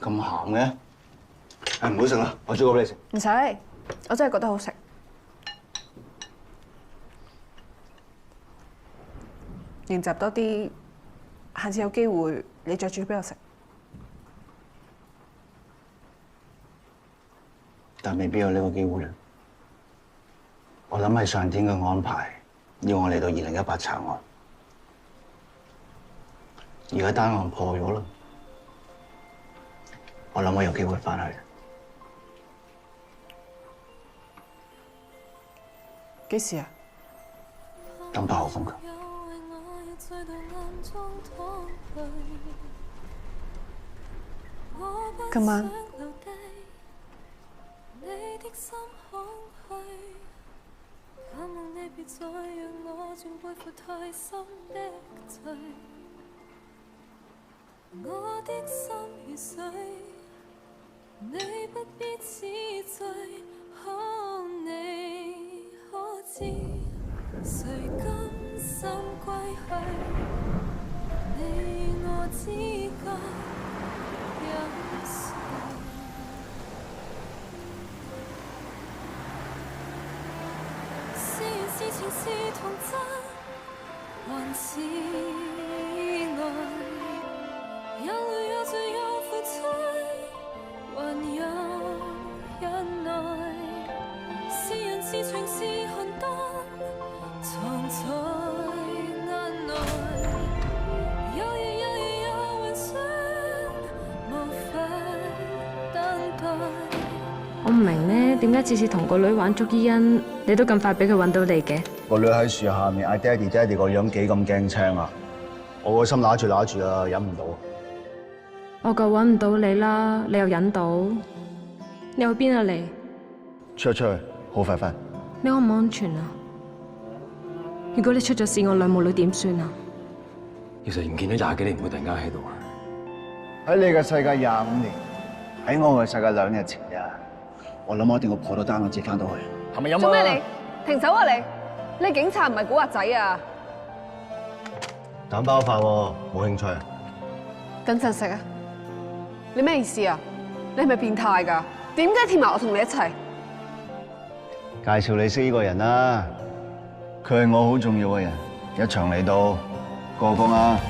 咁鹹嘅？唔好食啦，我煮個俾你食。唔使，我真係覺得好食。練習多啲，下次有機會你再煮俾我食。但未必有呢個機會啦。我諗係上天嘅安排，要我嚟到2018查案。而家單案破咗啦，我諗我有機會翻去。幾時啊？等8號風球。今晚。你的心空虛，盼望你別再讓我盡背負太深的罪。我的心如水，你不必痴醉。你可知誰甘心歸去？你我之間有誰？情是童真，還是愛？有淚有罪有付出，還有忍耐。是人是情是寒冬，藏在眼內。有夜有夜有幻想，無法等待。我唔明呢，點解次次同個女玩捉伊恩，你都咁快俾佢揾到你嘅？個女喺樹下面嗌爹哋爹哋個樣幾咁驚青啊！我個心揦住啊，忍唔到。我夠揾唔到你啦，你又忍到？你去邊啊你？出去，好快返。你安唔安全啊？如果你出咗事，我兩母女點算啊？其實唔見咗20幾年，唔會突然間喺度啊！喺你嘅世界25年，喺我嘅世界2日前啫。我諗我一定要破到單，我自己返到去。係咪飲啊？做咩你？停手啊你！你警察唔係古惑仔啊！蛋包飯喎，冇興趣。等陣食啊！你咩意思啊？你係咪變態㗎？點解貼埋我同你一齊？介紹你識呢個人啦，佢係我好重要嘅人，一場嚟到，過風啊！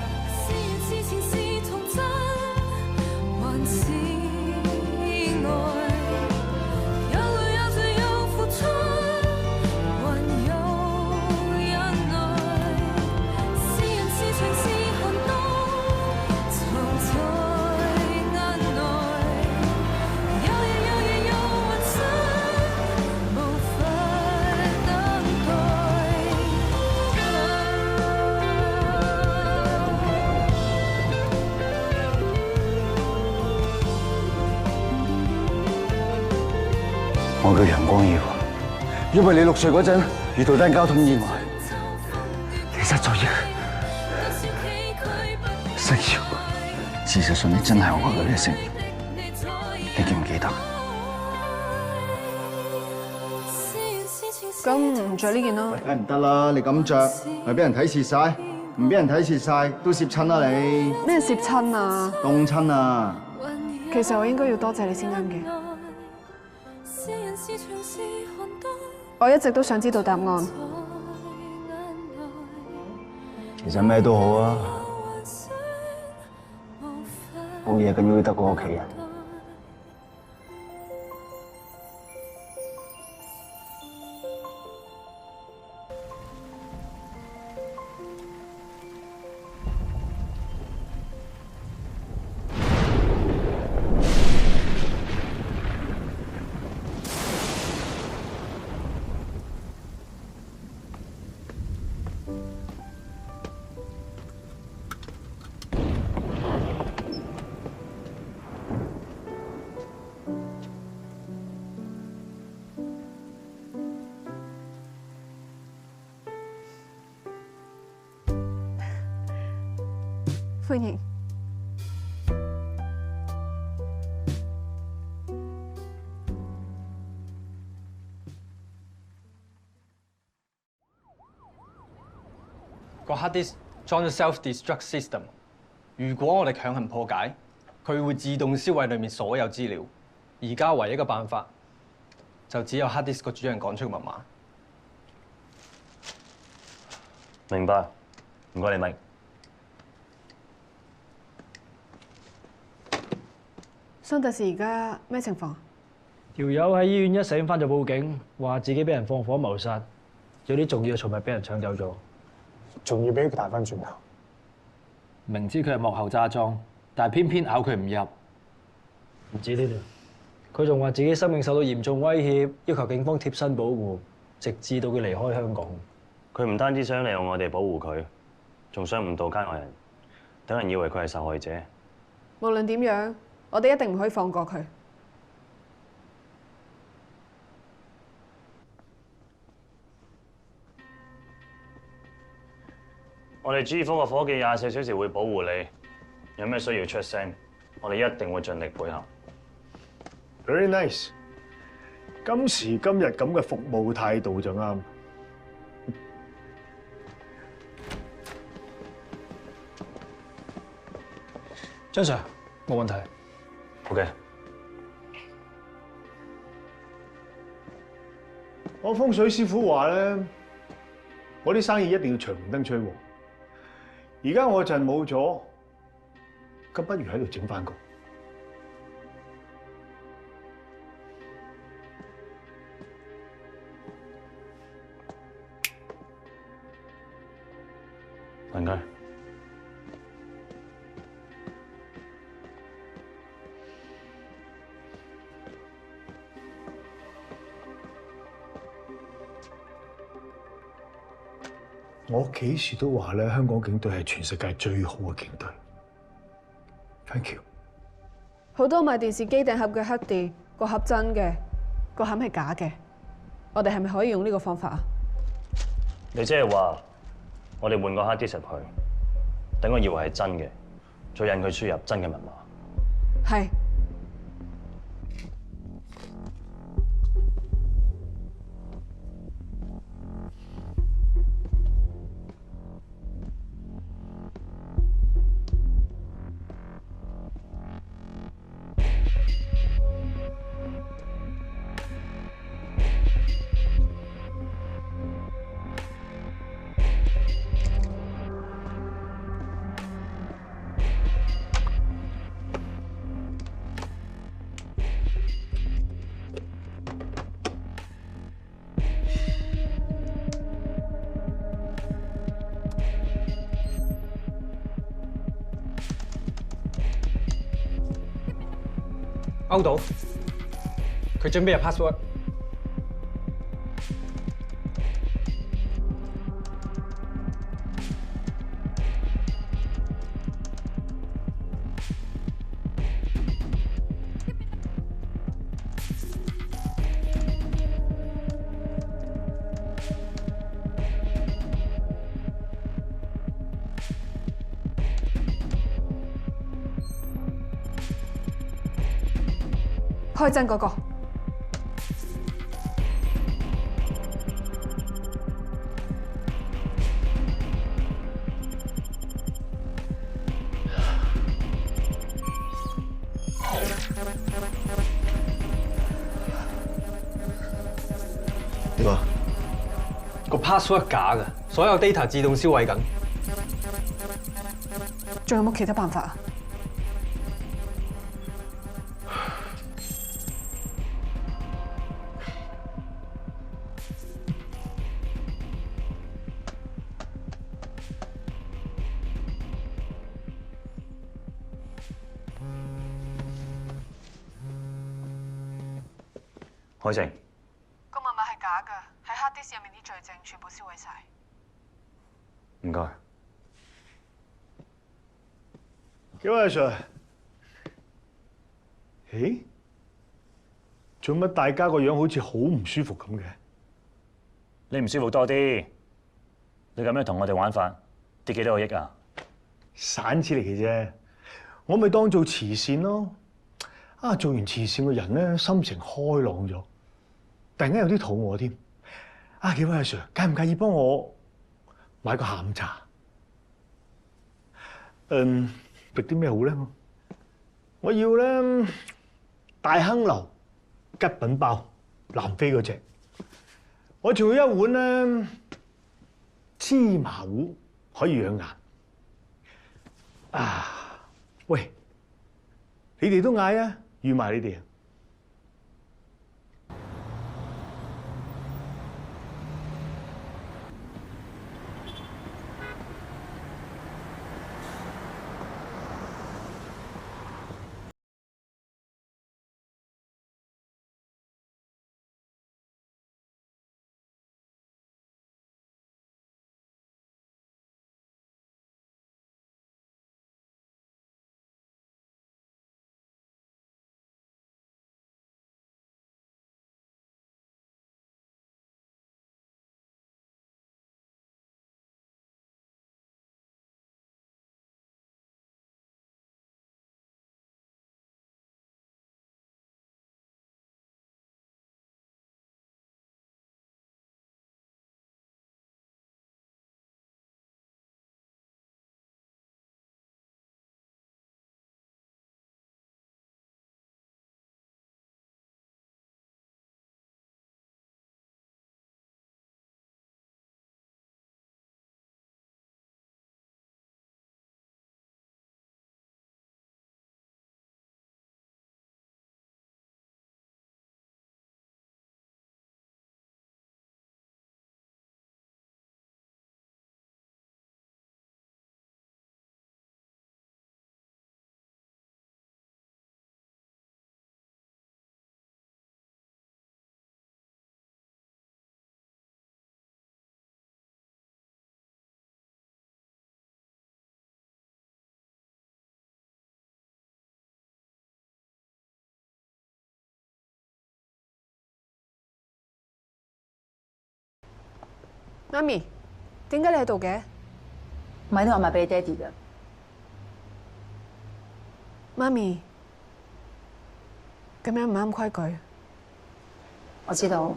我叫楊光耀，因為你6歲嗰陣遇到單交通意外，你失咗憶，石瑤，事實上你真係我個女嘅姓，你記唔記得？咁唔着呢件咯。梗唔得啦，你咁着，咪俾人睇蝕晒，唔俾人睇蝕晒都攝親啦你。咩攝親啊？凍親啊！其實我應該要多謝你先啱嘅。我一直都想知道答案。其實咩都好啊，冇嘢緊要得過屋企人。歡迎。個 hard disk 裝咗 self-destruct system。如果我哋強行破解，佢會自動銷毀裡面所有資料。而家唯一嘅辦法就只有 hard disk 個主人講出個密碼。明白，唔該你明。桑特士而家咩情況？條友喺醫院一醒翻就報警，話自己俾人放火謀殺，有啲重要嘅財物俾人搶走咗，仲要俾佢彈翻轉頭。明知佢係幕後揸莊，但係偏偏咬佢唔入。唔止呢度，佢仲話自己生命受到嚴重威脅，要求警方貼身保護，直至到佢離開香港。佢唔單止想利用我哋保護佢，仲想誤導街外人，等人以為佢係受害者。無論點樣，我哋一定唔可以放過佢。我哋 G 科嘅伙計24小時會保護你，有咩需要出聲，我哋一定會盡力配合。Very nice。今時今日咁嘅服務態度就啱。張 Sir， 冇問題。OK。我風水師傅話咧，我啲生意一定要長紅燈吹喎。而家我陣冇咗，咁不如喺度整翻個。唔該。我幾時都話咧，香港警隊係全世界最好嘅警隊。Thank you。好多賣電視機頂盒嘅黑碟，個盒真嘅，個盒係假嘅。我哋係咪可以用呢個方法啊？你即係話，我哋換個 hard disk 入去，等我以為係真嘅，再引佢輸入真嘅密碼。係。勾到，佢準備入 password。開真嗰個。點啊？個 password 假嘅，所有 data 自動銷毀緊。仲有冇其他辦法啊？海晴，個密碼係假嘅，喺 hard disk 入面啲罪證全部銷毀晒。唔該。幾位阿 Sir？ 咦？做乜大家個樣好似好唔舒服咁嘅？你唔舒服多啲，你咁樣同我哋玩法，跌幾多個億啊？散紙嚟嘅啫，我咪當做慈善咯。啊，做完慈善嘅人咧，心情開朗咗，突然間有啲肚餓添。啊，幾位阿 Sir， 介唔介意幫我買個下午茶？食啲咩好咧？我要咧大亨樓吉品包，南非嗰隻。我仲要一碗咧芝麻糊，可以養顏。啊，喂，你哋都嗌啊，預埋你哋啊！媽咪，點解你喺度嘅？買啲外賣俾你爹哋㗎。媽咪，咁樣唔啱規矩。我知道，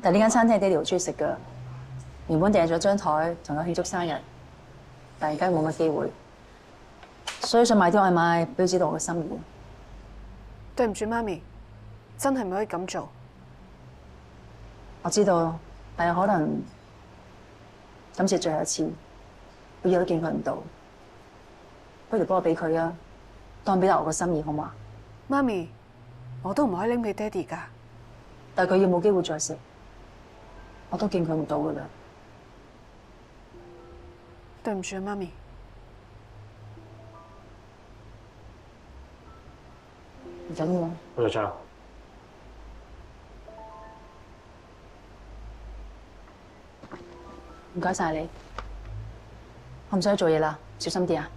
但呢間餐廳係爹哋好中意食㗎。原本訂咗張台，仲有慶祝生日，但而家冇乜機會，所以想買啲外賣表示到我嘅心意。對唔住，媽咪，真係唔可以咁做。我知道，但有可能今次最後一次，我以後都見佢唔到，不如幫我俾佢啊，當表達我嘅心意好嘛？媽咪，我都唔可以拎俾爹哋㗎。但佢要冇機會再食，我都見佢唔到㗎啦。對唔住啊，媽咪。唔緊要。我就唱。唔該晒你，我唔使去做嘢啦，小心啲啊！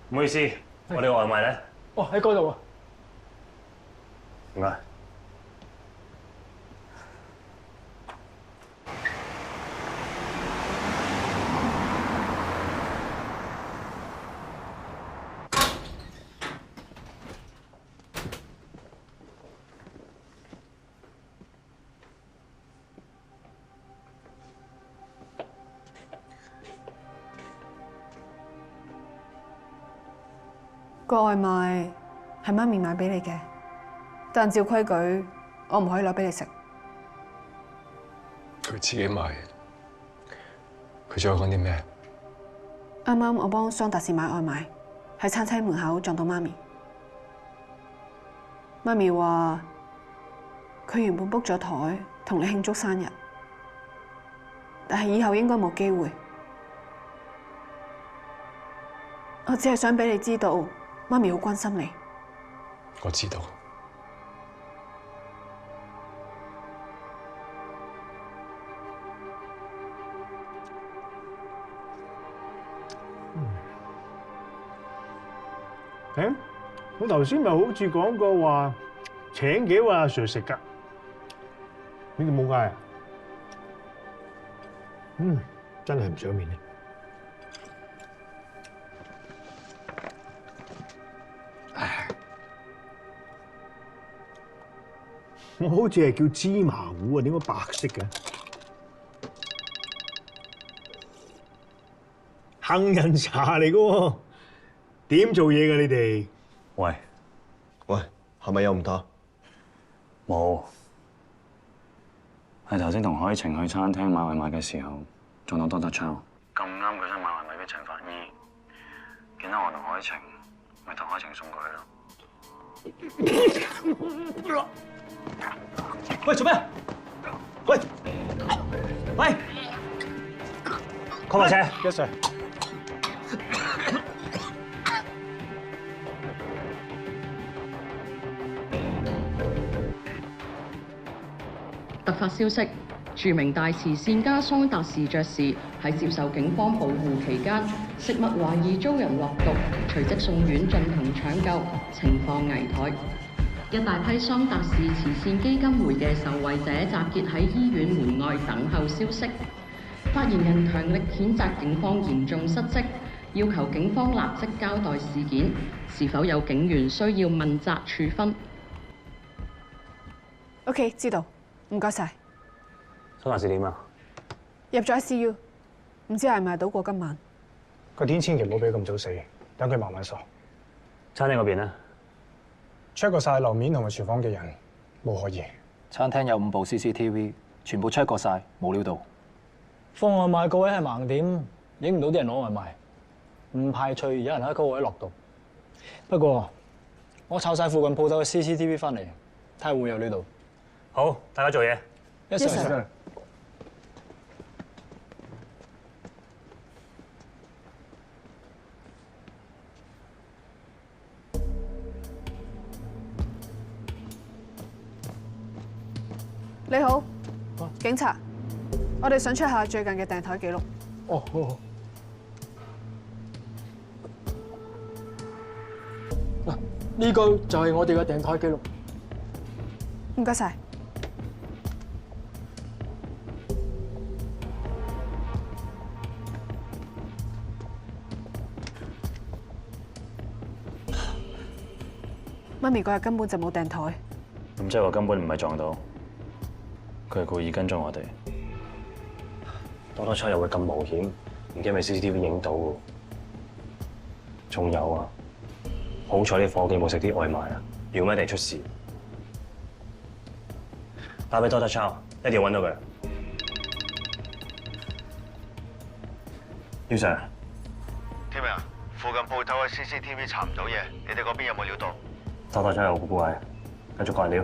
唔好意思，我哋個外賣咧。哦，喺嗰度啊。唔該。個外賣係媽咪買俾你嘅，但照規矩，我唔可以攞俾你食。佢自己買嘅。佢仲有講啲咩？啱啱我幫桑達士買外賣，喺餐廳門口撞到媽咪。媽咪話佢原本 book 咗台同你慶祝生日，但係以後應該冇機會。我只係想俾你知道。媽咪好關心你，我知道。我頭先咪好似講過話請幾位阿 Sir 食㗎，你哋冇嗌啊？真係唔想面咧。我好似係叫芝麻糊啊，點解白色嘅？杏仁茶嚟嘅喎，點做嘢㗎你哋？喂，係咪有唔妥？冇，係頭先同海晴去餐廳買外賣嘅時候，撞到多德昌。咁啱佢想買外賣俾陳法醫，見到我同海晴，咪同海晴送過去咯。喂，做咩？喂，call 架車。Yes sir。突發消息：著名大慈善家桑達士爵士喺接受警方保護期間，食物懷疑遭人落毒，隨即送院進行搶救，情況危殆。一大批桑達士慈善基金會嘅受惠者集結喺醫院門外等候消息。發言人強力譴責警方嚴重失職，要求警方立即交代事件，是否有警員需要問責處分。OK， 知道，唔該晒。桑達士點啊？入咗 ICU，唔知係咪賭過今晚？個天千祈唔好俾佢咁早死，等佢慢慢傻。餐廳嗰邊咧 check 過晒樓面同埋廚房嘅人，冇可疑。餐廳有5部 CCTV， 全部 check 過晒，冇料到。放外賣嗰位係盲點，影唔到啲人攞外賣，唔排除有人喺嗰個位落毒。不過我抄晒附近鋪頭嘅 CCTV 翻嚟，睇下會有呢度。好，大家做嘢。Yes sir。你好，警察，我哋想 check 下最近嘅訂台記錄。哦，好好。呢個就係我哋嘅訂台記錄。唔該晒。媽咪嗰日根本就冇訂台。咁即係話根本唔係撞到，佢係故意跟蹤我哋。多多秋又會咁冒險，唔驚俾 CCTV 影到喎。仲有啊，好彩啲伙計冇食啲外賣啊，如果唔係一定出事。打俾多多秋，一定要揾到佢。姚 Sir， 天明啊，附近鋪頭嘅 CCTV 查唔到嘢，你哋嗰邊有冇料到？多多秋有古怪，繼續幹料。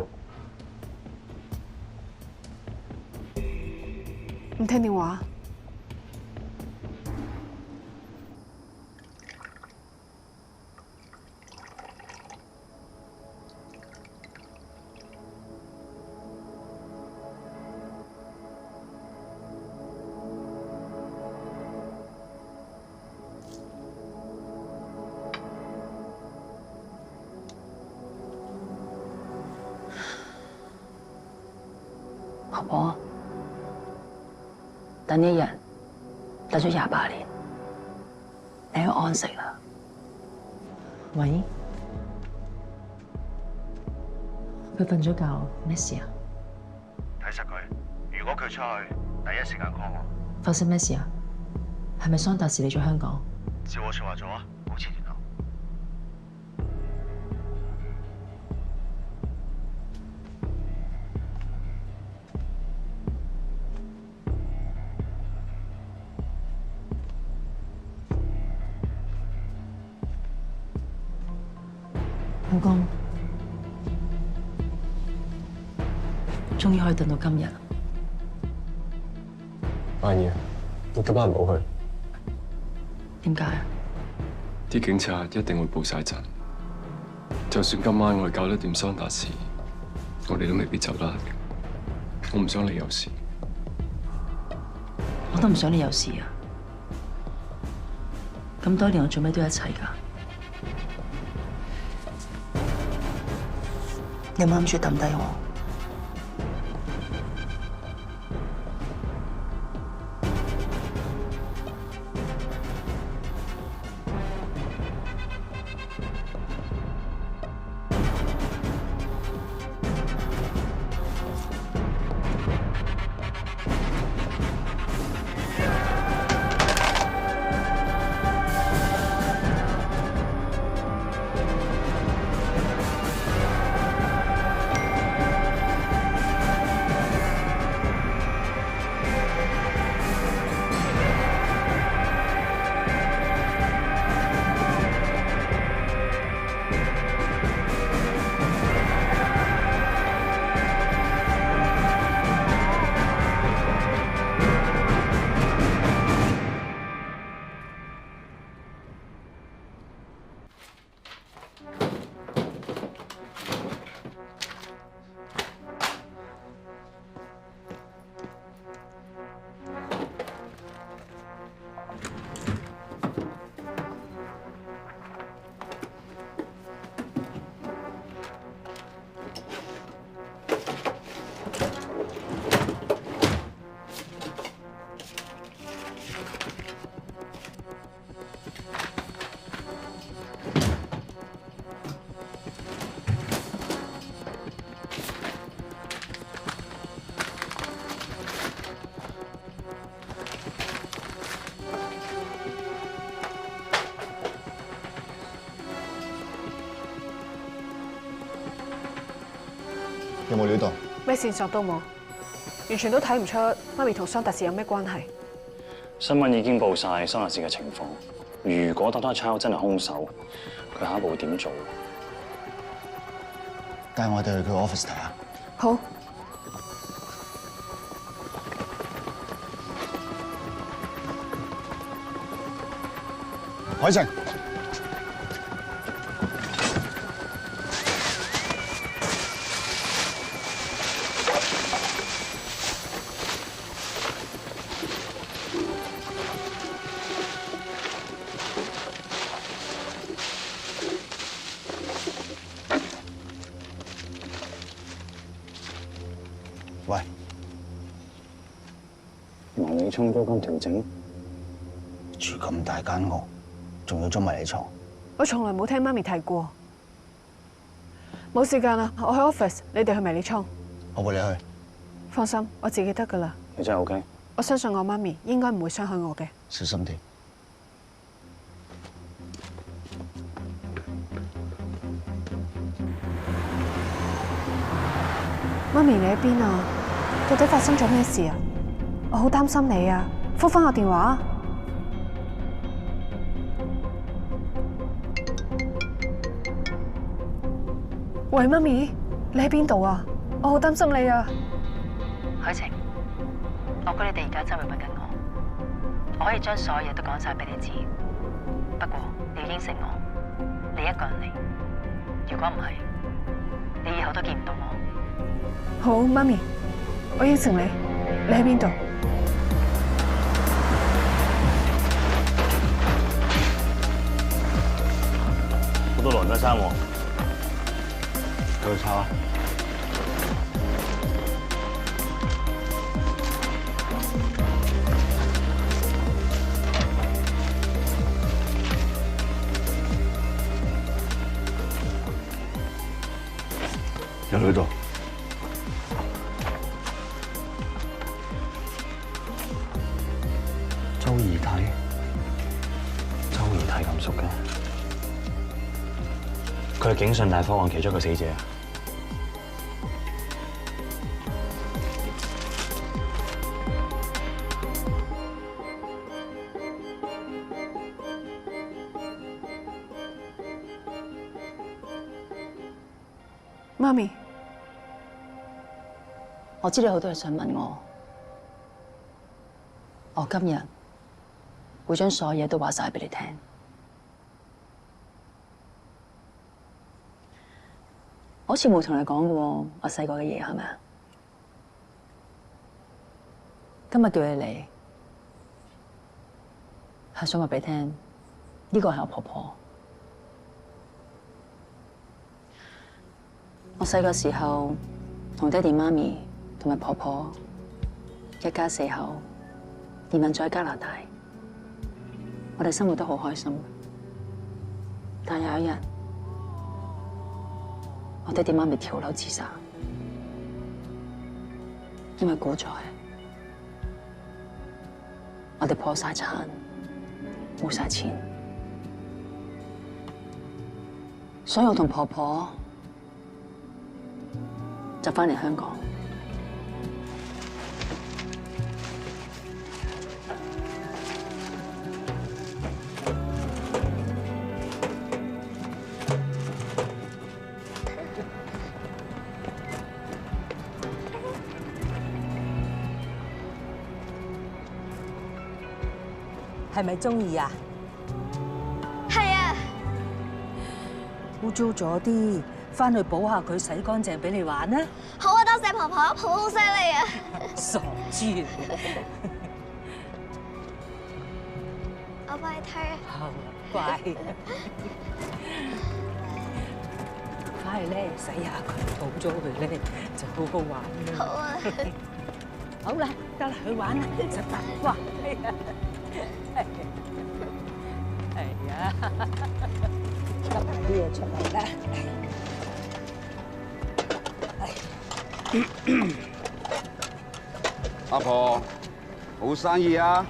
唔聽電話。婆婆，等一日等咗28年，你要安息啦。喂，佢瞓咗覺，咩事啊？睇實佢，如果佢出去，第一時間 call 我。發生咩事啊？係咪桑達士嚟咗香港？照我說話做啊，保持聯絡。老公，終於可以等到今日。阿姨，你今晚唔好去。點解啊？啲警察一定會佈晒陣，就算今晚我哋搞得掂桑達士，我哋都未必走得。我唔想你有事。我都唔想你有事啊！咁多年我做咩都一齊㗎？你有冇諗住抌低我？有冇料到？咩線索都冇，完全都睇唔出媽咪同桑達士有咩關係。新聞已經報晒桑達士嘅情況。如果多多秋真係兇手，佢下一步會點做？帶我哋去佢 office 睇下。好。海晴。喂，迷你倉租金調整，住咁大間屋，仲要租迷你倉？我從來冇聽媽咪提過。冇時間啦，我去 office，你哋去迷你倉。我陪你去。放心，我自己得㗎啦。你真係 OK？我相信我媽咪應該唔會傷害我嘅。小心啲。媽咪，你喺邊啊？到底發生咗咩事啊？我好擔心你啊！覆返我電話啊！喂，媽咪，你喺邊度啊？我好擔心你啊！海晴，我估你哋而家周圍揾緊我可以將所有嘢都講晒俾你知。不過你要應承我，你一個人嚟。如果唔係，你以後都見唔到我。好，媽咪，我應承你。你喺邊度？好多狼家生喎，繼續炒啊！有呢度。周儀睇咁熟嘅，佢係警訊大火案其中一個死者啊！媽咪，我知你好多嘢想問我，我今日會將所有嘢都話晒俾你聽。我好似冇同你講過我細個嘅嘢係咪啊？今日叫你嚟，係想話俾你聽，呢個係我婆婆。我細個時候同爹哋媽咪同埋婆婆一家4口移民咗喺加拿大，我哋生活得好開心。但有一日，我爹哋媽咪跳樓自殺，因為股災，我哋破晒產，冇晒錢，所以我同婆婆就返嚟香港。係咪中意啊？係啊。污糟咗啲，翻去補下佢，洗乾淨俾你玩啊！好啊，多謝婆婆，婆婆好犀利啊！傻豬，我幫你推啊。好乖，翻去咧洗下佢，補咗佢咧就好好玩嘅。好啊。好啦，得啦，去玩啦，實得哇！係啊，執埋啲嘢出嚟啦。阿婆，好生意啊！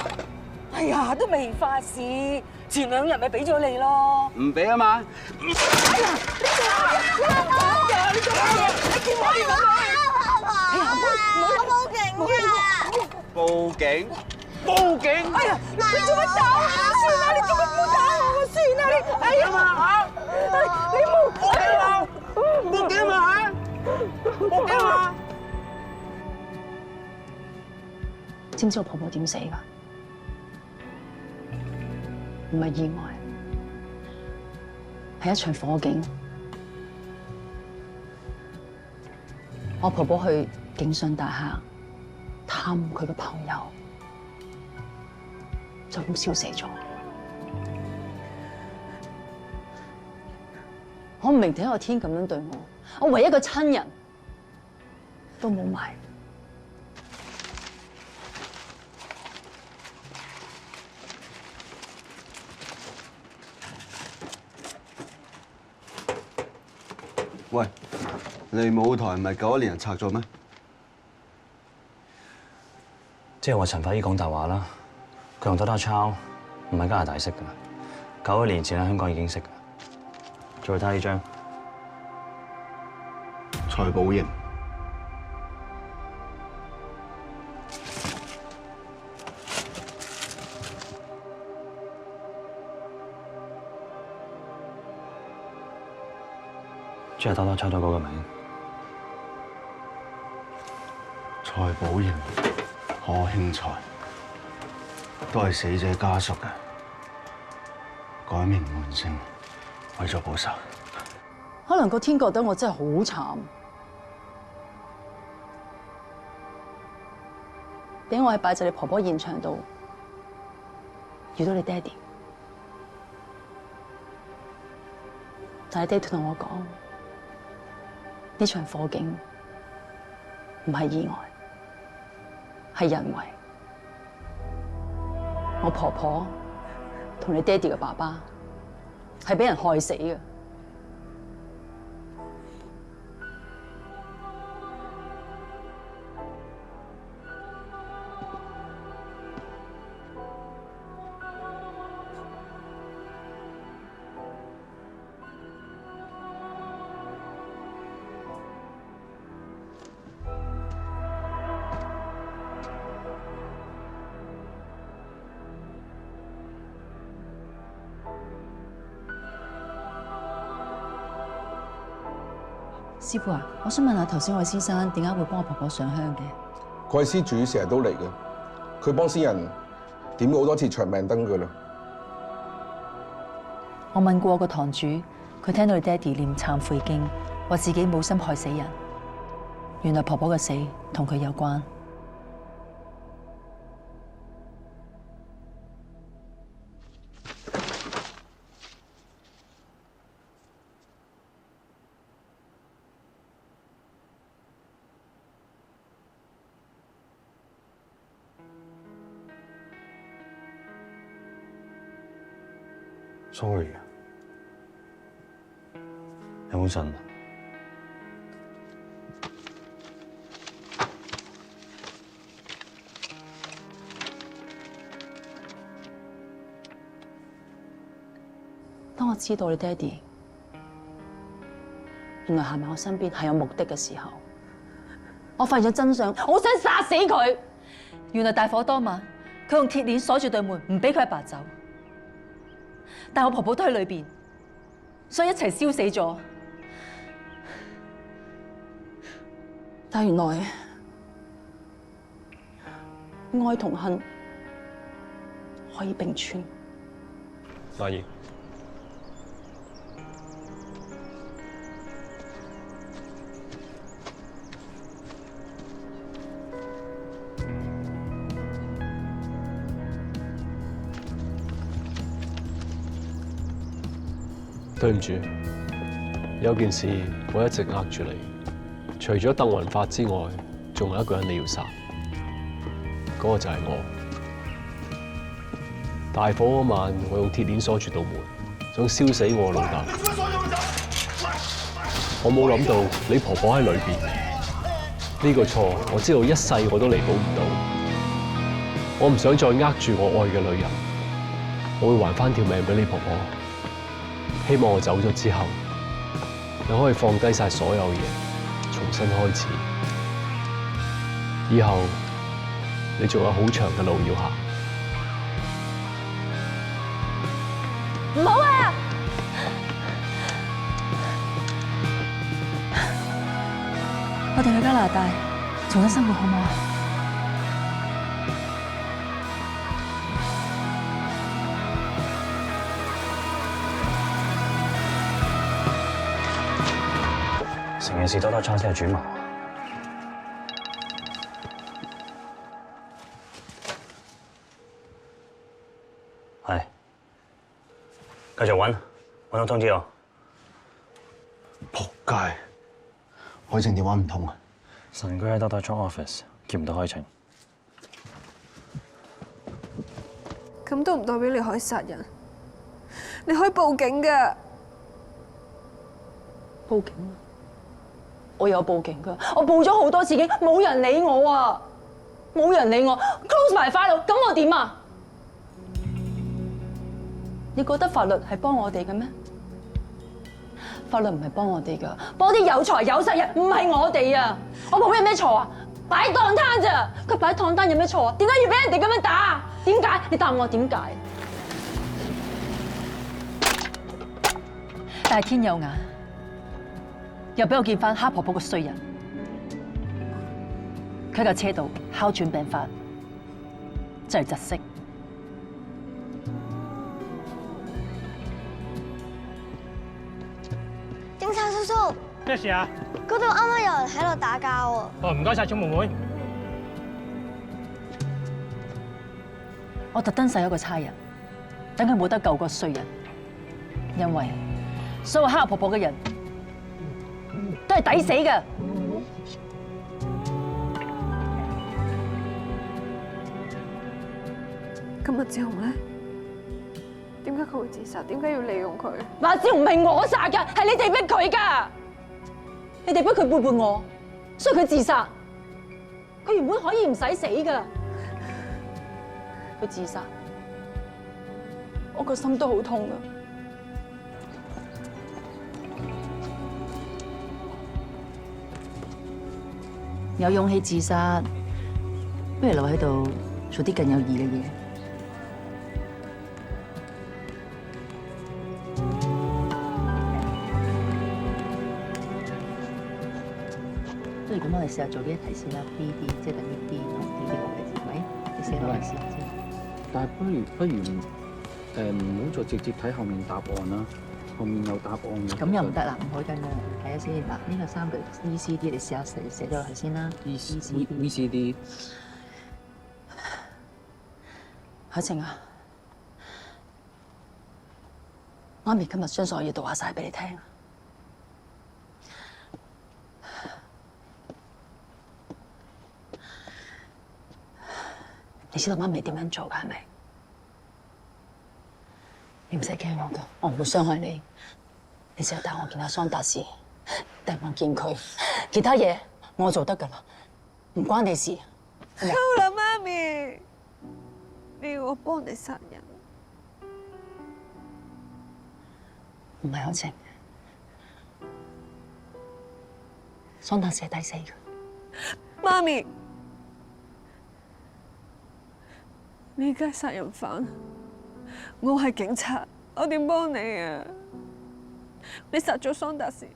哎呀，都未發市，前2日咪俾咗你咯。唔俾啊嘛！你做乜嘢？你做乜嘢？你見我點樣？我報警啊！報警！報警！哎呀，你做乜打我個孫啊？你做乜唔好打我個孫啊？你哎呀嚇！你冇警啊！報警啊嚇！報警啊！知唔知我婆婆點死㗎？唔係意外，係一場火警。我婆婆去警訊大廈探佢嘅朋友，就咁燒死咗。我唔明點解個天咁樣對我，我唯一個親人都冇埋，喂，利舞台唔係91年人拆咗咩？即係話陳法醫講大話啦，佢同 Dr. Chow 唔係加拿大識㗎，91年前喺香港已經識㗎。再睇呢張財寶型。即係 Dr. Chow 咗嗰個名。財寶型。何慶財都係死者家屬嘅，改名換姓，為咗報仇。可能個天覺得我真係好慘，俾我喺擺祭你婆婆現場度遇到你爹哋，但係爹哋同我講，呢場火警唔係意外。係人為，我婆婆同你爹哋嘅爸爸係俾人害死嘅。師傅啊，我想問下頭先位先生點解會幫我婆婆上香嘅？佢係施主，成日都嚟嘅。佢幫先人點過好多次長命燈噶啦。我問過個堂主，佢聽到你爹哋念懺悔經，話自己冇心害死人。原來婆婆嘅死同佢有關。Sorry 啊，有冇神啊？當我知道你爹哋原來行埋我身邊係有目的嘅時候，我發現咗真相，我想殺死佢。原來大火當晚，佢用鐵鏈鎖住對門，唔俾佢阿爸走。但我婆婆都喺裏邊，所以一齊燒死咗。但原來愛同恨可以並存。阿姨，對唔住，有件事我一直呃住你。除咗鄧雲發之外，仲有一個人你要殺，嗰個就係我。大火嗰晚，我用鐵鏈鎖住道門，想燒死我老豆。我冇諗到你婆婆喺裏邊，呢個錯我知道一世我都彌補唔到。我唔想再呃住我愛嘅女人，我會還翻條命俾你婆婆。希望我走咗之後，你可以放低晒所有嘢，重新開始。以後你仲有好長嘅路要行。唔好啊！我哋去加拿大重新生活好唔好啊？成件事Dr. Chow先係主謀。係，繼續揾到通知我。仆街！海晴電話唔通啊！神居喺Dr. Chow office，見唔到海晴。咁都唔代表你可以殺人，你可以報警㗎。報警？我有報警㗎，我報咗好多次警，冇人理我啊，冇人理我 ，close 埋 file，咁我點啊？你覺得法律係幫我哋嘅咩？法律唔係幫我哋㗎，幫啲有財有勢人，唔係我哋啊！我報有咩錯啊？擺檔攤咋？佢擺檔攤有咩錯啊？點解要俾人哋咁樣打？點解？你答我點解？但係天有眼，又俾我見翻黑婆婆個衰人，佢架車度哮喘病發，真係窒息。警察叔叔，咩事啊？嗰度啱啱有人喺度打交喎。哦，唔該晒，鐘妹妹。我特登使咗個差人，等佢冇得救個衰人，因為所有黑婆婆嘅人都係抵死嘅。咁麥志雄咧？點解佢會自殺？點解要利用佢？麥志雄唔係我殺㗎，係你哋逼佢㗎。你哋逼佢背叛我，所以佢自殺。佢原本可以唔使死㗎，佢自殺，我個心都好痛㗎。有勇氣自殺，不如留喺度做啲更有意義嘅嘢。不如咁，我哋試下做呢一題先啦。B D 即係等於 D 同 D 呢個位置，係咪？你寫落嚟先。但係不如唔好再直接睇後面答案啦，後面有答案嘅。咁又唔得啦，唔可以跟我睇下先。嗱，呢個3句 E C D， 你試下寫咗落去先啦。E C D。海晴啊，媽咪今日將所有嘢讀下晒俾你聽。你知道媽咪點樣做㗎係咪？你唔使驚我㗎，我唔會傷害你。你只係帶我見下桑達士，帶我見佢，其他嘢我做得㗎啦，唔關你事。夠啦，媽咪，你要我幫你殺人？唔係海晴，桑達士係抵死㗎。媽咪。你而家係殺人犯，我係警察，我點幫你啊？你殺咗桑達士，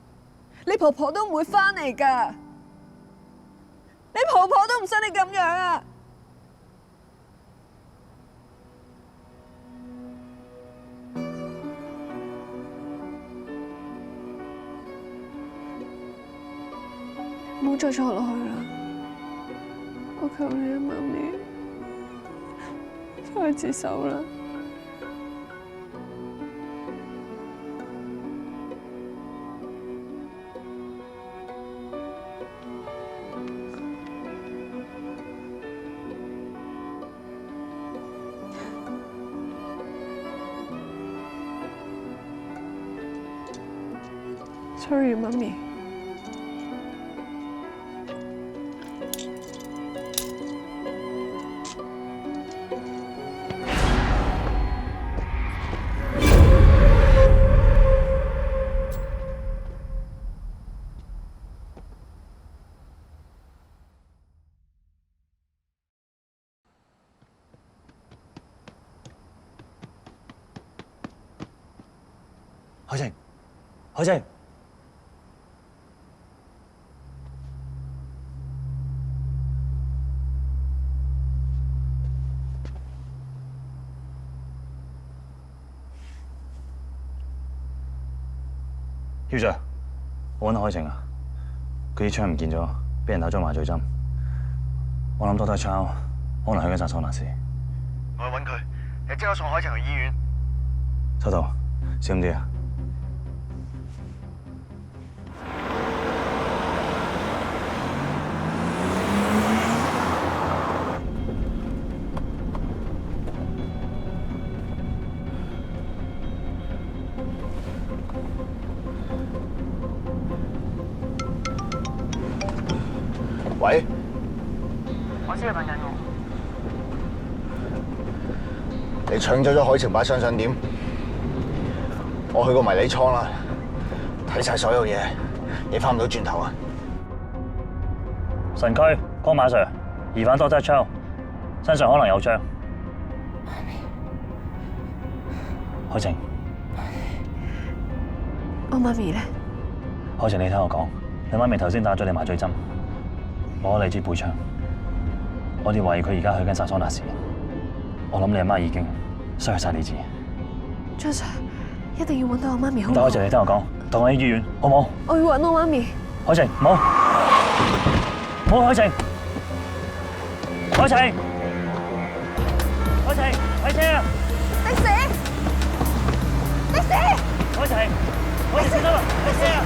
你婆婆都唔會翻嚟㗎，你婆婆都唔想你咁樣啊！唔好再坐落去啦，我求你啊，媽咪。開始手啦！Sorry， 媽咪。海晴，海晴，曉 Sir， 我揾到海晴啊！佢啲槍唔見咗，俾人打咗麻醉針。我諗多得抄，可能喺緊殺桑達士。我去揾佢，你即刻送海晴去醫院。收到，小心啲啊！喂，我知你問緊我。你搶走咗海晴把相想點？我去過迷你倉啦，睇晒所有嘢，你翻唔到轉頭啊！神區，江馬 Sir， 疑犯 Dr. Chow， 身上可能有傷。海晴，我媽咪咧？海晴，你聽我講，你媽咪頭先打咗你麻醉針，攞咗你支背槍，我哋懷疑佢而家去緊薩桑納市。我諗你阿媽已經失去晒理智。張 Sir， 一定要揾到我媽咪好唔好？海晴，你聽我講，同我去醫院好唔好？我要揾我媽咪。海晴，唔好，唔好，海晴，海晴，海晴，睇車啊！的士，的士，海晴，海晴，得啦，的士啊！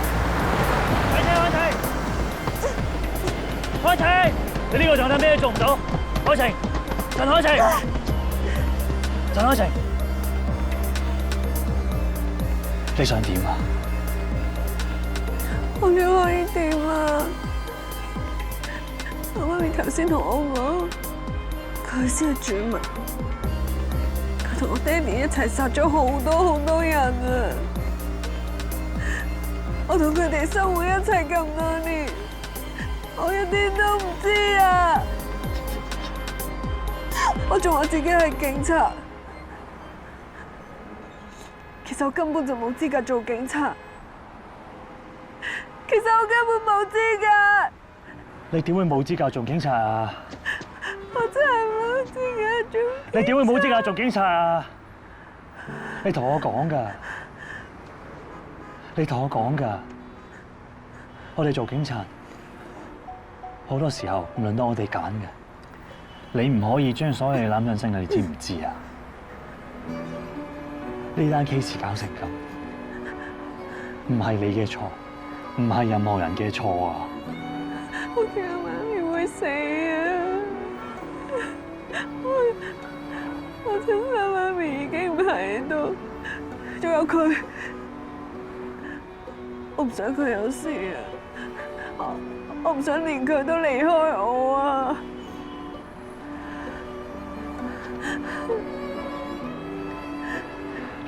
睇車，海晴，海晴，你呢個狀態咩都做唔到，海晴，陳海晴，陳海晴，你想點啊？我點可以點啊？我媽咪頭先同我講，佢先係主民，佢同我爹哋一齊殺咗好多人啊！我同佢哋生活一齊咁多年，我一啲都唔知啊！我仲話自己係警察，其實我根本就冇資格做警察。其實我根本冇資格。你點會冇資格做警察啊？我真係冇資格做。你點會冇資格做警察啊？你同我講㗎，你同我講㗎。我哋做警察好多時候唔輪到我哋揀嘅。你唔可以將所有嘢攬上身嘅，你知唔知啊？呢單 case 搞成咁，唔係你嘅錯。唔係任何人嘅錯啊！我驚阿媽咪會死啊！我親生媽咪已經唔喺度，仲有佢，我唔想佢有事啊！我唔想連佢都離開我啊！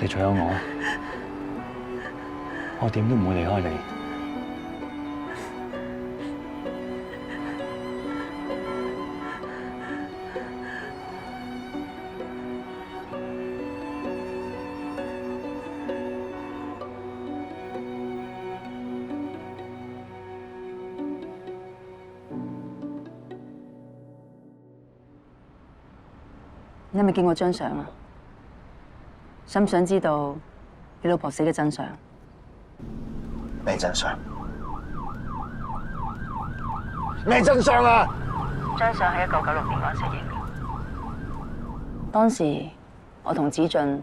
你仲有我點都唔會離開你。你係咪見過張相啊？想唔想知道你老婆死嘅真相？咩真相？咩真相啊？張相喺1996年嗰陣時影嘅。當時我同子俊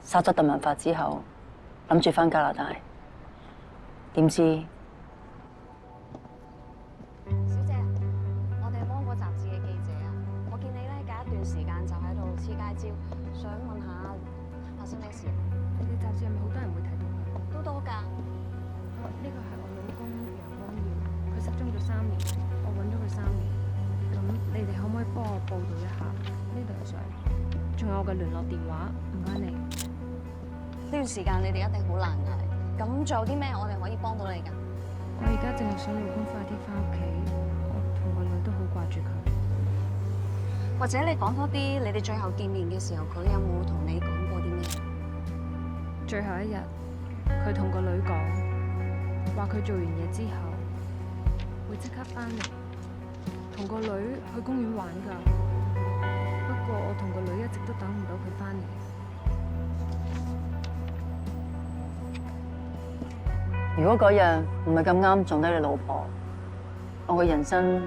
殺咗鄧文發之後，諗住返加拿大，點知？小姐，我哋係芒果雜誌嘅記者啊，我見你咧隔一段時間就喺度黐街招，想問下發生咩事？你哋雜誌係咪好多人會睇到？都多㗎。呢個係我老公楊光耀，佢失蹤咗3年，我揾咗佢3年。咁你哋可唔可以幫我報導一下呢度嘅相？仲有我嘅聯絡電話，唔該你。呢段時間你哋一定好難捱，咁仲有啲咩我哋可以幫到你㗎？我而家淨係想老公快啲翻屋企，我同個女都好掛住佢。或者你講多啲，你哋最後見面嘅時候，佢有冇同你講過啲咩？最後一日，佢同個女講，話佢做完嘢之後會即刻翻嚟，同個女去公園玩㗎。不過我同個女一直都等唔到佢翻嚟。如果嗰日唔係咁啱撞到你老婆，我嘅人生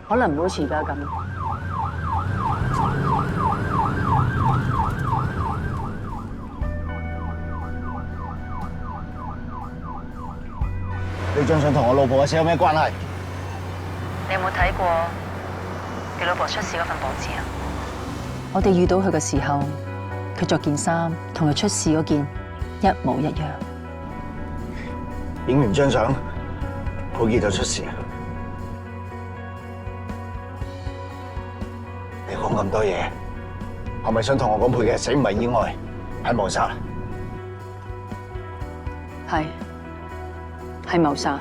可能唔會好似而家咁。呢張相同我老婆嘅事有咩關係？你有冇睇過你老婆出事嗰份報紙啊？我哋遇到佢嘅時候，佢着件衫同佢出事嗰件一模一樣。影完張相，好易就出事。咁多嘢，係咪想同我講佩嘅死唔係意外，係謀殺？係謀殺。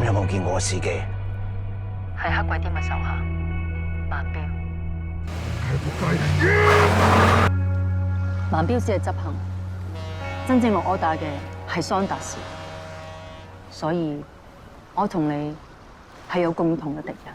有冇見過個司機？係黑鬼啲嘅手下，萬標。萬標只係執行，真正落order嘅係桑達士，所以我同你係有共同嘅敵人。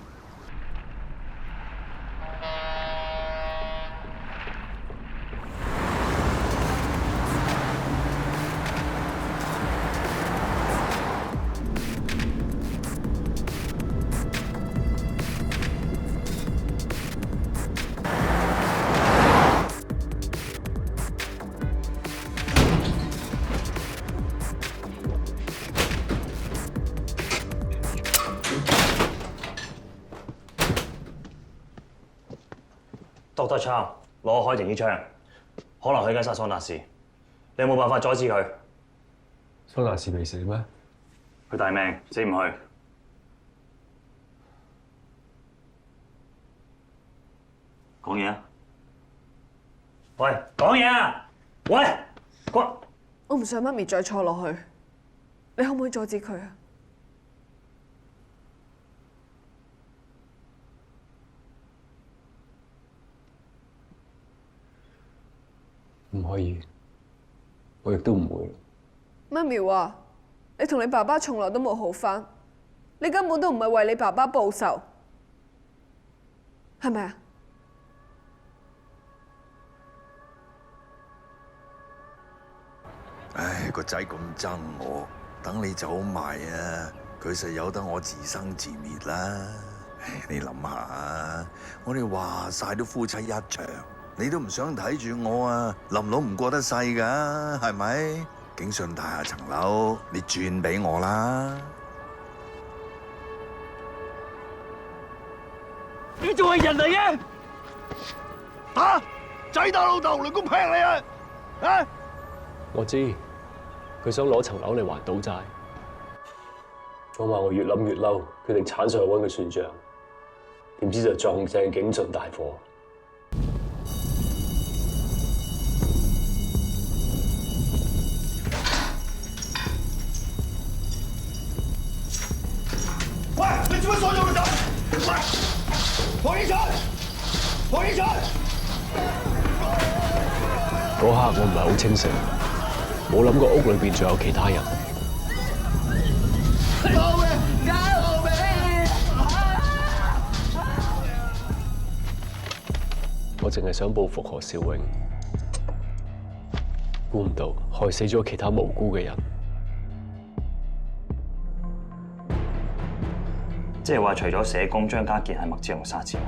Dr. Chow，攞開定支槍，可能佢緊殺桑達士，你有冇辦法阻止佢？桑達士未死咩？佢大命，死唔去。講嘢啊！喂，講嘢啊！喂，我唔想媽咪再錯落去，你可唔可以阻止佢啊？唔可以，我亦都唔會。媽咪話：你同你爸爸從來都冇好返，你根本都唔係為你爸爸報仇，係咪啊？唉，個仔咁憎我，等你走埋啊，佢實由得我自生自滅啦。唉，你諗下，我哋話晒都夫妻一場。你都唔想睇住我啊，林佬唔過得世㗎，係咪？景順大廈層樓，你轉俾我啦。你仲係人嚟嘅？打仔打老豆，雷公劈你啊！啊！我知，佢想攞層樓嚟還賭債。嗰晚我越諗越嬲，決定鏟上去揾佢算賬，點知就撞正景順大火。喂，你做乜鎖咗個仔？喂，黃英才，黃英才！嗰刻我唔係好清醒，冇諗過屋裏邊仲有其他人。我淨係想報復何少永，估唔到害死咗其他無辜嘅人。即係話，除咗社工張家傑係麥志龍殺之外，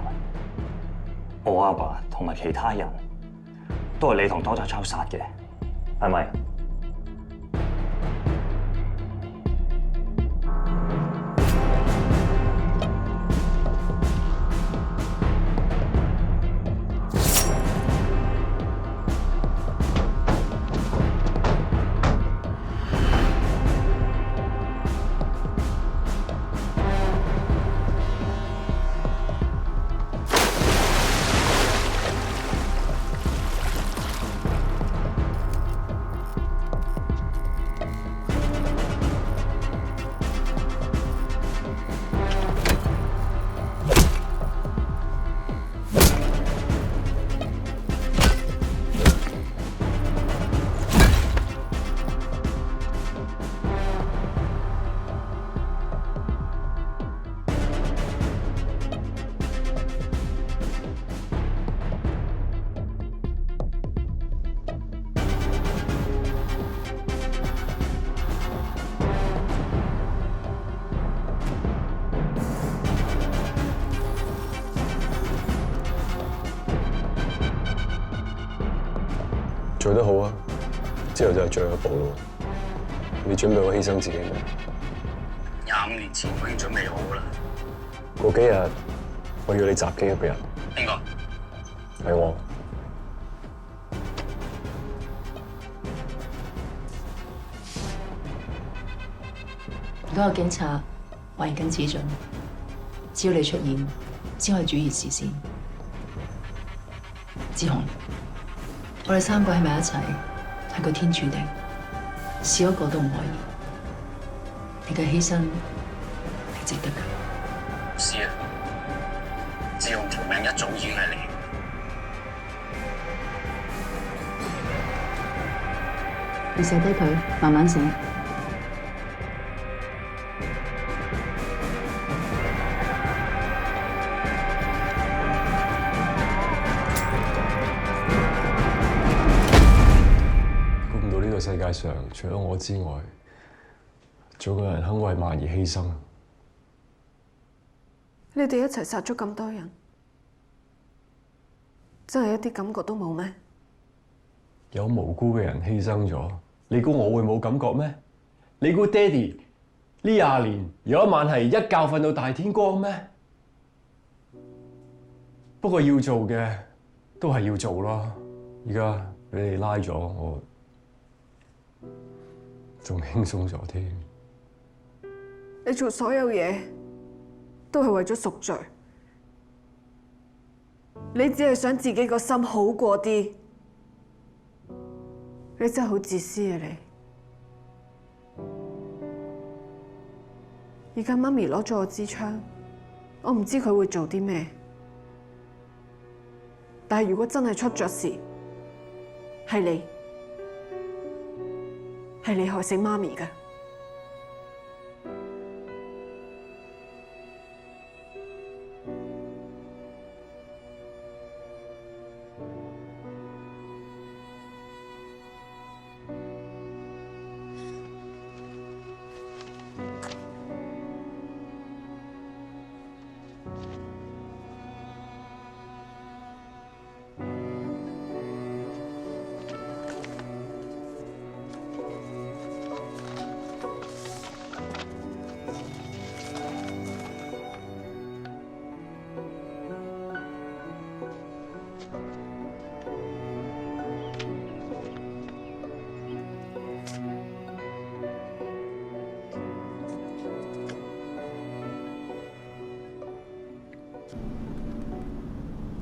我阿爸同埋其他人都係你同Dr. Chow殺嘅，係咪？做得好啊，之後就係進一步咯。你準備好犧牲自己未？25年前我已經準備好啦。過幾日我要你襲擊一個人。邊個？係我。如果有警察懷疑緊子俊，只要你出現，先可以轉移視線。志雄，我哋3個喺埋一齊，係個天注定，少一個都唔可以。你嘅犧牲係值得㗎。是啊，志雄條命一早已經係你。你寫低佢，慢慢寫。世界上除咗我之外，仲有個人肯為萬兒犧牲。你哋一齊殺咗咁多人，真係一啲感覺都冇咩？有無辜嘅人犧牲咗，你估我會冇感覺咩？你估爹哋呢20年有一晚係一覺瞓到大天光咩？不過要做嘅都係要做啦。而家俾你拉咗我。仲輕鬆咗添。你做所有嘢都係為咗贖罪，你只係想自己個心好過啲。你真係好自私啊！你而家媽咪攞咗我支槍，我唔知佢會做啲咩。但係如果真係出咗事，係你害死媽咪㗎。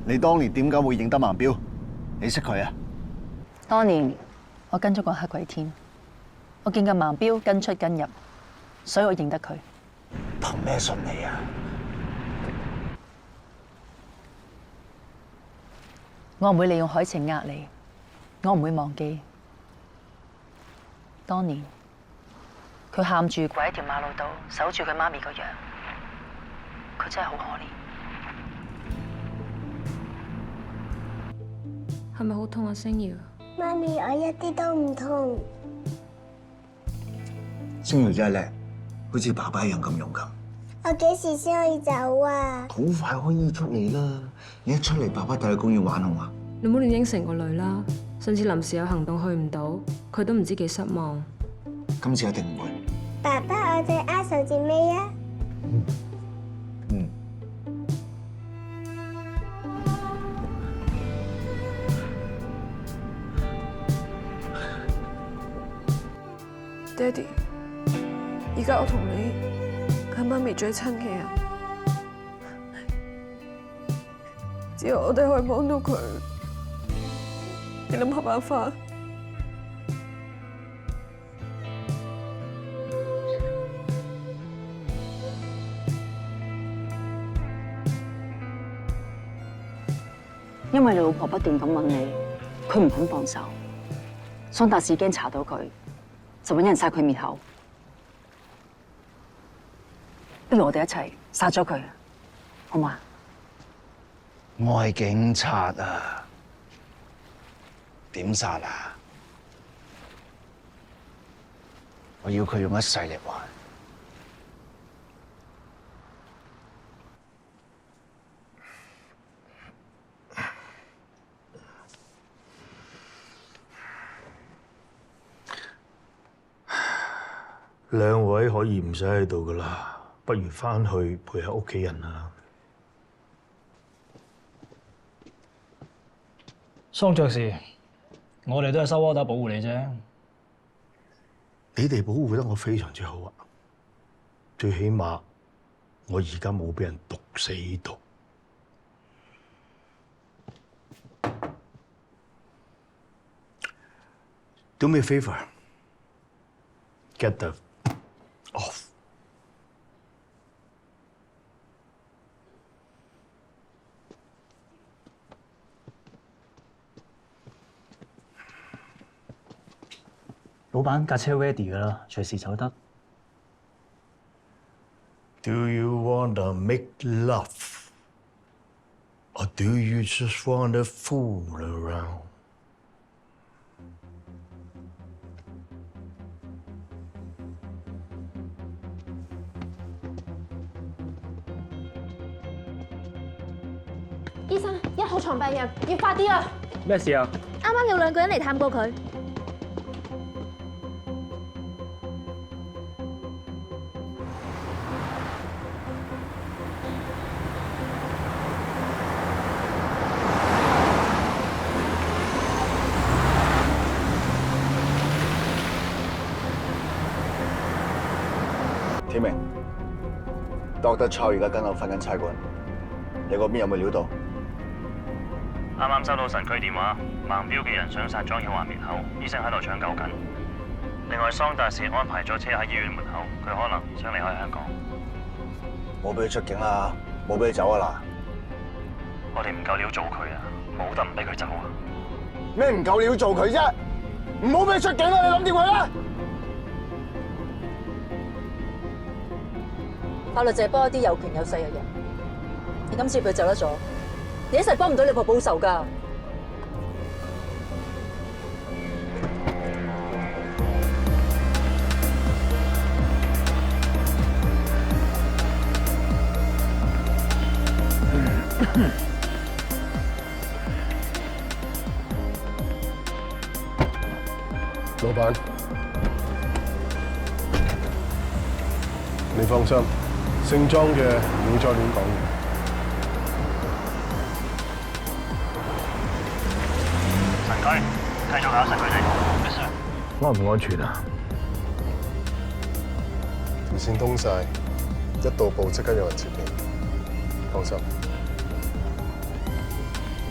你當年點解會認得盲標？你識佢啊？當年我跟咗個黑鬼天，我見個盲標跟出跟入，所以我認得佢。憑咩信你啊？我唔會利用海情呃你，我唔會忘記當年佢喊住跪喺條馬路度守住佢媽咪個樣，佢真係好可憐。係咪好痛啊，星瑤？媽咪，我一啲都唔痛。星瑤真係叻，好似爸爸一樣咁勇敢。我幾時先可以走啊？好快可以出嚟啦！你一出嚟，爸爸帶你去公園玩好嘛？你唔好亂應承個女啦。上次臨時有行動去唔到，佢都唔知幾失望。今次一定唔會。爸爸，我哋握手至尾啊！爹哋，而家我同你係媽咪最親嘅人，只要我哋可以幫到佢，你諗下辦法。因為你老婆不斷咁揾你，佢唔肯放手。桑達士驚查到佢，就揾人殺佢滅口。不如我哋一齊殺咗佢，好嘛？我係警察啊，點殺啊？我要佢用一世嚟還。兩位可以唔使喺度噶啦，不如翻去陪下屋企人啦。桑爵士，我哋都係收 order 保護你啫。你哋保護得我非常之好啊，最起碼我而家冇俾人毒死到。Do me a favor, get the off。老闆架車 ready 㗎啦，隨時走得。Do you wanna make love, or do you just wanna fool around？醫生，1號床病人，要快啲啊！咩事啊？啱啱有2個人嚟探過佢。天明 ，Dr. Chow 而家跟我瞓緊差館，你嗰邊有冇料到？啱啱收到神區電話，盲標嘅人想殺莊曉華滅口，醫生喺度搶救緊。另外，桑達士安排咗車喺醫院門口，佢可能想離開香港。冇俾佢出境啦，冇俾佢走啊嗱！我哋唔夠料做佢啊，冇得唔俾佢走啊！咩唔夠料做佢啫？唔好俾佢出境啦！你諗掂佢啦！法律就係幫一啲有權有勢嘅人。你今次佢走得咗，你一世幫唔到你婆報仇㗎。老闆，你放心，姓莊嘅唔會再亂講嘢。神區，繼續考神區地圖。Yes sir。安唔安全啊？條線通晒，一到埗即刻有人接應，放心。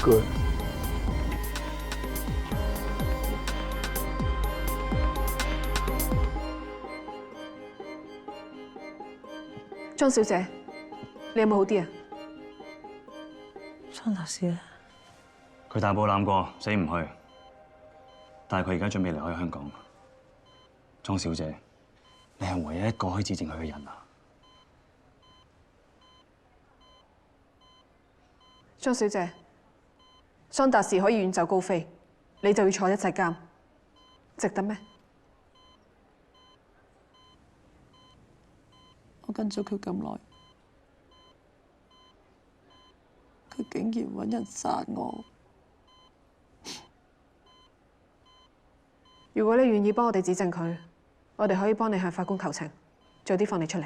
Good。莊小姐，你有冇好啲啊？桑達士咧，佢大步攬過，死唔去。但係佢而家準備離開香港。莊小姐，你係唯一一個可以指證佢嘅人啊！莊小姐，桑達士可以遠走高飛，你就要坐一世監，值得咩？我跟咗佢咁耐，佢竟然揾人殺我。如果你願意幫我哋指證佢，我哋可以幫你向法官求情，早啲放你出嚟。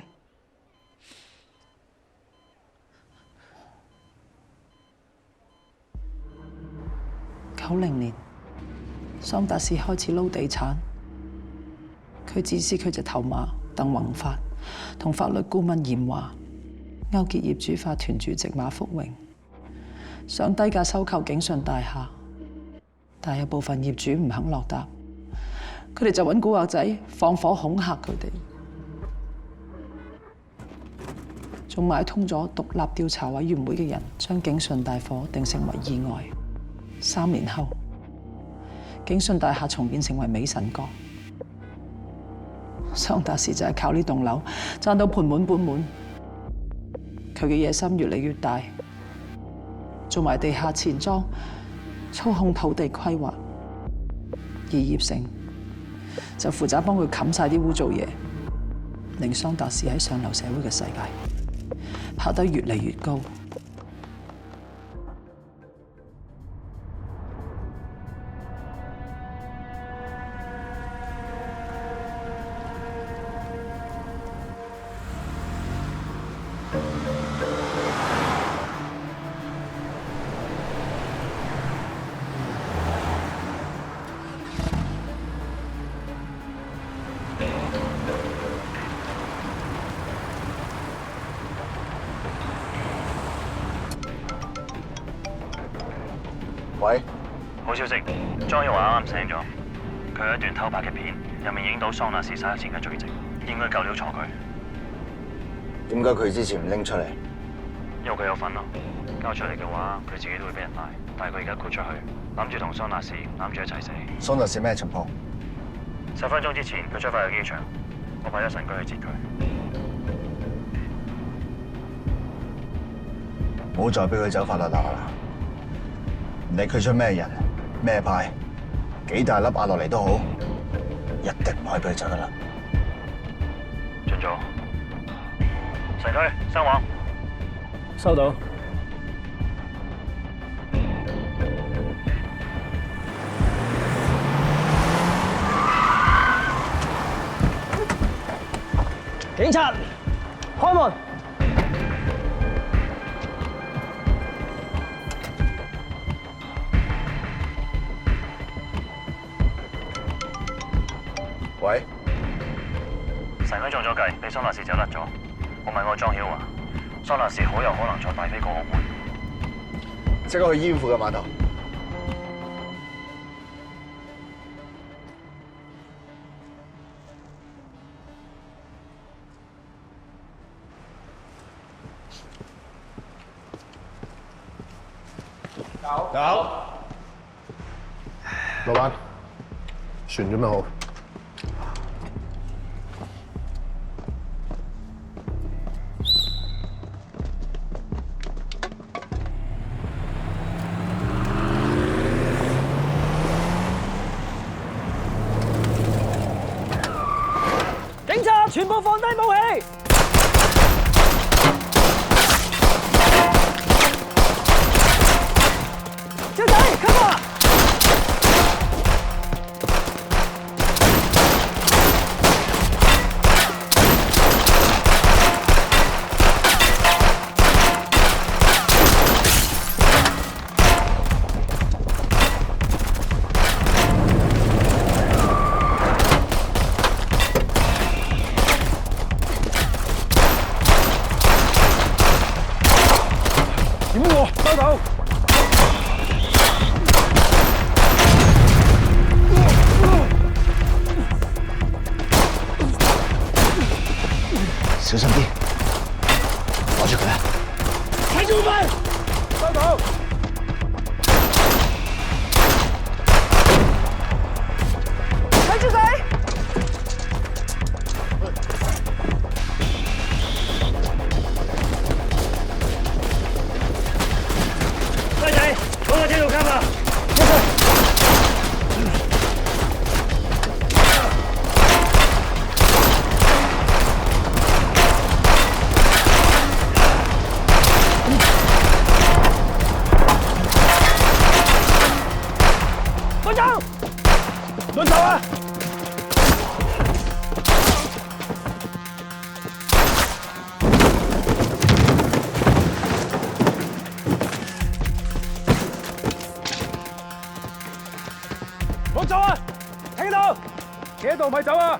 90年，桑達士開始撈地產，佢指示佢隻頭馬鄧宏發同法律顧問嚴華勾結業主法團主席馬福榮，想低價收購景順大廈，但係有部分業主唔肯落搭，佢哋就揾古惑仔放火恐嚇佢哋，仲買通咗獨立調查委員會嘅人，將景順大火定性為意外。3年後，景順大廈重建成為美神閣。桑達士就係靠呢棟樓賺到盆滿缽滿，佢嘅野心越嚟越大，做埋地下錢莊，操控土地規劃，而葉城就負責幫佢冚晒啲污糟嘢，令桑達士喺上流社會嘅世界跑得越嚟越高。喂，好消息，莊耀華啱啱醒咗，佢有一段偷拍嘅片，入面影到桑拿士殺人前嘅罪證，應該夠料坐佢。點解佢之前唔拎出嚟？因為佢有份咯，交出嚟嘅話，佢自己都會俾人拉。但係佢而家豁出去，諗住同桑拿士攬住一齊死。桑拿士咩情況10分鐘之前，佢出發去機場，我派咗神駒去接佢。唔好再俾佢走法律罅啦！唔理佢出咩人、咩派，幾大粒壓落嚟都好，一定唔可以俾佢走得啦。盡咗。神駒，收網。收到。警察，開門！喂，神駒中咗計，俾桑拿士走甩咗。我問過莊曉華，桑拿士好有可能再大飛過澳門。即刻去醫院附近碼頭。有。老闆，船準備好。警察，全部放低武器！小仔，come on！點喎？收到。小心啲，攞住佢啊！睇住佢！收到。睇住佢！乖仔，攞個車路卡啊！快走！輪走啊！唔好走啊！停喺度，企喺度咪走啊！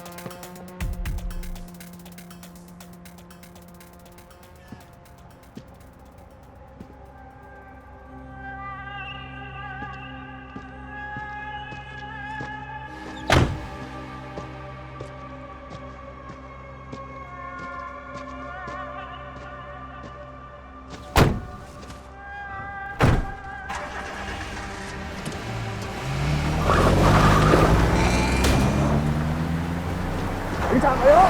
警察嚟咯！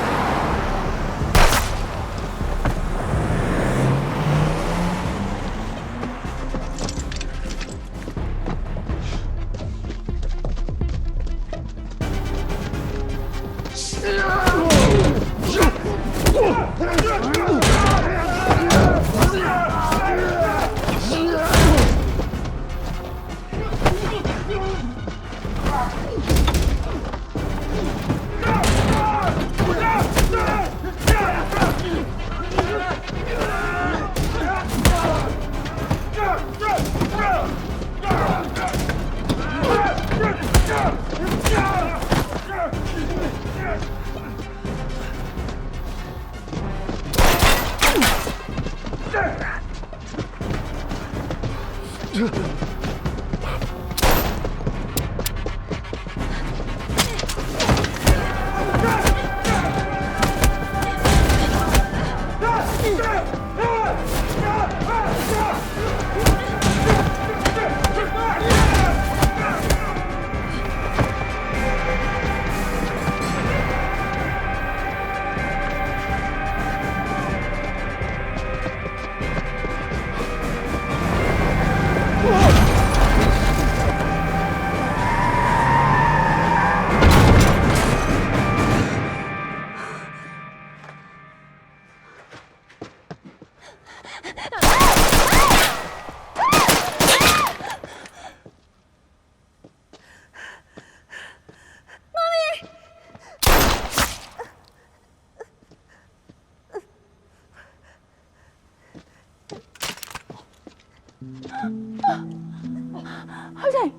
海晴，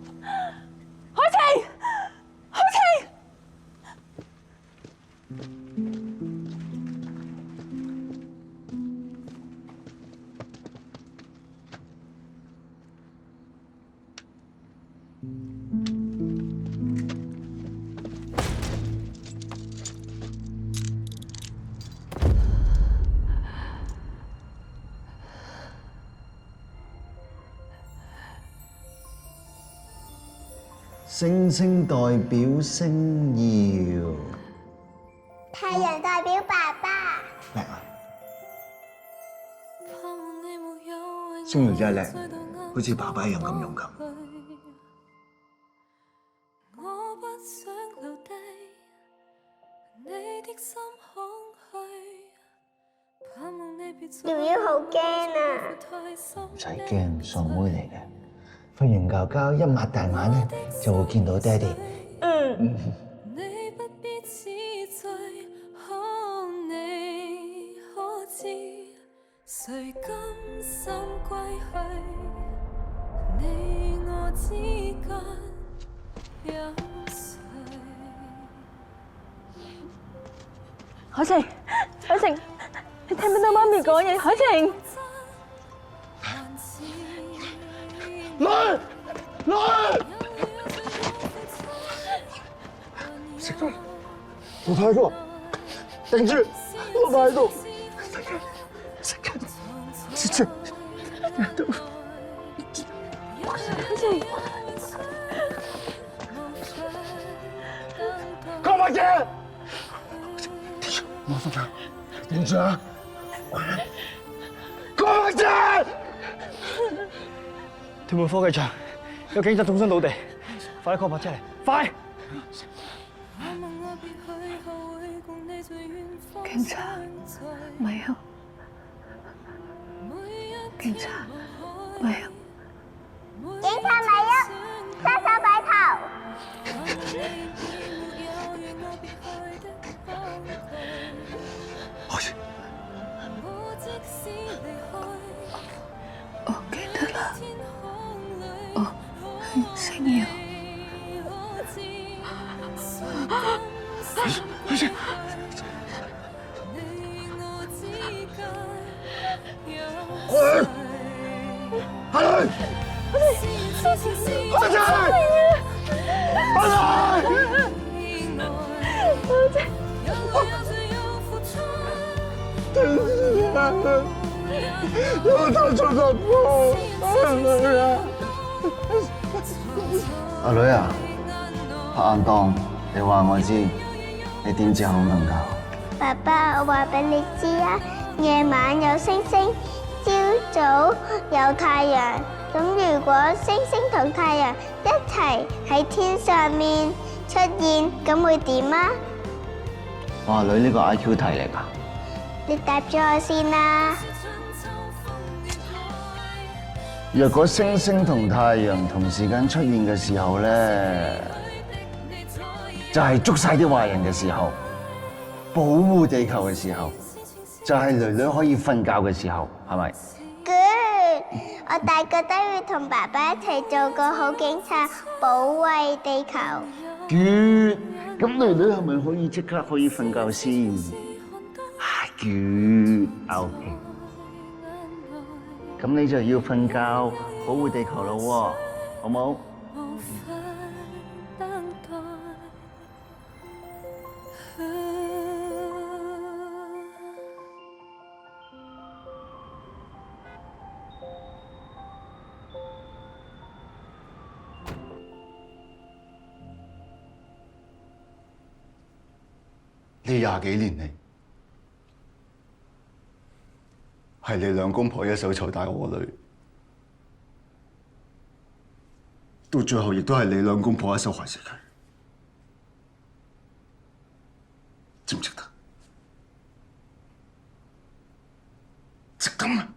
海晴，海晴。星星代表星耀，太陽代表爸爸。叻啊！星耀真係叻，好似爸爸一樣咁勇敢。瑤瑤好驚啊！唔使驚，傻妹嚟嘅。瞓完覺覺一擘大眼咧，就會見到爹哋。嗯。誰甘心歸去？你我之間有誰？海晴，海晴，你聽唔聽到媽咪講嘢？海晴，來，食咗，老太度，頂住，老太度，食緊，接住，海晴，江華姐，我瞓覺，頂住啊！江華姐，屯門科技場有警察縱身倒地，快啲 call 白車嚟，快！警察沒有，警察沒有，警察沒有，殺手擺頭。我記得啦，我係星耀。阿女啊，拍硬檔，你話我知，你點知好瞓覺？爸爸，我話俾你知啊，夜晚有星星，朝早有太陽。咁如果星星同太陽一齊喺天上面出現，咁會點啊？我阿女呢個 IQ 題嚟㗎。你答咗我先啦。若果星星同太陽同時間出現嘅時候咧，就係捉晒啲壞人嘅時候，保護地球嘅時候，就係囡囡可以瞓覺嘅時候，係咪 ？Good， 我大個都會同爸爸一齊做個好警察，保衛地球。Good， 咁囡囡係咪可以即刻可以瞓覺先？Good，OK。咁你就要瞓覺，保護地球咯喎，好冇？呢20幾年嚟，係你兩公婆一手湊大我個女，到最後亦都係你兩公婆一手害死佢，值唔值得？值得嗎？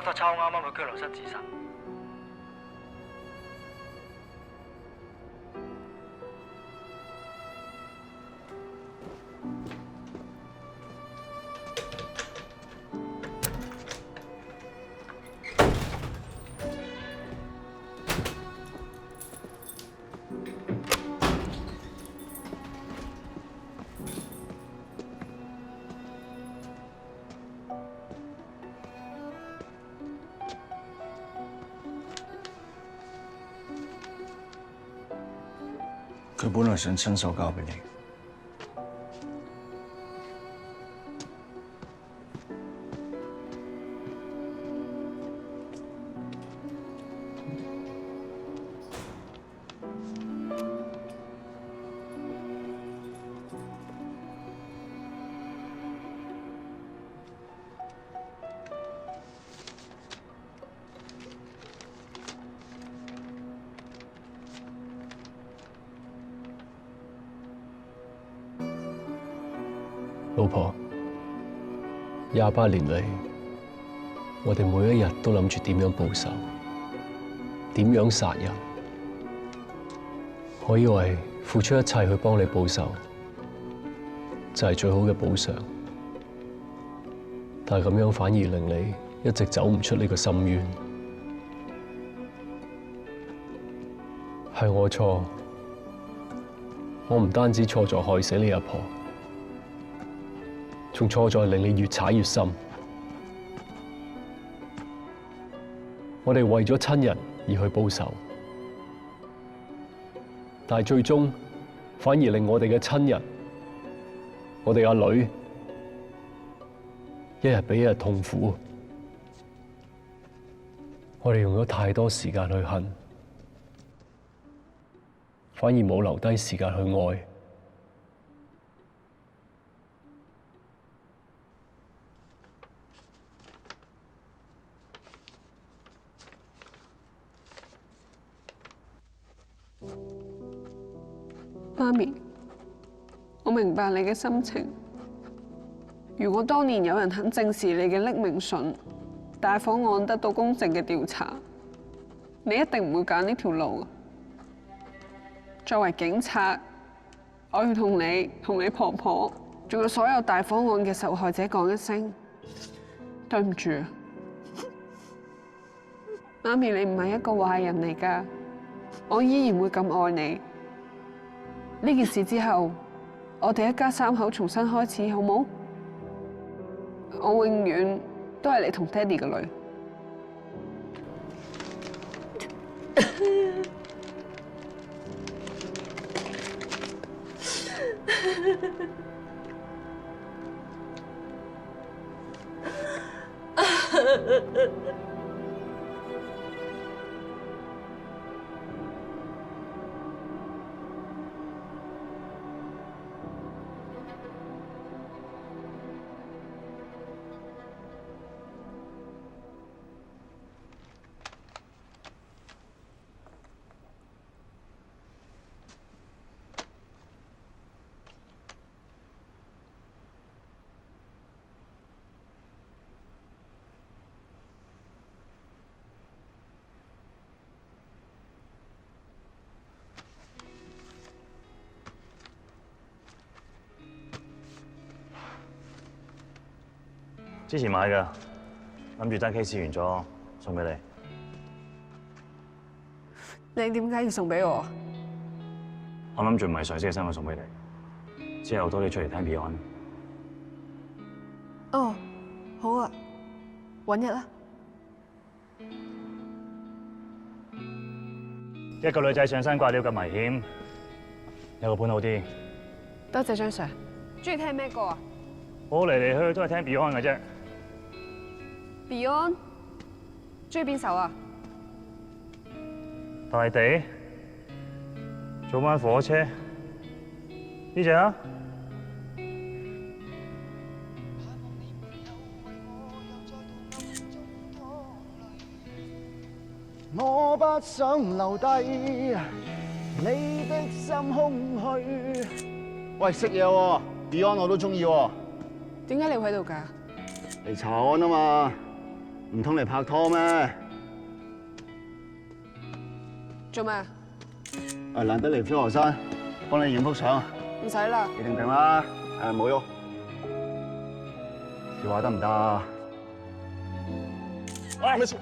德抄啱啱去拘留室自殺。佢本來想親手交俾你。老婆，28年嚟，我哋每一日都諗住點樣報仇，點樣殺人。我以為付出一切去幫你報仇，就係最好嘅補償。但係咁樣反而令你一直走唔出呢個深淵。係我錯，我唔單止錯在害死你阿婆。仲錯在令你越踩越深。我哋為咗親人而去報仇，但係最終反而令我哋嘅親人，我哋阿女，一日比一日痛苦。我哋用咗太多時間去恨，反而冇留低時間去愛。媽咪，我明白你嘅心情。如果當年有人肯正視你嘅匿名信，大火案得到公正嘅調查，你一定唔會揀呢條路。作為警察，我要同你婆婆，仲有所有大火案嘅受害者講一聲對唔住。媽咪，你唔係一個壞人嚟㗎，我依然會咁愛你。呢件事之後，我哋一家3口重新開始，好冇？我永遠都係你同爹哋嘅女。之前買㗎，諗住單 case 完咗送俾你。你點解要送俾我？我諗住唔係上司嘅身份送俾你，之後多啲出嚟聽 Beyond。哦，好啊，揾日啦。一個女仔上山掛鳥咁危險，有個伴好啲。多謝張 Sir。中意聽咩歌啊？我嚟嚟去去都係聽 Beyond 嘅啫。Beyond， 中意邊首啊？大地，早晚火車，呢隻啊？我不想留低你的心空虛。喂，識嘢喎 ，Beyond 我都中意喎。點解你會喺度㗎？嚟查案啊嘛。唔通你拍拖咩？做咩？難得嚟飛鵝山，幫你影幅相。唔使啦。企定定啦，冇喐。笑話得唔得？喂，咩事？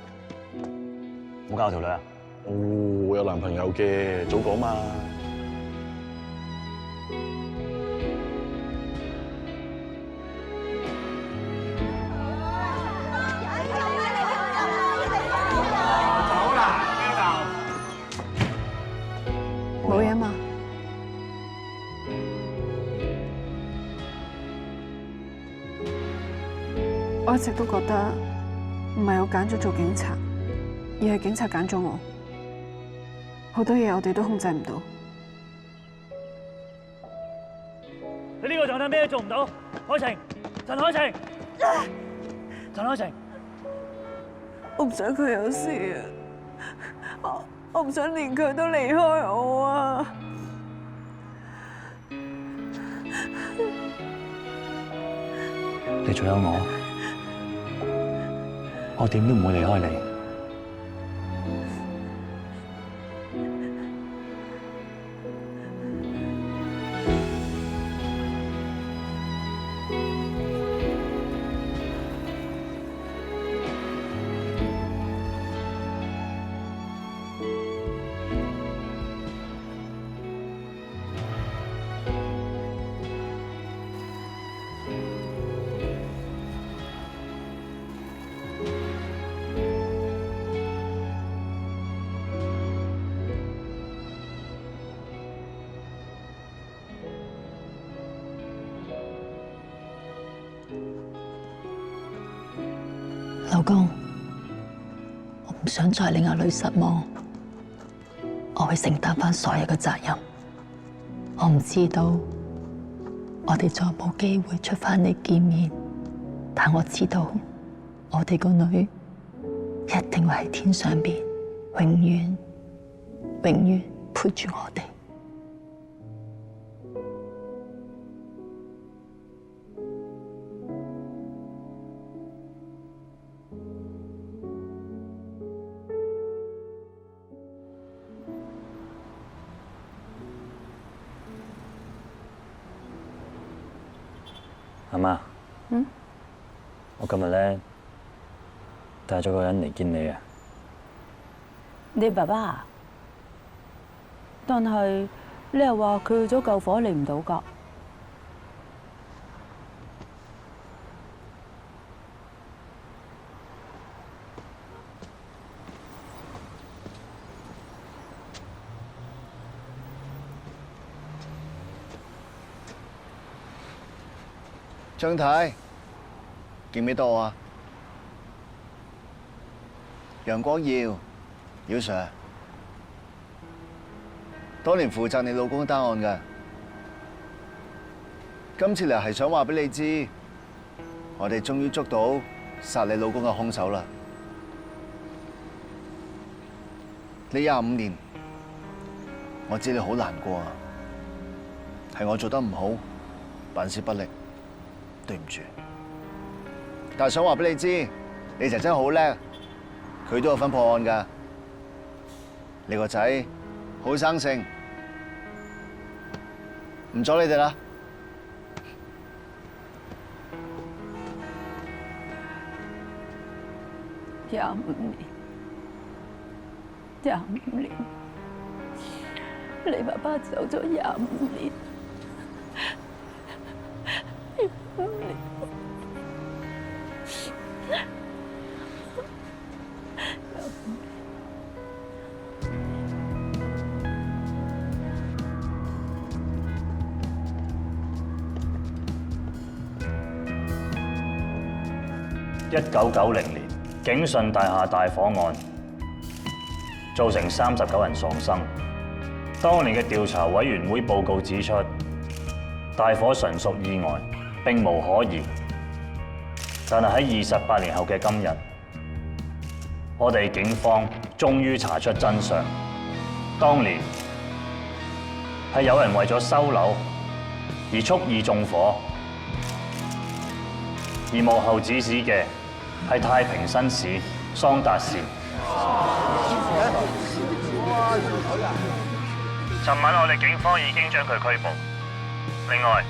冇教條女啊？哦，有男朋友嘅，早講嘛。冇嘢嘛？我一直都覺得唔係我揀咗做警察，而係警察揀咗我。好多嘢我哋都控制唔到。你呢個狀態咩都做唔到，海晴，陳海晴，陳海晴，我唔想佢有事啊！我唔想連佢都離開我啊！你仲有我點都唔會離開你。老公，我唔想再令阿女失望，我會承擔返所有嘅責任。我唔知道我哋再冇機會出返嚟見面，但我知道我哋個女一定會喺天上邊，永遠陪住我哋。阿媽，我今日咧帶咗個人嚟見你啊！你爸爸啊？但係你又話佢去咗救火嚟唔到㗎。張太，記唔記得我啊？楊光耀，姚 Sir， 當年負責你老公單案嘅，今次嚟係想話俾你知，我哋終於捉到殺你老公嘅兇手啦！呢25年，我知你好難過啊，係我做得唔好，辦事不力。對唔住，但係想話俾你知，你姐真係好叻，佢都有份破案㗎。你個仔好生性，唔阻你哋啦。25年，你爸爸走咗25年。1990年景順大廈大火案，造成39人喪生。當年嘅調查委員會報告指出，大火純屬意外，並無可疑。但係喺28年後嘅今日，我哋警方終於查出真相。當年係有人為咗收樓而蓄意縱火，而幕後指使嘅係太平紳士桑達士。尋晚我哋警方已經將佢拘捕。另外，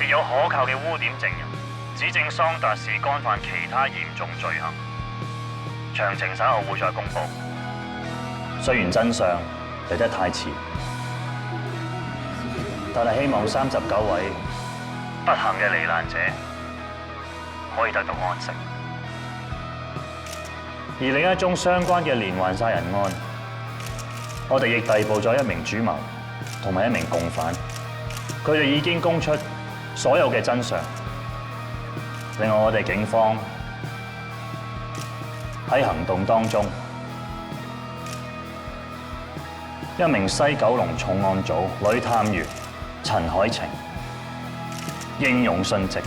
亦有可靠嘅污點證人，指證桑達士干犯其他嚴重罪行。詳情稍後會再公佈。雖然真相嚟得太遲，但係希望39位不幸嘅罹難者可以得到安息。而另一宗相關嘅連環殺人案，我哋亦逮捕咗一名主謀同埋一名共犯，佢哋已經供出所有嘅真相。另外，我哋警方喺行動當中，一名西九龍重案組女探員陳海晴英勇殉職。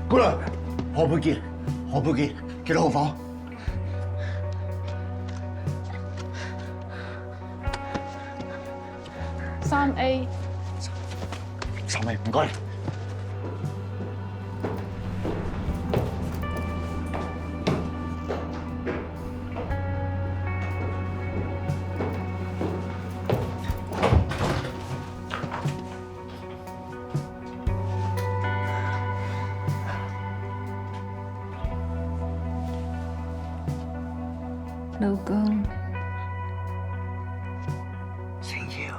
姑娘，何佩傑，何佩傑，幾多號房？3A。3A，唔該。老公，星耀，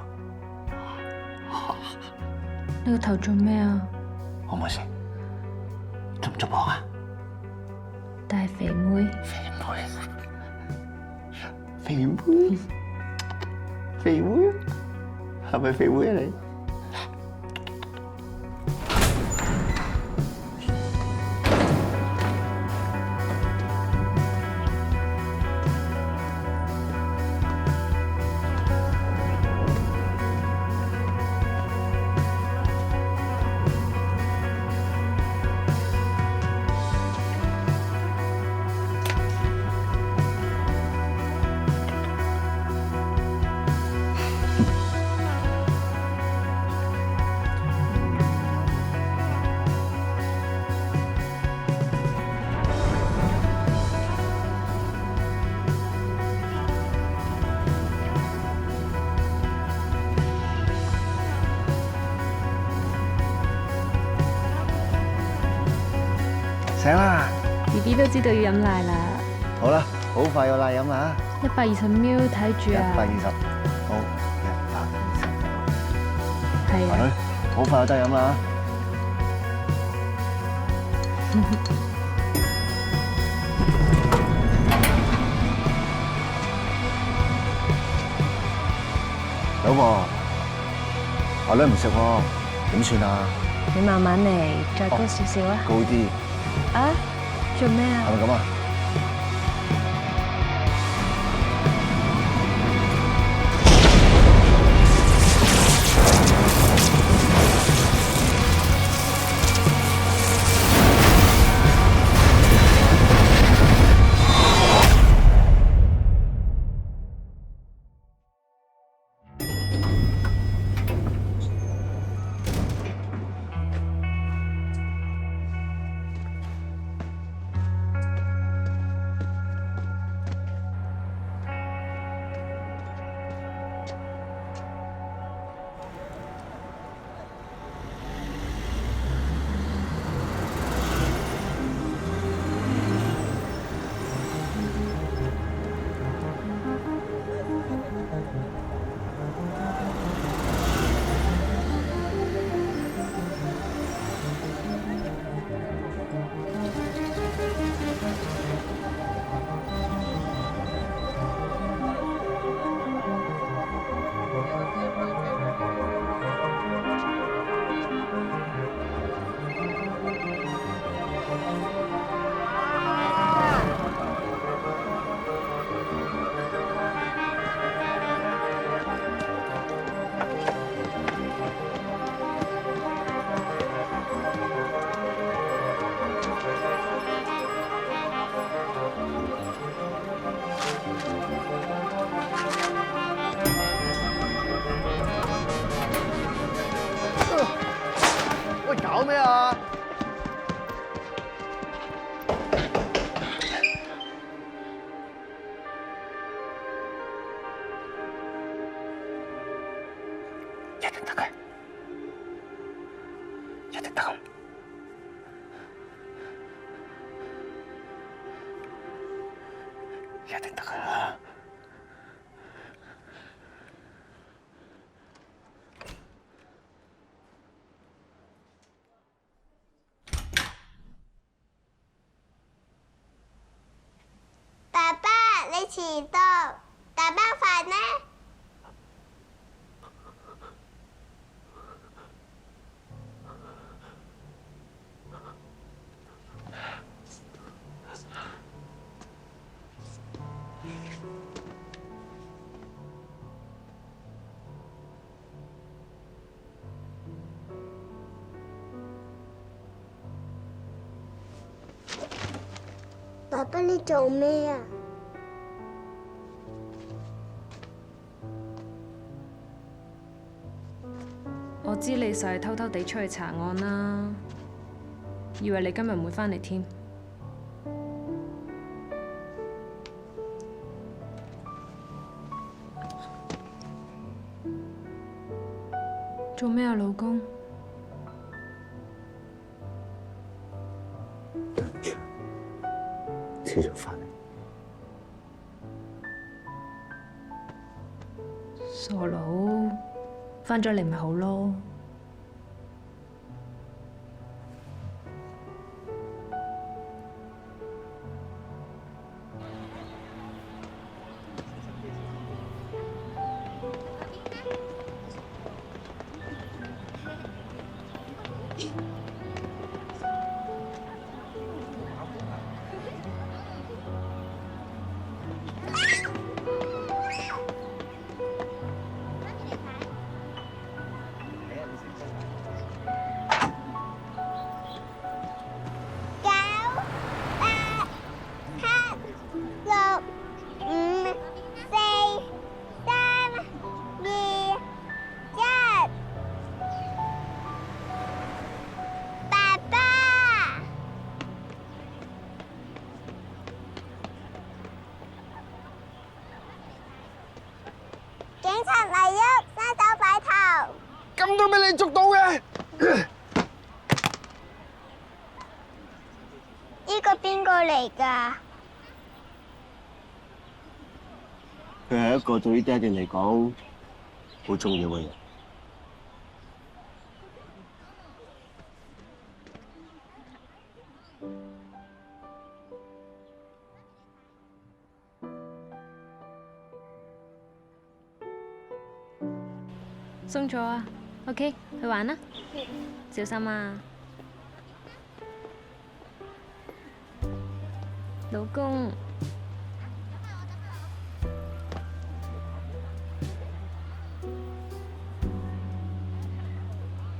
你個頭做咩啊？好唔好先？捉唔捉我啊？大肥妹。肥妹，肥妹，係咪肥妹啊你？醒啦 ！BB 都知道要飲奶啦。好啦，好快有奶飲啦120 ml 睇住啊。120，好120。係啊。好快有得飲啦。老婆，阿女唔食喎，點算啊？你慢慢嚟，再高少少啊！高啲，啊？做咩啊？係咪咁啊？喂，搞咩啊？一定得嘅，一定得嘅。一定得嘅。爸爸，你遲到，打包飯呢？爸爸，你做咩啊？我知你就係偷偷地出去查案啦，以為你今日唔會返嚟添。做咩啊，老公？遲咗返嚟。傻佬，返咗嚟咪好咯。警察嚟喐，伸手擺頭。咁都俾你捉到嘅？呢個邊個嚟㗎？佢係一個對於爹哋嚟講好重要嘅人。送咗啊 ，OK， 去玩啦。小心啊，老公。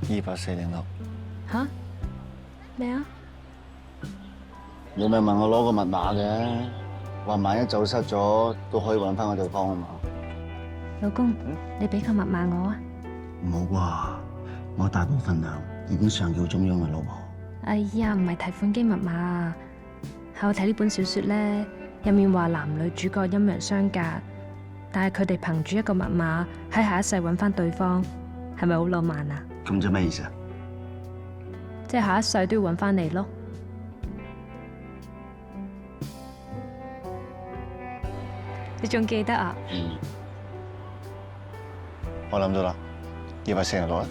28406。吓？咩啊？你咪問我攞個密碼嘅，話萬一走失咗都可以揾翻個地方啊嘛。老公，你俾個密碼我啊！唔好啩，我大部分糧已經上繳中央嘅老婆。哎呀，唔係提款機密碼啊！喺我睇呢本小說咧，入面話男女主角陰陽相隔，但係佢哋憑住一個密碼喺下一世揾翻對方，係咪好浪漫啊？咁即係咩意思啊？即係下一世都要揾翻你咯。你仲記得啊？我諗到啦，28406啊。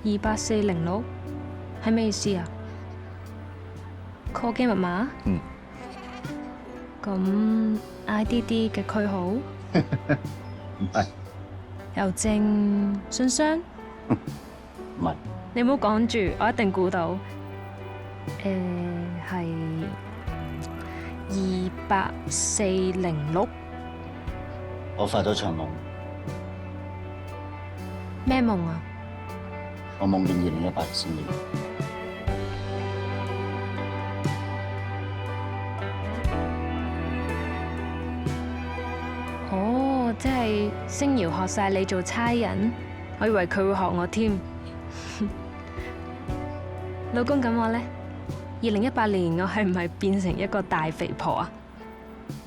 28406係咩意思啊 ？call 機密碼？咁 IDD 嘅區號？唔係。郵政信箱？唔係。你唔好講住，我一定估到。係28406。我發咗場夢。咩夢啊？我夢見2018年。哦，即係星瑤學晒你做差人，我以為佢會學我添。老公，咁我呢？2018年我係唔係變成一個大肥婆啊？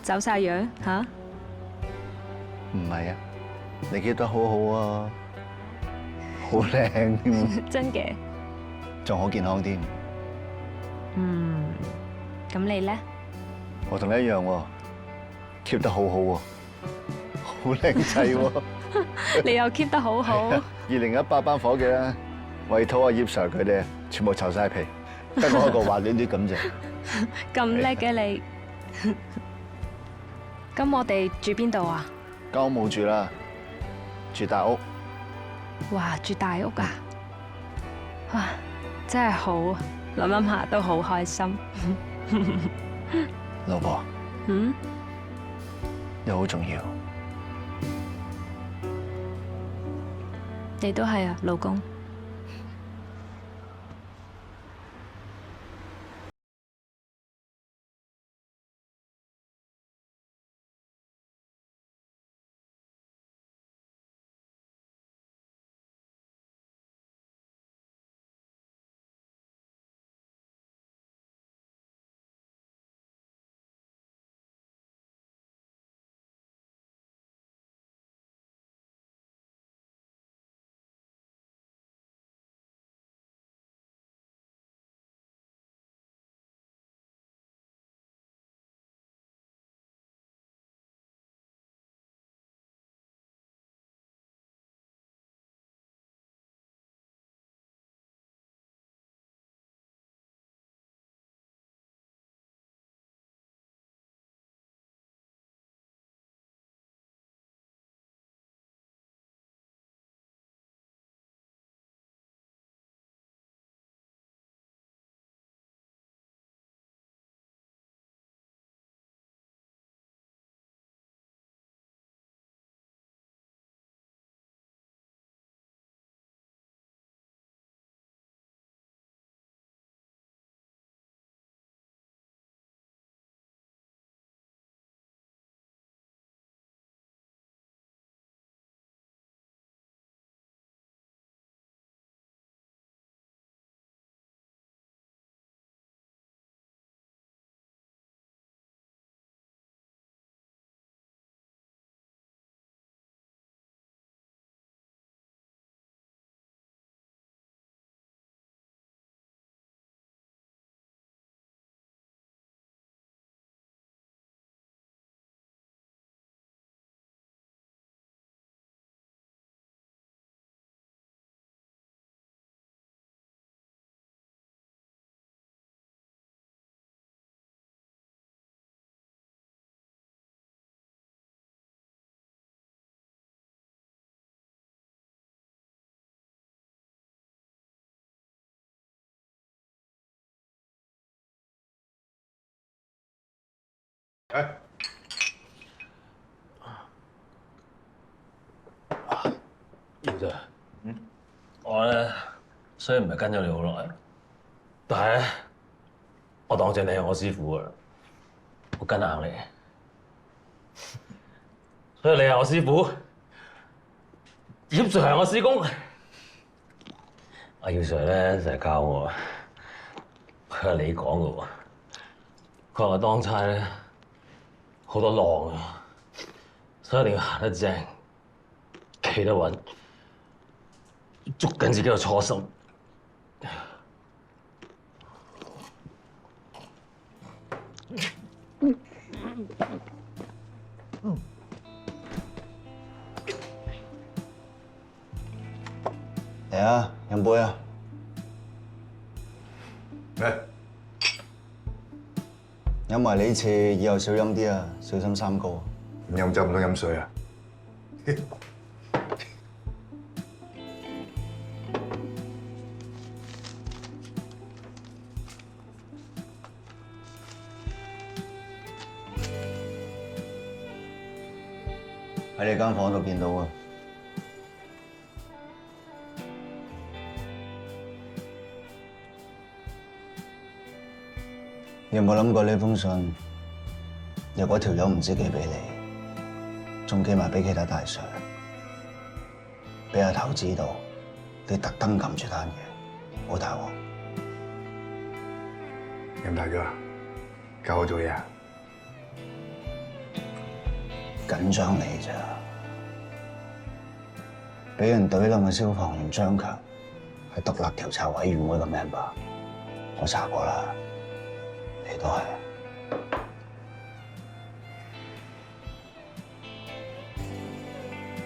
走晒樣吓？唔係啊，你 keep 得好好啊，好靚添。真嘅？仲好健康添。咁你呢？我同你一樣喎，keep 得好好喎，好靚仔喎。你又 keep 得好好。2018班伙計咧，為討阿葉 Sir 佢哋，全部皺晒皮，得我一個滑捋捋咁啫。咁叻嘅你。咁我哋住邊度啊？間屋冇住啦，住大屋。哇，住大屋啊！哇，真係好，諗諗下都好開心。老婆。你好重要。你都係啊，老公。姚 Sir，我咧雖然唔係跟咗你好耐，但係咧我當正你係我師傅噶啦，我跟硬你，所以你係我師傅，葉 Sir 係我師公。阿姚 Sir 咧成日教我，佢係你講嘅喎，佢話我當差咧好多浪啊，所以一定要行得正，企得穩。捉緊自己嘅初心。嚟啊，飲杯啊！嚟，飲埋呢次，以後少飲啲啊，小心三高。唔飲酒唔通飲水啊？喺你間房度見到啊！你有冇諗過呢封信？若果條友唔知寄俾你，仲寄埋俾其他大 Sir， 俾阿頭知道，你特登撳住單嘢，好大鑊！任大哥，教我做嘢啊！緊張你咋？俾人懟冧嘅消防員張強係獨立調查委員會嘅 member， 我查過啦，你都係。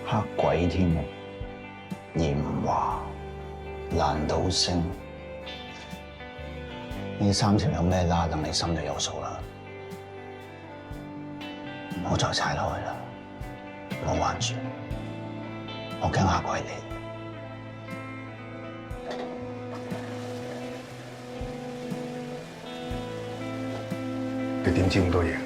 黑鬼添，嚴華、爛賭星，呢三條有咩拉楞，你心裏有數啦。唔好再踩落去啦，唔好玩住，我驚嚇鬼你。你點知咁多嘢？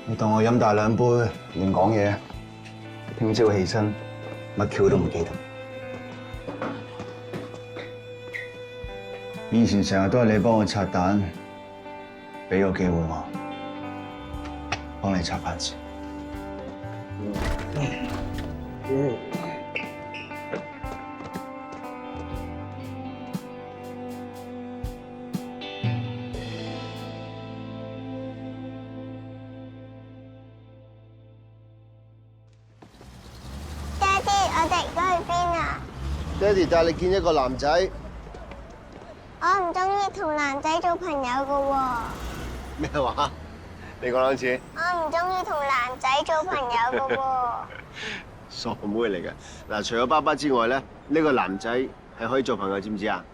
你當我飲大兩杯，亂講嘢，聽朝起身乜 Q 都唔記得。以前成日都係你幫我拆彈，俾個機會我，幫你拆翻次。爹哋帶你見一個男仔。我唔中意同男仔做朋友噶喎。咩話？你講多次。我唔中意同男仔做朋友噶喎。傻妹嚟嘅。嗱，除咗爸爸之外咧，呢個男仔係可以做朋友，知唔知啊？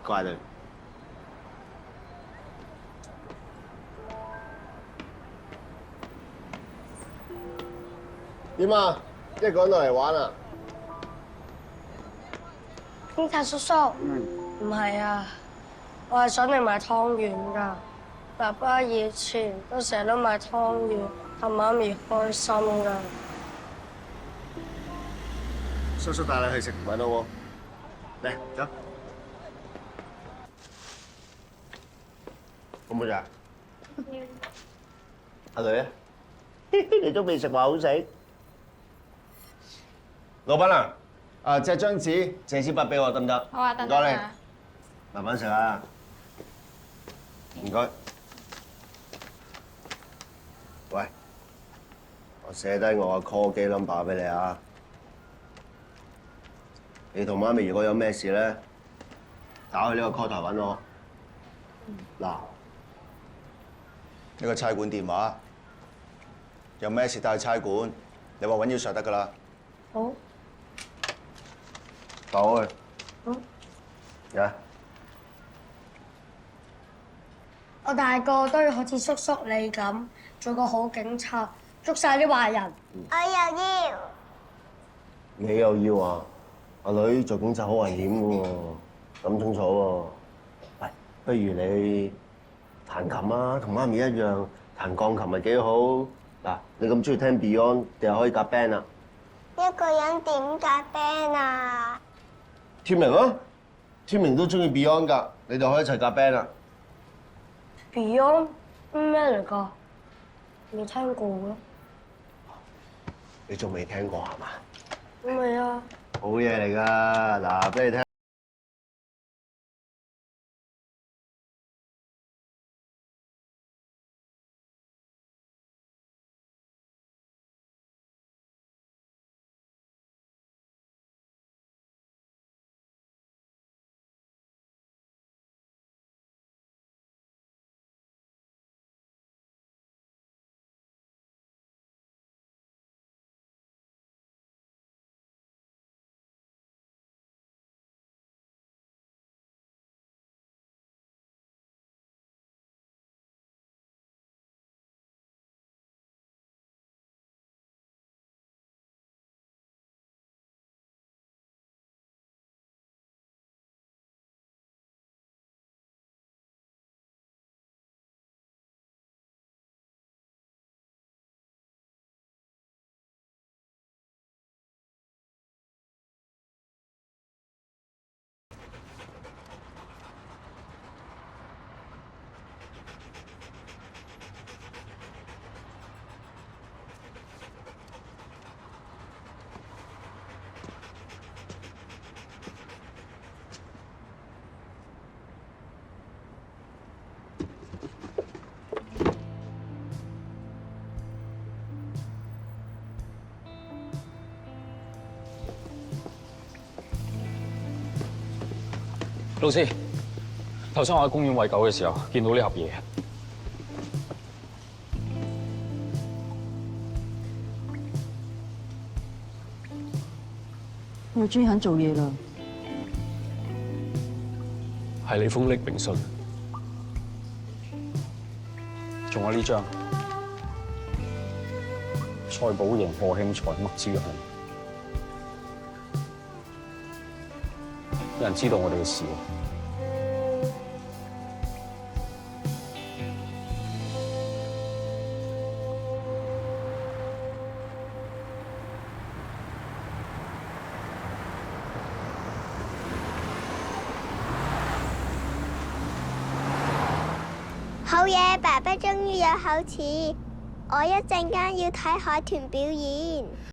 乖女。點啊？一個人落嚟玩啊？警察叔叔，唔係啊，我係想嚟買湯圓㗎。爸爸以前都成日都買湯圓，氹媽咪開心㗎。叔叔帶你去食飯咯喎，嚟走。好唔好食？阿女啊，你都未食話好食。老闆啊，借張紙，借支筆俾我得唔得？好啊，得唔該你，慢慢食啊。唔該。喂，我寫低我個 call 機 number 俾你啊。你同媽咪如果有咩事咧，打去呢個 call 台揾我。嗱，呢個差館電話，有咩事帶去差館，你話揾要上得㗎啦。好。走去。好。嚟。我大個都要好似叔叔你咁，做個好警察，捉晒啲壞人。我又要。你又要啊？阿女做警察好危險嘅喎，諗清楚喎。喂，不如你彈琴啊，同媽咪一樣彈鋼琴咪幾好？嗱，你咁中意聽 Beyond，你又可以夾 band 啊。一個人點夾 band 啊？天明啊，天明都中意 Beyond 㗎，你哋可以一齊夾 band 啊。Beyond 咩嚟㗎？未聽過嘅。你仲未聽過係嘛？未啊。好嘢嚟㗎，嗱，俾你聽。老師，頭先我喺公園餵狗嘅時候，見到呢盒嘢。佢終於肯做嘢啦。係你封匿名信，仲有呢張蔡寶瑩、何慶才、麥志雄，有人知道我哋嘅事喎。好嘢，爸爸終於有口齒。我一陣間要睇海豚表演。